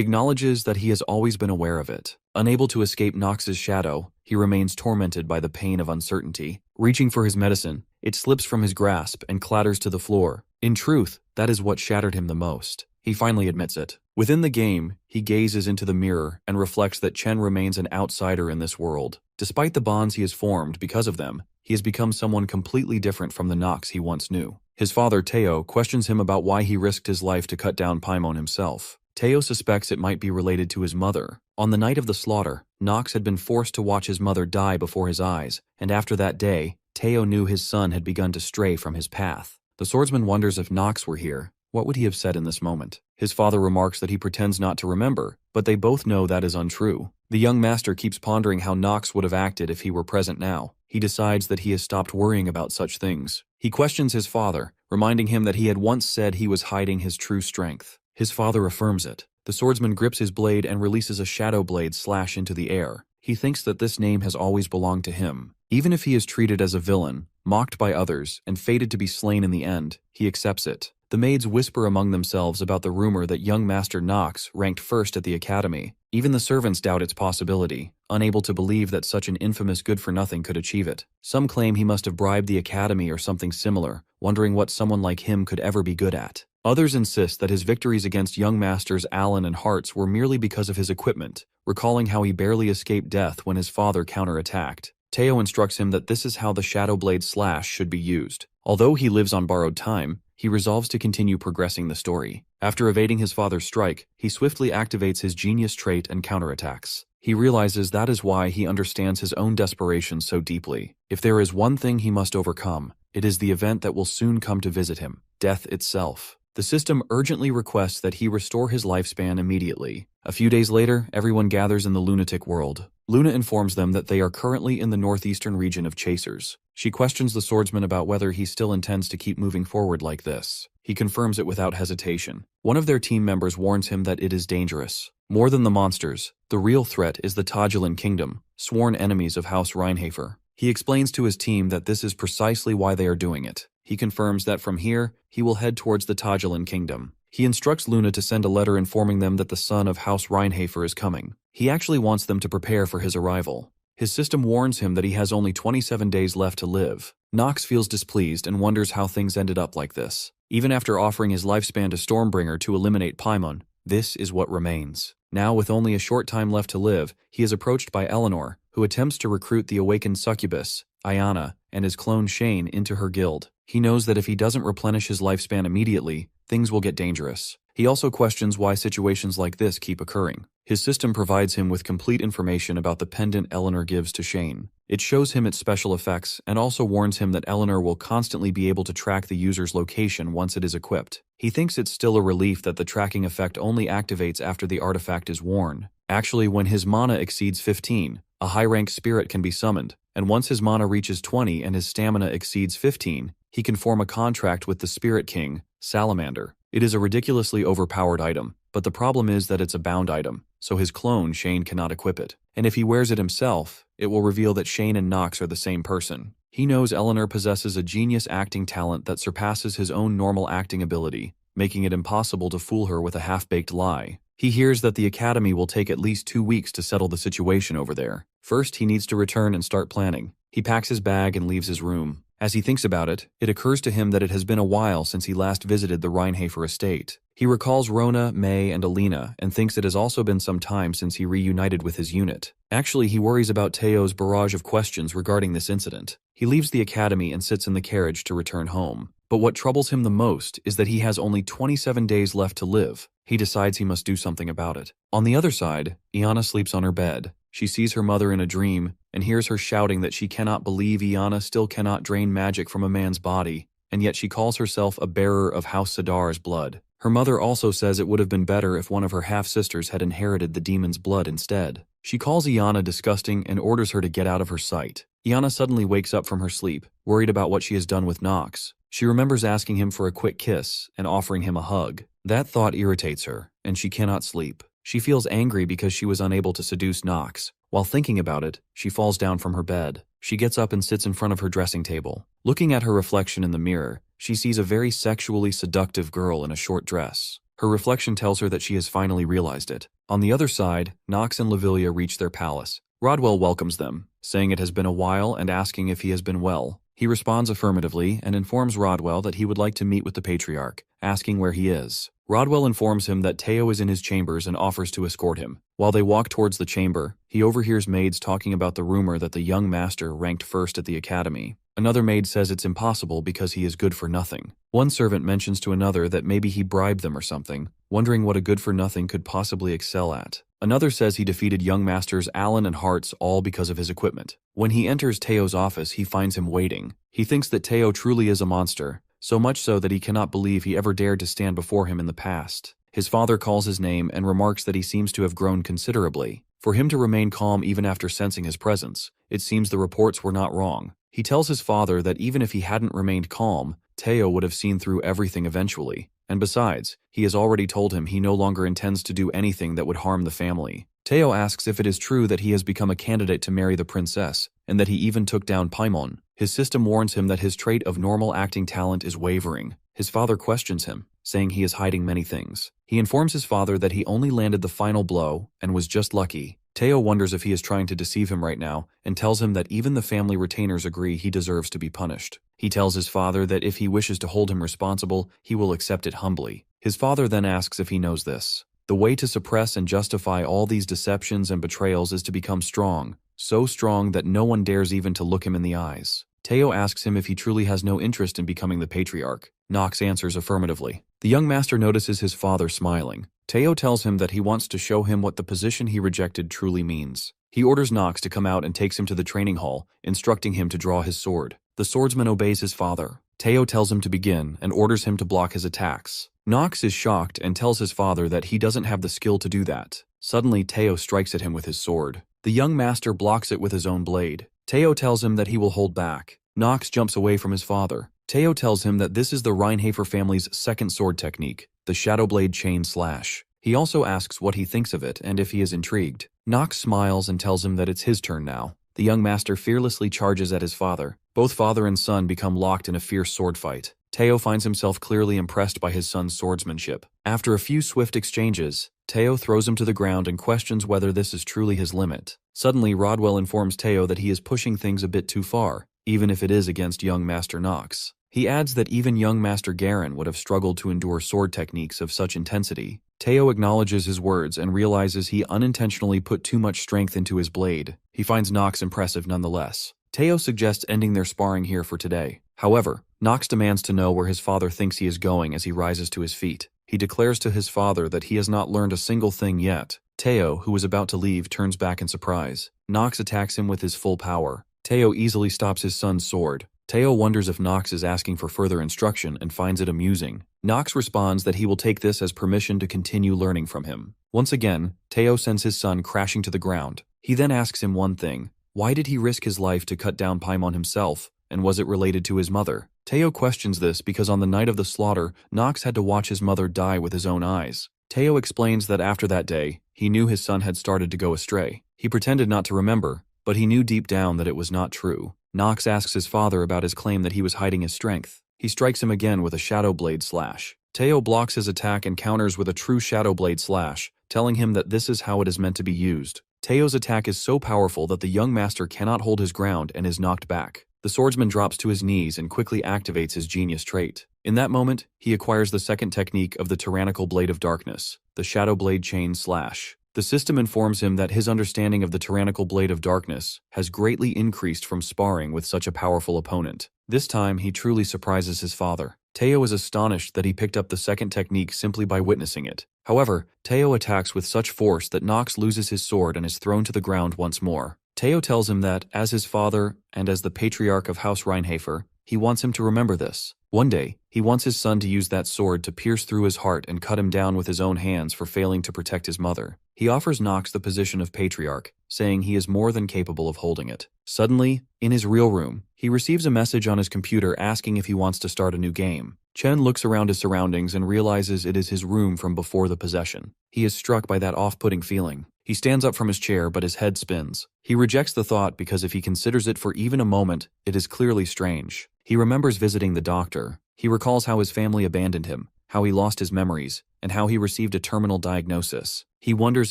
acknowledges that he has always been aware of it. Unable to escape Nox's shadow, he remains tormented by the pain of uncertainty. Reaching for his medicine, it slips from his grasp and clatters to the floor. In truth, that is what shattered him the most. He finally admits it. Within the game, he gazes into the mirror and reflects that Chen remains an outsider in this world. Despite the bonds he has formed because of them, he has become someone completely different from the Nox he once knew. His father, Teo, questions him about why he risked his life to cut down Paimon himself. Teo suspects it might be related to his mother. On the night of the slaughter, Nox had been forced to watch his mother die before his eyes, and after that day, Teo knew his son had begun to stray from his path. The swordsman wonders if Nox were here. What would he have said in this moment? His father remarks that he pretends not to remember, but they both know that is untrue. The young master keeps pondering how Nox would have acted if he were present now. He decides that he has stopped worrying about such things. He questions his father, reminding him that he had once said he was hiding his true strength. His father affirms it. The swordsman grips his blade and releases a shadow blade slash into the air. He thinks that this name has always belonged to him. Even if he is treated as a villain, mocked by others, and fated to be slain in the end, he accepts it. The maids whisper among themselves about the rumor that young Master Nox ranked first at the academy. Even the servants doubt its possibility, unable to believe that such an infamous good-for-nothing could achieve it. Some claim he must have bribed the academy or something similar, wondering what someone like him could ever be good at. Others insist that his victories against young masters Alan and Hartz were merely because of his equipment, recalling how he barely escaped death when his father counterattacked. Teo instructs him that this is how the Shadow Blade slash should be used. Although he lives on borrowed time, he resolves to continue progressing the story. After evading his father's strike, he swiftly activates his genius trait and counterattacks. He realizes that is why he understands his own desperation so deeply. If there is one thing he must overcome, it is the event that will soon come to visit him, death itself. The system urgently requests that he restore his lifespan immediately. A few days later, everyone gathers in the lunatic world. Luna informs them that they are currently in the northeastern region of Chasers. She questions the swordsman about whether he still intends to keep moving forward like this. He confirms it without hesitation. One of their team members warns him that it is dangerous. More than the monsters, the real threat is the Tajulan Kingdom, sworn enemies of House Reinhafer. He explains to his team that this is precisely why they are doing it. He confirms that from here, he will head towards the Tajulan Kingdom. He instructs Luna to send a letter informing them that the son of House Reinhafer is coming. He actually wants them to prepare for his arrival. His system warns him that he has only 27 days left to live. Nox feels displeased and wonders how things ended up like this. Even after offering his lifespan to Stormbringer to eliminate Paimon, this is what remains. Now, with only a short time left to live, he is approached by Eleanor, who attempts to recruit the awakened succubus, Ayana, and his clone Shane into her guild. He knows that if he doesn't replenish his lifespan immediately, things will get dangerous. He also questions why situations like this keep occurring. His system provides him with complete information about the pendant Eleanor gives to Shane. It shows him its special effects and also warns him that Eleanor will constantly be able to track the user's location once it is equipped. He thinks it's still a relief that the tracking effect only activates after the artifact is worn. Actually, when his mana exceeds 15, a high-rank spirit can be summoned, and once his mana reaches 20 and his stamina exceeds 15, he can form a contract with the Spirit King, Salamander. It is a ridiculously overpowered item, but the problem is that it's a bound item, so his clone Shane cannot equip it. And if he wears it himself, it will reveal that Shane and Nox are the same person. He knows Eleanor possesses a genius acting talent that surpasses his own normal acting ability, making it impossible to fool her with a half-baked lie. He hears that the Academy will take at least 2 weeks to settle the situation over there. First, he needs to return and start planning. He packs his bag and leaves his room. As he thinks about it, it occurs to him that it has been a while since he last visited the Reinhafer estate. He recalls Rona, May, and Alina, and thinks it has also been some time since he reunited with his unit. Actually, he worries about Teo's barrage of questions regarding this incident. He leaves the academy and sits in the carriage to return home. But what troubles him the most is that he has only 27 days left to live. He decides he must do something about it. On the other side, Iana sleeps on her bed. She sees her mother in a dream and hears her shouting that she cannot believe Iana still cannot drain magic from a man's body, and yet she calls herself a bearer of House Sadar's blood. Her mother also says it would have been better if one of her half-sisters had inherited the demon's blood instead. She calls Iana disgusting and orders her to get out of her sight. Iana suddenly wakes up from her sleep, worried about what she has done with Nox. She remembers asking him for a quick kiss and offering him a hug. That thought irritates her, and she cannot sleep. She feels angry because she was unable to seduce Nox. While thinking about it, she falls down from her bed. She gets up and sits in front of her dressing table. Looking at her reflection in the mirror, she sees a very sexually seductive girl in a short dress. Her reflection tells her that she has finally realized it. On the other side, Nox and Lavilia reach their palace. Rodwell welcomes them, saying it has been a while and asking if he has been well. He responds affirmatively and informs Rodwell that he would like to meet with the Patriarch, asking where he is. Rodwell informs him that Teo is in his chambers and offers to escort him. While they walk towards the chamber, he overhears maids talking about the rumor that the young master ranked first at the academy. Another maid says it's impossible because he is good for nothing. One servant mentions to another that maybe he bribed them or something, wondering what a good for nothing could possibly excel at. Another says he defeated young masters Alan and Hartz all because of his equipment. When he enters Teo's office, he finds him waiting. He thinks that Teo truly is a monster, so much so that he cannot believe he ever dared to stand before him in the past. His father calls his name and remarks that he seems to have grown considerably. For him to remain calm even after sensing his presence, it seems the reports were not wrong. He tells his father that even if he hadn't remained calm, Teo would have seen through everything eventually. And besides, he has already told him he no longer intends to do anything that would harm the family. Teo asks if it is true that he has become a candidate to marry the princess, and that he even took down Paimon. His system warns him that his trait of normal acting talent is wavering. His father questions him, saying he is hiding many things. He informs his father that he only landed the final blow and was just lucky. Teo wonders if he is trying to deceive him right now and tells him that even the family retainers agree he deserves to be punished. He tells his father that if he wishes to hold him responsible, he will accept it humbly. His father then asks if he knows this. The way to suppress and justify all these deceptions and betrayals is to become strong, so strong that no one dares even to look him in the eyes. Teo asks him if he truly has no interest in becoming the Patriarch. Nox answers affirmatively. The young master notices his father smiling. Teo tells him that he wants to show him what the position he rejected truly means. He orders Nox to come out and takes him to the training hall, instructing him to draw his sword. The swordsman obeys his father. Teo tells him to begin and orders him to block his attacks. Nox is shocked and tells his father that he doesn't have the skill to do that. Suddenly, Teo strikes at him with his sword. The young master blocks it with his own blade. Teo tells him that he will hold back. Nox jumps away from his father. Teo tells him that this is the Reinhafer family's second sword technique, the Shadowblade Chain Slash. He also asks what he thinks of it and if he is intrigued. Nox smiles and tells him that it's his turn now. The young master fearlessly charges at his father. Both father and son become locked in a fierce sword fight. Teo finds himself clearly impressed by his son's swordsmanship. After a few swift exchanges, Teo throws him to the ground and questions whether this is truly his limit. Suddenly, Rodwell informs Teo that he is pushing things a bit too far, even if it is against young Master Nox. He adds that even young Master Garen would have struggled to endure sword techniques of such intensity. Teo acknowledges his words and realizes he unintentionally put too much strength into his blade. He finds Nox impressive nonetheless. Teo suggests ending their sparring here for today. However, Nox demands to know where his father thinks he is going as he rises to his feet. He He declares to his father that he has not learned a single thing yet. Teo, who was about to leave, turns back in surprise. Nox attacks him with his full power. Teo easily stops his son's sword. Teo wonders if Nox is asking for further instruction and finds it amusing. Nox responds that he will take this as permission to continue learning from him. Once again, Teo sends his son crashing to the ground. He then asks him one thing. Why did he risk his life to cut down Paimon himself, and was it related to his mother? Teo questions this because on the night of the slaughter, Nox had to watch his mother die with his own eyes. Teo explains that after that day, he knew his son had started to go astray. He pretended not to remember, but he knew deep down that it was not true. Nox asks his father about his claim that he was hiding his strength. He strikes him again with a Shadow Blade slash. Teo blocks his attack and counters with a true Shadow Blade slash, telling him that this is how it is meant to be used. Teo's attack is so powerful that the young master cannot hold his ground and is knocked back. The swordsman drops to his knees and quickly activates his genius trait. In that moment, he acquires the second technique of the tyrannical blade of darkness, the Shadow Blade chain slash. The system informs him that his understanding of the tyrannical blade of darkness has greatly increased from sparring with such a powerful opponent. This time, he truly surprises his father. Teo is astonished that he picked up the second technique simply by witnessing it. However, Teo attacks with such force that Nox loses his sword and is thrown to the ground once more. Teo tells him that, as his father and as the patriarch of House Reinhafer, he wants him to remember this. One day, he wants his son to use that sword to pierce through his heart and cut him down with his own hands for failing to protect his mother. He offers Nox the position of patriarch, saying he is more than capable of holding it. Suddenly, in his real room, he receives a message on his computer asking if he wants to start a new game. Chen looks around his surroundings and realizes it is his room from before the possession. He is struck by that off-putting feeling. He stands up from his chair, but his head spins. He rejects the thought because if he considers it for even a moment, it is clearly strange. He remembers visiting the doctor. He recalls how his family abandoned him, how he lost his memories, and how he received a terminal diagnosis. He wonders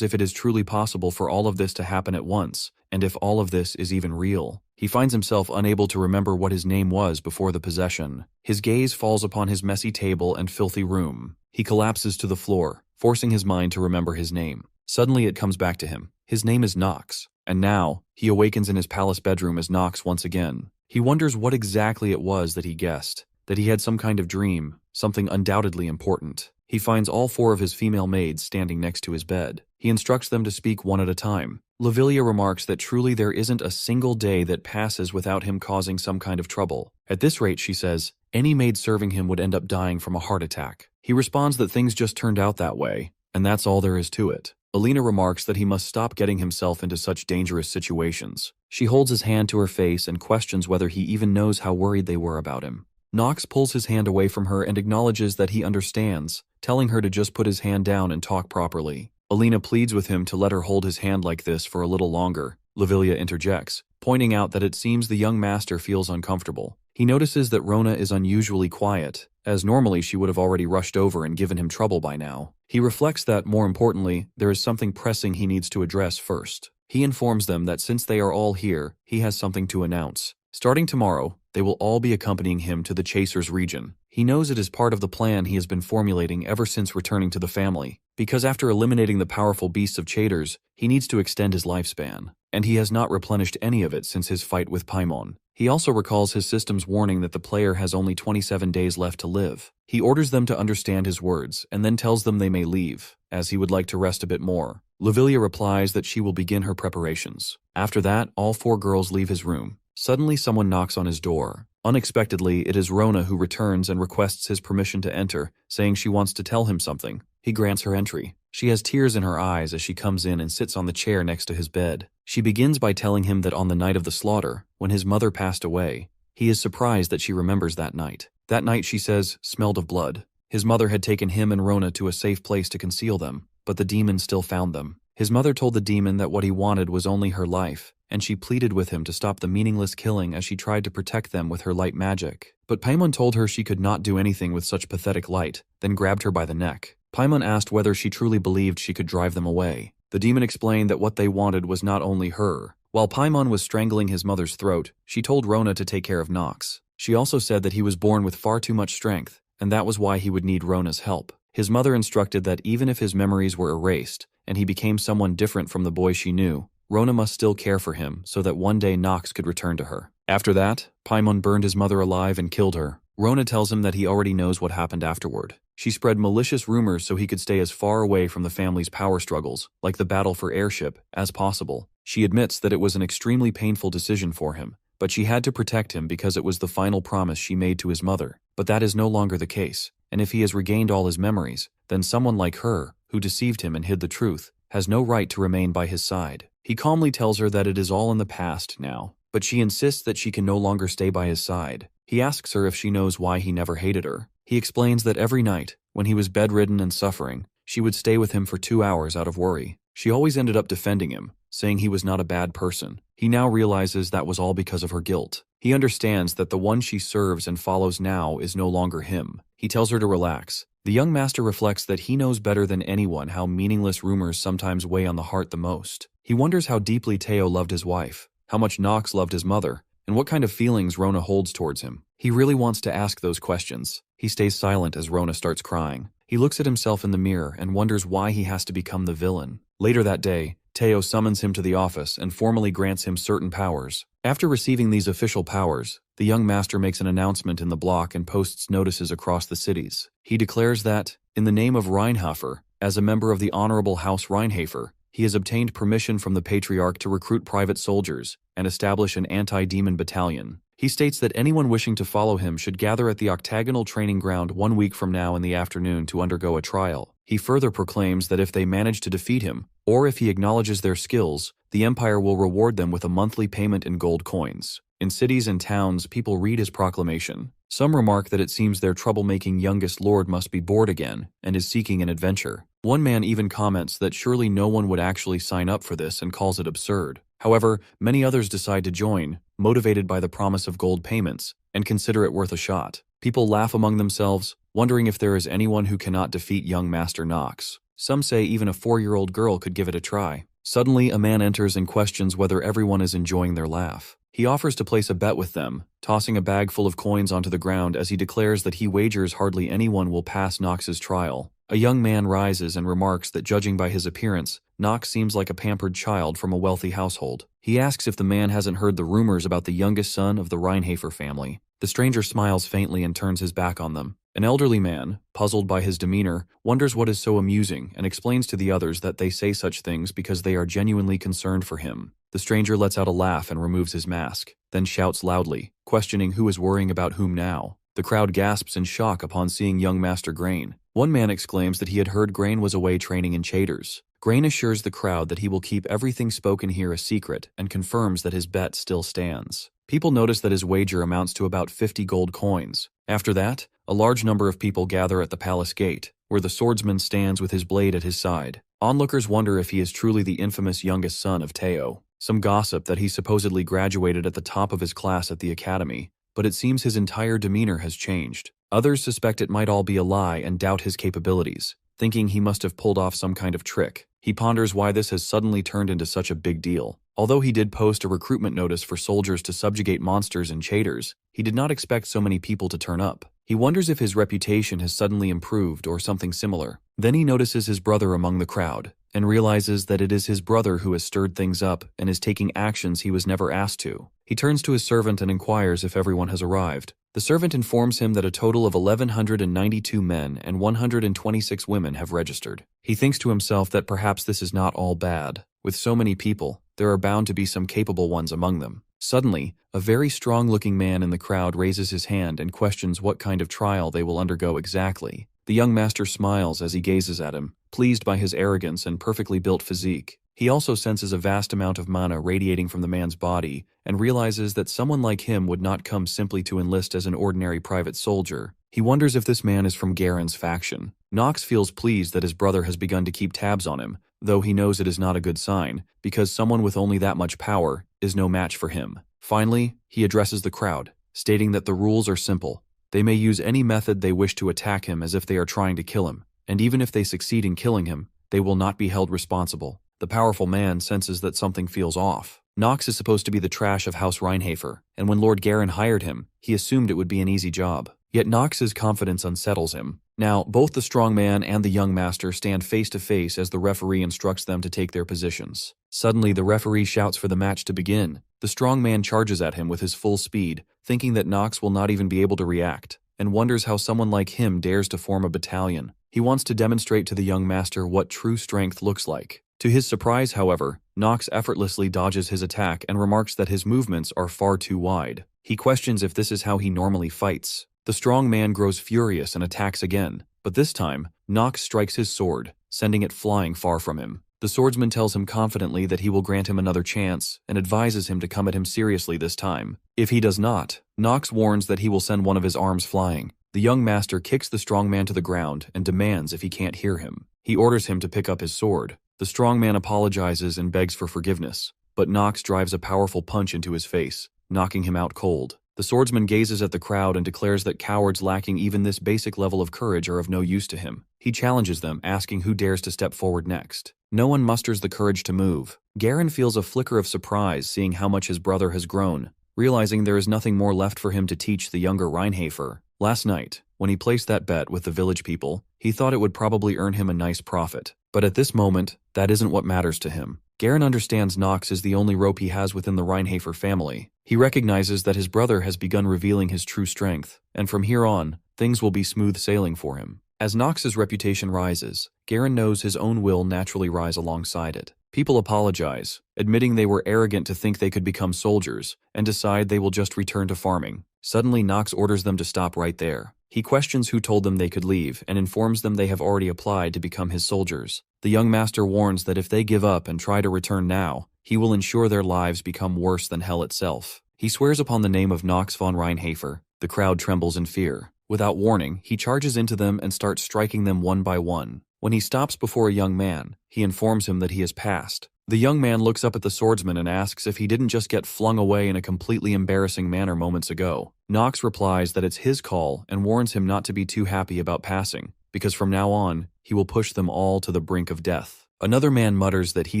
if it is truly possible for all of this to happen at once, and if all of this is even real. He finds himself unable to remember what his name was before the possession. His gaze falls upon his messy table and filthy room. He collapses to the floor, forcing his mind to remember his name. Suddenly it comes back to him. His name is Nox, and now he awakens in his palace bedroom as Nox once again. He wonders what exactly it was that he guessed, that he had some kind of dream, something undoubtedly important. He finds all four of his female maids standing next to his bed. He instructs them to speak one at a time. Lavilia remarks that truly there isn't a single day that passes without him causing some kind of trouble. At this rate, she says, any maid serving him would end up dying from a heart attack. He responds that things just turned out that way, and that's all there is to it. Alina remarks that he must stop getting himself into such dangerous situations. She holds his hand to her face and questions whether he even knows how worried they were about him. Nox pulls his hand away from her and acknowledges that he understands, telling her to just put his hand down and talk properly. Alina pleads with him to let her hold his hand like this for a little longer. Lavilia interjects, pointing out that it seems the young master feels uncomfortable. He notices that Rona is unusually quiet, as normally she would have already rushed over and given him trouble by now. He reflects that, more importantly, there is something pressing he needs to address first. He informs them that since they are all here, he has something to announce. Starting tomorrow, they will all be accompanying him to the Chasers region. He knows it is part of the plan he has been formulating ever since returning to the family, because after eliminating the powerful beasts of Chasers, he needs to extend his lifespan, and he has not replenished any of it since his fight with Paimon. He also recalls his system's warning that the player has only 27 days left to live. He orders them to understand his words, and then tells them they may leave, as he would like to rest a bit more. Lavilia replies that she will begin her preparations. After that, all four girls leave his room. Suddenly someone knocks on his door. Unexpectedly, it is Rona who returns and requests his permission to enter, saying she wants to tell him something. He grants her entry. She has tears in her eyes as she comes in and sits on the chair next to his bed. She begins by telling him that on the night of the slaughter, when his mother passed away, he is surprised that she remembers that night. That night, she says, smelled of blood. His mother had taken him and Rona to a safe place to conceal them, but the demon still found them. His mother told the demon that what he wanted was only her life, and she pleaded with him to stop the meaningless killing as she tried to protect them with her light magic. But Paimon told her she could not do anything with such pathetic light, then grabbed her by the neck. Paimon asked whether she truly believed she could drive them away. The demon explained that what they wanted was not only her. While Paimon was strangling his mother's throat, she told Rona to take care of Nox. She also said that he was born with far too much strength, and that was why he would need Rona's help. His mother instructed that even if his memories were erased, and he became someone different from the boy she knew, Rona must still care for him so that one day Nox could return to her. After that, Paimon burned his mother alive and killed her. Rona tells him that he already knows what happened afterward. She spread malicious rumors so he could stay as far away from the family's power struggles, like the battle for airship, as possible. She admits that it was an extremely painful decision for him, but she had to protect him because it was the final promise she made to his mother. But that is no longer the case, and if he has regained all his memories, then someone like her, who deceived him and hid the truth, has no right to remain by his side. He calmly tells her that it is all in the past now, but she insists that she can no longer stay by his side. He asks her if she knows why he never hated her. He explains that every night, when he was bedridden and suffering, she would stay with him for 2 hours out of worry. She always ended up defending him, saying he was not a bad person. He now realizes that was all because of her guilt. He understands that the one she serves and follows now is no longer him. He tells her to relax. The young master reflects that he knows better than anyone how meaningless rumors sometimes weigh on the heart the most. He wonders how deeply Teo loved his wife, how much Nox loved his mother, and what kind of feelings Rona holds towards him. He really wants to ask those questions. He stays silent as Rona starts crying. He looks at himself in the mirror and wonders why he has to become the villain. Later that day, Teo summons him to the office and formally grants him certain powers. After receiving these official powers, the young master makes an announcement in the block and posts notices across the cities. He declares that, in the name of Reinhofer, as a member of the Honorable House Reinhofer, he has obtained permission from the Patriarch to recruit private soldiers and establish an anti-demon battalion. He states that anyone wishing to follow him should gather at the octagonal training ground 1 week from now in the afternoon to undergo a trial. He further proclaims that if they manage to defeat him, or if he acknowledges their skills, the Empire will reward them with a monthly payment in gold coins. In cities and towns, people read his proclamation. Some remark that it seems their troublemaking youngest lord must be bored again and is seeking an adventure. One man even comments that surely no one would actually sign up for this and calls it absurd. However, many others decide to join, motivated by the promise of gold payments, and consider it worth a shot. People laugh among themselves, wondering if there is anyone who cannot defeat young Master Nox. Some say even a 4-year-old girl could give it a try. Suddenly, a man enters and questions whether everyone is enjoying their laugh. He offers to place a bet with them, tossing a bag full of coins onto the ground as he declares that he wagers hardly anyone will pass Nox's trial. A young man rises and remarks that judging by his appearance, Nox seems like a pampered child from a wealthy household. He asks if the man hasn't heard the rumors about the youngest son of the Reinhofer family. The stranger smiles faintly and turns his back on them. An elderly man, puzzled by his demeanor, wonders what is so amusing and explains to the others that they say such things because they are genuinely concerned for him. The stranger lets out a laugh and removes his mask, then shouts loudly, questioning who is worrying about whom now. The crowd gasps in shock upon seeing young Master Grain. One man exclaims that he had heard Grain was away training in Chaders. Grain assures the crowd that he will keep everything spoken here a secret and confirms that his bet still stands. People notice that his wager amounts to about 50 gold coins. After that, a large number of people gather at the palace gate, where the swordsman stands with his blade at his side. Onlookers wonder if he is truly the infamous youngest son of Teo. Some gossip that he supposedly graduated at the top of his class at the academy, but it seems his entire demeanor has changed. Others suspect it might all be a lie and doubt his capabilities, thinking he must have pulled off some kind of trick. He ponders why this has suddenly turned into such a big deal. Although he did post a recruitment notice for soldiers to subjugate monsters in Chaders, he did not expect so many people to turn up. He wonders if his reputation has suddenly improved or something similar. Then he notices his brother among the crowd, and realizes that it is his brother who has stirred things up and is taking actions he was never asked to. He turns to his servant and inquires if everyone has arrived. The servant informs him that a total of 1,192 men and 126 women have registered. He thinks to himself that perhaps this is not all bad. With so many people, there are bound to be some capable ones among them. Suddenly, a very strong-looking man in the crowd raises his hand and questions what kind of trial they will undergo exactly. The young master smiles as he gazes at him, pleased by his arrogance and perfectly built physique. He also senses a vast amount of mana radiating from the man's body and realizes that someone like him would not come simply to enlist as an ordinary private soldier. He wonders if this man is from Garen's faction. Nox feels pleased that his brother has begun to keep tabs on him, though he knows it is not a good sign, because someone with only that much power is no match for him. Finally, he addresses the crowd, stating that the rules are simple. They may use any method they wish to attack him as if they are trying to kill him, and even if they succeed in killing him, they will not be held responsible. The powerful man senses that something feels off. Nox is supposed to be the trash of House Reinhofer, and when Lord Garen hired him, he assumed it would be an easy job. Yet Nox's confidence unsettles him. Now, both the strong man and the young master stand face to face as the referee instructs them to take their positions. Suddenly, the referee shouts for the match to begin. The strong man charges at him with his full speed, thinking that Nox will not even be able to react. and wonders how someone like him dares to form a battalion. He wants to demonstrate to the young master what true strength looks like. To his surprise, however, Nox effortlessly dodges his attack and remarks that his movements are far too wide. He questions if this is how he normally fights. The strong man grows furious and attacks again, but this time, Nox strikes his sword, sending it flying far from him. The swordsman tells him confidently that he will grant him another chance and advises him to come at him seriously this time. If he does not, Nox warns that he will send one of his arms flying. The young master kicks the strong man to the ground and demands if he can't hear him. He orders him to pick up his sword. The strong man apologizes and begs for forgiveness, but Nox drives a powerful punch into his face, knocking him out cold. The swordsman gazes at the crowd and declares that cowards lacking even this basic level of courage are of no use to him. He challenges them, asking who dares to step forward next. No one musters the courage to move. Garen feels a flicker of surprise seeing how much his brother has grown, realizing there is nothing more left for him to teach the younger Reinhafer. Last night, when he placed that bet with the village people, he thought it would probably earn him a nice profit. But at this moment, that isn't what matters to him. Garen understands Nox is the only rope he has within the Reinhafer family. He recognizes that his brother has begun revealing his true strength, and from here on, things will be smooth sailing for him. As Nox's reputation rises, Garen knows his own will naturally rise alongside it. People apologize, admitting they were arrogant to think they could become soldiers, and decide they will just return to farming. Suddenly, Nox orders them to stop right there. He questions who told them they could leave and informs them they have already applied to become his soldiers. The young master warns that if they give up and try to return now, he will ensure their lives become worse than hell itself. He swears upon the name of Nox von Reinhafer. The crowd trembles in fear. Without warning, he charges into them and starts striking them one by one. When he stops before a young man, he informs him that he has passed. The young man looks up at the swordsman and asks if he didn't just get flung away in a completely embarrassing manner moments ago. Nox replies that it's his call and warns him not to be too happy about passing, because from now on, he will push them all to the brink of death. Another man mutters that he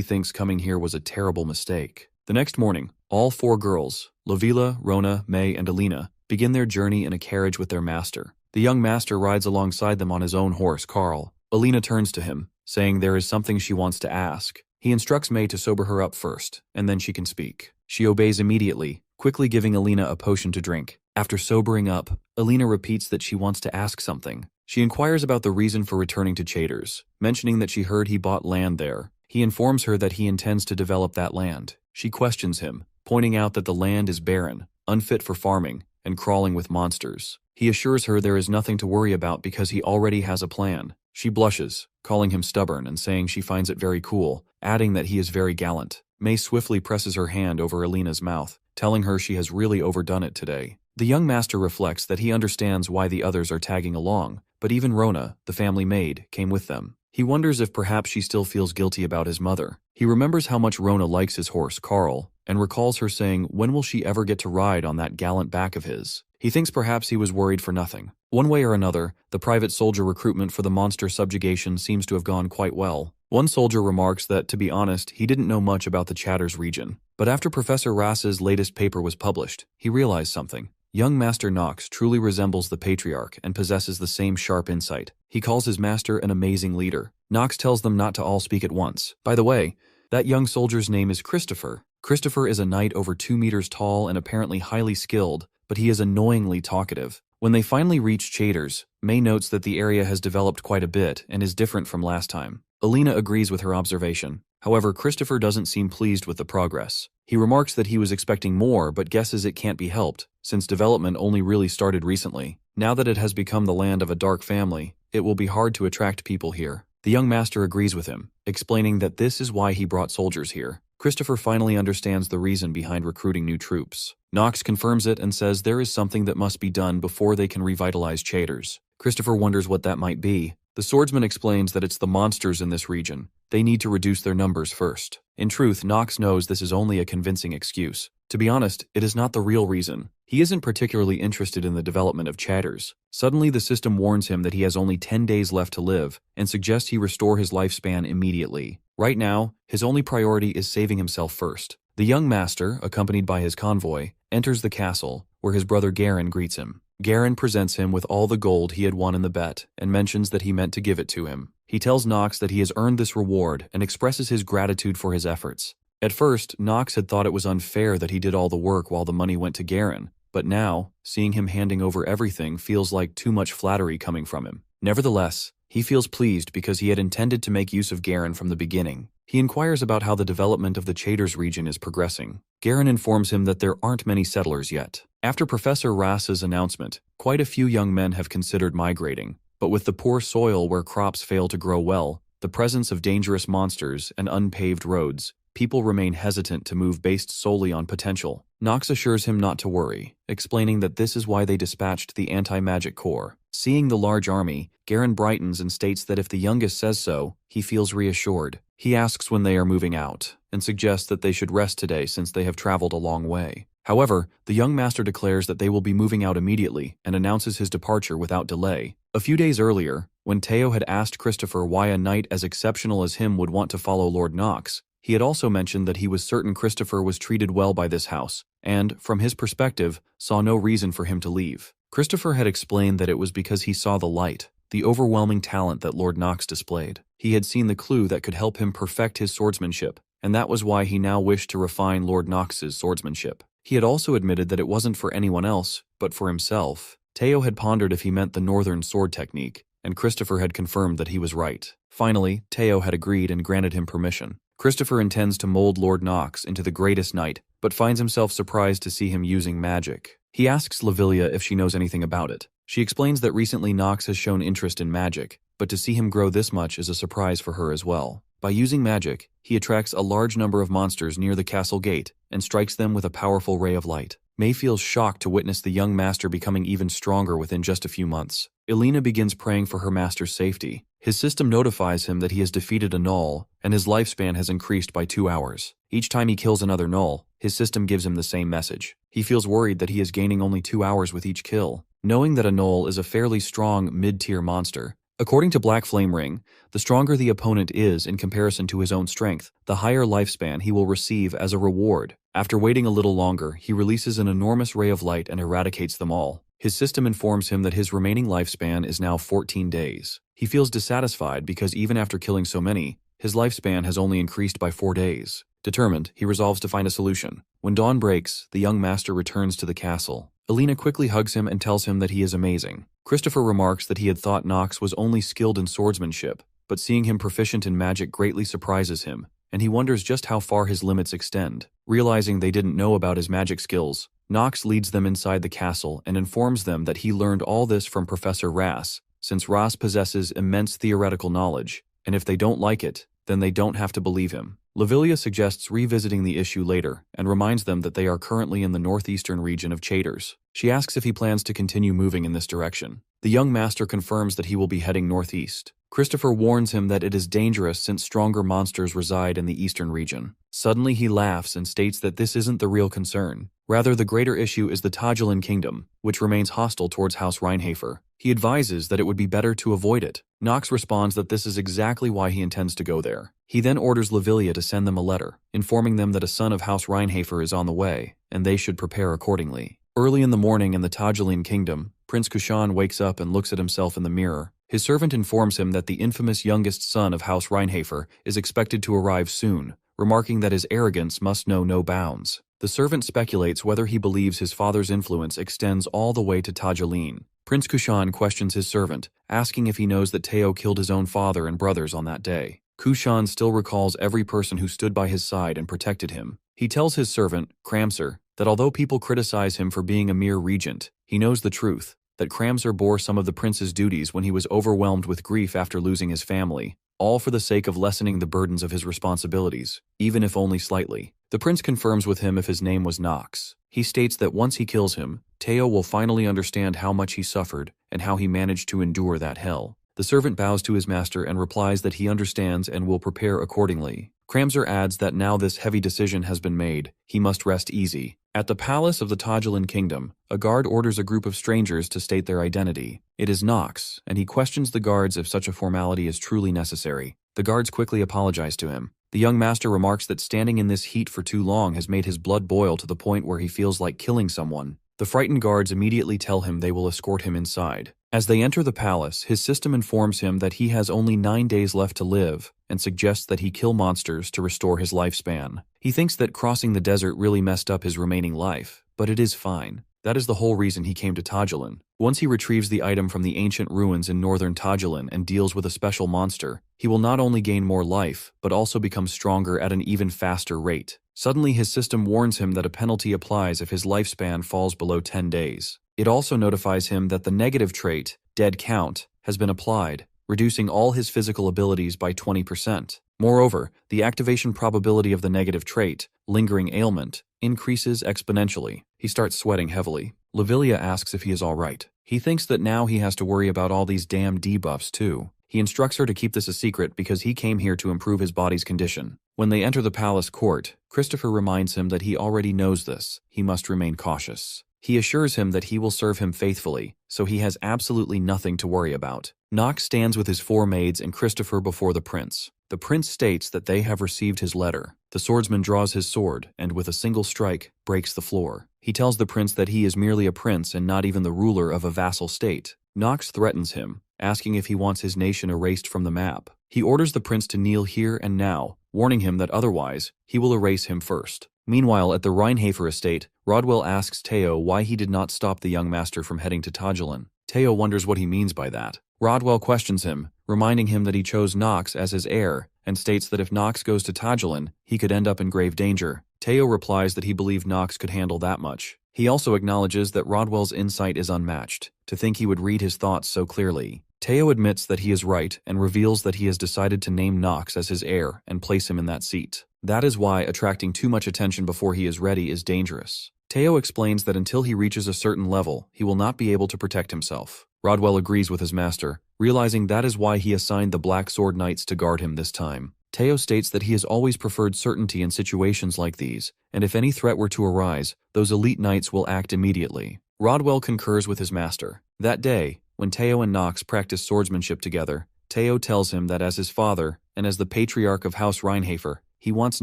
thinks coming here was a terrible mistake. The next morning, all four girls, Lovila, Rona, May, and Alina, begin their journey in a carriage with their master. The young master rides alongside them on his own horse, Carl. Alina turns to him, saying there is something she wants to ask. He instructs May to sober her up first, and then she can speak. She obeys immediately, quickly giving Alina a potion to drink. After sobering up, Alina repeats that she wants to ask something. She inquires about the reason for returning to Chaders, mentioning that she heard he bought land there. He informs her that he intends to develop that land. She questions him, pointing out that the land is barren, unfit for farming, and crawling with monsters. He assures her there is nothing to worry about because he already has a plan. She blushes, calling him stubborn and saying she finds it very cool, adding that he is very gallant. May swiftly presses her hand over Alina's mouth, telling her she has really overdone it today. The young master reflects that he understands why the others are tagging along, but even Rona, the family maid, came with them. He wonders if perhaps she still feels guilty about his mother. He remembers how much Rona likes his horse, Carl, and recalls her saying, when will she ever get to ride on that gallant back of his? He thinks perhaps he was worried for nothing. One way or another, the private soldier recruitment for the monster subjugation seems to have gone quite well. One soldier remarks that, to be honest, he didn't know much about the Chaders region. But after Professor Rass's latest paper was published, he realized something. Young Master Nox truly resembles the Patriarch and possesses the same sharp insight. He calls his master an amazing leader. Nox tells them not to all speak at once. By the way, that young soldier's name is Christopher. Christopher is a knight over 2 meters tall and apparently highly skilled, but he is annoyingly talkative. When they finally reach Chaders, May notes that the area has developed quite a bit and is different from last time. Alina agrees with her observation. However, Christopher doesn't seem pleased with the progress. He remarks that he was expecting more but guesses it can't be helped, since development only really started recently. Now that it has become the land of a dark family, it will be hard to attract people here. The young master agrees with him, explaining that this is why he brought soldiers here. Christopher finally understands the reason behind recruiting new troops. Nox confirms it and says there is something that must be done before they can revitalize Chaders. Christopher wonders what that might be. The swordsman explains that it's the monsters in this region. They need to reduce their numbers first. In truth, Nox knows this is only a convincing excuse. To be honest, it is not the real reason. He isn't particularly interested in the development of Chaders. Suddenly, the system warns him that he has only 10 days left to live and suggests he restore his lifespan immediately. Right now, his only priority is saving himself first. The young master, accompanied by his convoy, enters the castle, where his brother Garen greets him. Garen presents him with all the gold he had won in the bet and mentions that he meant to give it to him. He tells Nox that he has earned this reward and expresses his gratitude for his efforts. At first, Nox had thought it was unfair that he did all the work while the money went to Garen, but now, seeing him handing over everything feels like too much flattery coming from him. Nevertheless, he feels pleased because he had intended to make use of Garen from the beginning. He inquires about how the development of the Chaders region is progressing. Garen informs him that there aren't many settlers yet. After Professor Rass's announcement, quite a few young men have considered migrating, but with the poor soil where crops fail to grow well, the presence of dangerous monsters, and unpaved roads, people remain hesitant to move based solely on potential. Nox assures him not to worry, explaining that this is why they dispatched the anti-magic corps. Seeing the large army, Garen brightens and states that if the youngest says so, he feels reassured. He asks when they are moving out, and suggests that they should rest today since they have traveled a long way. However, the young master declares that they will be moving out immediately and announces his departure without delay. A few days earlier, when Teo had asked Christopher why a knight as exceptional as him would want to follow Lord Nox, he had also mentioned that he was certain Christopher was treated well by this house, and, from his perspective, saw no reason for him to leave. Christopher had explained that it was because he saw the light, the overwhelming talent that Lord Nox displayed. He had seen the clue that could help him perfect his swordsmanship, and that was why he now wished to refine Lord Nox's swordsmanship. He had also admitted that it wasn't for anyone else, but for himself. Teo had pondered if he meant the northern sword technique, and Christopher had confirmed that he was right. Finally, Teo had agreed and granted him permission. Christopher intends to mold Lord Nox into the greatest knight, but finds himself surprised to see him using magic. He asks Lavilia if she knows anything about it. She explains that recently Nox has shown interest in magic, but to see him grow this much is a surprise for her as well. By using magic, he attracts a large number of monsters near the castle gate and strikes them with a powerful ray of light. May feels shocked to witness the young master becoming even stronger within just a few months. Elena begins praying for her master's safety. His system notifies him that he has defeated a Null, and his lifespan has increased by 2 hours. Each time he kills another Null, his system gives him the same message. He feels worried that he is gaining only 2 hours with each kill, knowing that a Null is a fairly strong mid-tier monster. According to Black Flame Ring, the stronger the opponent is in comparison to his own strength, the higher lifespan he will receive as a reward. After waiting a little longer, he releases an enormous ray of light and eradicates them all. His system informs him that his remaining lifespan is now 14 days. He feels dissatisfied because even after killing so many, his lifespan has only increased by 4 days. Determined, he resolves to find a solution. When dawn breaks, the young master returns to the castle. Elena quickly hugs him and tells him that he is amazing. Christopher remarks that he had thought Nox was only skilled in swordsmanship, but seeing him proficient in magic greatly surprises him, and he wonders just how far his limits extend. Realizing they didn't know about his magic skills, Nox leads them inside the castle and informs them that he learned all this from Professor Rass, since Rass possesses immense theoretical knowledge, and if they don't like it, then they don't have to believe him. Lavilia suggests revisiting the issue later and reminds them that they are currently in the northeastern region of Chaders. She asks if he plans to continue moving in this direction. The young master confirms that he will be heading northeast. Christopher warns him that it is dangerous since stronger monsters reside in the eastern region. Suddenly he laughs and states that this isn't the real concern. Rather, the greater issue is the Tagelin kingdom, which remains hostile towards House Reinhafer. He advises that it would be better to avoid it. Nox responds that this is exactly why he intends to go there. He then orders Lavilia to send them a letter, informing them that a son of House Reinhafer is on the way, and they should prepare accordingly. Early in the morning in the Tagelin kingdom, Prince Kushan wakes up and looks at himself in the mirror. His servant informs him that the infamous youngest son of House Reinhafer is expected to arrive soon, remarking that his arrogance must know no bounds. The servant speculates whether he believes his father's influence extends all the way to Tagelin. Prince Kushan questions his servant, asking if he knows that Teo killed his own father and brothers on that day. Kushan still recalls every person who stood by his side and protected him. He tells his servant, Kramser, that although people criticize him for being a mere regent, he knows the truth, that Kramser bore some of the prince's duties when he was overwhelmed with grief after losing his family, all for the sake of lessening the burdens of his responsibilities, even if only slightly. The prince confirms with him if his name was Nox. He states that once he kills him, Teo will finally understand how much he suffered and how he managed to endure that hell. The servant bows to his master and replies that he understands and will prepare accordingly. Kramser adds that now this heavy decision has been made, he must rest easy. At the palace of the Tagelin kingdom, a guard orders a group of strangers to state their identity. It is Nox, and he questions the guards if such a formality is truly necessary. The guards quickly apologize to him. The young master remarks that standing in this heat for too long has made his blood boil to the point where he feels like killing someone. The frightened guards immediately tell him they will escort him inside. As they enter the palace, his system informs him that he has only 9 days left to live and suggests that he kill monsters to restore his lifespan. He thinks that crossing the desert really messed up his remaining life, but it is fine. That is the whole reason he came to Tajulan. Once he retrieves the item from the ancient ruins in northern Tajulan and deals with a special monster, he will not only gain more life, but also become stronger at an even faster rate. Suddenly his system warns him that a penalty applies if his lifespan falls below 10 days. It also notifies him that the negative trait, Dead Count, has been applied, reducing all his physical abilities by 20%. Moreover, the activation probability of the negative trait, Lingering Ailment, increases exponentially. He starts sweating heavily. Lavilia asks if he is alright. He thinks that now he has to worry about all these damn debuffs too. He instructs her to keep this a secret because he came here to improve his body's condition. When they enter the palace court, Christopher reminds him that he already knows this. He must remain cautious. He assures him that he will serve him faithfully, so he has absolutely nothing to worry about. Knox stands with his 4 maids and Christopher before the prince. The prince states that they have received his letter. The swordsman draws his sword and, with a single strike, breaks the floor. He tells the prince that he is merely a prince and not even the ruler of a vassal state. Knox threatens him, asking if he wants his nation erased from the map. He orders the prince to kneel here and now, warning him that otherwise, he will erase him first. Meanwhile, at the Rheinhafer estate, Rodwell asks Teo why he did not stop the young master from heading to Tajulan. Teo wonders what he means by that. Rodwell questions him, reminding him that he chose Knox as his heir, and states that if Knox goes to Tajulan, he could end up in grave danger. Teo replies that he believed Knox could handle that much. He also acknowledges that Rodwell's insight is unmatched. To think he would read his thoughts so clearly. Teo admits that he is right and reveals that he has decided to name Knox as his heir and place him in that seat. That is why attracting too much attention before he is ready is dangerous. Teo explains that until he reaches a certain level, he will not be able to protect himself. Rodwell agrees with his master, realizing that is why he assigned the Black Sword Knights to guard him this time. Teo states that he has always preferred certainty in situations like these, and if any threat were to arise, those elite knights will act immediately. Rodwell concurs with his master. That day, when Teo and Knox practice swordsmanship together, Teo tells him that as his father, and as the patriarch of House Rheinhafer, he wants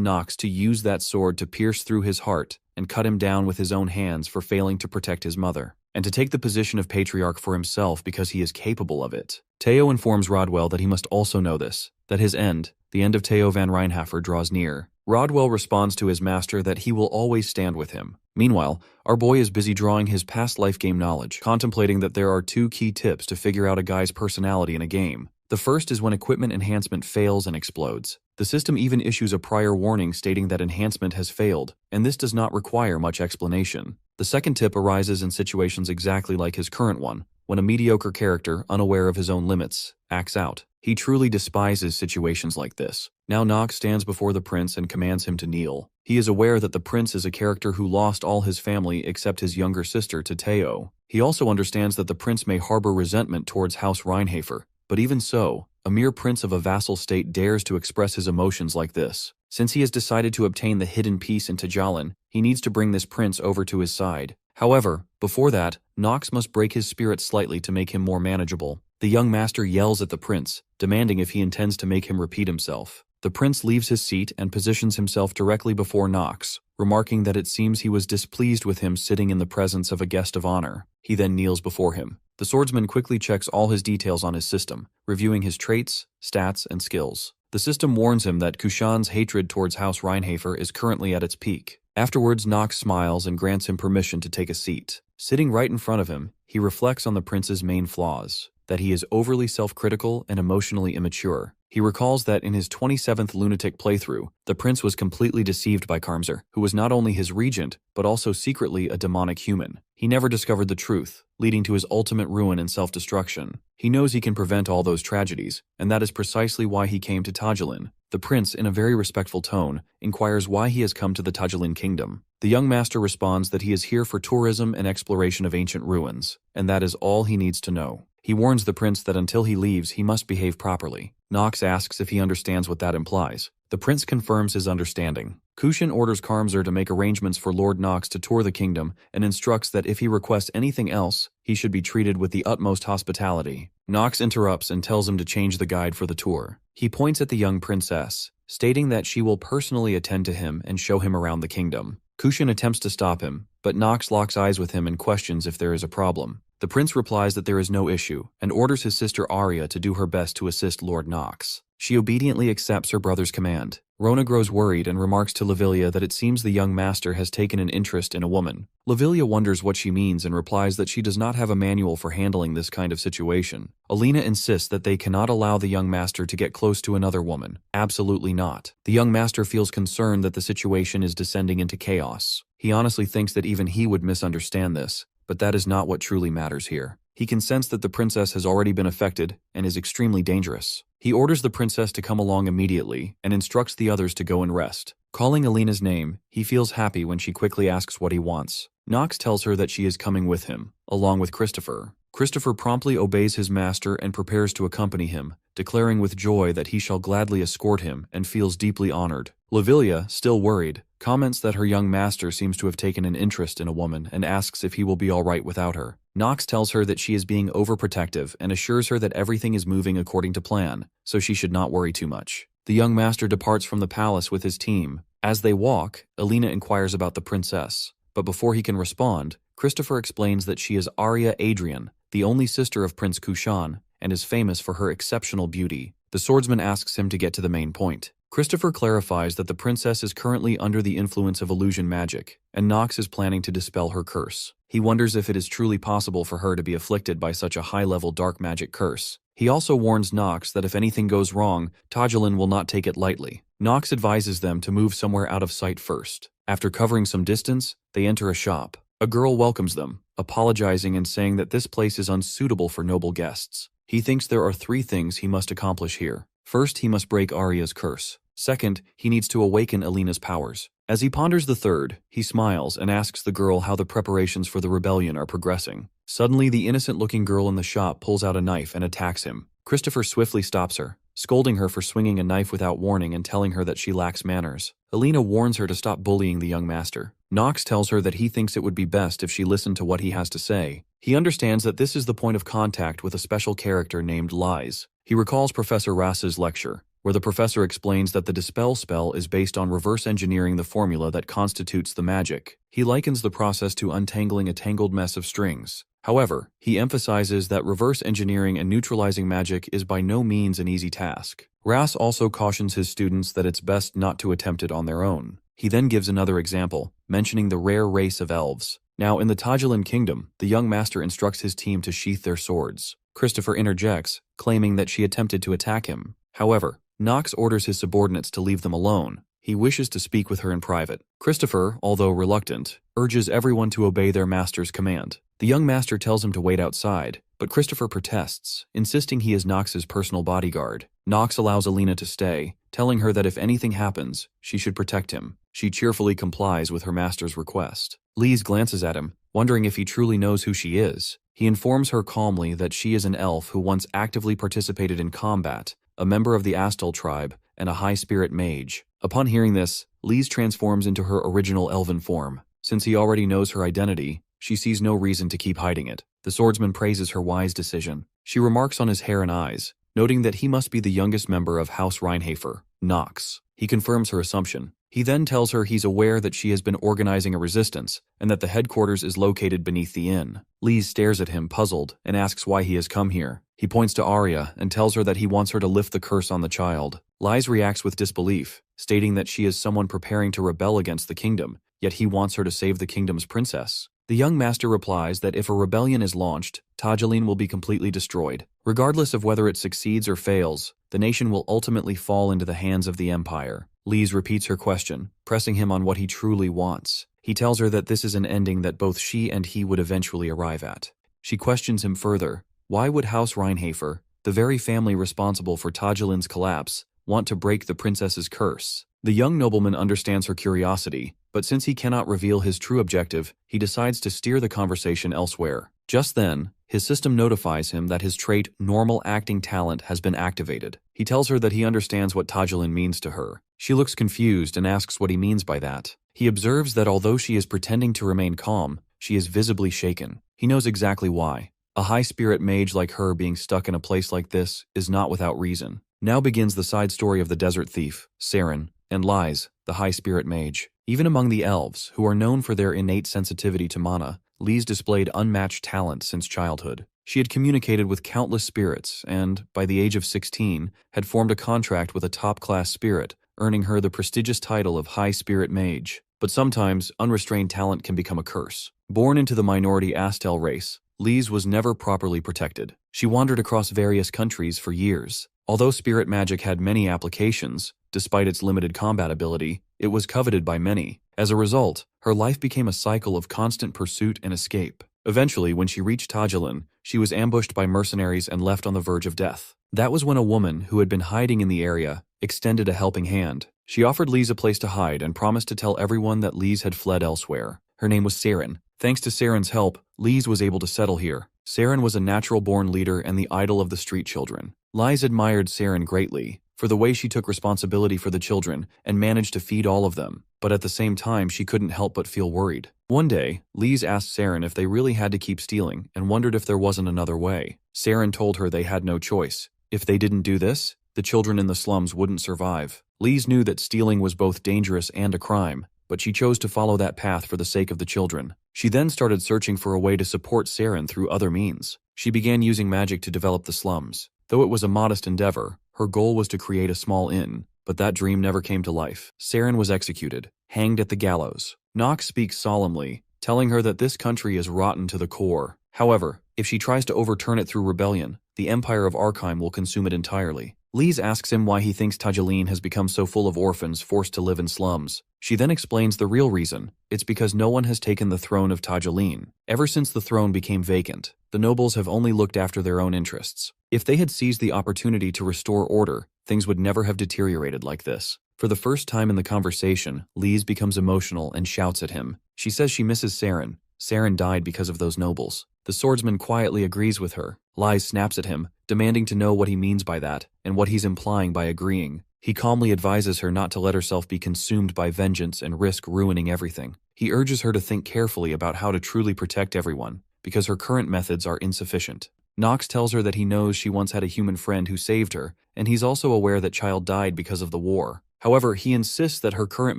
Knox to use that sword to pierce through his heart and cut him down with his own hands for failing to protect his mother, and to take the position of patriarch for himself because he is capable of it. Teo informs Rodwell that he must also know this, that his end, the end of Teo van Rheinhafer, draws near. Rodwell responds to his master that he will always stand with him. Meanwhile, our boy is busy drawing his past life game knowledge, contemplating that there are 2 key tips to figure out a guy's personality in a game. The first is when equipment enhancement fails and explodes. The system even issues a prior warning stating that enhancement has failed, and this does not require much explanation. The second tip arises in situations exactly like his current one, when a mediocre character, unaware of his own limits, acts out. He truly despises situations like this. Now Knox stands before the prince and commands him to kneel. He is aware that the prince is a character who lost all his family except his younger sister to Teo. He also understands that the prince may harbor resentment towards House Rheinhafer, but even so, a mere prince of a vassal state dares to express his emotions like this. Since he has decided to obtain the hidden piece in Tajulan, he needs to bring this prince over to his side. However, before that, Knox must break his spirit slightly to make him more manageable. The young master yells at the prince, demanding if he intends to make him repeat himself. The prince leaves his seat and positions himself directly before Knox, remarking that it seems he was displeased with him sitting in the presence of a guest of honor. He then kneels before him. The swordsman quickly checks all his details on his system, reviewing his traits, stats, and skills. The system warns him that Kushan's hatred towards House Rheinhafer is currently at its peak. Afterwards, Knox smiles and grants him permission to take a seat. Sitting right in front of him, he reflects on the prince's main flaws, that he is overly self-critical and emotionally immature. He recalls that in his 27th lunatic playthrough, the prince was completely deceived by Karmzer, who was not only his regent, but also secretly a demonic human. He never discovered the truth, leading to his ultimate ruin and self-destruction. He knows he can prevent all those tragedies, and that is precisely why he came to Tajulan. The prince, in a very respectful tone, inquires why he has come to the Tajulan kingdom. The young master responds that he is here for tourism and exploration of ancient ruins, and that is all he needs to know. He warns the prince that until he leaves, he must behave properly. Knox asks if he understands what that implies. The prince confirms his understanding. Kushan orders Karmzer to make arrangements for Lord Knox to tour the kingdom and instructs that if he requests anything else, he should be treated with the utmost hospitality. Knox interrupts and tells him to change the guide for the tour. He points at the young princess, stating that she will personally attend to him and show him around the kingdom. Kushan attempts to stop him, but Knox locks eyes with him and questions if there is a problem. The prince replies that there is no issue and orders his sister Arya to do her best to assist Lord Knox. She obediently accepts her brother's command. Rona grows worried and remarks to Lavilia that it seems the young master has taken an interest in a woman. Lavilia wonders what she means and replies that she does not have a manual for handling this kind of situation. Alina insists that they cannot allow the young master to get close to another woman. Absolutely not. The young master feels concerned that the situation is descending into chaos. He honestly thinks that even he would misunderstand this, but that is not what truly matters here. He can sense that the princess has already been affected and is extremely dangerous. He orders the princess to come along immediately and instructs the others to go and rest. Calling Alina's name, he feels happy when she quickly asks what he wants. Knox tells her that she is coming with him, along with Christopher. Christopher promptly obeys his master and prepares to accompany him, declaring with joy that he shall gladly escort him and feels deeply honored. Lavilia, still worried, comments that her young master seems to have taken an interest in a woman and asks if he will be all right without her. Knox tells her that she is being overprotective and assures her that everything is moving according to plan, so she should not worry too much. The young master departs from the palace with his team. As they walk, Alina inquires about the princess, but before he can respond, Christopher explains that she is Arya Adrian, the only sister of Prince Kushan, and is famous for her exceptional beauty. The swordsman asks him to get to the main point. Christopher clarifies that the princess is currently under the influence of illusion magic, and Knox is planning to dispel her curse. He wonders if it is truly possible for her to be afflicted by such a high-level dark magic curse. He also warns Knox that if anything goes wrong, Tajolin will not take it lightly. Knox advises them to move somewhere out of sight first. After covering some distance, they enter a shop. A girl welcomes them, apologizing and saying that this place is unsuitable for noble guests. He thinks there are 3 things he must accomplish here. First, he must break Arya's curse. Second, he needs to awaken Alina's powers. As he ponders the third, he smiles and asks the girl how the preparations for the rebellion are progressing. Suddenly, the innocent-looking girl in the shop pulls out a knife and attacks him. Christopher swiftly stops her, scolding her for swinging a knife without warning and telling her that she lacks manners. Alina warns her to stop bullying the young master. Knox tells her that he thinks it would be best if she listened to what he has to say. He understands that this is the point of contact with a special character named Lies. He recalls Professor Rass's lecture, where the professor explains that the Dispel spell is based on reverse engineering the formula that constitutes the magic. He likens the process to untangling a tangled mess of strings. However, he emphasizes that reverse engineering and neutralizing magic is by no means an easy task. Rass also cautions his students that it's best not to attempt it on their own. He then gives another example, mentioning the rare race of elves. Now, in the Tajolin kingdom, the young master instructs his team to sheath their swords. Christopher interjects, claiming that she attempted to attack him. However, Knox orders his subordinates to leave them alone. He wishes to speak with her in private. Christopher, although reluctant, urges everyone to obey their master's command. The young master tells him to wait outside, but Christopher protests, insisting he is Knox's personal bodyguard. Knox allows Alina to stay, telling her that if anything happens, she should protect him. She cheerfully complies with her master's request. Lise glances at him, wondering if he truly knows who she is. He informs her calmly that she is an elf who once actively participated in combat, a member of the Astal tribe, and a high-spirit mage. Upon hearing this, Lise transforms into her original elven form. Since he already knows her identity, she sees no reason to keep hiding it. The swordsman praises her wise decision. She remarks on his hair and eyes, noting that he must be the youngest member of House Reinhafer, Knox. He confirms her assumption. He then tells her he's aware that she has been organizing a resistance and that the headquarters is located beneath the inn. Lise stares at him, puzzled, and asks why he has come here. He points to Arya and tells her that he wants her to lift the curse on the child. Lise reacts with disbelief, stating that she is someone preparing to rebel against the kingdom, yet he wants her to save the kingdom's princess. The young master replies that if a rebellion is launched, Tajolin will be completely destroyed. Regardless of whether it succeeds or fails, the nation will ultimately fall into the hands of the empire. Lise repeats her question, pressing him on what he truly wants. He tells her that this is an ending that both she and he would eventually arrive at. She questions him further. Why would House Reinhafer, the very family responsible for Tajolin's collapse, want to break the princess's curse? The young nobleman understands her curiosity, but since he cannot reveal his true objective, he decides to steer the conversation elsewhere. Just then, his system notifies him that his trait, normal acting talent, has been activated. He tells her that he understands what Tajolin means to her. She looks confused and asks what he means by that. He observes that although she is pretending to remain calm, she is visibly shaken. He knows exactly why. A high-spirit mage like her being stuck in a place like this is not without reason. Now begins the side story of the desert thief, Saren, and Lise, the high-spirit mage. Even among the elves, who are known for their innate sensitivity to mana, Lise displayed unmatched talent since childhood. She had communicated with countless spirits and, by the age of 16, had formed a contract with a top-class spirit, earning her the prestigious title of High Spirit Mage. But sometimes, unrestrained talent can become a curse. Born into the minority Astel race, Lise was never properly protected. She wandered across various countries for years. Although spirit magic had many applications, despite its limited combat ability, it was coveted by many. As a result, her life became a cycle of constant pursuit and escape. Eventually, when she reached Tajilan, she was ambushed by mercenaries and left on the verge of death. That was when a woman who had been hiding in the area extended a helping hand. She offered Lise a place to hide and promised to tell everyone that Lise had fled elsewhere. Her name was Saren. Thanks to Saren's help, Lise was able to settle here. Saren was a natural-born leader and the idol of the street children. Lise admired Saren greatly for the way she took responsibility for the children and managed to feed all of them, but at the same time she couldn't help but feel worried. One day, Lise asked Saren if they really had to keep stealing and wondered if there wasn't another way. Saren told her they had no choice. If they didn't do this, the children in the slums wouldn't survive. Lise knew that stealing was both dangerous and a crime, but she chose to follow that path for the sake of the children. She then started searching for a way to support Saren through other means. She began using magic to develop the slums. Though it was a modest endeavor, her goal was to create a small inn, but that dream never came to life. Saren was executed, hanged at the gallows. Nox speaks solemnly, telling her that this country is rotten to the core. However, if she tries to overturn it through rebellion, the Empire of Arkheim will consume it entirely. Lise asks him why he thinks Tajilan has become so full of orphans forced to live in slums. She then explains the real reason. It's because no one has taken the throne of Tajilan. Ever since the throne became vacant, the nobles have only looked after their own interests. If they had seized the opportunity to restore order, things would never have deteriorated like this. For the first time in the conversation, Lise becomes emotional and shouts at him. She says she misses Saren. Saren died because of those nobles. The swordsman quietly agrees with her. Lise snaps at him, demanding to know what he means by that, and what he's implying by agreeing. He calmly advises her not to let herself be consumed by vengeance and risk ruining everything. He urges her to think carefully about how to truly protect everyone, because her current methods are insufficient. Nox tells her that he knows she once had a human friend who saved her, and he's also aware that child died because of the war. However, he insists that her current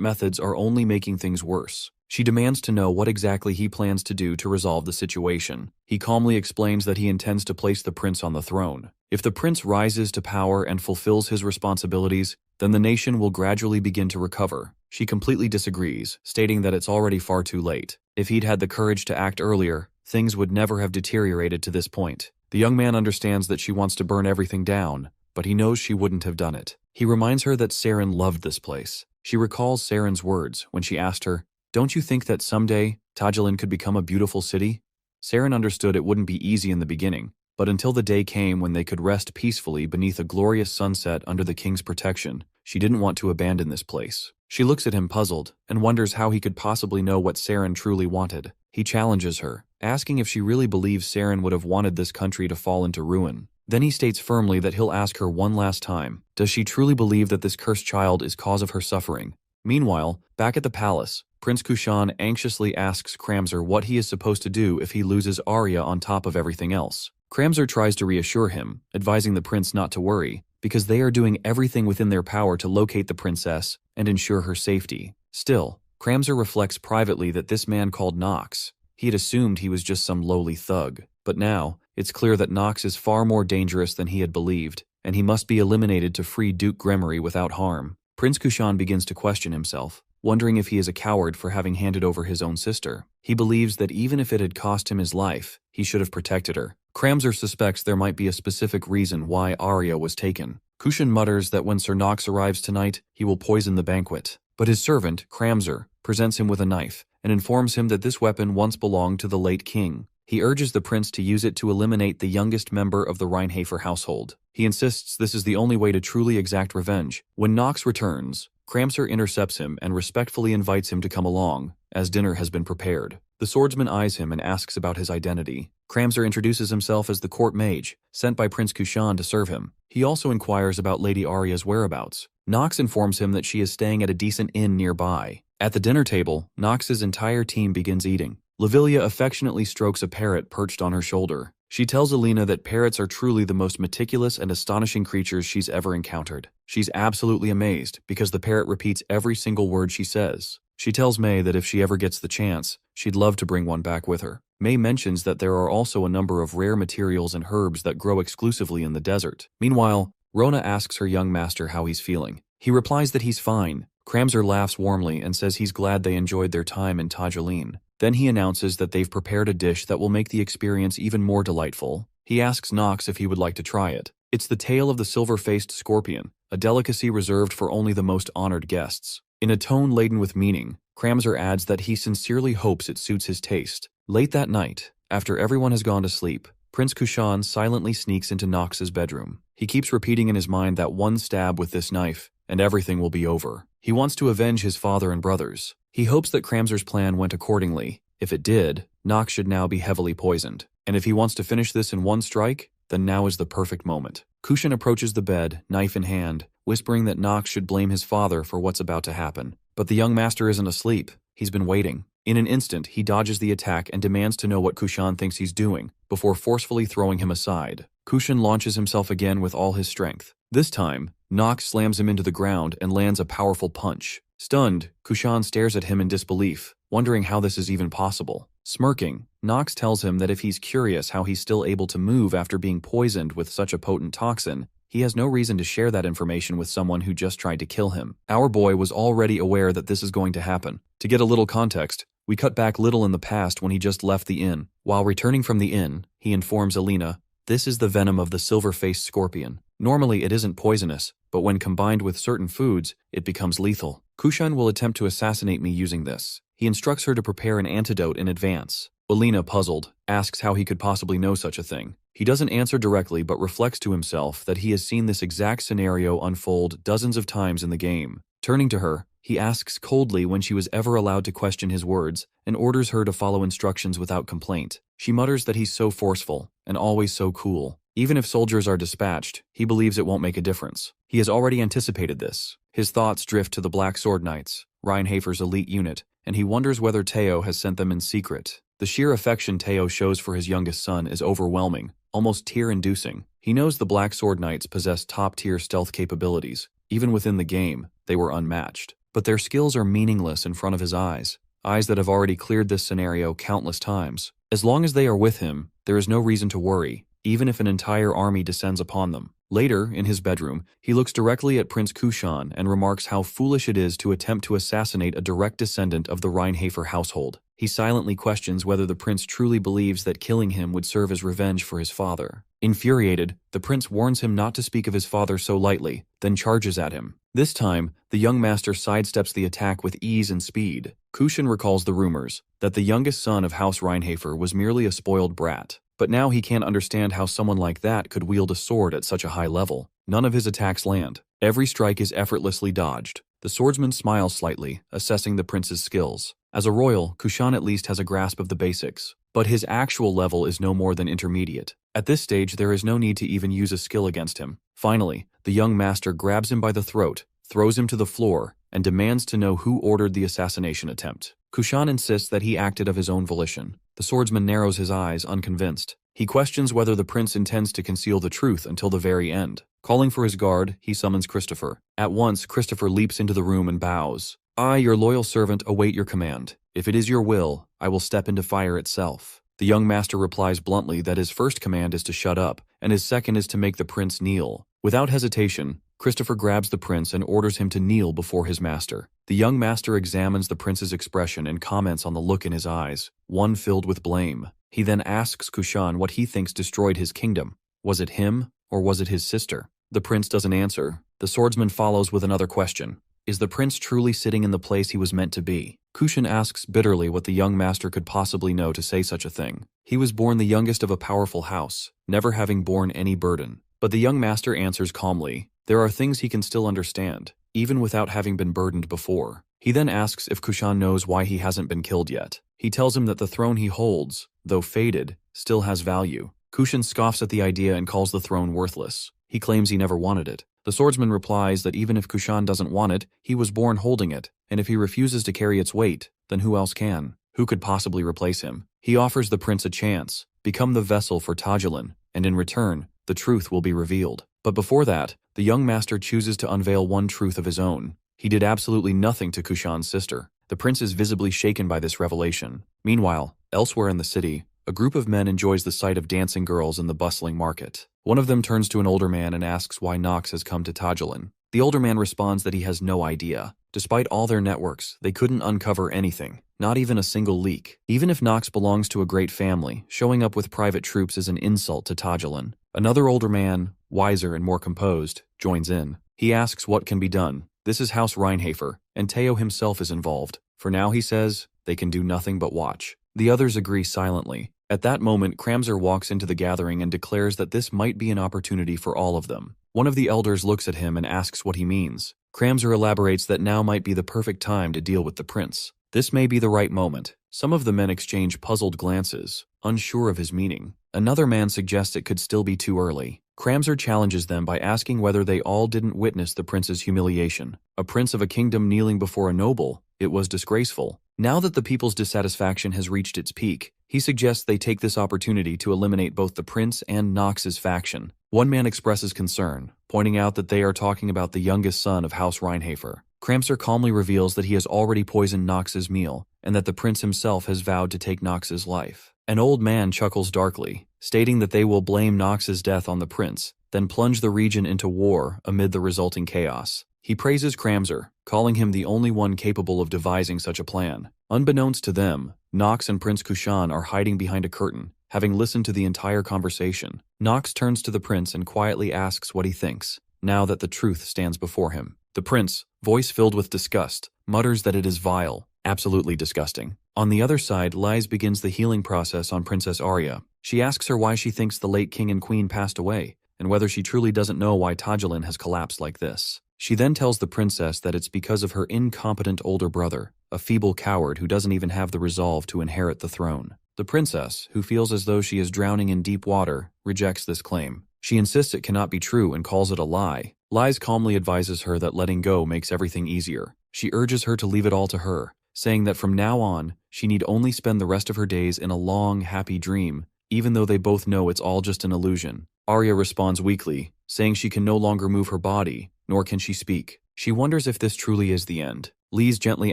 methods are only making things worse. She demands to know what exactly he plans to do to resolve the situation. He calmly explains that he intends to place the prince on the throne. If the prince rises to power and fulfills his responsibilities, then the nation will gradually begin to recover. She completely disagrees, stating that it's already far too late. If he'd had the courage to act earlier, things would never have deteriorated to this point. The young man understands that she wants to burn everything down, but he knows she wouldn't have done it. He reminds her that Saren loved this place. She recalls Saren's words when she asked her, "Don't you think that someday Tajilan could become a beautiful city?" Saren understood it wouldn't be easy in the beginning, but until the day came when they could rest peacefully beneath a glorious sunset under the king's protection, she didn't want to abandon this place. She looks at him puzzled and wonders how he could possibly know what Saren truly wanted. He challenges her, asking if she really believes Saren would have wanted this country to fall into ruin. Then he states firmly that he'll ask her one last time, does she truly believe that this cursed child is cause of her suffering? Meanwhile, back at the palace, Prince Kushan anxiously asks Kramzer what he is supposed to do if he loses Arya on top of everything else. Kramzer tries to reassure him, advising the prince not to worry, because they are doing everything within their power to locate the princess and ensure her safety. Still, Kramzer reflects privately that this man called Nox, he had assumed he was just some lowly thug. But now, it's clear that Nox is far more dangerous than he had believed, and he must be eliminated to free Duke Gremory without harm. Prince Kushan begins to question himself, wondering if he is a coward for having handed over his own sister. He believes that even if it had cost him his life, he should have protected her. Kramzer suspects there might be a specific reason why Arya was taken. Kushan mutters that when Sir Nox arrives tonight, he will poison the banquet. But his servant, Kramzer, presents him with a knife and informs him that this weapon once belonged to the late king. He urges the prince to use it to eliminate the youngest member of the Reinhafer household. He insists this is the only way to truly exact revenge. When Nox returns, Kramzer intercepts him and respectfully invites him to come along, as dinner has been prepared. The swordsman eyes him and asks about his identity. Kramzer introduces himself as the court mage, sent by Prince Kushan to serve him. He also inquires about Lady Arya's whereabouts. Nox informs him that she is staying at a decent inn nearby. At the dinner table, Nox's entire team begins eating. Lavilia affectionately strokes a parrot perched on her shoulder. She tells Alina that parrots are truly the most meticulous and astonishing creatures she's ever encountered. She's absolutely amazed because the parrot repeats every single word she says. She tells May that if she ever gets the chance, she'd love to bring one back with her. May mentions that there are also a number of rare materials and herbs that grow exclusively in the desert. Meanwhile, Rona asks her young master how he's feeling. He replies that he's fine. Kramzer laughs warmly and says he's glad they enjoyed their time in Tajaleen. Then he announces that they've prepared a dish that will make the experience even more delightful. He asks Nox if he would like to try it. It's the tail of the silver-faced scorpion, a delicacy reserved for only the most honored guests. In a tone laden with meaning, Kramzer adds that he sincerely hopes it suits his taste. Late that night, after everyone has gone to sleep, Prince Kushan silently sneaks into Nox's bedroom. He keeps repeating in his mind that one stab with this knife, and everything will be over. He wants to avenge his father and brothers. He hopes that Kramzer's plan went accordingly. If it did, Nox should now be heavily poisoned. And if he wants to finish this in one strike, then now is the perfect moment. Kushan approaches the bed, knife in hand, whispering that Nox should blame his father for what's about to happen. But the young master isn't asleep. He's been waiting. In an instant, he dodges the attack and demands to know what Kushan thinks he's doing, before forcefully throwing him aside. Kushan launches himself again with all his strength. This time, Nox slams him into the ground and lands a powerful punch. Stunned, Kushan stares at him in disbelief, wondering how this is even possible. Smirking, Nox tells him that if he's curious how he's still able to move after being poisoned with such a potent toxin, he has no reason to share that information with someone who just tried to kill him. Our boy was already aware that this is going to happen. To get a little context, we cut back little in the past when he just left the inn. While returning from the inn, he informs Alina, "This is the venom of the silver-faced scorpion. Normally it isn't poisonous, but when combined with certain foods, it becomes lethal. Kushan will attempt to assassinate me using this." He instructs her to prepare an antidote in advance. Alina, puzzled, asks how he could possibly know such a thing. He doesn't answer directly but reflects to himself that he has seen this exact scenario unfold dozens of times in the game. Turning to her, he asks coldly when she was ever allowed to question his words and orders her to follow instructions without complaint. She mutters that he's so forceful and always so cool. Even if soldiers are dispatched, he believes it won't make a difference. He has already anticipated this. His thoughts drift to the Black Sword Knights, Reinhafer's elite unit, and he wonders whether Teo has sent them in secret. The sheer affection Teo shows for his youngest son is overwhelming, almost tear-inducing. He knows the Black Sword Knights possess top-tier stealth capabilities. Even within the game, they were unmatched. But their skills are meaningless in front of his eyes that have already cleared this scenario countless times. As long as they are with him, there is no reason to worry, even if an entire army descends upon them. Later, in his bedroom, he looks directly at Prince Kushan and remarks how foolish it is to attempt to assassinate a direct descendant of the Reinhafer household. He silently questions whether the prince truly believes that killing him would serve as revenge for his father. Infuriated, the prince warns him not to speak of his father so lightly, then charges at him. This time, the young master sidesteps the attack with ease and speed. Kushan recalls the rumors that the youngest son of House Reinhafer was merely a spoiled brat. But now he can't understand how someone like that could wield a sword at such a high level. None of his attacks land. Every strike is effortlessly dodged. The swordsman smiles slightly, assessing the prince's skills. As a royal, Kushan at least has a grasp of the basics, but his actual level is no more than intermediate. At this stage, there is no need to even use a skill against him. Finally, the young master grabs him by the throat, throws him to the floor, and demands to know who ordered the assassination attempt. Kushan insists that he acted of his own volition. The swordsman narrows his eyes, unconvinced. He questions whether the prince intends to conceal the truth until the very end. Calling for his guard, he summons Christopher. At once, Christopher leaps into the room and bows. "I, your loyal servant, await your command. If it is your will, I will step into fire itself." The young master replies bluntly that his first command is to shut up, and his second is to make the prince kneel. Without hesitation, Christopher grabs the prince and orders him to kneel before his master. The young master examines the prince's expression and comments on the look in his eyes, one filled with blame. He then asks Kushan what he thinks destroyed his kingdom. Was it him, or was it his sister? The prince doesn't answer. The swordsman follows with another question. Is the prince truly sitting in the place he was meant to be? Kushan asks bitterly what the young master could possibly know to say such a thing. He was born the youngest of a powerful house, never having borne any burden. But the young master answers calmly. There are things he can still understand, even without having been burdened before. He then asks if Kushan knows why he hasn't been killed yet. He tells him that the throne he holds, though faded, still has value. Kushan scoffs at the idea and calls the throne worthless. He claims he never wanted it. The swordsman replies that even if Kushan doesn't want it, he was born holding it, and if he refuses to carry its weight, then who else can? Who could possibly replace him? He offers the prince a chance, become the vessel for Tajulan, and in return, the truth will be revealed. But before that, the young master chooses to unveil one truth of his own. He did absolutely nothing to Kushan's sister. The prince is visibly shaken by this revelation. Meanwhile, elsewhere in the city, a group of men enjoys the sight of dancing girls in the bustling market. One of them turns to an older man and asks why Nox has come to Tajulin. The older man responds that he has no idea. Despite all their networks, they couldn't uncover anything, not even a single leak. Even if Nox belongs to a great family, showing up with private troops is an insult to Tajulin. Another older man, wiser and more composed, joins in. He asks what can be done. This is House Reinhafer, and Teo himself is involved. For now, he says, they can do nothing but watch. The others agree silently. At that moment, Kramzer walks into the gathering and declares that this might be an opportunity for all of them. One of the elders looks at him and asks what he means. Kramzer elaborates that now might be the perfect time to deal with the prince. This may be the right moment. Some of the men exchange puzzled glances, unsure of his meaning. Another man suggests it could still be too early. Kramzer challenges them by asking whether they all didn't witness the prince's humiliation. A prince of a kingdom kneeling before a noble, it was disgraceful. Now that the people's dissatisfaction has reached its peak, he suggests they take this opportunity to eliminate both the prince and Nox's faction. One man expresses concern, pointing out that they are talking about the youngest son of House Reinhafer. Kramzer calmly reveals that he has already poisoned Nox's meal, and that the prince himself has vowed to take Nox's life. An old man chuckles darkly, stating that they will blame Nox's death on the prince, then plunge the region into war amid the resulting chaos. He praises Kramzer, calling him the only one capable of devising such a plan. Unbeknownst to them, Nox and Prince Kushan are hiding behind a curtain, having listened to the entire conversation. Nox turns to the prince and quietly asks what he thinks, now that the truth stands before him. The prince, voice filled with disgust, mutters that it is vile, absolutely disgusting. On the other side, Lies begins the healing process on Princess Arya. She asks her why she thinks the late king and queen passed away, and whether she truly doesn't know why Tajulin has collapsed like this. She then tells the princess that it's because of her incompetent older brother, a feeble coward who doesn't even have the resolve to inherit the throne. The princess, who feels as though she is drowning in deep water, rejects this claim. She insists it cannot be true and calls it a lie. Lies calmly advises her that letting go makes everything easier. She urges her to leave it all to her, saying that from now on, she need only spend the rest of her days in a long, happy dream, even though they both know it's all just an illusion. Arya responds weakly, saying she can no longer move her body, nor can she speak. She wonders if this truly is the end. Lise gently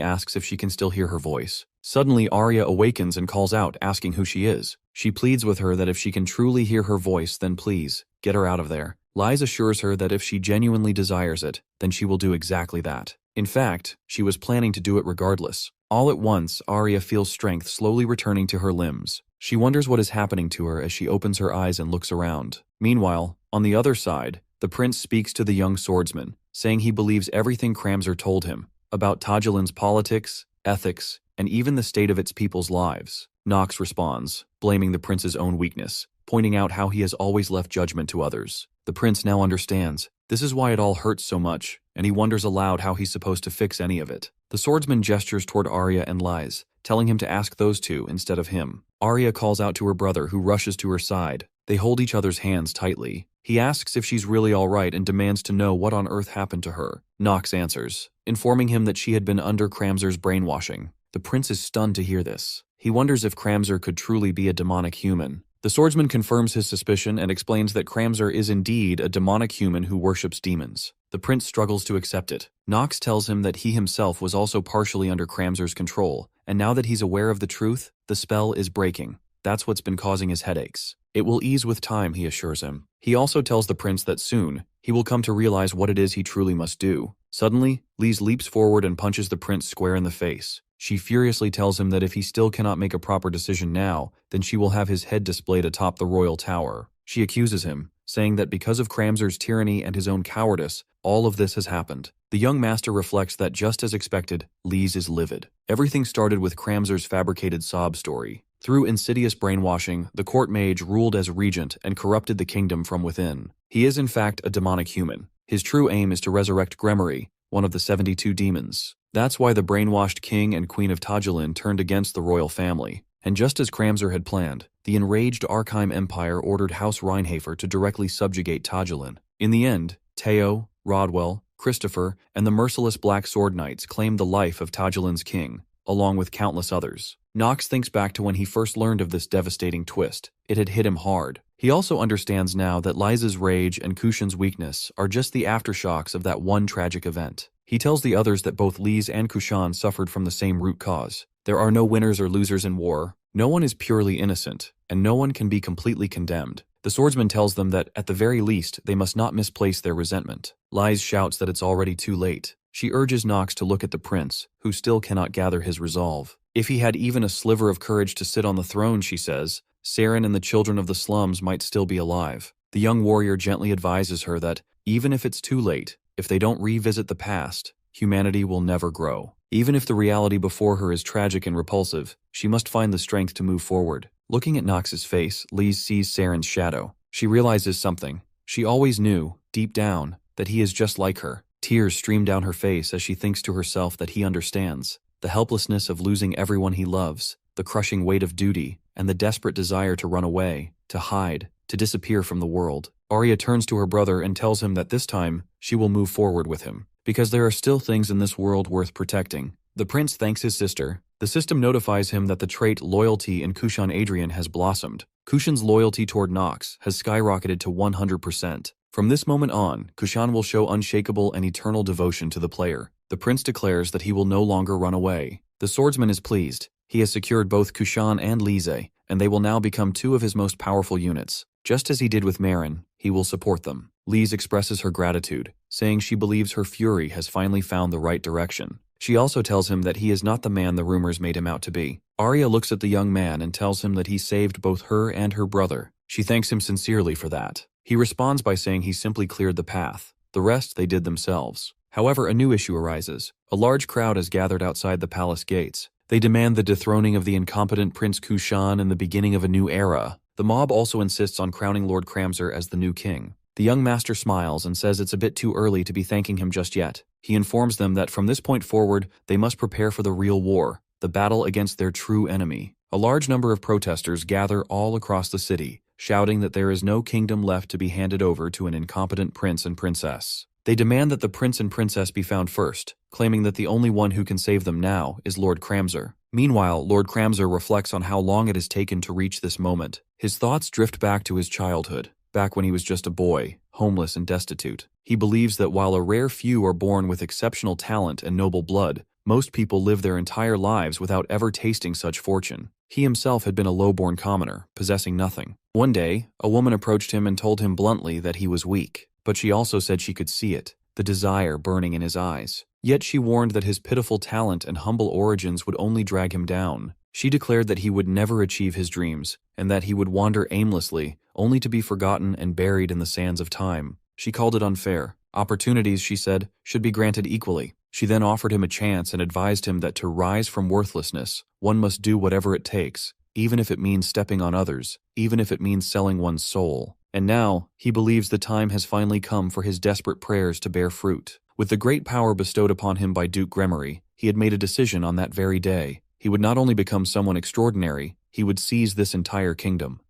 asks if she can still hear her voice. Suddenly, Arya awakens and calls out, asking who she is. She pleads with her that if she can truly hear her voice, then please, get her out of there. Lise assures her that if she genuinely desires it, then she will do exactly that. In fact, she was planning to do it regardless. All at once, Arya feels strength slowly returning to her limbs. She wonders what is happening to her as she opens her eyes and looks around. Meanwhile, on the other side, the prince speaks to the young swordsman, saying he believes everything Kramzer told him about Tajulin's politics, ethics, and even the state of its people's lives. Nox responds, blaming the prince's own weakness, pointing out how he has always left judgment to others. The prince now understands. This is why it all hurts so much, and he wonders aloud how he's supposed to fix any of it. The swordsman gestures toward Arya and Lies, telling him to ask those two instead of him. Arya calls out to her brother, who rushes to her side. They hold each other's hands tightly. He asks if she's really all right and demands to know what on earth happened to her. Nox answers, informing him that she had been under Kramzer's brainwashing. The prince is stunned to hear this. He wonders if Kramzer could truly be a demonic human. The swordsman confirms his suspicion and explains that Kramzer is indeed a demonic human who worships demons. The prince struggles to accept it. Nox tells him that he himself was also partially under Kramzer's control, and now that he's aware of the truth, the spell is breaking. That's what's been causing his headaches. It will ease with time, he assures him. He also tells the prince that soon, he will come to realize what it is he truly must do. Suddenly, Lise leaps forward and punches the prince square in the face. She furiously tells him that if he still cannot make a proper decision now, then she will have his head displayed atop the royal tower. She accuses him, saying that because of Kramzer's tyranny and his own cowardice, all of this has happened. The young master reflects that just as expected, Lise is livid. Everything started with Kramzer's fabricated sob story. Through insidious brainwashing, the court mage ruled as regent and corrupted the kingdom from within. He is in fact a demonic human. His true aim is to resurrect Gremory, one of the 72 demons. That's why the brainwashed king and queen of Tajulin turned against the royal family. And just as Kramzer had planned, the enraged Arkheim Empire ordered House Reinhafer to directly subjugate Tajulin. In the end, Teo, Rodwell, Christopher, and the merciless Black Sword Knights claimed the life of Tajulin's king, along with countless others. Nox thinks back to when he first learned of this devastating twist. It had hit him hard. He also understands now that Liza's rage and Kushan's weakness are just the aftershocks of that one tragic event. He tells the others that both Lise and Kushan suffered from the same root cause. There are no winners or losers in war. No one is purely innocent, and no one can be completely condemned. The swordsman tells them that, at the very least, they must not misplace their resentment. Lise shouts that it's already too late. She urges Nox to look at the prince, who still cannot gather his resolve. If he had even a sliver of courage to sit on the throne, she says, Saren and the children of the slums might still be alive. The young warrior gently advises her that, even if it's too late, if they don't revisit the past, humanity will never grow. Even if the reality before her is tragic and repulsive, she must find the strength to move forward. Looking at Nox's face, Lise sees Saren's shadow. She realizes something. She always knew, deep down, that he is just like her. Tears stream down her face as she thinks to herself that he understands. The helplessness of losing everyone he loves, the crushing weight of duty, and the desperate desire to run away, to hide, to disappear from the world. Arya turns to her brother and tells him that this time, she will move forward with him, because there are still things in this world worth protecting. The prince thanks his sister. The system notifies him that the trait loyalty in Kushan Adrian has blossomed. Kushan's loyalty toward Nox has skyrocketed to 100%. From this moment on, Kushan will show unshakable and eternal devotion to the player. The prince declares that he will no longer run away. The swordsman is pleased. He has secured both Kushan and Lise, and they will now become two of his most powerful units. Just as he did with Marin, he will support them. Lise expresses her gratitude, saying she believes her fury has finally found the right direction. She also tells him that he is not the man the rumors made him out to be. Arya looks at the young man and tells him that he saved both her and her brother. She thanks him sincerely for that. He responds by saying he simply cleared the path. The rest they did themselves. However, a new issue arises. A large crowd has gathered outside the palace gates. They demand the dethroning of the incompetent Prince Kushan and the beginning of a new era. The mob also insists on crowning Lord Kramzer as the new king. The young master smiles and says it's a bit too early to be thanking him just yet. He informs them that from this point forward, they must prepare for the real war, the battle against their true enemy. A large number of protesters gather all across the city, shouting that there is no kingdom left to be handed over to an incompetent prince and princess. They demand that the prince and princess be found first, claiming that the only one who can save them now is Lord Kramzer. Meanwhile, Lord Kramzer reflects on how long it has taken to reach this moment. His thoughts drift back to his childhood, back when he was just a boy, homeless and destitute. He believes that while a rare few are born with exceptional talent and noble blood, most people live their entire lives without ever tasting such fortune. He himself had been a low-born commoner, possessing nothing. One day, a woman approached him and told him bluntly that he was weak, but she also said she could see it, the desire burning in his eyes. Yet she warned that his pitiful talent and humble origins would only drag him down. She declared that he would never achieve his dreams, and that he would wander aimlessly, only to be forgotten and buried in the sands of time. She called it unfair. Opportunities, she said, should be granted equally. She then offered him a chance and advised him that to rise from worthlessness, one must do whatever it takes, even if it means stepping on others, even if it means selling one's soul. And now, he believes the time has finally come for his desperate prayers to bear fruit. With the great power bestowed upon him by Duke Gremory, he had made a decision on that very day. He would not only become someone extraordinary, he would seize this entire kingdom.